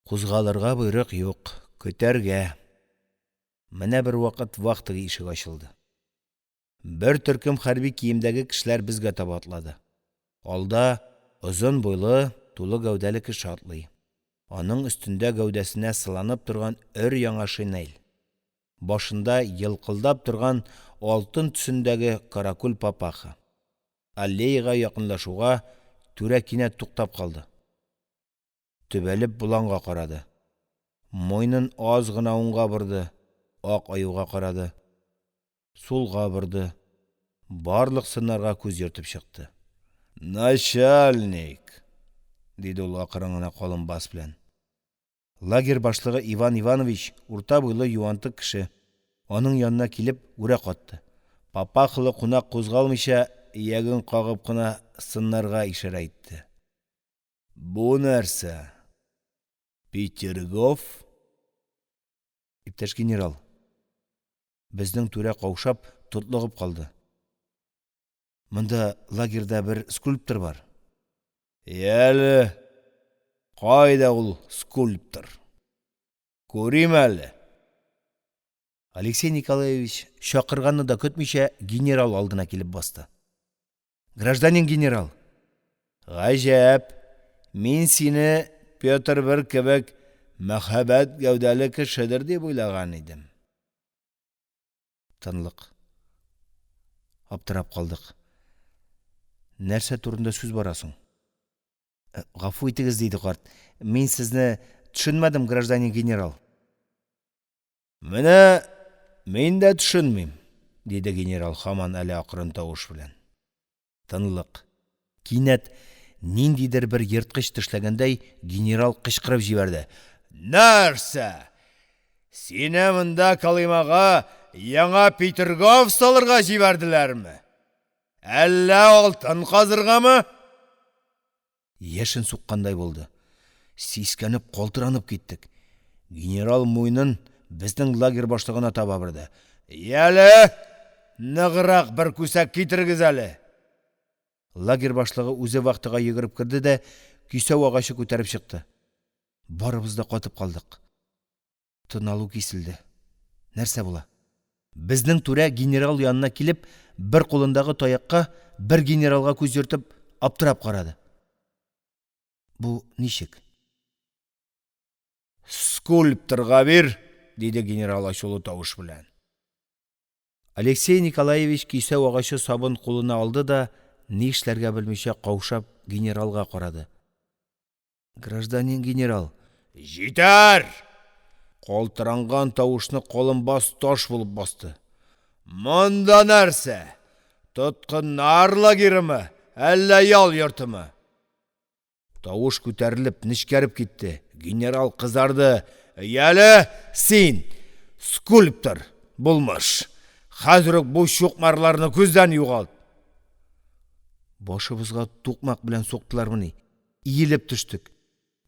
Кузгалырга буйрык юк. Көтәргә. Менә бер вакыт вахтага ишек ачылды. Бер төркем хәрби киемдәге кешеләр безгә таба атлады. Алда озын буйлы, тулы гәүдәле кеше атлый. Аның өстендә гәүдәсенә сыланып торган өр-яңа шинель. Башында йылкылдап торган алтын төсендәге каракүл папаха. Аллеяга якынлашуга түрә кинәт туктап калды. Төбәлеп буланга карады. Мойнын аз гына уңга борды. Ак аюга карады. Сулга борды. Барлык сыннарга күз йөртеп чыкты. Начальник, диде ул акрын гына калын бас белән. Лагерь башлыгы Иван Иванович урта буйлы юантык кеше. Аның янына килеп үрә катты. Папахлы кунак кузгалмыйча иягын кагып кына сыннарга ишара итте. Бу нәрсә? Петергоф? Иптәш генерал. Безнең түрә каушап, тотлыгып калды. Монда лагерьда бер скульптор бар. Яле, кайда ул скульптор? Күрим әле. Алексей Николаевич шакырганны да көтмичә генерал алдына килеп басты. Гражданин генерал. Гаҗәп, мин сине Петр бер кебек мәхәббәт гәүдәле кешедер дип уйлаган идем. Тынлык. Аптырап калдык. Нәрсә турында сүз барасың? Гафу итегез, диде карт. Мин сезне төшенмәдем, гражданин генерал. Менә мин дә төшенмим, диде генерал һаман әле акрын тавыш белән. Тынлык. Кинәт ниндидер бер йырткыч тешләгәндәй генерал кычкырып җибәрде. Нәрсә? Сине монда калымага яңа Петергоф салырға жибәрділерме? Әллә алтын қазырғамы? Ешін суққандай болды. Сискеніп қолтыранып кеттік. Генерал мойнын біздің лагер башлығына таба бірді. Әлі, нығырақ бір күсәк кетіргіз әлі. Лагер башлығы өзі вақтыға егіріп кірді де, күйсәу ағашы көтәріп шықты. Барыбыз да қатып қалдық. Тыналу кесілді. Нәрсе була? Біздің түрә генерал янына келіп, бір қолындағы таяққа, бір генералға көз ертіп, аптырап қарады. Бұ нешік? Скульпторға бер, деді генерал ашулы тауыш білән. Алексей Николаевич күйсәу ағашы сабын қолына алды да, не ішләргә білмеше қаушап генералға қарады. Гражданин генерал, жетер! Қолтыранған тауышны қолын бас тош болып басты. Мұнда нәрсе? Тұтқын нар лагерімі, әллә ял йортымы? Тауыш көтәріліп, нишкәріп кетті. Генерал қызарды. Әлі, сен, скульптор, болмаш. Хәзірік бұл шоқмарларыны көзден юғалд. Башыбызға туқмақ білән соқтылар мұны. Иеліп түштік.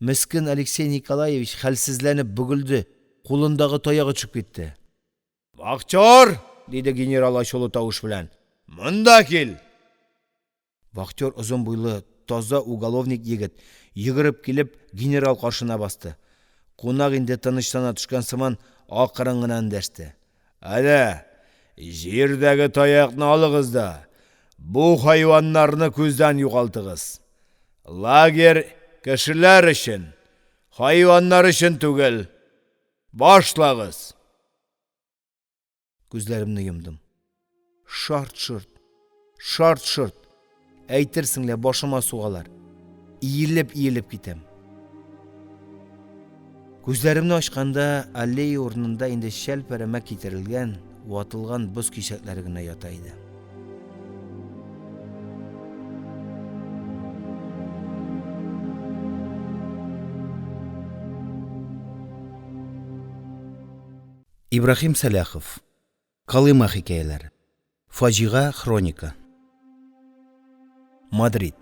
Міскін Алексей Николаевич хәлсізленіп бүгілді. Қолындағы таяғы чүк кетті. Вахтер, деді генерал ашулы тауыш білән. Мұнда кел. Вахтер ұзын бойлы таза уголовник егіт. Егіріп келіп, генерал қаршына басты. Қонақ инде тыныштана түшкен сыман ақырыңынан дәшті. Әлі, жердегі таяқны алығыз да, бұл хайуанларны көзден юғалтығыз. Лагер кішілер үшін, хайуанлар үшін түгіл. Башлағыз. Көзлерімні емдім. Шарт-шырт, шарт-шырт. Әйтерсіңле башыма суғалар. Иеліп кетем. Көзләремне ашқанда аллея орнында инде шәл-пәрәмә кетірілген, уатылған бұз кешәкләре генә ята иде. Ибрахим Саляхов. Калыма хикәяләре. Фаҗига хроника. Мадрид.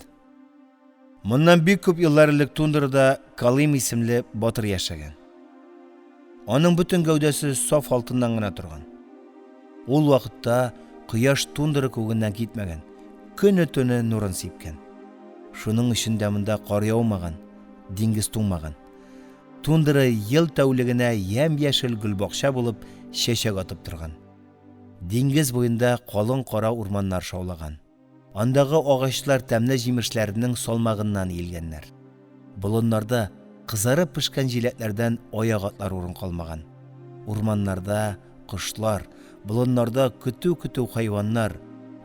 Моннан бик күп еллар элек Тундрада Калым исемле батыр яшәгән. Аның бүтән гәүдәсе саф алтыннан гына торган. Ул вакытта кояш Тундра күгеннән китмәгән, көне-төне нурын сипкән. Шуның өчен дә монда кар яумаган, диңгез туңмаган. Тундра ел тәүлегенә ямь-яшел гөлбакча булып чәчәк атып торган. Диңгез буенда калын кара урманнар шаулаган. Андагы агачлар тәмле җимешләренең салмагыннан иелгәннәр. Болыннарда кызарып пешкән җиләкләрдән аягатлар урын калмаган. Урманнарда кошлар, болыннарда көтү-көтү хайваннар,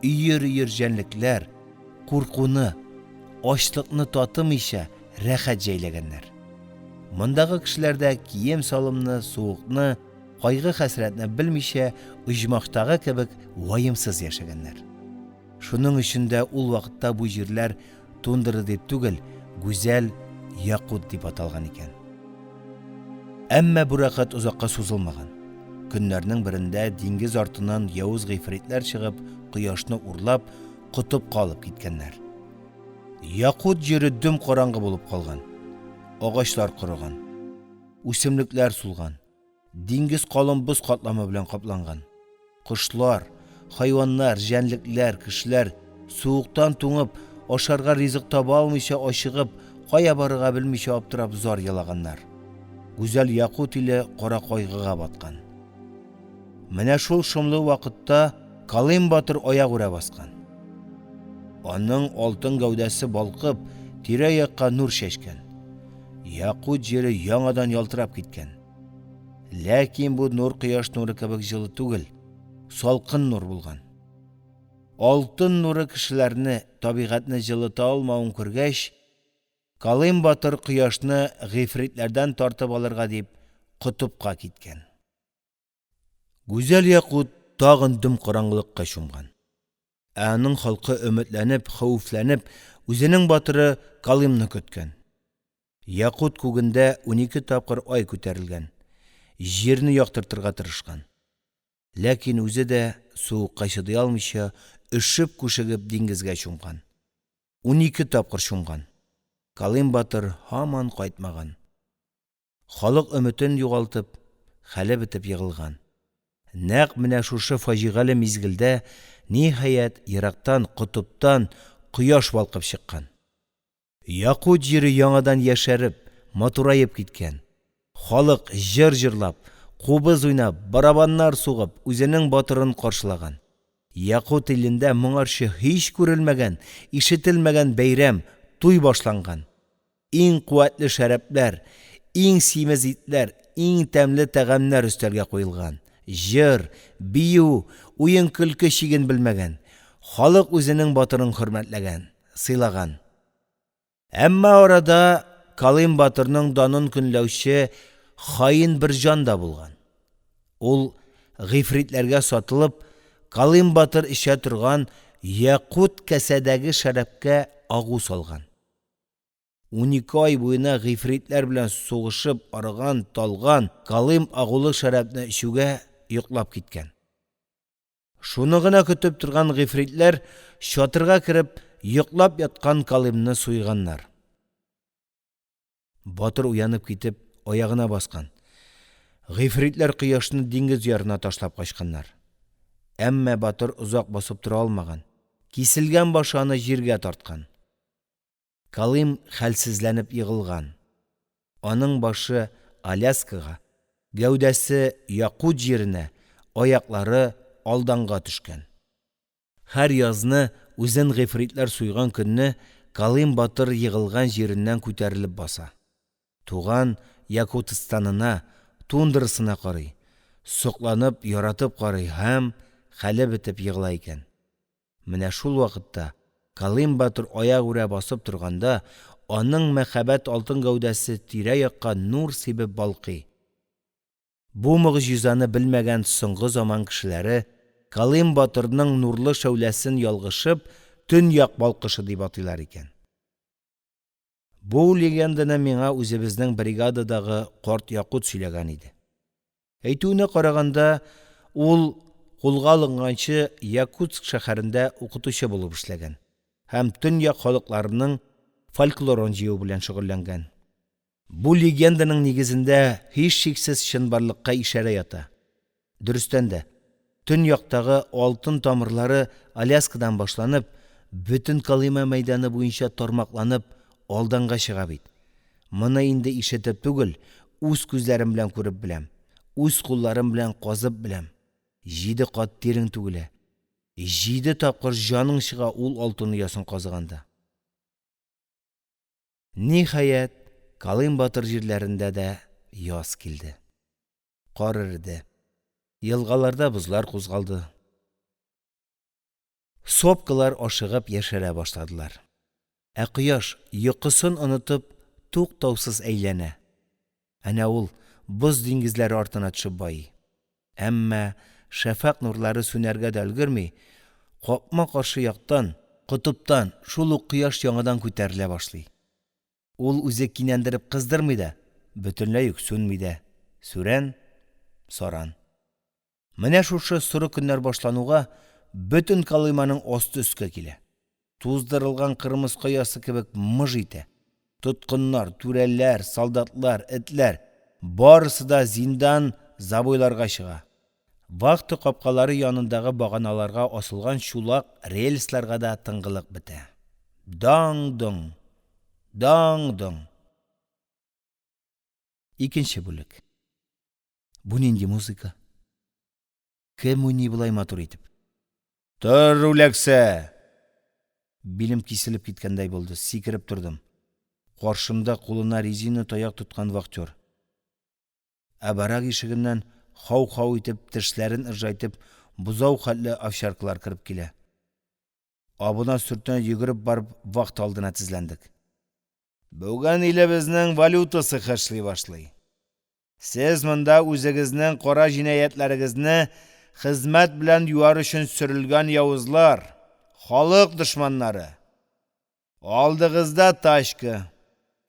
өйер-өйер җәнлекләр, куркуны, ачлыкны татымыйча рәхәт җәйләгәннәр. Мондагы кешеләрдә кием салымны, суыкны, кайгы-хәсрәтне белмичә оҗмактагы кебек ваемсыз яшәгәннәр. Шуның өчен дә ул вакытта бу җирләр Тундра дип түгел, гүзәл Якут дип аталган икән. Әмма бу рәхәт узакка сузылмаган. Көннәрнең берендә диңгез артыннан явыз гыйфритләр чыгып, кояшны урлап, кутып калып киткәннәр. Якут җире дөм караңгы булып калган. Агачлар корыган, үсемлекләр сулган, диңгез калын боз катламы белән капланган. Кошлар, хайваннар, җәнлекләр, кешеләр суыктан туңып, ашарга ризык таба алмыйча ачыгып, кая барырга белмичә аптырап зар ялаганнар. Гүзәл Якут иле кара кайгыга баткан. Менә шул шомлы вакытта Калым батыр аяк үрә баскан. Аның алтын гәүдәсе балкып, тирә-якка нур чәчкән. Якут җире яңадан ялтырап киткән. Ләкин бу нур кояш нуры кебек җылы түгел, салкын нур булган. Алтын нуры кешеләрне, табигатьне җылыта алмавын күргәч, Калым батыр кояшны гыйфритләрдән тартып алырга дип кутупка киткән. Гүзәл Якут тагын дөм караңгылыкка чумган. Аның халкы өметләнеп, хәвефләнеп, үзенең батыры Калымны көткән. Якут күгендә 12 тапкыр ай күтәрелгән. Җирне яктыртырга тырышкан. Ләкин үзе дә суыкка чыдый алмыйча, өшеп күшегеп диңгезгә чумган. 12 тапкыр чумган. Калим Батыр һаман кайтмаган. Халык өметен югалтып, хәле бетеп егылган. Нәкъ менә шушы фаҗигале мизгелдә ниһаять ерактан кутуптан кояш балкып чыккан. Якут җире яңадан яшәреп, матурайып киткән. Халык җыр җырлап, кубыз уйнап, барабаннар сугып, үзенең батырын каршылаган. Якут илендә моңарчы һич күрелмәгән, ишетелмәгән бәйрәм, туй башланган. Иң куәтле шәрәпләр, иң симез итләр, иң тәмле тәгамнәр өстәлгә куелган. Җыр, бию, уен көлке чиген белмәгән. Халык үзенең батырын хөрмәтләгән, сыйлаган. Әмма арада Калим Батырның данын көнләүче хаин бер җан да булган. Ул гыйфритләргә сатылып, Калим Батыр ишә торган якут кәсәдәге шәрәпкә агу салган. 12 ай буена гыйфритләр белән сугышып арыган, талган Калим агулы шәрәпне ишүгә йоклап киткән. Шуны гына көтеп торган гыйфритләр чатырга кереп, йоклап яткан Калимны суйганнар. Батыр уянып китеп, аягына баскан. Гыйфритләр кояшны диңгез ярына ташлап качканнар. Әмма Батыр узак басып тора алмаган. Киселгән башаны җиргә тарткан. Калим хәлсезләнеп егылган. Аның башы Аляскага, гәүдәсе Якут җиренә, аяклары алданга төшкән. Һәр язны үзен гыйфритләр суйган көнне Калим Батыр егылган җиреннән күтәрелеп баса. Туган Якутстанына, тундрасына карый. Сокланып, яратып карый һәм хәле бетеп егыла икән. Менә шул вакытта Калим Батыр аяк үрә басып торганда, аның мәхәббәт алтын гәүдәсе тирә-якка нур сибеп балкый. Бу мөгъҗизаны белмәгән соңгы заман кешеләре Калим Батырның нурлы шәүләсен ялгышып, төньяк балкышы дип атыйлар икән. Бу легенданы миңа үзебезнең бригададагы карт Якут сөйләгән иде. Әйтүенә караганда, ул кулга алынганчы Якутск шәһәрендә укытучы булып эшләгән һәм төньяк халыкларының фольклорын җыю белән шөгыльләнгән. Бу легенданың нигезендә һич шиксез чынбарлыкка ишарә ята. Дөрестән дә, төньяктагы алтын тамырлары Аляскадан башланып, бөтен Калима мәйданы буенча тармакланып, алданга чыга бит. Моны инде ишетеп түгел, үз күзләрем белән күреп беләм. Үз кулларым белән казып беләм. 7 кат тирең түгелә. 7 тапкыр җаның чыга ул алтын ясын казыганда. Ниһаять, Калим Батыр җирләрендә дә яз килде. Кар эрде. Елгаларда бузлар кузгалды. Сопкалар ашыгып яшәрә башладылар. Ә кояш йокысын онытып туктаусыз әйләнә. Әнә ул боз диңгезләре артына төшеп бай. Әмма шәфәк нурлары сүнәргә дә өлгерми, капма каршы яктан, кутуптан шул ук кояш яңадан күтәрелә башлый. Ул үзе кинәндереп кыздырмый да, бөтенләй үк сүнми дә. Сүрән, саран. Менә шушы соры көннәр башлануга бөтен Калиманың асты өскә килә. Туздырылган кырмыз каясы кебек мыж итә. Тоткыннар, түрәләр, солдатлар, этләр барысы да зиндан забойларга чыга. Вахта капкалары янындагы баганаларга асылган чулак рельсларга да тыңгылык бетә. Даң-доң, даң-доң. Икенче бүлек. Бу нинди музыка? Кем уйный булай матур итеп? Тор, үләксә! Билем киселеп киткәндәй булды, сикереп тордым. Каршымда кулына резина таяк тоткан вахтер. Ә барак ишегеннән хау-хау итеп, тешләрен ыржайтып, бузау хәтле овчаркалар кіріп килә. Абына сүртенә йөгереп барып вахт алдына тезләндек. Бүген илебезнең валютасы хәшлый башлый. Сез монда үзегезнең кара җинаятләрегезне хезмәт белән юар өчен сөрелгән явызлар, халык дошманнары. Алдыгызда тачка,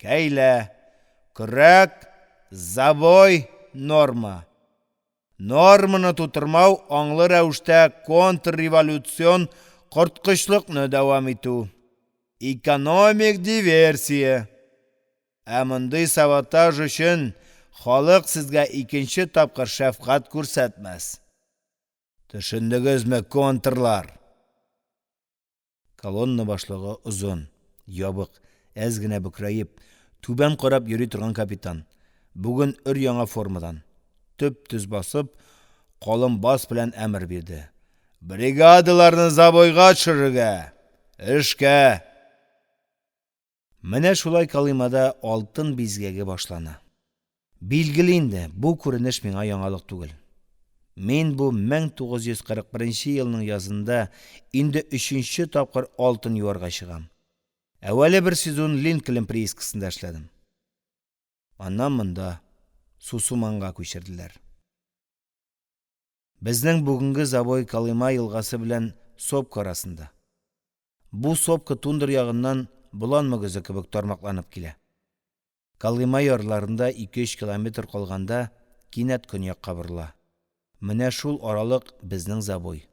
кәйлә, көрәк, забой, норма. Норманы тутырмау аңлы рәвештә контрреволюцион корткычлыкны дәвам итү. Экономик диверсия. Ә мондый саботаж өчен халык сезгә икенче тапкыр шәфкать күрсәтмәс. Төшендегезме, контрлар? Колонна башлыгы озын, ябык, әз генә бөкрәеп, түбән карап йөри торган капитан. Бүген өр-яңа формадан, төп-төз басып, калын бас белән әмер бирде. Бригадаларны забойга төшерергә! Эшкә! Менә шулай Калимада алтын бизгәге башлана. Билгеле инде, бу күренеш миңа яңалык түгел. Мин бу 1941 елның язында инде 3нче тапкыр алтын юарга чыгам. Әвәле бер сезон Линкольн приискасында эшләдем. Аннан монда Сусуманга күчерделәр. Безнең бүгенге забой Калыма елгасы белән Сопка арасында. Бу Сопка тундыр ягыннан Болан мөгезе кебек тармакланып килә. Калыма ярларында 2-3 километр калганда кинәт көньякка борыла. Менә шул аралык безнең забой.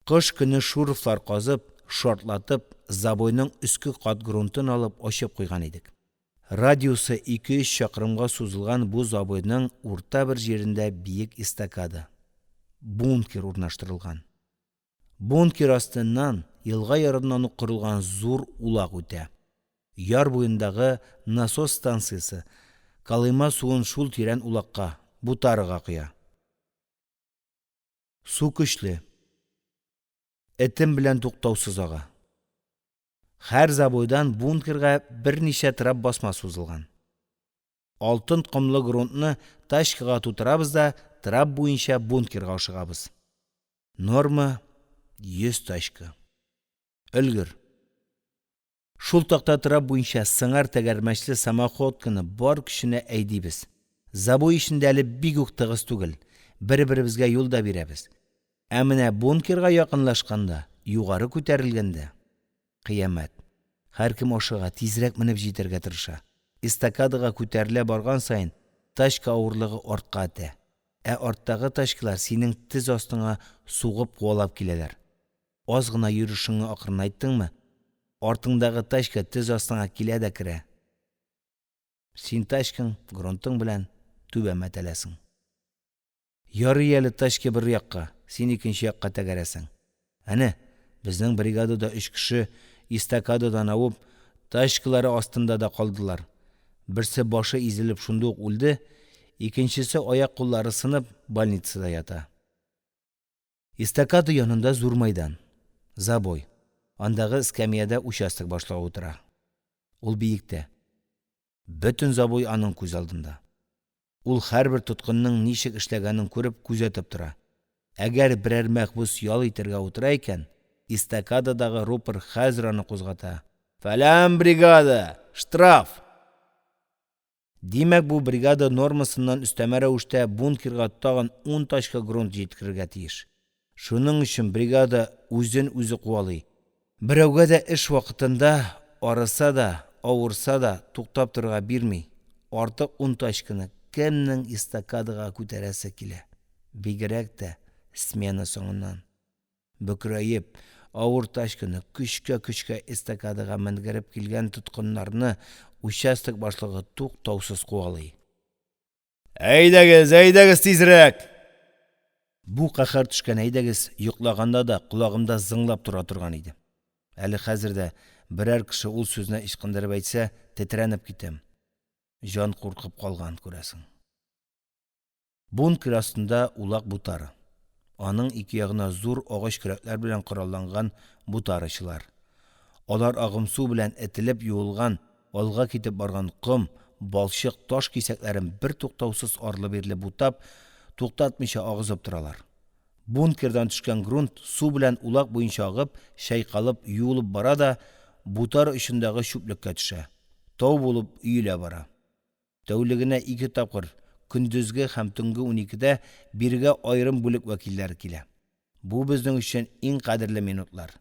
Кыш көне шурфлар казып, шартлатып, забойның өске кат грунтын алып ачып куйган идек. Радиусы 2-3 чакрымга сузылган бу забойның урта бер җирендә биек эстакада, бункер урнаштырылган. Бункер астыннан елга ярыннан ук корылган зур улак үтә. Яр буендагы насос станциясе Калыма суын шул тирән улакка, Бутарыга куя. Су көчле. Этем белән туктаусыз ага. Һәр забойдан бункерга берничә трап басма сузылган. Алтын комлы грунтны тачкага тутырабыз да трап буенча бункерга ашыгабыз. Норма 100 тачка. Өлгер. Шул такта трап буенча сыңар тәгәрмәчле самоходканы бар көченә әйдибез. Забой ишендә әле бик үк тыгыз түгел. Бер-беребезгә юл да бирәбез. Ә менә бункерга якынлашканда, югары күтәрелгәндә, кыямәт. Һәркем ашыга тизрәк менеп җитәргә тырыша. Эстакадага күтәрелә барган сайын тачка авырлыгы артка итә. Ә арттагы тачкалар синең тез астыңа сугып куалап киләләр. Аз гына йөришеңне акрынайттыңмы, артыңдагы тачка тез астыңа килә дә керә. Син тачкаң, грунтың белән түбәмә тәләсең. Ярый әле тачка бер якка, син икенче якка тәгәрәсең. Әнә, безнең бригадада 3 кеше эстакададан авып, тачкалары астында да калдылар. Берсе башы изелеп шунда ук үлде, икенчесе аяк-куллары сынып больницада ята. Эстакада янында зур майдан. Забой. Андагы эскәмиядә участок башлыгы утыра. Ул биектә. Бөтен забой аның күз алдында. Ул һәрбер тоткынның ничек эшләгәнен күреп күзәтеп тора. Әгәр берәр мәхбус ял итәргә утыра икән, эстакададагы рупор хәзер аны кузгата. Фәлән бригада! Штраф! Димәк, бу бригада нормасыннан өстәмә рәвештә бункерга тагын 10 тачка грунт җиткерергә тиеш. Шуның өчен бригада үзен үзе куалый. Берәүгә дә эш вакытында арыса да, авырса да туктап торырга бирми. Артык 10 тачканы кемнең эстакадага күтәрәсе килә. Бигрәк тә смена соңыннан. Бөкрәеп, авыр тачканы көчкә эстакадага мендереп килгән тоткыннарны участок башлыгы туктаусыз куалый. Әйдәгез тизрәк! Бу каһәр төшкән әйдәгез йоклаганда да колагымда зыңлап тора торган иде. Әле хәзердә берәр кеше ул сүзне ичкындырып әйтсә, тетрәнеп китәм. Җан куркып калган күрәсең. Бункер астында улак Бутары. Аның ике ягына зур агач көрәкләр белән коралланган бутарычылар. Алар агым су белән этелеп юылган, алга китеп барган ком, балчык, таш кисәкләрен бер туктаусыз арлы-бирле бутап, туктатмыйча агызып торалар. Бункердан төшкән грунт су белән улак буенча агып, шайкалып, юылып бара да, бутар очындагы чүплеккә төшә. Тау булып өелә бара. Тәүлегенә 2 тапкыр көндезге һәм төнге 12дә биргә аерым бүлек вәкилләре килә. Бу безнең өчен иң кадерле минутлар.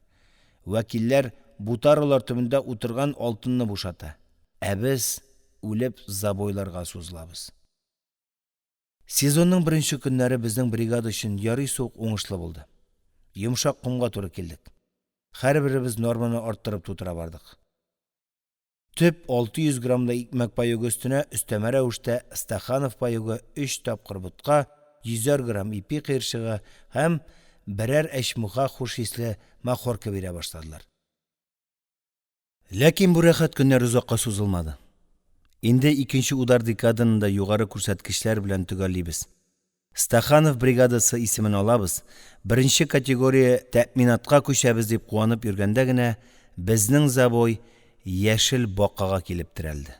Вәкилләр бутарылар төбендә утырган алтынны бушата. Ә без үлеп забойларга сузылабыз. Сезонның бірінші күннәре безнең бригада өчен ярый суык уңышлы булды. Йомшак кумга туры килдек. Һәрберебез норманы арттырып тутыра бардык. Төп 600 грамда икмәк паёгы өстенә өстәмә рәвештә Стаханов паёгы 3 тапкыр бутка, 100 грамм ипи кыерчыгы һәм берәр әчмуха хуш исле махорка бирә башладылар. Ләкин бу рәхәт көннәр озакка сузылмады. Инде икенче удар декаданында югары күрсәткечләр белән төгәллибез. Стаханов бригадасы исемен алабыз, беренче категория тәэминатка күчәбез дип куанып йөргәндә генә, безнең забой яшел бакага килеп терәлде.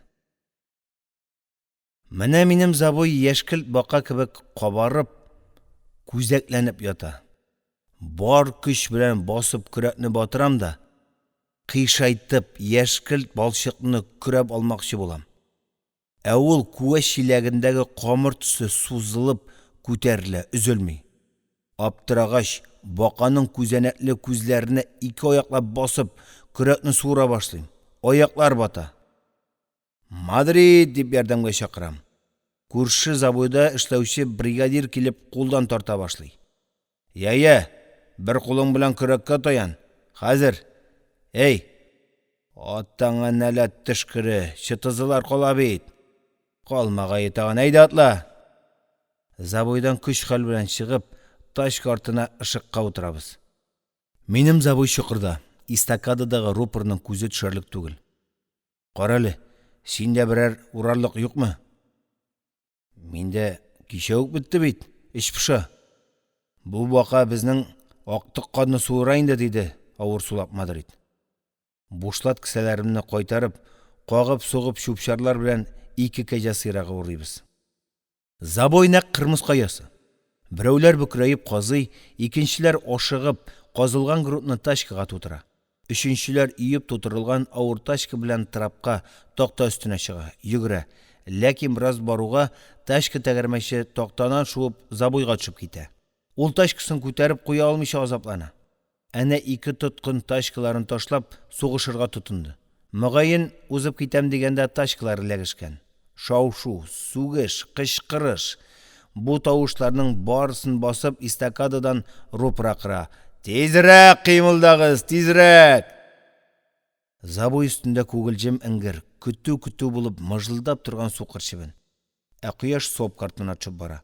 Менә минем забой яшкелт бака кебек кабарып, күзәкләнеп ята. Бар көч белән басып көрәкне батырам да, кыйшайтып яшкелт балчыкны көрәп алмакчы булам. Ә ул күәч чиләгендәге камыр төсе сузылып күтәрелә, өзелми. Аптырагач, баканың күзәнәкле күзләренә ике аяклап басып, көрәкне суыра башлыйм. Аяклар бата. Мадрид дип ярдәмгә чакырам. Күрше забойда эшләүче бригадир килеп кулдан тарта башлый. Я, бер кулың белән көрәккә таян. Хәзер. Эй, аттаңа нәләт төшкере, чытызылар кала бит. Калмага етаган, әйдә атла. Забойдан көч хәл белән чыгып, таш картына ышыкка утырабыз. Минем забой чокырда, истакададагы рупорның күзе төшәрлек түгел. Карале, синдә берәр урарлык юкмы? Миндә кичә үк битте бит, эш пыша. Бу бака безнең актык канны суыра инде, диде авыр сулап Мадрид. Бушлат кесәләремне кайтарып, кагып-сугып чүпчарлар белән ике кәҗә сыйрагы урыйбыз. Забой нәкъ кырмыс каясы. Берәүләр бүкрәеп казый, икенчеләр ашыгып, казылган грудны тачкага тутыра. Өченчеләр иеп тутырылган авыр тачка белән трапка, такта өстенә чыга, йөгерә. Ләкин бераз баруга, тачка тәгәрмәче тактанан шуып забойга төшеп китә. Ул тачкасын күтәреп куя алмыйча азаплана. Әнә ике тоткын тачкаларын ташлап, сугышырга тотынды. Мөгаен узып китәм дигәндә тачкалар ләгешкән. Шау-шу, сугыш, кычкырыш. Бу тавышларның барысын басып истакададан рупра кыра. Тизрәк кыймылдагыз, тизрәк! Забой өстендә күгелҗем иңгер, көтү булып мыжылдап торган сукыр чебен. Ә кояш сопка артына төшеп бара.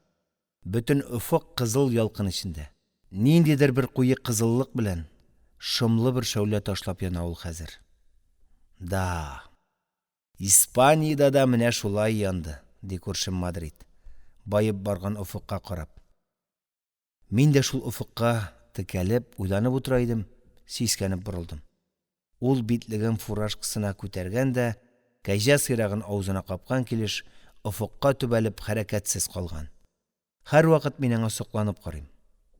Бөтен офык кызыл ялкын эчендә. Ниндидер бер куе кызыллык белән шымлы бер шәүлә ташлап яна ул хәзер. Да, Испаниядә да менә шулай янды, ди күршем Мадрид, байып барган офыкка карап. Мин дә шул офыкка текәлеп, уйланып утыра идем, сискәнеп борылдым. Ул битлеген фуражкасына күтәргән дә, кәҗә сыйрагын авызына капкан килеш, офыкка төбәлеп хәрәкәтсез калган. Һәр вакыт мин аңа сокланып карыйм.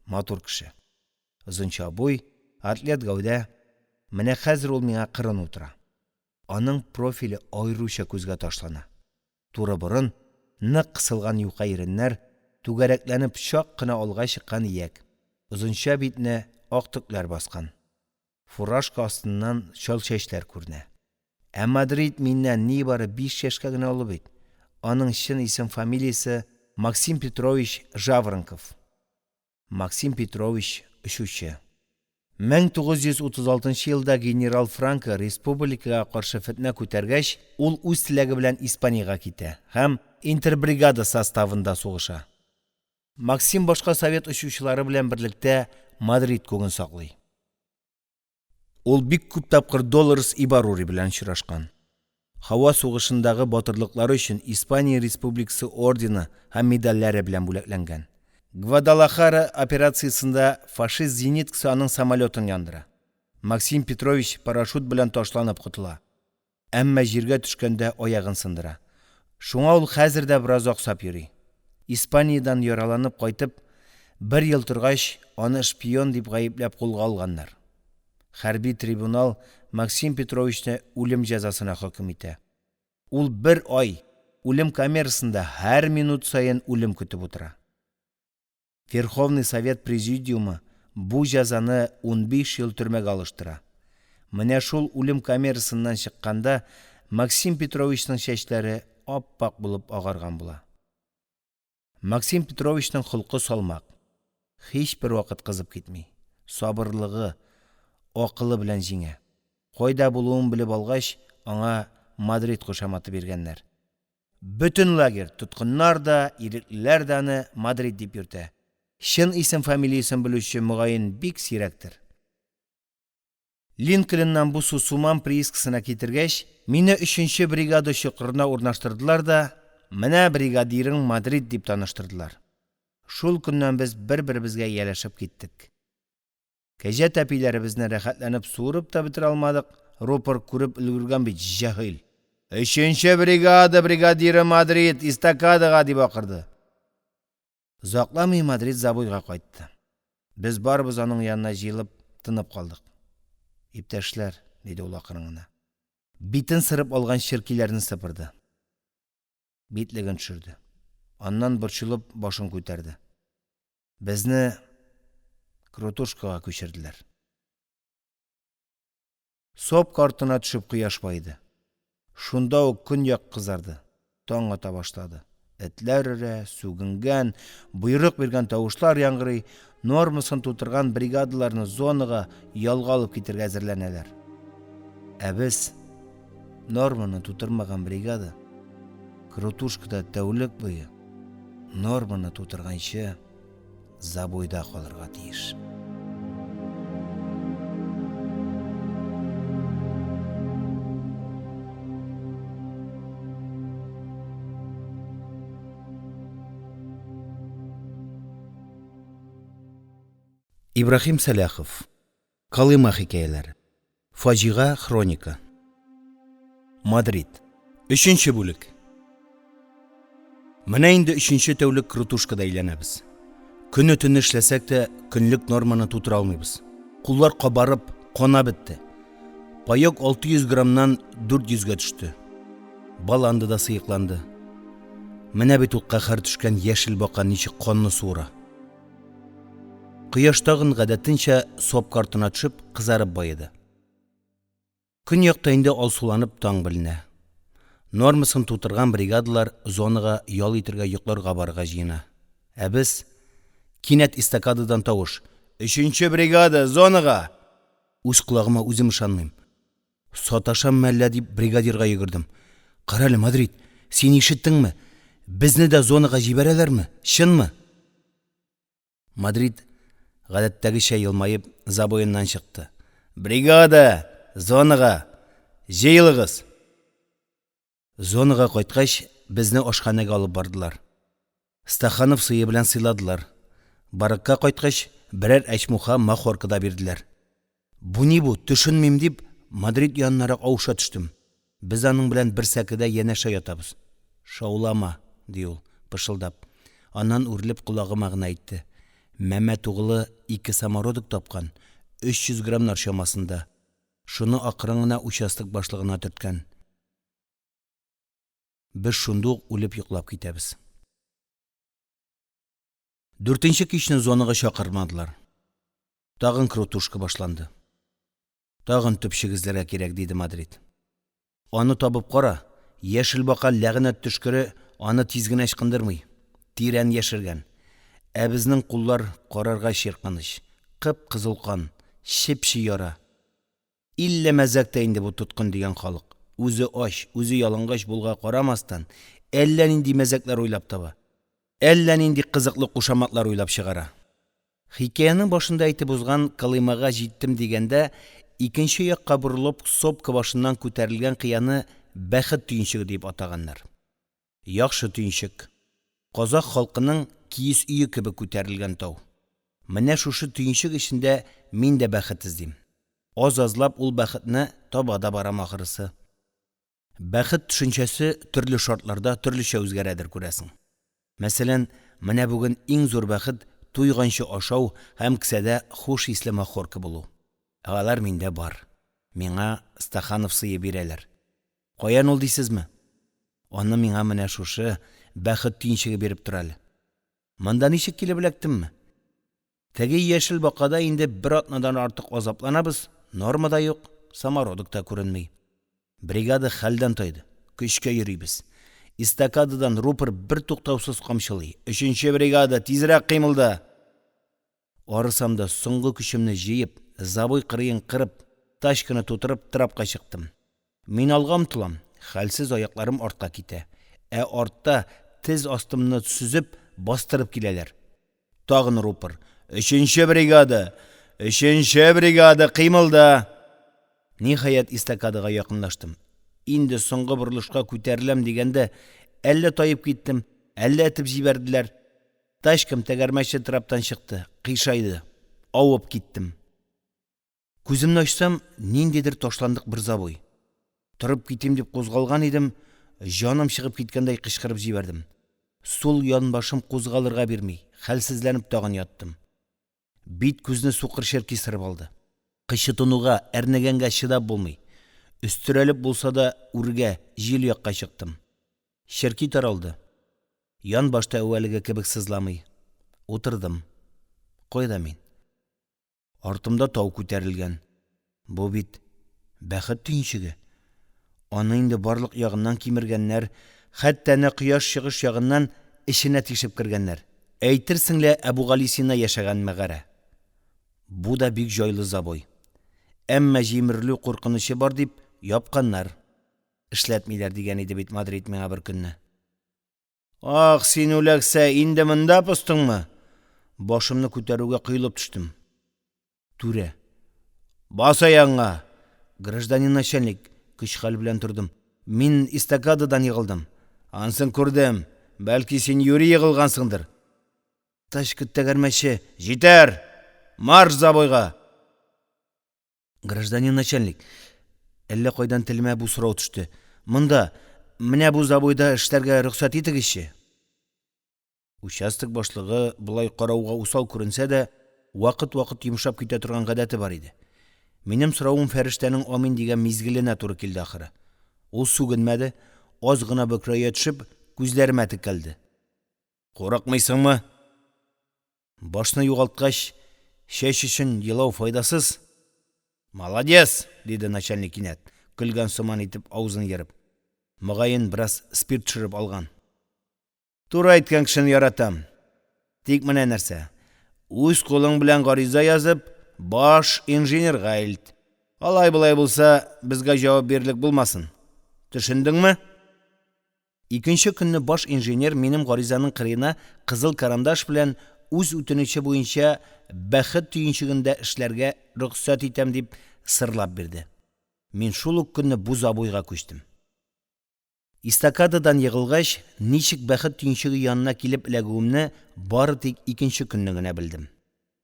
Матур кеше. Озынча буй, атлет гәүдә. Менә хәзер ул миңа кырын утыра. Аның профиле аеруча күзгә ташлана. Туры борын, нык кысылган юка иреннәр, түгәрәкләнеп чак кына алга чыккан ияк. Озынча битне ак төкләр баскан. Фуражка астыннан чал чәчләр күренә. Ә Мадрид миннән ни бары 5 яшькә генә олы бит. Аның чын исем фамилиясе Максим Петрович Жаворонков. Максим Петрович Үшүче. 1936 елда генерал Франко республикага каршы фетнә күтәргәч, ул үз теләге белән Испанияга китә һәм интербригада составында сугыша. Максим башка совет очучылары белән берлектә Мадрид күген саклый. Ул бик күп тапкыр Долорес Ибарури белән очрашкан. Һава сугышындагы батырлыклары өчен Испания Республикасы ордены һәм медальләре белән бүләкләнгән. Гвадалахара операциясында фашист зениткасы аның самолетын яндыра. Максим Петрович парашют белән ташланып кутыла. Әмма җиргә төшкәндә аягын сындыра. Шуңа ул хәзер дә бераз аксап йөри. Испаниядән яраланып кайтып, 1 ел торгач, аны шпион дип гаепләп кулга алганнар. Хәрби трибунал Максим Петровичне үлем җәзасына хөкем итә. Ул 1 ай үлем камерасында һәр минут саен үлем көтеп утыра. Верховный Совет Президиумы бу җәзаны 15 ел төрмәгә алыштыра. Менә шул үлем камерасыннан чыкканда Максим Петровичның чәчләре ап-пак булып агарган була. Максим Петровичтің құлқы салмақ. Хич бір вақыт қызып кетмей. Сабырлығы, оқылы білән жеңе. Қойда болуын біліп алғаш, аңа Мадрид қошаматы бергенлер. Бүтін лагер, тұтқынлар да, иреклілер де аны Мадрид деп йөртә. Шын исем фамилиясын білуші мұғайын бик сирәктір. Линкольннан бу Сусуман приискасына китергәч, мине 3-нче бригада чокырына урнаштырдылар да, менә бригадирың Мадрид дип таныштырдылар. Шул көннән без бер-беребезгә ялашып киттек. Кәҗә тәпиләребезне рәхәтләнеп суырып та бетерә алмадык, рупор күреп өлгергән бит җаһил. 3-нче бригада бригадиры Мадрид истакадага дип акырды. Узакламый Мадрид забойга кайтты. Без барыбыз аның янына җыелып тынып калдык. Иптәшләр, диде ул акырын гына. Битен сырып алган ширкиләрне сыпырды. Битлеген төшерде. Аннан борчылып башын күтәрде. Безне Крутушкага күчерделәр. Соп картына төшеп кояш байды. Шунда ук көньяк кызарды. Таң ата башлады. Этләр өрә, сүгенгән, буйрык биргән тавышлар яңгырый, нормасын тутырган бригадаларны зонага ялга алып китергә әзерләнәләр. Ә без норманы тутырмаган бригада Крутушкада тәүлек буе норманы тутырганчы забойда калырга тиеш. Ибрахим Саляхов. Колыма хикәяләре. Фаҗига хроника. Мадрид. 3-нче бүлек. Менә инде 3-нче тәүлек Крутушкада әйләнәбез. Көне төн эшләсәк тә, көнлек норманы тутыра алмыйбыз. Куллар кабарып, кана бетте. Паек 600 граммнан 400-гә төште. Баланды да сыйыкланды. Менә бит ул каһәр төшкән яшел бака ничек канны суыра. Кояш тагын гадәтенчә соп картына төшеп кызарып байыды. Көньякта инде алсуланып таң беленә. Нормасын тутырган бригадалар зонага ял итәргә йокларга барырга җыена. Ә без кинәт истакададан тавыш: 3-нче бригада зонага! Үз колагыма үзем ышанмыйм. Саташам мәллә дип бригадирга йөгердем. Карале, Мадрид, син ишеттеңме? Безне дә зонага җибәрәләрме? Чынмы? Мадрид гадәттәгечә елмаеп забойыннан чыкты. Бригада зонага! Җыелыгыз! Зонага кайткач, безне ашханәгә алып бардылар. Стаханов сые белән сыйладылар. Баракка кайткач, берәр әчмуха махоркада бирделәр. Бу ни бу, төшенмим дип, Мадрид яннарак ауша төштем. Без аның белән бер сәкедә янәшә ятабыз. Шаулама, ди ул, пышылдап. Аннан үрелеп колагыма гына әйтте. Мәмәт угылы 2 самородок тапкан, 300 граммнар чамасында. Шуны акрын гына участок башлыгына төрткән. Без шунда ук үлеп йоклап китәбез. 4-нче кичне зонага чакырмадылар. Тагын Крутушка башланды. Тагын төпчегезләргә кирәк, диде Мадрид. Аны табып кара, яшел бака ләгънәт төшкере аны тиз генә ычкындырмый. Тирән яшергән. Ә безнең куллар карарга чирканыч. Кып-кызыл кан, чепчи яра. Илле мәзәктә инде бу тоткын дигән халык. Үзе аш, үзе ялангач булга карамастан, әллә нинди мәзәкләр уйлап таба. Әллә нинди кызыклы кушаматлар уйлап чыгара. Хикәянең башында әйтеп узган Колымага җиттем дигәндә, икенче якка борылып сопка башыннан күтәрелгән кыяны бәхет төенчеге дип атаганнар. Яхшы төенчек. Казак халкының киез өе кебек күтәрелгән тау. Менә шушы төенчек эчендә мин дә бәхет издим. Аз-азлап ул бәхетне таба да барам ахырысы. Бәхет төшенчәсе төрле шартларда төрлечә үзгәрәдер күрәсең. Мәсәлән, менә бүген иң зур бәхет туйганчы ашау һәм кесәдә хуш исле махорка булу. Алар миндә бар. Миңа Стаханов сые бирәләр. Каян ул дисезме? Аны миңа менә шушы бәхет төенчеге биреп тора әле. Монда ничек килеп эләктемме? Теге яшел бакада инде бер атнадан артык азапланабыз, нормада юк, самородок та күренмей. Бригада хәлдән тайды, көчкә йөрибез. Эстакададан Рупор бір тоқтаусыз қамшылай. 3-ші бригада, тезірек қимылда. Арысамда соңғы күшімні жейіп, забой қырыйын қырып, ташкыны тутырып трапқа шықтым. Мен алға ұмтылам, хәлсіз аяқларым артқа кете. Артта тіз астымны сүзіп, бастырып келелер. Тағын Рупор, 3-ші бригада, 3-ші бригада, қимылда. Нихаят эстакадаға яқынлаштым. Инде соңғы бұрылышқа көтерілем дегенде, әлі тайып кеттім, әлі әтіп жиберділер. Ташкым тәгәрмәші траптан шықты, қишайды, ауып кеттім. Көзімні ашсам, нендедір ташландық бір забой. Тұрып кетем деп қозғалған едім, жаным шығып кеткендей қышқырып жибердім. Сол янбашым қозғалырға бермей, хәлсізленіп тағын яттым. Бет көзіні соқыр шерке сырып алды. Қышы тұнуға, әрнегенге шыдап болмай. Үстіреліп болса да үрге, жел яққа шықтым. Шерки таралды. Ян башта әуәлігі кебік сызламай. Отырдым. Қойда мен. Артымда тау көтерілген. Бұл бит бәхет түйіншігі. Аны инде барлық яғыннан кеміргеннер, хәттәні құяш шығыш яғыннан ішіне тишіп кіргеннер. Әйтерсіңле Әбуғалисина яшаған мәғәрі. Бұ да бик жайлы забой. Әммә жемірлі қорқынышы бар деп, япқаннар. Ішләтмейлер деген еді бит Мадрид меңа бір күнні. Ақ, сен өләксә, инде мында пыстың мы? Башымны көтеруге қиылып түштім. Түре. Бас аяңа. Гражданин начальник, күш хал білән тұрдым. Мен эстакададан йығылдым. Ансын көрдім. Бәлки сен юри йығылғансыңдыр. Ташкы тәгәрмәші. Жетер! Марш забойға! Гражданин начальник, әлі қойдан тіліме бұ сұрау түшті. Мұнда, міне бұ забойда іштәрге рұқсат етігіші. Участок башлығы бұлай қарауға усал көрінсе де, вақыт-вақыт юмшап кете тұрған ғадәті бар еді. Менім сұрауым фәрештәнің амин деген мезгіліне туры келді ақыры. Ол сүгінмәді, аз ғына бүкірейе түшіп, көзлеріме тіккелді. Қорақмайсың мы? Башны юғалтқаш, шеш үшін елау файдасыз. Молодец, деді начальник кинәт, күлгән сыман итеп аузын еріп. Мұғайын біраз спирт шырып алған. Тура айтқан кішін яратам. Тек міне нәрсе. Өз қолың білән ғариза язып, баш инженерға илт. Алай бұлай болса, бізге жауап берлік болмасын. Түшіндің ме? Икенші күнні баш инженер менің ғаризаның қырына қызыл карандаш білән үз үтініші бойынша бәхет түйіншігінде ішлерге рұқсат етем деп сырлап берді. Мен шулық күнні бұ забойға көштім. Эстакададан йығылғаш, нешік бәхет түйіншігі янына келіп іләгуімні бары тек икенші күннігіне білдім.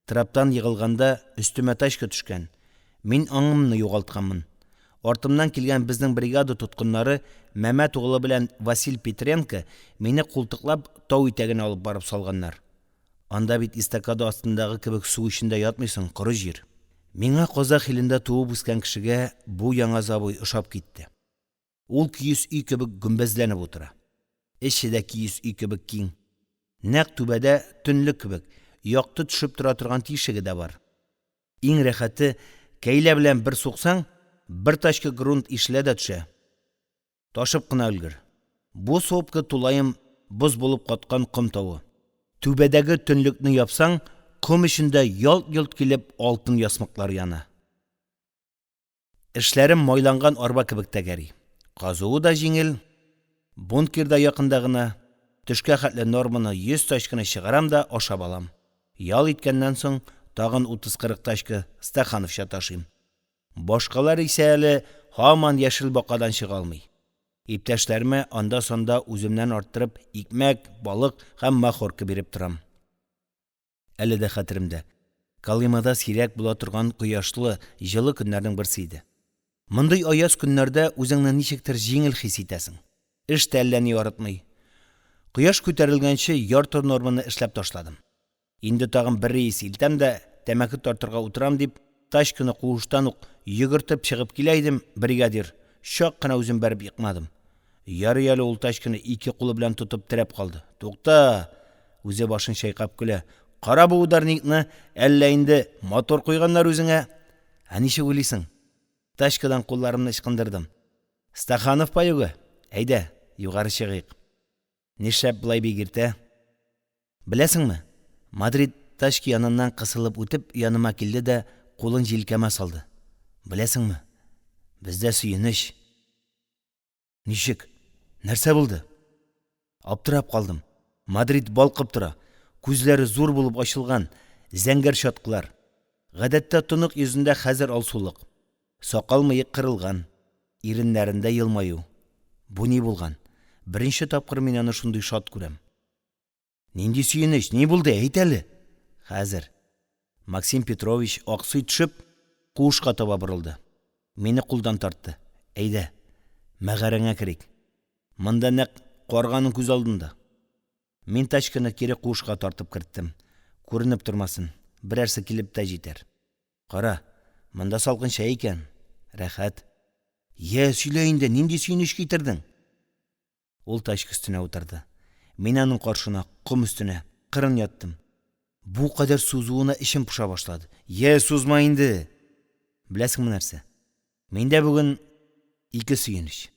Траптан йығылғанда үстіме ташқы түшкен. Мен аңымны юғалтқанмын. Артымнан келген біздің бригада тұтқынлары Мәмәт оғылы білән Василь Петренко мені қолтықлап тау итәген алып барып салғаннар. Анда бит эстакада астындағы кебек су ішінде ятмайсың, құры жер. Меңа Қазақ елінде туып өскен кішіге бұ яңа забой ұшап кетті. Ол киіз үй кебек гүмбәзленіп отыра. Іші де киіз үй кебек кең. Нәқ түбәдә түнлік кебек, яқты түшіп тұра тұрған тишігі де бар. Ең рәхәті, кәйлә білән бір соқсаң, бір ташқы грунт ишлә дә түшә. Ташып қына өлгір. Бұ соопқы тулайым бұз болып қатқан құм тауы. Түбәдәге түнлікні япсаң, құм ішінде ялт-ялт келіп алтын ясмықлар яна. Ішләрім майланған арба кебек тәгәри. Қазуы да жеңіл. Бункерда яқындағына, түшке хәтлі норманы 100 ташкыны шығарам да ашап алам. Ял иткәннән соң, тағын 30-40 ташкы Стахановша ташым. Башқалар исә әлі хаман яшыл бақадан шыға алмый. Иптәшләріме анда-санда үземнән арттырып, икмәк, балык һәм махорка биреп торам. Әле дә хәтеремдә. Калимада сирәк була торган кояшлы, җылы көннәрнең берсе иде. Мондый аяз көннәрдә үзеңне ничектер җиңел хис итәсең. Эш тәлләни яратмый. Кояш күтәрелгәнче ярты норманы эшләп ташладым. Инде тагын бер рейс илтәм дә тәмәке тартырга утырам дип, ташкыны куыштан ук йөгертеп чыгып килә идем, бригадир. Шак кына үзем бәреп йыкмадым. Ярый әле ул ташкыны ике кулы белән тотып терәп калды. Тукта! Үзе башын шайкап көлә. Кара бу ударникны әллә инде мотор куйганнар үзеңә? Ничек уйлыйсың? Ташкадан кулларымны ычкындырдым. Стаханов поюгы. Әйдә, югары чыгыйк. Нишләп былай бигертә? Беләсеңме? Мадрид Ташки яныннан кысылып үтеп яныма килде дә кулын җилкәмә салды. Беләсеңме? Бездә сөенеш. Ничек? Нәрсә булды? Аптырап калдым. Мадрид балкып тора. Күзләре зур булып ачылган, зәңгәр чаткылар. Гадәттә тонык йөзендә хәзер алсулык. Сакал-мыек кырылган, иреннәрендә елмаю. Бу ни булган? Беренче тапкыр мин аны шундый шат күрәм. Нинди сөенеш? Ни булды? Әйт әле. Хәзер. Максим Петрович аксый төшеп, куышка таба борылды. Мине кулдан тартты. Әйдә, мәгарәңә керик. Монда нәкъ карганың күз алдында. Мин Тачканы кире куышка тартып керттем. Күренеп тормасын. Берәрсе килеп тә җитәр. Кара, монда салкын чәй икән. Рәхәт. Сөйлә инде, нинди сөенеш китердең? Ул Тачка өстенә утырды. Мин аның каршына, ком өстенә, кырын яттым. Бу кадәр сузуына ишем пуша башлады. Сузма инде. Беләсеңме нәрсә? Миндә бүген 2 сөенеш.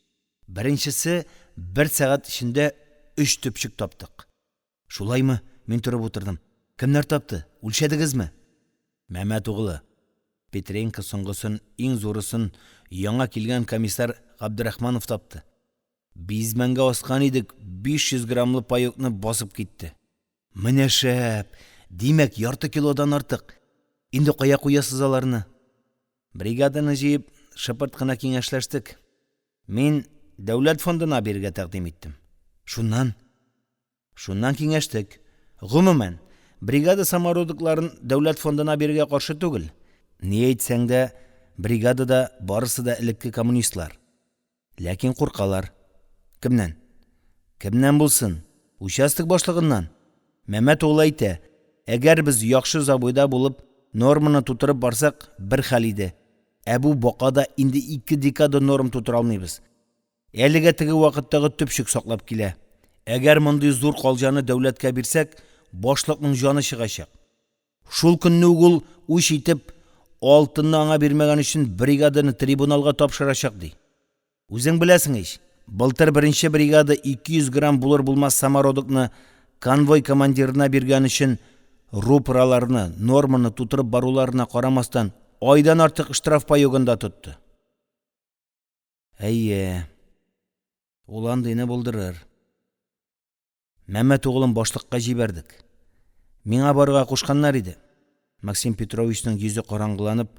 Беренчесе, 1 сәгать эчендә 3 төпчек таптык. Шулаймы? Мин торып утырдым. Кемнәр тапты? Үлчәдегезме? Мәмәт угылы. Петренко соңгысын, иң зурысын яңа килгән комиссар Габдрахманов тапты. Бизмәнгә аскан идек, 500 граммлы паёкны басып китте. Менә шәп. Димәк, ярты килодан артык. Инде кая куясыз аларны? Бригаданы җыеп, шыпырт кына киңәшләштек. Мин дәүләт фондына бирергә тәкъдим иттем. Шуннан киңәштек. Гомумән, бригада самородокларын дәүләт фондына бирергә каршы түгел. Ни әйтсәң дә, бригадада барысы да элекке коммунистлар. Ләкин куркалар. Кемнән? Кемнән булсын? Участок башлыгыннан. Мәмәт угылы әйтә, әгәр без яхшы забойда булып, норманы тутырып барсак, бер хәл иде. Бу бакада инде 2 декада норм тутыра алмыйбыз. Әлегә теге вакыттагы төпчек саклап килә. Әгәр мондый зур калҗаны дәүләткә бирсәк, башлыкның җаны чыгачак. Шул көнне ул үч итеп, алтынны аңа бирмәгән өчен бригаданы трибуналга тапшырачак ди. Үзең беләсең ич, былтыр беренче бригада 200 грамм булыр-булмас самородокны конвой командирына биргән өчен рупраларны, норманы тутырып баруларына карамастан, айдан артык штраф паёгында тотты. Әйе, ул андыйны булдырыр. Мәмәт угылын башлыкка җибәрдек. Миңа барырга кушканнар иде. Максим Петровичның йөзе караңгыланып,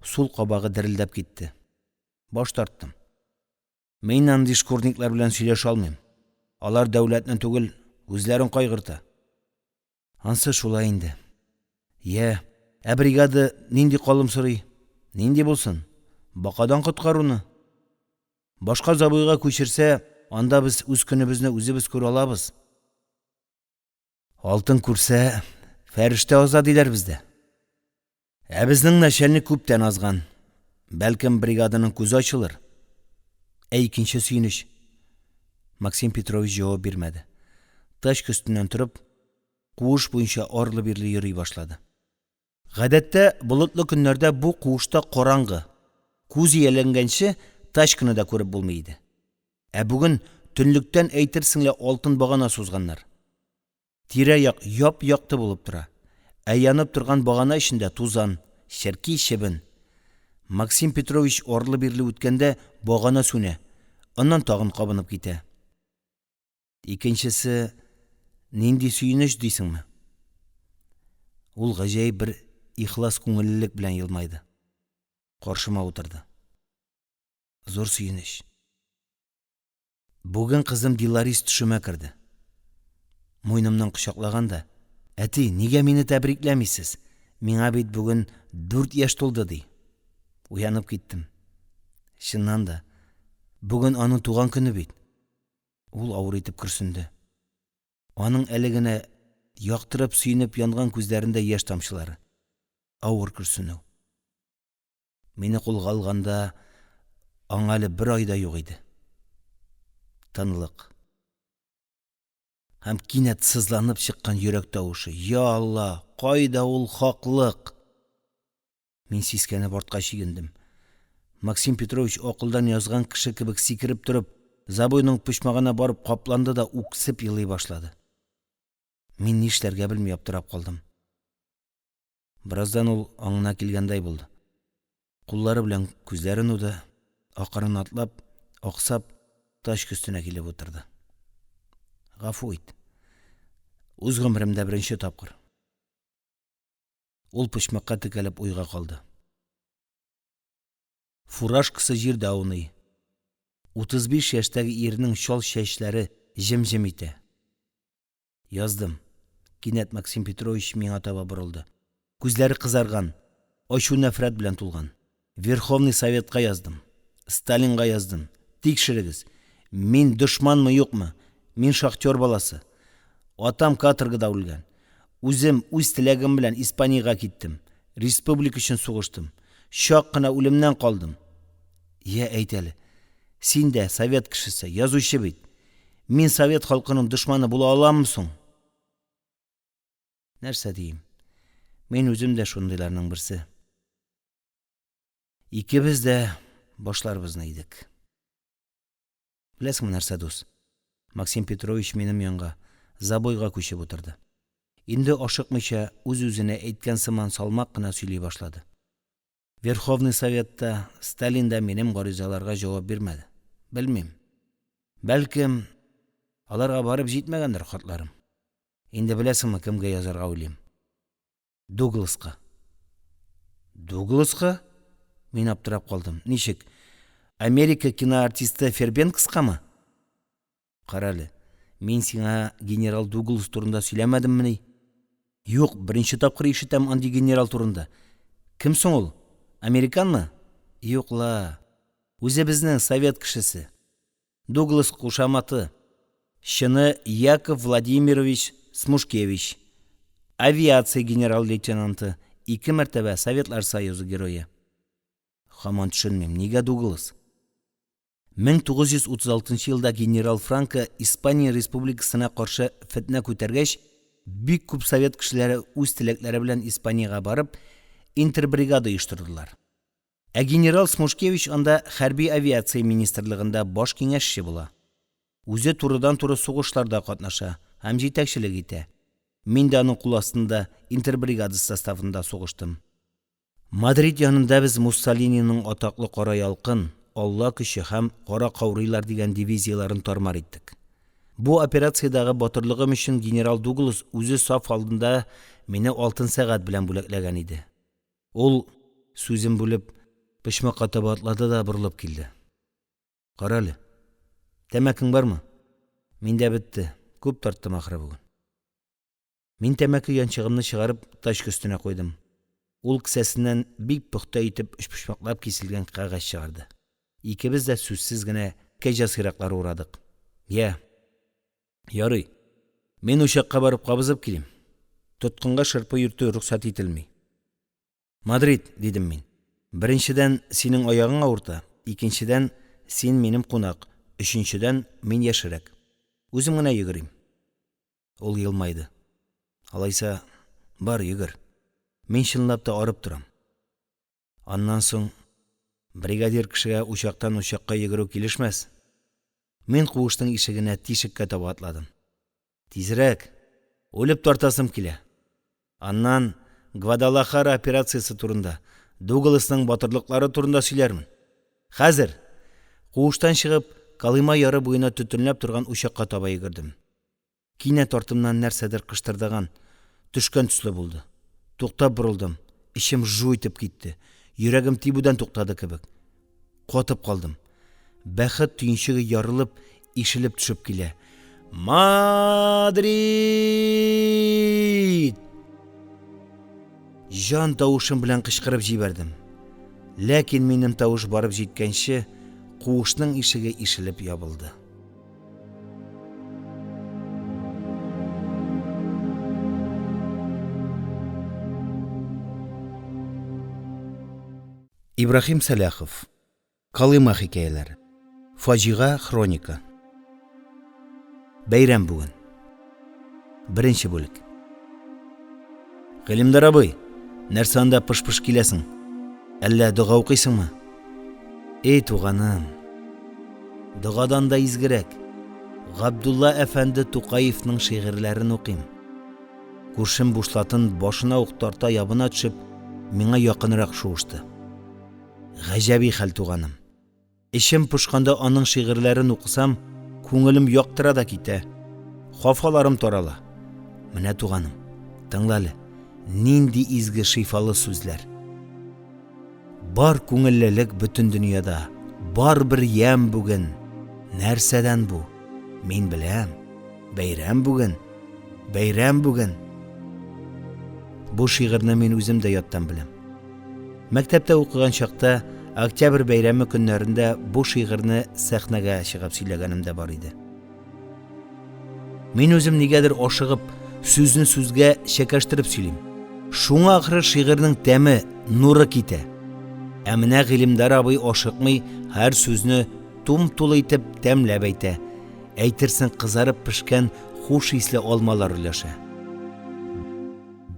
сул кабагы дерелдәп китте. Баш тарттым. Мин андый шкурниклар белән сөйләшә алмыйм. Алар дәүләтне түгел, үзләрен кайгырта. Ансы шулай инде. Бригада нинди калым сорый? Нинди булсын? Бакадан коткаруны. Башка забойга күчерсә, анда без үз көнебезне үзебез күрә алабыз. Алтын күрсә, фәрештә азат диләр бездә. Безнең начальник күптән азган. Бәлкем бригаданың күзе ачылыр. Икенче сөенеш. Максим Петрович җавап бирмәде. Тачка өстеннән торып, куыш буенча арлы-бирле йөри башлады. Гадәттә, болытлы көннәрдә бу куышта караңгы. Күз ияләнгәнче Тачканы да күреп булмый иде. Бүген төнлектән әйтерсең лә алтын багана сузганнар. Тирә-як яп-якты булып тора. Янып торган багана эчендә тузан, шәрки чебен. Максим Петрович арлы-бирле үткәндә багана сүнә, аннан тагын кабынып китә. Икенчесе нинди сөенеш дисеңме? Ул гаҗәеп бер ихлас күңеллелек белән елмайды. Каршыма утырды. Зур сөенеш. Бүген кызым Диларис төшемә керде. Муйнымнан кочаклаганда, әти, нигә мине тәбрикләмисез? Миңа бит бүген 4 яшь тулды ди. Уянып киттем. Чыннан да, бүген аның туган көне бит. Ул авыр итеп көрсенде. Аның әле генә яктырып сөйнеп янган күзләрендә яшь тамчылары. Авыр көрсенү. Мине кулга алганда, аңа әле 1 айда юк иде. Тынлык. Һәм кинәт сызланып чыккан йөрәк тавышы. Я Алла, кайда ул хаклык? Мин сискәнеп артка чигендем. Максим Петрович акылдан язган кеше кебек сикереп торып, Забойның пышмағына барып қапланды да үксіп елай башлады. Мен нишләргә белмей аптырап қалдым. Біраздан ул аңына келгәндәй булды. Куллары белән күзләрен уды, ақырын атлап, ақсап, таш өстенә килеп утырды. Гафу ит. Үз гомеремдә беренче тапкыр. Ул пышмакка текәлеп уйга калды. Фуражкасы җирдә ауный. 35 яшьтәге ирнең шал чәчләре җем-җем итә. Яздым. Кинәт Максим Петрович миңа таба борылды. Күзләре кызарган, ачу нәфрәт белән тулган. Верховный Советка яздым. Сталинга яздым. Тикшерегез. Мин дошманмы юкмы? Мин шахтер баласы. Атам каторгада үлгән. Үзем үз теләгем белән Испаниягә киттем. Республика өчен сугыштым. Шак кына үлемнән калдым. Я әйт әле. Син дә совет кешесе, язучы бит. Мин совет халкының дошманы була аламмы соң? Нәрсә дiyim? Мен үзем дә шундыйларның берсе. Икебез дә башларыбызны идек. Беләсеңме нәрсә, дус? Максим Петрович минем янга забойга күчеп утырды. Инде ашыкмыйча үз-үзенә әйткән сыман салмак кына сөйли башлады. Верховный Советта, Сталинда минем гаризаларга җавап бирмәде. Белмим. Бәлкем, аларга барып җитмәгәндер хатларым. Инде беләсеңме, кемгә язарга уйлыйм? Дугласка. Дугласка? Мин аптырап калдым. Ничек? Америка киноартисты Фербенкскамы? Каралы. Мин сиңа генерал Дуглас турында сөйләмәдемме ни? Юк, беренче тапкыр ишетәм андый генерал турында. Кем соң ул? Американмы? Юкла. Үзе безнең совет кешесе. Дуглас кушаматы. Шыны Яков Владимирович Смушкевич. Авиация генерал-лейтенанты. 2 мәртәбә Советлар Союзы герое. Хаман төшенмим, нигә Дуглас? 1936 елда генерал Франко Испания республикасына каршы фетнә күтәргәч, бик күп совет кешеләре үз теләкләре белән Испаниягә барып, интербригада оештырдылар. Ә генерал Смушкевич анда хәрби авиация министрлыгында баш киңәшче була. Үзе турыдан-туры сугышларда катнаша һәм җитәкчелек итә. Мин дә аның кул астында интербригада составында сугыштым. Мадрид янында без Муссолининың атаклы кара ялкын, Алла көче һәм кара каурыйлар дигән дивизияларын тармар иттек. Бу операциядагы батырлыгым өчен генерал Дуглас үзе саф алдында мине алтын сәгать белән бүләкләгән иде. Ул сүзен бүлеп, пышмакка таба атлады да борылып килде. Каралы. Тәмәкең бармы? Миндә бетте. Күп тарттым ахры бүген. Мин тәмәке янчыгымны чыгарып таş өстенә куйдым. Ул кесәсеннән бик пөхтә итеп өчпочмаклап киселгән кагаз чыгарды. Икебез дә сүзсез генә кәҗә сыйраклары урадык. Я. Ярый. Мин учакка барып кабызып килим. Тоткынга шырпы йөртү рөхсәт ителми. Мадрид, дидем мин. Беренчедән синең аягың авырта, икенчедән син минем кунак, өченчедән мин яшерәк. Үзем генә йөгерим. Ул елмайды. Алайса, бар йөгер. Мин чынлап та арып торам. Аннан соң бригадир кешегә учактан учакка йөгерү килешмәс. Мин куыштың ишегенә тишеккә таба атладым. Тизрәк, үлеп тартасым килә. Аннан Гвадалахара операциясы турында, Дугласның батырлыклары турында сөйләрмен. Хәзер куыштан чыгып, Калыма яры буена төтенләп торган учакка таба йөгердем. Кинәт артымнан нәрсәдер кыштырдаган, төшкән төсле булды. Туктап борылдым, ичем жу итеп китте. Йөрәгем тибүдән туктады кебек. Катып калдым. Бәхет төенчеге ярылып, ишелеп төшеп килә. Мадрид! Жан тавышым белән кычкырып җибәрдем. Ләкин минем тавыш барып җиткәнче, куышның ишеге ишелеп ябылды. Ибрахим Саляхов. Калыма хикәяләре. Фаҗига хроника. Бәйрәм бүген. Беренче бүлек. Гыйлемдар абый, нәрсә анда пыш-пыш киләсең? Әллә дуга укыйсыңмы? Эй туганым. дұғадан да изгерәк. Габдулла әфәнде Тукаевның шигырьләрен укыйм. Күршем бушлатын башына ук тарта ябына төшеп, миңа якынрак шуышты. Гаҗәби хәл туганым. Ишем пошканда аның шигырьләрен укысам, күңелем яктыра да китә. Хафаларым тарала. Менә туганым, тыңлалы, нинди изге шифалы сүзләр. Бар күңеллелек бөтен дөньяда, бар бер ям бүген. Нәрсәдән бу? Мин беләм. Бәйрәм бүген. Бәйрәм бүген. Бу шигырьне мин үзем дә яттан беләм. Мәктәптә укыган чакта, Октябрь бәйрәме көннәрендә бу шигырьне сәхнәгә чыгып сөйләгәнем дә бар иде. Мин үзем нигәдер ашыгып, сүзне сүзгә чәкәштереп сөйлим. Шуңа ахры шигырьнең тәме, нуры китә. Ә менә Гыйлемдар абый ашыкмый, һәр сүзне тум-тулы итеп тәмләп әйтә. Әйтерсең кызарып пешкән хуш исле алмалар өләшә.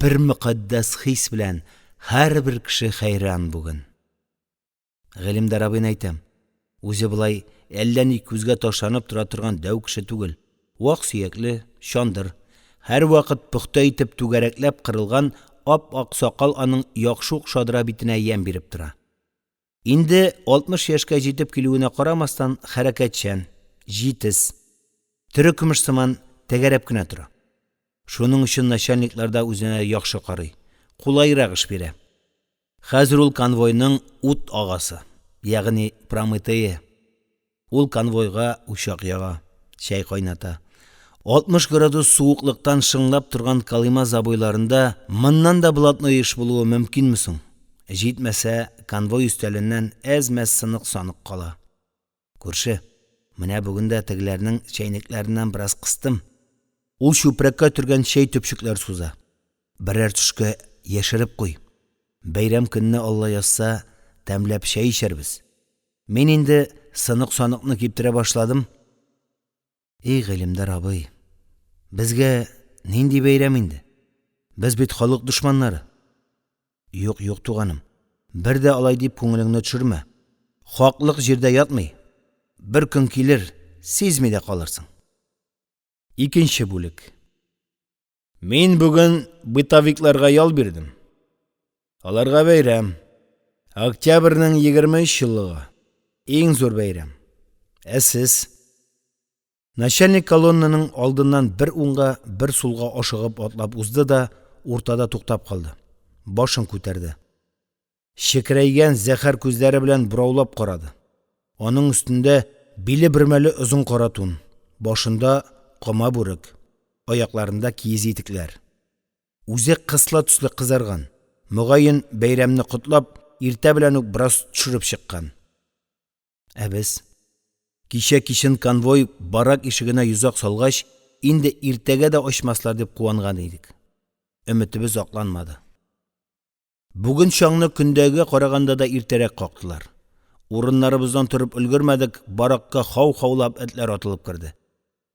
Бер мөкаддәс хис белән һәрбер кеше хәйран бүген. Гыйлемдар абыйны әйтәм. Үзе булай әллә ни күзгә ташланып тора торган дәү кеше түгел. Вак сөякле, шандыр. Һәр вакыт пөхтә итеп түгәрәкләп кырылган ап-ак сакал аның яхшы ук шадыра битенә ям биреп тора. Инде 60 яшькә җитеп килүенә карамастан хәрәкәтчән, җитез, тере көмеш сыман тәгәрәп кенә тора. Шуның өчен начальникларда үзенә яхшы карый, кулайрак эш бирә. Хәзер ул конвойның ут агасы, ягъни Прометее. Ул конвойга учак яга, чәй кайната. 60 градус суыклыктан шыңлап торган Калыма забойларында моннан да блатной эш булуы мөмкинме соң? Җитмәсә, конвой өстәленнән әз-мәз сынык-санык кала. Күрше, менә бүген дә тегеләрнең чәйнекләреннән бераз кыстым. Ул чүпрәккә төргән чәй төпчекләр суза. Берәр төшкә яшереп куй. Бәйрәм көнне Алла язса, тәмләп чәй ичәрбез. Мин инде сынык-саныкны киптерә башладым. Гыйлемдар абый, безгә нинди бәйрәм инде? Без бит халык душманнары. Юк, туганым. Бер дә алай дип күңелеңне төшермә. Хаклык җирдә ятмый. Бер көн килер, сизми дә калырсың. Икенче бүлек. Мин бүген бытовикларга ял бирдем. Аларга бәйрәм. Октябрьнең 23 еллыгы. Иң зур бәйрәм. Ә сез? Начальник колоннаның алдыннан бер уңга, бер сулга ашыгып атлап узды да, уртада туктап калды. Башын күтәрде. Шекрәйгән зәһәр күзләре белән бураулап карады. Аның өстендә биле бөрмәле озын кара тун, башында кама бүрек, аякларында киез итекләр. Үзе кысла төсле кызарган. Мөгаен бәйрәмне котлап, иртә белән үк бераз төшереп чыккан. Ә без кичә кичен конвой барак ишегенә йозак салгач, инде иртәгә дә ачмаслар дип куанган идек. Өметебез акланмады. Бүген чаңны көндәгә караганда да иртәрәк кактылар. Урыннарыбыздан торып өлгермәдек, баракка хау-хаулап этләр атылып керде.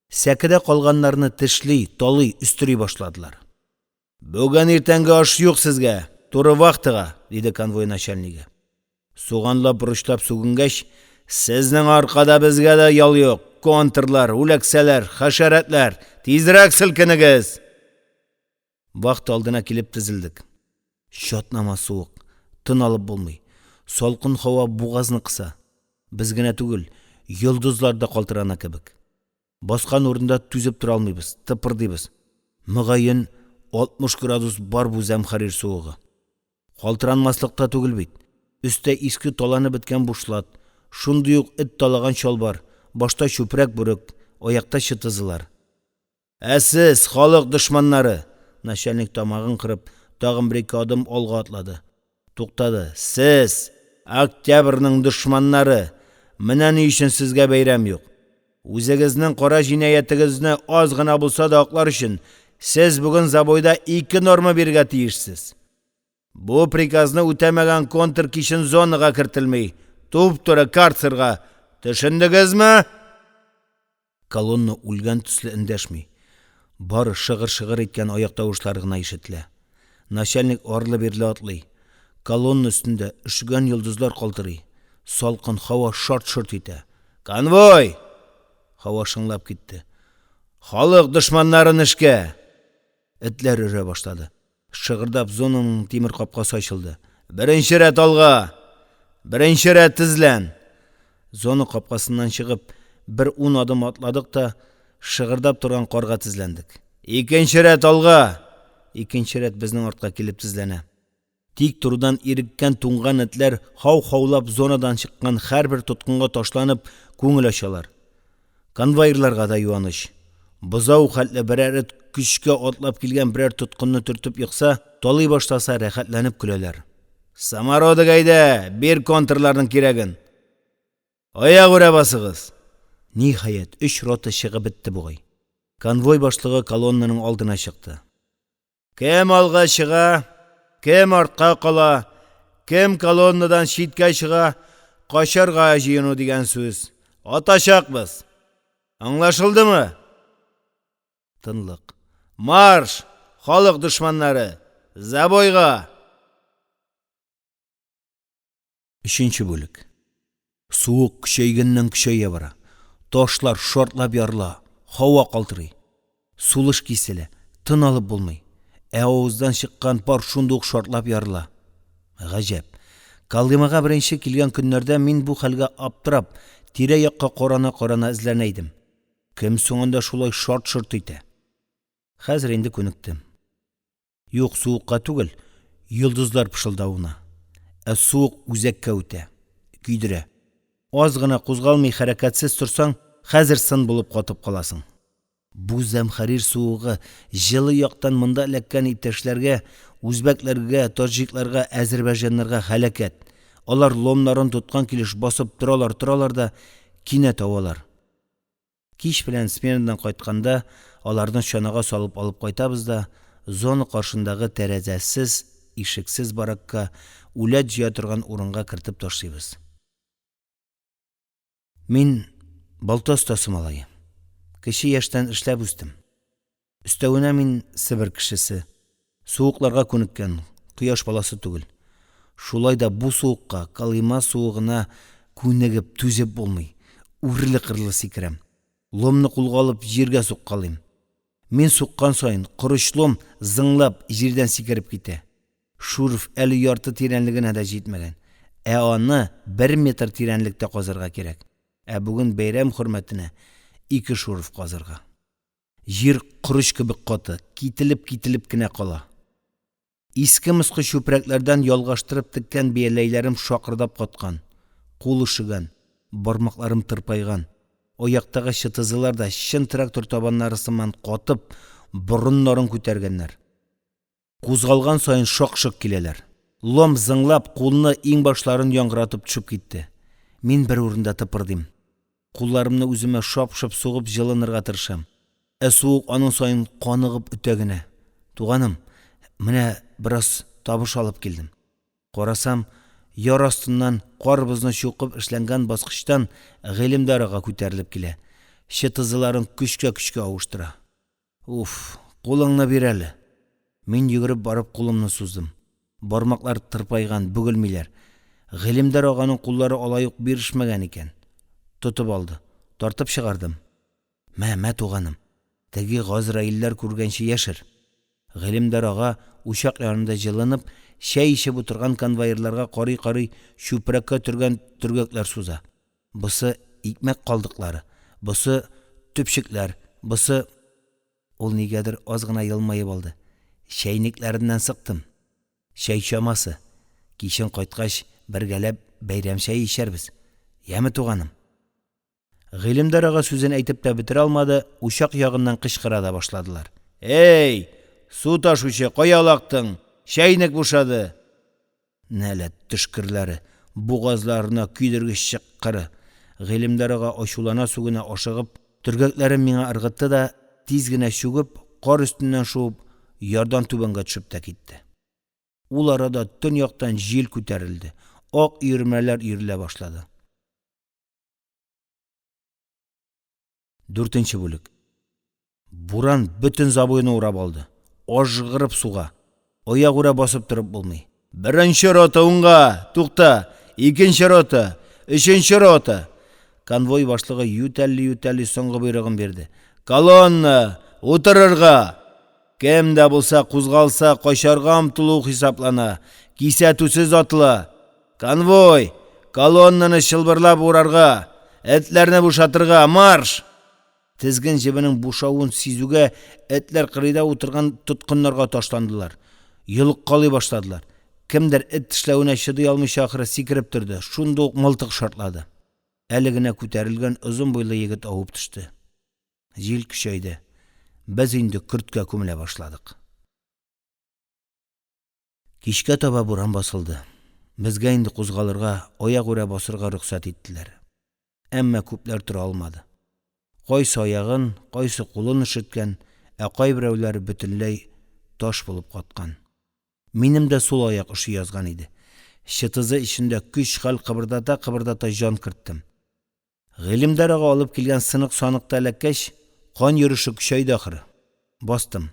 Сәкедә калганнарны тешли, талый, үстери башладылар. Бүген иртәнге аш юк сезгә, туры вахтыга, диде конвой начальнигы. Суганлап бурычлап сүгенгәч, сезнең аркада безгә дә ял юк. Контрлар, үләксәләр, хәшәрәтләр, тизрәк селкенегез. Вахт алдына килеп тезелдек. Шатнама суык, тын алып булмый. Салкын һава бугазны кыса. Без генә түгел, йолдызлар да калтырана кебек. Баскан урында түзеп тора алмыйбыз, тыпырдыйбыз. Мөгаен 60 градус бар бу зәмхәрир суыгы. Калтыранмаслыкта түгел бит. Өстә иске таланы беткән бушлат, шундый ук эт талаган чалбар, башта чүпрәк бүрек, аякта чытызылар. Ә сез, халык дошманнары, начальник тамагын кырып, тагын бер-ике адым алга атлады. Туктады. Сез, Октябрьнең дошманнары, менә ни өчен сезгә бәйрәм юк. Үзегезнең кара җинаятыгызны аз гына булса да аклар өчен, сез бүген забойда 2 норма биргә тиешсез. Бу приказны үтәмәгән контр кичен зонага кертелми, туп-туры карцерга. Төшендегезме? Колонна үлгән төсле эндәшми. Бары шыгыр-шыгыр иткән аяк тавышлары гына ишетелә. Начальник арлы-бирле атлый. Колонна өстендә өшегән йолдызлар калтырый. Салкын һава шарт-шорт итә. Конвой! Хава шыңлап китте. Халық дошманнарын ішке! Этләр үрә башлады. Шығырдап зонаның темір қапқасы ашылды. Бірінші рәт алға! Бірінші рәт тізлән! Зона қапқасынан шығып, бір 10 адым атладық та, шығырдап тұрған қарға тізләндік. Екінші рәт алға! Екінші рәт біздің артқа келіп тізләнә. Тик тұрдан иріккен туңған этләр хау-хаулап зонадан шыққан һәрбір тұтқынға ташланып, көңіл ашалар. Конвойерларға да юаныш. Бұзау хәтлі бірәр эт күшке атлап келген бірәр тұтқынны түртіп йықса, талый баштаса рәхәтләнеп күләләр. Самародык әйдә, бер контрларның кирәген. Аяқ үрә басыгыз. Ниһаять, 3 рота шығып бітті бугай. Конвой башлыгы колоннаның алдына шықты. Кем алға шыға, кем артқа қала, кем колоннадан шиткә шыға, қашарға жиыну деген сөз. Аташақбыз. Аңлашылдымы? Тынлық. Марш, халық душманнары, забойға! 3-нче бүлек. Суық күшейгеннен күшейе бара. Ташлар шортлап ярыла, хауа қалтырый. Сулыш киселе, тын алып булмый. Ауыздан шыққан пар шундук шортлап ярыла. Ғажап. Калдымаға бірінші келген күннәрдә мин бу хәлгә аптырап, тирә-якка карана-карана эзләнәйдем. Кем соңында шулай шорт-шорт итә? Хәзер инде күнектем. Юк, суыкка түгел, йолдызлар пышылдавына. Суык үзәккә үтә, көйдерә. Аз гына кузгалмый хәрәкәтсез торсаң, хәзер сын булып катып каласың. Бу зәмхәрир суыгы җылы яктан монда эләккән иптәшләргә, үзбәкләргә, таҗикларга, әзербайҗаннарга һәлакәт. Алар ломнарын тоткан килеш басып торалар да кинәт авалар. Кич белән сменадан кайтканда, аларны чанага салып алып кайтабыз да, зона каршындагы тәрәзәсез, ишексез баракка үләт җыя торган урынга кертеп ташлыйбыз. Мин балта остасы малае. Кеше яшьтән эшләп үстем. Өстәвенә мин Себер кешесе. Суыкларга күнеккән, кояш баласы түгел. Шулай да бу суыкка, Калыма суыгына күнегеп түзеп булмый. Үрле-кырлы сикерәм. Ломны кулга алып җиргә суккалыйм. Мин суккан сайын корычлом зыңлап җирдән сикереп китә. Шурф әле ярты тирәнлегенә дә җитмәгән. Аны 1 метр тирәнлектә казырга кирәк. Бүген бәйрәм хөрмәтенә 2 шурф казырга. Җир корыч кебек каты, кителеп кенә кала. Иске мыскы чүпрәкләрдән ялгаштырып теккән бияләйләрем шакырдап каткан. Кул ышыган, бармакларым тырпайган. Аяктагы чытызылар да чын трактор табаннары сыман катып, борыннарын күтәргәннәр. Кузгалган сайын шак-шак киләләр. Лом зыңлап кулны иң башларын яңгыратып төшеп китте. Мин бер урында тыпырдым. Кулларымны үземә шап-шап сугып җылынырга тырышам. Суык аның сайын каныгып үтә генә. Туганым, менә бераз табыш алып килдем. Карасам, яр астыннан карбызны чукып эшләнгән баскычтан гыйлемдарга күтәрелеп килә. Чытызыларын көчкә авыштыра. Уф, кулыңны бир әле. Мин йөгереп барып кулымны суздым. Бармаклар тырпайган, бөгелмиләр. Гыйлемдар аганың куллары алай ук бирешмәгән икән. Тотып алды, тартып чыгардым. Мә туганым, теге Газраилләр күргәнче яшер. Гыйлемдар ага учак янында җылынып, чәй ичеп утырган конвоирларга карый-карый чүпрәккә төргән төргәкләр суза. Бусы икмәк калдыклары, бусы төпчекләр, бусы... Ул нигәдер аз гына елмаеп алды. Чәйникләреннән сыктым. Чәй чамасы. Кичен кайткач бергәләп бәйрәм чәй ичәрбез. Яме туганым. Гыйлемдар ага сүзен әйтеп тә бетерә алмады, учак ягыннан кычкыра да башладылар. Эй, су ташучы, кая лактың? Чәйнек бушады. Нәләт төшкерләре, бугазларына көйдергеч чыккыры. Гыйлемдар ага ачулана сугына ашыгып, төргәкләрен миңа ыргытты да, тиз генә чүгеп, кар өстеннән шуып, ярдан түбәнгә төшеп тә китте. Ул арада төньяктан җил күтәрелде. Ак өермәләр өерелә башлады. 4-нче бүлек. Буран бөтен забойны урап алды. Ажгырып суга. Аяк үрә басып торып булмый. 1-нче рота уңга, тукта. 2-нче рота, 3-нче рота. конвой башлыгы ютәлли соңгы буйрыгын берди. Колонна, утырырга! Кем дә булса кузгалса, качарга омтылу хисаплана. Кисәтүсез атла. Конвой, колоннаны шылбырлап урарга, этләрне бушатырга, марш! Тезген җебенең бушавын сизүгә, этләр кырыйда утырган тоткыннарга ташландылар. Йылык калый башладылар. Кемдер эт тешләвенә чыдый алмыйча ахыры сикереп торды. Шунда ук мылтык шартлады. Әле генә күтәрелгән озын буйлы егет авып төште. Җил көчәйде. Без инде көрткә күмелә башладык. Кичкә таба буран басылды. Безгә инде кузгалырга, аяк үрә басырга рөхсәт иттеләр. Әмма күпләр тора алмады. Кайсы аягын, кайсы кулын ишеткән, кайберәүләре бөтенләй таш булып каткан. Минем дә сул аяк ушы язган иде. Чытызы ичендә көч-хәл кыбырдата җан керттем. Гыйлемдәргә алып килгән сынык-саныкта эләккәч, кан йөреше көчәйде ахыры. Бастым.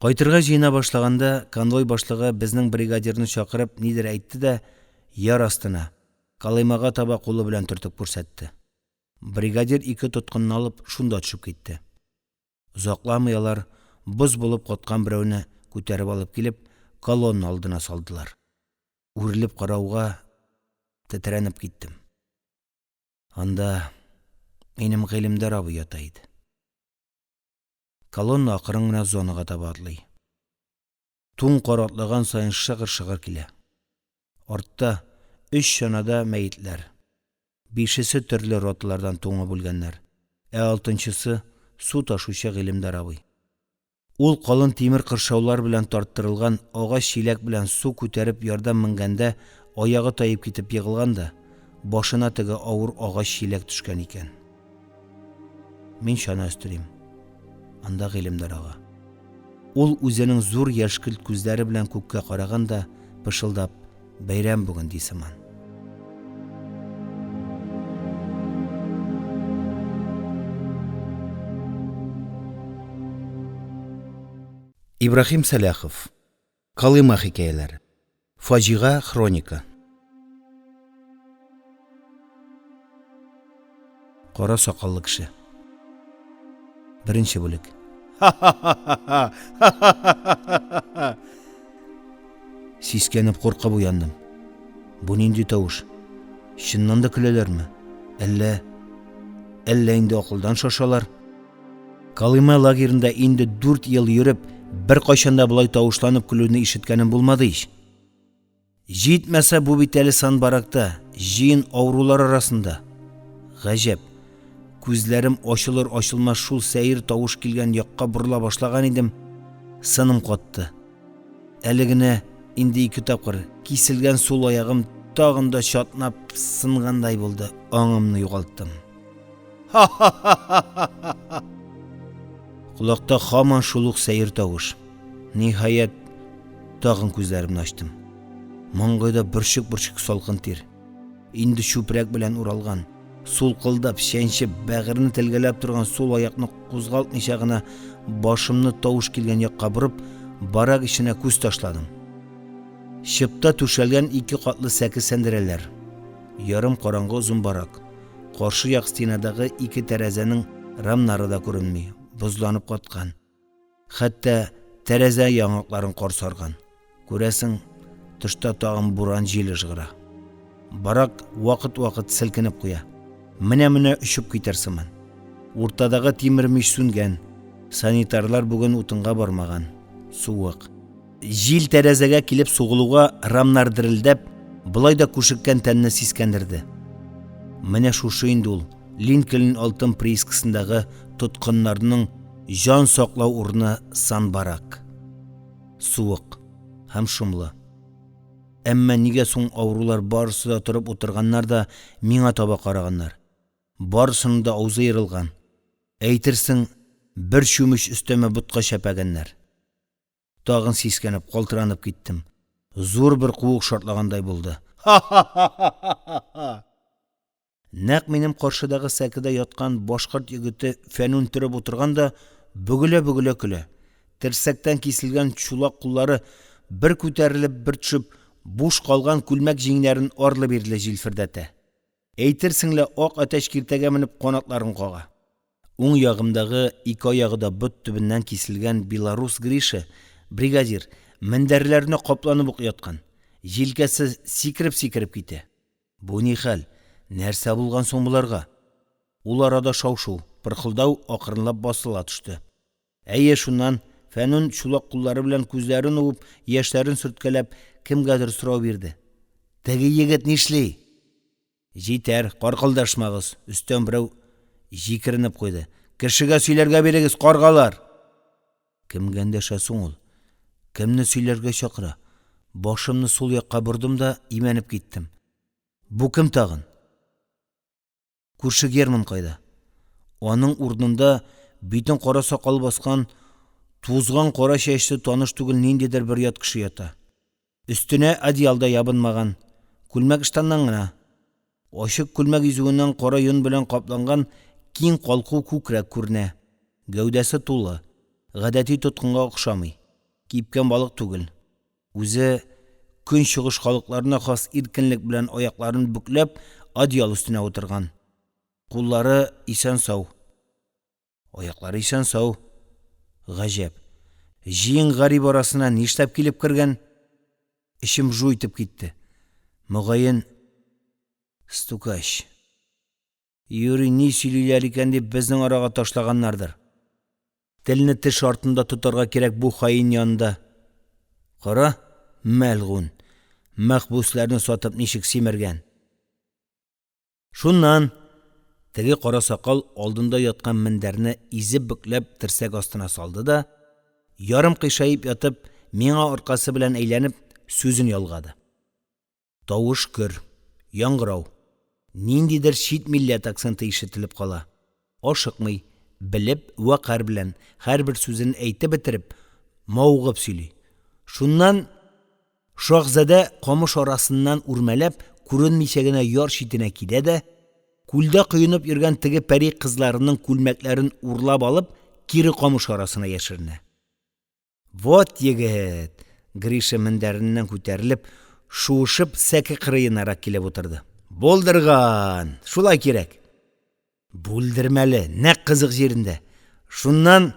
Кайтырга җыена башлаганда, конвой башлыгы безнең бригадирны чакырып нидер әйтте дә, яр астына, калаймага таба кулы белән төртеп күрсәтте. Бригадир ике тоткынны алып, шунда төшеп китте. Озакламый алар боз булып каткан берәүне күтәреп алып килеп, колонна алдына салдылар. Үрелеп карауга тетрәнеп киттем. Анда минем Гыйлемдар абый ята иде. Колонна акырын гына зонага таба атлый. Тун каратлаган сайын шыгыр килә. Артта 3 чанада мәйетләр. 5-се төрле роталардан туңып үлгәннәр. 6-нчысы су ташучы Гыйлемдар абый. Ул калын тимер кыршаулар белән тарттырылган агач чиләк белән су күтәреп ярдәм менгәндә аягы таеп китеп егылган да, башына теге авыр агач чиләк төшкән икән. Мин чана өстерим. Анда Гыйлемдар ага. Ул үзенең зур яшькелт күзләре белән күккә караган да, пышылдап, бәйрәм бүген ди сыман. Ибрахим Саляхов. Калыма хикәяләре. Фаҗига хроника. Кара сакаллы кеше. Беренче бүлек. Сискәнеп куркып уяндым. Бу нинди тавыш? Чыннан да көләләрме? Әллә инде акылдан шашалар? Калыма лагерында инде 4 ел йөреп, бер кайчанда булай тавышланып көлүне ишеткәнем булмады ич. Җитмәсә бу бит әле Санбаракта, җыен авырулар арасында. Гаҗәп. Күзләрем ачылыр-ачылмас шул сәер тавыш килгән якка бурыла башлаган идем, сыным катты. Әле генә инде 2 тапкыр киселгән сул аягым тагын да чатнап сынгандай булды. Аңымны югалттым. Кулакта һаман шул ук сәер тавыш. Ниһаять тагын күзләремне ачтым. Маңгайда бөрчек салкын тир. Инде чүпрәк белән уралган. Сулкылдап, шәнчеп, бәгырны телгәләп торган сул аякны кузгалтмыйча гына башымны тавыш килгән якка борып, барак иченә күз ташладым. Чыпта түшәлгән 2 катлы сәке сәндерәләр. Ярым караңгы озын барак. Каршы як стенадагы 2 тәрәзәнең рамнары да күренми, бозланып каткан. Хәтта тәрәзә яңакларын кар сарган. Күрәсең, тышта тагын буран җиле жыгыра. Барак вакыт селкенеп куя. Менә өчеп китәр сыман. Уртадагы тимер мич сүнгән. Санитарлар бүген утынга бармаган. Суык. Җил тәрәзәгә килеп сугылуга рамнар дерелдәп, булай да күшеккән тәнне сискәндерде. Менә шушы инде ул Линкольн алтын приискасындагы тоткыннарның җан саклау урыны Санбарак. Суык һәм шомлы. Әмма нигә соң авырулар барысы да торып утырганнар да миңа таба караганнар. Барысының да аузы ерылган. Әйтерсең, бер чүмеч өстәмә бутка шәпәгәннәр. Тагын сискәнеп, калтыранып киттем. Зур бер куык шартлагандай булды. Нәкъ минем каршыдагы сәкедә яткан башкорт егете Фәнүн төреп утырган да бөгелә көлә. Терсәктән киселгән чулак куллары бер күтәрелеп, бер төшеп, буш калган күлмәк җиңнәрен арлы-бирле җилфердәтә. Әйтерсең лә ак әтәч киртәгә менеп канатларын кага. Уң ягымдагы ике аягыда бот төбеннән киселгән белорус Гриша, бригадир, мендәрләрне капланып ук яткан. Җилкәсе сикереп китә. Бу ни хәл? Нәрсә булган соң буларга? Ул арада шау-шу, пырхылдау акрынлап басыла төште. Әйе, шуннан Фәнүн чулак куллары белән күзләрен уып, яшьләрен сөрткәләп, кемгәдер сорау бирде. Теге егет нишли? Җитәр, каркылдашмагыз. Өстән берәү җикеренеп куйды. Кешегә сөйләргә бирегез, каргалар. Кемгә эндәшә соң ул? Кемне сөйләргә чакыра? Башымны сул якка бордым да имәнеп киттем. Бу кем тагын? Күрше Герман кайда? Аның урынында битен кара сакал баскан, тузган кара чәчле таныш түгел ниндидер бер ят кеше ята. Өстенә одеялда ябынмаган, күлмәк ыштаннан гына. Ачык күлмәк йөзүеннән кара йон белән капланган киң калку күкрәк күренә. Гәүдәсе тулы, гадәти тоткынга охшамый. Кипкән балык түгел. Үзе көнчыгыш халыкларына хас иркенлек белән аякларын бүкләп, одеял өстенә утырган. Куллары исән сау. Аяклары исән сау. Гаҗәп. Җиң гариб арасына нишләп килеп кергән? Ишем жу итеп китте. Мөгаен стукач. Юри ни сөйлиләр икән дип безнең арага ташлаганнардыр. Телне теш артында тотарга кирәк бу хаин янында. Кара, мәлгун. Мәхбүсләрне сатып ничек симергән. Шуннан теге кара сакал алдында яткан мендәрне изеп бүкләп терсәк астына салды да, ярым кыйшаеп ятып, миңа аркасы белән әйләнеп, сүзен ялгады. Тавыш көр, яңгырау. Ниндидер чит милләт акценты ишетелеп кала. Ашыкмый, белеп, вакар белән һәрбер сүзен әйтеп бетереп, маугып сөйли. Шуннан шаһзадә камыш арасыннан үрмәләп, күренмичә генә яр читенә килә дә, күлдә коенып йөргән теге пәри кызларының күлмәкләрен урлап алып, кире камыш арасына яшеренә. Вот егет! Гриша мендәреннән күтәрелеп, шуышып сәке кырыенарак килеп утырды. Булдырган! Шулай кирәк. Бүлдермәле, нәк кызык җирендә. Шуннан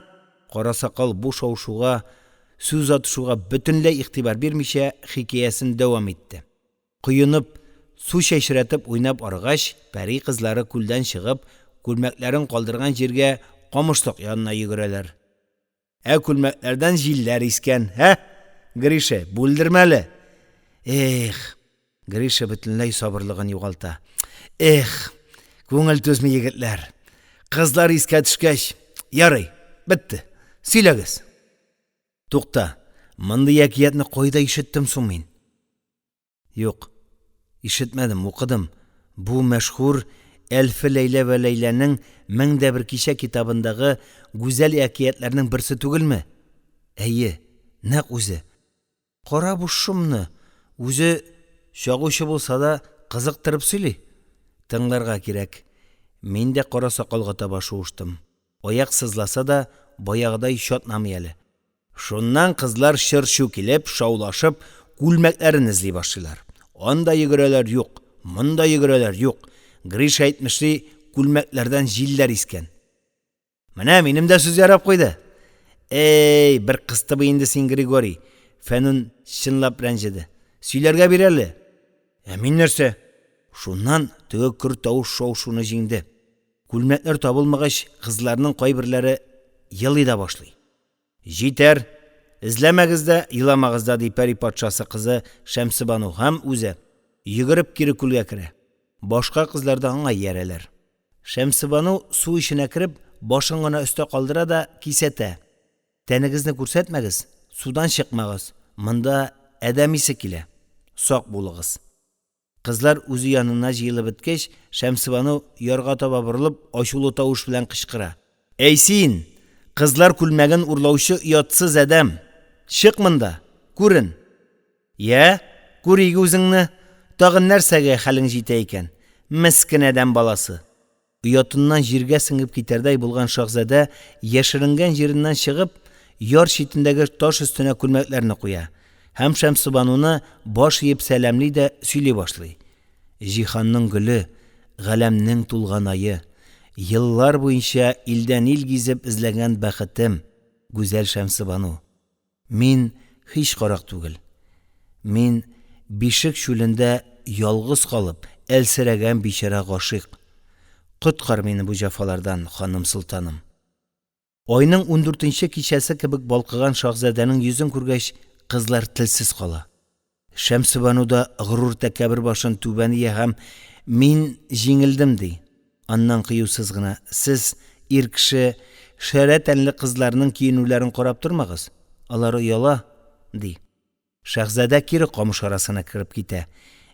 кара сакал бу шау-шуга, сүз атышуга бөтенләй игътибар бирмичә, хикәясен дәвам итте. Коенып, су чәчрәтеп уйнап арыгач, пәри кызлары күлдән чыгып, күлмәкләрен калдырган җиргә камышлык янына йөгерәләр. Күлмәкләрдән җилләр искән, Гриша, бүлдермәле. Гриша бөтенләй сабырлыгын югалта. Күңел түзми егетләр. Кызлар искә төшкәч, ярый, бетте. Сөйләгез. Тукта, мондый әкиятне кайда ишеттем соң мин? Юк, ишетмәдем, укыдым. Бу мәшһүр Әлфе Ләйлә вә Ләйләнең 1001 кичә китабындагы гүзәл әкиятләрнең берсе түгелме? Әйе, нәкъ үзе. Кара бу шумны, үзе чагучы булса да кызыктырып сөйли. Тыңларга кирәк. Мин дә кара сакалга таба шуыштым. Аяк сызласа да баягыдай шатнамый әле. Шуннан кызлар шыр-шу килеп, шаулашып, күлмәкләрен эзли башлыйлар. Анда йөгерәләр юк, монда йөгерәләр юк. Гриша әйтмешли, күлмәкләрдән җилләр искән. Менә минем дә сүз ярап куйды. Бер кыстыбы инде син, Григорий. Фәнүн чынлап рәнҗеде. Сөйләргә бирәле. Мин нәрсә? Шуннан теге көр тавыш шау-шуны җиңде. Күлмәкләр табылмагач, кызларның кайберләре елый да башлый. Җитәр, эзләмәгез дә, иламагыз да, ди пәри патшасы кызы Шәмсебану һәм үзе. Йөгереп кире күлгә керә. Башка кызлар да аңа иярәләр. Шәмсебану су ишенә кереп, башын гына өстә калдыра да кисәтә. Тәнегезне күрсәтмәгез, судан чыкмагыз. Монда әдәм исе килә. Сак булыгыз. Кызлар үзе янына җыелып беткәч, Шәмсебану ярга таба борылып, ачулы тавыш белән кычкыра. Әй син, кызлар күлмәген урлаучы ятсыз әдәм. Чык монда, күрен. Күрик үзеңне. Тагын нәрсәгә хәлең җитә икән? Мескен әдәм баласы. Уятыннан җиргә сеңеп китәрдәй булган шаһзадә яшеренгән җиреннән чыгып, яр читендәге таш өстенә күлмәкләрне куя. Һәм Шәмсебануны баш иеп сәламли дә сөйли башлый. Җиһанның гөле, галәмнең тулганайы, еллар буенча илдән ил гизеп эзләгән бәхетем, гүзәл Шәмсебану. Мин һич карак түгел. Мин бишек чүлендә ялгыз калып, әлсерәгән бичара гашыйк. Коткар мине бу җәфалардан, ханым Солтаным. Айның 14нче кичәсе кебек балкыган шаһзадәнең йөзен күргәч, кызлар телсез кала. Шәмсебану да горур тәкәббер башын түбән ия һәм мин җиңелдем ди. Аннан кыюсыз гына, сез ир кеше шәрә тәнле кызларның киенүләрен карап тормагыз. Алар ояла, ди. Шаһзадә кире камыш арасына кирип китә.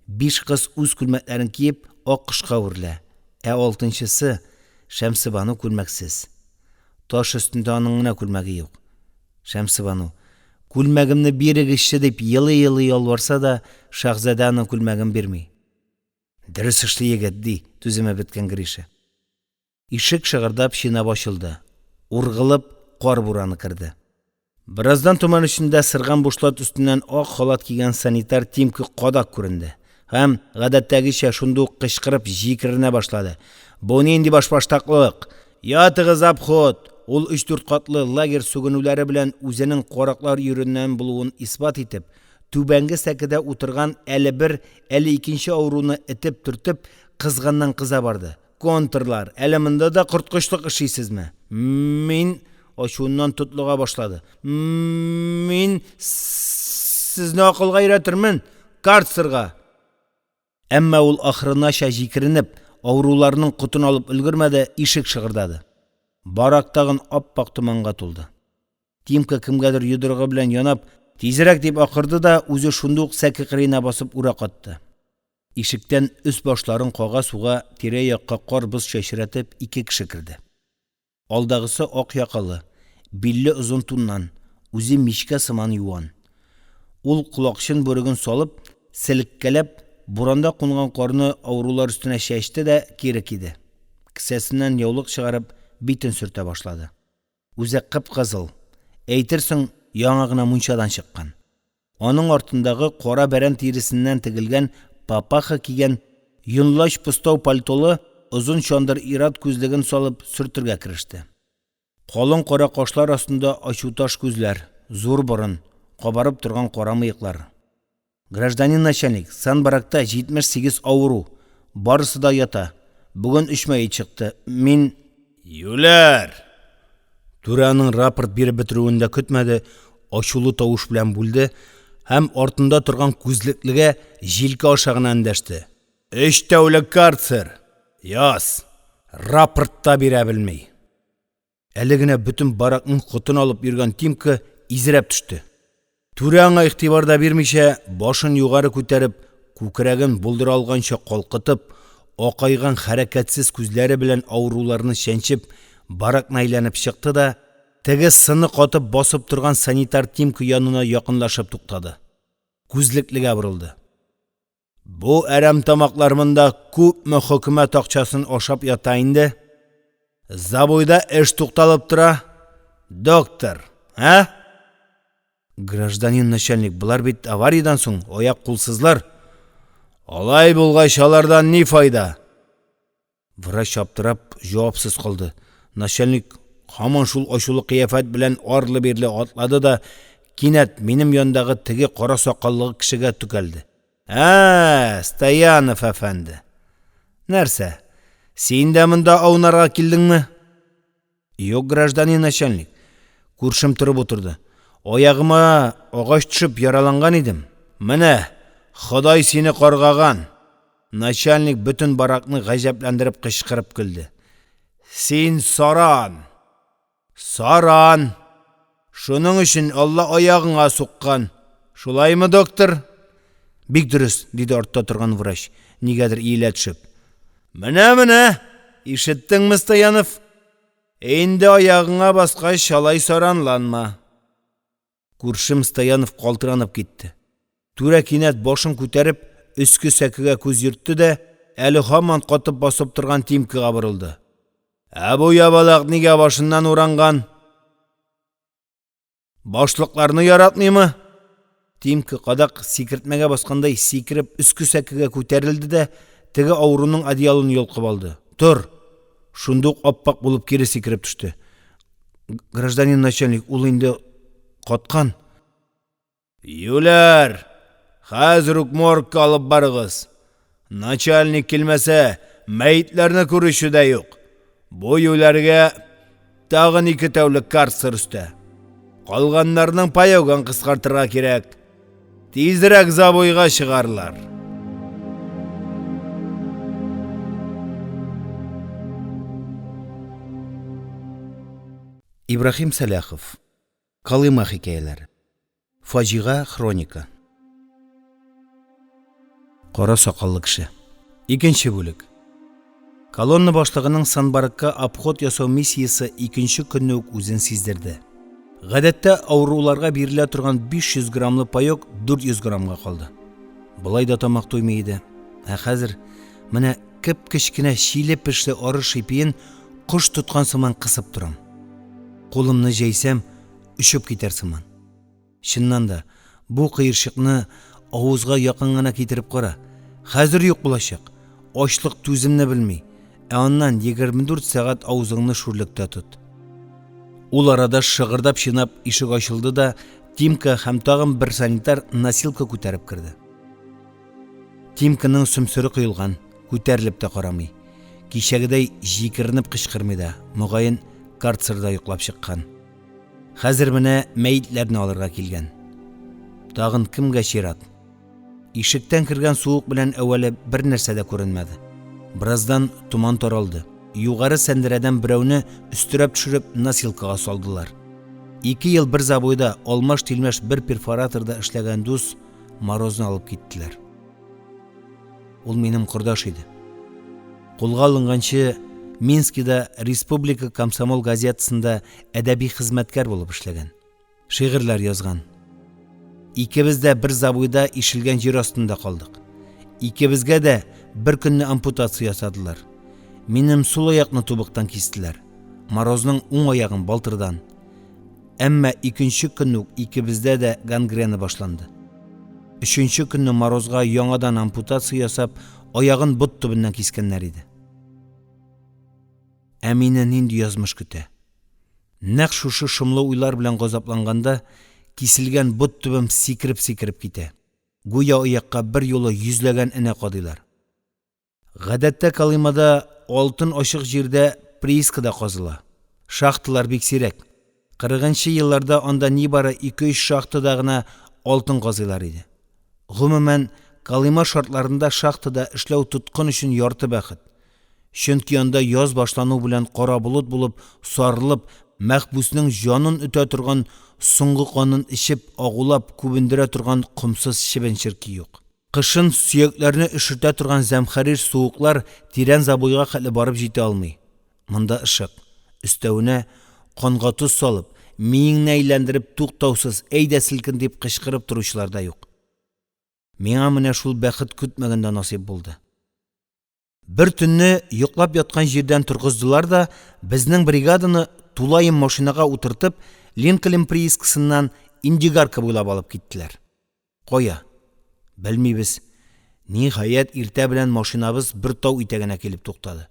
5 кыз үз күлмәкләрен киеп, ак кышка үрелә. 6нчысы Шәмсебану күлмәксез. Таш өстендә аның гына күлмәге юк. Шәмсебану, күлмәгемне бирегезче дип елый-елый ялварса да, шаһзадә аның күлмәген бирми. Дөрес эшле егет, ди, түземе беткән Гриша. Ишек шыгырдап чинап ачылды. Ургылып кар бураны кирде. Бираздан туман эчендә сырган бушлат өстеннән ак халат кигән санитар Тимка кадак күренде. Һәм гадәттәгечә шунда ук кычкырып җикеренә башлады. Бу нинди башбаштаклык? Ятыгыз обход! Ул 3-4 катлы лагерь сугынулары белән үзенең караклар йөреннән булуын исбат итеп, түбәнге сәкедә утырган әле бер, әле икенче авыруны этеп төртеп, кызганнан кыза барды. Контрлар, әле монда да корткычлык эшлисезме? Мин ачуыннан тотлыга башлады. Мин сезне акылга өйрәтермен, карцерга. Әмма ул ахрынача җикеренеп, авыруларның кутын алып өлгермәде, ишек шыгырдады. Барак тагын ап-пак туманга тулды. Тимка кемгәдер йодрыгы белән янап, тизрәк дип акырды да, үзе шунда ук сәке кырыена басып ура катты. Ишектән үз башларын кага-суга, тирә-якка кар-боз чәчрәтеп 2 кеше кирде. Алдагысы ак якалы, билле озын туннан, үзе мичкә сыман юан. Ул кулакчын бүреген салып, селеккәләп, буранда кунган карны авырулар өстенә чәчте дә кире киде. Кесәсеннән яулык чыгарып, битен сөртә башлады. Үзе кып-кызыл, әйтерсең яңа гына мунчадан чыккан. Аның артындагы кара бәрән тиресеннән тегелгән папаха кигән йонлач пустау пальтолы озын чандыр ират күзлеген салып сөртергә кереште. Калын кара кашлар астында ачуташ күзләр, зур борын, кабарып торган кара мыеклар. Гражданин начальник, санбаракта 78 авыру, барысы да ята. Бүген 3 мәйет чыкты. Мин Юләр! Түрәнең рапорт биреп бетерүендә көтмәде, ачулы тавыш белән бүлде һәм артында торган күзлеклегә җилкә аша гына эндәште. 3 тәүлек карцер. Яз. Рапортта бирә белми. Әле генә бөтен баракның кутын алып йөргән Тимка изрәп төште. Түрәңә игътибарда бирмичә, башын югары күтәреп, күкрәген булдыра алганча калкытып, акайган хәрәкәтсез күзләре белән авыруларны чәнчеп, баракны әйләнеп чыкты да, теге сыны катып басып торган санитар Тимка янына якынлашып туктады. Күзлеклегә борылды. Бу әрәм тамаклар монда күпме хөкүмәт акчасын ашап ята инде? Забойда эш тукталып тора. Доктор, ә? Гражданин начальник, булар бит авариядан соң аяк кулсызлар. Алай булгач алардан ни файда? Врач аптырап җавапсыз калды. Начальник һаман шул ачулы кыяфәт белән арлы-бирле атлады да, кинәт минем яндагы теге кара сакаллы кешегә түкәлде. Стоянов әфәнде. Нәрсә? Син дә монда аунарга килдеңме? Юк, гражданин начальник. Күршем торып утырды. Аягыма агач төшеп яраланган идем. Менә, Ходай сине каргаган. Начальник бүтән баракны гаҗәпләндереп кычкырып көлде. Син саран. Саран. Шуның өчен Алла аягыңа суккан. Шулаймы, доктор? Бик дөрес, диде артта торган врач, нигәдер иелә төшеп. Менә, ишеттеңме, Стоянов? Инде аягыңа баскач шалай саранланма. Күршем Стоянов калтыранып китте. Түрә кинәт башын күтәреп, өске сәкегә күз йөртте дә, әле һаман катып басып торган Тимкага борылды. Бу ябалак нигә башыннан уранган? Башлыкларны яратмыймы? Тимка кадак сикертмәгә баскандай сикереп өске сәкегә күтәрелде дә, теге ауруның одеялын йолқып алды. Тұр! Шундук аппақ болып кері секіріп түшті. Гражданин начальник, ул инде қатқан. Юләр! Хәзер үк моргка алып барыгыз. Начальник келмәсә, мәйетләрне күрешү дә юк. Бу юләргә тагын 2 тәүлек карцер өстә. Калганнарның паягын кыскартырга кирәк. Тизрәк забойга чыгарлар. Ибрахим Саляхов. Калыма хикәяләре. Фаҗига хроника. Кара сакаллы кеше. 2нче бүлек. Колонна башлыгының Санбарыкка обход ясау миссиясы 2нче көнне үк үзен сиздерде. Гадәттә ауруларга бирелә торган 500 грамлы паек 400 грамга калды. Булай да тамак туймый иде. Хәзер менә кеп-кечкенә чиле пешле ары шипиен кош тоткан сыман кысып торам. Кулымны җәйсәм, үчеп китәр сыман. Чыннан да, бу кыерчыкны авызга якын гына китереп кара. Хәзер юк булачак. Ачлык түземне белми. Аннан 24 сәгать авызыңны шүрлектә тот. Ул арада шыгырдап чинап ишек ачылды да, Тимка һәм тагын бер санитар носилка күтәреп кирде. Тимканың сөмсөрө кыйлган, күтәрелеп тә карамый. Кичәгедәй җикеренеп кычкырмый да, мөгаен карцерда йоклап чыккан. Хәзер менә мәйетләрне алырга килгән. Тагын кемгә чират? Ишектән кергән суык белән әүвәле бер нәрсә дә күренмәде. Бираздан туман таралды. Югары сәндерәдән берәүне өстерәп төшереп носилкага салдылар. 2 ел бер забойда алмаш-тилмәш бер перфораторда эшләгән дус Морозны алып киттеләр. Ул минем кордаш иде. Кулга алынганчы Минскида Республика комсомол газетасында әдәби хезмәткәр булып эшләгән. Шигырьләр язган. Икебез дә бер забойда ишелгән җир астында калдык. Икебезгә дә бер көнне ампутация ясадылар. Минем сул аякны тубыктан кистеләр. Морозның уң аягын балтырдан. Әмма 2нче көнне үк икебездә дә гангрена башланды. 3нче көнне Морозга яңадан ампутация ясап, аягын бот төбеннән кискәннәр иде. Ә мине нинди язмыш көтә? Нәкъ шушы шомлы уйлар белән газапланганда, киселгән бот төбем сикереп китә. Гүя аякка бер юлы йөзләгән энә кадыйлар. Гадәттә Калымада алтын ачык җирдә приискада казыла. Шахталар бик сирәк. 40нчы елларда анда нибары 2-3 шахтада гына алтын казыйлар иде. Гомумән, Калыма шартларында шахтада эшләү тоткын өчен ярты бәхет. Чөнки анда яз башлану белән кара болыт булып сарылып, мәхбүснең җанын үтә торган соңгы канын ичеп агулап күбендерә торган кумсыз чебенчерки юк. Кышын сөякләрне ишертә торган зәмхәрир суыклар тирән забойга хәтле барып җитә алмый. Монда ышык, өстәвенә канга туз салып, миеңне әйләндереп туктаусыз әйдә силкин дип кычкырып торучылар да юк. Миңа менә шул бәхет көтмәгәндә насыйп булды. Бер төнне йоклап яткан җирдән торгыздылар да, безнең бригаданы тулайым машинага утыртып, Линкольн приискасыннан Индигарка буйлап алып киттеләр. Кая? Белмибез. Ниһаять иртә белән машинабыз бер тау итәгенә килеп туктады.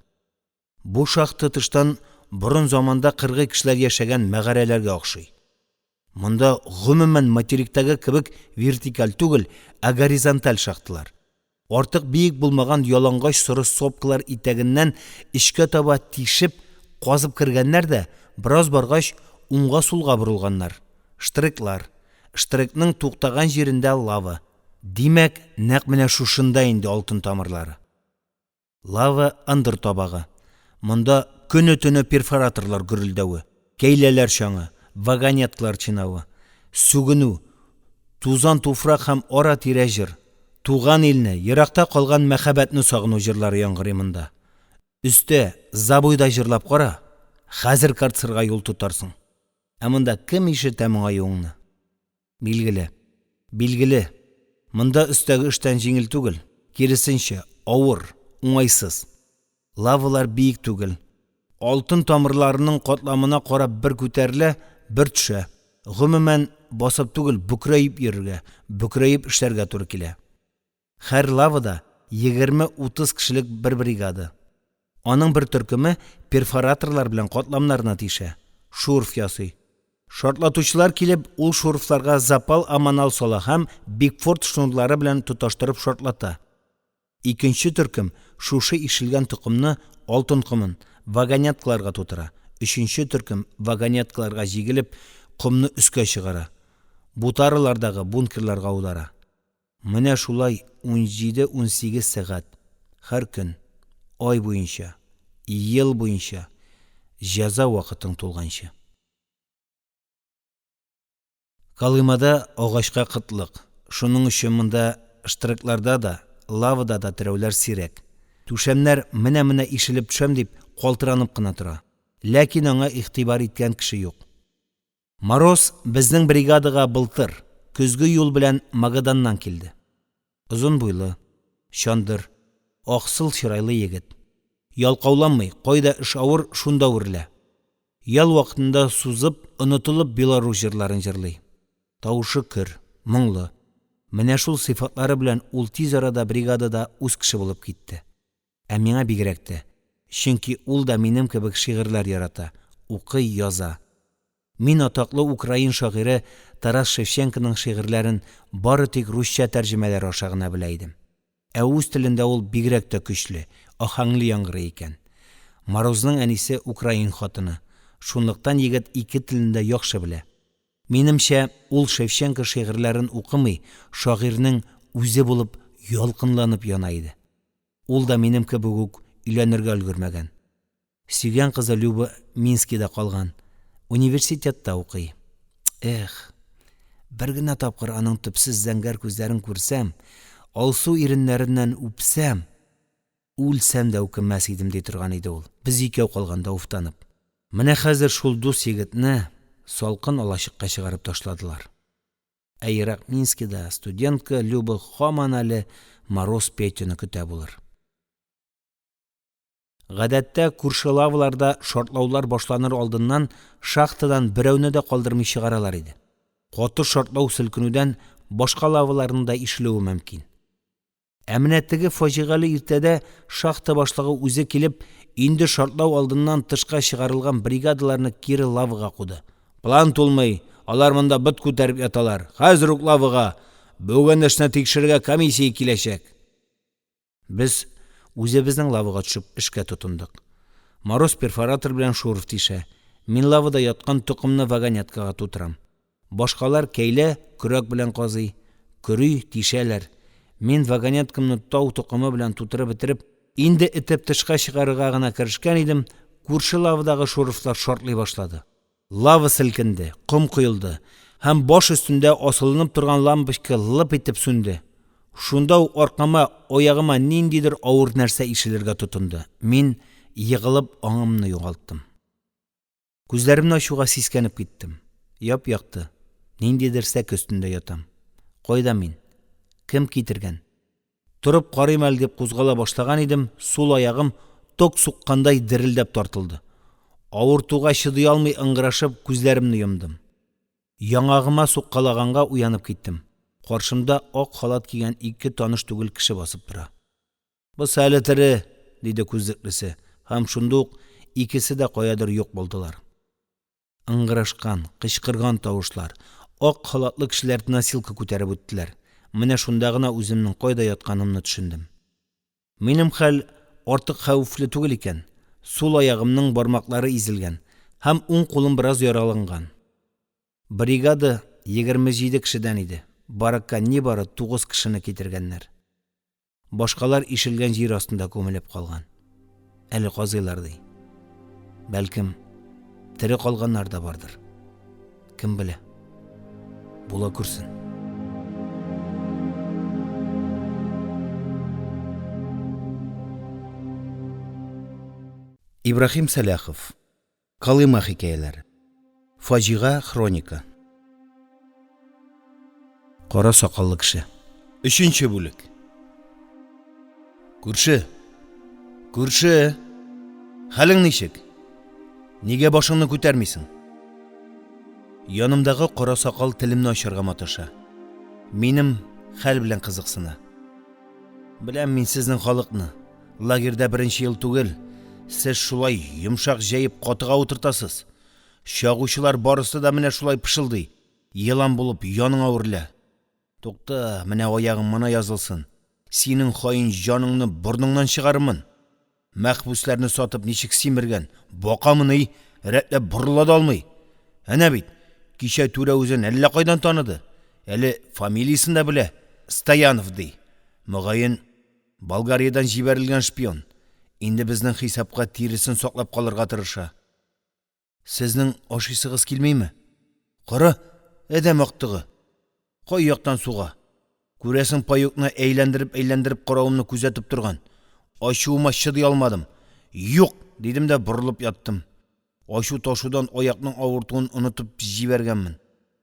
Бу шахта тыштан борын заманда 40 кешеләр яшәгән мәгарәләргә охшый. Монда гомумән материктәге кебек вертикаль түгел, ә горизонталь шахталар. Артык биек булмаган ялангач соры сопкалар итәгеннән ичкә таба тишеп, казып кергәннәр дә, бераз баргач уңга-сулга бурылганнар. Штриклар. Штрикның туктаган җирендә лава. Димәк, нәкъ менә шушында инде алтын тамырлары. Лава андыр табагы. Монда көне-төне перфораторлар гөрелдәве, кәйләләр чаңы, вагонеткалар чинавы, сүгенү, тузан туфрак һәм ара тирә җир, туган илне, еракта калган мәхәббәтне сагыну җырлары яңгырый монда. Өстә забойда җырлап кара, хәзер карцерга юл тотарсың. Ә монда кем ишетә моңа юңны? Билгеле. Монда өстәге эштән җиңел түгел, киресенчә, авыр, уңайсыз. Лавалар биек түгел. Алтын тамырларының катламына карап бер күтәрелә, бер төшә. Гомумән басып түгел, бүкрәеп йөрергә, бүкрәеп эшләргә туры килә. Һәр лавада 20-30 кешелек бер бригада. Аның бер төркеме перфораторлар белән катламнарына тише, шурф ясый. Шартлатучылар килеп, ул шурфларга запал аманал сала һәм Бигфорд шнурлары белән тоташтырып шартлата. Икенче төркем шушы ишелгән токымны алтын комын вагонеткаларга тутыра. Өченче төркем вагонеткаларга җигелеп, комны өскә чыгара. Бутарылардагы бункерларга аудара. Менә шулай 17-18 сәгать һәр көн, ай буенча, ел буенча, җәза вакытың тулганчы. Калымада агачка кытлык. Шуның өчен монда штырыкларда да, лавада да терәүләр сирәк. Түшәмнәр менә-менә ишелеп төшәм дип калтыранып кына тора. Ләкин аңа игътибар иткән кеше юк. Мороз безнең бригадага былтыр көзге юл белән Магаданнан килде. Озын буйлы, чандыр, аксыл чырайлы егет. Ялкауланмый, кайда эш авыр, шунда үрлә. Ял вакытында сузып, онытылып Беларусь җырларын җырлый. Тавышы көр, моңлы. Менә шул сыйфатлары белән ул тиз арада бригадада үз кеше булып китте. Ә миңа бигрәк тә, чөнки ул да минем кебек шигырьләр ярата, укый, яза. Мин атаклы украин шагыйре Тарас Шевченконың шигырьләрен бары тик русча тәрҗемәләр аша гына белә идем. Ә үз телендә ул бигрәк тә көчле, ахаңлы яңгырый икән. Морозның әнисе украин хатыны. Шунлыктан егет ике телендә яхшы белә. Минемчә, ул Шевченко шигырьләрен укымый, шагыйрьнең үзе булып ялкынланып яна иде. Ул да минем кебек үк өйләнергә өлгермәгән. Сөйгән кызы Люба Минскида калган. Университетта укый. Бер генә тапкыр аның төпсез зәңгәр күзләрен күрсәм, алсу иреннәреннән үпсәм, үлсәм дә үкенмәс идем ди торган иде ул. Без икәү калганда уфтанып. Менә хәзер шул дус егетне салкын алачыкка чыгарып ташладылар. Ә ерак Минскида студентка Люба һаман әле Мороз Петяны көтә булыр. Гадәттә, күрше лаваларда шартлаулар башланыр алдыннан шахтадан берәүне дә калдырмый чыгаралар иде. Каты шартлау селкенүдән башка лаваларның да ишелүе мөмкин. Ә менә теге фаҗигале иртәдә шахта башлыгы үзе килеп, инде шартлау алдыннан тышка чыгарылган бригадаларны кире лавага куды. План тулмый, алар монда бит күтәреп яталар. Хәзер үк лавага, бүген эшне тикшерергә комиссия киләчәк. Без үзебезнең лавага төшеп эшкә тотындык. Мороз перфоратор белән шурф тише. Мин лавада яткан токымны вагонеткага тутырам. Башкалар кәйлә, көрәк белән казый, көрүй тишәләр. Мин вагонеткамны тау токымы белән тутырып бетереп, инде этеп тышка чыгарырга гына керешкән идем, күрше лавадагы шурфлар шартлый башлады. Лава селкенде, ком куелды, һәм баш өстендә асылынып торган лампочка лып итеп сүнде. Шунда ук аркама, аягыма ниндидер авыр нәрсә ишелергә тотынды. Мин егылып аңымны югалттым. Күзләремне ачуга сискәнеп киттем. Яп-якты, ниндидер сәк өстендә ятам. Кайда мин? Кем китергән? Турып карыйм әле дип кузгала башлаган идем, сул аягым ток суккандай дерелдәп тартылды. Авыртуга чыдый алмый ыңгырашып күзләремне йомдым. Яңагыма суккалаганга уянып киттем. Каршымда ак халат кигән ике таныш түгел кеше басып тора. "Бу әле тере", диде күзлеклесе, һәм шунда ук икесе дә каядыр юк булдылар. Ыңгырашкан, кычкырган тавышлар, ак халатлы кешеләр носилка күтәреп үттеләр. Менә шунда гына үземнең кайда ятканымны төшендем. Минем хәл артык хәвефле түгел икән. Сул аягымның бармаклары изелгән, һәм уң кулым бераз яраланган. Бригада 27 кешедән иде. Баракка нибары 9 кешене китергәннәр. Башкалар ишелгән җир астында күмелеп калган. Әле казыйлар ди. Бәлкем, тере калганнар да бардыр. Кем белә? Була күрсен. Ибрахим Саляхов. Калыма хикәяләре. Фаҗига хроника. Кара сакаллы кеше. 3нче бүлек. Күрше. Хәлең ничек? Нигә башыңны күтәрмисең? Янымдагы кара сакал телемне ачарга маташа. Минем хәл белән кызыксына. Біләм мен сезнең халыкны. Лагерьда беренче ел түгел. Сез шулай йомшак җәеп катыга утыртасыз. Чагучылар барысы да менә шулай пышылдый. Елан булып яныңа үрелә. Тукта, менә аягың мона язылсын. Синең хаин җаныңны бурныңнан чыгармын. Мәхбүсләрне сатып ничек симергән, бакамыны рәтләп борыла да алмый. Әнә бит, кичә түрә үзен әллә кайдан таныды. Әле фамилиясын да белә. Стоянов ди. Мөгаен, Болгариядан җибәрелгән шпион. Инде безнең хисапка тиресен саклап калырга тырыша. Сезнең ашыйсыгыз килмейме? Кара, әдәм актыгы. Кай яктан суга? Күрәсең, паёкны әйләндереп каравымны күзәтеп торган. Ачуыма чыдый алмадым. Юк, дидем дә борылып яттым. Ачу ташудан аякның авыртуын онытып җибәргәнмен.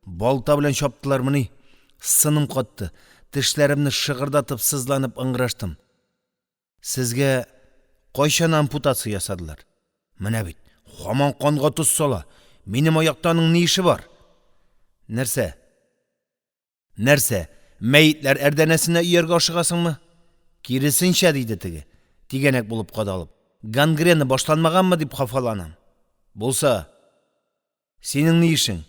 Балта белән чаптылармыни? Сыным катты. Тешләремне шыгырдатып сызланып ыңгыраштым. Сезгә кайчан ампутация ясадылар? Менә бит, хаман канга туз сала. Минем аяктаның ни ише бар? Нәрсә? Мәйетләр әрдәнәсенә ияргә ашыгасыңмы? Киресенчә, диде теге. Тигәнәк булып кадалып. Гангрена башланмаганмы дип хафаланам. Булса, синең ни ишең?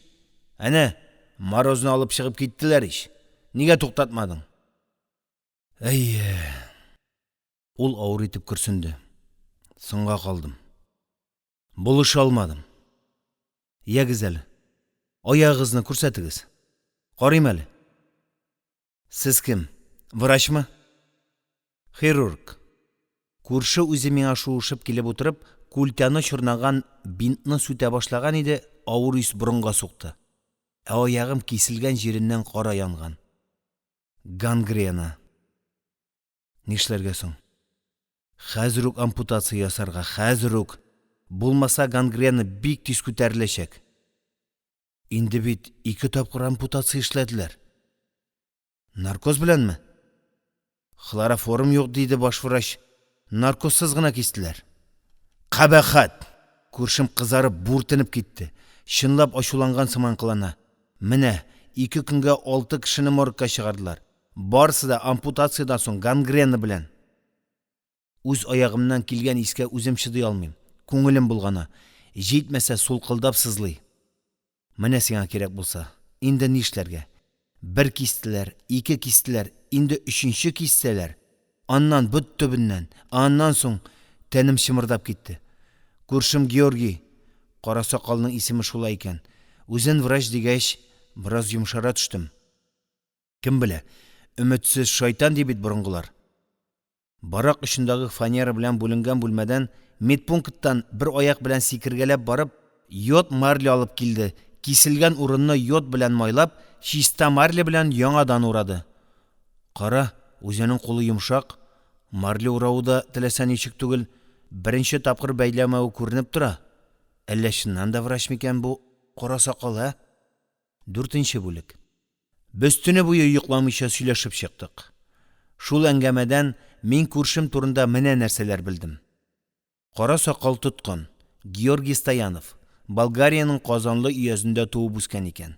Әнә, морозны алып чыгып киттеләр ич. Нигә туктатмадың? Әйе. Ул авыр итеп күрсенде. Сынга калдым. Булыша алмадым. Ягез әле. Аягыгызны күрсәтегез. Карыйм әле. Сез кем? Врачмы? Хирург. Күрше үзе миңа шуышып килеп утырып, культяны чорнаган бинтны сүтә башлаган иде, авыр ис борынга сукты. Аягым киселгән җиреннән кара янган. Гангрена. Нишләргә соң? Хәзер үк ампутация ясарга, хәзер үк. Булмаса гангрена бик тиз күтәреләчәк. Инде бит 2 тапкыр ампутация эшләделәр. Наркоз беләнме? Хлороформ юк, диде баш врач. Наркозсыз гына кистеләр. Кабахат! Күршем кызарып бүртенеп китте. Чынлап ачуланган сыман кылана. Менә 2 көнгә 6 кешене моргка чыгардылар. Барысы да ампутациядан соң гангрена белән. Үз аягымнан килгән искә үзем чыдый алмыйм. Күңелем булгана. Җитмәсә сулкылдап сызлый. Менә сиңа кирәк булса, инде нишләргә? 1 кистеләр, 2 кистеләр, инде 3нче кистеләр. Аннан бөт төбеннән, аннан соң тәнем чымырдап китте. Күршем Георгий, кара сакалның исеме шулай икән. Үзен врач дигәч, бераз йомшара төштем. Кем белә, өметсез шайтан ди бит борынгылар. Барак очындагы фанера белән бүленгән бүлмәдән медпункттан 1 аяк белән сикергәләп барып, йод марли алып килде. Киселгән урынны йод белән майлап, чиста марли белән яңадан урады. Кара, үзенең кулы йомшак. Марли урауы да теләсә ничек түгел. Беренче тапкыр бәйләмәү күренеп тора. Әллә чыннан да врач микән бу кара сакал, ә? 4нче бүлек. Без төне буе йокламыйча сөйләшеп чыктык. Шул әңгәмәдән мин күршем турында менә нәрсәләр белдем. Кара сакал тоткан Георгий Стоянов Болгариянең Казанлы өязендә туып үскән икән.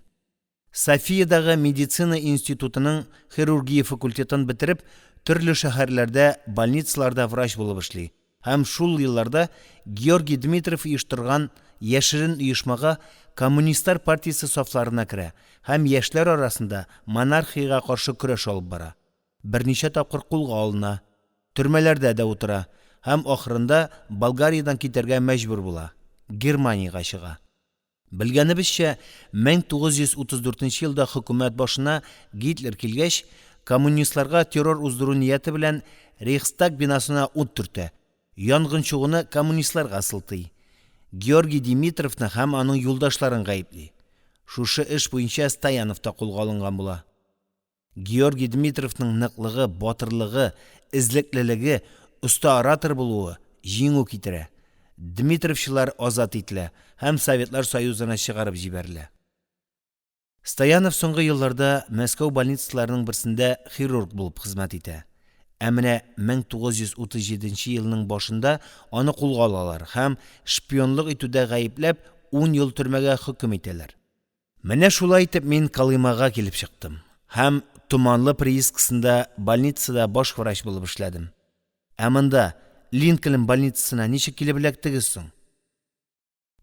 Софиядагы медицина институтының хирургия факультетын бетереп, төрле шәһәрләрдә больницаларда врач булып эшли. Һәм шул елларда Георгий Дмитров оештырган яшерен оешмага Коммунистлар партиясе сафларына керә һәм яшьләр арасында монархиягә каршы көрәш алып бара. Берничә тапкыр кулга алына, төрмәләрдә дә утыра һәм ахырында Болгариядән китәргә мәҗбүр була. Германиягә чыга. Белгәнебезчә, 1934 елда хөкүмәт башына Гитлер килгәч, коммунистларга террор уздыру нияте белән Рейхстаг бинасына ут төртә. Янгын чугыны коммунистларга сылтый. Георгий Дмитровны һәм аның юлдашларын гаепли. Шушы эш буенча Стоянов та кулга алынган була. Георгий Дмитровның ныклыгы, батырлыгы, излеклелеге, уста оратор булуы җиңү китерә. Дмитровчылар азат ителә һәм Советлар Союзына чыгарып җибәрелә. Стоянов соңгы елларда Мәскәү больницаларының берсендә хирург булып хезмәт итә. Ә менә 1937 елның башында аны кулга алалар һәм шпионлык итүдә гаепләп 10 ел төрмәгә хөкем итәләр. Менә шулай итеп мин Калыймага килеп чыктым һәм Туманлы приискасында больницада баш врач булып эшләдем. Ә монда Линкольн больницасына ничек килеп эләктегез соң?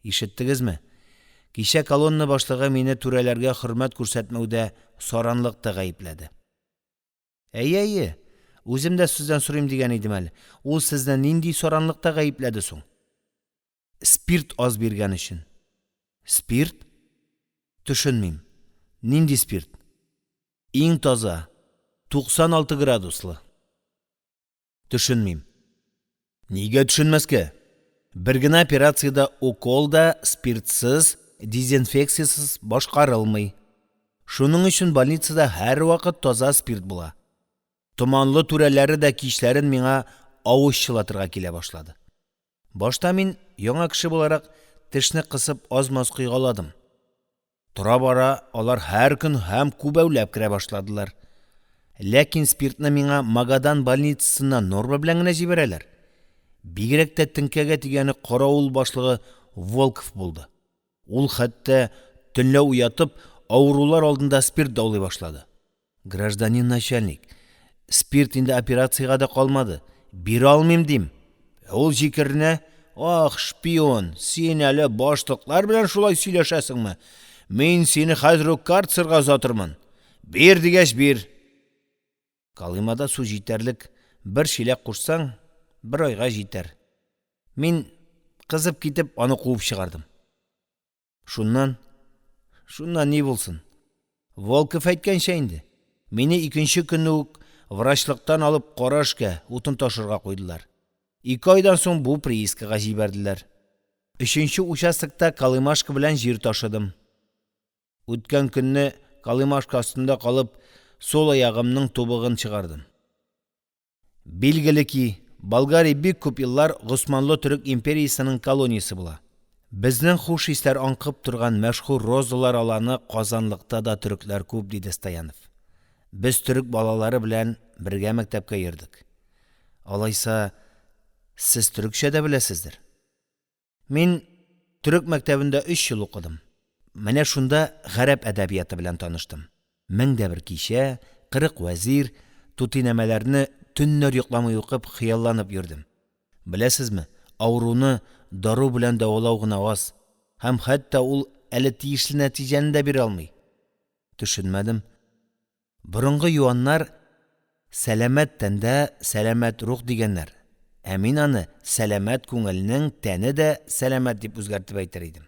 Ишеттегезме? Кичә колонна башлыгы мине түрәләргә хөрмәт күрсәтмәүдә саранлыкта гаепләде. Әйе, үзем дә сездән сорыйм дигән идем әле. Ул сезне нинди саранлыкта гаепләде соң? Спирт аз биргән өчен. Спирт? Төшенмим. Нинди спирт? Иң таза, 96 градуслы. Төшенмим. Нигә төшенмәскә? Бер генә операциядә укол да спиртсыз, дезинфекциясыз башкарылмый. Шуның өчен больницада һәр вакыт таза спирт була. Томанлы түрәләре дә кичләрен миңа авыз чылатырга килә башлады. Башта мин яңа кеше буларак тешне кысып аз-маз кыйгаладым. Тора-бара алар һәр көн һәм күбәүләп керә башладылар. Ләкин спиртны миңа Магадан больницасына норма белән генә җибәрәләр. Бигрәк тә теңкәгә тигәне каравыл башлыгы Волков булды. Ул хәтта төнлә уятып, авырулар алдында спирт даулый башлады. Гражданин начальник, спирт инде операциягә дә калмады. Бирә алмыйм дим. Ул җикеренә: "Ах, шпион, син әле башлыклар белән шулай сөйләшәсеңме? Мин сине хәзер үк карцерга озатырмын. Бир дигәч бир." Калымада су җитәрлек, бер чиләк кушсаң, 1 айга җитәр. Мин кызып китеп аны куып чыгардым. Шуннан ни булсын? Волков әйткәнчә инде. Мине икенче көнне үк врачлыктан алып карашка, утын ташырга куйдылар. 2 айдан соң бу приискага җибәрделәр. 3нче участокта Калымашка белән җир ташыдым. Үткән көнне Калымашка астында калып, сол аягымның тубыгын чыгардым. Билгеле ки, Болгария бик күп еллар Госманлы Төрек империясының колониясы була. Безнең хуш исләр аңкып торган мәшһүр розалар аланы Казанлыкта да төрекләр күп, диде Стоянов. Без төрек балалары белән бергә мәктәпкә йөрдек. Алайса, сез төрекчә дә беләсездер. Мин төрек мәктәбендә 3 ел укыдым. Менә шунда гарәп әдәбияты белән таныштым. 1001 кичә, 40 вәзир, тутинәмәләрне төннәр йокламый укып хыялланып йөрдем. Беләсезме, авыруны дару белән дәвалау гына аз, һәм хәтта ул әле тиешле нәтиҗәне дә бирә алмый. Төшенмәдем. Борынгы юаннар сәламәт тәндә сәламәт рух дигәннәр. Ә мин аны сәламәт күңелнең тәне дә сәламәт дип үзгәртеп әйтер идем.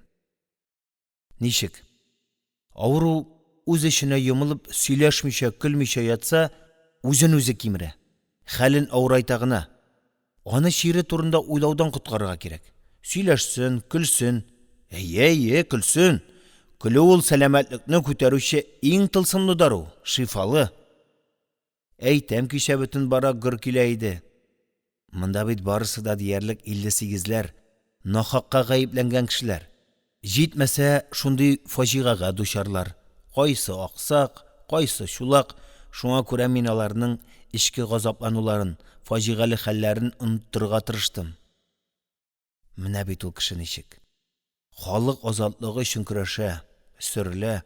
Ничек? Авыру үз эченә йомылып, сөйләшмичә, көлмичә ятса, үзен үзе кимерә. Хәлен авырайта гына. Аны шире турында уйлаудан коткарырга кирәк. Сөйләшсен, көлсен. Әйе, көлсен. Көлү ул сәламәтлекне күтәрүче иң тылсымлы дару, шифалы. Әйтәм, кичә бөтен бара гөр килә иде. Монда бит барысы да диярлек 58ләр, нахакка гаепләнгән кешеләр. Җитмәсә, шундый фаҗигага дучарлар. Кайсы аксак, кайсы чулак. Шуңа күрә мин аларның ичке газаплануларын, фаҗигали хәлләрен оныттырга тырыштым. Менә бит ул кеше ничек. Халык азатлыгы өчен көрәшә, сөрелә.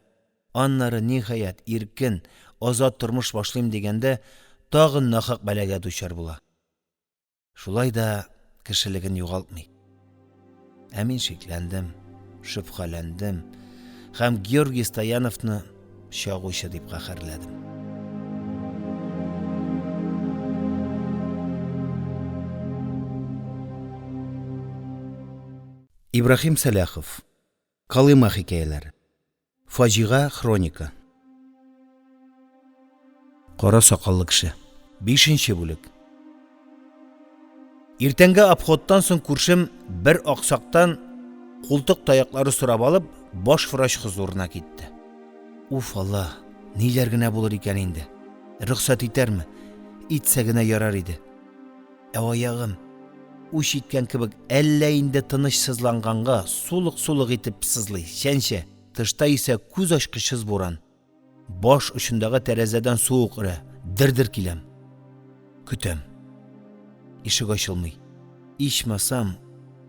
Аннары ниһаять иркен, азат тормыш башлыйм дигәндә, тагын нахак бәләгә дучар була. Шулай да кешелеген югалтмый. Ә мин шикләндем, шөбһәләндем һәм Георгий Стояновны чагучы дип каһәрләдем. Ибрахим Саляхов. Калыма хикәяләре. Фаҗига хроника. Кара сакаллы кеше. 5нче бүлек. Иртәнге обходтан соң күршем бер аксактан култык таяклары сорап алып, баш врач хузурына китте. Уф, Алла, ниләр генә булыр икән инде. Рөхсәт итәрме? Итсә генә ярар иде. Ә аягым уч иткән кебек әллә инде тынычсызланганга сулык-сулык итеп сызлый. Шәнчә, тышта исә күз ачкычсыз буран. Баш очындагы тәрәзәдән суык өрә, дер-дер киләм. Көтәм. Ишек ачылмый. Ичмасам,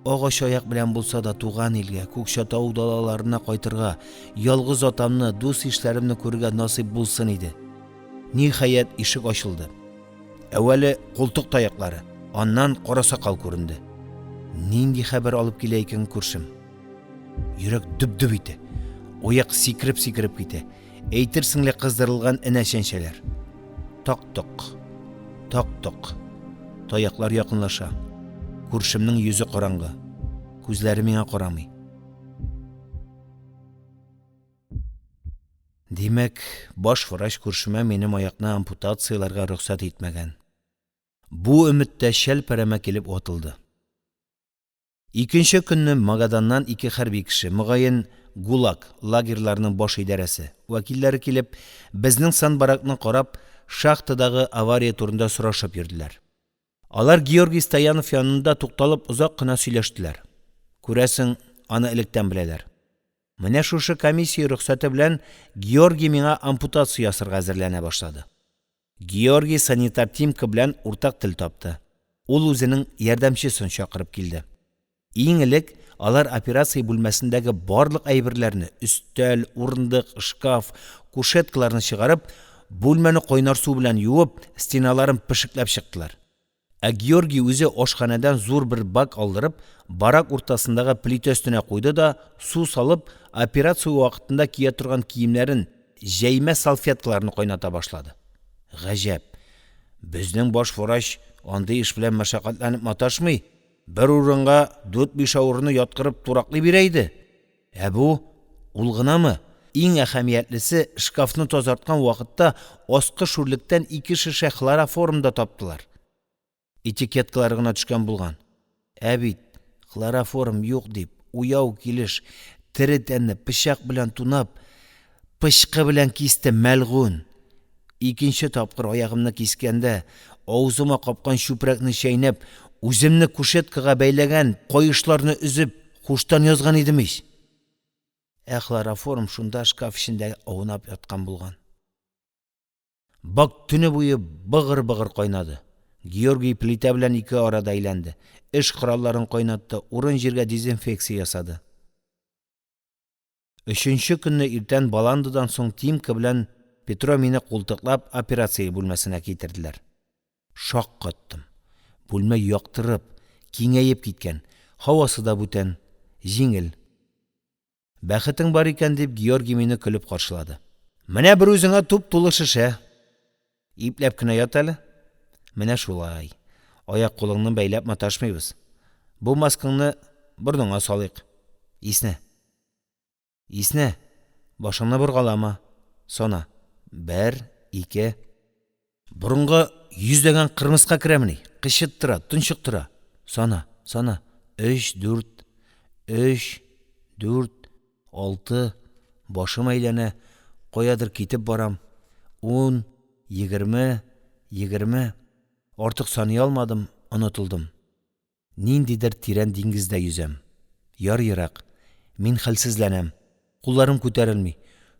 агач аяк белән булса да туган илгә, Күкчәтау далаларына кайтырга, ялгыз атамны, дус ишләремне күрергә насыйп булсын иде. Ниһаят ишек ачылды. Әүвәле култык таяклары, аннан кара сакал күренде. Нинди хәбәр алып килә икән күршем? Йөрәк дөп-дөп итә. Ояк сикереп китә. Әйтерсең лә кыздырылган энә-чәнчәләр. Ток-ток. Ток-ток. Таяклар якынлаша. Күршемнең йөзе караңгы. Күзләре миңа карамый. Димәк, баш врач күршемә минем аякны ампутацияларга рөхсәт итмәгән. Бу өметтә шәл-пәрәмә килеп атылды. Икенче көнне Магаданнан 2 хәрби кеше, мөгаен ГУЛАГ лагерьларының баш идарәсе, вәкилләре килеп, безнең санбаракны карап, шахтадагы авария турында сорашып йөрделәр. Алар Георгий Стоянов янында тукталып озак кына сөйләштеләр. Күрәсең, аны электән беләләр. Менә шушы комиссия рөхсәте белән Георгий миңа ампутация ясарга әзерләнә башлады. Георгий санитар Тимка белән уртак тел тапты. Ул үзенең ярдәмчесен чакырып килде. Иң элек алар операция бүлмәсендәге барлык әйберләрне, өстәл, урындык, шкаф, кушеткаларны чыгарып, бүлмәне кайнар су белән юып, стеналарын пешекләп чыктылар. Ә Георгий үзе ашханәдән зур бер бак алдырып, барак уртасындагы плита өстенә куйды да, су салып, операция вакытында кия торган киемнәрен, җәймә салфеткаларны кайната башлады. Гаҗәп. Безнең баш врач андый эш белән мәшәкатьләнеп маташмый, бер урынга 4-5 авырны яткырып тураклый бирә иде. Ә бу ул гынамы? Иң әһәмиятлесе, шкафны тазарткан вакытта аскы шүрлектән 2 шешә хлороформда таптылар. Этикеткалары гына төшкән булган. Ә бит хлороформ юк дип, уяу килеш, тере тәнне пычак белән тунап, пычкы белән кисте мәлгун. Икенче тапкыр аягымны кискәндә, авызыма капкан чүпрәкне чәйнәп, үземне кушеткага бәйләгән кайышларны үзеп, хуштан язган идем ич. Хлороформ шунда шкаф эчендә аунап яткан булган. Бак төне буе быгыр-быгыр кайнады. Георгий плита белән 2 арада әйләнде. Эш коралларын кайнатты, урын җиргә дезинфекция ясады. 3нче көнне иртән Баландыдан соң Тимка белән Петро мине култыклап операция бүлмәсенә китерделәр. Шак каттым. Бүлмә яктырып, киңәеп киткән, һавасы да бүтән, җиңел. Бәхетең бар икән дип Георгий мине көлеп каршылады. Менә бер үзеңә туп-тулы шешә. Ипләп кенә ят әле. Менә шулай. Аяк кулыңны бәйләп маташмыйбыз. Бу маскаңны борныңа салыйк. Исне. Исне. Башыңны боргалама. Сона. 1, 2. Борынга 100дәгән кырмыска керәмени? Кычыттыра, тончыктыра. Сона. 3, 4, 3, 4, 6. Башым әйләнә. Каядыр китеп барам. 10, 20, 20. Артык саный алмадым, онытылдым. Ниндидер тирән диңгездә yüзәм. Яр-ерак. Мин хәлсезләнәм. Кулларым күтәрелми.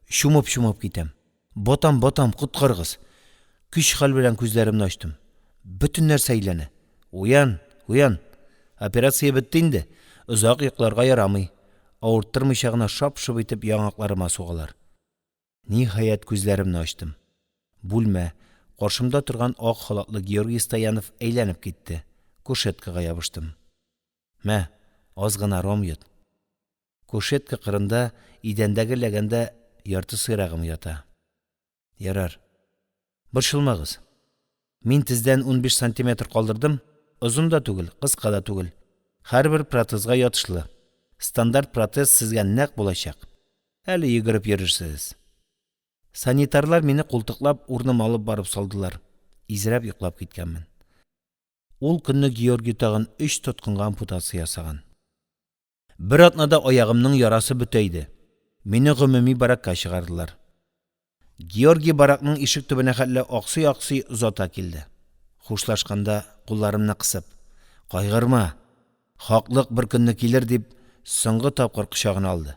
Шумып китәм. Батам, коткаргыз. Көч-хәл белән күзләремне ачтым. Бүтән нәрсә әйләнә. Уян. Операция бетте инде. Озак йокларга ярамый. Авырттырмыйча гына шап-шып итеп яңакларыма сугалар. Ниһаять күзләремне ачтым. Бүлмә. Каршымда торган ак халатлы Георгий Стоянов әйләнеп китте. Кушеткага ябыштым. Мә, аз гына ром йот. Кушетка кырында, идәндәге ләгәндә ярты сыйрагым ята. Ярар. Борчылмагыз. Мин тездән 15 сантиметр калдырдым. Озын да түгел, кыска да түгел. Һәрбер протезга ятышлы. Стандарт протез сезгә нәкъ булачак. Әле йөгереп йөрерсез. Санитарлар мине култыклап урным алып барып салдылар. Изрәп йоклап киткәнмен. Ул көнне Георгий тагын 3 тоткынга ампутация ясаган. Бер атнада аягымның ярасы бетә иде. Мине гомуми баракка чыгардылар. Георгий баракның ишек төбенә хәтле аксый озата килде. Хушлашканда кулларымны кысып, кайгырма, хаклык бер көнне килер дип, соңгы тапкыр кочагына алды.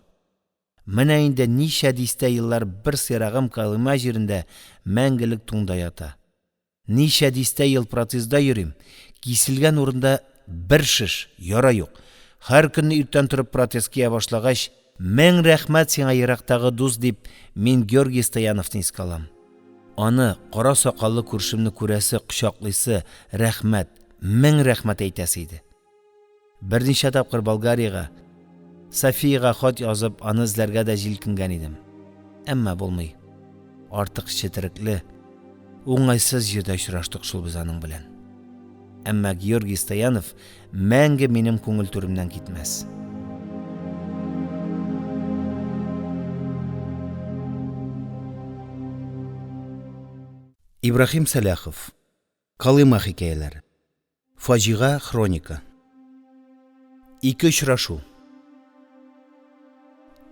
Менә инде ничә дистә еллар бер сырагым калыма җирендә мәңгелек туңда ята. Ничә дистә ел протезда йөрим, киселгән урында бер шиш, яра юк. Һәр көнне иртән торып протез кия башлагач, 1000 рәхмәт сиңа ерактагы дус дип, мин Георгий Стояновны искалам. Аны қара сақаллы күршімні күрәсе, құшақлысы, рәхмәт, мең рәхмәт әйтәсе иде. Берничә тапкыр Болгарияга, Софияга хат язып, аны эзләргә дә җилкенгән идем. Әмма булмый. Артык четерекле, уңайсыз җирдә очраштык шул без аның белән. Әмма Георгий Стоянов мәңге минем күңел түремнән китмәс. Ибрахим Саляхов. Колыма хикәяләре. Фаҗига хроника. Ике очрашу.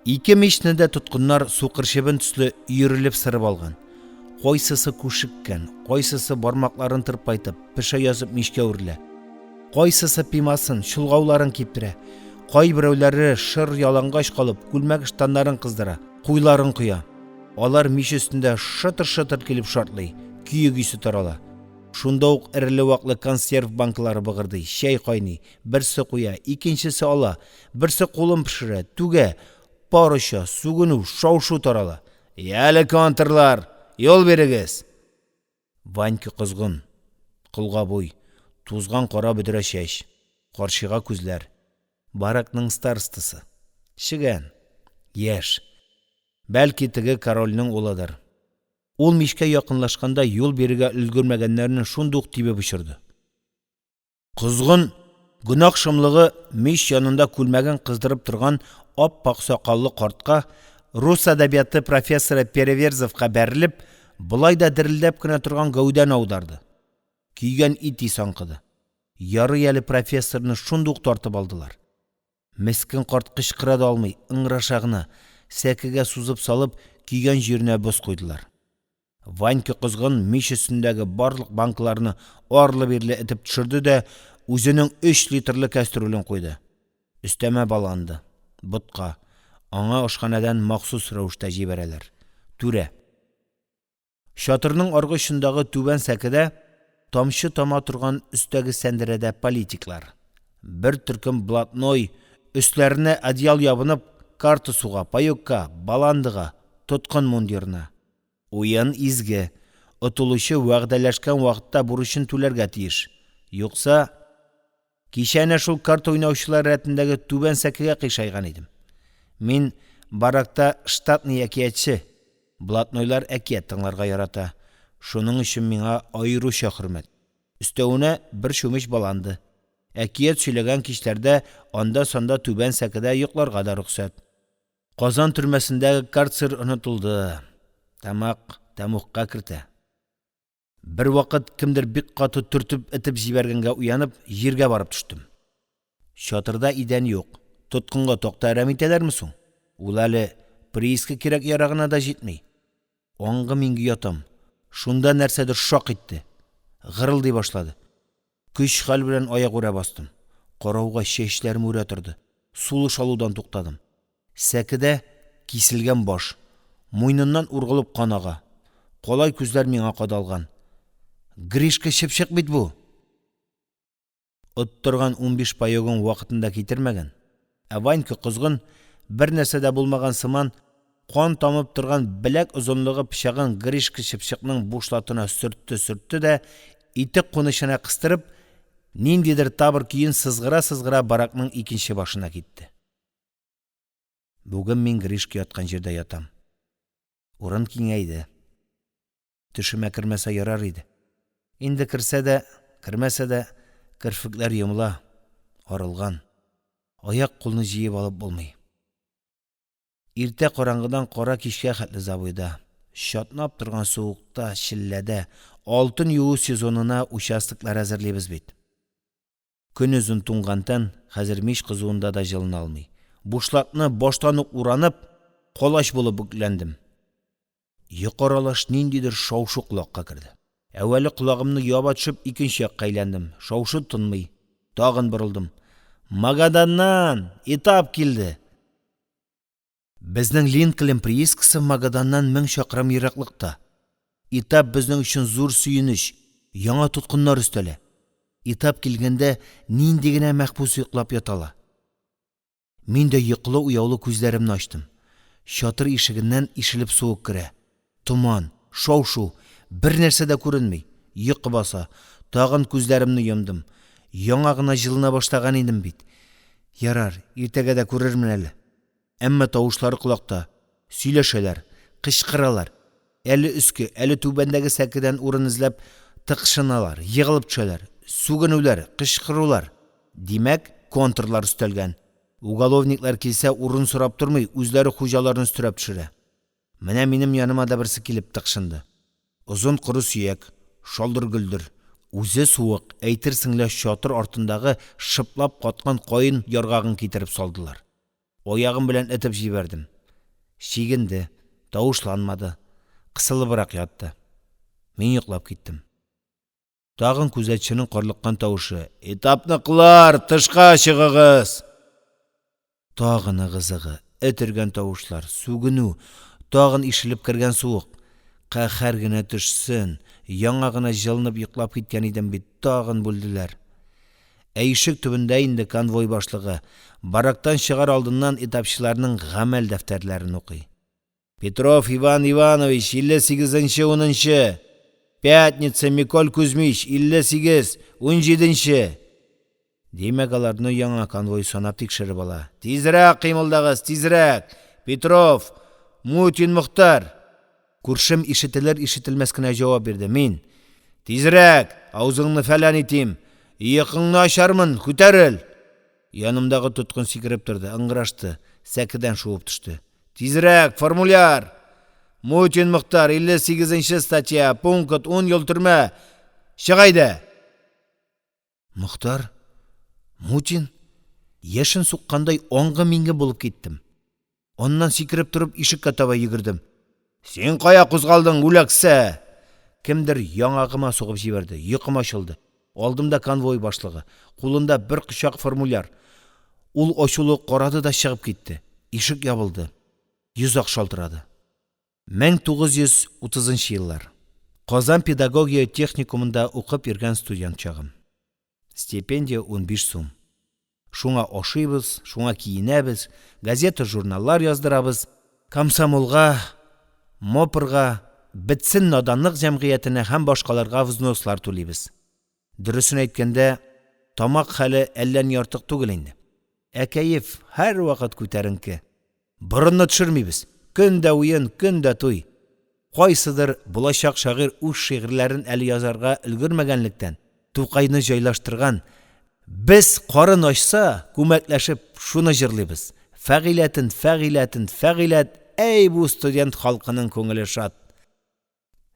Ике мичнедә тоткыннар сукырчыбын төсле йөрелеп сырып алган. Кайсысы күшеккән, кайсысы бармакларын тырпайтып, пеше язып мичкә үрелә. Кайсысы пимасын, шулгауларын киптерә. Кай берәүләре шыр ялангач калып, күлмәк штаннарын кыздыра, куйларын куя. Алар мич өстендә шытыр-шытыр килеп шартлый, күйек исе тарала. Шунда ук эреле-ваклы консерв банкалары быгырдый, чәй кайный, берсе куя, икенчесе ала, берсе кулын пешерә, түгә, парыша, сугыну, шау-шу тарала. Яле контрлар, yol берегез. Ванька кызгын, кылга буй, тузган кара бөдрә чәч, каршыга күзләр. Баракның старостасы. Шигән, яшь. Бәлки теге корольнең улыдыр. Ул мичкә якынлашканда юл бирергә өлгермәгәннәрне шундук тибеп очырды. Кызгын, гүнах шымлыгы мич янында күлмәген кыздырып торган ап-пак сакаллы картка рус әдәбияты профессоры Переверзовка бәрелеп, булай да дерелдәп кенә торган гәүдән аударды. Күйгән ит исанкыды. Яры әле профессорны шундук тартып алдылар. Мескен карт кычкыра да алмый, ыңгыраша гына сәкегә сузып салып, күйгән җиренә боз куйдылар. Ванька кызгын мич өстендәге барлык банкаларны арлы-бирле этеп төшерде дә үзенең 3 литрлы кастрюлен куйды. Өстәмә баланды. Бутка. Аңа ашханәдән махсус рәвештә җибәрәләр. Түрә. Шатырның аргышындагы түбән сәкедә тамчы тама торган өстәге сәндерәдә политиклар. Бер төркем блатной өстләренә одеял ябынып, карта суга, паёкка, баландыга, тоткын мундирына. Уен изге, отылучы вәгъдәләшкән вакытта бурычын түләргә тиеш. Юкса, кичәне шул карта уйнаучылар рәтендәге түбән сәкегә кыйшайган идем. Мин баракта штатный әкиятче, блатнойлар әкият тыңларга ярата. Шуның өчен миңа аеруча хөрмәт. Өстәвенә бер чүмеч баланды. Әкият сөйләгән кичләрдә анда-санда түбән сәкедә йокларга да рөхсәт. Казан төрмәсендәге карцер онытылды. Тамакка кертә. Бер вакыт кемдер бик каты төртеп этеп җибәргәнгә уянып, җиргә барып төштем. Шатырда идән юк. Тоткынга токта әрәм итәләрме соң? Ул әле прииска кирәк ярагына да җитми. Аңгы минге ятам. Шунда нәрсәдер шак итте. Гырылдый башлады. Көч хәл белән аяк үрә бастым. Карауга чәчләрем үрә торды. Сулыш алудан туктадым. Сәкедә киселгән баш. Муйныннан ургылып канага. Калай күзләр миңа кадалган. Гришка чыпчык бит бу. Оттырган 15 паёгын вакытында китермәгән. Ванька кызгын, бер нәрсә дә булмаган сыман, кан тамып торган беләк озынлыгы пычагын Гришка чыпчыкның бушлатына сөртте дә, итек кунышына кыстырып, ниндидер табыр көен сызгыра баракның икенче башына китте. Бүген мин Гришка яткан җирдә ятам. Урын киңәйде. Төшемә кермәсә ярар иде. Инде керсә дә, кермәсә дә, кирфекләр йомыла, арылган. Аяк кулны җыеп алып булмый. Иртә караңгыдан кара кичкә хәтле забойда, шатнап торган суыкта, шилләдә, алтын юу сезонына участоклар әзерлибез бит. Көн үзен туңгантан, хәзер мич кызуында да җылына алмый. Бушлатны баштан ук уранып, калач булып бүкләндем. Йокаралаш ниндидер шау-шу колакка керде. Әүвәле колагымны яба төшеп, икенче якка әйләндем. Шау-шу тынмый. Тагын борылдым. Магаданнан этап килде. Безнең Линкольн приискасы Магаданнан 1000 чакрым ераклыкта. Этап безнең өчен зур сөенеч, яңа тоткыннар өстәле. Этап килгәндә нинди генә мәхбус йоклап ятала. Мин дә йоклы уяулы күзләремне ачтым. Шатыр ишегеннән ишелеп суык керә. Туман, шау-шу, бір нәрсе дә күренмей. Йокы баса. Тагын күзләремне йомдым. Яңа гына җылына башлаган идем бит. Ярар, иртәгә дә күрермен әле. Әмма тавышлары колакта. Сөйләшәләр, кычкыралар. Әле өске, әле түбәндәге сәкедән урын эзләп тыкшыналар, егылып төшәләр. Сүгенүләр, кычкырулар. Димәк, контрлар өстәлгән. Уголовниклар килсә, урын сорап тормый, үзләре хуҗаларны өстерәп төшерә. Менә минем яныма да берсе килеп тыкшынды. Озын куры сөяк, шалдыр-гөлдер. Үзе суык, әйтерсең лә чатыр артындагы шыплап каткан кайын яргагын китереп салдылар. Аягым белән этеп җибәрдем. Шигенде, тавышланмады, кысылыбрак ятты. Мин йоклап киттем. Тагын күзәтченең карлыккан тавышы: "Этапныклар, тышка чыгыгыз!" Тагын ыгызыгы, этергән тавышлар, сүгенү, тагын ишелеп кергән суык. Каһәр генә төшсен, яңа гына җылынып йоклап киткән идем бит, тагын бүлделәр. Ишек төбендә инде конвой башлыгы барактан чыгар алдыннан этапчыларның гамәл дәфтәрләрен укый. Петров Иван Иванович, 58-нче, 10-нче. Пятница Миколь Кузьмич, 58, 17-нче. Димәк, аларны яңа конвой санап тикшереп ала. Тизрәк кыймылдагыз, тизрәк. Петров, Мутин Мөхтәр. Күршем ишетелер-ишетелмәс кенә җавап бирде. Мин: "Тизрәк, аузыңны фәлән итим. Йокыңны ачармын, күтәрел." Янымдагы тоткын сикереп торды, ыңгырашты, сәкедән шуып төште. Тизрәк, формуляр. Мутин Мөхтәр, 58-нче статья, пункт 10 ел төрмә. Чыгайда. Мөхтәр? Мутин? Яшен суккандай оңгы-минге булып киттем. Оннан сикереп торып ишеккә таба йөгердем. Син кая кузгалдың, үләксә? Кемдер яңагыма сугып җибәрде. Йокым ачылды. Алдымда конвой башлыгы, кулында бер кычак формуляр. Ул ачулы карады да чыгып китте. Ишек ябылды. Йөзак шалтырады. 1930 еллар. Казан педагогия техникумында укып йөргән студент чагым. Стипендия 15 сум. Шуңа ашыйбыз, шуңа киенәбез, газета, журналлар яздырабыз, комсомолга, мопырга, бетсен наданлык җәмгыятенә һәм башкаларга взнослар түлибез. Дөресен әйткәндә, тамак хәле әллән артык түгел инде. Ә кәеф һәр вакыт күтәренке. Борынны төшермибез. Көндә уен, көндә туй. Кайсыдыр булачак шагыйрь үз шигырьләрен әле язарга өлгермәгәнлектән Тукайны җайлаштырган. Без карын ачса, күмәкләшеп шуны җырлыйбыз. Фәгыйләтен, фәгыйләтен, фәгыйләт, әй бу студент халкының күңеле шат.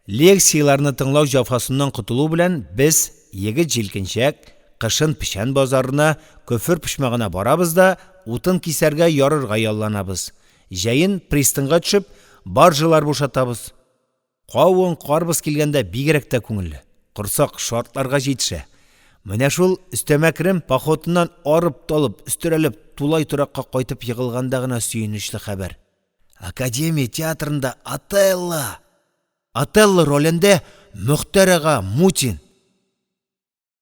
Лекцияларны тыңлау җафасыннан кутылу белән без егет җилкенчәк, кышын печән базарына, көфер пешмәгенә барабыз да, утын кисәргә ярырга ялланабыз. Җәен пристаньга төшеп, баржылар бушатабыз. Кавын, карбыз килгәндә бигрәк тә күңелле. Корсак шартларга җитешә. Менә шул өстәмәкрем походыннан арып талып, өстерәлеп, тулай туракка кайтып егылганда гына сөенечле хәбәр. Академия театрында Отелло ролендә Мөхтәр ага Мутин.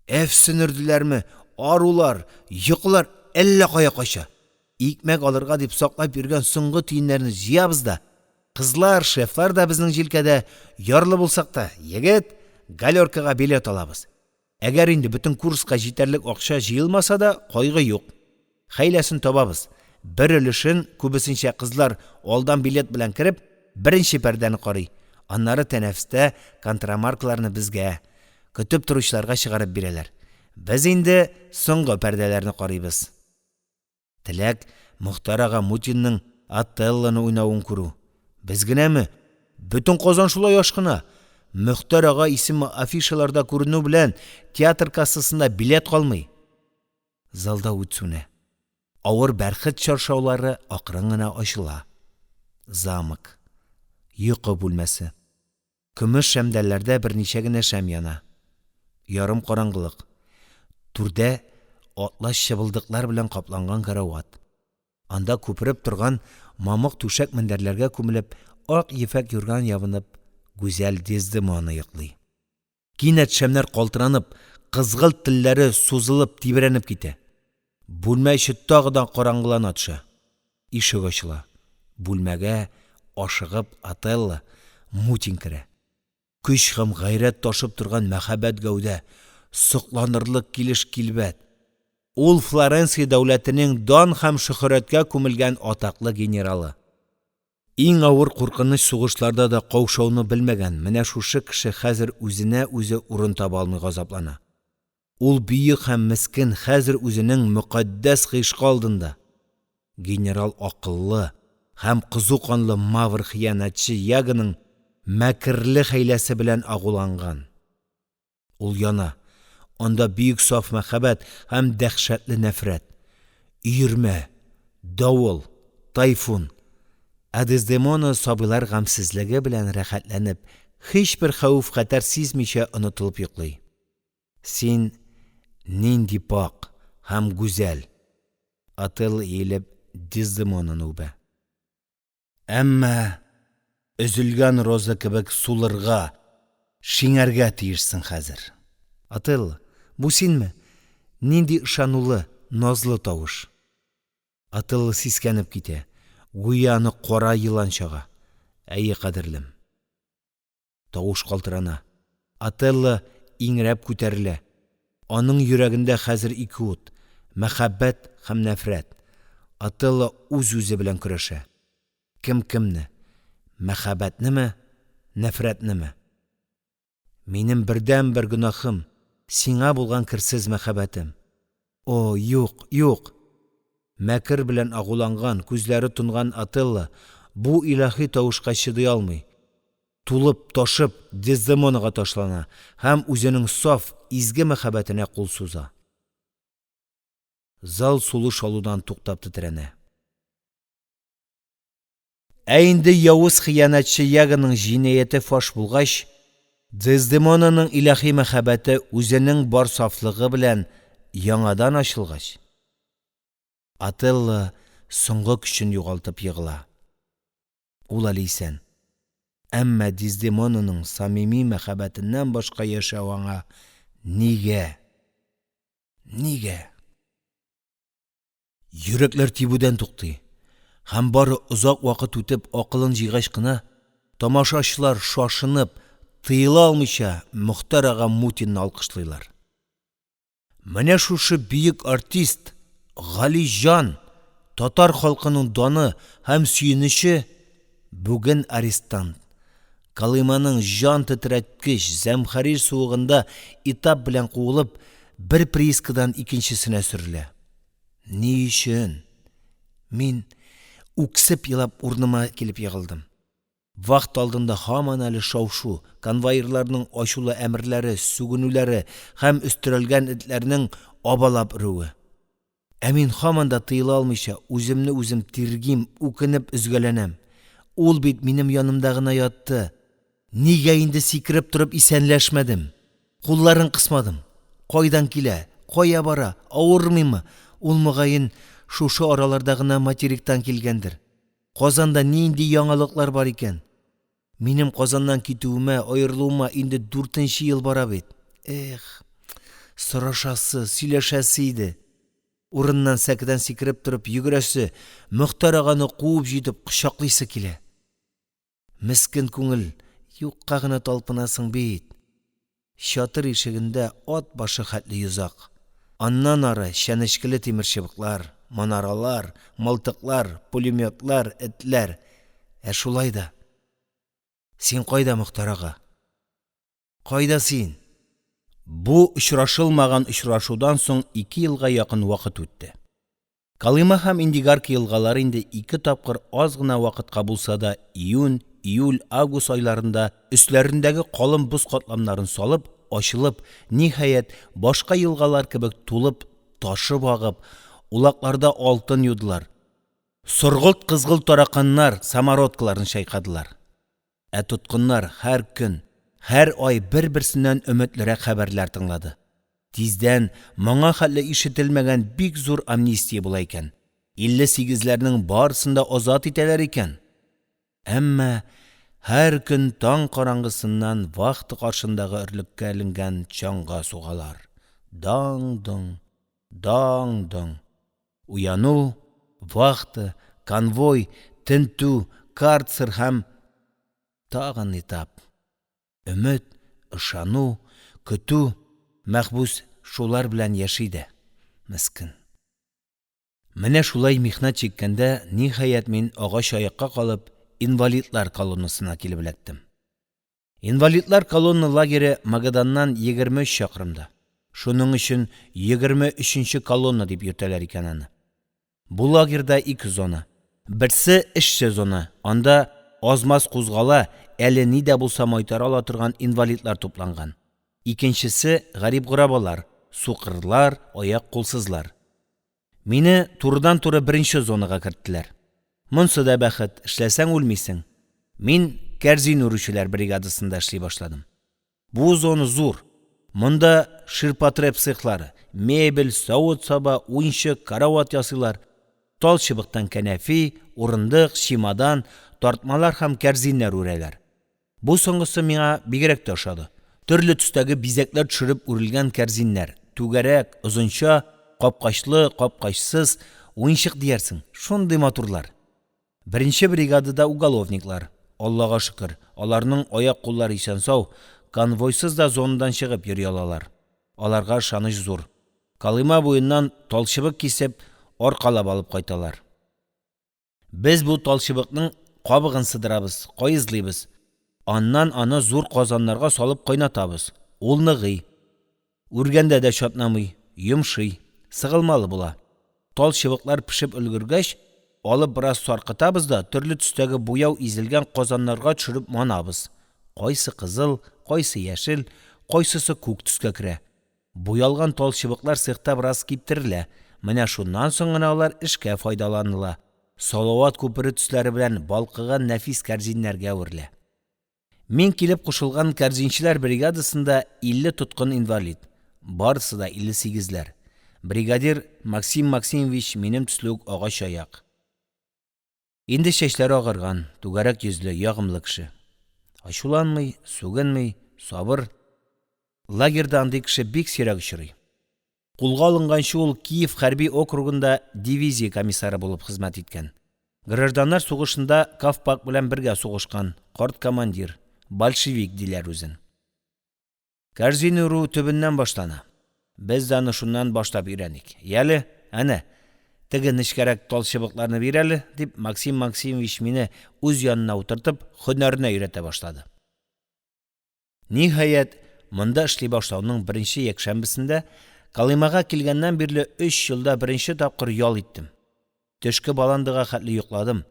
Әфсенердиләрме, арулар, йоклар әллә кая кача. Икмәк алырга дип саклап йөргән соңгы тиеннәрне җыябыз да, кызлар, шефлар да безнең җилкәдә, ярлы булсак та, егет, галеркага билет алабыз. Әгәр инде бөтен курска җитәрлек акча җыелмаса да, кайгы юк. Хәйләсен табабыз. Бер өлешен күбесенчә кызлар алдан билет белән кереп, беренче пәрдәне карый. Аннары тәнәфестә контрамаркаларны безгә, көтеп торучыларга чыгарып бирәләр. Без инде соңгы пәрдәләрне карыйбыз. Теләк Мөхтәр ага Мутинның Отеллоны уйнавын күрү. Без генәме? Бөтен Казан шулай ашкына. Мөхтәр ага исеме афишаларда күренү белән театр кассасында билет калмый. Залда үтсүне. Авыр бәрхет чаршаулары акрын гына ачыла. Замок. Йокы бүлмәсе. Көмеш шәмдәлләрдә берничә генә шәм яна. Ярым караңгылык. Түрдә атлас чыбылдыклар белән капланган карават. Анда күпереп торган мамык түшәк мендәрләргә күмелеп, ак ефәк юрган ябынып, гүзәл Дездемона йоклый. Кинәт шәмнәр калтыранып, кызгылт телләре сузылып, тибрәнеп китә. Бүлмә иче тагыдан караңгылана төшә. Ишек ачыла. Бүлмәгә ашыгып Отелло Мутин керә. Күч һәм гайрәт ташып торган мәхәббәт гәүдә, сокланырлык килеш килбәт. Ул Флоренция дәүләтенең дан һәм шөһрәткә күмелгән атаклы генералы. Иң авыр куркыныч сугышларда да каушауны белмәгән менә шушы кеше хәзер үзенә үзе урын таба алмый газаплана. Ул бөек һәм мискин хәзер үзенең мөкатдәс гыйшкы алдында. Генерал акыллы һәм кызу канлы мавр хыянатчы Ягының мәкерле хәйләсе белән агуланган. Ул яна. Анда бөек саф мәхәббәт һәм дәһшәтле нәфрәт. Өермә, давыл, тайфун. Дездемона сабыйлар гамсызлыгы белән рәхәтләнеп, һичбер хәүф-хәтәр сизмичә онытылып йоклый. Син нинди пак һәм гүзәл. Атылла иелеп Дездемонаны үбә. Әмма өзелгән роза кебек сулырга, шиңәргә тиешсең хәзер. Атылла, бу синме? Нинди ышанулы, назлы тавыш. Атылла сискәнеп китә. Гуяны кара йылан чага. Әйе, кадерлем. Тавыш калтырана. Атылла иңрәп күтәрелә. Аның йөрәгендә хәзер ике ут. Мәхәббәт һәм нәфрәт. Атылла үз-үзе белән көрәшә. Кем кемне? Мәхәббәтнеме? Нәфрәтнеме? Минем бердән бер гөнаһым, сиңа булган керсез мәхәббәтем. О, юк, юк. Мәкер белән агуланган, күзләре тонган Атылла бу илаһи тавышка чыдый алмый. Тулып, ташып, Дездемонага ташлана һәм үзенең саф, изге мәхәббәтенә кул суза. Зал сулыш алудан туктап тетрәнә. Ә инде явыз хыянатчы Ягының җинаяте фаш булгач, Дездемонаның илаһи мәхәббәте үзенең бар сафлыгы белән яңадан ачылгач, Атылла соңгы көчен югалтып егыла. Ул әле исән. Әмма Дездемонаның самими мәхәббәтеннән башка яшәү аңа нигә? Нигә? Йөрәкләр тибүдән туктый. Һәм бары озак вакыт үтеп акылын җыйгач кына, тамашачылар шашынып, тыела алмыйча Мөхтәр ага Мутинны алкышлыйлар. Менә шушы бөек артист Галижан, татар халкының даны һәм сөенече бүген арестант. Калиманың жан тетрәткеч зәмхәрир суыгында этап белән куылып, бер приискадан икенчесенә сөрелә. Ни өчен? Мин үксеп елап урыныма килеп ягылдым. Вакыт алдында һаман әле шау-шу, конвоирларның ачулы әмерләре, сүгенүләре һәм өстерәлгән этләрнең абалап үрүе. Ә мин һаман да тыела алмыйча үземне үзем тиргим, үкенеп өзгәләнәм. Ул бит минем янымда гына ятты. Нигә инде сикереп торып исәнләшмәдем? Кулларын кысмадым. Кайдан килә? Кая бара? Авырмыймы? Ул мөгаен шушы араларда гына материктан килгәндер. Казанда нинди яңалыклар бар икән? Минем Казаннан китүемә, аерылуыма инде 4нче ел бара бит. Эх, сорашасы, сөйләшәсе иде. Урыннан сәкедән сикереп торып йөгерәсе, Мөхтәр аганы куып җитеп кочаклыйсы килә. Мискин күңел, юкка гына талпынасың бит. Чатыр ишегендә ат башы хәтле йозак. Аннан ары шәнечкеле тимер чыбыклар, манаралар, мылтыклар, пулеметлар, этләр. Ә шулай да. Син кайда, Мөхтәр ага? Кайда син? Бу очрашылмаган очрашудан соң 2 елга якын вакыт үтте. Калыма һәм Индигарка елгалары инде 2 тапкыр аз гына вакытка булса да июнь, июль, август айларында өсләрендәге калын боз катламнарын салып, ачылып, ниһаять башка елгалар кебек тулып, ташып агып, улакларда алтын юдылар. Соргылт-кызгылт тараканнар самородкаларын чайкадылар. Ә тоткыннар һәр көн, һәр ай бер-берсеннән өметлерәк хәбәрләр тыңлады. Тиздән моңа хәтле ишетелмәгән бик зур амнистия була икән. 58ләрнең барысын да азат итәләр икән. Әмма һәр көн таң караңгысыннан вахта каршындагы өрлеккә эленгән чаңга сугалар. Даң-доң, даң-доң. Уяну, вахта, конвой, тентү, карцер һәм тагын этап. Өмет, ышану, көтү, мәхбүс шулар белән яшиде. Мискин. Менә шулай михнат чиккәндә, ниһаять мин агач аякка калып, инвалидлар колоннасына килеп эләктем. Инвалидлар колонна лагере Магаданнан 23 чакрымда. Шуның өчен 23-нче колонна дип йөртәләр икән аны. Бу лагерда 2 зона. Берсе эшче зона. Анда азмаз кузгала, әле ни дә булса майтара ала торган инвалидлар тупланган. Икенчесе гарип-гурабалар, сукырлар, аяк кулсызлар. Мине турыдан-туры беренче зонага керттеләр. Монсы да бәхет, эшләсәң үлмисең. Мин кәрзин үрүчеләр бригадасында эшли башладым. Бу зона зур. Монда ширпотреб цехлары, мебель, савыт-саба, уенчык, карават ясыйлар. Тал чыбыктан кәнәфи, урындык, чемодан, тартмалар һәм кәрзиннәр үрәләр. Бу соңгысы миңа бигрәк тә ошады. Төрле төстәге бизәкләр төшереп үрелгән кәрзиннәр, түгәрәк, озынча, капкачлы, капкачсыз, уенчык диярсең, шундый матурлар. Беренче бригадада уголовниклар. Аллага шөкер, аларның аяк-куллары исән-сау, конвойсыз да зонадан чыгып йөри алалар. Аларга ышаныч зур. Калыма буеннан талчыбык кисеп, аркалап алып кайталар. Без бу талчыбыкның кабыгын сыдырабыз, кайызлыйбыз. Аннан аны зур казаннарга салып кайнатабыз. Ул ныгый. Үргәндә дә чатнамый, йомшый, сыгылмалы була. Талчыбыклар пешеп өлгергәч, алып бераз саркытабыз да төрле төстәге буяу изелгән казаннарга төшереп манабыз. Кайсы кызыл, кайсы яшел, кайсысы күк төскә керә. Буялган талчыбыклар цехта бераз киптерелә. Менә шуннан соң гына алар эшкә файдаланыла. Салават күпере төсләре белән балкыган нәфис кәрзиннәргә үрелә. Мин килеп кушылган кәрзинчеләр бригадасында 50 тоткын инвалид. Барысы да 58-ләр. Бригадир Максим Максимович минем төсле үк агач аяк. Инде чәчләре агарган, түгәрәк йөзле, ягымлы кеше. Ачуланмый, сүгенмей, сабыр. Лагерда андый кеше бик сирәк очрый. Кулга алынганчы ул Киев хәрби округында дивизия комиссары булып хезмәт иткән. Гражданнар сугышында Кавпак белән бергә сугышкан, карт командир, большевик диләр үзен. Кәрзин үрү төбеннән башлана. Без дә аны шуннан башлап өйрәник. Яле, әнә, теге нечкәрәк талчыбыкларны бирәле, дип Максим Максимович мине үз янына утыртып, һөнәренә өйрәтә башлады. Ниһаять, монда эшли башлауның беренче якшәмбесендә Калымага килгәннән бирле 3 елда беренче тапкыр ял иттем. Төшке баландыга хәтле йокладым.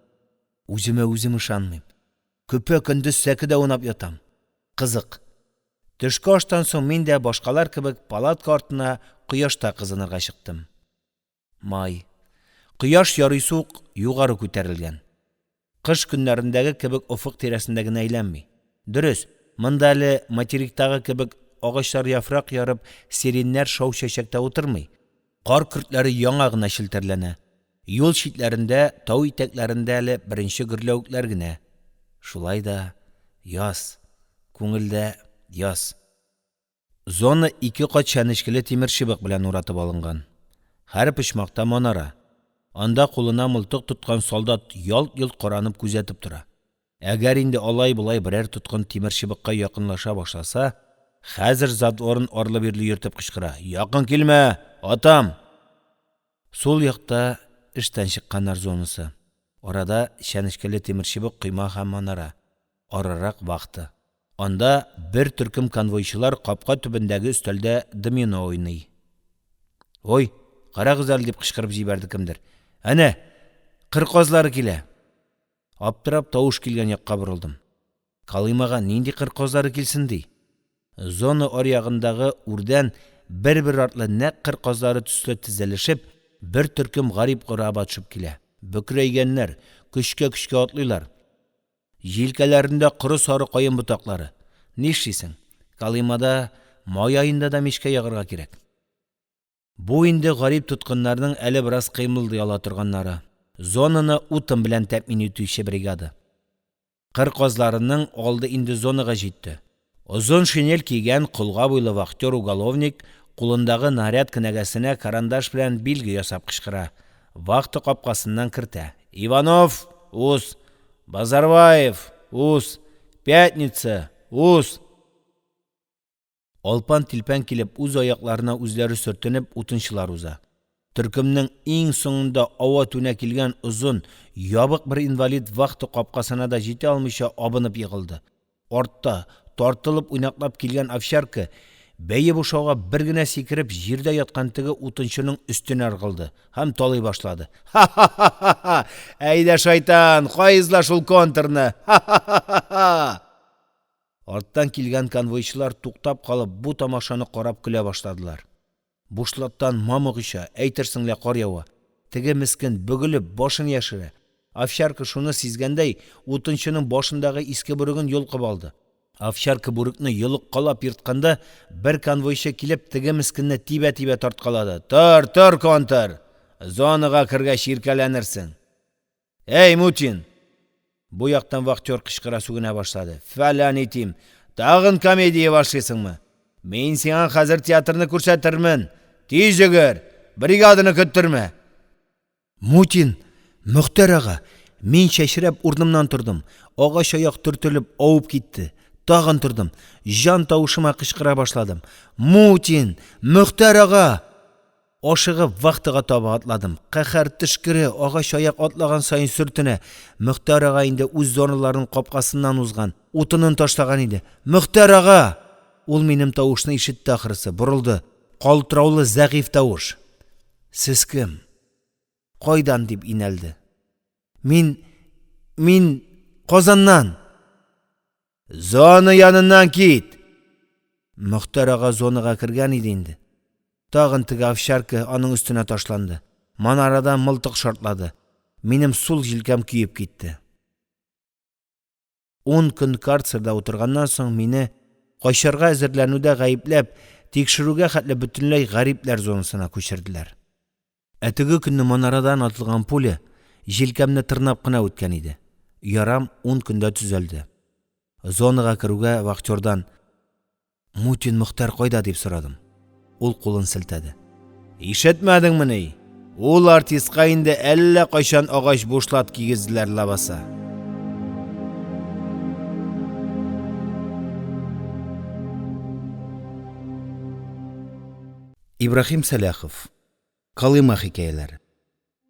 Үземә үзем ышанмыйм. Көпә көндез сәкедә унап ятам. Кызык. Төшке аштан соң мин дә башкалар кебек палатка артына кояшта кызынырга чыктым. Май. Кояш ярыйсы ук югары күтәрелгән. Кыш көннәрендәге кебек офык тирәсендә генә әйләнми. Дөрес, монда әле материктагы кебек агачлар яфрак ярып, сиреннәр шау-чәчәктә утырмый. Кар көртләре яңа гына челтәрләнә. Юл читләрендә, тау итәкләрендә әле беренче гөрләвекләр генә. Шулай да яз, күңелдә яз. Зона 2 кат чәнечкеле тимер чыбык белән уратып алынган. Һәр почмакта манара. Анда кулына мылтык тоткан солдат ялт-йолт каранып күзәтеп тора. Әгәр инде алай-булай берәр тоткын тимер чыбыкка якынлаша башласа, хәзер задворын арлы-бирле йөртеп кычкыра. Якын килмә, атам! Сул якта эштән чыкканнар зонасы. Арада чәнечкеле тимер чыбык, койма һәм манара. Арарак вакыты. Анда бер төркем конвойчылар капка төбендәге өстәлдә домино уйный. Ой, карагыз әле, дип кычкырып җибәрде кемдер. Әнә, кырказлары килә. Аптырап тавыш килгән якка борылдым. Калымага нинди кырказлары килсен ди? Зона аръягындагы үрдән бер-бер артлы нәкъ кырказлары төсле тезелешеп, бер төркем гарип-гораба төшеп килә. Бөкрәйгәннәр, көчкә-көчкә атлыйлар. Җилкәләрендә коры сары каен ботаклары. Нишлисең? Калымада май аенда да мичкә ягырга кирәк. Бу инде гарип тоткыннарның әле бераз кыймылдый ала торганнары. Зонаны утын белән тәэмин итүче бригада. Кырказларының алды инде зонага җитте. Озын шинель кигән кулга буйлы вахтер-уголовник кулындагы наряд кенәгәсенә карандаш белән билге ясап кычкыра. Вахта капкасыннан кертә. Иванов, уз! Базарбаев, уз! Пятница, уз! Алпан-тилпән килеп, үз аякларына үзләре сөртенеп, утынчылар уза. Төркемнең иң соңында ава түнә килгән озын, ябык бер инвалид вахта капкасына да җитә алмыйча абынып егылды. Артта, тартылып уйнаклап килгән овчарка, бәйе бушауга бер генә сикереп, җирдә яткан теге утынчының өстенә ыргылды һәм талый башлады. Ха-ха-ха-ха! Әйдә шайтан, кайызла шул контрны! Ха-ха-ха-ха! Арттан килгән конвойчылар туктап калып, бу тамашаны карап көлә башладылар. Бушлаттан мамыгыча, әйтерсең лә кар ява. Теге мескен бөгелеп башын яшерә. Овчарка шуны сизгәндәй, утынчының башындагы иске бүреген йолкып алды. Овчарка бүрекне йолыккалап йыртканда, бер конвойчы килеп теге мескенне тибә-тибә тарткалады. Тор, контр! Зонага кергәч иркәләнерсең. Эй, Мутин! Бу яктан вахтер кычкыра сүгенә башлады. Фәлән итим, тагын комедия башлыйсыңмы? Мин сиңа хәзер театрны күрсәтермен. Тиз йөгер, бригаданы көттермә. Мутин, Мөхтәр ага, мин чәчрәп урнымнан тордым. Агач аяк төртелеп авып китте. Тагын тордым. Жан тавышыма кычкыра башладым. Мутин, Мөхтәр ага! Ашыгып вахтага таба атладым. Каһәр тышкыры агач аяк атлаган сайын сөртенә. Мөхтәр ага инде үз зонларын капкасыннан узган, утынын ташлаган иде. Мөхтәр ага! Ул минем тавышны ишетте ахрысы, борылды. Калтыраулы зәгыйф тавыш. Сез кем? Кайдан дип инәлде. Мин Казаннан. Зона яныннан кит. Мөхтәр ага зонага кергән иде инде. Тагын теге овчарка аның өстенә ташланды. Манарадан мылтык шартлады. Минем сул җилкәм күйеп китте. 10 көн карцерда утырганнан соң мине кайчарга әзерләнүдә гаепләп, тикшерүгә хәтле бөтенләй гарипләр зонасына күчерделәр. Теге көнне манарадан атылган пуля җилкәмне тырнап кына үткән иде. Ярам 10 көндә төзәлде. Зонага керүгә вахтердан Мутин Мөхтәр кайда дип сорадым. Ул кулын селтәде. Ишетмәдеңме ни? Ул артистка инде әллә кайчан агач бушлат кигезделәр лабаса. Ибрахим Сәләхов. Калыма хикәяләре.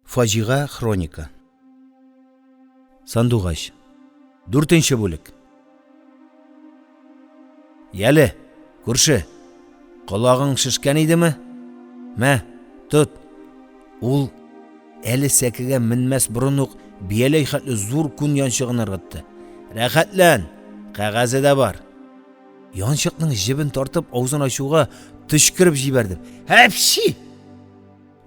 Фаҗига хроника. Сандугач. 4-нче бүлек. Яле, күрше. Колагың шишкән идеме? Мә, тот. Ул әле сәкегә менмәс борын ук бияләй хәтле зур күн янчыгын ыргытты. Рәхәтлән, кәгазе дә бар. Янчыкның җебен тартып авызын ачуга төшкереп җибәрдем. Һәпши!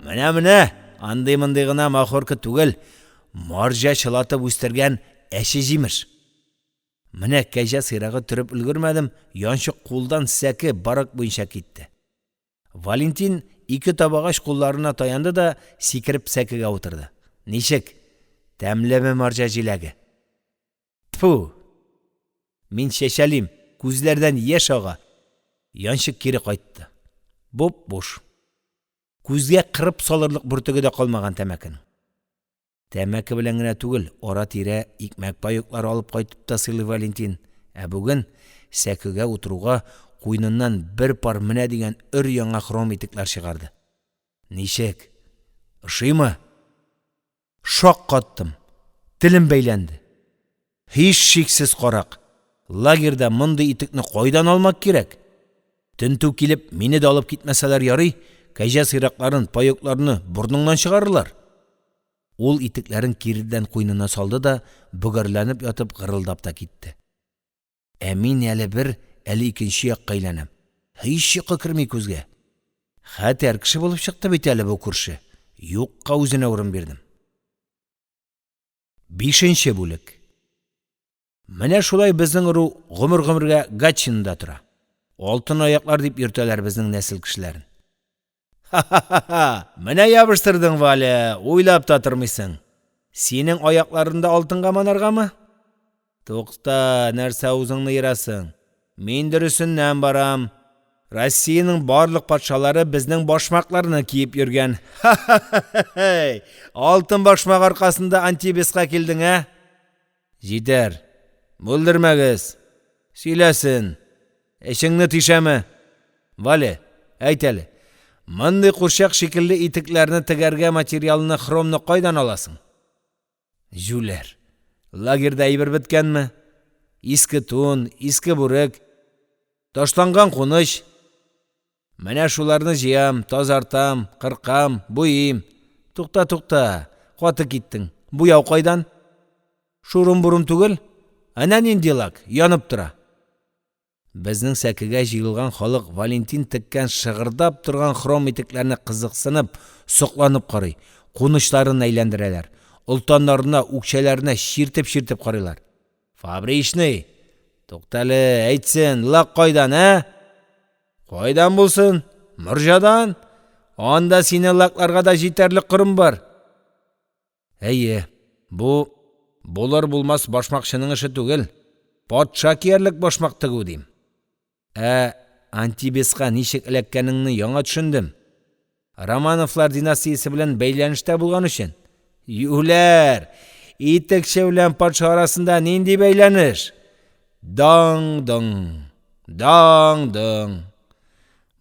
Менә, андый-мондый гына махорка түгел, марҗа чылатып үстергән әше җимеш. Менә кәҗә сыйрагы төреп өлгермәдем, янчык кулдан сәке барак буенча китте. Валентин 2 табагач кулларына таянды да сикереп сәкегә утырды. Ничек? Тәмлеме марҗа җиләге? Тфу! Мин шәшәлим, күзләрдән яшь ага. Янчык кире кайтты. Буп-буш. Күзгә кырып салырлык бүртеге дә калмаган тәмәкенең. Тәмәке белән генә түгел, ара-тирә икмәк паёклары алып кайтып та сыйлый Валентин. Бүген сәкегә утыруга куйныннан бер пар менә дигән өр-яңа хром итекләр чыгарды. Ничек? Ошыймы? Шок каттым. Телем бәйләнде. Һич шиксез карак. Лагерда мондый итекне кайдан алмак кирәк? Тентү килеп, мине дә алып китмәсәләр ярый, кәҗә сыйракларын, паёкларны бурныңнан чыгарырлар. Ул итекләрен кирдән куйнына салды да, бөгәрләнеп ятып гырылдап та китте. Мин әле бер, әле икенче якка әйләнәм. Һич йокы керми күзгә. Хәтәр кеше булып чыкты бит әле бу күрше. Юкка үзенә урын бирдем. 5-нче бүлек. Менә шулай безнең ру гомер-гомергә Гатчинда тора. Алтын аяклар дип йөртәләр безнең нәсел кешеләрен. Ха-ха-ха! Менә ябыштырдың, Валя, уйлап та тормыйсың. Синең аякларында алтынга манаргамы? Тукта, нәрсә үзеңне йырасың? Мин дөресеннән барам. Россиянең барлык патшалары безнең башмакларны киеп йөргән. Ха-ха-ха! Алтын башмак аркасында Антибеска килдең, ә? Җитәр. Бүлдермәгез. Сөйләсен. Эшеңне тишәме? Вале, әйт әле, мындай курчак шикелле итекләрне тегәргә материалны хромны кайдан аласың? Жүләр, лагерда әйбер беткәнме? Иске тун, иске бүрек, ташланган куныч. Менә шуларны җыям, тазартам, кыркам, буйым. Тукта, каты киттең. Буяу кайдан? Шурым-бурым түгел? Әнә нинди лак, янып тора. Безнең сәкегә җыелган халык Валентин теккән шыгырдап торган хром итекләрне кызыксынып, сокланып карый. Кунычларын әйләндерәләр. Ултаннарына, үкчәләренә чиртеп карыйлар. Фабричный, туктале, әйтсен, лак кайдан, ә? Кайдан булсын? Морҗадан? Анда сине лакларга да җитәрлек кырым бар. Әйе, бу булыр булмас башмакчының эше түгел. Патша киярлек башмак тегү дим. Антибеска ничек эләккәнеңне яңа төшендем. Романовлар династиясе белән бәйләнештә булган өчен. Юләр, итекче белән патша арасында нинди бәйләнеш? Даң-дың.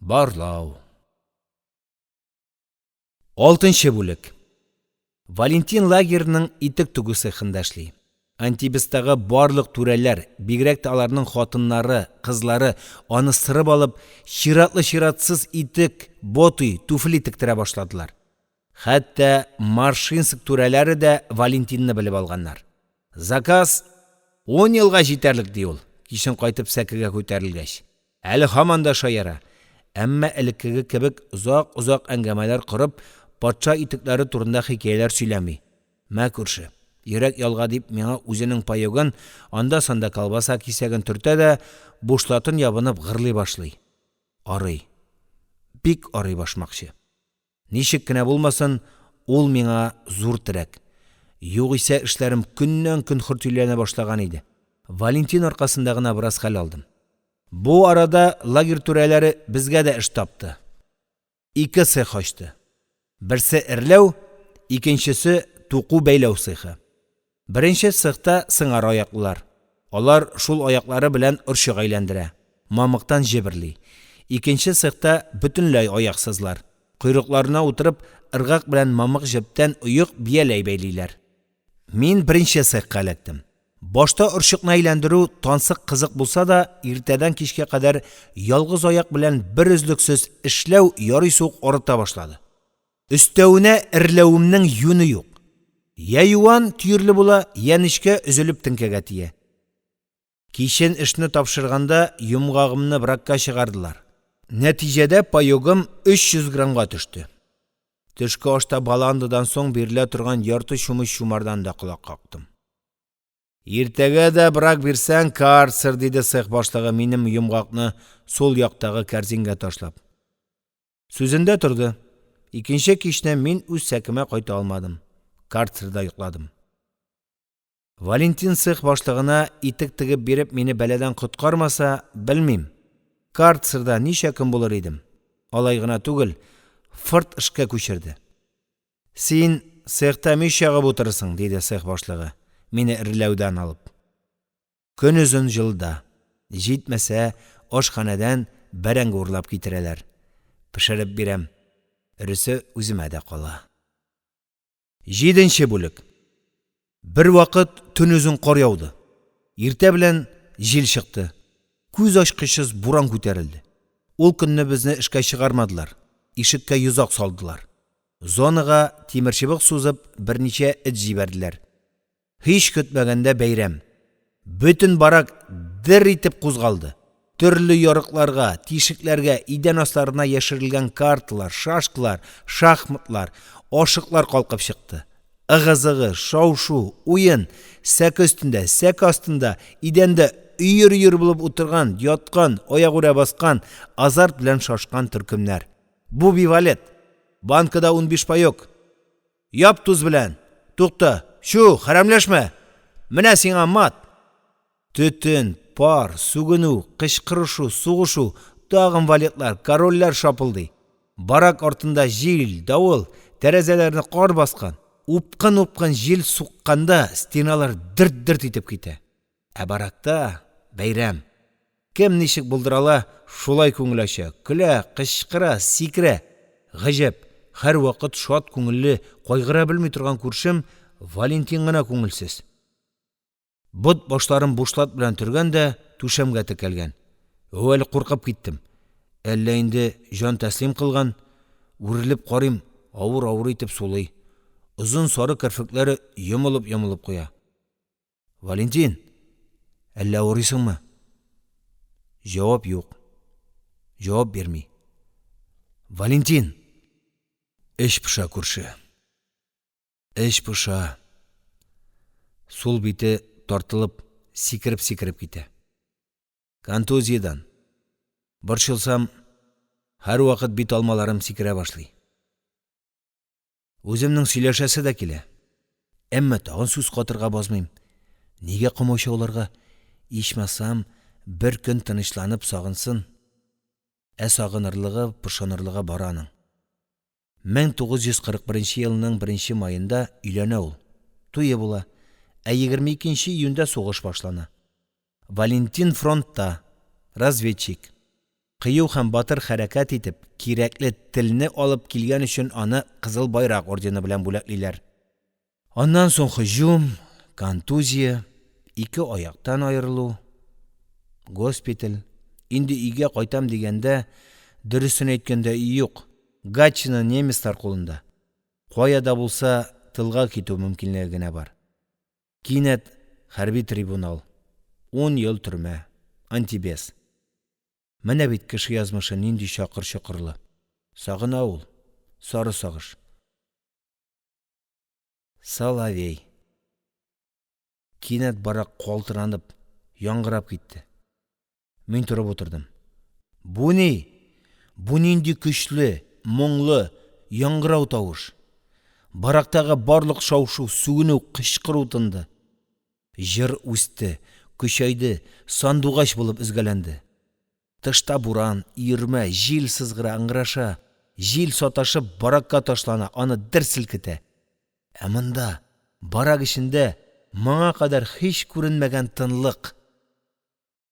Барлау. 6-нчы бүлек. Валентин лагерінің итек түгү цехында эшли. Антибестагы барлык түрәләр, бигрәк тә аларның хатыннары, кызлары аны сырып алып, чиратлы-чиратсыз итек, боты, туфли тектерә башладылар. Хәтта Маршинск түрәләре дә Валентинны белеп алганнар. Заказ 10 елга җитәрлек ди ул, кичен кайтып сәкегә күтәрелгәч. Әле һаман да шаяра. Әмма элеккеге кебек озак әңгәмәләр корып, патша итекләре турында хикәяләр сөйләми. Мә күрше, йөрәк ялга дип миңа үзенең паёгын, анда-санда колбаса кисәген төртә дә, бушлатын ябынып гырлый башлый. Арый. Бик арый башмакчы. Ничек кенә булмасын, ул миңа зур терәк. Югыйсә эшләрем көннән-көн хөртиләнә башлаган иде. Валентин аркасында гына бераз хәл алдым. Бу арада лагерь түрәләре безгә дә эш тапты. 2 цех ачты. Берсе эрләү, икенчесе туку бәйләү цехы. Беренче цехта сыңар аяклылар. Алар шул аяклары белән орчык әйләндерә. Мамыктан җеберли. Икенче цехта бөтенләй аяксызлар. Койрыкларына утырып, ыргак белән мамык җептән уйык бияләй бәйлиләр. Мин беренче цехка эләктем. Башта орчыкны әйләндерү тансык кызык булса да, иртәдән кичкә кадәр ялгыз аяк белән бер үзлексез эшләү ярый сук арыта башлады. Өстәвенә эрләвемнең юны юк. Я юан түйірлі була, я нечкә өзелеп теңкәгә тия. Кичен эшне тапшырганда йомгагымны бракка чыгардылар. Нәтиҗәдә паёгым 300 граммга төште. Төшке ашта баландыдан соң бирелә торган ярты чумыш чумардан да колак кактым. Иртәгә дә брак бирсәң карцер, диде цех башлыгы минем йомгакны сол яктагы кәрзингә ташлап. Сүзендә торды. Икенче кичне мин үз сәкемә кайта алмадым. Карцерда йокладым. Валентин цех башлыгына итек тегеп биреп мине бәләдән коткармаса, белмим. Карцерда ничә көн булыр идем. Алай гына түгел, фырт эшкә күчерде. Син цехта мишәгып утырсың, диде цех башлыгы, мине ирләүдән алып. Көн үзен җылда. Җитмәсә, ашханәдән бәрәңге урлап китерәләр. Пешереп бирәм. Иресе үземә дә кала. 7-нче бүлек. Бер вакыт төн үзен кар яуды. Иртә белән җил чыкты. Күз ачкычсыз буран күтәрелде. Ул көнне безне эшкә чыгармадылар. Ишеккә йозак салдылар. Зонага тимерчыбык сузып, берничә эт җибәрделәр. Һич көтмәгәндә бәйрәм. Бөтен барак дер итеп кузгалды. Төрле ярыкларга, тишекләргә, идән асларына яшерелгән карталар, шашкалар, шахматлар, ашыклар калкып чыкты. Ыгы-зыгы, шау-шу, уен, сәке өстендә, сәке астында, идәндә өйер-өйер булып утырган, яткан, аягүрә баскан, азарт белән шашкан төркемнәр. Бу бивалет. Банкада 15 паёк. Яп туз белән. Тукта, шу, хәрәмләшмә. Менә сиңа мат. Төтен, пар, сугыну, кычкырышу, сугышу, тагын валетлар, корольләр шапылдый. Барак артында җил, давыл, тәрәзәләрне кар баскан. Упкын җил сукканда стеналар дырт-дырт итеп китә. Ә баракта бәйрәм. Кем ничек булдырала, шулай күңел ача, көлә, кычкыра, сикерә. Гаҗәп, һәр вакыт шат күңелле, кайгыра белми торган күршем Валентин гына күңелсез. Бот башларын бушлат белән төргән дә түшәмгә текәлгән. Әле куркып киттем. Әллә инде җан тәслим кылган, үрелеп карыйм, авыр-авыр итеп сулый. Озын сары керфекләре йомылып куя. Валентин, әллә авырыйсыңмы? Җавап юк. Җавап бирми. Валентин! Эш пыша күрше. Эш пыша. Сул бите тартылып, сикереп китә. Контузиядан. Борчылсам, һәр вакыт бит алмаларым сикерә башлый. Үземнең сөйләшәсе дә килә. Әмма тагын сүз катырга базмыйм. Нигә кымаучауларга? Ичмасам, бер көн тынычланып сагынсын. Сагынырлыгы, пышанырлыгы бар аның. 1941 елның 1 майында өйләнә ул. Туе була. 22 июньдә сугыш башлана. Валентин фронтта, разведчик. Кыю һәм батыр хәрәкәт итеп, кирәкле телне алып килгән өчен аны Кызыл байрак ордены белән бүләклиләр. Аннан соң һөҗүм, контузия, 2 аяктан айырылу, госпиталь. Инде өйгә кайтам дигәндә, дөресен әйткәндә өй юк. Гатчина немецлар кулында. Каяда булса, тылга китү мөмкинлеге генә бар. Кинәт хәрби трибунал. 10 ел төрмә. Антибес. Менә бит кеше язмышы нинди чакыр-чокырлы. Сагына ул. Сары сагыш. Соловей. Кинәт барак калтыранып, яңгырап китте. Мин торып утырдым. Бу ни? Бу нинди көчле, моңлы, яңгырау тавыш. Барактагы барлык шау-шу, сүгенү, кычкыру тынды. Җыр үсте, көчәйде, сандугач булып изгәләнде. Тышта буран, ирмә, җил сызгыра, ыңгыраша. Җил саташып баракка ташлана, аны дер селкетә. Ә монда, барак эчендә, моңа кадәр һич күренмәгән тынлык.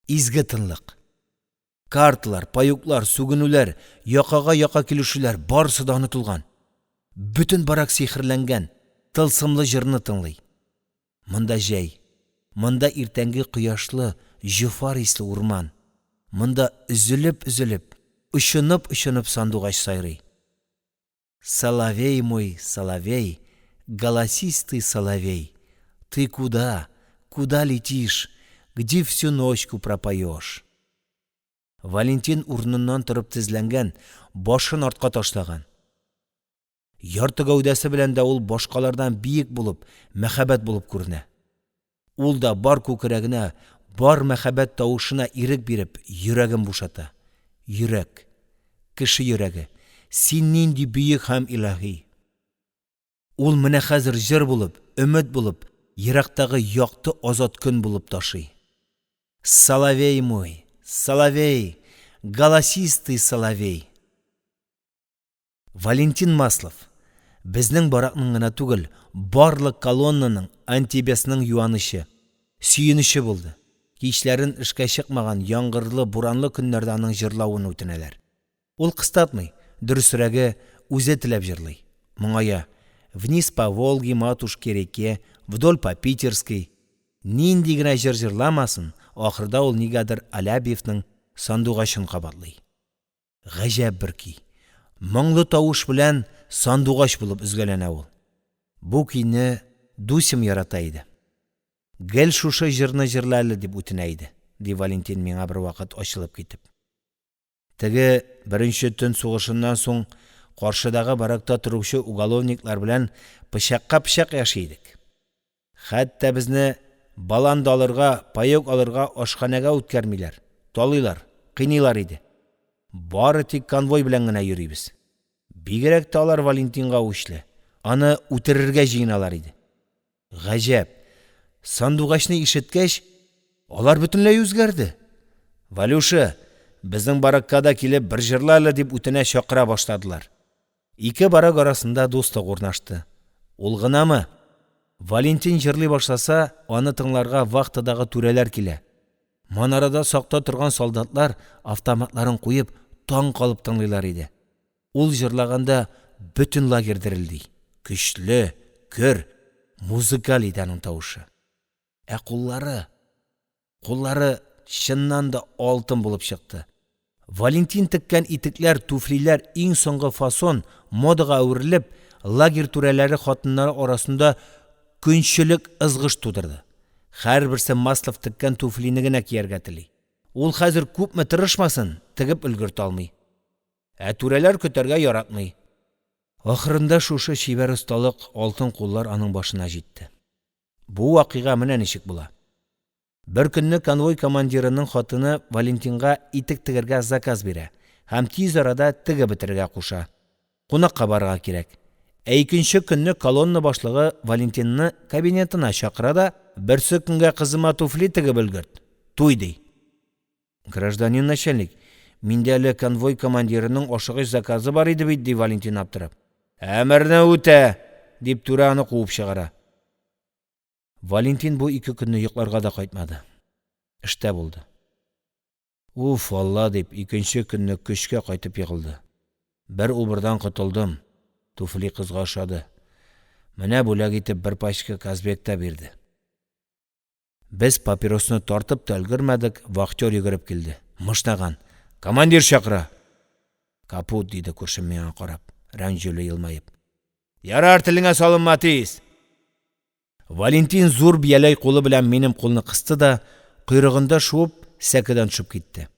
Изге тынлык. Карталар, паюклар, сүгенүләр, якага килешүләр барысы да онытылган. Бүтән барак сихерләнгән, тылсымлы җырны тыңлый. Монда җәй, монда иртәнге кояшлы, җифар исле урман. Монда üzülеп, ышынып сандугач сайрый. Соловей мой, соловей, голосистый соловей, ты куда летишь, где всю ночку пропоешь? Валентин урыныннан торып тезләнгән, башын артка ташлаган. Ярты гәүдәсе белән дә ул башкалардан биек булып, мәхәббәт булып күренә. Ул да бар күкрәгенә, бар мәхәббәт тавышына ирек биреп, йөрәген бушата. Йөрәк, кеше йөрәге, син нинди бөек һәм илаһи. Ул менә хәзер җыр булып, өмет булып, ерактагы якты азат көн булып ташый. Соловей мой, соловей, голосистый соловей. Валентин Маслов. Безнең баракның гына түгел, барлык колоннаның, антибесның юанышы, сөенеше булды. Кичләрен эшкә чыкмаган яңгырлы, буранлы көннәрдә аның җырлавын үтенәләр. Ул кыстатмый, дөресрәге үзе теләп җырлый. Моңая, вниз по Волге, матушке реке, вдоль по Питерской. Нинди генә җыр җырламасын, ахырда ул нигәдер Алябьевның сандугачын кабатлый. Гаҗәп бер көй. Моңлы тавыш белән сандугач булып изгәләнә ул. Бу көйне Дусим ярата иде. Гел шушы җырны җырлайлы дип үтенә иде, ди Валентин миңа бер вакыт ачылып китеп. Теге беренче төн сугышыннан соң каршыдагы баракта торучы уголовниклар белән пычакка-пычак яшидек. Хәтта безне балан алырга, паек алырга ашханәгә үткәрмиләр. Талыйлар, кыйныйлар иде. Бары тик конвой белән генә йөрибез. Бигрәк тә алар Валентинга үчле. Аны үтерергә җыйналар иде. Гаҗәп. Сандугачны ишеткәч, алар бөтенләй үзгәрде. Валюша, безнең баракка да килеп бер җырлайлы дип үтенә чакыра башладылар. Ике барак арасында дуслык урнашты. Ул гынамы? Валентин җырлый башласа, аны тыңларга вахтадагы түрәләр килә. Манарада сақта тұрған солдатлар автоматларын қойып, таң қалып тыңлайлар еді. Ул жырлағанда бүтін лагерь дірілдей. Күчлі, көр, музыкал еді аның тауышы. Қоллары шыннан да алтын болып шықты. Валентин тіккен итіклер, туфлилер ең соңғы фасон модаға әуіріліп, лагерь түрәләре хатыннары арасында күншілік ызғыш тудырды. Һәр бірсі Маслов тіккен туфлині генә кияргә тели. Ул хәзер күпме тырышмасын, тігіп өлгерт алмый. Түрәләр көтәргә яратмый. Ахырында шушы шибәр осталык алтын куллар аның башына җитте. Бу вакыйга менә ничек була. Бер көнне конвой командирының хатыны Валентинга итек тегергә заказ бирә һәм тиз арада тегеп бетергә куша. Кунакка барырга кирәк. Икенче көнне колонна башлыгы Валентинны кабинетына чакыра да, берсе көнгә кызыма туфли тегеп өлгерт. Туй ди. Гражданин начальник, миндә әле конвой командирының ашыгыч заказы бар иде бит, ди Валентин аптырап. Әмерне үтә, дип түрә аны куып чыгара. Валентин бу 2 көнне йокларга да кайтмады. Эштә булды. Уф, Алла, дип, икенче көнне көчкә кайтып егылды. Бер убырдан котылдым. Туфли кызга ошады. Менә бүләк итеп бер пачка Казбекта бирде. Без папиросны тартып та өлгермәдек, вахтер йөгереп килде. Мышнаган. Командир чакыра. Капут, диде күршем миңа карап, рәнҗүле елмаеп. Ярар, телеңә салынма тиз. Валентин зур бияләй кулы белән минем кулны кысты да, койрыгында шуып, сәкедән төшеп китте.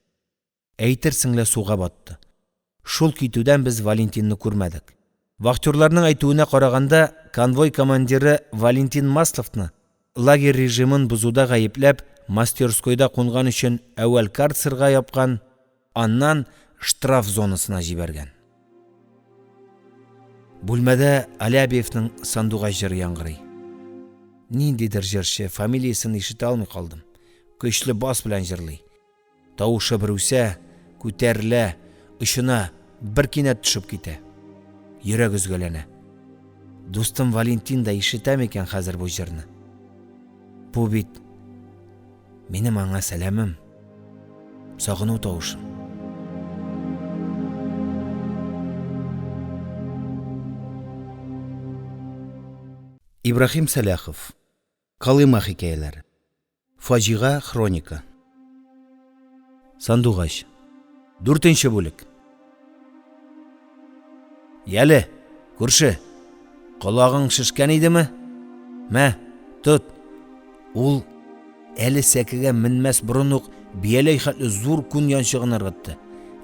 Әйтерсең лә суга батты. Шул китүдән без Валентинны күрмәдек. Вахтерларның әйтүенә караганда, конвой командиры Валентин Масловны лагерь режимын бузуда гаепләп, мастерскойда кунган өчен әүвәл карцерга япкан, аннан штраф зонасына җибәргән. Бүлмәдә Алябиевның сандугай җыры яңгырый. Ниндидер җырчы, фамилиясын ишетә алмый калдым. Көчле бас белән җырлый. Тавышы бер үсә, күтәрелә, очына, бер кинәт төшеп китә. Йөрәк өзгәләнә. Дустым Валентин да ишетә микән хәзер бу җырны? Бу бит минем аңа сәламым, сагыну тавышым. Ибрахим Сәләхов. Калыма хикәяләре. Фаҗига хроника. Сандугач. 4-нче бүлек. Яле, күрше, колагың шишкән идеме? Мә, тот. Ул әле сәкегә менмәс борын ук бияләй хәтле зур күн янчыгын ыргытты.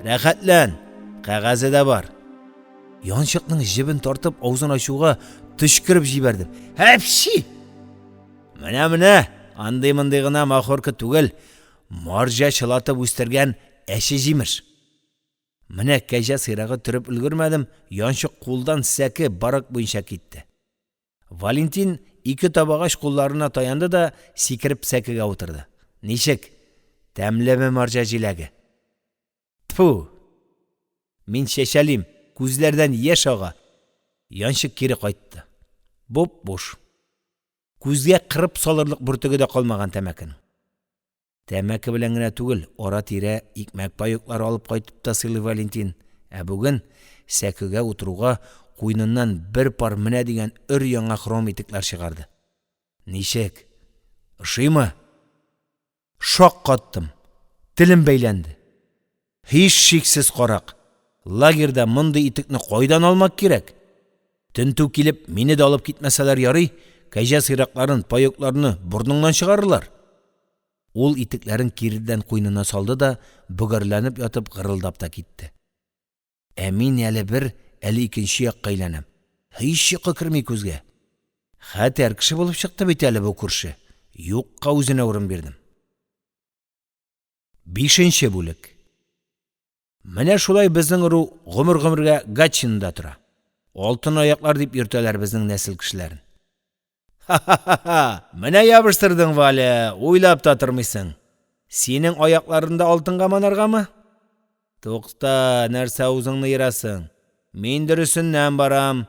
Рәхәтлән, кәгазе дә бар. Янчыкның җебен тартып авызын ачуга төшкереп җибәрдем. Һәпши! Менә, андый-мындый гына махорка түгел, марҗа чылатып үстергән әше җимеш. Менә кәҗә сыйрагы төреп өлгермәдем, янчык кулдан сәке барак буенча китте. Валентин 2 табагач кулларына таянды да сикереп сәкегә утырды. Ничек? Тәмлеме марҗа җиләге? Тфу! Мин шәшәлим, күзләрдән яшь ага. Янчык кире кайтты. Буп-буш. Күзгә кырып салырлык бүртеге дә калмаган тәмәкенең. Тәмәке белән генә түгел, ара-тирә икмәк паёклары алып кайтып та сыйлый Валентин. Бүген сәкегә утыруга куйныннан бер пар менә дигән өр-яңа хром итекләр чыгарды. Ничек? Ошыймы? Шок каттым. Телем бәйләнде. Һич шиксез карак. Лагерда мондый итекне кайдан алмак кирәк? Тентү килеп, мине дә алып китмәсәләр ярый, кәҗә сыйракларын, паёкларны бурныңнан чыгарырлар. Ул итекләрен кирдән куйнына салды да, бөгәрләнеп ятып гырылдап та китте. Мин әле бер, әле икенче якка әйләнәм. Һич йокы керми күзгә. Хәтәр кеше булып чыкты бит әле бу күрше. Юкка үзенә урын бирдем. 5-нче бүлек. Менә шулай безнең ру гомер-гомергә Гатчинда тора. Алтын аяклар дип йөртәләр безнең нәсел кешеләрен. Ха-ха-ха! Менә ябыштырдың, Валя, уйлап та тормыйсың. Синең аякларында алтынга манаргамы? Тукта, нәрсә үзеңне йөрәсең? Мин дөресеннән барам.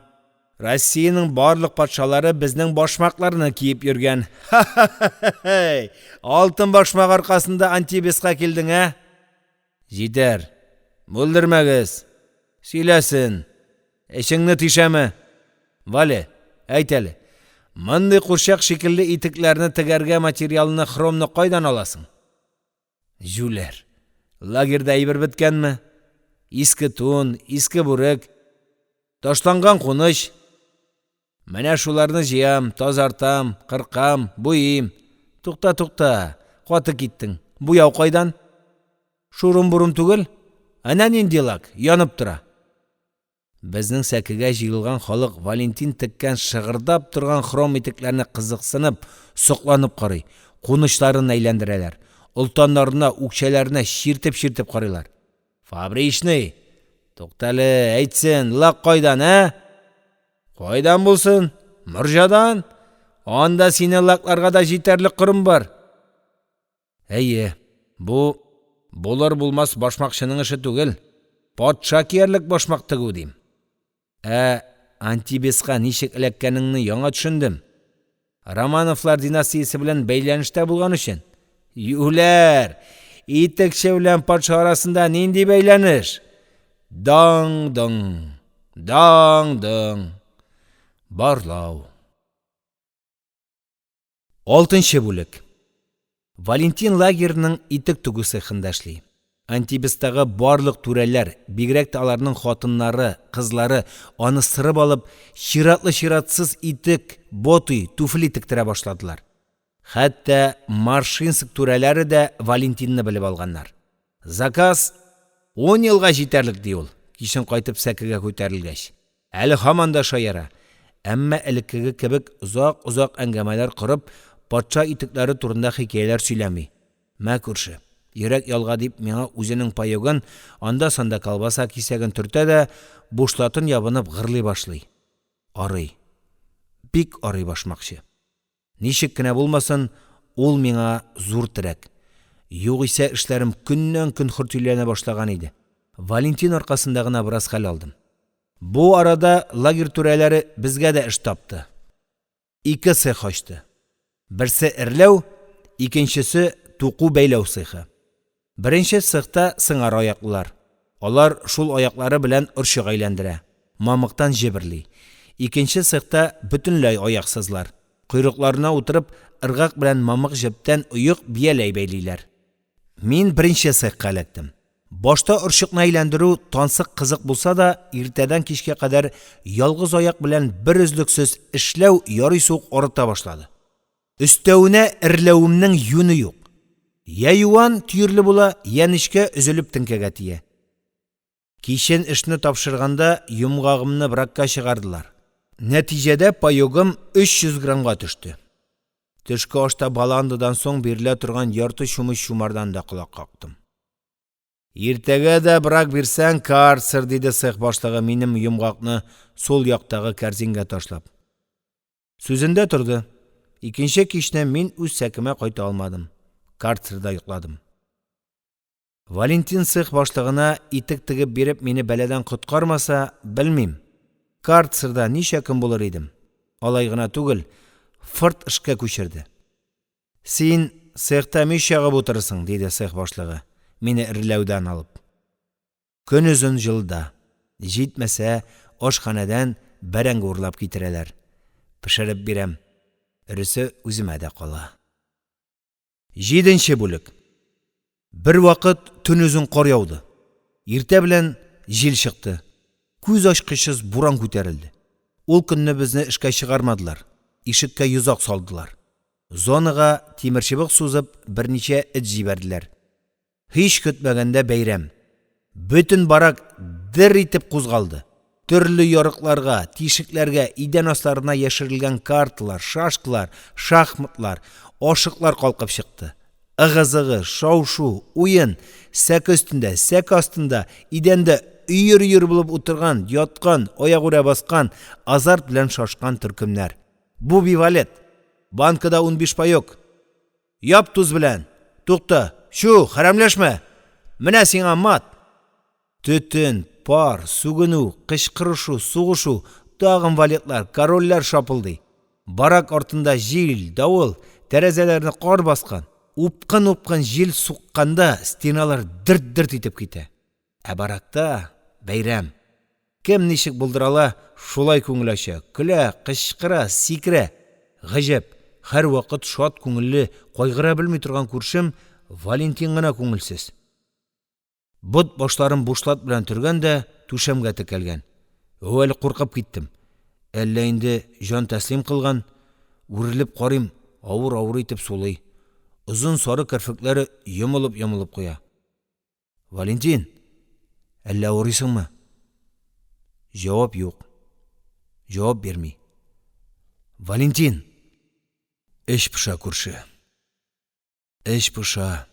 Россияның барлық патшалары біздің башмакларны киіп жүрген. Алтын башмак арқасында Антибесқа келдің, ә? Жетер, бүлдірмәгіз. Сөйләсін. Эшеңне тишәме? Вале, әйт әле. Мындай курчак шикелле итекләрне тегәргә материалны хромны кайдан аласың? Жүләр. Лагерда әйбер беткәнме? Иске тун, иске бүрек, ташланган куныч. Менә шуларны җыям, тазартам, кыркам, буйым. Тукта, каты киттең. Буяу кайдан? Шурым-бурым түгел? Әнә нинди лак, янып тора. Безнең сәкегә җыелган халык Валентин теккән шыгырдап торган хром итекләрне кызыксынып, сокланып карый. Кунычларын әйләндерәләр. Ултаннарына, үкчәләренә чиртеп карыйлар. Фабричный, туктале, әйтсен, лак кайдан, ә? Кайдан булсын? Морҗадан? Анда синең лакларга да җитәрлек кырым бар. Әйе, булыр булмас башмакчының эше түгел. Патша киярлек башмак тегү дим. Антибесқа ничек эләккәнеңне яңа төшендем. Романовлар династиясе белән бәйләнештә булган өчен. Юләр, итекче белән патша арасында нинди бәйләнеш? Даң-дың. Барлау. 6-нчы бүлек. Валентин лагерінің итек түгү цехында эшли. Антибестагы барлык түрәләр, бигрәк тә аларның хатыннары, кызлары аны сырып алып, чиратлы-чиратсыз итек, боты, туфли тектерә башладылар. Хәтта Маршинск түрәләре дә Валентинны белеп алганнар. Заказ 10 елга җитәрлек ди ул. Кичен кайтып сәкегә күтәрелгәч. Әле һаман да шаяра. Әмма элеккеге кебек узак әңгәмәләр корып, патша итекләре турында хикәяләр сөйләми. Мә күрше, йөрәк ялга дип миңа үзенең паёгын, анда-санда колбаса кисәген төртә дә, бушлатын ябынып гырлый башлый. Арый. Бик арый башмакчы. Ничек кенә булмасын, ул миңа зур терәк. Югыйсә эшләрем көннән-көн хөртиләнә башлаган иде. Валентин аркасында гына бераз хәл алдым. Бу арада лагерь түрәләре безгә дә эш тапты. 2 цех ачты. Берсе эрләү, икенчесе туку бәйләү цехы. Беренче цехта сыңар аяклылар. Алар шул аяклары белән орчык әйләндерә. Мамыктан җиберли. Икенче цехта бөтенләй аяксызлар. Койрыкларына утырып, ыргак белән мамык җептән уйык бияләй бәйлиләр. Мин беренче цехка эләктем. Башта орчыкны әйләндерү тансык кызык булса да, иртәдән кичкә кадәр ялгыз аяк белән бер үзлексез эшләү ярый сук арыта башлады. Өстәвенә эрләвемнең юны юк. Я юан түйірлі була, я нечкә өзелеп теңкәгә тия. Кичен эшне тапшырганда йомгагымны бракка чыгардылар. Нәтиҗәдә паёгым 300 граммга төште. Төшке ашта баландыдан соң бирелә торган ярты чумыш чумардан да колак кактым. Иртәгә дә брак бирсәң карцер, диде цех башлыгы минем йомгакны сол яктагы кәрзингә ташлап. Сүзендә торды. Икенче кичне мин үз сәкемә кайта алмадым. Карцерда йокладым. Валентин цех башлыгына итек тегеп биреп мине бәләдән коткармаса, белмим. Карцерда ничә көн булыр идем. Алай гына түгел, фырт эшкә күчерде. Син цехта мишәгә утырсың, диде цех башлыгы, мине ирләүдән алып. Көн үзен җылда. Җитмәсә, ашханәдән бәрәңге урлап китерәләр. Пешереп бирәм. Иресе үземә дә кала. 7-нче бүлек. Бер вакыт төн үзен кар яуды. Иртә белән җил чыкты. Күз ачкычсыз буран күтәрелде. Ул көнне безне эшкә чыгармадылар. Ишеккә йозак салдылар. Зонага тимерчыбык сузып, берничә эт җибәрделәр. Һич көтмәгәндә бәйрәм. Бөтен барак дер итеп кузгалды. Төрле ярыкларга, тишекләргә, идән асларына яшерелгән карталар, шашкалар, шахматлар, ашыклар калкып чыкты. Ыгы-зыгы, шау-шу, уен, сәке өстендә, сәке астында, идәндә өйер-өйер булып утырган, яткан, аягүрә баскан, азарт белән шашкан төркемнәр. Бу бивалет. Банкада 15 паёк. Яп туз белән. Тукта, шу, хәрәмләшмә. Менә сиңа мат. Төтен, пар, сугыну, кычкырышу, сугышу, Тағын валетлар, корольлар шапылдый. Барак артында жел, дауыл, тәрәзәләрне қар басқан. Упқын жел суққанда стеналар дірт-дірт етіп кете. Ә баракта бәйрәм. Кем нешік бұлдырала, шулай көңілаша, күлә, қышқыра, сикірә. Ғажап, һәр вақыт шат көңілі, қойғыра білмей тұрған күршім Валентин ғана көңілсіз. Бұд башларын бушлат білән түргәндә түшәмгә текәлгән. Әлі қорқып киттім. Әллә инде жан тәслим қылған, үріліп қарым, ауыр етіп солай. Ұзын сары кірфіклері йымылып қоя. Валентин, әллә ауырысыңмы? Жауап жоқ. Жауап бермей. Валентин, іш пыша күрші. Іш пыша.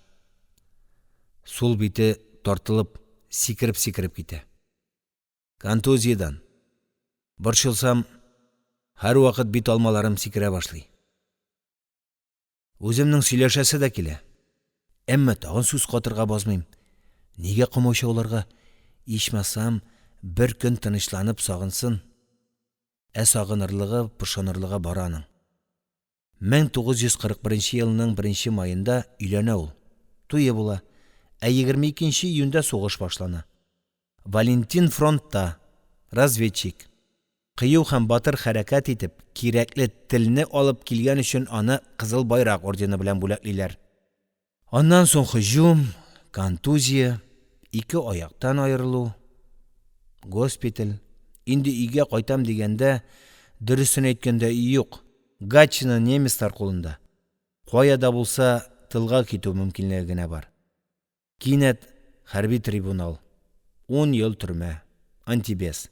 Сол беті тартылып, сикіріп кете. Контузиядан. Борчылсам, һәр вақыт бит алмаларым сикірә башлый. Өзімнің сөйләшәсе дә келе. Әммә тағын сүз қатырға базмайым. Неге қымаушауларға ешмасам, бір күн тынышланып сағынсын. Сағынырлығы, пышанырлығы бараның. 1941 елының 1 майында үйләнә ул. Туйы була. 22 июньдә сугыш башлана. Валентин фронтта, разведчик. Кыю һәм батыр хәрәкәт итеп, кирәкле телне алып килгән өчен аны Кызыл байрак ордены белән бүләклиләр. Аннан соң һөҗүм, контузия, 2 аяктан айырылу, госпиталь. Инде өйгә кайтам дигәндә, дөресен әйткәндә үй юк. Гатчина немецлар кулында. Каяда булса, тылга китү мөмкинлеге генә бар. Кинәт хәрби трибунал. 10 ел төрмә. Антибес.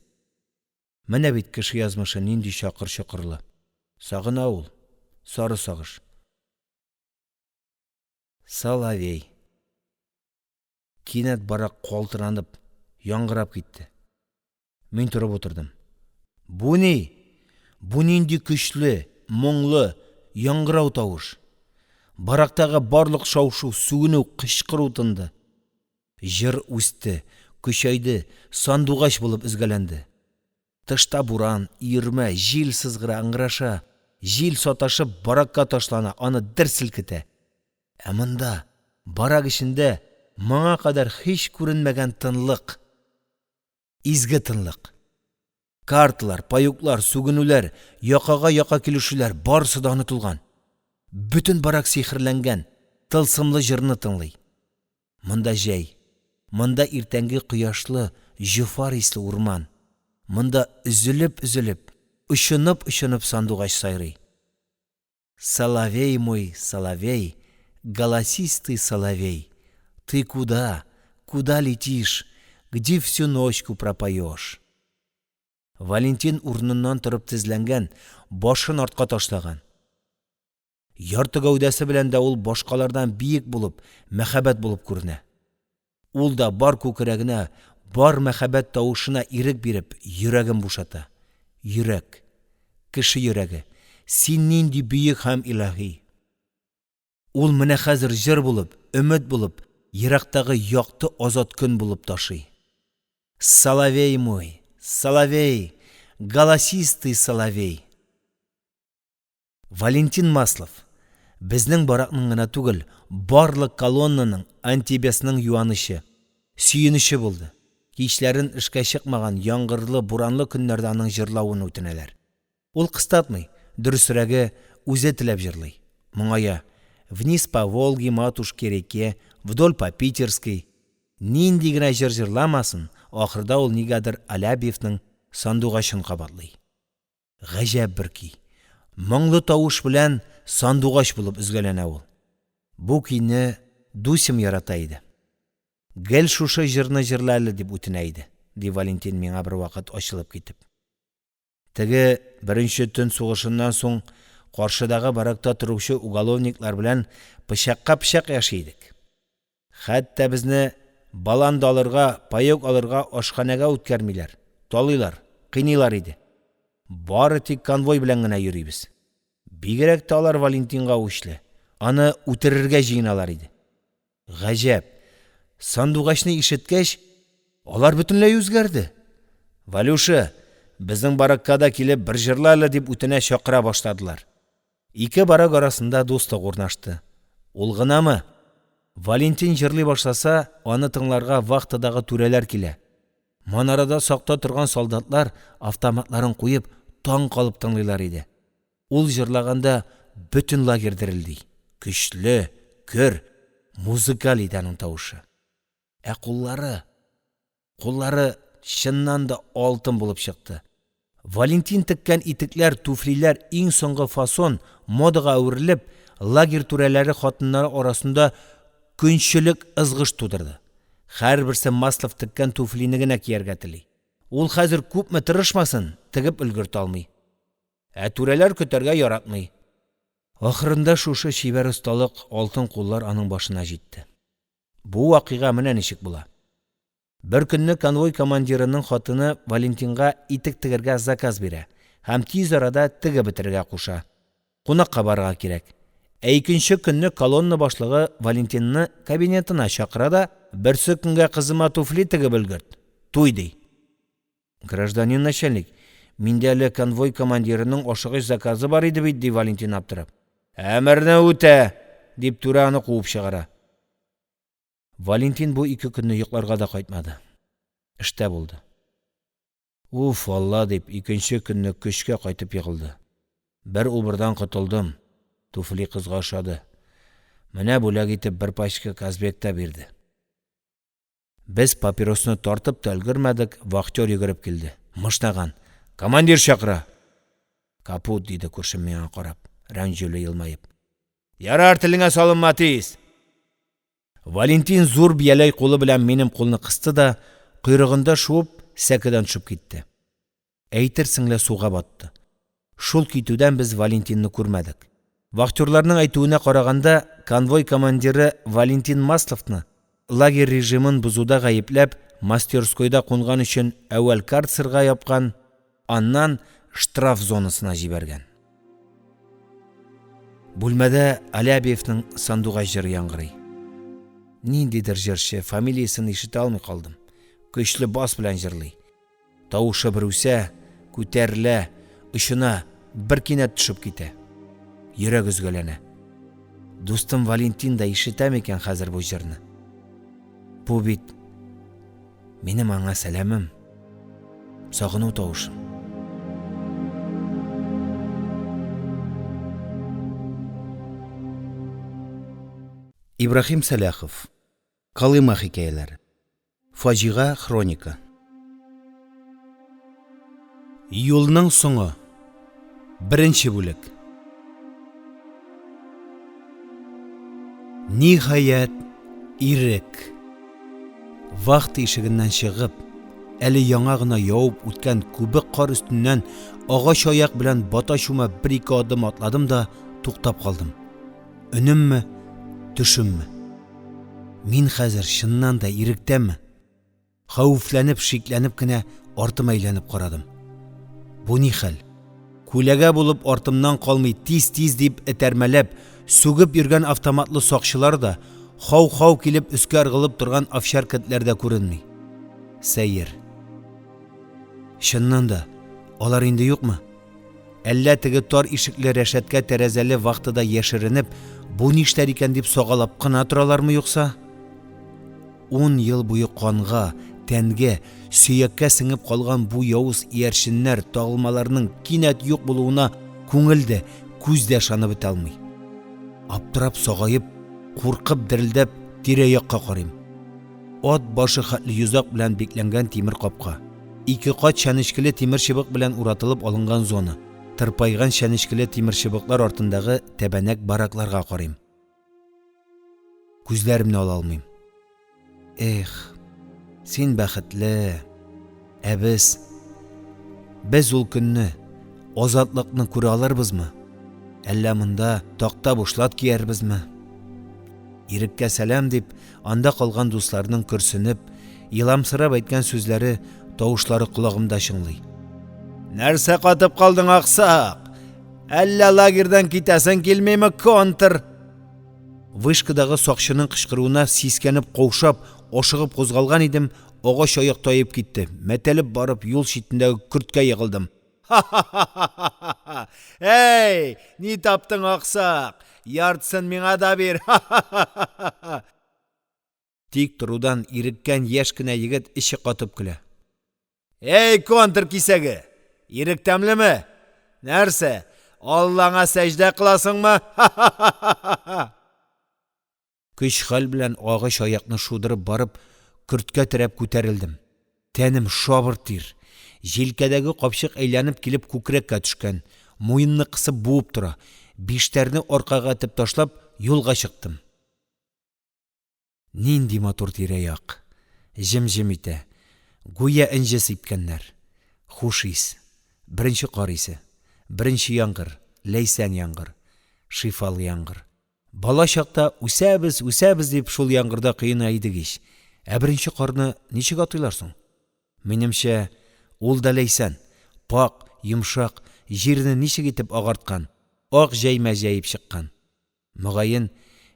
Менә бит кеше язмышы нинди чакыр-чакырлы. Сагына ул. Сары сагыш. Соловей. Кинәт барак калтыранып, яңгырап китте. Мин турып утырдым. Бу ни? Бу нинди көчле, моңлы, яңгырау тавыш. Барактагы барлык шау-шу, сүгенү, кычкыруу тынды. Жыр үсте, көчәйде, сандугач булып изгәләнде. Тышта буран, ирмә, җил сызгыра, ыңгыраша, җил саташып баракка ташлана, аны дер селкетә. Ә монда, барак эчендә, моңа кадәр һич күренмәгән тынлык. Изге тынлык. Карталар, паюклар, сүгенүләр, яка килешүләр барысы да онытылган. Бүтін барак сихрләнгән, тылсымлы җырны тыңлый. Монда җәй, монда иртәнге кояшлы, җифар исле урман. Монда üzülеп, ышынып сандугач сайрый. Соловей мой, соловей, голосистый соловей, ты куда летишь, где всю ночку пропоешь? Валентин урыныннан торып тезләнгән, башын артка ташлаган. Ярты гәүдәсе белән дә ул башкалардан биек булып, мәхәббәт булып күренә. Ул да бар күкрәгенә, бар мәхәббәт тавышына ирек биреп, йөрәген бушата. Йөрәк, кеше йөрәге, син нинди бөек һәм илаһи. Ул менә хәзер җыр булып, өмет булып, ерактагы якты азат көн булып ташый. Соловей мой, соловей, голосистый соловей. Валентин Маслов. Безнең баракның гына түгел, барлык колоннаның, антибесның юанышы, сөенеше булды. Кичләрен эшкә чыкмаган яңгырлы, буранлы көннәрдә аның җырлавын үтенәләр. Ул кыстатмый, дөресрәге үзе теләп җырлый. Моңая, вниз по Волге, матушке реке, вдоль по Питерской. Нинди генә җыр җырламасын, ахырда ул нигәдер Алябьевның сандугачын кабатлый. Гаҗәп бер ки. Моңлы тавыш белән сандугач булып изгәләнә ул. Бу көйне Дусим ярата иде. Гел шушы җырны җырлайлы дип үтенә иде, ди Валентин миңа бер вакыт ачылып китеп. Теге беренче төн сугышыннан соң каршыдагы баракта торучы уголовниклар белән пычакка-пычак яши идек. Хәтта безне балан алырга, паек алырга ашханәгә үткәрмиләр, талыйлар, кыйныйлар иде. Бары тик конвой белән генә йөрибез. Бигрәк тә алар Валентинга үчле. Аны үтерергә җыйналар иде. Гаҗәп. Сандугачны ишеткәч, алар бөтенләй үзгәрде. Валюша, Біздің бараккада келіп бір жырлайлы деп үтіне шақыра баштадылар. Ике барак арасында достық орнашты. Ол ғынамы? Валентин жырлай башласа, аны тыңларға вақтыдағы түрелер келе. Манарада сақта тұрған солдатлар автоматларын қойып, таң қалып тыңлайлар еді. Ол жырлағанда бүтін лагер дірілдей. Күшлі, көр, музыкал еді аның тауышы. Қоллары шыннан да алтын болып шықты. Валентин тіккен итіклер, туфлилер ең соңғы фасон модаға әуіріліп, лагер түрелері қатынлары арасында күншілік ызғыш тудырды. Хәр бірсі Маслов тіккен туфлинігіне киерге тілей. Ол қазір көпмі тырышмасын, тігіп үлгірт алмай. Түрелер көтерге яратмай. Ақырында шушы шибер ұсталық алтын қоллар аның башына жетті. Бұл вақиға міне нешік бұла. Бір күнні конвой командирінің қатыны Валентинға итік тігірге заказ бере, һәм тиз арада тігі бітірге қуша. Қонаққа барға керек. Екінші күнні колонна башлығы Валентинні кабинетына шақырада, бірсі күнге қызыма туфли тігіп үлгірт. Туйдей. Гражданин начальник, менде әлі конвой командирінің ошығыш заказы бар еді бейді, Валентин аптырап. Әмірні өте, деп тураны қуып шығара. Валентин бұл 2 күнні йоқларға да қайтмады. Іште болды. Уф, Алла деп, 2-ші күнні күшке қайтып еғылды. Бір ұбырдан құтылдым. Туфли қызға ұшады. Міне бөлек етіп бір пачка Казбекта берді. Біз папиросны тартып та үлгірмедік, вахтер егіріп келді. Мыштаған, командир шақыра. Капут, дейді көршім меңа қарап, рәнжөлі елмайып. Ярар тіліңе салынма тез. Валентин зор биялай қолы білән менің қолны қысты да, құйрығында шуып, сәкіден шып кетті. Әйтерсіңле суға батты. Шул кетуден біз Валентинні көрмедік. Вахтерларның айтуына қарағанда, конвой командирі Валентин Масловны лагер режимін бұзуда ғайыпләп, мастерскойда қонған үшін әуәл карцерға япқан, аннан штраф зонасына жіберген. Бүлмәдә Алябиевның сандуға жыр яңғырый. Ниндидер жыршы, фамилиясын ишете алмай қалдым. Көчлі бас білән жырлый. Тауышы бір үсә, көтәрілә, ұшына бір кинәт түшіп кете. Йөрәк үзгәләнә. Достым Валентин да ишетәм екен хәзер бу жырны. Бу бит минем аңа сәламым, сағыну тауышым. Ибрахим Саляхов. Калыма хикәяләре. Фаҗига хроника. Юлның соңы. 1-нче бүлек. Ниһаят, ирек. Вакыт ишегеннән чыгып, әле яңа гына яуып үткән күбек кар өстеннән агач аяк белән бата-шума 1-2 адым атладым да туктап калдым. Өнемме, төшемме? Мин хәзер чыннан да иректәмме? Хәүфләнеп, шикләнеп кенә артыма әйләнеп карадым. Бу ни хәл? Күләгә булып артымнан калмый тиз-тиз дип этәрмәләп, сүгеп йөргән автоматлы сакчылар да хау-хау килеп өскә ыргылып торган афшар кәтләрдә күренми. Сәйер. Чыннан да алар инде юкмы? Әллә теге тар ишекле рәшәткә тәрәзәле вакытыда яшеренеп, бу нишләр икән дип сагалап кына торалармы юкса? 10 ел буе канга, тәнгә, сөяккә сеңеп калган бу явыз иярченнәр тагылмаларының кинәт юк булуына күңелдә, күздә шанып бетә алмый. Аптырап сагайып, куркып дерелдәп тирә-якка карыйм. Ат башы хәтле йозак белән бикләнгән тимер капка. 2 кат чәнечкеле тимер чыбык белән уратылып алынган зона. Тырпайган чәнечкеле тимер чыбыклар артындагы тәбәнәк баракларга карыйм. Күзләремне ала алмыйм. Эх, син бәхетле. Без ул көнне азатлыкны күрә алырбызмы? Әллә монда такта бушлат киярбезме? Иреккә сәлам дип, анда калган дусларның көрсенеп, иламсырап әйткән сүзләре, тавышлары колагымда чыңлый. Нәрсә катып калдың, аксак? Әллә лагердан китәсең килмейме, контр? Вышкадагы сакчының кычкыруына сискәнеп каушап, ошығып қозғалған едім, оғаш аяқ тайып кетті. Мәтеліп барып, юл шетіндегі күртке егылдым. Эй, не таптың ақсақ? Яртысын меңа да бер. Тик тұрудан иріккен ешкіне егіт іші қатып күлі. Эй, контр кисегі, ирік тәмлі ме? Нәрсе, Аллаңа сәждә қыласың ма? Күш хал белән ағаш аяқны шудырып барып, күрткә терәп күтәрелдем. Тәнем шабыр тир. Җилкәдәге капчык әйләнеп килеп күкрәккә төшкән. Муенны кысып буып тора. Биштәрне аркага тип ташлап, юлга чыктым. Нинди матур тирә-як. Җем-җем итә. Гүя инҗе сипкәннәр. Хуш ис. Беренче карыйсы. Беренче яңгыр. Ләйсән яңгыр. Шифалы яңгыр. Бала чакта үсәбез дип шул яңгырда кыена идегеш. Ә беренче карны ничек атыйларсың? Минемчә, ул да ләйсән. Пак, йомшак, җирне ничек итеп агарткан. Ак җәймә җәйеп чыккан. Мөгаен,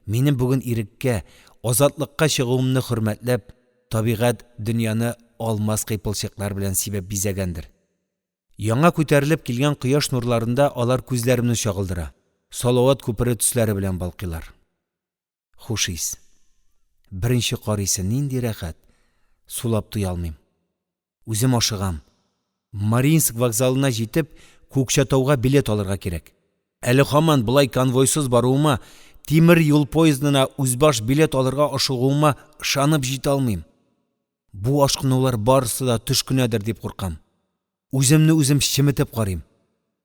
минем бүген иреккә, азатлыкка чыгуымны хөрмәтләп, табигать дөньяны алмас кыйпылчыклар белән сибеп бизәгәндер. Яңа күтәрелеп килгән кояш нурларында алар күзләремне чагылдыра. Салават күпере төсләре белән балкыйлар. Хуш ис. Беренче карыйсы нинди рәхәт. Сулап туя алмыйм. Үзем ашыгам. Мариинск вокзалына җитеп, Күкчәтауга билет алырга кирәк. Әле һаман булай конвойсыз баруыма, тимер юл поездына үзбаш билет алырга ашыгуыма ышанып җитә алмыйм. Бу ашкынулар барысы да төш көнәдер дип куркам. Үземне үзем чиметеп карыйм.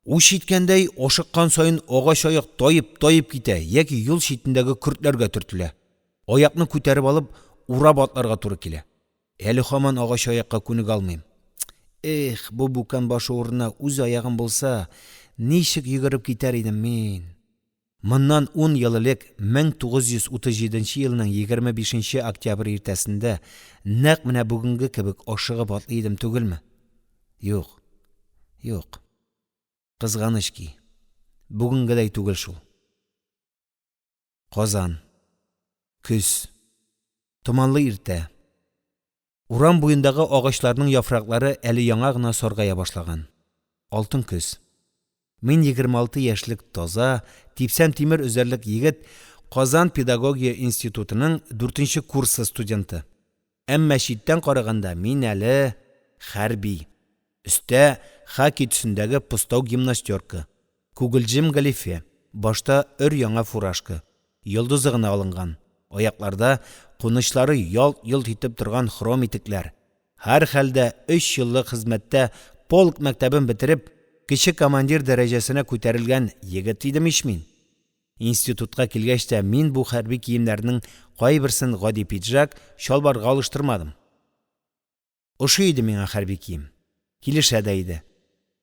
Уш иткәндәй ашыккан сайын агач аяк тайып китә, яки юл шитендәге көртләргә төртелә. Аякны күтәреп алып, урап атларга туры килә. Әле һаман агач аякка күнек алмыйм. Эх, бу бүкән башы урынына үз аягым булса, ничек йөгереп китәр идем мин. Моннан 10 ел элек 1937 елның 25 октябрь иртәсендә нәкъ менә бүгенге кебек ашыгып атлый идем түгелме? Юк. Кызганыч ки, бүгенгедәй түгел шул. Казан. Күз. Томанлы иртә. Урам буендагы агачларның яфраклары әле яңа гына саргая башлаган. Алтын көз. Мин 26 яшьлек таза, типсән тимер үзәрлек егет Казан педагогия институтының 4нче курсы студенты. Әмма читтән караганда мин әле хәрби. Өстә хаки төсендәге пустау гимнастерка, күгелҗем галифе, башта өр-яңа фуражка, йолдызы гына алынган. Аякларда кунычлары ялт-йолт итеп торган хром итекләр. Һәр хәлдә 3 еллык хезмәттә полк мәктәбен бетереп, кече командир дәрәҗәсенә күтәрелгән егет идем мин. Институтка килгәч тә мин бу хәрби киемнәрнең кайберсен гади пиджак, шалбарга алыштырмадым. Ошый иде миңа хәрби кием. Килешә дә иде.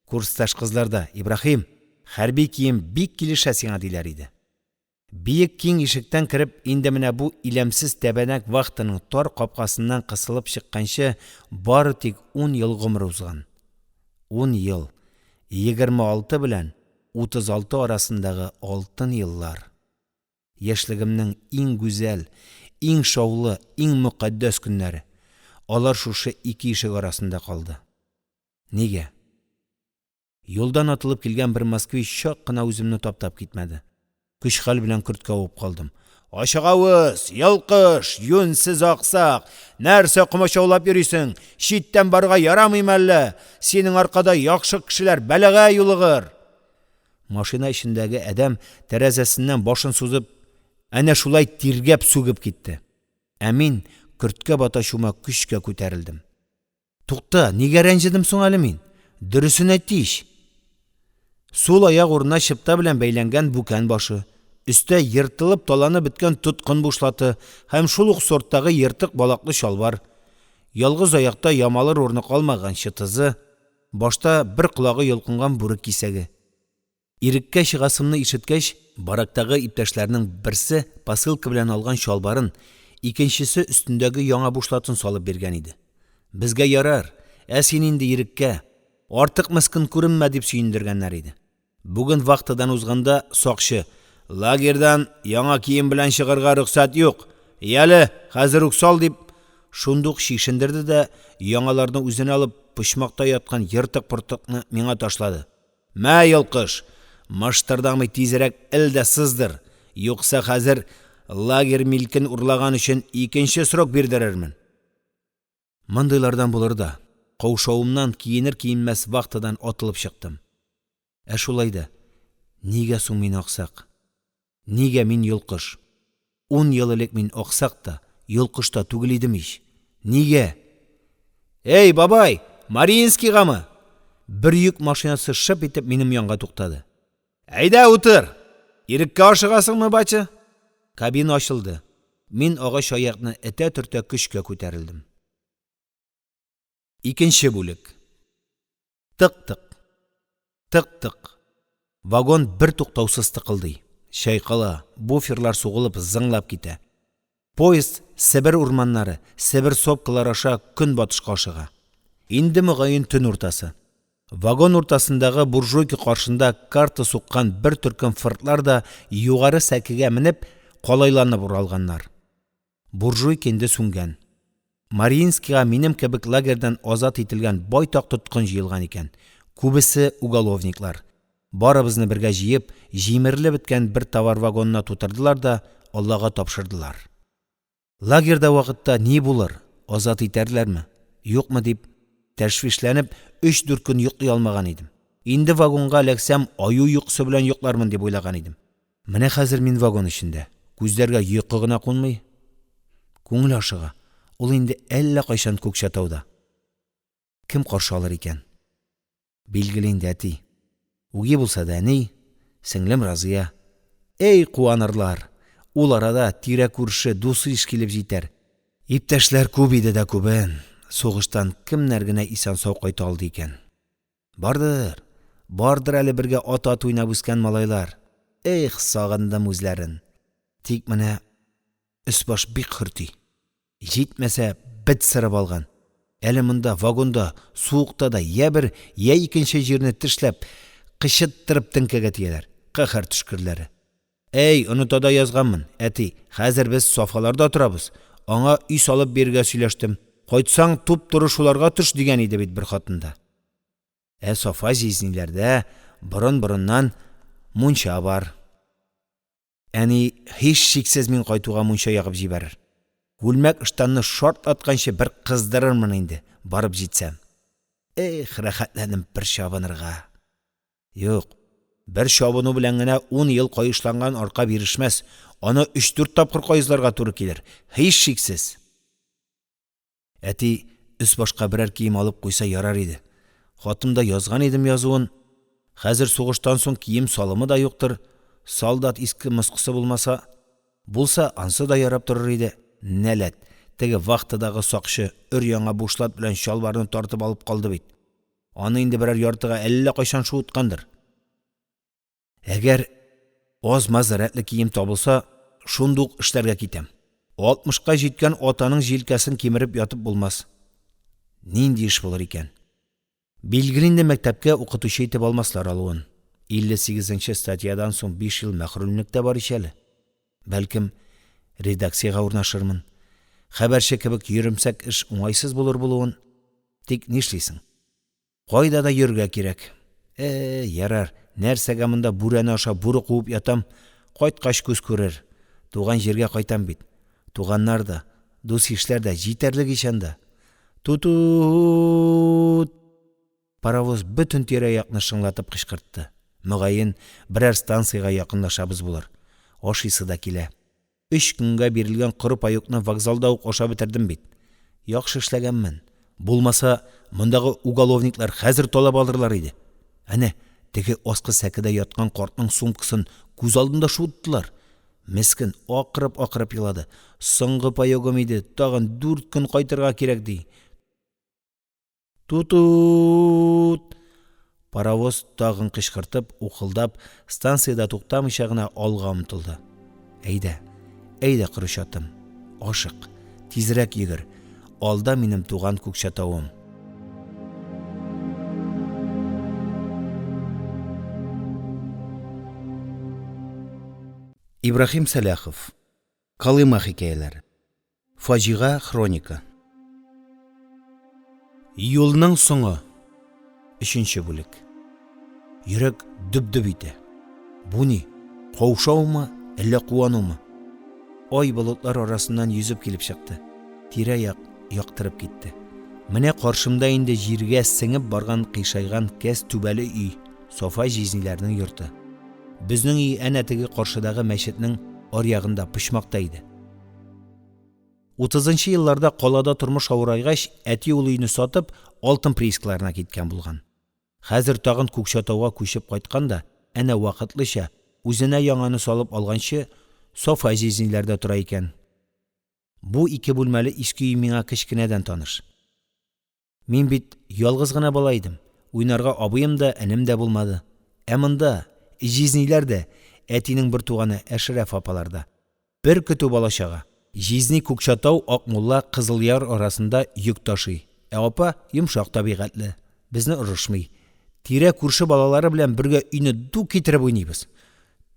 Курсташ кызларда, Ибрахим, хәрби кием бик килешә сиңа диләр иде. Биек киң ишектән кереп, инде менә бу иләмсез тәбәнәк вахтаның тар капкасыннан кысылып чыкканчы бары тик 10 ел гомер узган. 10 ел. 26 белән 36 арасындагы алтын еллар. Яшьлегемнең иң гүзәл, иң шаулы, иң мөкаддәс көннәре. Алар шушы 2 ишек арасында калды. Нигә? Юлдан атылып килгән бер москвич чак кына үземне таптап китмәде. Көч хәл белән көрткә уып калдым. Ашыгавыз, ялкыш, юнсез аксак, нәрсә кымачаулап йөрисең? Читтән барга ярамыйм әллә? Синең аркада яхшы кешеләр бәлагә юлыгыр. Машина эчендәге адәм тәрәзәсеннән башын сузып, әнә шулай тиргәп сүгеп китте. Ә мин көрткә баташума көчкә күтәрелдем. Тукта, нигә рәнҗидем соң әле мин? Дөресен әйтиш. Сул аяк урынына чыпта белән бәйләнгән бүкән башы. Өстә йыртылып таланы беткән тоткын бушлаты һәм шул ук сорттагы йыртык балаклы шалбар. Ялгыз аякта ямалыр урны калмаган чытызы, башта бер колагы йолкынган бүрек кисәге. Иреккә чыгасымны ишеткәч, барактагы иптәшләрнең берсе посылка белән алган шалбарын, икенчесе өстендәге яңа бушлатын салып биргән иде. Безгә ярар, ә син инде иреккә, артык мескен күренмә дип сөендергәннәр иде. Бүген вахтадан узганда сакчы: лагердан яңа кием белән чыгарга рөхсәт юк. Яле, хәзер үк сал дип Шундук шишендерді де, яңаларны үзенә алып, пычмакта яткан ертык-пыртыкны миңа ташлады. Мә, йолкыш, маштырдамый тизрәк ил дә сыздыр, юкса хәзер лагерь милкен урлаган өчен икенче срок бирдерермен. Мындайлардан булыр да, каушавымнан киенер-киенмәс вахтадан атылып чыктым. Шулай да, нигә соң мин аксак? Нигә мин йолкыш? 10 ел элек мин аксак та, йолкыш та түгел идем ич. Нигә? Эй, бабай, Мариинскийгамы? Бер йөк машинасы шып итеп минем янга туктады. Әйдә утыр. Иреккә ашыгасыңмы, бачы? Кабина ачылды. Мин агач аякны этә-төртә көчкә күтәрелдем. Икенче бүлек. Тык-тык. Тык-тык. Вагон бер туктаусыз тыкылдый. Шайкала, буферлар сугылып зыңлап китә. Поезд Себер урманнары, Себер сопкалары аша көнбатышка ашыга. Инде мөгаен төн уртасы. Вагон уртасындагы буржуйка каршында карта суккан бер төркем фыртлар да югары сәкегә менеп, калайланып уралганнар. Буржуйка инде сүнгән. Мариинскийга минем кебек лагерьдән азат ителгән байтак тоткын җыелган икән. Күбесе уголовниклар. Барыбызны бергә җыеп, җимерелеп беткән бер товар вагонына тутырдылар да Аллага тапшырдылар. Лагерьдә вакытта ни булыр? Азат итәрләрме? Юкмы дип тәшвишләнеп 3-4 көн йоклый алмаган идем. Инде вагонга эләксәм, аю йокысы белән йоклармын дип уйлаган идем. Менә хәзер мин вагон эчендә. Күзләргә йокы гына кунмый. Күңел ашыга. Ул инде әллә кайчан Күкчәтауда. Кем каршы алыр икән? Билгеле инде әти. Уги булса да ни, сеңлем Разия. Эй, куанырлар! Ул арада тирә күрше дусы иш килеп җитәр. Иптәшләр күп иде дә күбен. Сугыштан кемнәр генә исән сау кайта алды икән. Бардыр әле бергә ат уйнап үскән малайлар. Эх, сагындым үзләрен. Тик менә өс-баш бик хөрти. Җитмәсә, бит сырып алган. Әле монда вагонда, суыкта да я бер, я икенче җирне тешләп, кычыттырып теңкәгә тияләр. Каһар төшкерләре. Эй, оныта да язганмын, әти, хәзер без Сафаларда торабыз. Аңа үй салып бергә сөйләштем. Кайтсаң туп-туры шуларга төш дигән иде бит бер хатында. Сафа җизниләрдә борын-борыннан мунча бар. Әни һич шиксез мин кайтуга мунча ягып җибәрер. Үлмәк ыштанны шарт атканчы бер кыздырырмын инде, барып җитсәм. Эх, рәхәтләнеп бер чабынырга. Юк, бер чабыну белән генә 10 ел кайышланган арка бирешмәс. Аны 3-4 тапкыр кайызларга туры килер. Һич шиксез. Әти өс-башка берәр кием алып куйса ярар иде. Хатымда язган идем язуын. Хәзер сугыштан соң кием салымы да юктыр. Солдат иске мыскысы булмаса, булса ансы да ярап торыр иде. Нәләт, теге вахтадагы сакчы өр-яңа бушлат белән чалбарны тартып алып калды бит. Аны инде берәр яртыга әллә кайчан шуыткандыр. Әгәр аз-маз рәтле кием табылса, шундук эшләргә китәм. 60ка җиткән атаның җилкәсен кимереп ятып булмас. Нинди эш булыр икән? Билгеле инде мәктәпкә укытучы итеп алмаслар алуын. 58-нче статьядан соң 5 ел мәхрүмлектә бар ишәле. Бәлкем, редакциягә урнашырмын. Хәбәрче кебек йөрөмсәк эш уңайсыз булыр булуын. Тик нишлисең? Кайда да йөргә кирәк. Ярар, нәрсәгә монда бүрәне аша бүре куып ятам, кайткач күз күрер. Туган җиргә кайтам бит. Туганнар да, дус-ишләр дә җитәрлек ишәндә. Тутут! Паровоз бөтен тирә-якны шыңлатып кычкыртты. Мөгаен, берәр станциягә якынлашабыз булыр. Ашыйсы да килә. 3 көнгә бирелгән коры паёкны вокзалда ук аша бетердем бит. Яхшы эшләгәнмен. Булмаса, мондагы уголовниклар хәзер талап алырлар иде. Әнә, теге аскы сәкедә яткан картның сумкасын күз алдында шуыттылар. Мескен акырып елады. Соңгы паёгым иде, тагын 4 көн кайтырга кирәк ди. Тутут! Паровоз тагын кычкыртып, ухылдап, станциядә туктамыйча гына алга омтылды. Әйдә кырычатым. Ашык, тизрәк йөгер. Алда минем туган Күкчәтавым. Ибрахим Сәләхов. Калыма хикәяләре. Фаҗига хроника. Юлның соңы. 3-нче бүлек. Йөрәк дөп-дөп итә. Бу ни? Каушаумы, әллә куанумы? Ай болытлар арасыннан йөзеп килеп чыкты. Тирә-як яктырып китте. Менә каршымда инде җиргә сеңеп барган кыйшайган кәс түбәле өй, Софа җизниләрнең йорты. Безнең өй әнә теге каршыдагы мәчетнең аръягында почмакта иде. 30-нчы елларда калада тормыш авырайгач, әти ул өйне сатып, алтын приискаларына киткән булган. Хәзер тагын Күкчатауга күчеп кайтканда, әнә вакытлыча үзенә яңаны салып алганчы Софа җизниләрдә тора икән. Бу 2 бүлмәле иске өй миңа кечкенәдән таныш. Мин бит ялгыз гына бала идем. Уйнарга абыем да, энем дә булмады. Ә монда җизниләрдә әтинең бер туганы Әшрәф апаларда. Бер көтү балачага. Җизни Күкчатау, Акмулла, Кызылъяр арасында йөк ташый. Ә апа йомшак табигатьле. Безне урышмый. Тирә күрше балалары белән бергә өйне ду китереп уйныйбыз.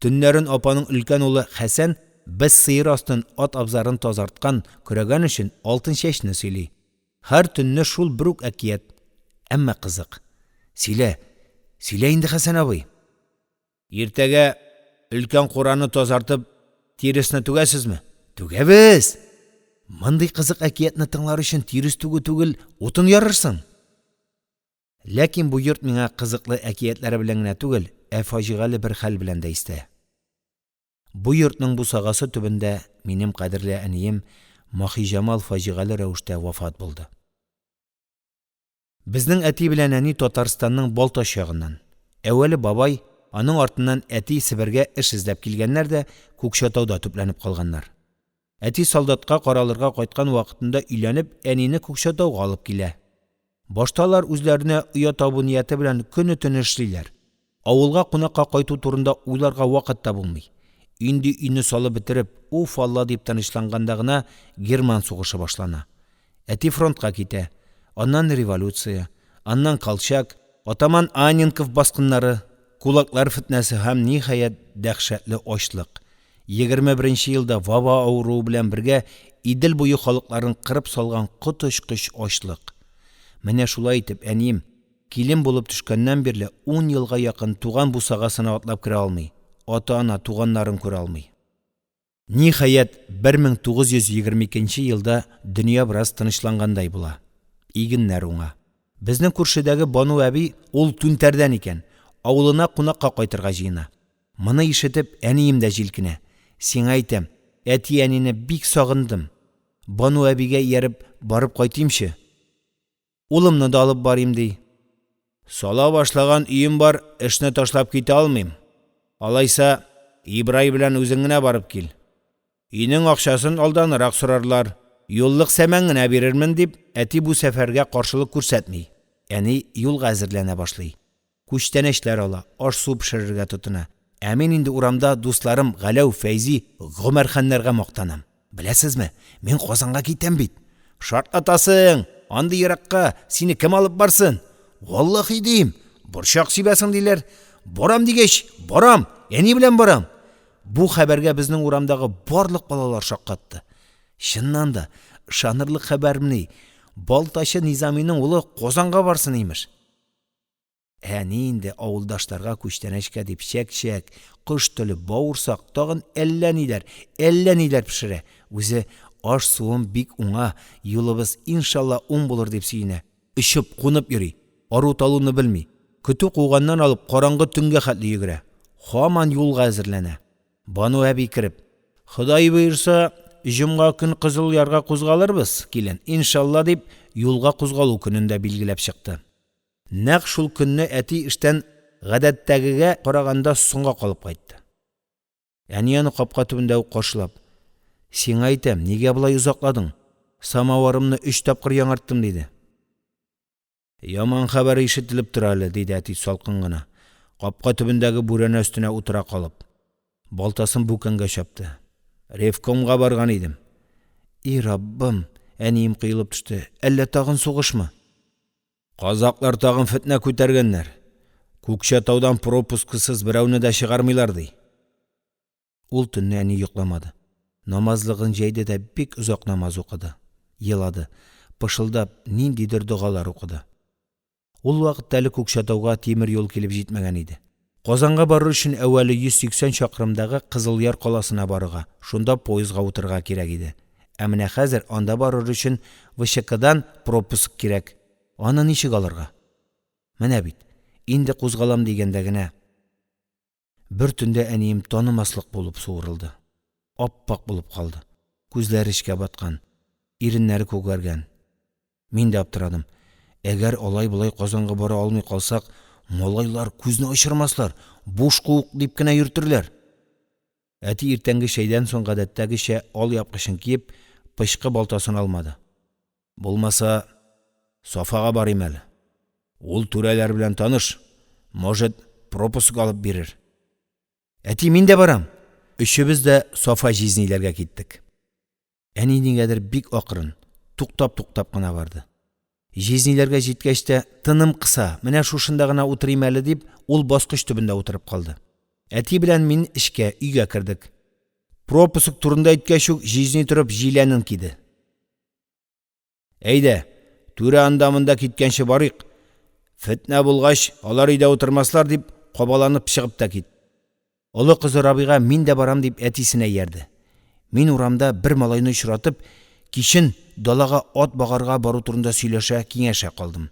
Төннәрен апаның өлкән улы Хәсән без сыер астын ат абзарын тазарткан көрәгән өчен алтын чәчне сөйли. Һәр төнне шул бер үк әкият. Әмма кызык. Сөйлә инде Хәсән абый. Иртәгә өлкән кураны тазартып, тиресне түгәсезме? Түгәбез. Мондый кызык әкиятне тыңлар өчен тирес түгү түгел, утын ярырсың. Ләкин бу йорт миңа кызыклы әкиятләре белән генә түгел, фаҗигале бер хәл белән дә истә. Бу йортның бусагасы төбендә минем кадерле әнием Махиҗамал фаҗигале рәвештә вафат булды. Безнең әти белән әни Татарстанның Балташ ягыннан. Әүвәле бабай, аның артыннан әти Себергә эш эзләп килгәннәр дә Күкчатауда төпләнеп калганнар. Әти солдатка каралырга кайткан вакытында өйләнеп, әнине Күкчатауга алып килә. Башталар үзләренә оя табу нияте белән көне-төне эшлиләр. Авылга кунакка кайту турында уйларга вакыт та булмый. Инде өйне салып бетереп, уф алла дип тынычланганда гына Герман сугышы башлана. Әти фронтка китә. Аннан революция, аннан Колчак, атаман Анненков баскыннары, кулаклар фитнәсе һәм ниһаять дәһшәтле ачлык. 21-нче елда ваба авыруы белән бергә Идел буе халыкларын кырып салган коточкыч ачлык. Менә шулай итеп әнием килен булып төшкәннән бирле 10 елга якын туган бусагасына атлап керә алмый. Ата-ана туганнарын күрә алмый. Ниһаять 1922 елда дөнья бераз тынычлангандай була. Игеннәр уңа. Безнең күршедәге Бану әби ул түнтәрдән икән. Авылына кунакка кайтырга җыена. Моны ишетеп әнием дә җилкенә. Сиңа әйтәм, әти әнине бик сагындым. Бану әбигә ияреп барып кайтыймчы. Улымны да алып барыйм ди. Сала башлаган өем бар, эшне ташлап китә алмыйм. Алайса, Ибрай белән үзең генә барып кил. Өйнең акчасын алданрак сорарлар. Юллык сәмән генә бирермен дип, әти бу сәфәргә каршылык күрсәтми. Әни юлга әзерләнә башлый. Күчтәнәчләр ала, аш-су пешерергә тотына. Ә мин инде урамда дусларым Галәү, Фәйзи, Гомәрхәннәргә мактанам. Беләсезме, мин Казанга китәм бит. Шартлатасың, андый еракка сине кем алып барсын? Валлаһи дим, борчак сибәсең диләр. Барам дигәч, барам, әни белән барам. Бу хәбәргә безнең урамдагы барлык балалар шаккатты. Чыннан да, ышанырлык хәбәрмени, Балташы Низаминың улы Казанга барсын имеш. Әни инде авылдашларга күчтәнәчкә дип чәк-чәк, кыш теле бавырсак, тагын әллә ниләр пешерә. Үзе аш-суым бик уңа, юлыбыз иншалла уң булыр дип сөенә. Ишеп кунып йөри, ару-талуны белми. Көтү куганнан алып караңгы төнгә хәтле йөгерә. Һаман юлга әзерләнә. Бану әби кирип, Ходай буйырса, җомга көн Кызылъярга кузгалырбыз, килен, иншалла дип, юлга кузгалу көнен дә билгеләп чыкты. Нәкъ шул көнне әти эштән гадәттәгегә караганда соңга калып кайтты. Әни аны капка төбендә үк каршылап, сиңа әйтәм, нигә болай узакладың? Самаварымны 3 тапкыр яңарттым диде. Яман хәбәр ишетелеп тора әле, диде әти салкын гына. Капка төбендәге бүрәнә өстенә утыра калып. Балтасын бүкәнгә чапты. Ревкомга барган идем. И Раббым, әнием кыйлып төште. Әллә тагын сугышмы? Казаклар тагын фитнә күтәргәннәр. Күкчатаудан пропускысыз берәүне дә чыгармыйлар ди. Ул төнне әни йокламады. Намазлыгын җәйде дә бик озак намаз укыды. Елады. пышылдап, ниндидер дұғалар оқыды. Ул вакытта әле Көкшетауга темир юл килеп җитмәгән иде. Казанга барыр өчен әүвәле 180 чакрымдагы Кызылъяр каласына барырга, шунда поездга утырырга кирәк иде. Ә менә хәзер анда барыр өчен ВШКдан пропуск кирәк. Аны ничек алырга? Менә бит, инде кузгалам дигәндә генә бер төндә әнием танымаслык булып суырылды. Аппак булып калды. Күзләре эчкә баткан, иреннәре күгәргән. Мин дә аптырадым. Әгәр алай-булай Казанга бара алмый калсак, малайлар күзне ачырмаслар, буш куык дип кенә йөртерләр. Әти иртәнге чәйдән соң гадәттәгечә ал япкычын киеп, пычкы балтасын алмады. Булмаса, Сафага барыйм әле. Ул түрәләр белән таныш, может, пропуск алып бирер. Әти, мин дә барам. Өчебез дә Сафа җизниләргә киттек. Әни нигәдер бик акрын, туктап кына барды. Җизниләргә җиткәч тә тыным кыса, менә шушында гына утырыйм әле дип, ул баскыч төбендә утырып калды. Әти белән мин эчкә, өйгә кердек. Пропуск турында әйткәч үк җизни торып җиләнен киде. Әйдә, түрә анда-монда киткәнче барыйк. Фетнә булгач, алар өйдә утырмаслар дип, кабаланып чыгып та кит. Олы кызы Рабига мин дә барам дип әтисенә иярде. Мин урамда бер малайны очратып, кичен далага ат багарга бару турында сөйләшә, киңәшә калдым.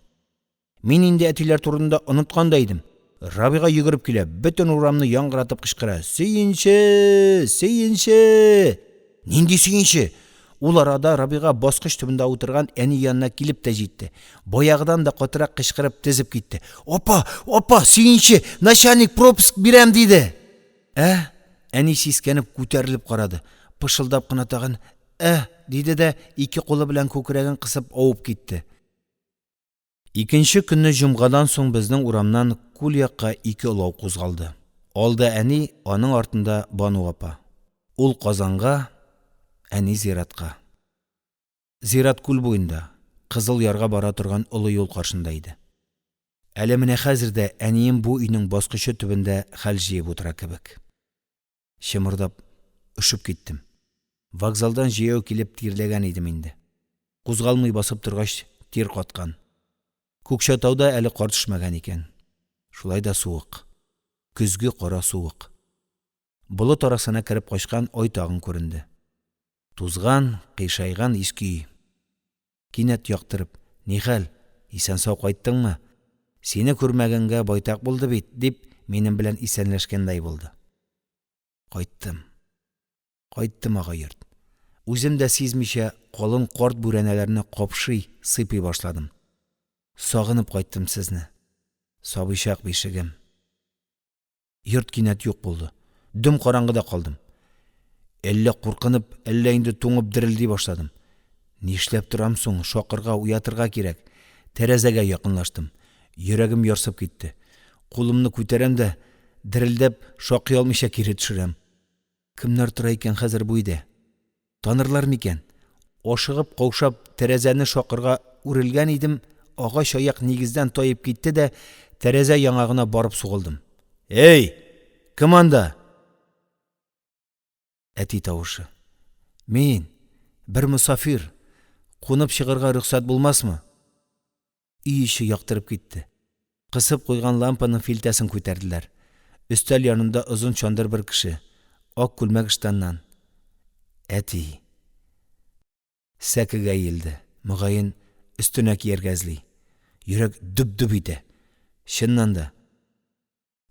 Мин инде әтиләр турында оныткан да идем. Рабига йөгереп килә, бөтен урамны яңгыратып кычкыра: "Сөйенче! Сөйенче!" Нинди сөйенче? Ул арада Рабига баскыч төбендә утырган әни янына килеп тә җитте. Баягыдан да катырак кычкырып тезеп китте. "Апа, апа, сөйенче! Начальник пропуск бирәм диде!" Әни сискәнеп күтәрелеп карады. Пышылдап кына тагын диде дә ике кулы белән күкрәген кысып авып китте. Икенче көнне җомгадан соң безнең урамнан күл якка ике олау кузгалды. Алда әни, аның артында Бану апа. Ул Казанга, әни зиратка. Зират күл буенда, Кызылъярга бара торган олы юл каршында иде. Әле менә хәзердә әнием бу өйнең баскычы төбендә хәл җыеп утыра кебек. Шымырдап, ушып киттем. Вокзалдан җәяү килеп тирләгән идем инде. Кузгалмый басып торгач, тир каткан. Көкшетауда әле кар төшмәгән икән. Шулай да суык. Көзге кара суык. Болыт арасына кереп качкан ай тагын күренде. Тузган, кыйшайган иске өй. Кинәт яктырып: "Ни хәл? Исән сау кайттыңмы? Сине күрмәгәнгә байтак булды бит", дип минем белән исәнләшкәндәй булды. Кайттым ага йорт. Үзем дә сизмичә калын карт бүрәнәләрне капшый, сыйпый башладым. Сагынып кайттым сезне. Сабыйчак бишегем. Йорт кинәт юк булды. Дөм караңгыда калдым. Әллә куркынып, әллә инде туңып дерелди башладым. Нишләп торам соң, шакырга, уятырга кирәк. Тәрәзәгә якынлаштым. Йөрәгем ярсып китте. Кулымны күтәрәм дә, дерелдәп, шакый алмыйча кире төшерәм. Кемнәр тора икән хәзер бу өйдә? Танырлар микән? Ашыгып, каушап, тәрәзәне шакырга үрелгән идем, агач аяк нигездән таеп китте дә, тәрәзә яңагына барып сугылдым. "Эй, кем анда?" Әти тавышы. "Мин, бер мусафир. Кунып чыгарга рөхсәт булмасмы?" Өй иче яктырып китте. Кысып куйган лампаның филтәсен күтәрделәр. Өстәл янында озын чандыр бер кеше. Ак күлмәк ыштаннан. Әти. Сәкегә иелде. Мөгаен өстенә кияргә эзли. Йөрәк дөп-дөп итә. Чыннан да.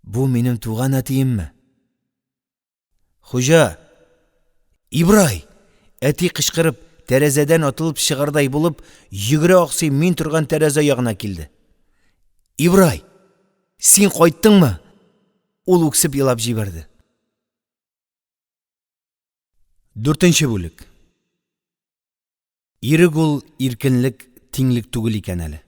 Бу минем туган әтиемме? "Хуҗа! Ибрай!" Әти кычкырып, тәрәзәдән атылып чыгардай булып, йөгерә аксый мин торган тәрәзә ягына килде. "Ибрай! Син кайттыңмы?" Ул үксеп елап җибәрде. 4нче бүлек. Ирек ул иркенлек, тиңлек түгел икән әле.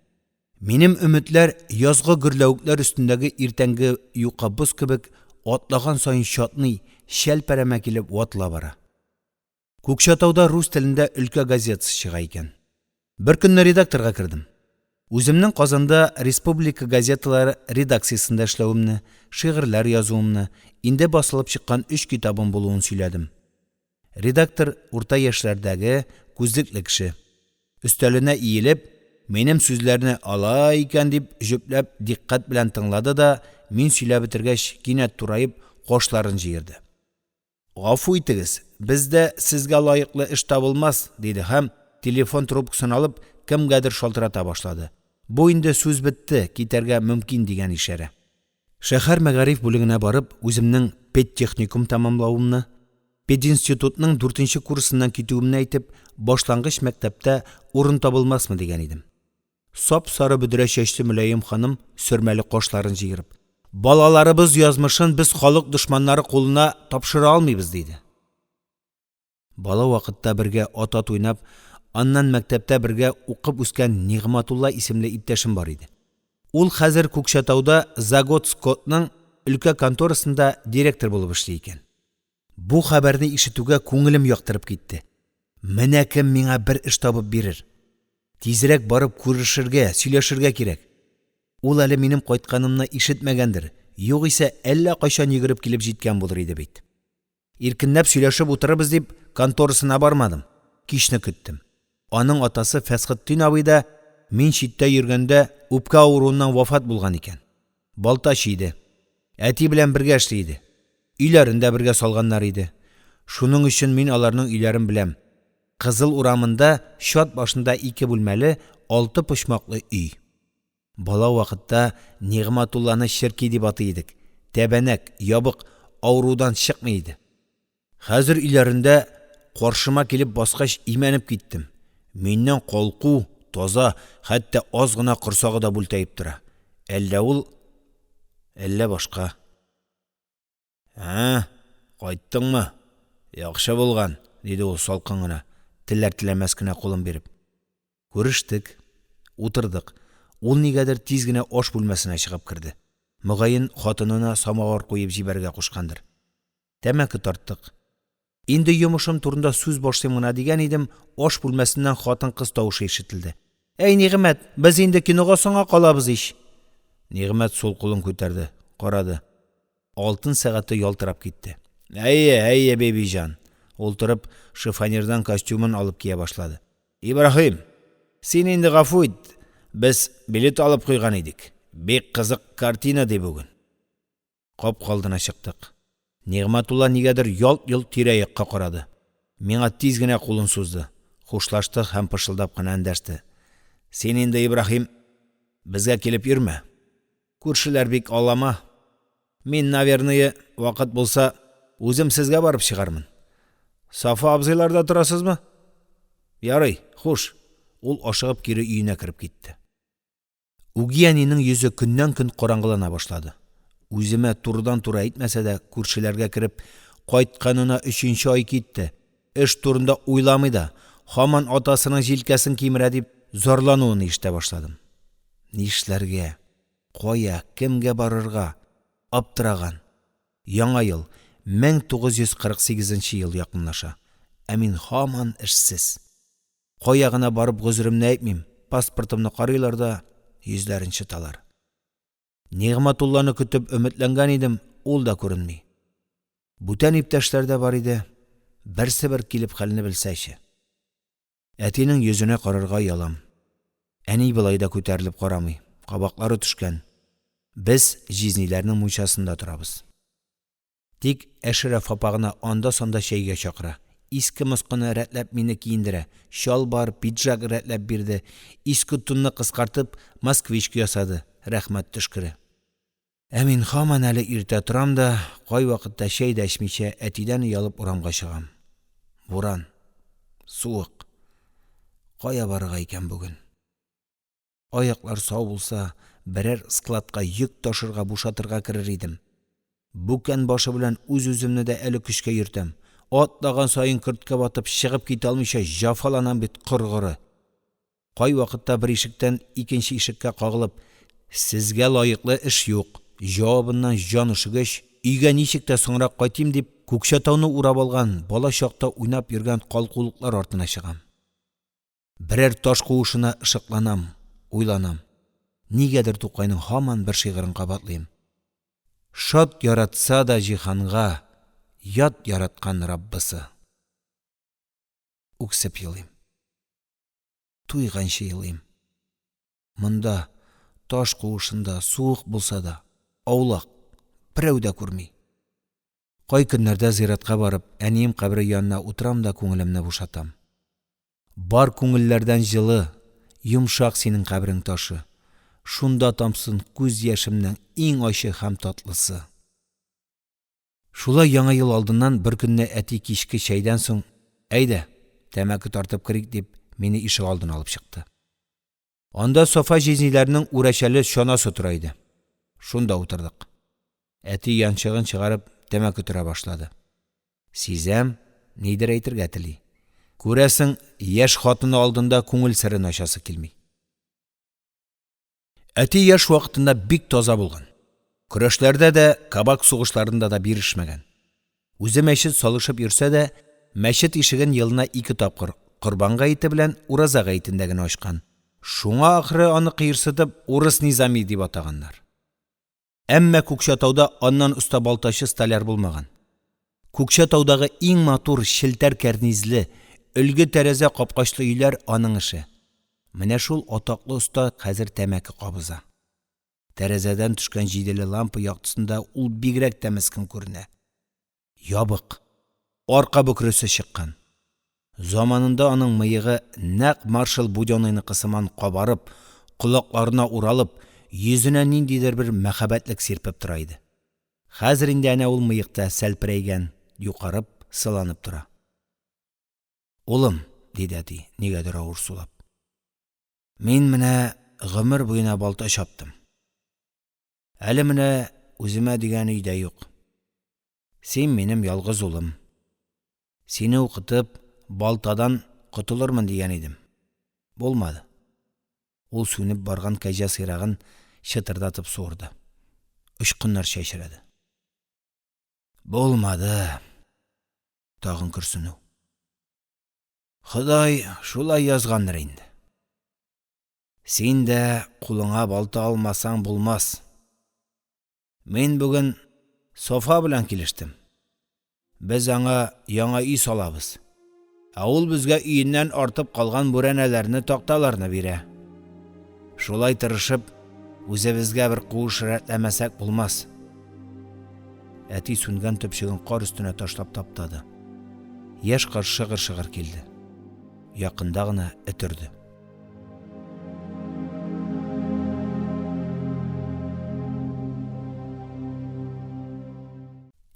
Минем өметләр язгы гөрләвекләр өстендәге иртәнге юкабыз кебек атлаган саен чатный, шәл-пәрәмә килеп ватыла бара. Көкшетауда рус телендә өлкә газетасы чыга икән. Бер көнне редакторга кердем. Үземнең Казанда республика газеталары редакциясында эшләвемне, шигырьләр язуымны, инде басылып чыккан 3 китабым булуын сөйләдем. Редактор урта яшьләрдәге күзлекле кеше. Өстәленә иелеп, минем сүзләрне ала икән дип җөпләп диккать белән тыңлады да, мин сөйләп бетергәч, кинәт турайып, кашларын җыерды. Гафу итегез, бездә сезгә лаеклы эш табылмас, диде һәм телефон трубкасын алып, кемгәдер шалтырата башлады. Бу инде сүз бетте, китәргә мөмкин дигән ишарә. Шәһәр мәгариф бүлегенә барып, үземнең педтехникум тамамлавымны, пединститутның 4нче курсыннан китүемне әйтеп, башлангыч мәктәптә урын табылмасмы дигән идем. Сап-сары бөдрә чәчле мөлаем ханым сөрмәле кашларын җыерып, балаларыбыз язмышын без халык дошманнары кулына тапшыра алмыйбыз диде. Бала вакытта бергә ат уйнап, аннан мәктәптә бергә укып үскән Нигъматулла исемле иптәшем бар иде. Ул хәзер Күкшәтауда Заготскотның өлкә конторасында директор булып эшли икән. Бу хәбәрне ишетүгә күңелем яктырып китте. Менә кем миңа бер эш табып бирер. Тизрәк барып күрешергә, сөйләшергә кирәк. Ул әле минем кайтканымны ишетмәгәндер, югыйсә әллә кайчан йөгереп килеп җиткән булыр иде бит. Иркенләп сөйләшеп утырыбыз дип, конторасына бармадым. Кичне көттем. Аның атасы Фәсхетдин абый да мин читтә йөргәндә үпкә авыруыннан вафат булган икән. Балтач иде. Әти белән бергә эшли иде. Өйләрендә бергә салганнар иде. Шуның өчен мин аларның өйләрен беләм. Кызыл урамында, чат башында 2 бүлмәле, 6 почмаклы өй. Бала вакытта Нигъматулланы Ширки дип атый идек. Тәбәнәк, ябык, авырудан чыкмый иде. Хәзер өйләрендә каршыма килеп баскач имәнеп киттем. Миннән калку, таза, хәтта аз гына корсагы да бүлтәеп тора. Әллә ул, әллә башка. Кайттыңмы? Яхшы булган, диде ул салкын гына, теләр-теләмәс кенә кулын биреп. Күрештек, утырдык. Ул нигәдер тиз генә аш бүлмәсенә чыгып керде. Мөгаен хатынына самавыр куеп җибәргә кушкандыр. Тәмәке тарттык. Инде йомышым турында сүз башлыйм гына дигән идем, аш бүлмәсеннән хатын-кыз тавышы ишетелде. Әй Нигъмәт, без инде кинога соңга калабыз ич. Нигъмәт сул кулын күтәрде, карады. Алтын сәгате ялтырап китте. Әйе, бебижан. Ул торып, шифонердан костюмын алып кия башлады. Ибраһим, син инде гафу ит. Без билет алып куйган идек. Бик кызык картина ди бүген. Кап калдына чыктык. Нигъматулла нигәдер ялт-йолт тирә-якка карады. Миңа тиз генә кулын сузды. Хушлашты һәм пышылдап кына эндәште. Син инде, Ибраһим, безгә килеп йөрмә. Күршеләр бик алама. Мин, наверное, вакыт булса, үзем сезгә барып чыгармын. Сафа абзыйларда торасызмы? Ярый, хуш. Ул ашыгып кире өенә кереп китте. Угиянинең йөзе көннән-көн караңгылана башлады. Үземә турыдан-туры әйтмәсә дә, күршеләргә кереп, кайтканына 3нче ай китте. Эш турында уйламый да, һаман атасының җилкәсен кимерә дип зарлануын ишетә башладым. Нишләргә? Кая, кемгә барырга? Аптыраган. Яңа ел 1948 ел якынлаша. Ә мин һаман эшсез. Кая гына барып гозрымны әйтмим, паспортымны карыйлар да йөзләрен чыталар. Нигъматулланы көтеп өметләнгән идем, ул да күренми. Бүтән иптәшләр дә бар иде. Берсе бер килеп хәлне белсәче. Әтинең йөзенә карарга ялам. Әни былай да күтәрелеп карамый, кабаклары төшкән. Без җизниләрнең мунчасында торабыз. Тик Әшрәф апагына анда-санда чәйгә чакыра. Иске мыскыны рәтләп мине киендерә. Шалбар, пиджак рәтләп бирде. Иске тунны кыскартып, москвичка ясады. Рәхмәт төшкере. Ә мин һаман әле иртә торам да, кай вакытта чәй дә эчмичә әтидән ялып урамга чыгам. Буран, суык. Кая барырга икән бүген? Аяклар сау булса, берәр складка йөк ташырга бушатырга керер идем. Бүкән башы белән үз-үземне дә әле көчкә йөртәм. Атлаган сайын көрткә батып чыгып китә алмыйча җафаланам бит кыргыры. Кай вакытта бер ишектән икенче ишеккә кагылып, сезгә лаеклы эш юк. Җавабыннан җан ышыгыч, өйгә ничек тә соңрак кайтыйм дип, Күкшәтауны урап алган, бала чакта уйнап йөргән калкулыклар артына чыгам. Берәр таш куышына ышыкланам, уйланам. Нигәдер Тукайның һаман бер шигырен кабатлыйм. Шат яратса да җиһанга, ят яраткан Раббысы. Үксеп елыйм. туйганчы елыйм. Монда, таш куышында суык булса да, аулак, берәү дә күрми. Кай көннәрдә зиратка барып, әнием кабре янына утырам да күңелемне бушатам. Бар күңелләрдән җылы, йомшак синең кабрең ташы. Шунда тамсын күз яшемнең иң ачы һәм татлысы. Шулай яңа ел алдыннан бер көнне әти кичке чәйдән соң, әйдә, тәмәке тартып керик дип, мине ишек алдына алып чыкты. Анда Сафа җизниләрнең үрәчәле чанасы тора иде. Шунда утырдык. Әти янчыгын чыгарып, тәмәке төра башлады. Сизәм, нидер әйтергә тели. Күрәсең, яшь хатыны алдында күңел серен ачасы килми. Әти яшь вакытында бик таза булган. Көрәшләрдә дә, кабак сугышларында да бирешмәгән. Үзе мәчет салышып йөрсә дә, мәчет ишеген елына 2 тапкыр Корбан гаете белән Ураза гаетендә генә ачкан. Шуңа ахры аны кыерсытып Урыс низами дип атаганнар. Әмма Күкчәтауда аннан уста балтачы столяр булмаган. Күкчәтаудагы иң матур шелтәр кәрнизле, өлге тәрәзә капкачлы өйләр аның эше. Менә шул атаклы уста хәзер тәмәке кабыза. Тәрәзәдән төшкән җиделе лампа яктысында ул бигрәк тә мескен күренә. Ябык, арка бөкресе чыккан. Заманында аның мыегы нәкъ маршал Будённыйныкы сыман кабарып, колакларына уралып, йөзенә ниндидер бер мәхәббәтлек сирпеп тора иде. Хәзер инде әнә ул мыекта сәлперәйгән, юқарып, сыланып тора. Улым, диде әти, нигәдер авыр сулап. Мин менә гомер буена балта чаптым. Әле менә үземә дигән өйдә юк. Син минем ялгыз улым. Сине укытып, балтадан котылырмын дигән идем. Булмады. Ул сүнеп барган кәҗә сыйрагын чытырдатып суырды. Учкыннар чәчрәде. Булмады. Тагын күрсенү. Ходай шулай язгандыр инде. Син дә кулыңа балта алмасаң булмас. Мин бүген Сафа белән килештем. Без аңа яңа үй салабыз. Ул безгә өеннән артып калган бүрәнәләрне, такталарны бирә. Шулай тырышып, үзебезгә бер куыш рәтләмәсәк булмас. Әти сүнгән төпчеген кар өстенә ташлап таптады. Яшь кар шыгыр-шыгыр килде. Якында гына этерде.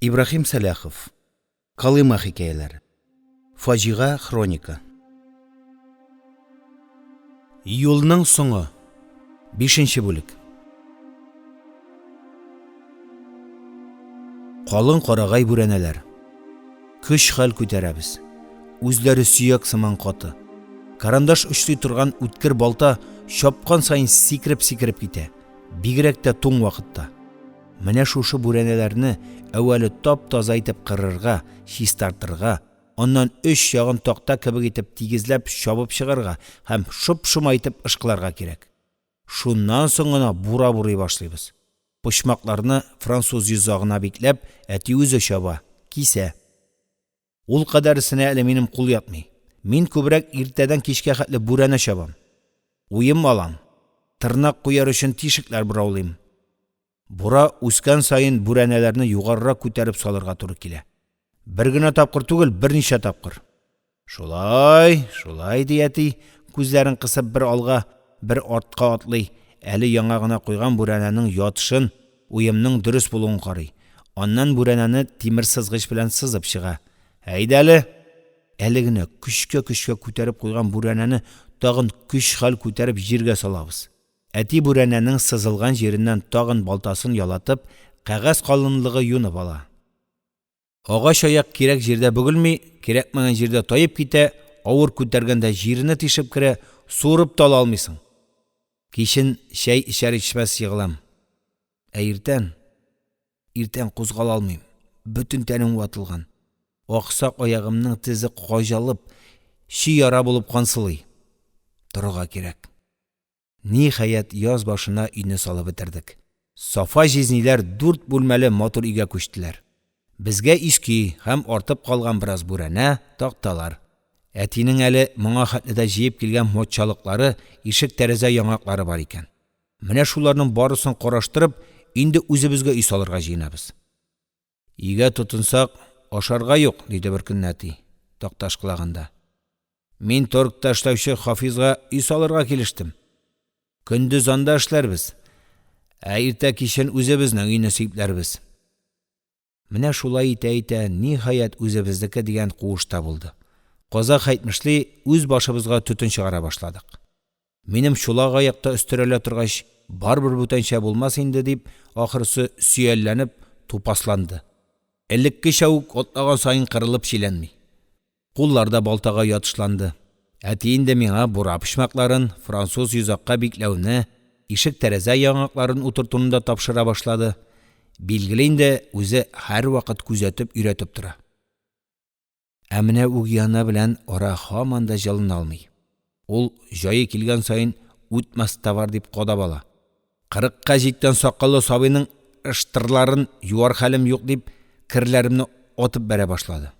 Ибрахим Сәләхов. Калыма хикәяләре. Фаҗига хроника. Юлның соңы. 5-нче бүлек. Калын карагай бүрәнәләр. Көч хәл күтәрәбез. Үзләре сөяк сыман каты. Карандаш очлый торган үткер балта чапкан сайын сикереп китә. Бигрәк тә туң вакытта. Менә шушы бүрәнәләрне әүвәле тап-таза итеп кырырга, чистартырга, аннан 3 ягын такта кебек итеп тигезләп чабып чыгарга һәм шып-шыма итеп ышкыларга кирәк. Шуннан соң гына бура-бурый башлыйбыз. Почмакларны француз йозагына бикләп, әти үзе чаба, кисә. Ул кадәрсенә әле минем кул ятмый. Мин күбрәк иртәдән кичкә хәтле бүрәнә чабам. Уем алам. Тырнак куяр өчен тишекләр бораулыйм. Бура үскән сайын бүрәнәләрне югарырак күтәреп салырга туры килә. Бер генә тапкыр түгел, берничә тапкыр. Шулай ди әти, күзләрен кысып бер алга, бер артка атлый, әле яңа гына куйган бүрәнәнең ятышын, уемның дөрес булуын карый. Аннан бүрәнәне тимер сызгыч белән сызып чыга. Әйдәле, әле генә көчкә күтәреп куйган бүрәнәне тагын көч хәл күтәреп җиргә салабыз. Әти бүрәнәнең сызылган җиреннән тагын балтасын ялатып, кәгазь калынлыгы юнып ала. Агач аяк кирәк җирдә бөгелми, кирәкмәгән җирдә таеп китә, авыр күтәргәндә җирене тишеп керә, суырып та алмыйсың. Кичен чәй ичәр-ичмәс егылам. Иртән кузгала алмыйм. Бүтән тәнем ватылган. Аксак аягымның тезе каҗалып, чи яра булып кансылый. Торырга кирәк. Ниһаять яз башына өйне салып бетердек. Сафа җизниләр 4 бүлмәле матур өйгә күчтеләр. Безгә иски һәм артып калган бераз бүрәнә, такталар. Әтинең әле моңа хәтледә җыеп килгән мotчалыклары, ишек тәрәзә яңаклары бар икән. Менә шуларның барысын караштырып, инде үзебезгә үй салырга җыенабыз. Игә тотынсак, ашарга юк, диде бер көнне әти, такташ кылаганда. Мин торгта эшләүче Хафизга үй салырга килештем. Көндез анда эшләрбез. Иртә кичен үзебезнең өйне сыйпләрбез. Менә шулай итә-итә, ниһаять үзебезнеке дигән куышта булды. Казак әйтмешли, үз башыбызга төтен чыгара башладык. Минем чулак аякта өстерәлә торгач, барбер бүтәнчә булмас инде дип, ахырсы сөялләнеп, тупасланды. Элеккечә үк атлаган сайын кырылып чиләнми. Кулларда балтага ятышланды. Әти инде миңа бура пычмакларын, француз йозакка бикләүне, ишек тәрәзә яңакларын утыртуны да тапшыра башлады. Билгеле инде үзе һәр вакыт күзәтеп өйрәтеп тора. Ә менә угияна белән ара һаман да җылына алмый. Ул җае килгән сайын үтмәс товар дип кадап ала. 40-ка җиткән сакаллы сабыйның ыштырларын юар хәлем юк дип, кирләремне атып бәрә башлады.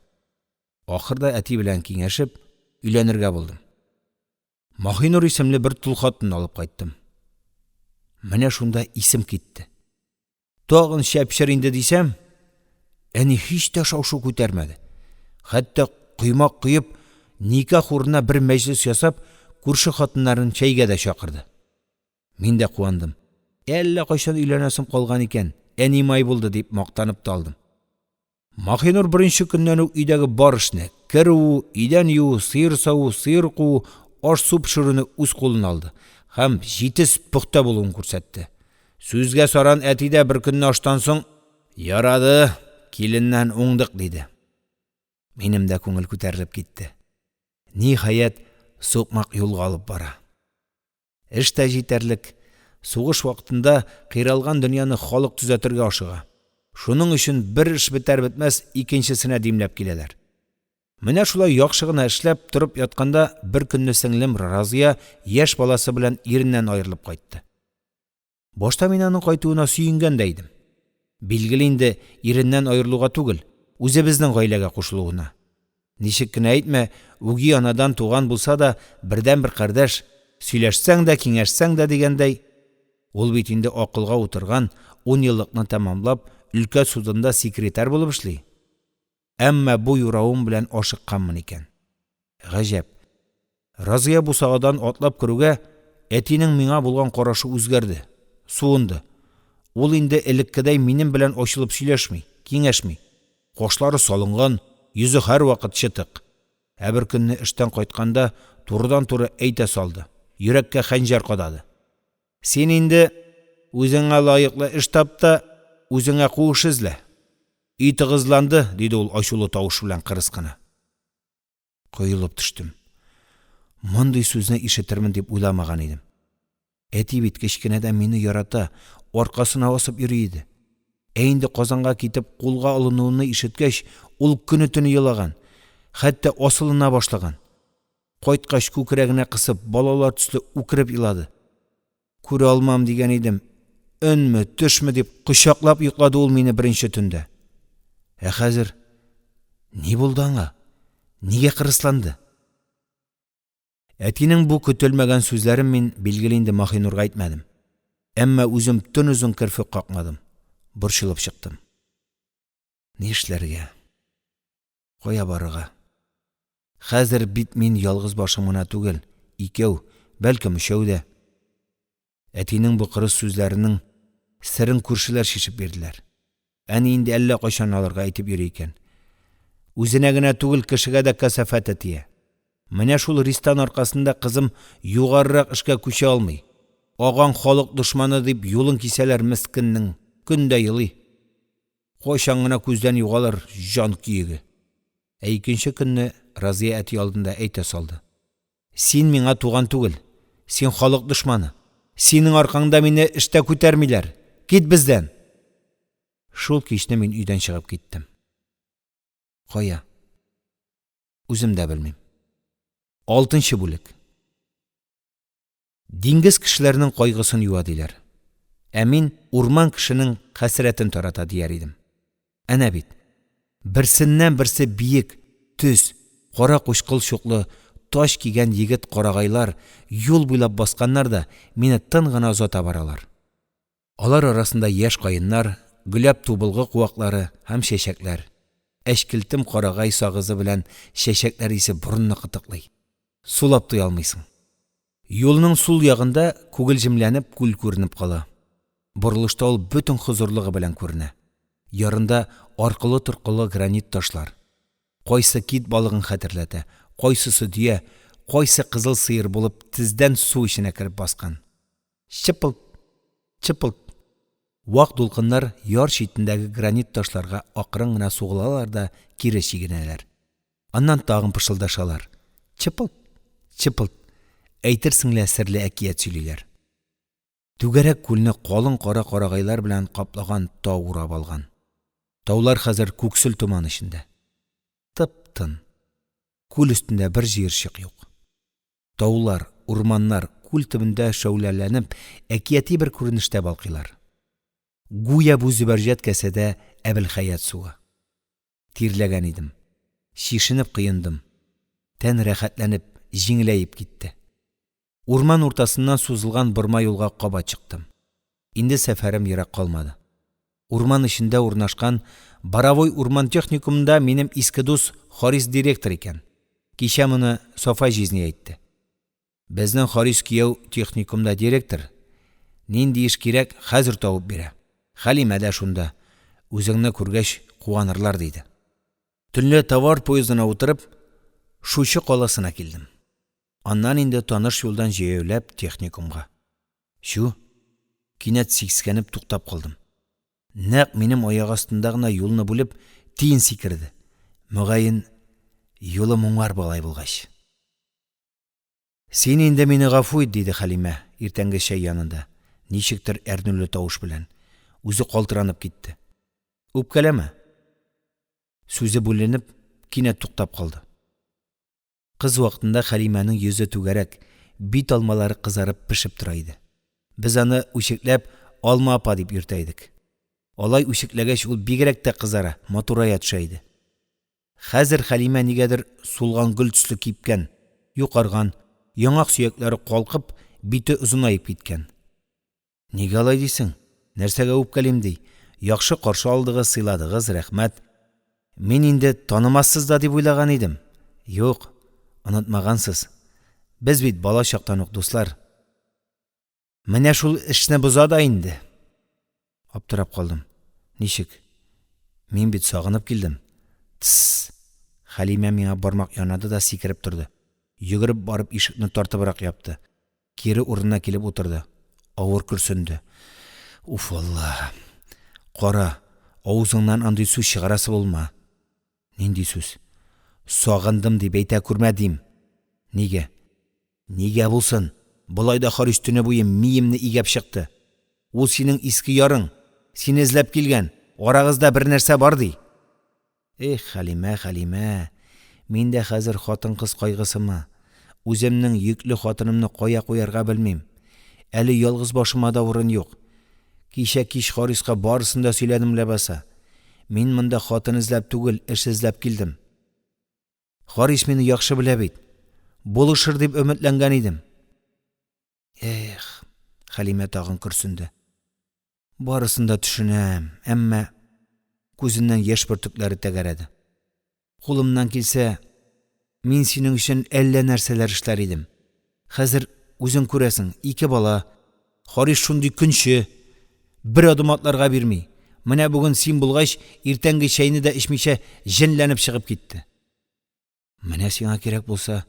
Ахырда әти белән киңәшеп, өйләнергә булдым. Маһинур исемле бер тол хатын алып кайттым. Менә шунда исем китте. Тагын шәпшер инде дисәм, әни һич тә шау-шу күтәрмәде. Хәтта кыймак кыеп, никах урынына бер мәҗлес ясап, күрше хатыннарын чәйгә дә чакырды. Мин дә куандым. Әллә кайчан өйләнәсем калган икән, әни май булды дип мактанып та алдым. Маһинур беренче көннән үк өйдәге бар эшне, керү, идән юу, сыер сау, сыер куу, аш-су пешерүне үз кулына алды һәм җитез пөхтә булуын күрсәтте. Сүзгә саран әти дә бер көнне аштан соң, ярады, киленнән уңдык диде. Минем дә күңел күтәрелеп китте. Ниһаять, сукмак юлга алып бара. Эш тә җитәрлек. Сугыш вакытында кыйралган дөньяны халык төзәтергә ашыга. Шуның өчен бер эш бетәр-бетмәс икенчесенә димләп киләләр. Менә шулай яхшы гына эшләп торып ятканда бер көнне сеңлем Разия яшь баласы белән иреннән аерылып кайтты. Башта мин аның кайтуына сөенгән дә идем. Билгеле инде иреннән аерылуга түгел, үзебезнең гаиләгә кушылуына. Ничек кенә әйтмә, үги анадан туган булса да, бердән бер кардәш, сөйләшсәң дә, киңәшсәң дә дигәндәй, ул бит инде акылга утырган, 10 еллыкны тәмамлап, өлкә судында секретарь булып эшли. Әмма бу юравым белән ашыкканмын икән. Гаҗәп. Разия бусагадан атлап керүгә, әтинең миңа булган карашы үзгәрде, суынды. Ул инде элеккедәй минем белән ачылып сөйләшми, киңәшми. Кашлары салынган, йөзе һәр вакыт чытык. Ә бер көнне эштән кайтканда турыдан-туры әйтә салды. Йөрәккә хәнҗәр кадады. Син инде үзеңә лаеклы эш тап та, үзеңә куыш эзлә. Үй тыгызланды, диде ул ачулы тавыш белән кырыскына. Коелып төштем. Мондый сүзне ишетермен дип уйламаган идем. Әти бит кечкенәдән мине ярата, аркасына асып йөри иде. Инде Казанга китеп кулга алынуны ишеткәч, ул көне-төне елаган, хәтта асылына башлаган. Кайткач күкрәгенә кысып, балалар төсле үкереп илады. Күрә алмам дигән идем. Өнме, төшме дип кочаклап йоклады ул мине беренче төндә. Ә хәзер ни булды аңа? Нигә кырысланды? Әтинең бу көтелмәгән сүзләрен мин билгеле инде Маһинурга әйтмәдем. Әмма үзем төн үзен керфек какмадым. Борчылып чыктым. Ни эшләргә? Кая барырга? Хәзер бит мин ялгыз башым гына түгел, икәү, бәлкем өчәү дә. Әтинең бу кырыс сүзләренең сырын күршеләр шишеп бирделәр. Әни инде әллә кайчан аларга әйтеп йөри икән. Үзенә генә түгел, кешегә дә кәсафәт тия. Менә шул ристан аркасында кызым югарырак эшкә күчә алмый. Аган халык дошманы дип юлын кисәләр мискиннең, көндә елый. Кайчан гына күздән югалыр җан киеге. Ә икенче көнне Разия әти алдында әйтә салды. Син миңа туган түгел. Син халык дошманы. Синең аркаңда мине эштә күтәрмиләр. Кит бездән. Шул кичне мин өйдән чыгып киттем. Кая? Үзем дә белмим. 6-нчы бүлек. Диңгез кешеләренең кайгысын юа диләр. Ә мин урман кешенең хәсрәтен тарата дияр идем. Әнә бит. Берсеннән берсе биек, төс, Қора қошқыл шоқлы таш киген егет қарағайлар юл буйлап басқаннар да мені тын ғына ұзата баралар. Алар арасында яш қайыннар, гүләп тубылғы қуақлары һәм шешәкләр. Әшкілтім қарағай сағызы белән шешәкләр исе бұрынны қытықлый. Сулап туя алмайсың. Юлның сул ягында күгелҗемләнеп күл күренеп кала. Борылышта ул бөтен хозурлыгы белән күренә. Ярында аркылы-торкылы гранит ташлар. Кайсы кит балыгын хәтерләтә, кайсысы дөя, кайсы кызыл сыер булып тиздән су эченә кереп баскан. Чыпылт, чыпылт. Вак дулкыннар яр читендәге гранит ташларга акрын гына сугылалар да кире чигенәләр. Аннан тагын пышылдашалар. Чыпылт, чыпылт. Әйтерсең лә серле әкият сөйлиләр. Түгәрәк күлне калын кара карагайлар белән каплаган тау урап алган. Таулар хәзер күксел туман эчендә. Тып-тын. Күл өстендә бер җыерчык юк. Таулар, урманнар күл төбендә шәүләләнеп, әкияти бер күренештә балкыйлар. Гүя бу зөбәрҗәт кәсәдә Әбелхаят суы. Тирләгән идем. Шишенеп кыендым. Тән рәхәтләнеп, җиңеләеп китте. Урман уртасыннан сузылган борма юлга каба чыктым. Инде сәфәрем ерак калмады. Урман эчендә урнашкан Боровой урман техникумында минем иске дус Харис директор икән. Кичә моны Сафа җизни әйтте. Безнең Харис кияү техникумда директор. Нинди эш кирәк, хәзер табып бирә. Хәлимә дә шунда. Үзеңне күргәч куанырлар диде. Төнлә товар поездына утырып, Шушы каласына килдем. Аннан инде таныш юлдан җәяүләп техникумга. Шу, кинәт сикскәнеп туктап калдым. Нәкъ минем аяк астында гына юлны бүлеп, тиен сикерде. Мөгаен, юлы моңар балай булгач. Син инде мине гафу ит, диде Хәлимә, иртәнге чәй янында. Ничектер әрнүле тавыш белән. Үзе калтыранып китте. Үпкәләмә. Сүзе бүленеп, кинәт туктап калды. Кыз вакытында Хәлимәнең йөзе түгәрәк, бит алмалары кызарып пешеп тора иде. Без аны үчекләп алма апа дип йөртә идек. Алай үчекләгәч ул бигрәк тә кызара, матурая төшә иде. Хәзер Хәлимә нигәдер сулган гөл төсле кипкән, юкарган, яңак сөякләре калкып, бите озынайып киткән. Нигә алай дисең? Нәрсәгә үпкәлим ди? Яхшы каршы алдыгыз, сыйладыгыз, рәхмәт. Мин инде танымассыз да дип уйлаган идем. Юк, онытмагансыз. Без бит бала чактан ук дуслар. Менә шул эшне боза да инде. Аптырап калдым. Ничек? Мин бит сагынып килдем. Тс. Хәлимә миңа бармак янады да сикереп торды. Йөгереп барып ишекне тартыбрак япты. Кире урынына килеп утырды. Авыр күрсенде. Уф, Алла. Кара, авызыңнан андый сүз чыгарасы булма. Нинди сүз? Сагындым дип әйтә күрмәдим. Нигә? Нигә булсын? Булай да Харис төне буе миемне игәп чыкты. Ул синең иске ярың. Сине эзләп килгән. Арагызда бер нәрсә бар ди. Эх, Хәлимә, Хәлимә. Мин дә хәзер хатын-кыз кайгысымы? Үземнең йөкле хатынымны кая куярга белмим. Әле ялгыз башыма да урын юк. Кичә кич Хариска барысын да сөйләдем ләбаса. Мин монда хатын эзләп түгел, эш эзләп килдем. Харис мине яхшы белә бит. Булышыр дип өметләнгән идем. Эх, Хәлимә тагын күрсенде. Барысын да төшенәм, әмма күзеннән яшь бөртекләре тәгәрәде. Кулымнан килсә, мин синең өчен әллә нәрсәләр эшләр идем. Хәзер үзең күрәсең, ике бала, Харис шундый көнче, бер адым атларга бирми. Менә бүген син булгач, иртәнге чәйне дә эчмичә җенләнеп чыгып китте. Менә сиңа кирәк булса,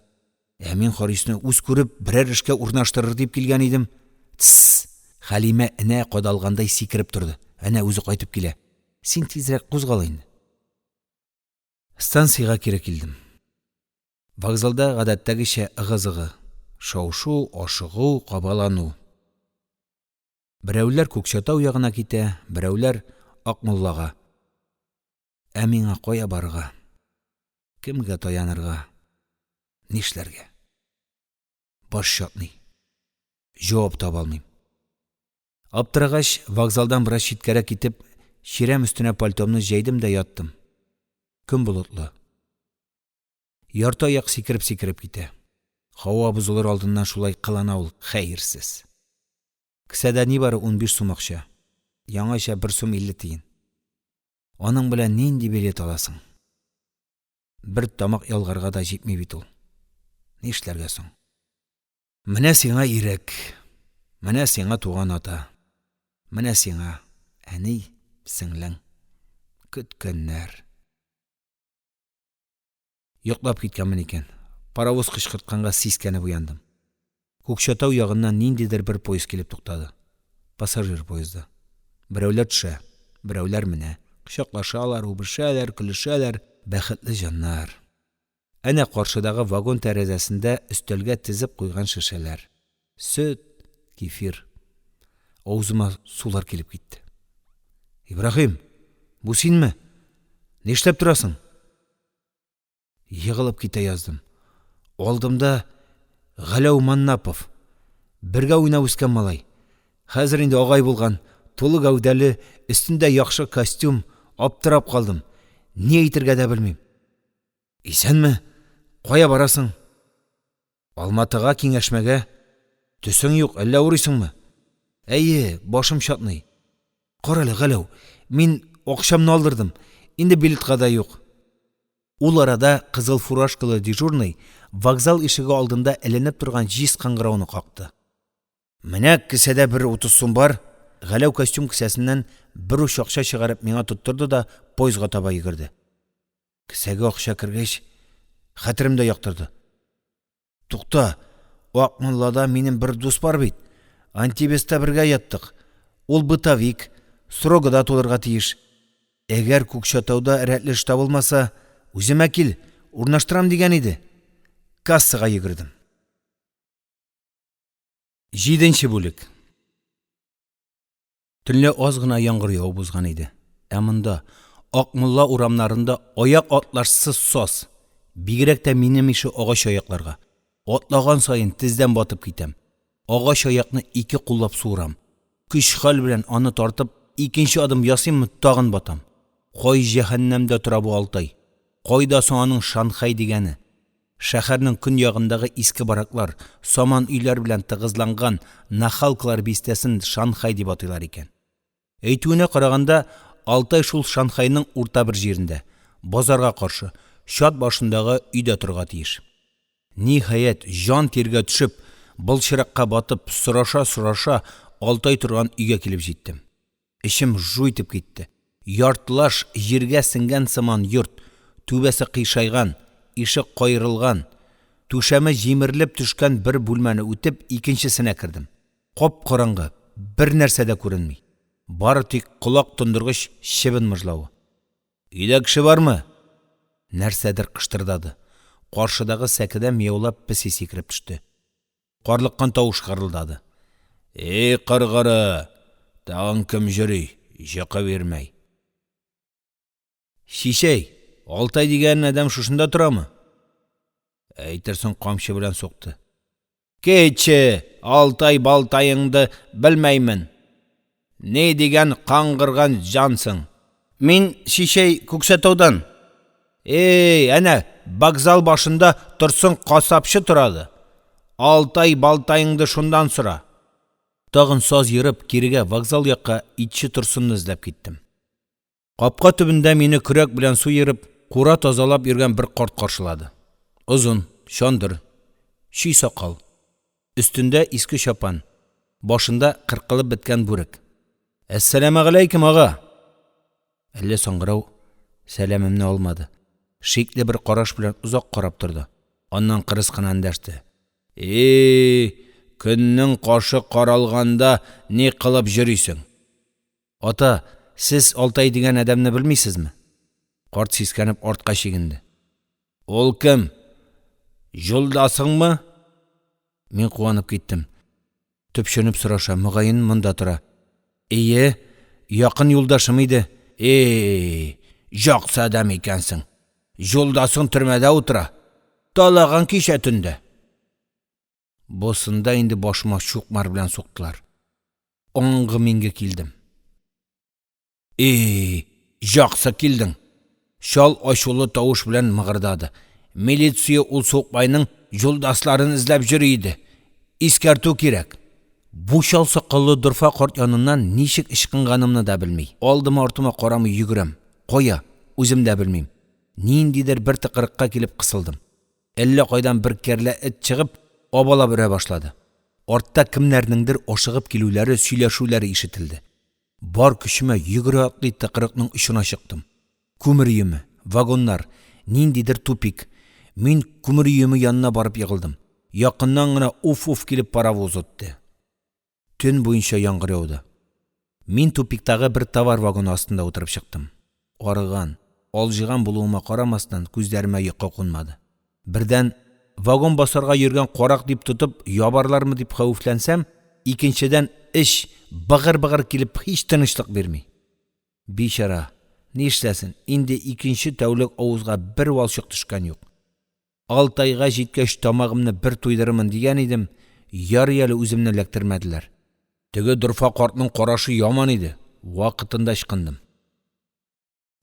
мин Харисны үз күреп берәр эшкә урнаштырыр дип килгән идем. Тс! Хәлимә энә кадалгандай сикереп торды. Әнә үзе кайтып килә. Син тизрәк кузгал инде. Станциягә кире килдем. Вокзалда гадәттәгечә ыгы-зыгы, шау-шу, ашыгу, кабалану. Берәүләр Күкчәтау ягына китә, берәүләр Акмуллага. Ә миңа кая барырга? Кемгә таянырга? Нишләргә? Баш чатный. Җавап таба алмыйм. Аптырагач, вокзалдан бераз читкәрәк китеп, чирәм өстенә пальтомны җәйдем дә яттым. Көн болытлы. Ярты аяк сикереп китә. Хава бузылыр алдыннан шулай кылана ул, хәерсез. Кесәдә ни бары 15 сум акча. Яңача 1 сум 50 тиен. Аның белән нинди билет аласың? Бер тамак ялгарга да җитми бит ул. Ни эшләргә соң? Менә сиңа ирек. Менә сиңа туган ата. Менә сиңа әни, сеңлең. Көткәннәр. Йоклап киткәнмен икән. Паровоз кычкыртканга сискәнеп уяндым. Күкчатау ягыннан ниндидер бер поезд килеп туктады. Пассажир поезды. Берәүләр төшә, берәүләр менә. Кочаклашалар, үбешәләр, көлешәләр. Бәхетле җаннар. Әнә каршыдагы вагон тәрәзәсендә өстәлгә тезеп куйган шешәләр. Сөт, кефир. Авызыма сулар килеп китте. Ибраһим, бу синме? Нишләп торасың? Егылып китә яздым. Алдымда Галәү Маннапов. Бергә уйнап үскән малай. Хәзер инде агай булган, тулы гәүдәле, өстендә яхшы костюм, аптырап калдым. Ни әйтергә дә белмим. Исәнме? Кая барасың? Алматыга киңәшмәгә. Төсең юк, әллә урыйсыңмы? Әйе, башым чатный. Карале, Галәү, мин акчамны алдырдым. Инде билетка да юк. Ул арада кызыл фуражкалы дежурный вокзал ишеге алдында эленеп торган җиз кыңгырауны какты. Менә кесәдә бер 30 сум бар. Галәү костюм кесәсеннән бер уч акча чыгарып миңа тоттырды да поезга таба йөгерде. Кесәгә акча кергәч, хәтеремдә яктырды. Тукта, Акмуллада минем бер дус бар бит. Антибеста бергә яттык. Ул бытовик, срогыда тулырга тиеш. Әгәр Күкчатауда рәтле эш табылмаса, үземә кил, урнаштырам дигән иде. Кассага йөгердем. 7нче бүлек. Төнлә аз гына яңгыр яуып узган иде. Ә монда Акмулла урамнарында аяк атлашсыз сос. Бигрәк тә минем ише агач аякларга. Атлаган сайын тездән батып китәм. Агач аякны 2 куллап суырам. Көч-хәл белән аны тартып, икенче адым ясыйммы, тагын батам. Кай җәһәннәмдә тора бу Алтай? Кайда соң аның Шанхай дигәне? Шәһәрнең көньягындагы иске бараклар, саман өйләр белән тыгызланган нахалклар бистәсен Шанхай дип атыйлар икән. Әйтүенә караганда, Алтай шул Шанхайның урта бер җирендә, базарга каршы, чат башындагы өйдә торга тиеш. Ниһаять, җан тиргә төшеп, былчыракка батып, сораша Алтай торган өйгә килеп җиттем. Ишем жу итеп китте. Яртылаш җиргә сеңгән сыман йорт, түбәсе кыйшайган, ишек кайрылган, түшәме җимерелеп төшкән бер бүлмәне үтеп, икенчесенә кердем. Кап-караңгы, бер нәрсә дә күренми. Бары тик колак тондыргыч чебен мыжлавы. Өйдә кеше бармы? Нәрсәдер кыштырдады. Каршыдагы сәкедә мияулап песи сикереп төште. Карлыккан тавыш кырылдады. Эй, каргары, тагын кем йөри, җакы бермәй. Шишәй, Алтай дигән адәм шушында торамы? Әйтерсең камчы белән сукты. Кече, Алтай балтайыңды белмәймен. Не дигән каңгырган җансың? Мин Шишәй Күкчатаудан. Эй, әнә, вокзал башында торсын касапчы торады. Алтай балтайыңды шундан сора. Тагын саз йырып, кирегә вокзал якка итче Турсынны эзләп киттем. Капка төбендә мине көрәк белән су йырып, кура тазалап йөргән бер карт каршылады. Озын, чандыр, ши сакал. Өстендә иске чапан, башында кыркылып беткән бүрек. Әссәламу алейкум, ага. Әллә саңгырау сәламемне алмады. Шикле бер караш белән узак карап торды. Аннан кырыс кына эндәште. Көннең кашы каралганда ни кылып йөрисең? Ата, сез Алтай дигән адәмне белмисезме? Карт сискәнеп артка чигенде. Ул кем? Юлдасыңмы? Мин куанып киттем. Төпченеп сораша, мөгаен монда тора. Ие, якын юлдашым иде. Жаксы адам икәнсең. Юлдасың төрмәдә утыра. Талаган кичә төндә. Босында инде башыма чукмар белән суктылар. Аңгы мингә килдем. Жаксы килдең. Шал ачулы тавыш белән мыгырдады. Милиция ул Соқпайның жолдасларын izlab жүрейді. Искәрту керек. Бу шал сақаллы дұрфа қарт янынан нишік ішқынғанымны да білмей. Алдыма артыма қарамы югірем. Қоя, өзім де білмейм. Ниндидер бір тықырыққа келіп қысылдым. Әлі қойдан бір керлі іт шығып, обала бүре башлады. Артта кімнәрніңдір ошығып келулері, сөйләшулері ишетілді. Бар күшіме югірі атлы тықырықның ұшына шықтым. Көмір үйімі, вагонлар, ниндидер тупик. Мен көмір үйімі янына барып еғылдым. Яқыннан ғына уф-уф келіп паравоз өтті. Түн бойынша яңғыр яуды. Мен тупиктағы бір товар вагоны астында отырып шықтым. Арыған, алжыған болуыма қарамастан көздеріме йоққа қонмады. Бірден вагон басарға йөргән қорақ деп тұтып, ябарлармы деп хәуфләнсәм, икенчеден іш бағыр-бағыр келіп hiç тынычлык бермей. Бишара, не эшләсен, инде икенче тәулек авызга бір валшык төшкән юк. 6 айга җиткәч тамагымны бір туйдырырмын дигән идем, ярый әле үземне эләктермәделәр. Теге дұрфа картның карашы яман иде. Вакытында ычкындым.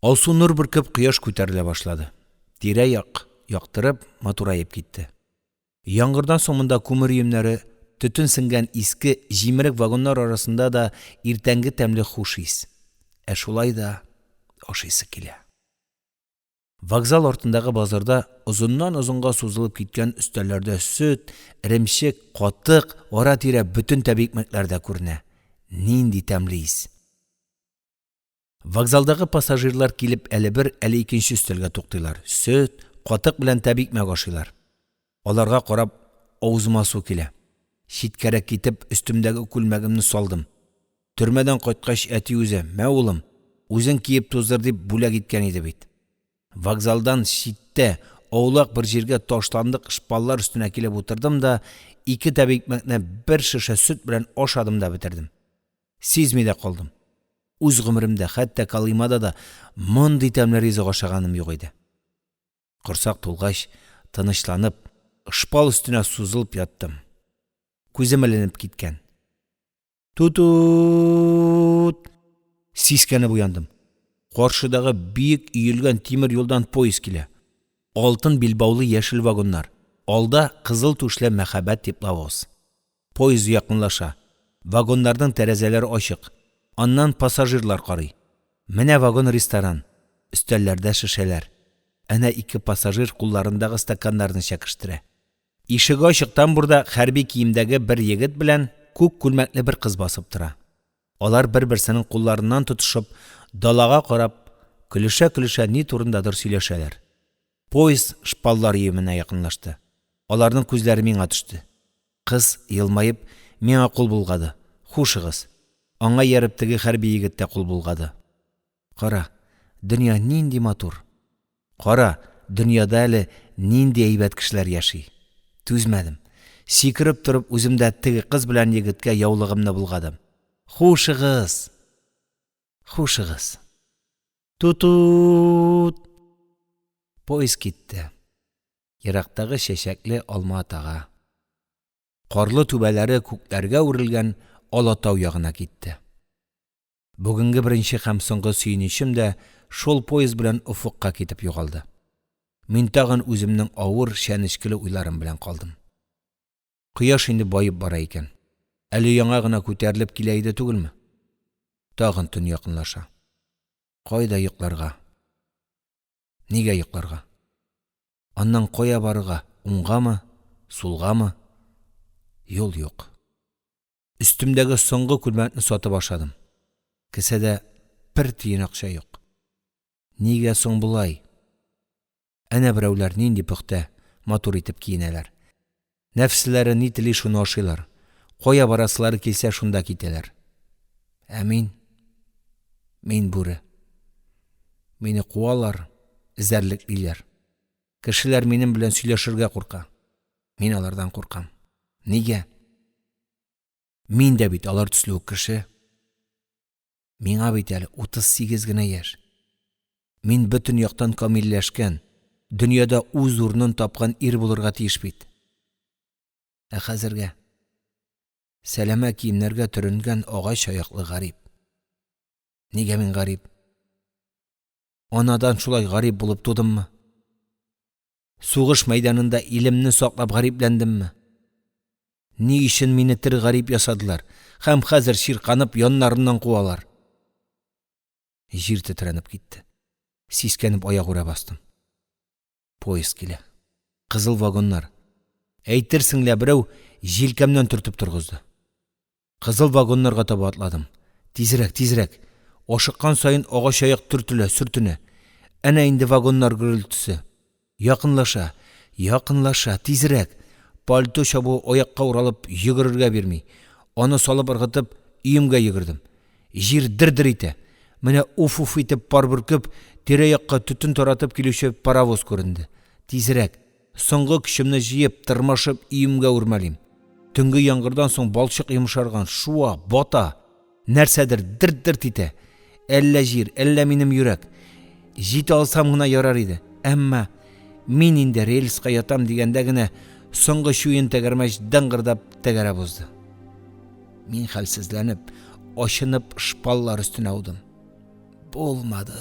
Алсу нур бүркеп кояш күтәрелә башлады. Тирә-як яктырып, матурайып китте. Яңгырдан соңында күмер өемнәре, төтен сиңгән иске җимерек вагоннар арасында да иртәнге тәмле хуш ис. Шулай да ашыйсы килә. Вокзал артындагы базарда озыннан-озынга сузылып киткән өстәлләрдә сөт, иремчек, катык, ара-тирә бүтән тәбикмәкләр дә күренә. Нинди тәмле ис. Вокзалдагы пассажирлар килеп әле бер, әле икенче өстәлгә туктыйлар. Сөт, катык белән тәбикмәк ашыйлар. Аларга карап авызыма су килә. Шиткәрәк китеп өстемдәге күлмәгемне салдым. Төрмәдән кайткач әти үзе, "Мә улым, үзең киеп туздыр" дип бүләк иткән иде бит. Вокзалдан шиттә, аулак бер җиргә ташландык шпаллар өстенә килеп утырдым да, 2 тәбикмәкне бер шешә сөт белән ашадым да битердем. Сизми дә калдым. Үз гомеремдә, хәтта калимада да мондый тәмле ризык ашаганым юк иде. Корсак тулгач, тынычланып, шпал өстенә сузылып яттым. Күзем эленеп киткән. Тутут! Сискәнеп уяндым. Каршыдагы биек өелгән тимер юлдан поезд килә. Алтын билбаулы яшел вагоннар. Алда кызыл түшле мәхәббәт тепловоз. Поезд якынлаша. Вагоннарның тәрәзәләре ачык. Аннан пассажирлар карый. Менә вагон-ресторан. Өстәлләрдә шешәләр. Әнә 2 пассажир кулларындагы стаканнарны чәкештерә. Ишеге ачыктан бурда хәрби киемдәге бер егет белән күк күлмәкле бер кыз басып тора. Алар бер-берсенең кулларыннан тотышып, далага карап, көлешә-көлешә ни турындадыр сөйләшәләр. Поезд шпаллар өеменә якынлашты. Аларның күзләре миңа төште. Кыз елмаеп миңа кул булгады. Хушыгыз. Аңа ярып теге хәрби егет тә кул булгады. Кара, дөнья нинди матур. Кара, дөньяда әле нинди әйбәт кешеләр яши. Түзмәдем. Сикереп торып үземдә теге кыз белән егеткә яулыгымны булгадым. Хушыгыз. Хушыгыз. Тутут. Поезд китте. Ерактагы шәшәкле алма атага. Карлы түбәләре күкләргә үрелгән Алатау ягына китте. Бүгенге беренче һәм соңгы сөенечем дә шул поезд белән уфукка китеп югалды. Мин тагын үземнең авыр, шәнечкеле уйларым белән калдым. Кояш инде байып бара икән. Әле яңа гына күтәрелеп килә иде түгелме? Тагын төн якынлаша. Кайда йокларга? Нигә йокларга? Аннан кая барырга? Уңгамы? Сулгамы? Юл юк. Өстемдәге соңгы күлмәкне сатып ашадым. Кесәдә бер тиен акча юк. Нигә соң булай? Әнә берәүләр нинди пөхтә, матур итеп киенәләр. Нәфсләре ни тели шуны ашыйлар. Кая барасылары килсә шунда китәләр. Ә мин бүре. Мине куалар, эзәрлек диләр. Кешеләр минем белән сөйләшергә курка. Мин алардан куркам. Нигә? Мин дә бит алар төсле үк кеше. Миңа бит әле 38 генә яшь. Мин бөтен яктан камилләшкән, дөньяда үз урынын тапкан ир булырга тиеш бит. Ә хәзергә сәләмә киемнәргә төренгән агач аяклы гарип. Нигә мин гарип? Анадан шулай гарип булып тудыммы? Сугыш майданында илемне саклап гарипләндемме? Ни өчен мине тир гарип ясадылар һәм хәзер чирканып яннарыннан куалар? Җир тетрәнеп китте. Сискәнеп аяк үрә бастым. Поезд килә. Кызыл вагоннар. Әйтерсең лә берәү җилкәмнән төртеп торгызды. Кызыл вагоннарга таба атладым. Тизрәк, тизрәк. Ашыккан сайын агач аяк төртелә, сүртенә. Әнә инде вагоннар гөрелтүсе. Якынлаша, якынлаша, тизрәк. Пальто чабу аякка уралып йөгерергә бирми. Аны салып ыргытып, өемгә йөгердем. Җир дер-дер итә. Менә уф-уф итеп пар бөркеп, тирә-якка төтен таратып килүче паровоз күренде. Тизрәк. Соңгы көчемне җыеп, тырмашып өемгә үрмәлим. Төнге яңгырдан соң балчык йомшарган, шуа, бата. Нәрсәдер дер-дер итә. Әллә җир, әллә минем йөрәк. Җитә алсам гына ярар иде. Әмма мин инде рельска ятам дигәндә генә соңгы чуен тәгәрмәч дыңгырдап тәгәрә бозды. Мин хәлсезләнеп, ашынып шпаллар өстенә аудым. Булмады.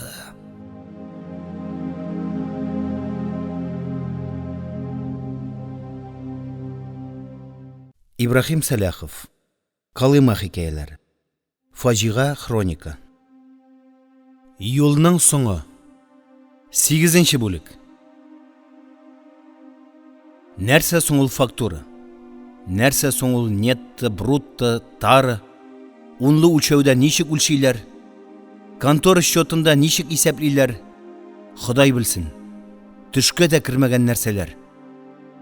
Ибрахим Сәләхов. Калыма хикәяләре. Фаҗига хроника. Юлның соңы. 8-нче бүлек. Нәрсә соң ул фактура? Нәрсә соң ул нетто, брутто, тары? Унлы үлчәүдә ничек үлчиләр? Контора счетында ничек исәплиләр? Ходай белсен. Төшкә дә кермәгән нәрсәләр.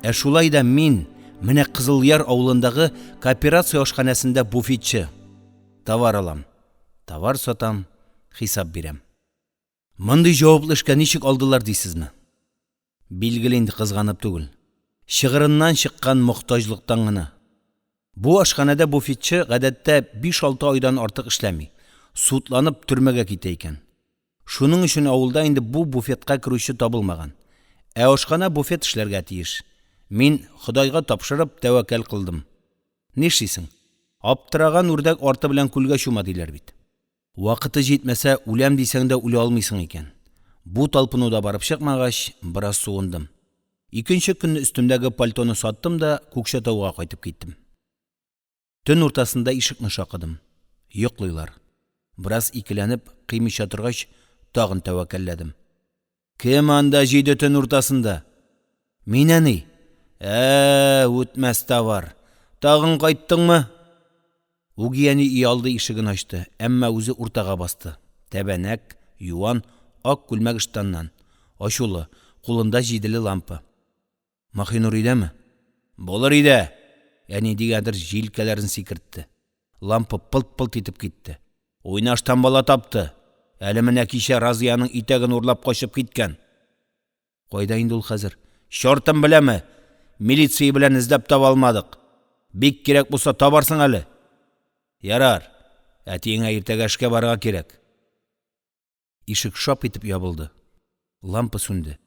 Ә шулай да мин менә Кызылъяр авылындагы кооперация ашханәсендә буфетчы. Товар алам, товар сатам, хисап бирәм. Мондый җаваплы эшкә ничек алдылар дисезме? Билгеле инде кызганып түгел. Шыгырыннан чыккан мохтаҗлыктан гына. Бу ашханәдә буфетчы гадәттә 5-6 айдан артык эшләми. Сутланып төрмәгә китә икән. Шуның өчен авылда инде бу буфетка керүче табылмаган. Ә ашхана буфет эшләргә тиеш. Мин Худайга тапшырып тәвәккәл кылдым. Нишлисең? Аптыраган үрдәк арты белән күлгә чума диләр бит. Вакыты җитмәсә, үләм дисәң дә үлә алмыйсың икән. Бу талпынуда барып чыкмагач, бераз суындым. Икенче көнне өстемдәге пальтоны саттым да Күкшәтауга кайтып киттем. Төн уртасында ишекне шакыдым. Йоклыйлар. Бераз икеләнеп, кыймыйча торгач, тагын тәвәккәлләдем. Кем анда җиде төн уртасында? Мин әни. Үтмәс товар. Тагын кайттыңмы? Угияни иялды ишеген ачты, әмма үзе уртага басты. Тәбәнәк, юан, ак күлмәк ыштаннан. Ачулы, кулында җиделе лампа. Маһинур идәме? Булыр иде. Әни дигәндер җилкәләрен сикертте. Лампа пылт-пылт итеп китте. Уйнаштан бала тапты. Әле менә кичә Разияның итәген урлап качып киткән. Кайда инде ул хәзер? Шортым беләме? Милиция белән эзләп таба алмадык. Бик кирәк булса табарсың әле. Ярар. Әтиеңә иртәгә эшкә барырга кирәк. Ишек шап итеп ябылды. Лампа сүнде.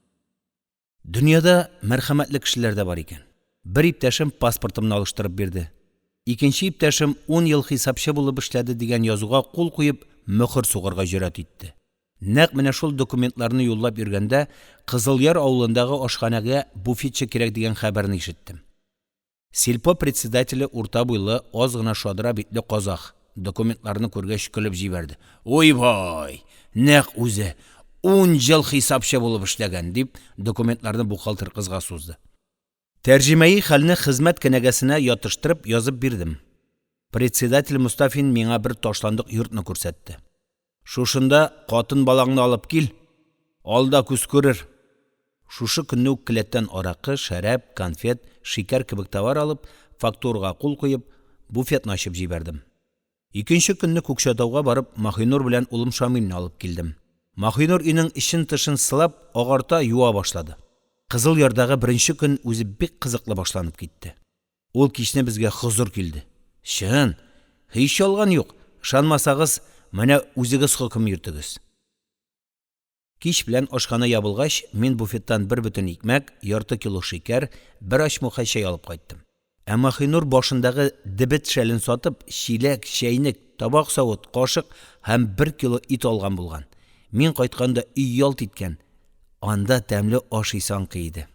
Дөньяда мәрхәмәтле кешеләр дә бар икән. Бер иптәшем паспортымны алыштырып бирде. Икенче иптәшем 10 ел хисапчы булып эшләде дигән язуга кул куеп, мөхөр сугарга җөрьәт итте. Нәкъ менә шул документларны юллап йөргәндә Кызылъяр авылындагы ашханәгә буфетчы кирәк дигән хәбәрне ишеттем. Сельпо председателе урта буйлы, аз гына шадыра битле казах. Документларны күргәч көлеп җибәрде. Уй-бай! Нәкъ үзе 10 ел хисапчы булып эшләгән дип документларны бухгалтер кызга сузды. Тәрҗемәи хәлне хезмәт кенәгәсенә ятыштырып язып бирдем. Председатель Мустафин миңа бер ташландык йортны күрсәтте. Шушында катын балаңны алып кил, алда күз күрер. Шушы көнне үк келәттән аракы, шәраб, конфет, шикәр кебек товар алып, фактурага кул куеп, буфетны ачып җибәрдем. Икенче көнне Күкшәтауга барып, Маһинур белән улым Шамилне алып килдем. Маһинур инең ишен-тышын сылап, агарта, юа башлады. Кызылъярдагы беренче көн үзе бик кызыклы башланып китте. Ул кичне безгә хозур килде. Чын, һич ялган юк. Ышанмасагыз, менә үзегез хөкем йөртегез. Кич белән ашхана ябылгач, мин буфеттан 1 бөтен икмәк, ярты кило шикәр, 1 ачмуха чәй алып кайттым. Ә Маһинур башындагы дебет шәлен сатып, чиләк, чәйнек, табак савыт, кашык һәм 1 кило ит алган булган. Мин кайтканда өй ялт иткән. Анда тәмле аш исән кыйды.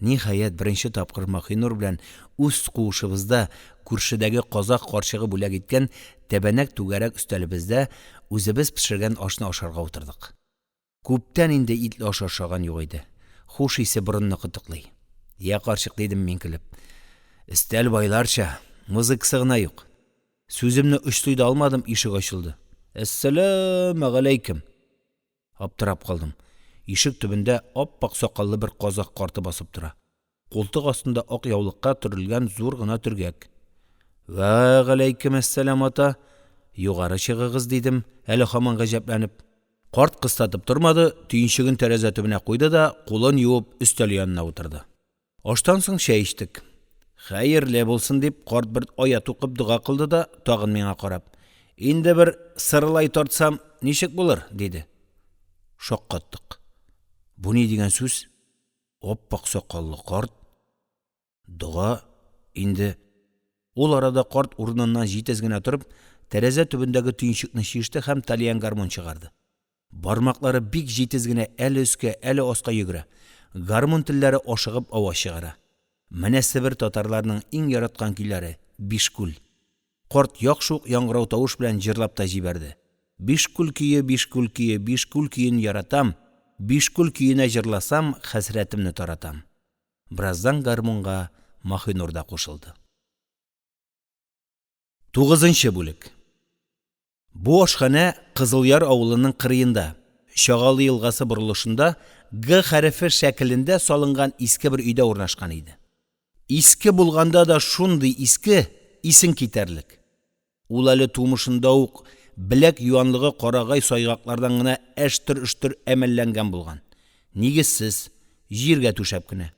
Ниһаят, беренче тапкыр Маһинур белән үз куышыбызда күршедәге казак карчыгы бүләк иткән тәбәнәк түгәрәк өстәлебездә үзебез пешергән ашны ашарга утырдык. Күптән инде итле аш ашаган юк иде. Хуш исе борынны кытыклый. Я карчык, дидем мин көлеп. Өстәл байларча, музыкасы гына юк. Сүземне өчтүй да алмадым, ишек ачылды. Әссәләмәгаләйкем. Аптырап калдым. Ишек төбендә ап-ак сакаллы бер казак карты басып тора. Култык астында ак яулыкка төрелгән зур гына төргәк. Ва галәйкем әссәлам, ата. Югары чыгыгыз, дидем, әле һаман гаҗәпләнеп. Карт кыстатып тормады, төенчеген тәрәзә төбенә куйды да, кулын юып өстәл янына утырды. Аштан соң чәй эчтек. Хәерле булсын дип, карт бер аят укып дуга кылды да, тагын миңа карап, инде бер сырлай тартсам, ничек булыр, диде. Шаккаттык. Бу ни дигән сүз? Ап-ак сакаллы карт. Дуга инде. Ул арада карт урыныннан җитез генә торып, тәрәзә төбендәге төенчекне чиште һәм тальян гармон чыгарды. Бармаклары бик җитез генә әле өскә, әле аска йөгерә. Гармон телләре ашыгып аваз чыгара. Менә Себер татарларының иң яраткан көйләре Бишкүл. Карт яхшы ук яңгырау тавыш белән җырлап та җибәрде. Бишкүл көе, Бишкүл көе, Бишкүл көен яратам, Бишкүл көенә җырласам, хәсрәтемне таратам. Бераздан гармонга Маһинур да кушылды. 9нчы бүлек. Бу ашхана Кызылъяр авылының кырыенда, Чагалы елгасы борылышында Г хәрефе шәкелендә салынган иске бер өйдә урнашкан иде. Иске булганда да шундый иске, исең китәрлек. Ул әле тумышында ук беләк юанлыгы карагай сайгаклардан гына әштер-үштер әмәлләнгән булган. Нигезсез, җиргә түшәп кенә.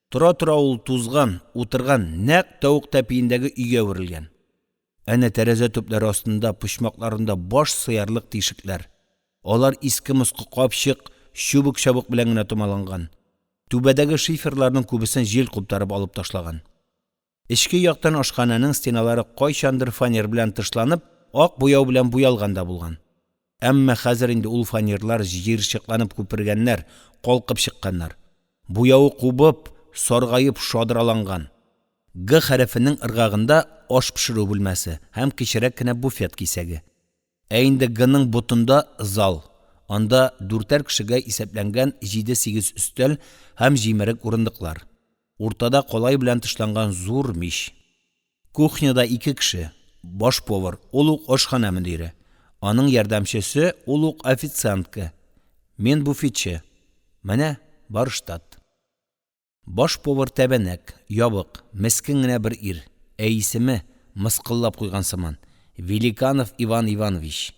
Тора-тора ул тузган, утырган, нәкъ тавык тәпиендәге өйгә үрелгән. Әнә тәрәзә төпләре астында, почмакларында баш сыярлык тишекләр. Алар иске мыскы капчык, чубык-чабык белән генә томаланган. Түбәдәге шиферларның күбесен җил куптарып алып ташлаган. Эчке яктан ашхананың стеналары кайчандыр фанер белән тышланып, ак буяу белән буялган да булган. Әмма хәзер инде ул фанерлар җирчыкланып күпергәннәр, калкып чыкканнар. Буяуы кубып, саргайып шадраланган. Г хәрефенең ыргагында аш пешерү бүлмәсе һәм кечерәк кенә буфет кисәге. Ә инде Гның бутында зал. Анда 4 кешегә исәпләнгән 7-8 өстәл һәм җимерек урындыклар. Уртада калай белән тышланган зур мич. Кухняда 2 кеше, баш повар, ул ук ашхана мөдире. Аның ярдәмчесе ул ук официантка. Мен буфетчы. Менә барыштат. Баш повар тәбәнәк, ябык, мескен генә бер ир. Исеме мыскыллап куйган сыман. Великанов Иван Иванович.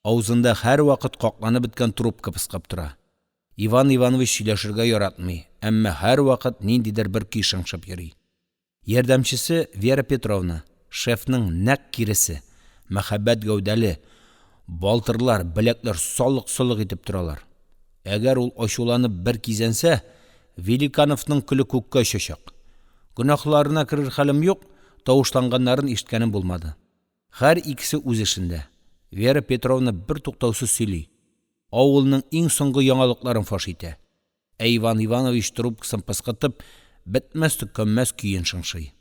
Аузында һәр вакыт какланып беткән трубка пыскап тора. Иван Иванович сөйләшергә яратмый, әмма һәр вакыт ниндидер бер көй шыңшып йөри. Ярдәмчесе Вера Петровна, шефның нәкъ киресе, мәхәббәт гәүдәле, балтырлар, беләкләр салык-салык итеп торалар. Әгәр ул ачуланып бер кизәнсә, Великановның көле күккә очачак. Гөнаһларына керер хәлем юк, тавышланганнарын ишеткәнем булмады. Һәр икесе үз эшендә. Вера Петровна бер туктаусыз сөйли. Авылның иң соңгы яңалыкларын фаш итә. Иван Иванович трубкасын пыскытып, бетмәс-төкәнмәс көен шыңшый.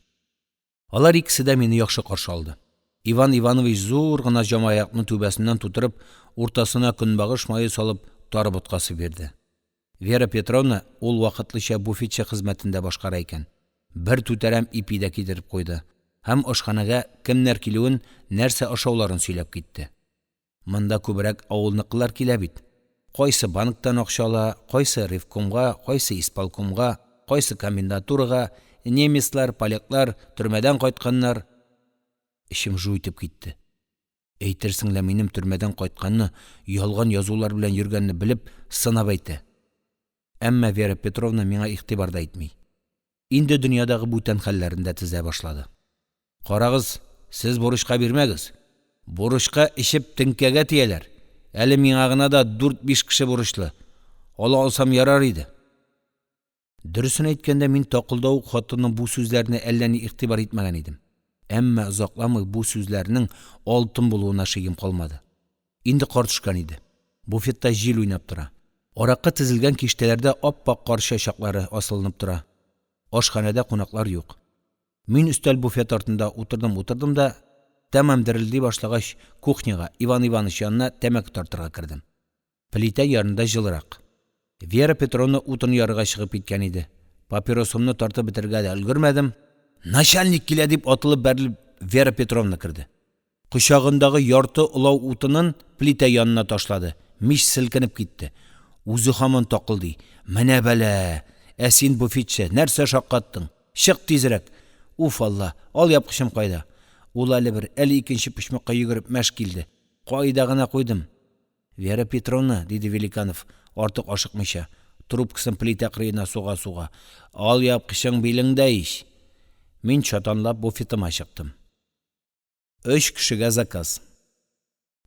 Алар икесе дә мине яхшы каршы алды. Иван Иванович зур гына җамаякны түбәсеннән тутырып, уртасына көнбагыш мае салып, тары боткасы бирде. Вера Петровна ул вакытлыча буфетчы хезмәтендә башкара икән. Бер түтәрәм ипи дә кидереп куйды. Һәм ашханага кемнәр килүен, нәрсә ашауларын сөйләп китте. Монда күбрәк авылныкылар килә бит. Кайсы банктан акча ала, кайсы ревкомга, кайсы исполкомга, кайсы комендатурага, немецлар, поляклар, төрмәдән кайтканнар. Ишем жу итеп китте. Әйтерсең лә минем төрмәдән кайтканны, ялган язулар белән йөргәнне белеп, сынап әйтә. Әмма Вера Петровна миңа игътибар да итми. Инде дөньядагы бүтән хәлләрендә тезә башлады. Карагыз, сез бурычка бирмәгез. Бурычка ишеп теңкәгә тияләр. Әле миңа гына да 4-5 кеше бурычлы. Ала алсам ярар иде. Дөресен әйткәндә, мин такылда ук хатынның бу сүзләренә әллә ни игътибар итмәгән идем. Әмма озакламый бу сүзләрнең алтын булуына шигем калмады. Инде кар төшкән иде. Буфетта җил уйнап тора. Аракка тезелгән киштәләрдә ап-ак кар чәчәкләре асылынып тора. Ашханада кунаклар юк. Мин өстәл буфет артында утырдым да, тәмам дерелди башлагач, кухняга Иван Иваныч янына тәмәке тартырга кердем. Плита ярында жылырак. Вера Петровна утын ярыга чыгып киткән иде. Папиросымны тартып бетергә дә өлгермәдем. Начальник килә дип атылып бәрелеп Вера Петровна керде. Кочагындагы ярты улау утынын плита янына ташлады. Мич селкенеп китте. Үзе һаман такылды. Менә бәлә. Син буфетче, нәрсә шаккаттың? Чык тизрәк. Уф Алла, ал япкычым кайда? Ул әле икенче пычмакка йөгереп мәш килде. Кайда гына куйдым? Вера Петровна, диде Великанов, артык ашыкмыйча, трубкасын плита кырыена суга-суга. Ал япкычың билеңдә ич. Мин чатанлап буфетыма чыктым. 3 кешегә заказ.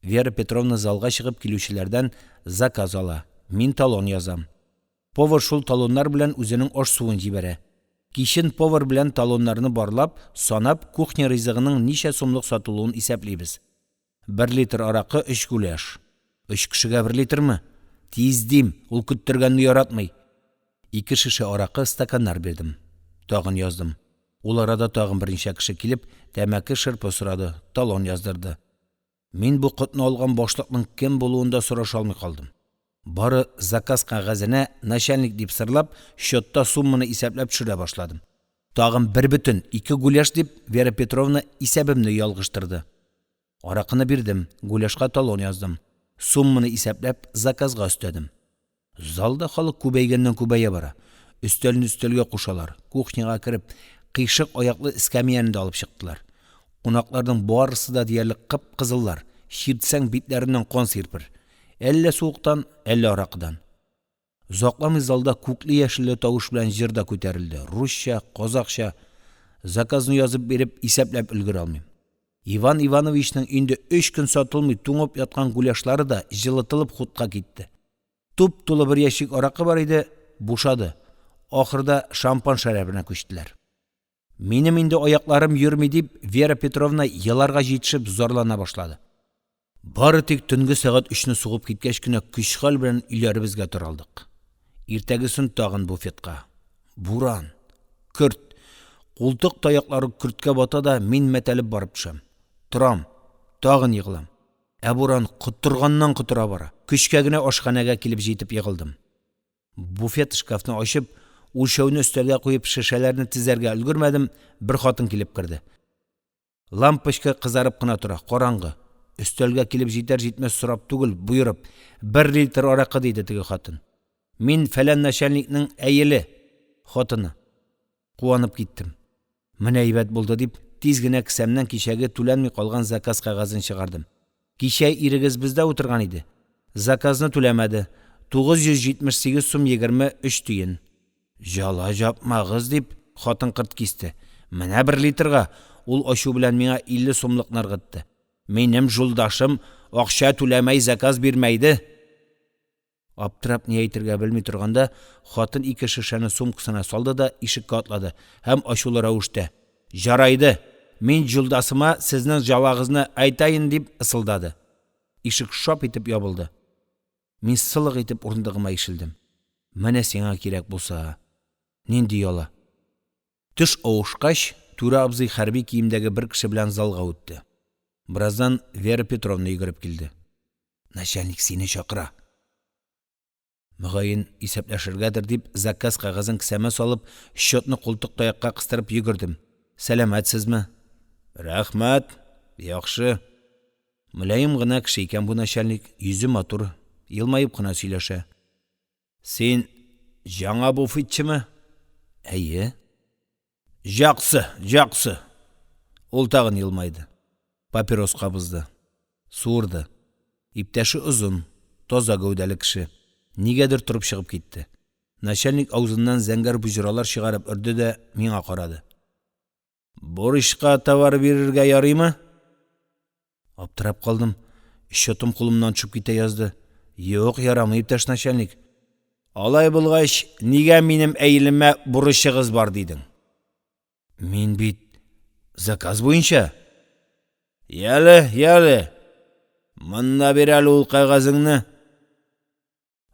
Вера Петровна залга чыгып килүчеләрдән заказ ала. Мин талон язам. Повар шул талоннар белән үзенең аш суын җибәрә. Кичен повар белән талоннарны барлап, санап, кухня ризыгының ничә сумлык сатылуын исәплибез. 1 литр аракы 3 гуляш. 3 кешегә 1 литрмы? Тиздим, ул көттергәнне яратмый. 2 шеше аракы стаканнар бирдем. Тагын яздым. Ул арада тагын берничә кеше килеп, тәмәке шырпы сорады, талон яздырды. Мин бу кытны алган башлыкның кем булуында сораша алмый калдым. Бары заказ кагазына начальник дип сырлап, счетта сумманы исәпләп төшерә башладым. Тагын 1,2 гуляш дип Вера Петровна исәбемне ялгыштырды. Аракыны бирдем, гуляшка талон яздым. Сумманы исәпләп заказга өстәдем. Залда халык күбәйгәннән күбәя бара. Өстәлне өстәлгә кушалар. Кухняга кереп, кыйшык аяклы эскәмияне алып чыктылар. Кунакларның барысы да диярлек кып-кызыллар. Ширтсәң битләреннән кан сирпер. Әллә суыктан, әллә аракыдан. Узакламый залда күкле яшелле тавыш белән җыр да күтәрелде. Русча, казакча. Заказны язып биреп, исәпләп өлгерә алмыйм. Иван Ивановичның инде 3 көн сатылмый туңып яткан гуляшлары да җылытылып хутка китте. Туп-тулы бер ящик аракы бар иде, бушады. Ахырда шампан шәрабына күчтеләр. Минем инде аякларым йөрми дип, Вера Петровна еларга җитешеп зарлана башлады. Бары тик төнге сәгать 3-не сугып киткәч кенә көч-хәл белән өйләребезгә таралдык. Иртәгесен тагын буфетка. Буран, көрт, култык таяклары көрткә бата да мин мәтәлеп барып төшәм. Торам, тагын егылам. Буран кыттырганнан кытыра бара. Көчкә генә ашханәгә килеп җитеп егылдым. Буфет шкафны ачып, үлчәүне өстәлгә куеп шешәләрне тизәргә өлгермәдем, бер хатын килеп керде. Лампочка кызарып кына тора, караңгы. Өстәлгә килеп җитәр-җитмәс сорап түгел, буйрып, 1 литр аракы диде теге хатын. Мин фәлән начальникның әйеле, хатыны. Куанып киттем. Менә әйбәт булды дип, тиз генә кесәмнән кичәге түләнми калган заказ кагазын чыгардым. Кичә ирегез бездә утырган иде. Заказны түләмәде. 978 сум 23 тиен. Жала жапмагыз дип, хатын кырт кисте. Менә 1 литрга ул ачу белән миңа 50 сумлык наргытты. Минем жулдашым акча түләмәй заказ бирмәйде. Аптырап ни әйтергә белми торганда, хатын 2 шешәне сумкасына салды да ишеккә атлады һәм ачулы рәвештә: "Жарайды, мин жулдасыма сезнең җалагызны әйтәйин" дип ысылдады. Ишек шап итеп ябылды. Мин сылык итеп урындыгыма ишелдем. Менә сиңа кирәк булса, нинди яла. Төш авышкач, Тура абзый хәрби киемдәге бер кеше белән залга үтте. Бираздан Вера Петровна йөгереп килде. Начальник сине чакыра. Мөгаен исәпләшергәдер дип, заказ кагазын кесәмә салып, счетны култык таякка кыстырып йөгердем. Сәламәтсезме? Рәхмәт, яхшы. Мөлаем гына кеше икән бу начальник, йөзе матур, елмаеп кына сөйләшә. Син жаңа буфетчеме? Әйе. Жақсы. Ул тагын елмайды. Папирос кабызды. Суырды. Иптәше озын, таза гәүдәле кеше. Нигәдер турып чыгып китте. Начальник авызыннан зәңгәр буҗралар чыгарып өрде дә миңа карады. Бурышка товар бирергә ярыймы? Аптырап калдым. Счетым кулымнан төшеп китә язды. Юк, ярамый, иптәш начальник. Алай булгач, нигә минем әйлемә бурычыгыз бар дидең? Мин бит заказ буенча. Яле. Монда бир әле ул кагазыңны.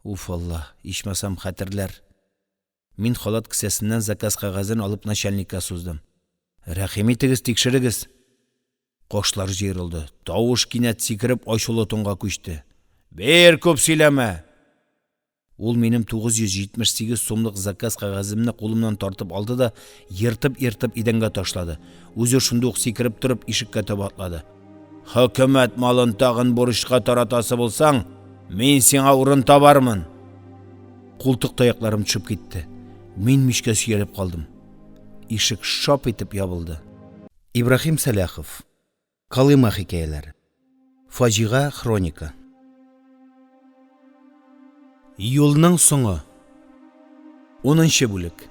Уф Алла, ичмасам хәтерләр. Мин халат кесәсеннән заказ кәгазен алып начальникка суздым. Рәхим итегез, тикшерегез. Кошлар җыерылды. Тавыш кинәт сикереп ачулы тонга күчте. Бер күп сөйләмә. Ул минем 978 сумлык заказ кәгаземне кулымнан тартып алды да ертып идәнгә ташлады. Үзе шунда ук сикереп торып ишеккә таба атлады. Хөкүмәт малын тагын бурычка таратасы булсаң, мин сиңа урын табармын. Култык таякларым төшеп китте. Мин мичкә сөялеп калдым. Ишек шап итеп ябылды. Ибрахим Саляхов. Калыма хикәяләре. Фаҗига хроника. Юлның соңы. 10-нчы бүлек.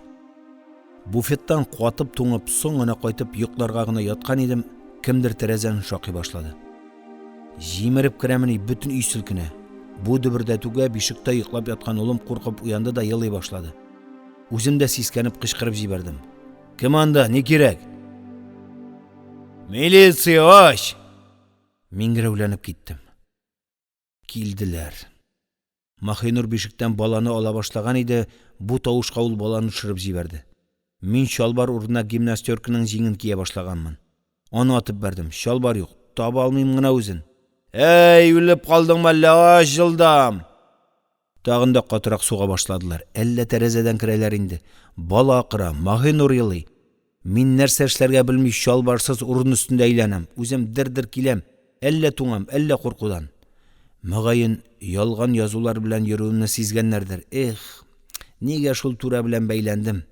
Буфеттан катып туңып, соң гына кайтып йокларга гына яткан идем, кемдер тәрәзәне шакый башлады. Җимереп керәмени, бөтен үй селкенә. Бу дөбердәтүгә бишектә йоклап яткан улым куркып уянды да елый башлады. Үзем дә сискәнеп кычкырып җибәрдем. Кем анда, ни кирәк? Милиция, аш! Мин гәрәүләнеп киттем. Килделәр. Махинур бишектән баланы ала башлаган иде, бу тавышка ул баланы төшереп җибәрде. Мин чалбар урынына гимнастерканың җиңен кия башлаганмын. Аны атып бәрдем. Чалбар юк, таба алмыйм гына үзен. Әй, үлеп калдыңмы әллә, җылдам! Тагын да катырак суга башладылар. Әллә тәрәзәдән керәләр инде. Бала акыра, Махинур елый. Мин нәрсә эшләргә белми чалбарсыз урын өстендә әйләнәм. Үзем дер-дер киләм. Әллә туңам, әллә куркудан. Мөгаен ялган язулар белән йөрүемне сизгәннәрдер. Нигә шул туры белән бәйләндем?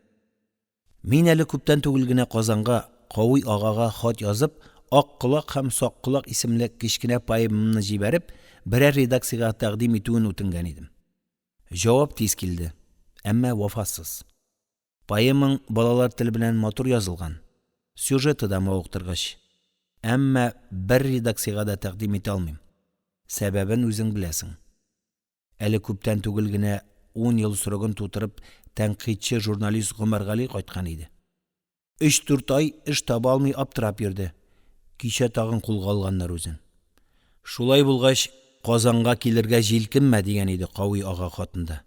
Мин әле күптән түгел генә Казанга Кавый агага хат язып, Ак колак һәм Сак колак исемле кечкенә поэмамны җибәреп, берәр редакциягә тәкъдим итүен үтенгән идем. Җавап тиз килде, әмма вафасыз. Поэмаң балалар теле белән матур язылган. Сюжеты да мавыктыргыч. Әмма бер редакциягә дә тәкъдим итә алмыйм. Сәбәбен үзең беләсең. Әле күптән түгел генә 10 ел срогын тутырып, тәнкыйтьче журналист Гомәргали кайткан иде. 3-4 ай эш таба алмый аптырап йөрде. Кичә тагын кулга алганнар үзен. Шулай булгач, Казанга килергә җилкенмә дигән иде Кавый ага хатында.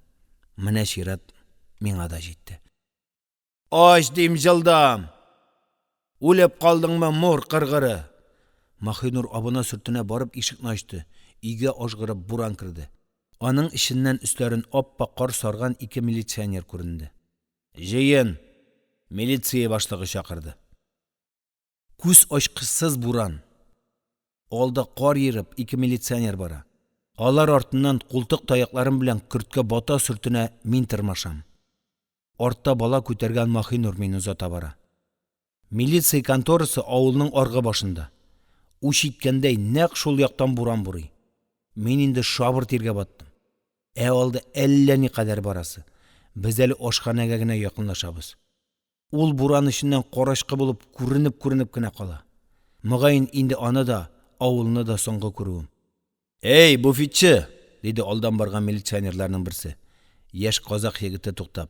Менә чират миңа да җитте. Аш дим җылдам! Үлеп калдыңмы мур кыргыры? Махинур абына сөртенә барып ишекне ачты. Өйгә ажгырып буран кирде. Аның ишеннән өсләрен аппак кар сарган 2 милиционер күренде. Җыен! Милиция башлыгы чакырды. Күз ачкычсыз буран. Алда кар йөреп 2 милиционер бара. Алар артыннан култык таякларым белән көрткә бата сөртенә мин тырмашам. Артта бала күтәргән Махинур мине узата бара. Милиция конторасы авылның аргы башында. Уч иткәндәй нәкъ шул яктан буран бурый. Мин инде шабыр тиргә баттым. Алда әллә ни кадәр барасы. Без әле ашханәгә генә якынлашабыз. Ул буран эченнән карашкы булып күренеп кенә кала. Мөгаен инде аны да, авылны да соңгы күрүем. Эй, буфетчы! Диде алдан барган милиционерларның берсе. Яшь казак егете туктап.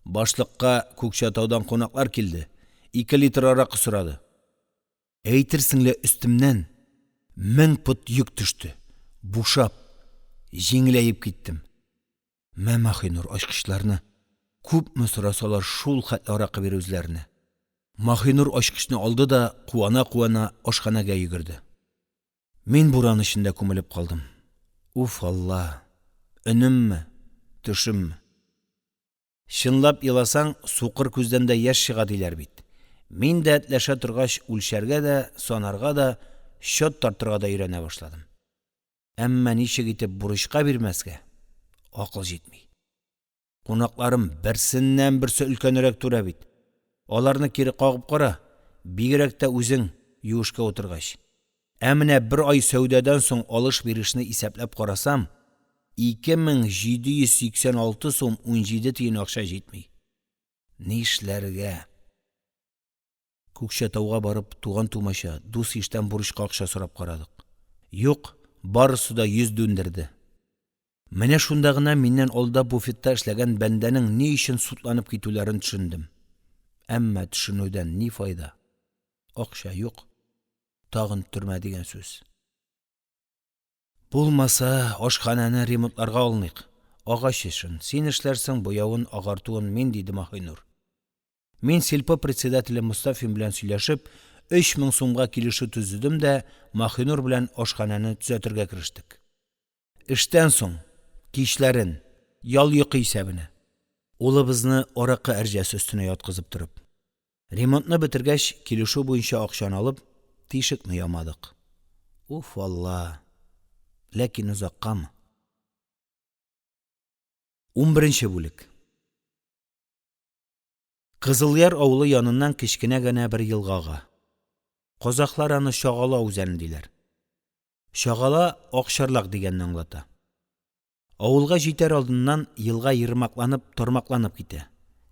Башлыкка Күкчәтаудан кунаклар килде. 2 литр аракы сорады. Әйтерсеңле өстемнән 1000 пот йөк төште. Бушап, җиңеләеп киттем. Махинур ачкычларны күпме сорасалар шул хәтле аракы бир үзләренә. Махинур ачкычны алды да куана ашханәгә йөгерде. Мин буран эчендә күмелеп калдым. Уф, Алла! Өнемме, төшемме? Чынлап еласаң, сукыр күздән дә яшь чыга диләр бит. Мин дә әтләшә торгач үлчәргә дә, санарга да, счет тартырга да өйрәнә башладым. Әмма ничек итеп бурычка бирмәскә? Акыл җитми. Кунакларым берсеннән берсе өлкәнрәк тура бит. Аларны кире кагып кара, бигрәк тә үзең юышка утыргач. Әмнә бер ай сәүдәдән соң алыш-биришне исәпләп карасам, 2786 сум 17 тиен акча җитми. Ни эшләргә? Күкчәтауга барып, туган-тумача, дус-иштән бурычка акча сорап карадык. Юк, барысы да 100 дүндерде. Менә шунда гына миннән алда буфетта эшләгән бәндәнең ни өчен сутланып китүләрен төшендем. Әмма төшенүдән ни файда? Акча юк. Тагын төрмә дигән сүз. Булмаса, ашханәне ремонтларга алныйк. Агач эшен, син эшләрсең, буявын, агартуын мин, диде Маһинур. Мин селпы председателе Мустафин белән сөйләшеп, 3000 сумга килешү төзедем дә, Маһинур белән ашхананы төзәтергә керештек. Эштән соң, кичләрен, ял йокы исәбенә, улыбызны аракы әрҗәсе өстенә яткызып торып. Ремонтны бетергәч, килешү буенча акчаны алып, тишекне ямадык. Уф, Алла! Ләкин узаккамы? 11-нче бүлек. Кызылъяр авылы яныннан кечкенә генә бер елгага. Казаклар аны Шагала үзәне диләр. Шагала Акчарлак дигәнне аңлата. Авылга җитәр алдыннан елга тармакланып китә.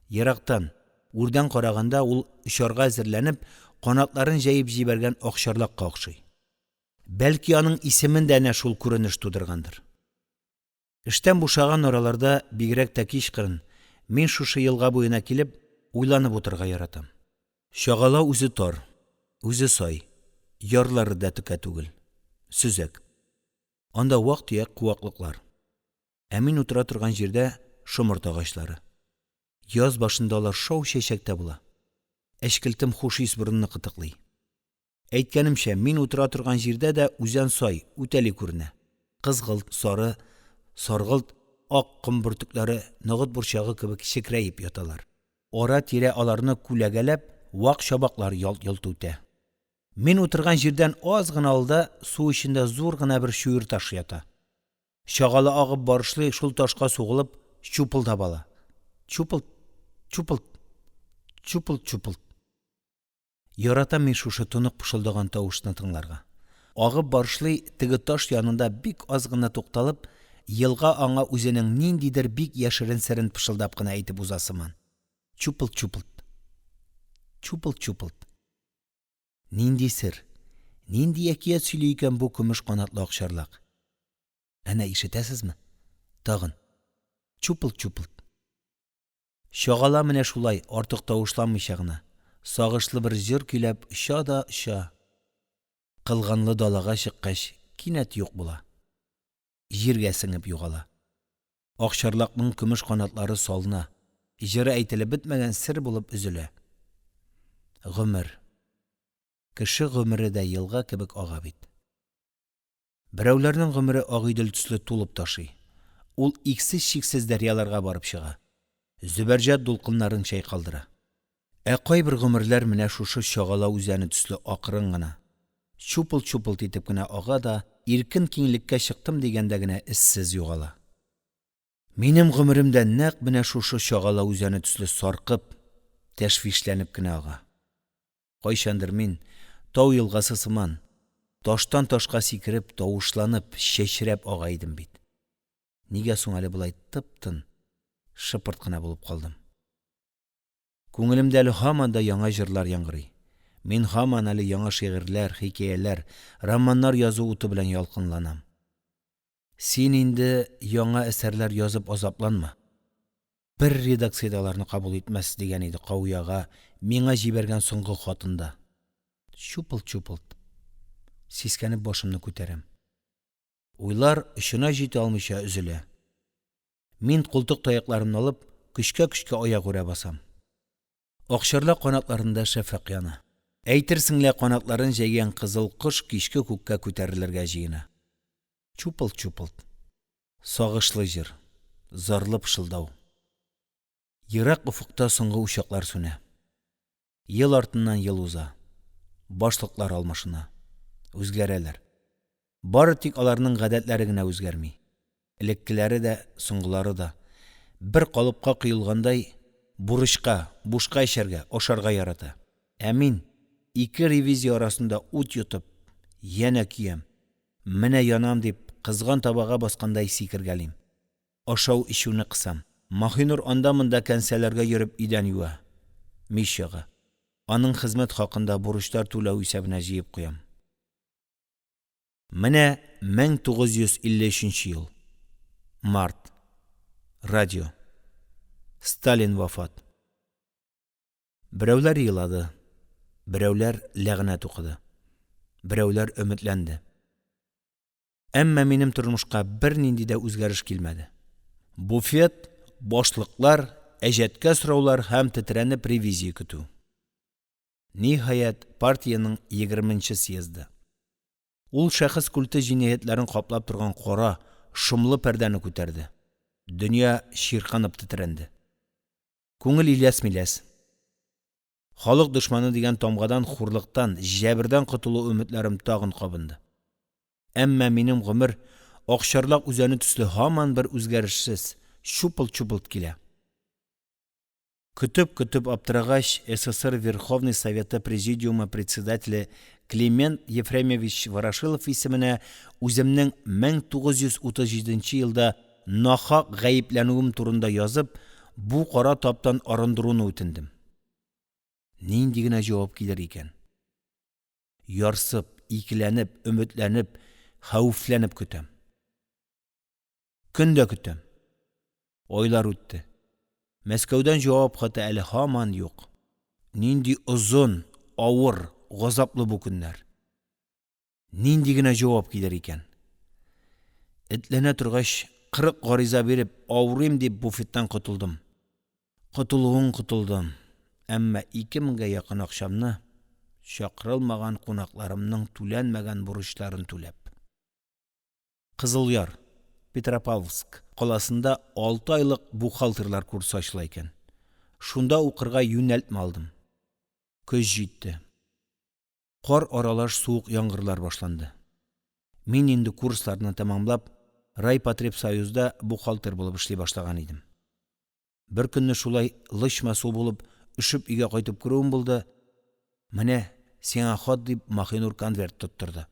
Ерактан, үрдән караганда ул очарга әзерләнеп, канатларын җәеп җибәргән Акчарлакка охшый. Бәлки аның исемен дә әнә шул күренеш тудыргандыр. Эштән бушаган араларда бигрәк тә кич кырын, мин шушы елга буена килеп, уйланып утырга яратам. Шагала үзе тар, үзе сай, ярлары да текә түгел, сөзәк. Анда вак-төяк куаклыклар. Ә мин утыра торган җирдә шомырт агачлары. Яз башында алар шау чәчәктә була. Әшкелтем хуш ис борынны кытыклый. Әйткәнемчә, мин утыра торган җирдә дә үзән сай, үтәли күренә. Кызгылт, сары, саргылт, ак ком бөртекләре ныгыт бурчагы кебек чекрәеп яталар. Ара-тирә аларны күләгәләп, вак чабаклар ялт-йолт үтә. Мин утырган җирдән аз гына алда су эчендә зур гына бер чуер таш ята. Шагала агып барышлый шул ташка сугылып, чупылт табала. Чупылт, чупылт, чупылт, чупылт. Яратам мин шушы тонык пышылдаган тавышны тыңларга. Агып барышлый теге таш янында бик аз гына тукталып, елга аңа үзенең ниндидер бик яшерен серен пышылдап кына әйтеп узасыман. Чупылт, чупылт. Чупылт, чупылт. Нинди сер, нинди әкият сөйли икән бу көмеш канатлы Акчарлак. Әнә ишетәсезме? Тагын. Чупылт, чупылт. Шагала менә шулай, артык тавышламыйча гына, сагышлы бер җыр көйләп оча да оча. Кылганлы далага чыккач, кинәт юк була. Җиргә сеңеп югала. Акчарлакның көмеш канатлары салына, җыры әйтелеп бетмәгән сер булып өзелә. Гомер. Кеше гомере дә елга кебек ага бит. Берәүләрнең гомере агыйдел төсле тулып ташый. Ул иксез-чиксез дәрьяларга барып чыга. Зүбәрҗәт дулкыннарын чайкалдыра. Ә кайбер гомерләр менә шушы Шагала үзәне төсле акрын гына, чупыл-чупыл итеп кенә ага да, иркен киңлеккә чыктым дигәндә генә эссез югала. Минем гомеремдә нәкъ менә шушы Шагала үзәне төсле саркып, тәшвишләнеп кенә ага. Кайчандыр мин, тау елгасы сыман, таштан ташка сикереп, тавышланып, чәчрәп ага идем бит. Нигә соң әле булай тып-тын, шыпырт кына булып калдым? Күңелемдә әле һаман да яңа җырлар яңгырый. Мин һаман әле яңа шигырьләр, хикәяләр, романнар язу уты белән ялкынланам. Син инде яңа әсәрләр язып азапланма. Бер редакциядаларны кабул итмәс дигән иде Кауяга миңа җибәргән соңгы хатында. Чупылт-чупылт. Сискәнеп башымны күтәрәм. Уйлар очына җитә алмыйча өзелә. Мин култык таякларымны алып, көчкә-көчкә аяк үрә басам. Акчарлак канатларында шәфәк яна. Әйтерсеңлә канатларын җәйгән кызыл кош кичке күккә күтәрелергә җыена. Чупылт-чупылт. Сагышлы җыр, зарлы пышылдау. Ерак уфукта соңгы учаклар сүнә. Ел артыннан ел уза. Башлыклар алмашына. Үзгәрәләр. Бары тик аларның гадәтләре генә үзгәрми. Элеккеләре дә, соңгылары да. Бер калыпка кыйлгандай, бурычка, бушка эчәргә, ашарга ярата. Ә мин, ике ревизия арасында ут йотып, янә киям. Менә янам дип, кызган табага баскандай сикергәлим. Ашау ишүне кысам. Маһинур анда-монда кәнсәләргә йөреп идән юа. Мич яга. Аның хезмәт хакында бурычлар түләү исәбенә җыеп куям. Менә 1953 ел. Март. Радио. Сталин вафат. Берәүләр елады. Берәүләр ләгънәт укыды. Берәүләр өметләнде. Әмма минем тормышка бер нинди дә үзгәреш килмәде. Буфет, башлыклар, әҗәткә сораулар һәм тетрәнеп ревизия көтү. Ниһаять, партияның 20-нче съезды. Ул шәхес культы җинаятьләрен каплап торган кара, шомлы пәрдәне күтәрде. Дөнья ширканып тетрәнде. Күңел иләс-миләс. Халык дошманы дигән тамгадан, хурлыктан, җәбердән котылу өметләрем тагын кабынды. Әмма минем гомер акчарлак үзәне төсле һаман бер үзгәрешсез, чупыл-чупылт килә. Көтеп аптырагач, СССР Верховный Советы Президиумы председателе Климент Ефремович Ворошилов исеменә үземнең 1937 елда нахак гаепләнүем турында язып, бу кара таптан арындыруны үтендем. Нинди генә җавап килер икән? Ярсып, икеләнеп, өметләнеп, хәүефләнеп көтәм. Көндә көтәм. Ойлар үтте. Мәскәүдән җавап хаты әле һаман юк. Нинди озын, авыр, газаплы бу көннәр. Нинди генә җавап килер икән? Этләнә торгач, 40 гариза биреп, авырыйм дип буфеттан котылдым. Котылдым. Әмма 2000-гә якын акчамны чакырылмаган кунакларымның түләнмәгән бурычларын түләп. Кызылъяр, Петропавловск каласында 6 айлык бухгалтерлар курсы ачыла икән. Шунда укырга юнәлтмә алдым. Көз җитте. Кар аралаш суык яңгырлар башланды. Мин инде курсларны тәмамлап, Райпотребсоюзда бухгалтер булып эшли башлаган идем. Бер көнне шулай лышма-су булып, üşüp өйгә кайтып керүем булды. Менә сиңа хат дип Махинур конверт тоттырды.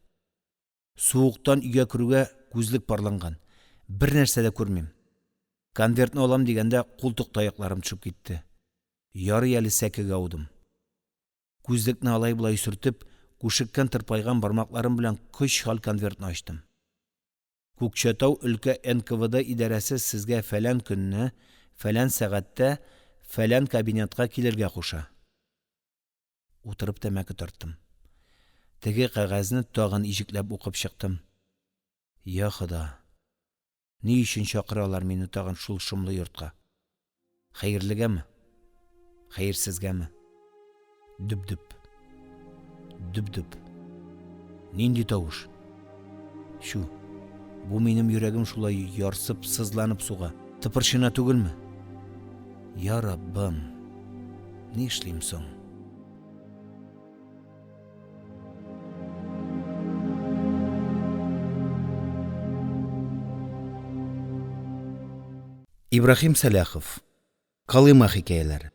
Суыктан өйгә керүгә күзлек парланган. Бер нәрсә дә күрмим. Конвертны алам дигәндә култык таякларым төшеп китте. Ярый әле сәкегә аудым. Күзлекне алай-булай сүртеп, күшеккән тырпайган бармакларым белән көч-хәл конвертны ачтым. Күкчәтау өлкә НКВД идарәсе сезгә фәлән көнне, фәлән сәгатьтә, фәлән кабинетка килергә куша. Утырып тәмәке тарттым. Теге кәгазьне тагын ижекләп укып чыктым. Я Хода, ни өчен чакыралар мине тагын шул шомлы йортка? Хәерлегәме? Хәерсезгәме? Дүп-дүп. Нинди тавыш? Шу, бу минем йөрәгем шулай ярсып, сызланып суга. Тыпырчына түгелме? Я Раббым, ни эшлим соң? Ибрахим Саляхов. Калыма хикәяләре.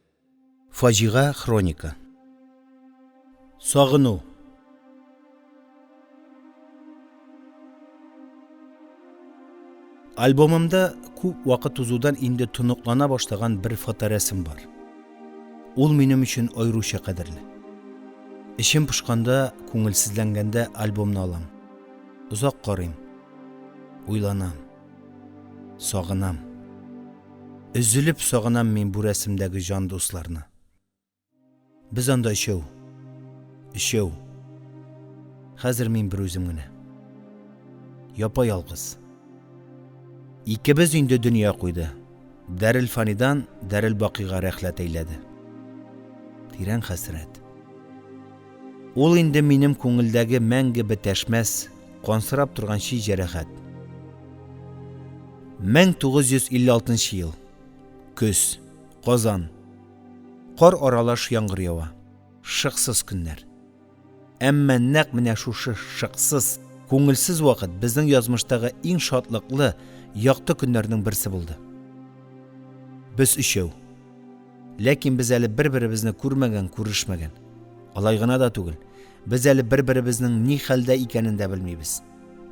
Фаҗига хроника. Сагыну. Альбомымда күп вакыт узудан инде тоныклана башлаган бер фоторәсем бар. Ул минем өчен аеруча кадерле. Ишем пошканда, күңелсезләнгәндә альбомны алам. Узак карыйм. Уйланам. Сагынам. Üzülüp сагынам мин бу рәсемдәге җан дусларны. Без анда ишәү. Хәзер мин бер үзем генә. Япа-ялгыз. Икебез инде дөнья куйды. Дәрел фанидан дәрел бакыйга рәхләт әйләде. Тирән хәсрәт. Ул инде минем күңелдәге мәңге бетәшмәс, кансырап торган ши җәрәхәт. 1956 ел. Көз, Казан. Кар аралаш яңгыр ява. Шыксыз көннәр. Әмма нәкъ менә шушы шыксыз, күңелсез вакыт безнең язмыштагы иң шатлыклы, якты көннәрнең берсе булды. Без өчәү. Ләкин без әле бер-беребезне күрмәгән, күрешмәгән. Алай гына да түгел. Без әле бер-беребезнең ни хәлдә икәнен дә белмибез.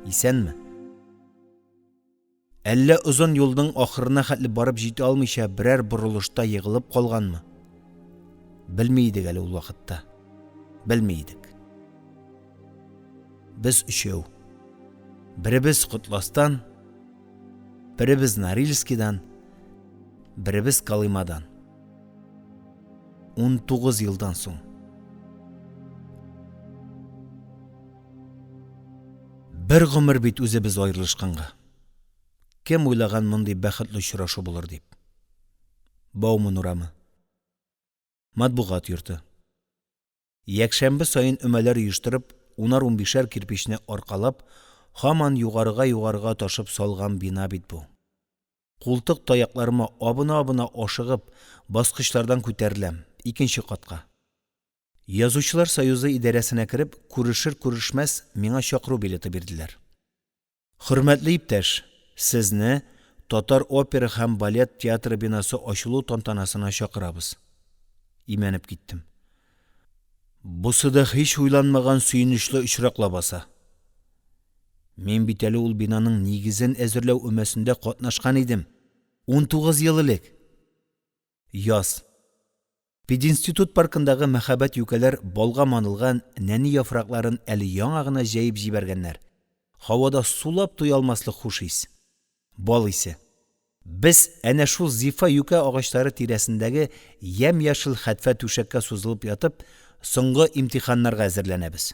Исәнме? Әллә озын юлның ахырына хәтле барып җитә алмыйча берәр борылышта егылып калганмы? Белмәйдек әле ул вакытта. Белмәйдек. Без өчәү. Беребез Котластан, беребез Норильскидан, беребез Калымадан. 19 елдан соң. Бер гомер бит үзебез аерылышканга. Кем уйлаган мондый бәхетле очрашу булыр дип. Бауман урамы. Матбугат йорты. Якшәмбе сайын өмәләр оештырып, 10-15 кирпичне аркалап, һаман югарыга ташып салган бина бит бу. Култык таякларыма абына-абына ашыгып, баскычлардан күтәреләм, 2нче катка. Язучылар союзы идарәсенә кереп, күрешер-күрешмәс миңа чакыру билеты бирделәр. Хөрмәтле иптәш, сезне Татар опера һәм балет театры бинасы ачылу тантанасына чакырабыз. Имәнеп киттем. Бусы да һич уйланмаган сөйнешле очрак лабаса. Мен бит әле ул бинаның нигезен әзерләү өмәсендә катнашкан идем. 19 ел элек. Яз. Пединститут паркындагы мәхәббәт юкәләр балга манылган нәни яфракларын әле яңа гына җәеп җибәргәннәр. Һавада сулап туя алмаслык хуш ис. Бал исе. Без әнә шул зифа юкә агачлары тирәсендәге ям-яшыл хәтфә түшәккә сузылып ятып, соңгы имтиханнарга әзерләнәбез.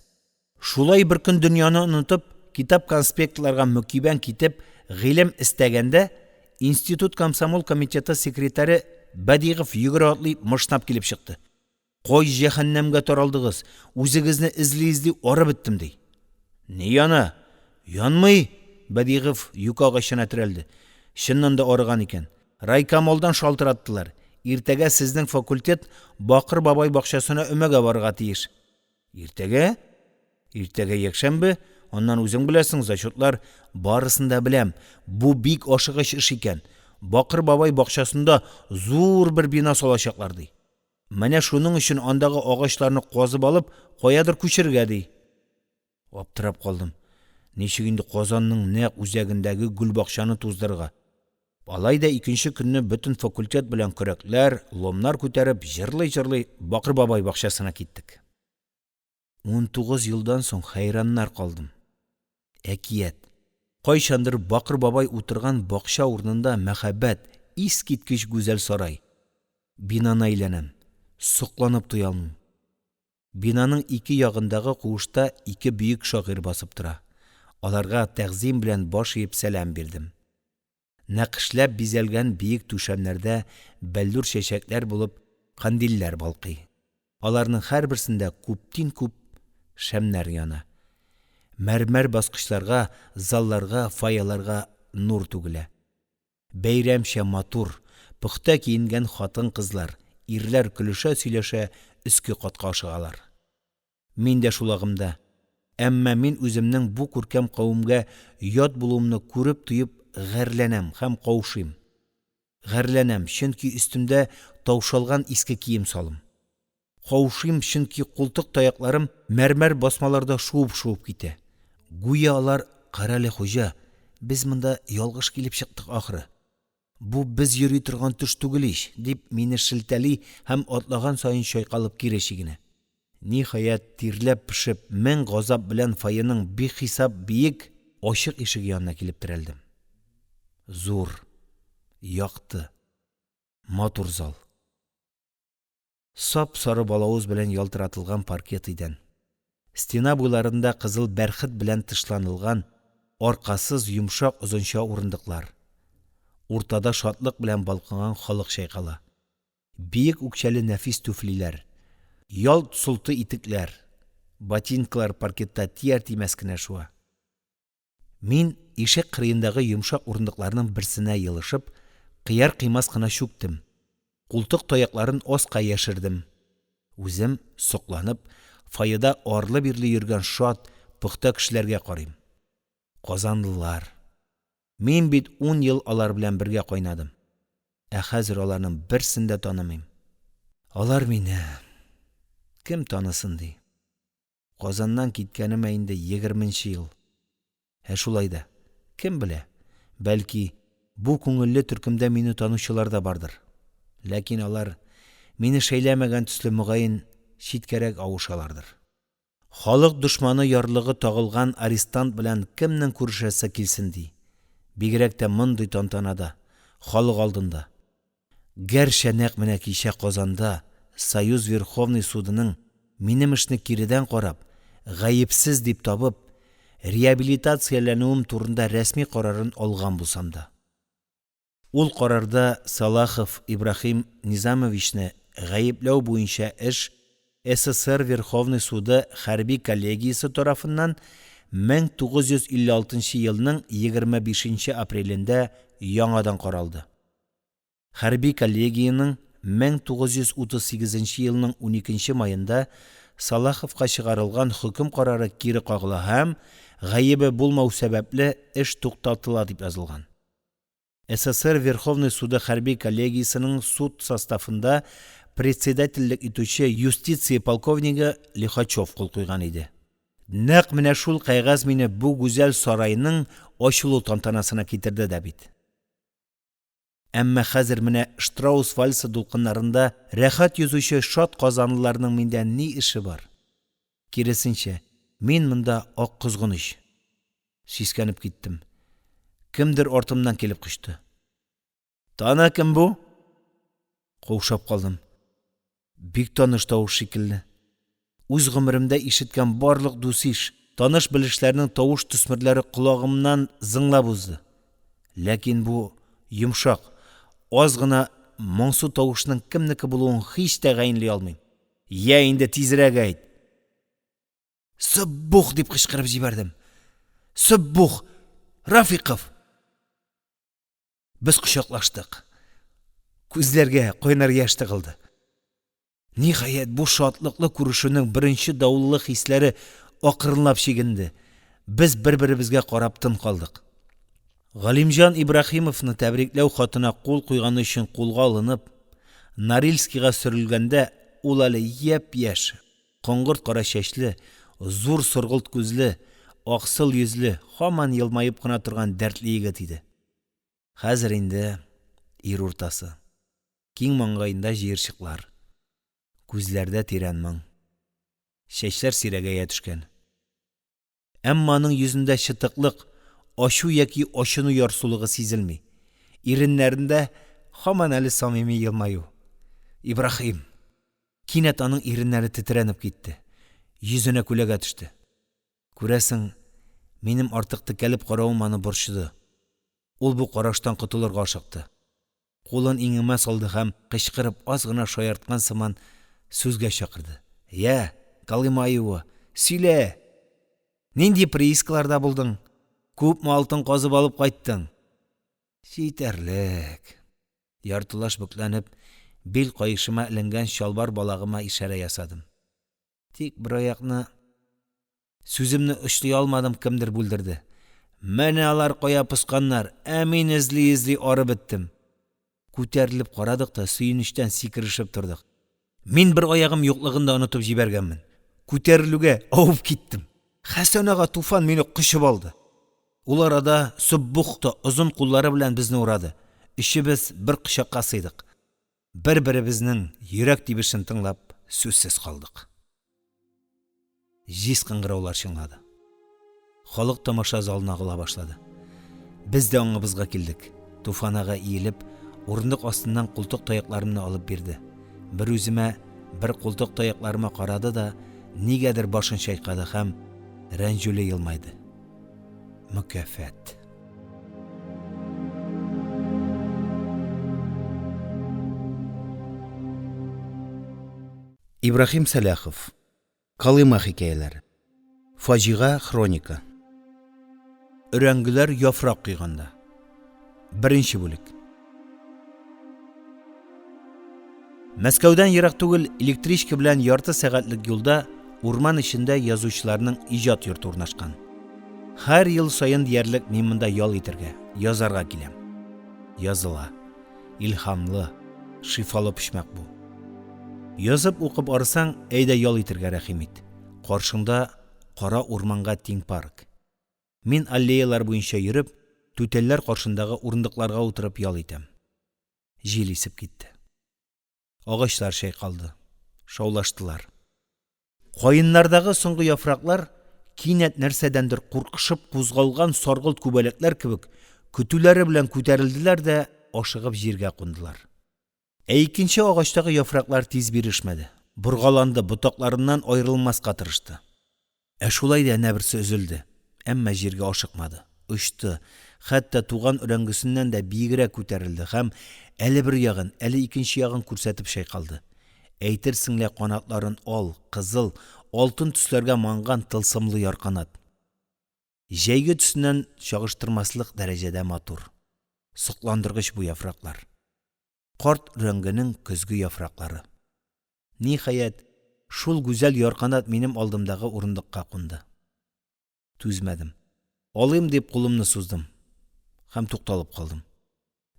Шулай бер көн дөньяны онытып, китап конспектларга мөкибән китеп, гыйлем истәгәндә, институт комсомол комитеты секретаре Бәдигов йөгерә атлый мышнап килеп чыкты. Кой җәһәннәмгә таралдыгыз, үзегезне изли арып беттем ди. Ни яна? Янмый, Бәдигов юка агачына терәлде. Чыннан да арыган икән. Райкомолдан шалтыраттылар. Иртәгә сезнең факультет Бакыр бабай бакчасына өмәгә барырга тиеш. Иртәгә? Иртәгә якшәмбе, аннан үзең беләсең, зачетлар барысын да беләм. Бу бик ашыгыч эш икән. Бакыр бабай бакчасында зур бер бина салачаклар ди. Менә шуның өчен андагы агачларны казып алып, каядыр күчергә ди. Аптырап калдым. Ничек инде Казанның нәкъ үзәгендәге гүл бакчаны туздырырга? Алай да 2нче көнне бөтен факультет белән көрәкләр, ломнар күтәреп, җырлый-җырлый Бакыр бабай бакчасына киттек. 19 елдан соң хайраннар калдым. Әкият. Кайчандыр Бакыр бабай утырган бакча урынында мәхәббәт, искиткеч гүзәл сарай. Бинаны әйләнәм. Сокланып туя алмыйм. Бинаның 2 ягындагы куышта 2 бөек шагыйрь басып тора. Аларга тәгъзим белән баш иеп сәлам бирдем. Нәкышләп бизәлгән биек түшәмнәрдә бәлдүр чәчәкләр булып кандилләр балкый. Аларның һәрберсендә күптән-күп шәмнәр яна. Мәрмәр баскычларга, залларга, фаяларга нур түгелә. Бәйрәмчә матур, пөхтә киенгән хатын-кызлар, ирләр көлешә сөйләшә өске катка ашыгалар. Мин дә шулагымда. Әмма мин үземнең бу күркәм кавымга ят булуымны күреп туеп гәрләнәм һәм каушыйм. Гәрләнәм, чөнки өстемдә таушалган иске кием салым. Каушыйм, чөнки култык таякларым мәрмәр басмаларда шуып китә. Гүя алар, карале хуҗа, без монда ялгыш килеп чыктык ахры. Бу без йөри торган төш түгел ич, дип мине шелтәли һәм атлаган саен чайкалып кире чигенә. Ниһаять тирләп пешеп, мен газап белән фаеның бихисап биек ачык ишеге янына килеп терәлдем. Зур, якты, матур зал. Сап сары балавыз белән ялтыратылган паркет идән. Стена буйларында кызыл бәрхет белән тышланылган аркасыз йомшак озынча урындыклар. Уртада шатлык белән балкыган халык чайкала. Биек үкчәле нәфис туфлиләр. Ялт султы итекләр, ботинкалар паркетта тияр-тимәс кенә шуа. Мин ишек кырыендагы йомшак урындыкларның берсенә йылышып, кыяр-кыймас кына чүктем. Култык таякларын аска яшердем. Үзем сокланып, файда арлы-бирле йөргән шат, пөхтә кешеләргә карыйм. Казанлылар. Мин бит 10 ел алар белән бергә кайнадым. Ә хәзер аларның берсен дә танымыйм. Алар мине кем танысын ди? Казаннан киткәнемә инде 20нче ел. Шулай да, кем белә? Бәлки, бу күңелле төркемдә мине танучылар да бардыр. Ләкин алар мине шәйләмәгән төсле мөгаен читкәрәк авышалардыр. Халык душманы ярлыгы тагылган арестант белән кемнең күрешәсе килсен ди? Бигрәк тә мондый тантанада, халык алдында. Гәрчә нәкъ менә кичә Казанда Союз Верховный судының минем эшне киредән карап, гаепсез дип табып, реабилитацияләнүем турында рәсми карарын алган булсам да. Ул карарда Салахов Ибрахим Низамовичны гаепләү буенча эш СССР Верховный суды хәрби коллегиясе тарафыннан 1956 елның 25 апрелендә яңадан каралды. Хәрби коллегияның 1938 елның 12 майында Салаховка чыгарылган хөкем карары кире кагыла һәм гаебе булмау сәбәпле эш туктатыла дип язылган. СССР Верховный суды хәрби коллегиясының суд составында председательлек итүче юстиция полковнигі Лихачев кул куйган иде. Нәкъ менә шул кәгазь мине бу гүзәл сарайның ачылу тантанасына китерде дә бит. Әмма хәзер менә Штраус вальсы дулкыннарында рәхәт йөзүче шат казанлыларның миндә ни эше бар? Киресенчә, мин монда ак кызгыныч. Сискәнеп киттем. Кемдер артымнан килеп кычты. Тана кем бу? Каушап калдым. Бик таныш тавыш шикелле. Үз гомеремдә ишеткән барлык дусиш, таныш белешләрнең тавыш төсмерләре колагымнан зыңлап узды. Ләкин бу йомшак, аз гына моңсу тавышның кемнеке булуын һич тәгаенли алмыйм. Я инде тизрәк әйт. Сыббух дип кычкырып җибәрдем. Сыббух! Рафиков! Без кочаклаштык. Күзләргә кайнар яшь тыгылды. Ниһаять, бу шатлыклы күрешүнең беренче давыллы хисләре акрынлап чигенде. Без бер-беребезгә карап тын калдык. Галимҗан Ибрахимовны тәбрикләү хатына кул куйганы өчен кулга алынып, Норильскийга сөрелгәндә, ул әле япь-яшь, коңгырт кара чәчле, зур соргылт күзле, аксыл йөзле, һаман елмаеп кына торган дәртле егет иде. Хәзер инде ир уртасы. Киң маңгаенда җыерчыклар. Күзләрдә тирән моң. Чәчләр сирәгәя төшкән. Әмма аның йөзендә чытыклык, ачу яки ачыну ярсулыгы сизелми. Иреннәрендә һаман әле самими елмаю. Ибрахим. Кинәт аның иреннәре тетрәнеп китте. Йөзенә күләгә төште. Күрәсең, минем артык текәлеп каравым аны борчыды. Ул бу караштан котылырга ашыкты. Кулын иңемә салды һәм кычкырып аз гына шаярткан сыман сүзгә чакырды. Я, Калимаева, сөйлә. Нинди приискаларда булдың? Күпме алтын казып алып кайттың? Җитәрлек. Яртылаш бүкләнеп, бил кайышыма эленгән чалбар балагыма ишарә ясадым. Тик бер аякны сүземне очлый алмадым, кемдер бүлдерде. Менә алар кая пысканнар, ә мин эзли арып беттем. Күтәрелеп карадык та сөенечтән сикерешеп тордык. Мин бер аягым юклыгында онытып җибәргәнмен. Күтәрелүгә авып киттем. Хәсән ага Туфан мине кычып алды. Ул арада Сыббухта озын куллары белән безне урады. Ишебез бер кычакка сыйдык. Бер-беребезнең йөрәк тибешен тыңлап, сүзсез калдык. Җиз кыңгыраулар чыңлады. Халык тамаша залына агыла башлады. Без дә аңыбызга килдек. Туфан ага иелеп, урындык астыннан култык таякларымны алып бирде. Бер үземә, бер култык таякларыма карады да, нигәдер башын чайкады һәм рәнҗүле елмайды. Мөкафәт. Ибрахим Салахов. Калыма хикәяләре. Фаҗига хроника. Өрәңгеләр яфрак кыйганда. Беренче бүлек. Мәскәүдән ерак түгел электричка белән ярты сәгатьлек юлда урман эчендә язучыларның иҗат йорты урнашкан. Һәр ел сайын диярлек мин монда ял итәргә, язарга киләм. Языла. Илһамлы, шифалы пишмәк бу. Язып укып арысаң, әйдә ял итәргә рәхим ит. Каршыңда кара урманга тиң парк. Мин аллеялар буенча йөреп, түтәлләр каршындагы урындыкларга утырып ял итәм. Җил исеп китте. Агачлар чайкалды, шаулаштылар. Кайыннардагы соңгы яфраклар кинәт нәрсәдәндер куркышып кузгалган саргылт күбәләкләр кебек көтүләре белән күтәрелделәр дә ашыгып җиргә кундылар. Икенче агачтагы яфраклар тиз бирешмәде. Бургаланды, ботакларыннан аерылмаска тырышты. Шулай да нәрсә өзелде, әмма җиргә ашыкмады. Очты, Хәтта туган өрәңгесеннән дә биегрәк күтәрелде һәм әле бер ягын, әле икенче ягын күрсәтеп шайкалды. Әйтерсең лә канатларын ал, кызыл, алтын төсләргә манган тылсымлы ярканат. Җәйге төсеннән чагыштырмаслык дәрәҗәдә матур. Сокландыргыч бу яфраклар. Карт өрәңгенең көзге яфраклары. Ниһаять, шул гүзәл ярканат минем алдымдагы урындыкка кунды. Түзмәдем. Алыйм дип кулымны суздым һәм тукталып калдым.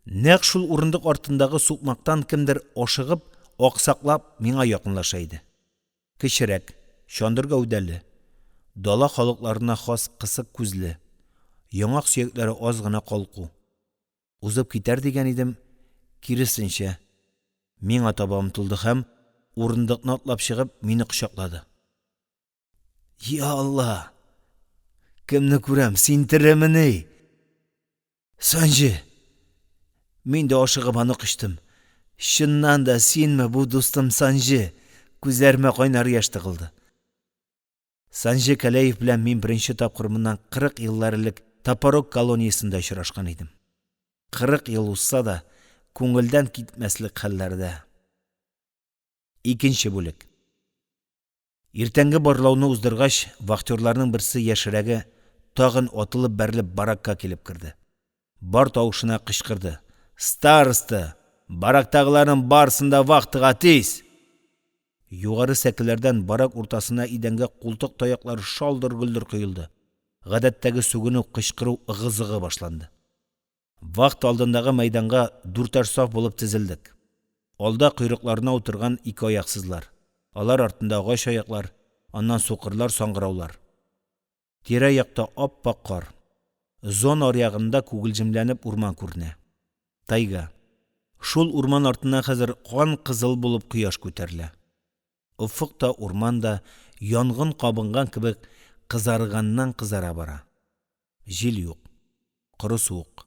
Нәкъ шул урындык артындагы сукмактан кемдер ашыгып, аксаклап миңа якынлаша иде. Кечерәк, чандыр гәүдәле, дала халыкларына хас кысык күзле, яңак сөякләре аз гына калку. Узып китәр дигән идем, киресенчә, миңа таба омтылды һәм урындыкны атлап чыгып мине кочаклады. Я Алла! Кемне күрәм, син теремени? Санжи! Мин дә ашыгып аны кычтым. Чыннан да синме бу дустым Санжи? Күзләремә кайнар яшь тыгылды. Санжи Кәләев белән мин беренче тапкыр моннан 40 еллар элек Топорок колониясендә очрашкан идем. 40 ел узса да, күңелдән китмәслек хәлләрдә. Икенче бүлек. Иртәнге барлауны уздыргач, вахтерларның берсе яшерәге тагын атылып бәрелеп баракка килеп керде. Бар тавышына кычкырды. Староста, барактагыларның барсында вахтыга тиз! Югары сәкеләрдән барак уртасына идәнгә култык таяклары шалдыр-гөлдер коелды. Гадәттәге сүгенү, кычкыру, ыгы-зыгы башланды. Вахт алдындагы мәйданга 4 саф булып тезелдек. Алда койрыкларына утырган 2 аяксызлар. Алар артында агач аяклар, аннан сукырлар, саңгыраулар. Тирә-якта ап-пак кар. Зона аръягында күгелҗемләнеп урман күренә. Тайга. Шул урман артына хәзер кан кызыл булып кояш күтәрелә. Уфыкта, урманда янгын кабынган кебек кызарганнан-кызара бара. Җил юк, коры суык.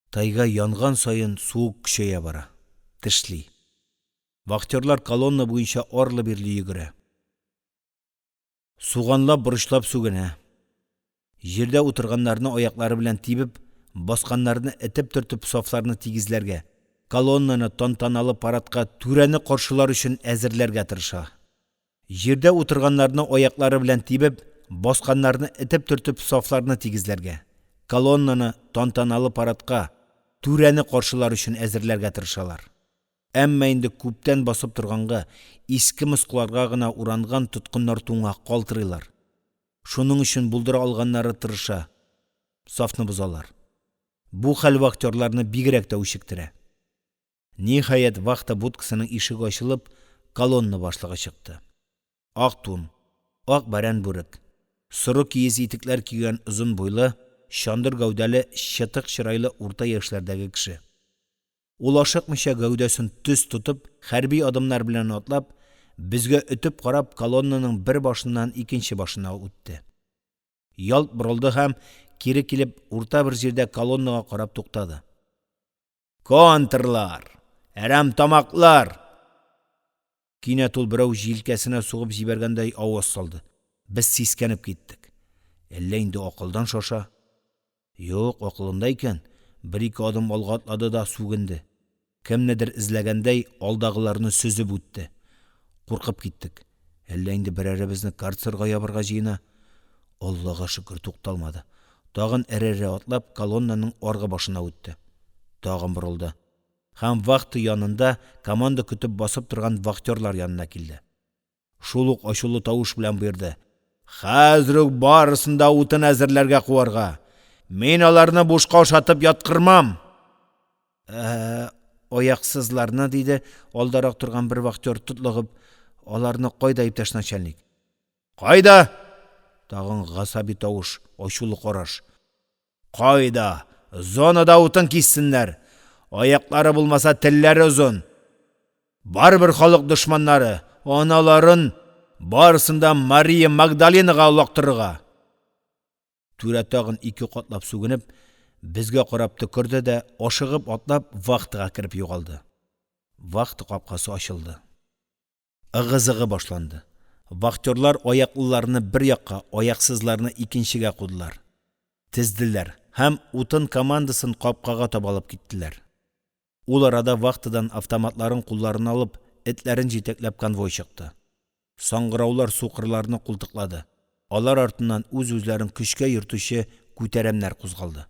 Тайга янган сайын суык көчәя бара. Тешли. Вахтерлар колонна буенча арлы-бирле йөгерә. Суганлап, бурычлап сүгенә. Җирдә утырганнарны аяклары белән тибеп, басканнарны этеп-төртеп сафларны тигезләргә, колоннаны тантаналы парадка түрәне каршылар өчен әзерләргә тырыша. Җирдә утырганнарны аяклары белән тибеп, басканнарны этеп-төртеп сафларны тигезләргә, колоннаны тантаналы парадка түрәне каршылар өчен әзерләргә тырышалар. Әмма инде күптән басып торганга, иске мыскыларга гына уранган тоткыннар туңа калтырыйлар. Шуның өчен булдыра алганнары тырыша, сафны бозалар. Бу хәл вахтерларны бигрәк тә үчектерә. Ниһаять, вахта будкасының ишеге ачылып, колонна башлыгы чыкты. Ак тун, ак бәрән бүрек, соры киез итекләр кигән озын буйлы, чандыр гәүдәле, чытык чырайлы урта яшьләрдәге кеше. Ул ашыкмыйча гәүдәсен төз тотып, хәрби адымнар белән атлап, безгә өтеп карап, колоннаның бер башыннан икенче башына үтте. Ялт борылды һәм кире килеп, урта бер җирдә колоннага карап туктады. Контрлар! Әрәм тамаклар! Кинәт ул берәү җилкәсенә сугып җибәргәндәй аваз салды. Без сискәнеп киттек. Әллә инде акылдан шаша? Юк, акылында икән. Бер-ике адым алга атлады да сүгенде. Кемнедер эзләгәндәй алдагыларны сөзеп үтте. Куркып киттек. Әллә инде берәребезне карцерга ябырга җыена? Аллага шөкер, тукталмады. Тагын әрәре атлап колоннаның аргы башына үтте. Тагын борылды. Һәм вахты янында команда көтеп басып торган вахтерлар янына килде. Шул ук ачулы тавыш белән боерды. Хәзер үк барысында утын әзерләргә куарга. Мин аларны бушка ашатып яткырмам. Аяксызларны, диде алдарак торган бер вахтер тотлыгып, аларны кайда, иптәш начальник? Кайда? Тагын гасаби тавыш, ачулы караш. Кайда? Зонада утын киссеннәр. Аяклары булмаса телләре узын. Барбер халык дошманнары, аналарын барысында Мария Магдалинага лактырырга. Түрә тагын 2 катлап сүгенеп, безгә карап төкерде дә, ашыгып атлап вахтыга кирип югалды. Вахт капкасы ачылды. Ыгы-зыгы башланды. Вахтерлар аяклыларны бер якка, аяксызларны икенчегә кудылар. Тезделәр, һәм утын командасын капкага таба алып киттеләр. Ул арада вахтадан автоматларын кулларына алып, этләрен җитәкләп конвой чыкты. Саңгыраулар сукырларны култыклады. Алар артыннан үз-үзләрен көчкә йөртүче күтәрәмнәр кузгалды.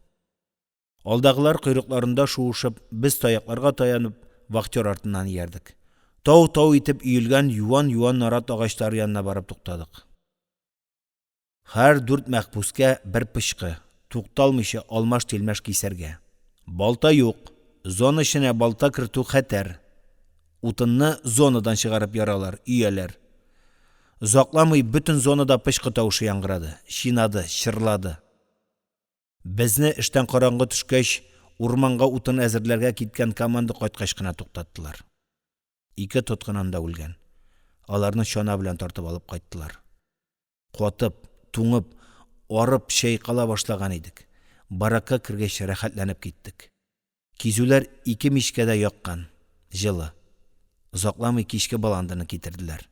Алдагылар койрыкларында шуышып, без таякларга таянып, вахтер артыннан иярдек. Тау-тау итеп өелгән юан-юан нарат агачлары янына барып туктадык. Һәр 4 мәхбүскә бер пычкы, тукталмыйча алмаш-тилмәш кисәргә. Балта юк, зона эченә балта кертү хәтәр. Утынны зонадан чыгарып яралар, өяләр. Озакламый бөтен зонада пычкы тавышы яңгырады, чинады, чырлады. Безне эштән караңгы төшкәч, урманга утын әзерләргә киткән команда кайткач кына туктаттылар. 2 тоткынан да үлгән. Аларны чана белән тартып алып кайттылар. Катып, туңып, арып чайкала башлаган идек. Баракка кергәч рәхәтләнеп киттек. Кизүләр 2 мичкәдә яккан, җылы. Озакламый кичке баландыны китерделәр.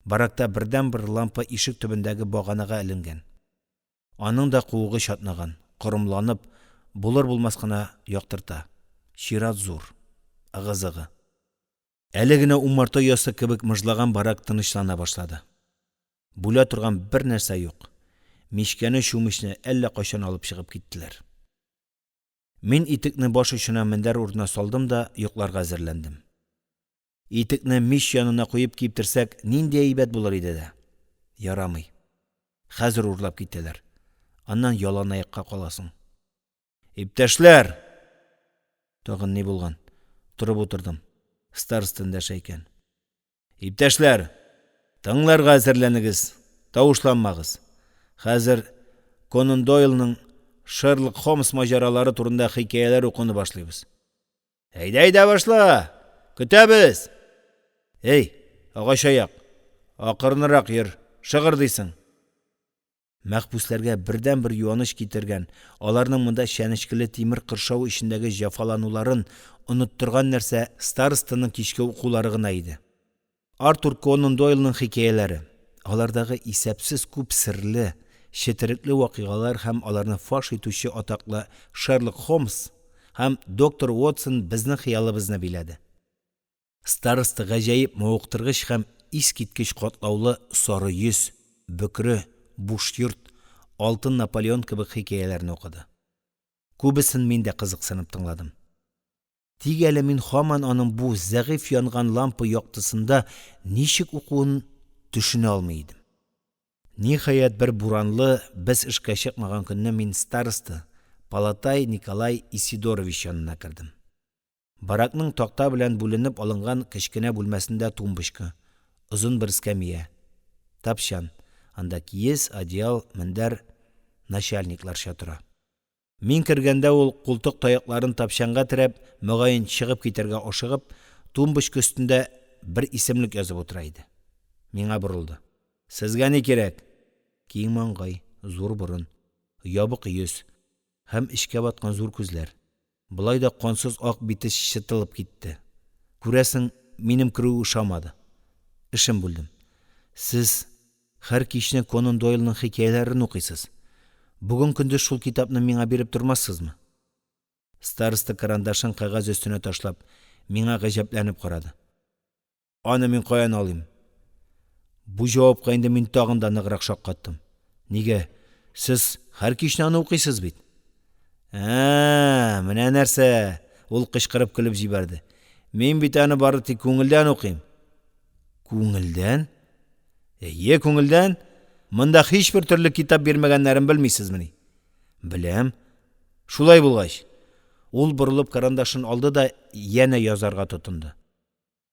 Баракта бердән-бер лампа ишек төбендәге баганага эленгән. Аның да куугы чатнаган, корымланып, булыр-булмас кына яктырта. Чират зур, ыгы-зыгы. Әле генә умарта ясы кебек мыжлаган барак тынычлана башлады. Бүлә торган бер нәрсә юк. Мичкәне чумышны әллә кайчан алып чыгып киттеләр. Мин итекне баш очына мендәр урынына салдым да йокларга әзерләндем. Итекне мич янына куеп киптерсәк, нинди әйбәт булыр иде дә. Ярамый. Хәзер урлап китәләр. Аннан ялан аякка каласың. Иптәшләр! Тагын ни булган? Турып утырдым. Староста эндәшә икән. Иптәшләр, тыңларга әзерләнегез, тавышланмагыз. Хәзер Конан Дойлның Шерлок Холмс маҗаралары турында хикәяләр укуны башлыйбыз. Әйдә башла! Көтәбез! Эй, агач аяк, акырынрак йөр, шыгырдыйсың. Мәхбүсләргә бердән-бер юаныч китергән, аларның монда шәнечкеле тимер кыршау ишендәге җафалануларын оныттырган нәрсә старостаның кичке укулары гына иде. Артур Конан Дойлның хикәяләре, алардагы исәпсез күп серле, четерекле вакыйгалар һәм аларны фаш итүче атаклы Шерлок Холмс һәм доктор Уотсон безнең хыялыбызны биләде. Староста гаҗәеп мавыктыргыч һәм искиткеч катлаулы сары йөз, бөкре, буш йорт, алтын Наполеон кебек хикәяләрне укыды. Күбесен мин дә кызыксынып тыңладым. Тик әле мин һаман аның бу зәгыйф янган лампа яктысында ничек укуын төшенә алмый идем. Ниһаять бер буранлы, без эшкә чыкмаган көнне мин староста Палатай Николай Исидорович янына кердем. Баракның такта белән бүленеп алынган кечкенә бүлмәсендә тумбочка, озын бер эскәмия, тапчан, анда киез, одеял, мендәр, начальникларча тора. Мин кергәндә ул култык таякларын тапчанга терәп, мөгаен чыгып китәргә ашыгып, тумбочка өстендә бер исемлек язып утыра иде. Миңа борылды. Сезгә ни кирәк? Киң маңгай, зур борын, ябык йөз һәм эчкә баткан зур күзләр. Булай да кансыз ак бите чытылып китте. Күрәсең, минем кирү ошамады. Эшем бүлдем. Сез һәр кичне Конан Дойлның хикәяләрен укыйсыз. Бүген көндез шул китапны миңа биреп тормассызмы? Староста карандашын кагаз өстенә ташлап, миңа гаҗәпләнеп карады. Аны мин каян алыйм? Бу җавапка инде мин тагын да ныграк шаккаттым. Нигә? Сез һәр кичне аны укыйсыз бит. Менә нәрсә? Ул кычкырып көлеп җибәрде. Мин бит аны бары тик күңелдән укыйм. Күңелдән? Әйе, күңелдән. Монда һичбер төрле китап бирмәгәннәрен белмисезмени? Беләм. Шулай булгач, ул борылып карандашын алды да янә язарга тотынды.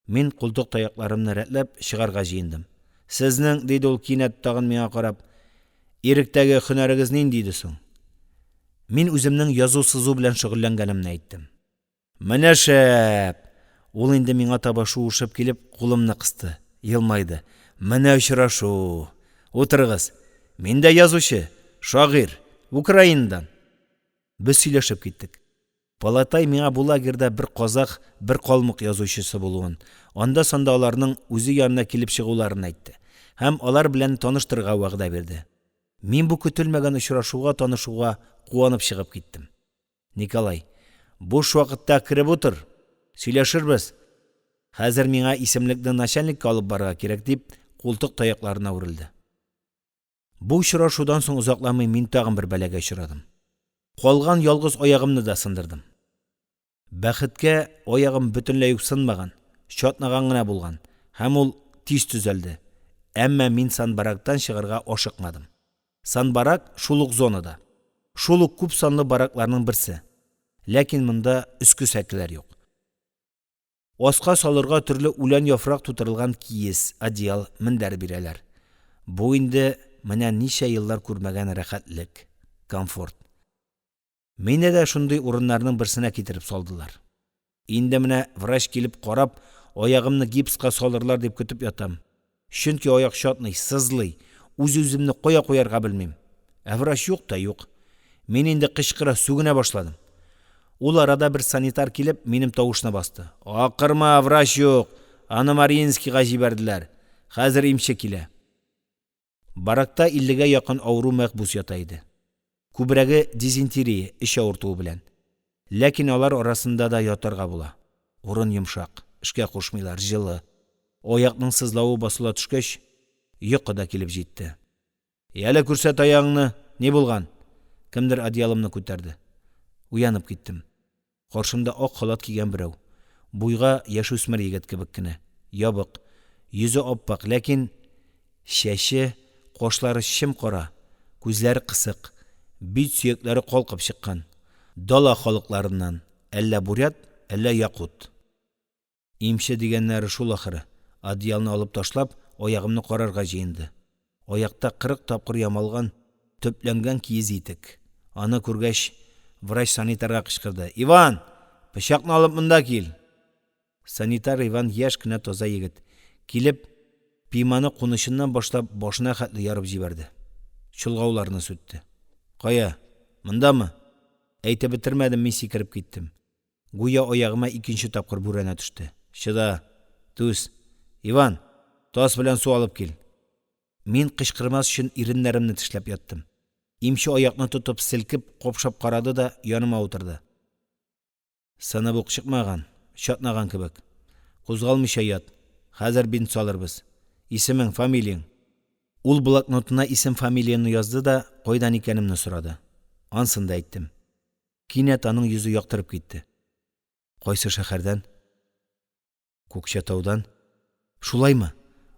Мин култык таякларымны рәтләп чыгарга җыендым. Сезнең, диде ул кинәт тагын миңа карап, иректәге һөнәрегез нинди иде соң? Мин үземнең язу-сызу белән шөгыльләнгәнемне әйттем. Менә шәп! Ул инде миңа таба шуышып килеп, кулымны кысты, елмайды. Менә очрашу. Утырыгыз. Мин дә язучы, шагыйрь, Украинадан. Без сөйләшеп киттек. Палатай миңа бу лагерьда бер казак, бер калмык язучысы булуын, анда санда аларның үзе янына килеп чыгуларын әйтте. Һәм алар белән таныштырырга вәгъдә бирде. Мин бу көтелмәгән очрашуга, танышуга куанып чыгып киттем. Николай, буш вакытта киреп утыр, сөйләшербез. Хәзер миңа исемлекне начальникка алып барырга кирәк дип, култык таякларына үрелде. Бу очрашудан соң озакламый мин тагын бер бәләгә очрадым. Калган ялгыз аягымны да сындырдым. Бәхеткә, аягым бөтенләй үк сынмаган, чатнаган гына булган, һәм ул тиз төзәлде. Әмма мин Санбарактан чыгарга ашыкмадым. Санбарак шул ук зонада. Шул ук күп санлы баракларның берсе. Ләкин монда өске сәкеләр юк. Аска салырга төрле үлән яфрак тутырылган киез, одеял, мендәр бирәләр. Бу инде менә ничә еллар күрмәгән рәхәтлек, комфорт. Мине дә шундый урыннарның берсенә китереп салдылар. Инде менә врач килеп карап, аягымны гипска салырлар дип көтеп ятам. Чөнки аяк чатный, сызлый, үз-үземне кая куярга белмим. Ә врач юк та юк. Мин инде кычкыра, сүгенә башладым. Ул арада бер санитар килеп, минем тавышны басты. Акырма, врач юк. Аны Мариинскийга җибәрделәр. Хәзер имче килә. Баракта 50-гә якын авыру мәхбус ята иде. Күбрәге дизентерия, эч авыртуы белән. Ләкин алар арасында да ятарга була. Урын йомшак, эшкә кушмыйлар, җылы. Аякның сызлавы басыла төшкәч, йокы да килеп җитте. Яле күрсәт аягыңны, ни булган? Кемдер одеялымны күтәрде. Уянып киттем. Каршымда ак халат кигән берәү. Буйга яшүсмер егет кебек кенә. Ябык, йөзе аппак, ләкин чәче, кашлары чым-кара, күзләре кысык, бит сөякләре калкып чыккан. Дала халыкларыннан, әллә бурят, әллә якут. Имче дигәннәре шул ахыры. Одеялны алып ташлап, аягымны карарга җыенды. Аякта 40 тапкыр ямалган, төпләнгән киез итек. Аны күргәч, врач санитарга кычкырды. Иван, пычакны алып монда кил. Санитар Иван яшь кенә таза егет. Килеп, пиманы кунышыннан башлап башына хәтле ярып җибәрде. Чолгауларны сүтте. Кая? Мондамы? Әйтеп бетермәдем, мин сикереп киттем. Гуя аягыма икенче тапкыр бүрәнә төште. Чыда, түз. Иван, тас белән су алып кил. Мин кычкырмас өчен иреннәремне тешләп яттым. Имче аякны тотып селкеп, копшап карады да яныма утырды. Саны бук чыкмаган, чатнаган кебек. Кузгалмыйча ят. Хәзер бинт салырбыз. Исемең, фамилияң. Ул блокнотына исем-фамилияны язды да кайдан икәнемне сорады. Ансын да әйттем. Кинәт аның йөзе яктырып китте. Кайсы шәһәрдән? Күкчәтаудан. Шулаймы?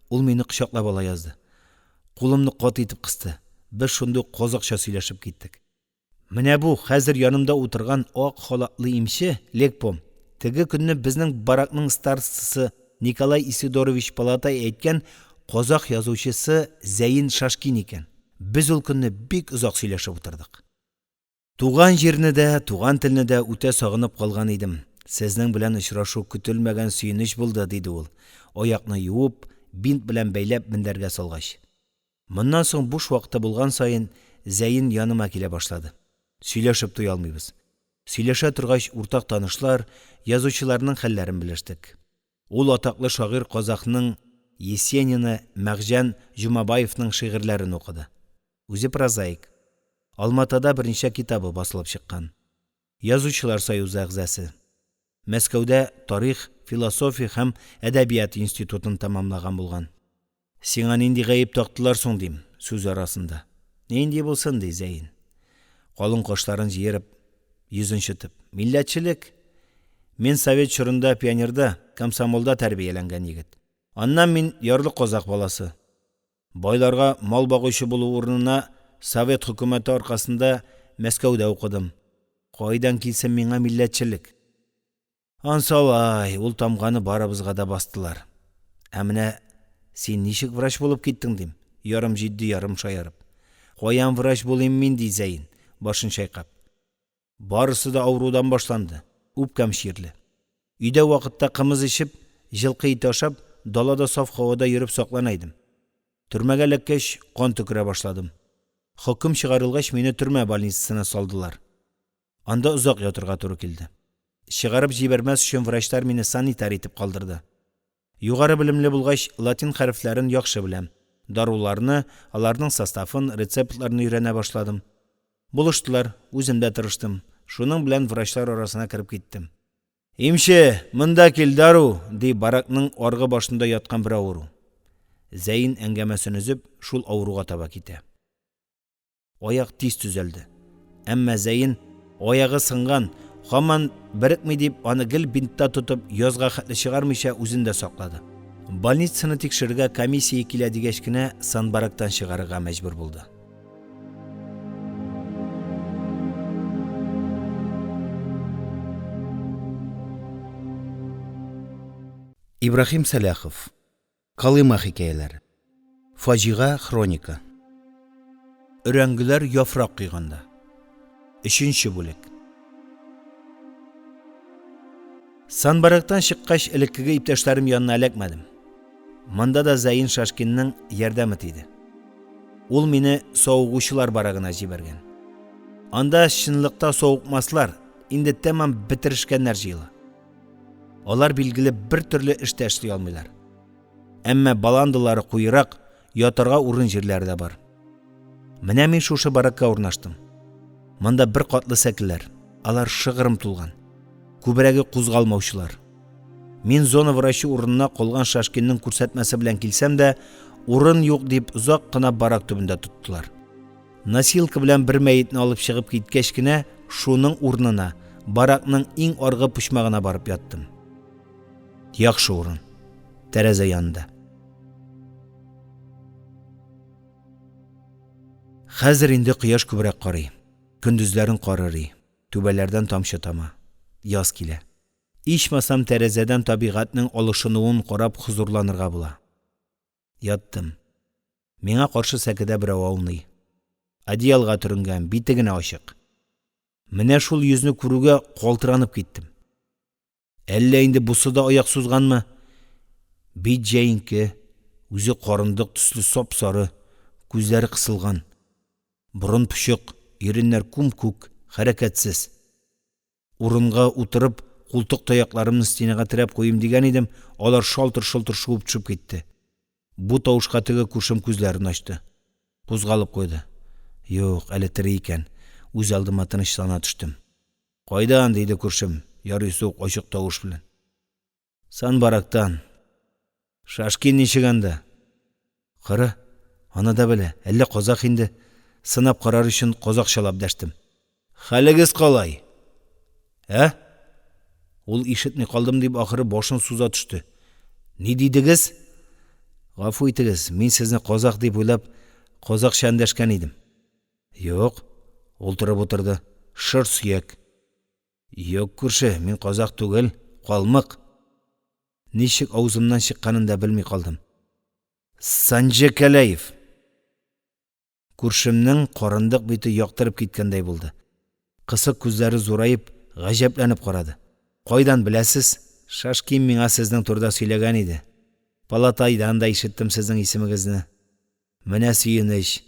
Ул мине кочаклап ала язды. Кулымны каты итеп кысты. Без шундый казакча сөйләшеп киттек. Менә бу хәзер янымда утырган ак халатлы имче Лекпом. Теге көнне безнең баракның старостасы Николай Исидорович Палатай әйткән казак язучысы Зәйин Шашкин икән. Без ул көнне бик озак сөйләшеп утырдык. Туган җирне дә, туган телне дә үтә сагынып калган идем. Сезнең белән очрашу көтелмәгән сөенеч булды, диде ул. Аякны юып, бинт белән бәйләп мендәргә салгач. Моннан соң буш вакыты булган сайын Зәйин яныма килә башлады. Сөйләшеп туя алмыйбыз. Сөйләшә торгач, уртак танышлар, язучыларның хәлләрен белештек. Ул атаклы шагыйрь Казакның Есенина, Мәгҗән Җумабаевның шигырьләрен укыды. Үзе прозаик. Алматада берничә китабы басылып чыккан. Язучылар союзы әгъзасы. Мәскәүдә тарих, философия һәм әдәбият институтын тәмамлаган булган. Сиңа нинди гаеп тактылар соң дим, сүз арасында. Нинди булсын ди Зәйин. Калын кашларын җыерып, йөзен чытып. Милләтчелек. Мин совет чорында пионерда, комсомолда тәрбияләнгән егет. Аннан мин ярлы казак баласы. Байларга мал багучы булу урынына совет хөкүмәте аркасында Мәскәүдә укыдым. Кайдан килсен миңа милләтчелек? Ансалай, ул тамганы барыбызга да бастылар. Ә менә син ничек врач булып киттең дим? Ярым җитди, ярым шаярып. Каян врач булыйм мин ди Зәйин, башын чайкап. Барысы да авырудан башланды. Үпкәм ширле. Өйдә вакытта кымыз ичеп, җылкы ите ашап, далада саф һавада йөреп сакланайдым. Төрмәгә ләккәч, кан төкерә башладым. Хөкем чыгарылгач, мине төрмә больницасына салдылар. Анда озак ятырга туры килде. Чыгарып җибәрмәс өчен врачлар мине санитар итеп калдырды. Югары белемле булгач, латин хәрефләрен яхшы беләм. Даруларны, аларның составын, рецептларын өйрәнә башладым. Булыштылар, үзем дә тырыштым. Шуның белән врачлар арасына кереп киттем. «Имше, монда кил, дару!» ди баракның аргы башында яткан бер авыру. Зәйин әңгәмәсен өзеп, шул авыруга таба китә. Аяк тиз төзәлде. Әмма Зәйин аягы сынган, һаман берекми дип, аны гел бинтта тотып, язга хәтле чыгармыйча үзендә саклады. Больницаны тикшерергә комиссия килә дигәч кенә санбарактан чыгарырга мәҗбүр булды. Ибрахим Сәләхов. Калыма хикәяләре. Фаҗига хроника. Өрәңгеләр яфрак куйганда. 3нче бүлек. Санбарактан чыккач, элеккеге иптәшләрем янына эләкмәдем. Монда да Зәйин Шашкинның ярдәме тиде. Ул мине саугучылар барагына җибәргән. Анда чынлыкта сауыкмаслар, инде тәмам бетерешкәннәр җыела. Алар билгеле бер төрле эштә эшли алмыйлар. Әмма баландылары куйрак, ятарга урын җирләре дә бар. Менә мин шушы баракка урнаштым. Монда бер катлы сәкеләр, алар шыгырым тулган. Күбрәге кузгалмаучылар. Мин зона врачы урынына калган Шашкинның күрсәтмәсе белән килсәм дә, урын юк дип озак кына барак төбендә тоттылар. Носилка белән бер мәетне алып чыгып киткәч кенә, шуның урынына, баракның иң аргы почмагына барып яттым. Яхшы урын. Тәрәзә янында. Хәзер инде кояш күбрәк карый. Көндүзләрен карырый. Түбәләрдән тамчы тама. Яз килә. Ичмасам тәрәзәдән табигатьнең алышынуын карап хузурланырга була. Яттым. Миңа каршы сәкедә берәү ауный. Одеялга төрөнгән, бите генә ачык. Менә шул йөзне күрүгә калтыранып киттем. Әллә инде бусы да аяк сузганмы? Бит җәйенке, үзе карындык төсле сап-сары, күзләре кысылган. Бурын пучык, иреннәр күм-күк, хәрәкәтсез. Урынга утырып, култык таякларымны стенага терәп куйым дигән идем, алар шалтыр-шалтыр шуып төшеп китте. Бу тавышка теге күршем күзләрен ачты. Кузгалып куйды. Юк, әле тире икән. Үз алдыма тынычлана төштем. Кайдан диде күршем, ярый сук ачык тавыш белән. Санбарактан. Шашкин ничек анда? Кара, аны да белә, әллә казак инде. Сынап карар өчен казакчалап дәштем. Хәлегез калай? Ул ишетми калдым дип ахыры башын суза төште. Ни дидегез? Гафу итегез, мин сезне казак дип уйлап, казакча эндәшкән идем. Юк, ултырып утырды. Шыр сөяк. Юк күрше, мин казак түгел, калмык. Ничек авызымнан чыкканын да белми калдым. Санжы Кәләев. Күршемнең карындык бите яктырып киткәндәй булды. Кысык күзләре зурайып, гаҗәпләнеп карады. Кайдан беләсез? Шашкин миңа сезнең турда сөйләгән иде. Палатайдан да ишеттем сезнең исемегезне. Менә сөенеч.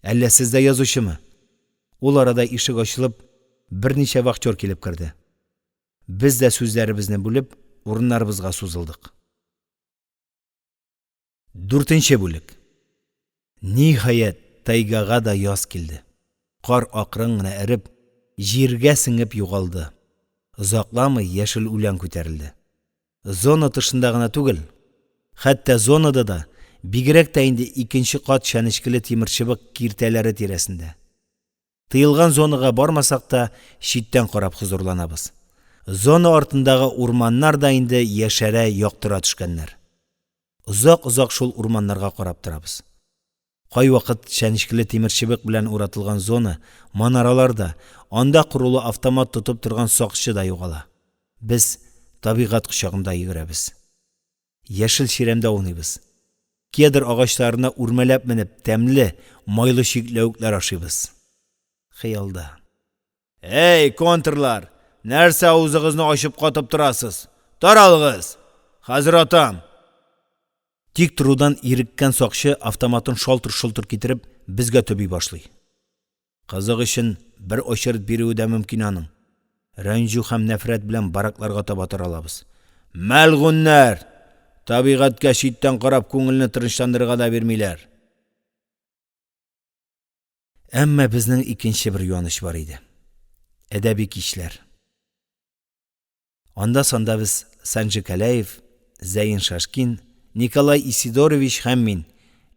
Әллә сездә язучымы? Ул арада ишек ачылып, берничә вахтер килеп керде. Без дә сүзләребезне бүлеп, урыннарыбызга сузылдык. 4нче бүлек. Ниһаять, тайгага да яз килде. Кар акрын гына эреп, җиргә сеңеп югалды. Озакламый яшел үлән күтәрелде. Зона тышында гына түгел, хәтта зонада да, бигрәк тә инде 2нче кат чәнечкеле тимерчыбык киртәләре тирәсендә. Тыелган зонага бармасак та, читтән карап хузурланабыз. Зона артындагы урманнар да инде яшәрә яктыра төшкәннәр. Озак-озак шул урманнарга карап торабыз. Кай вакыт чәнечкеле тимерчыбык белән уратылган зона, манараларда, анда курулы автомат тотып торган сакчы да югала. Без табигать кочагында йөгерәбез. Яшел чирәмдә уйныйбыз. Кедр агачларына үрмәләп менеп, тәмле, майлы чикләвекләр ашыйбыз. Хыялда. Эй, контрлар, нәрсә авызыгызны ачып катып торасыз? Таралыгыз. Хәзер атам. Тик торудан иреккән сакчы автоматын шалтыр-шалтыр китереп, безгә төби башлый. Кызык өчен бер очырт бирүе дә мөмкин аның. Рәнҗү һәм нәфрәт белән баракларга таба таралабыз. Мәлгуннәр! Табигатькә читтән карап күңелне тынычландырырга да бирмиләр. Әмма безнең икенче бер юаныч бар иде. Әдәби кичләр. Анда-санда без Санжи Каляев, Зәйин Шашкин, Николай Исидорович һәм мин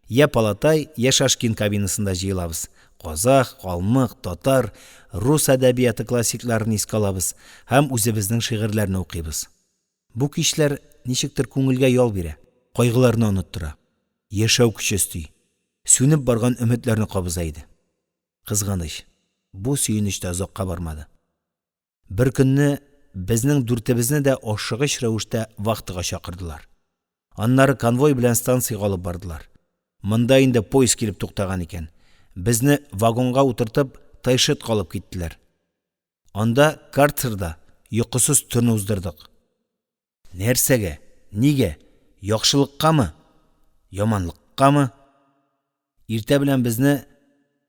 я Палатай, я Шашкин кабинасында җыелабыз. Казах, калмык, татар, рус әдәбияты классикларын искә алабыз һәм үзебезнең шигырьләрне укыйбыз. Бу кичләр ничектер күңелгә ял бирә, кайгыларны оныттыра, яшәү көче өсти, сүнеп барган өметләрне кабыза иде. Кызганыч, бу сөенеч тә озакка бармады. Бер көнне безнең дүртебезне дә ашыгыч рәвештә вахтага чакырдылар. Аннары конвой белән станциягә алып бардылар. Монда инде поезд килеп туктаган икән. Безне вагонга утыртып, тайшыт калып киттеләр. Анда карцерда йокысыз төн уздырдык. Нәрсәгә? Нигә? Яхшылыккамы? Яманлыккамы? Иртә белән безне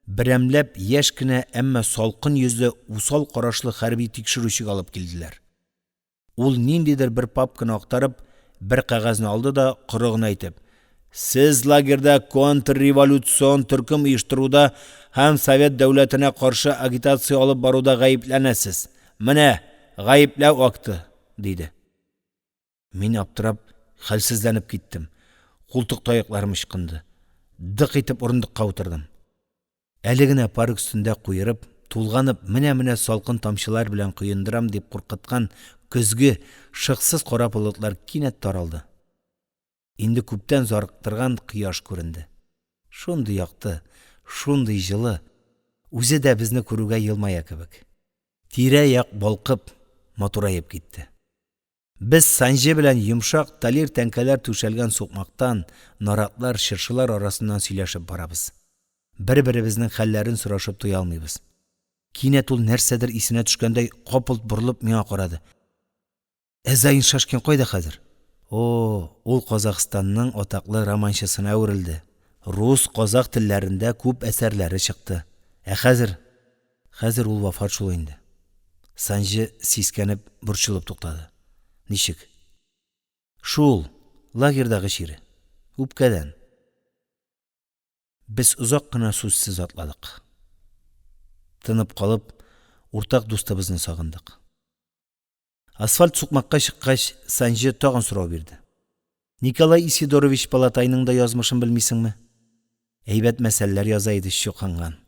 берәмләп яшь кенә, әмма салкын йөзле, усал карашлы хәрби тикшерүчегә алып килделәр. Ул ниндидер бер папканы актарып, бер кәгазьне алды да корыгын әйтеп: "Сез лагерда контрреволюцион төркем оештыруда һәм Совет дәүләтенә каршы агитация алып баруда гаепләнәсез. Менә гаепләү акты", диде. Мин аптырап, хәлсезләнеп киттем. Култык таякларым ычкынды. Дык итеп урындыкка утырдым. Әле генә парк өстендә куерып, тулганып, менә салкын тамчылар белән коендырам дип куркыткан көзге шыксыз кара болытлар кинәт таралды. Инде күптән зарыктырган кояш күренде. Шундый якты, шундый җылы, үзе дә безне күрүгә елмая кебек. Тирә-як балкып, матурайып китте. Без Санжи белән йомшак талир тәңкәләр түшәлгән сукмактан, наратлар, чыршылар арасыннан сөйләшеп барабыз. Бер-беребезнең хәлләрен сорашып туя алмыйбыз. Кинәт ул нәрсәдер исенә төшкәндәй капылт борылып миңа карады. Зәйин Шашкин кайда хәзер? Ул Казакъстанның атаклы романчысына әверелде. Рус, казак телләрендә күп әсәрләре чыкты. Хәзер ул вафат шул инде. Санжи сискәнеп, борчылып туктады. Ничек? Шул лагердагы шире. Үпкәдән. Без озак кына сүзсез атладык. Тынып калып, уртак дустыбызны сагындык. Асфальт сукмакка чыккач, Санжи тагын сорау бирде. Николай Исидорович Палатайның да язмышын белмисеңме? Әйбәт мәсьәләләр яза иде чуканган.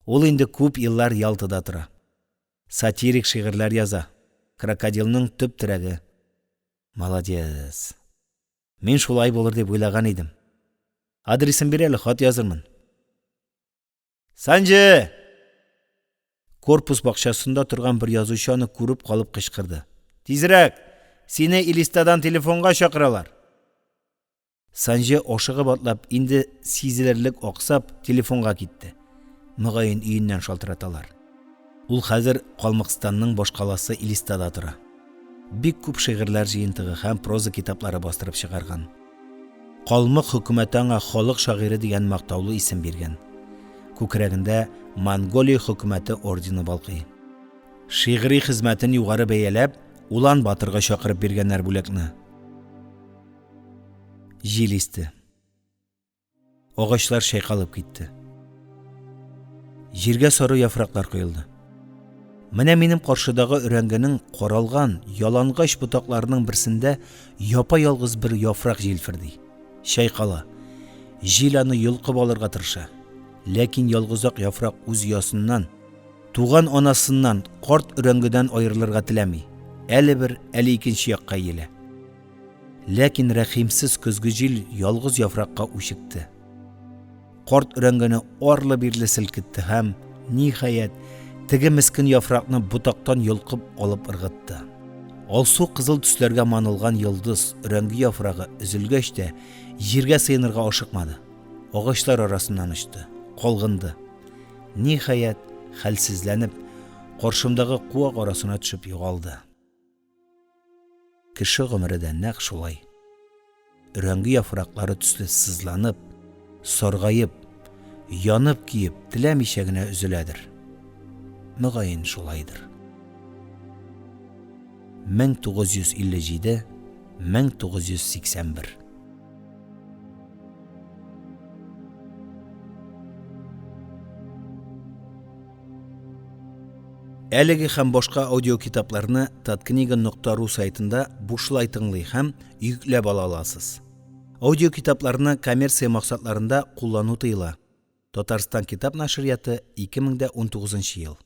Ул инде күп еллар Ялтыда тора. Сатирик шигырьләр яза. Крокодилның төп терәге. Молодец. Мин шулай булыр дип уйлаган идем. Адресын бир әле, хат язырмын. Санжи! Корпус бакчасында торган бер язучы аны күреп калып кычкырды. Тизрәк! Сине Илистадан телефонга чакыралар. Санжи ашыгып атлап, инде сизелерлек аксап, телефонга китте. Мөгаен өеннән шалтыраталар. Ул хәзер Калмыкстанның башкаласы Илистада тора. Бик күп шигырьләр җыентыгы һәм проза китаплары бастырып чыгарган. Калмык хөкүмәте аңа халык шагыйре дигән мактаулы исем биргән. Күкрәгендә Монголия хөкүмәте ордены балкый. Шигъри хезмәтен югары бәяләп, Улан Батырга чакырып биргәннәр бүләкне. Җил исте. Агачлар шайкалып китте. Җиргә сары яфраклар коелды. Менә минем каршыдагы өрәңгенең каралган, ялангач ботакларының берсендә япа-ялгыз бер яфрак җилферди. Шайкала. Җил аны йолкып алырга тырыша. Ләкин ялгызак яфрак үз ясыннан, туган анасыннан, карт өрәңгедән аерылырга теләми. Әле бер, әле икенче якка елә. Ләкин рәхимсез көзге җил ялгыз яфракка үчекте. Карт өрәңгене арлы-бирле селкетте һәм, ниһаять, теге мескен яфракны ботактан йолкып алып ыргытты. Алсу кызыл төсләргә манылган йолдыз өрәңге яфрагы өзелгәч тә җиргә сыенырга ашыкмады. Агачлар арасыннан очты, калгынды. Ниһаять, хәлсезләнеп, каршымдагы куак арасына төшеп югалды. Кеше гомере дә нәкъ шулай. Өрәңге яфраклары төсле сызланып, саргайып, янып киеп, теләмичә генә өзеләдер. Мөгаен шулайдыр. 1957-1981 Әлеге һәм башка аудиокитапларны tatkniga.ru сайтында бушлай тыңлый һәм йөкләп ала аласыз. Аудиокитапларны коммерция максатларында куллану тыела. Татарстан китап нәшрияты 2019 ел.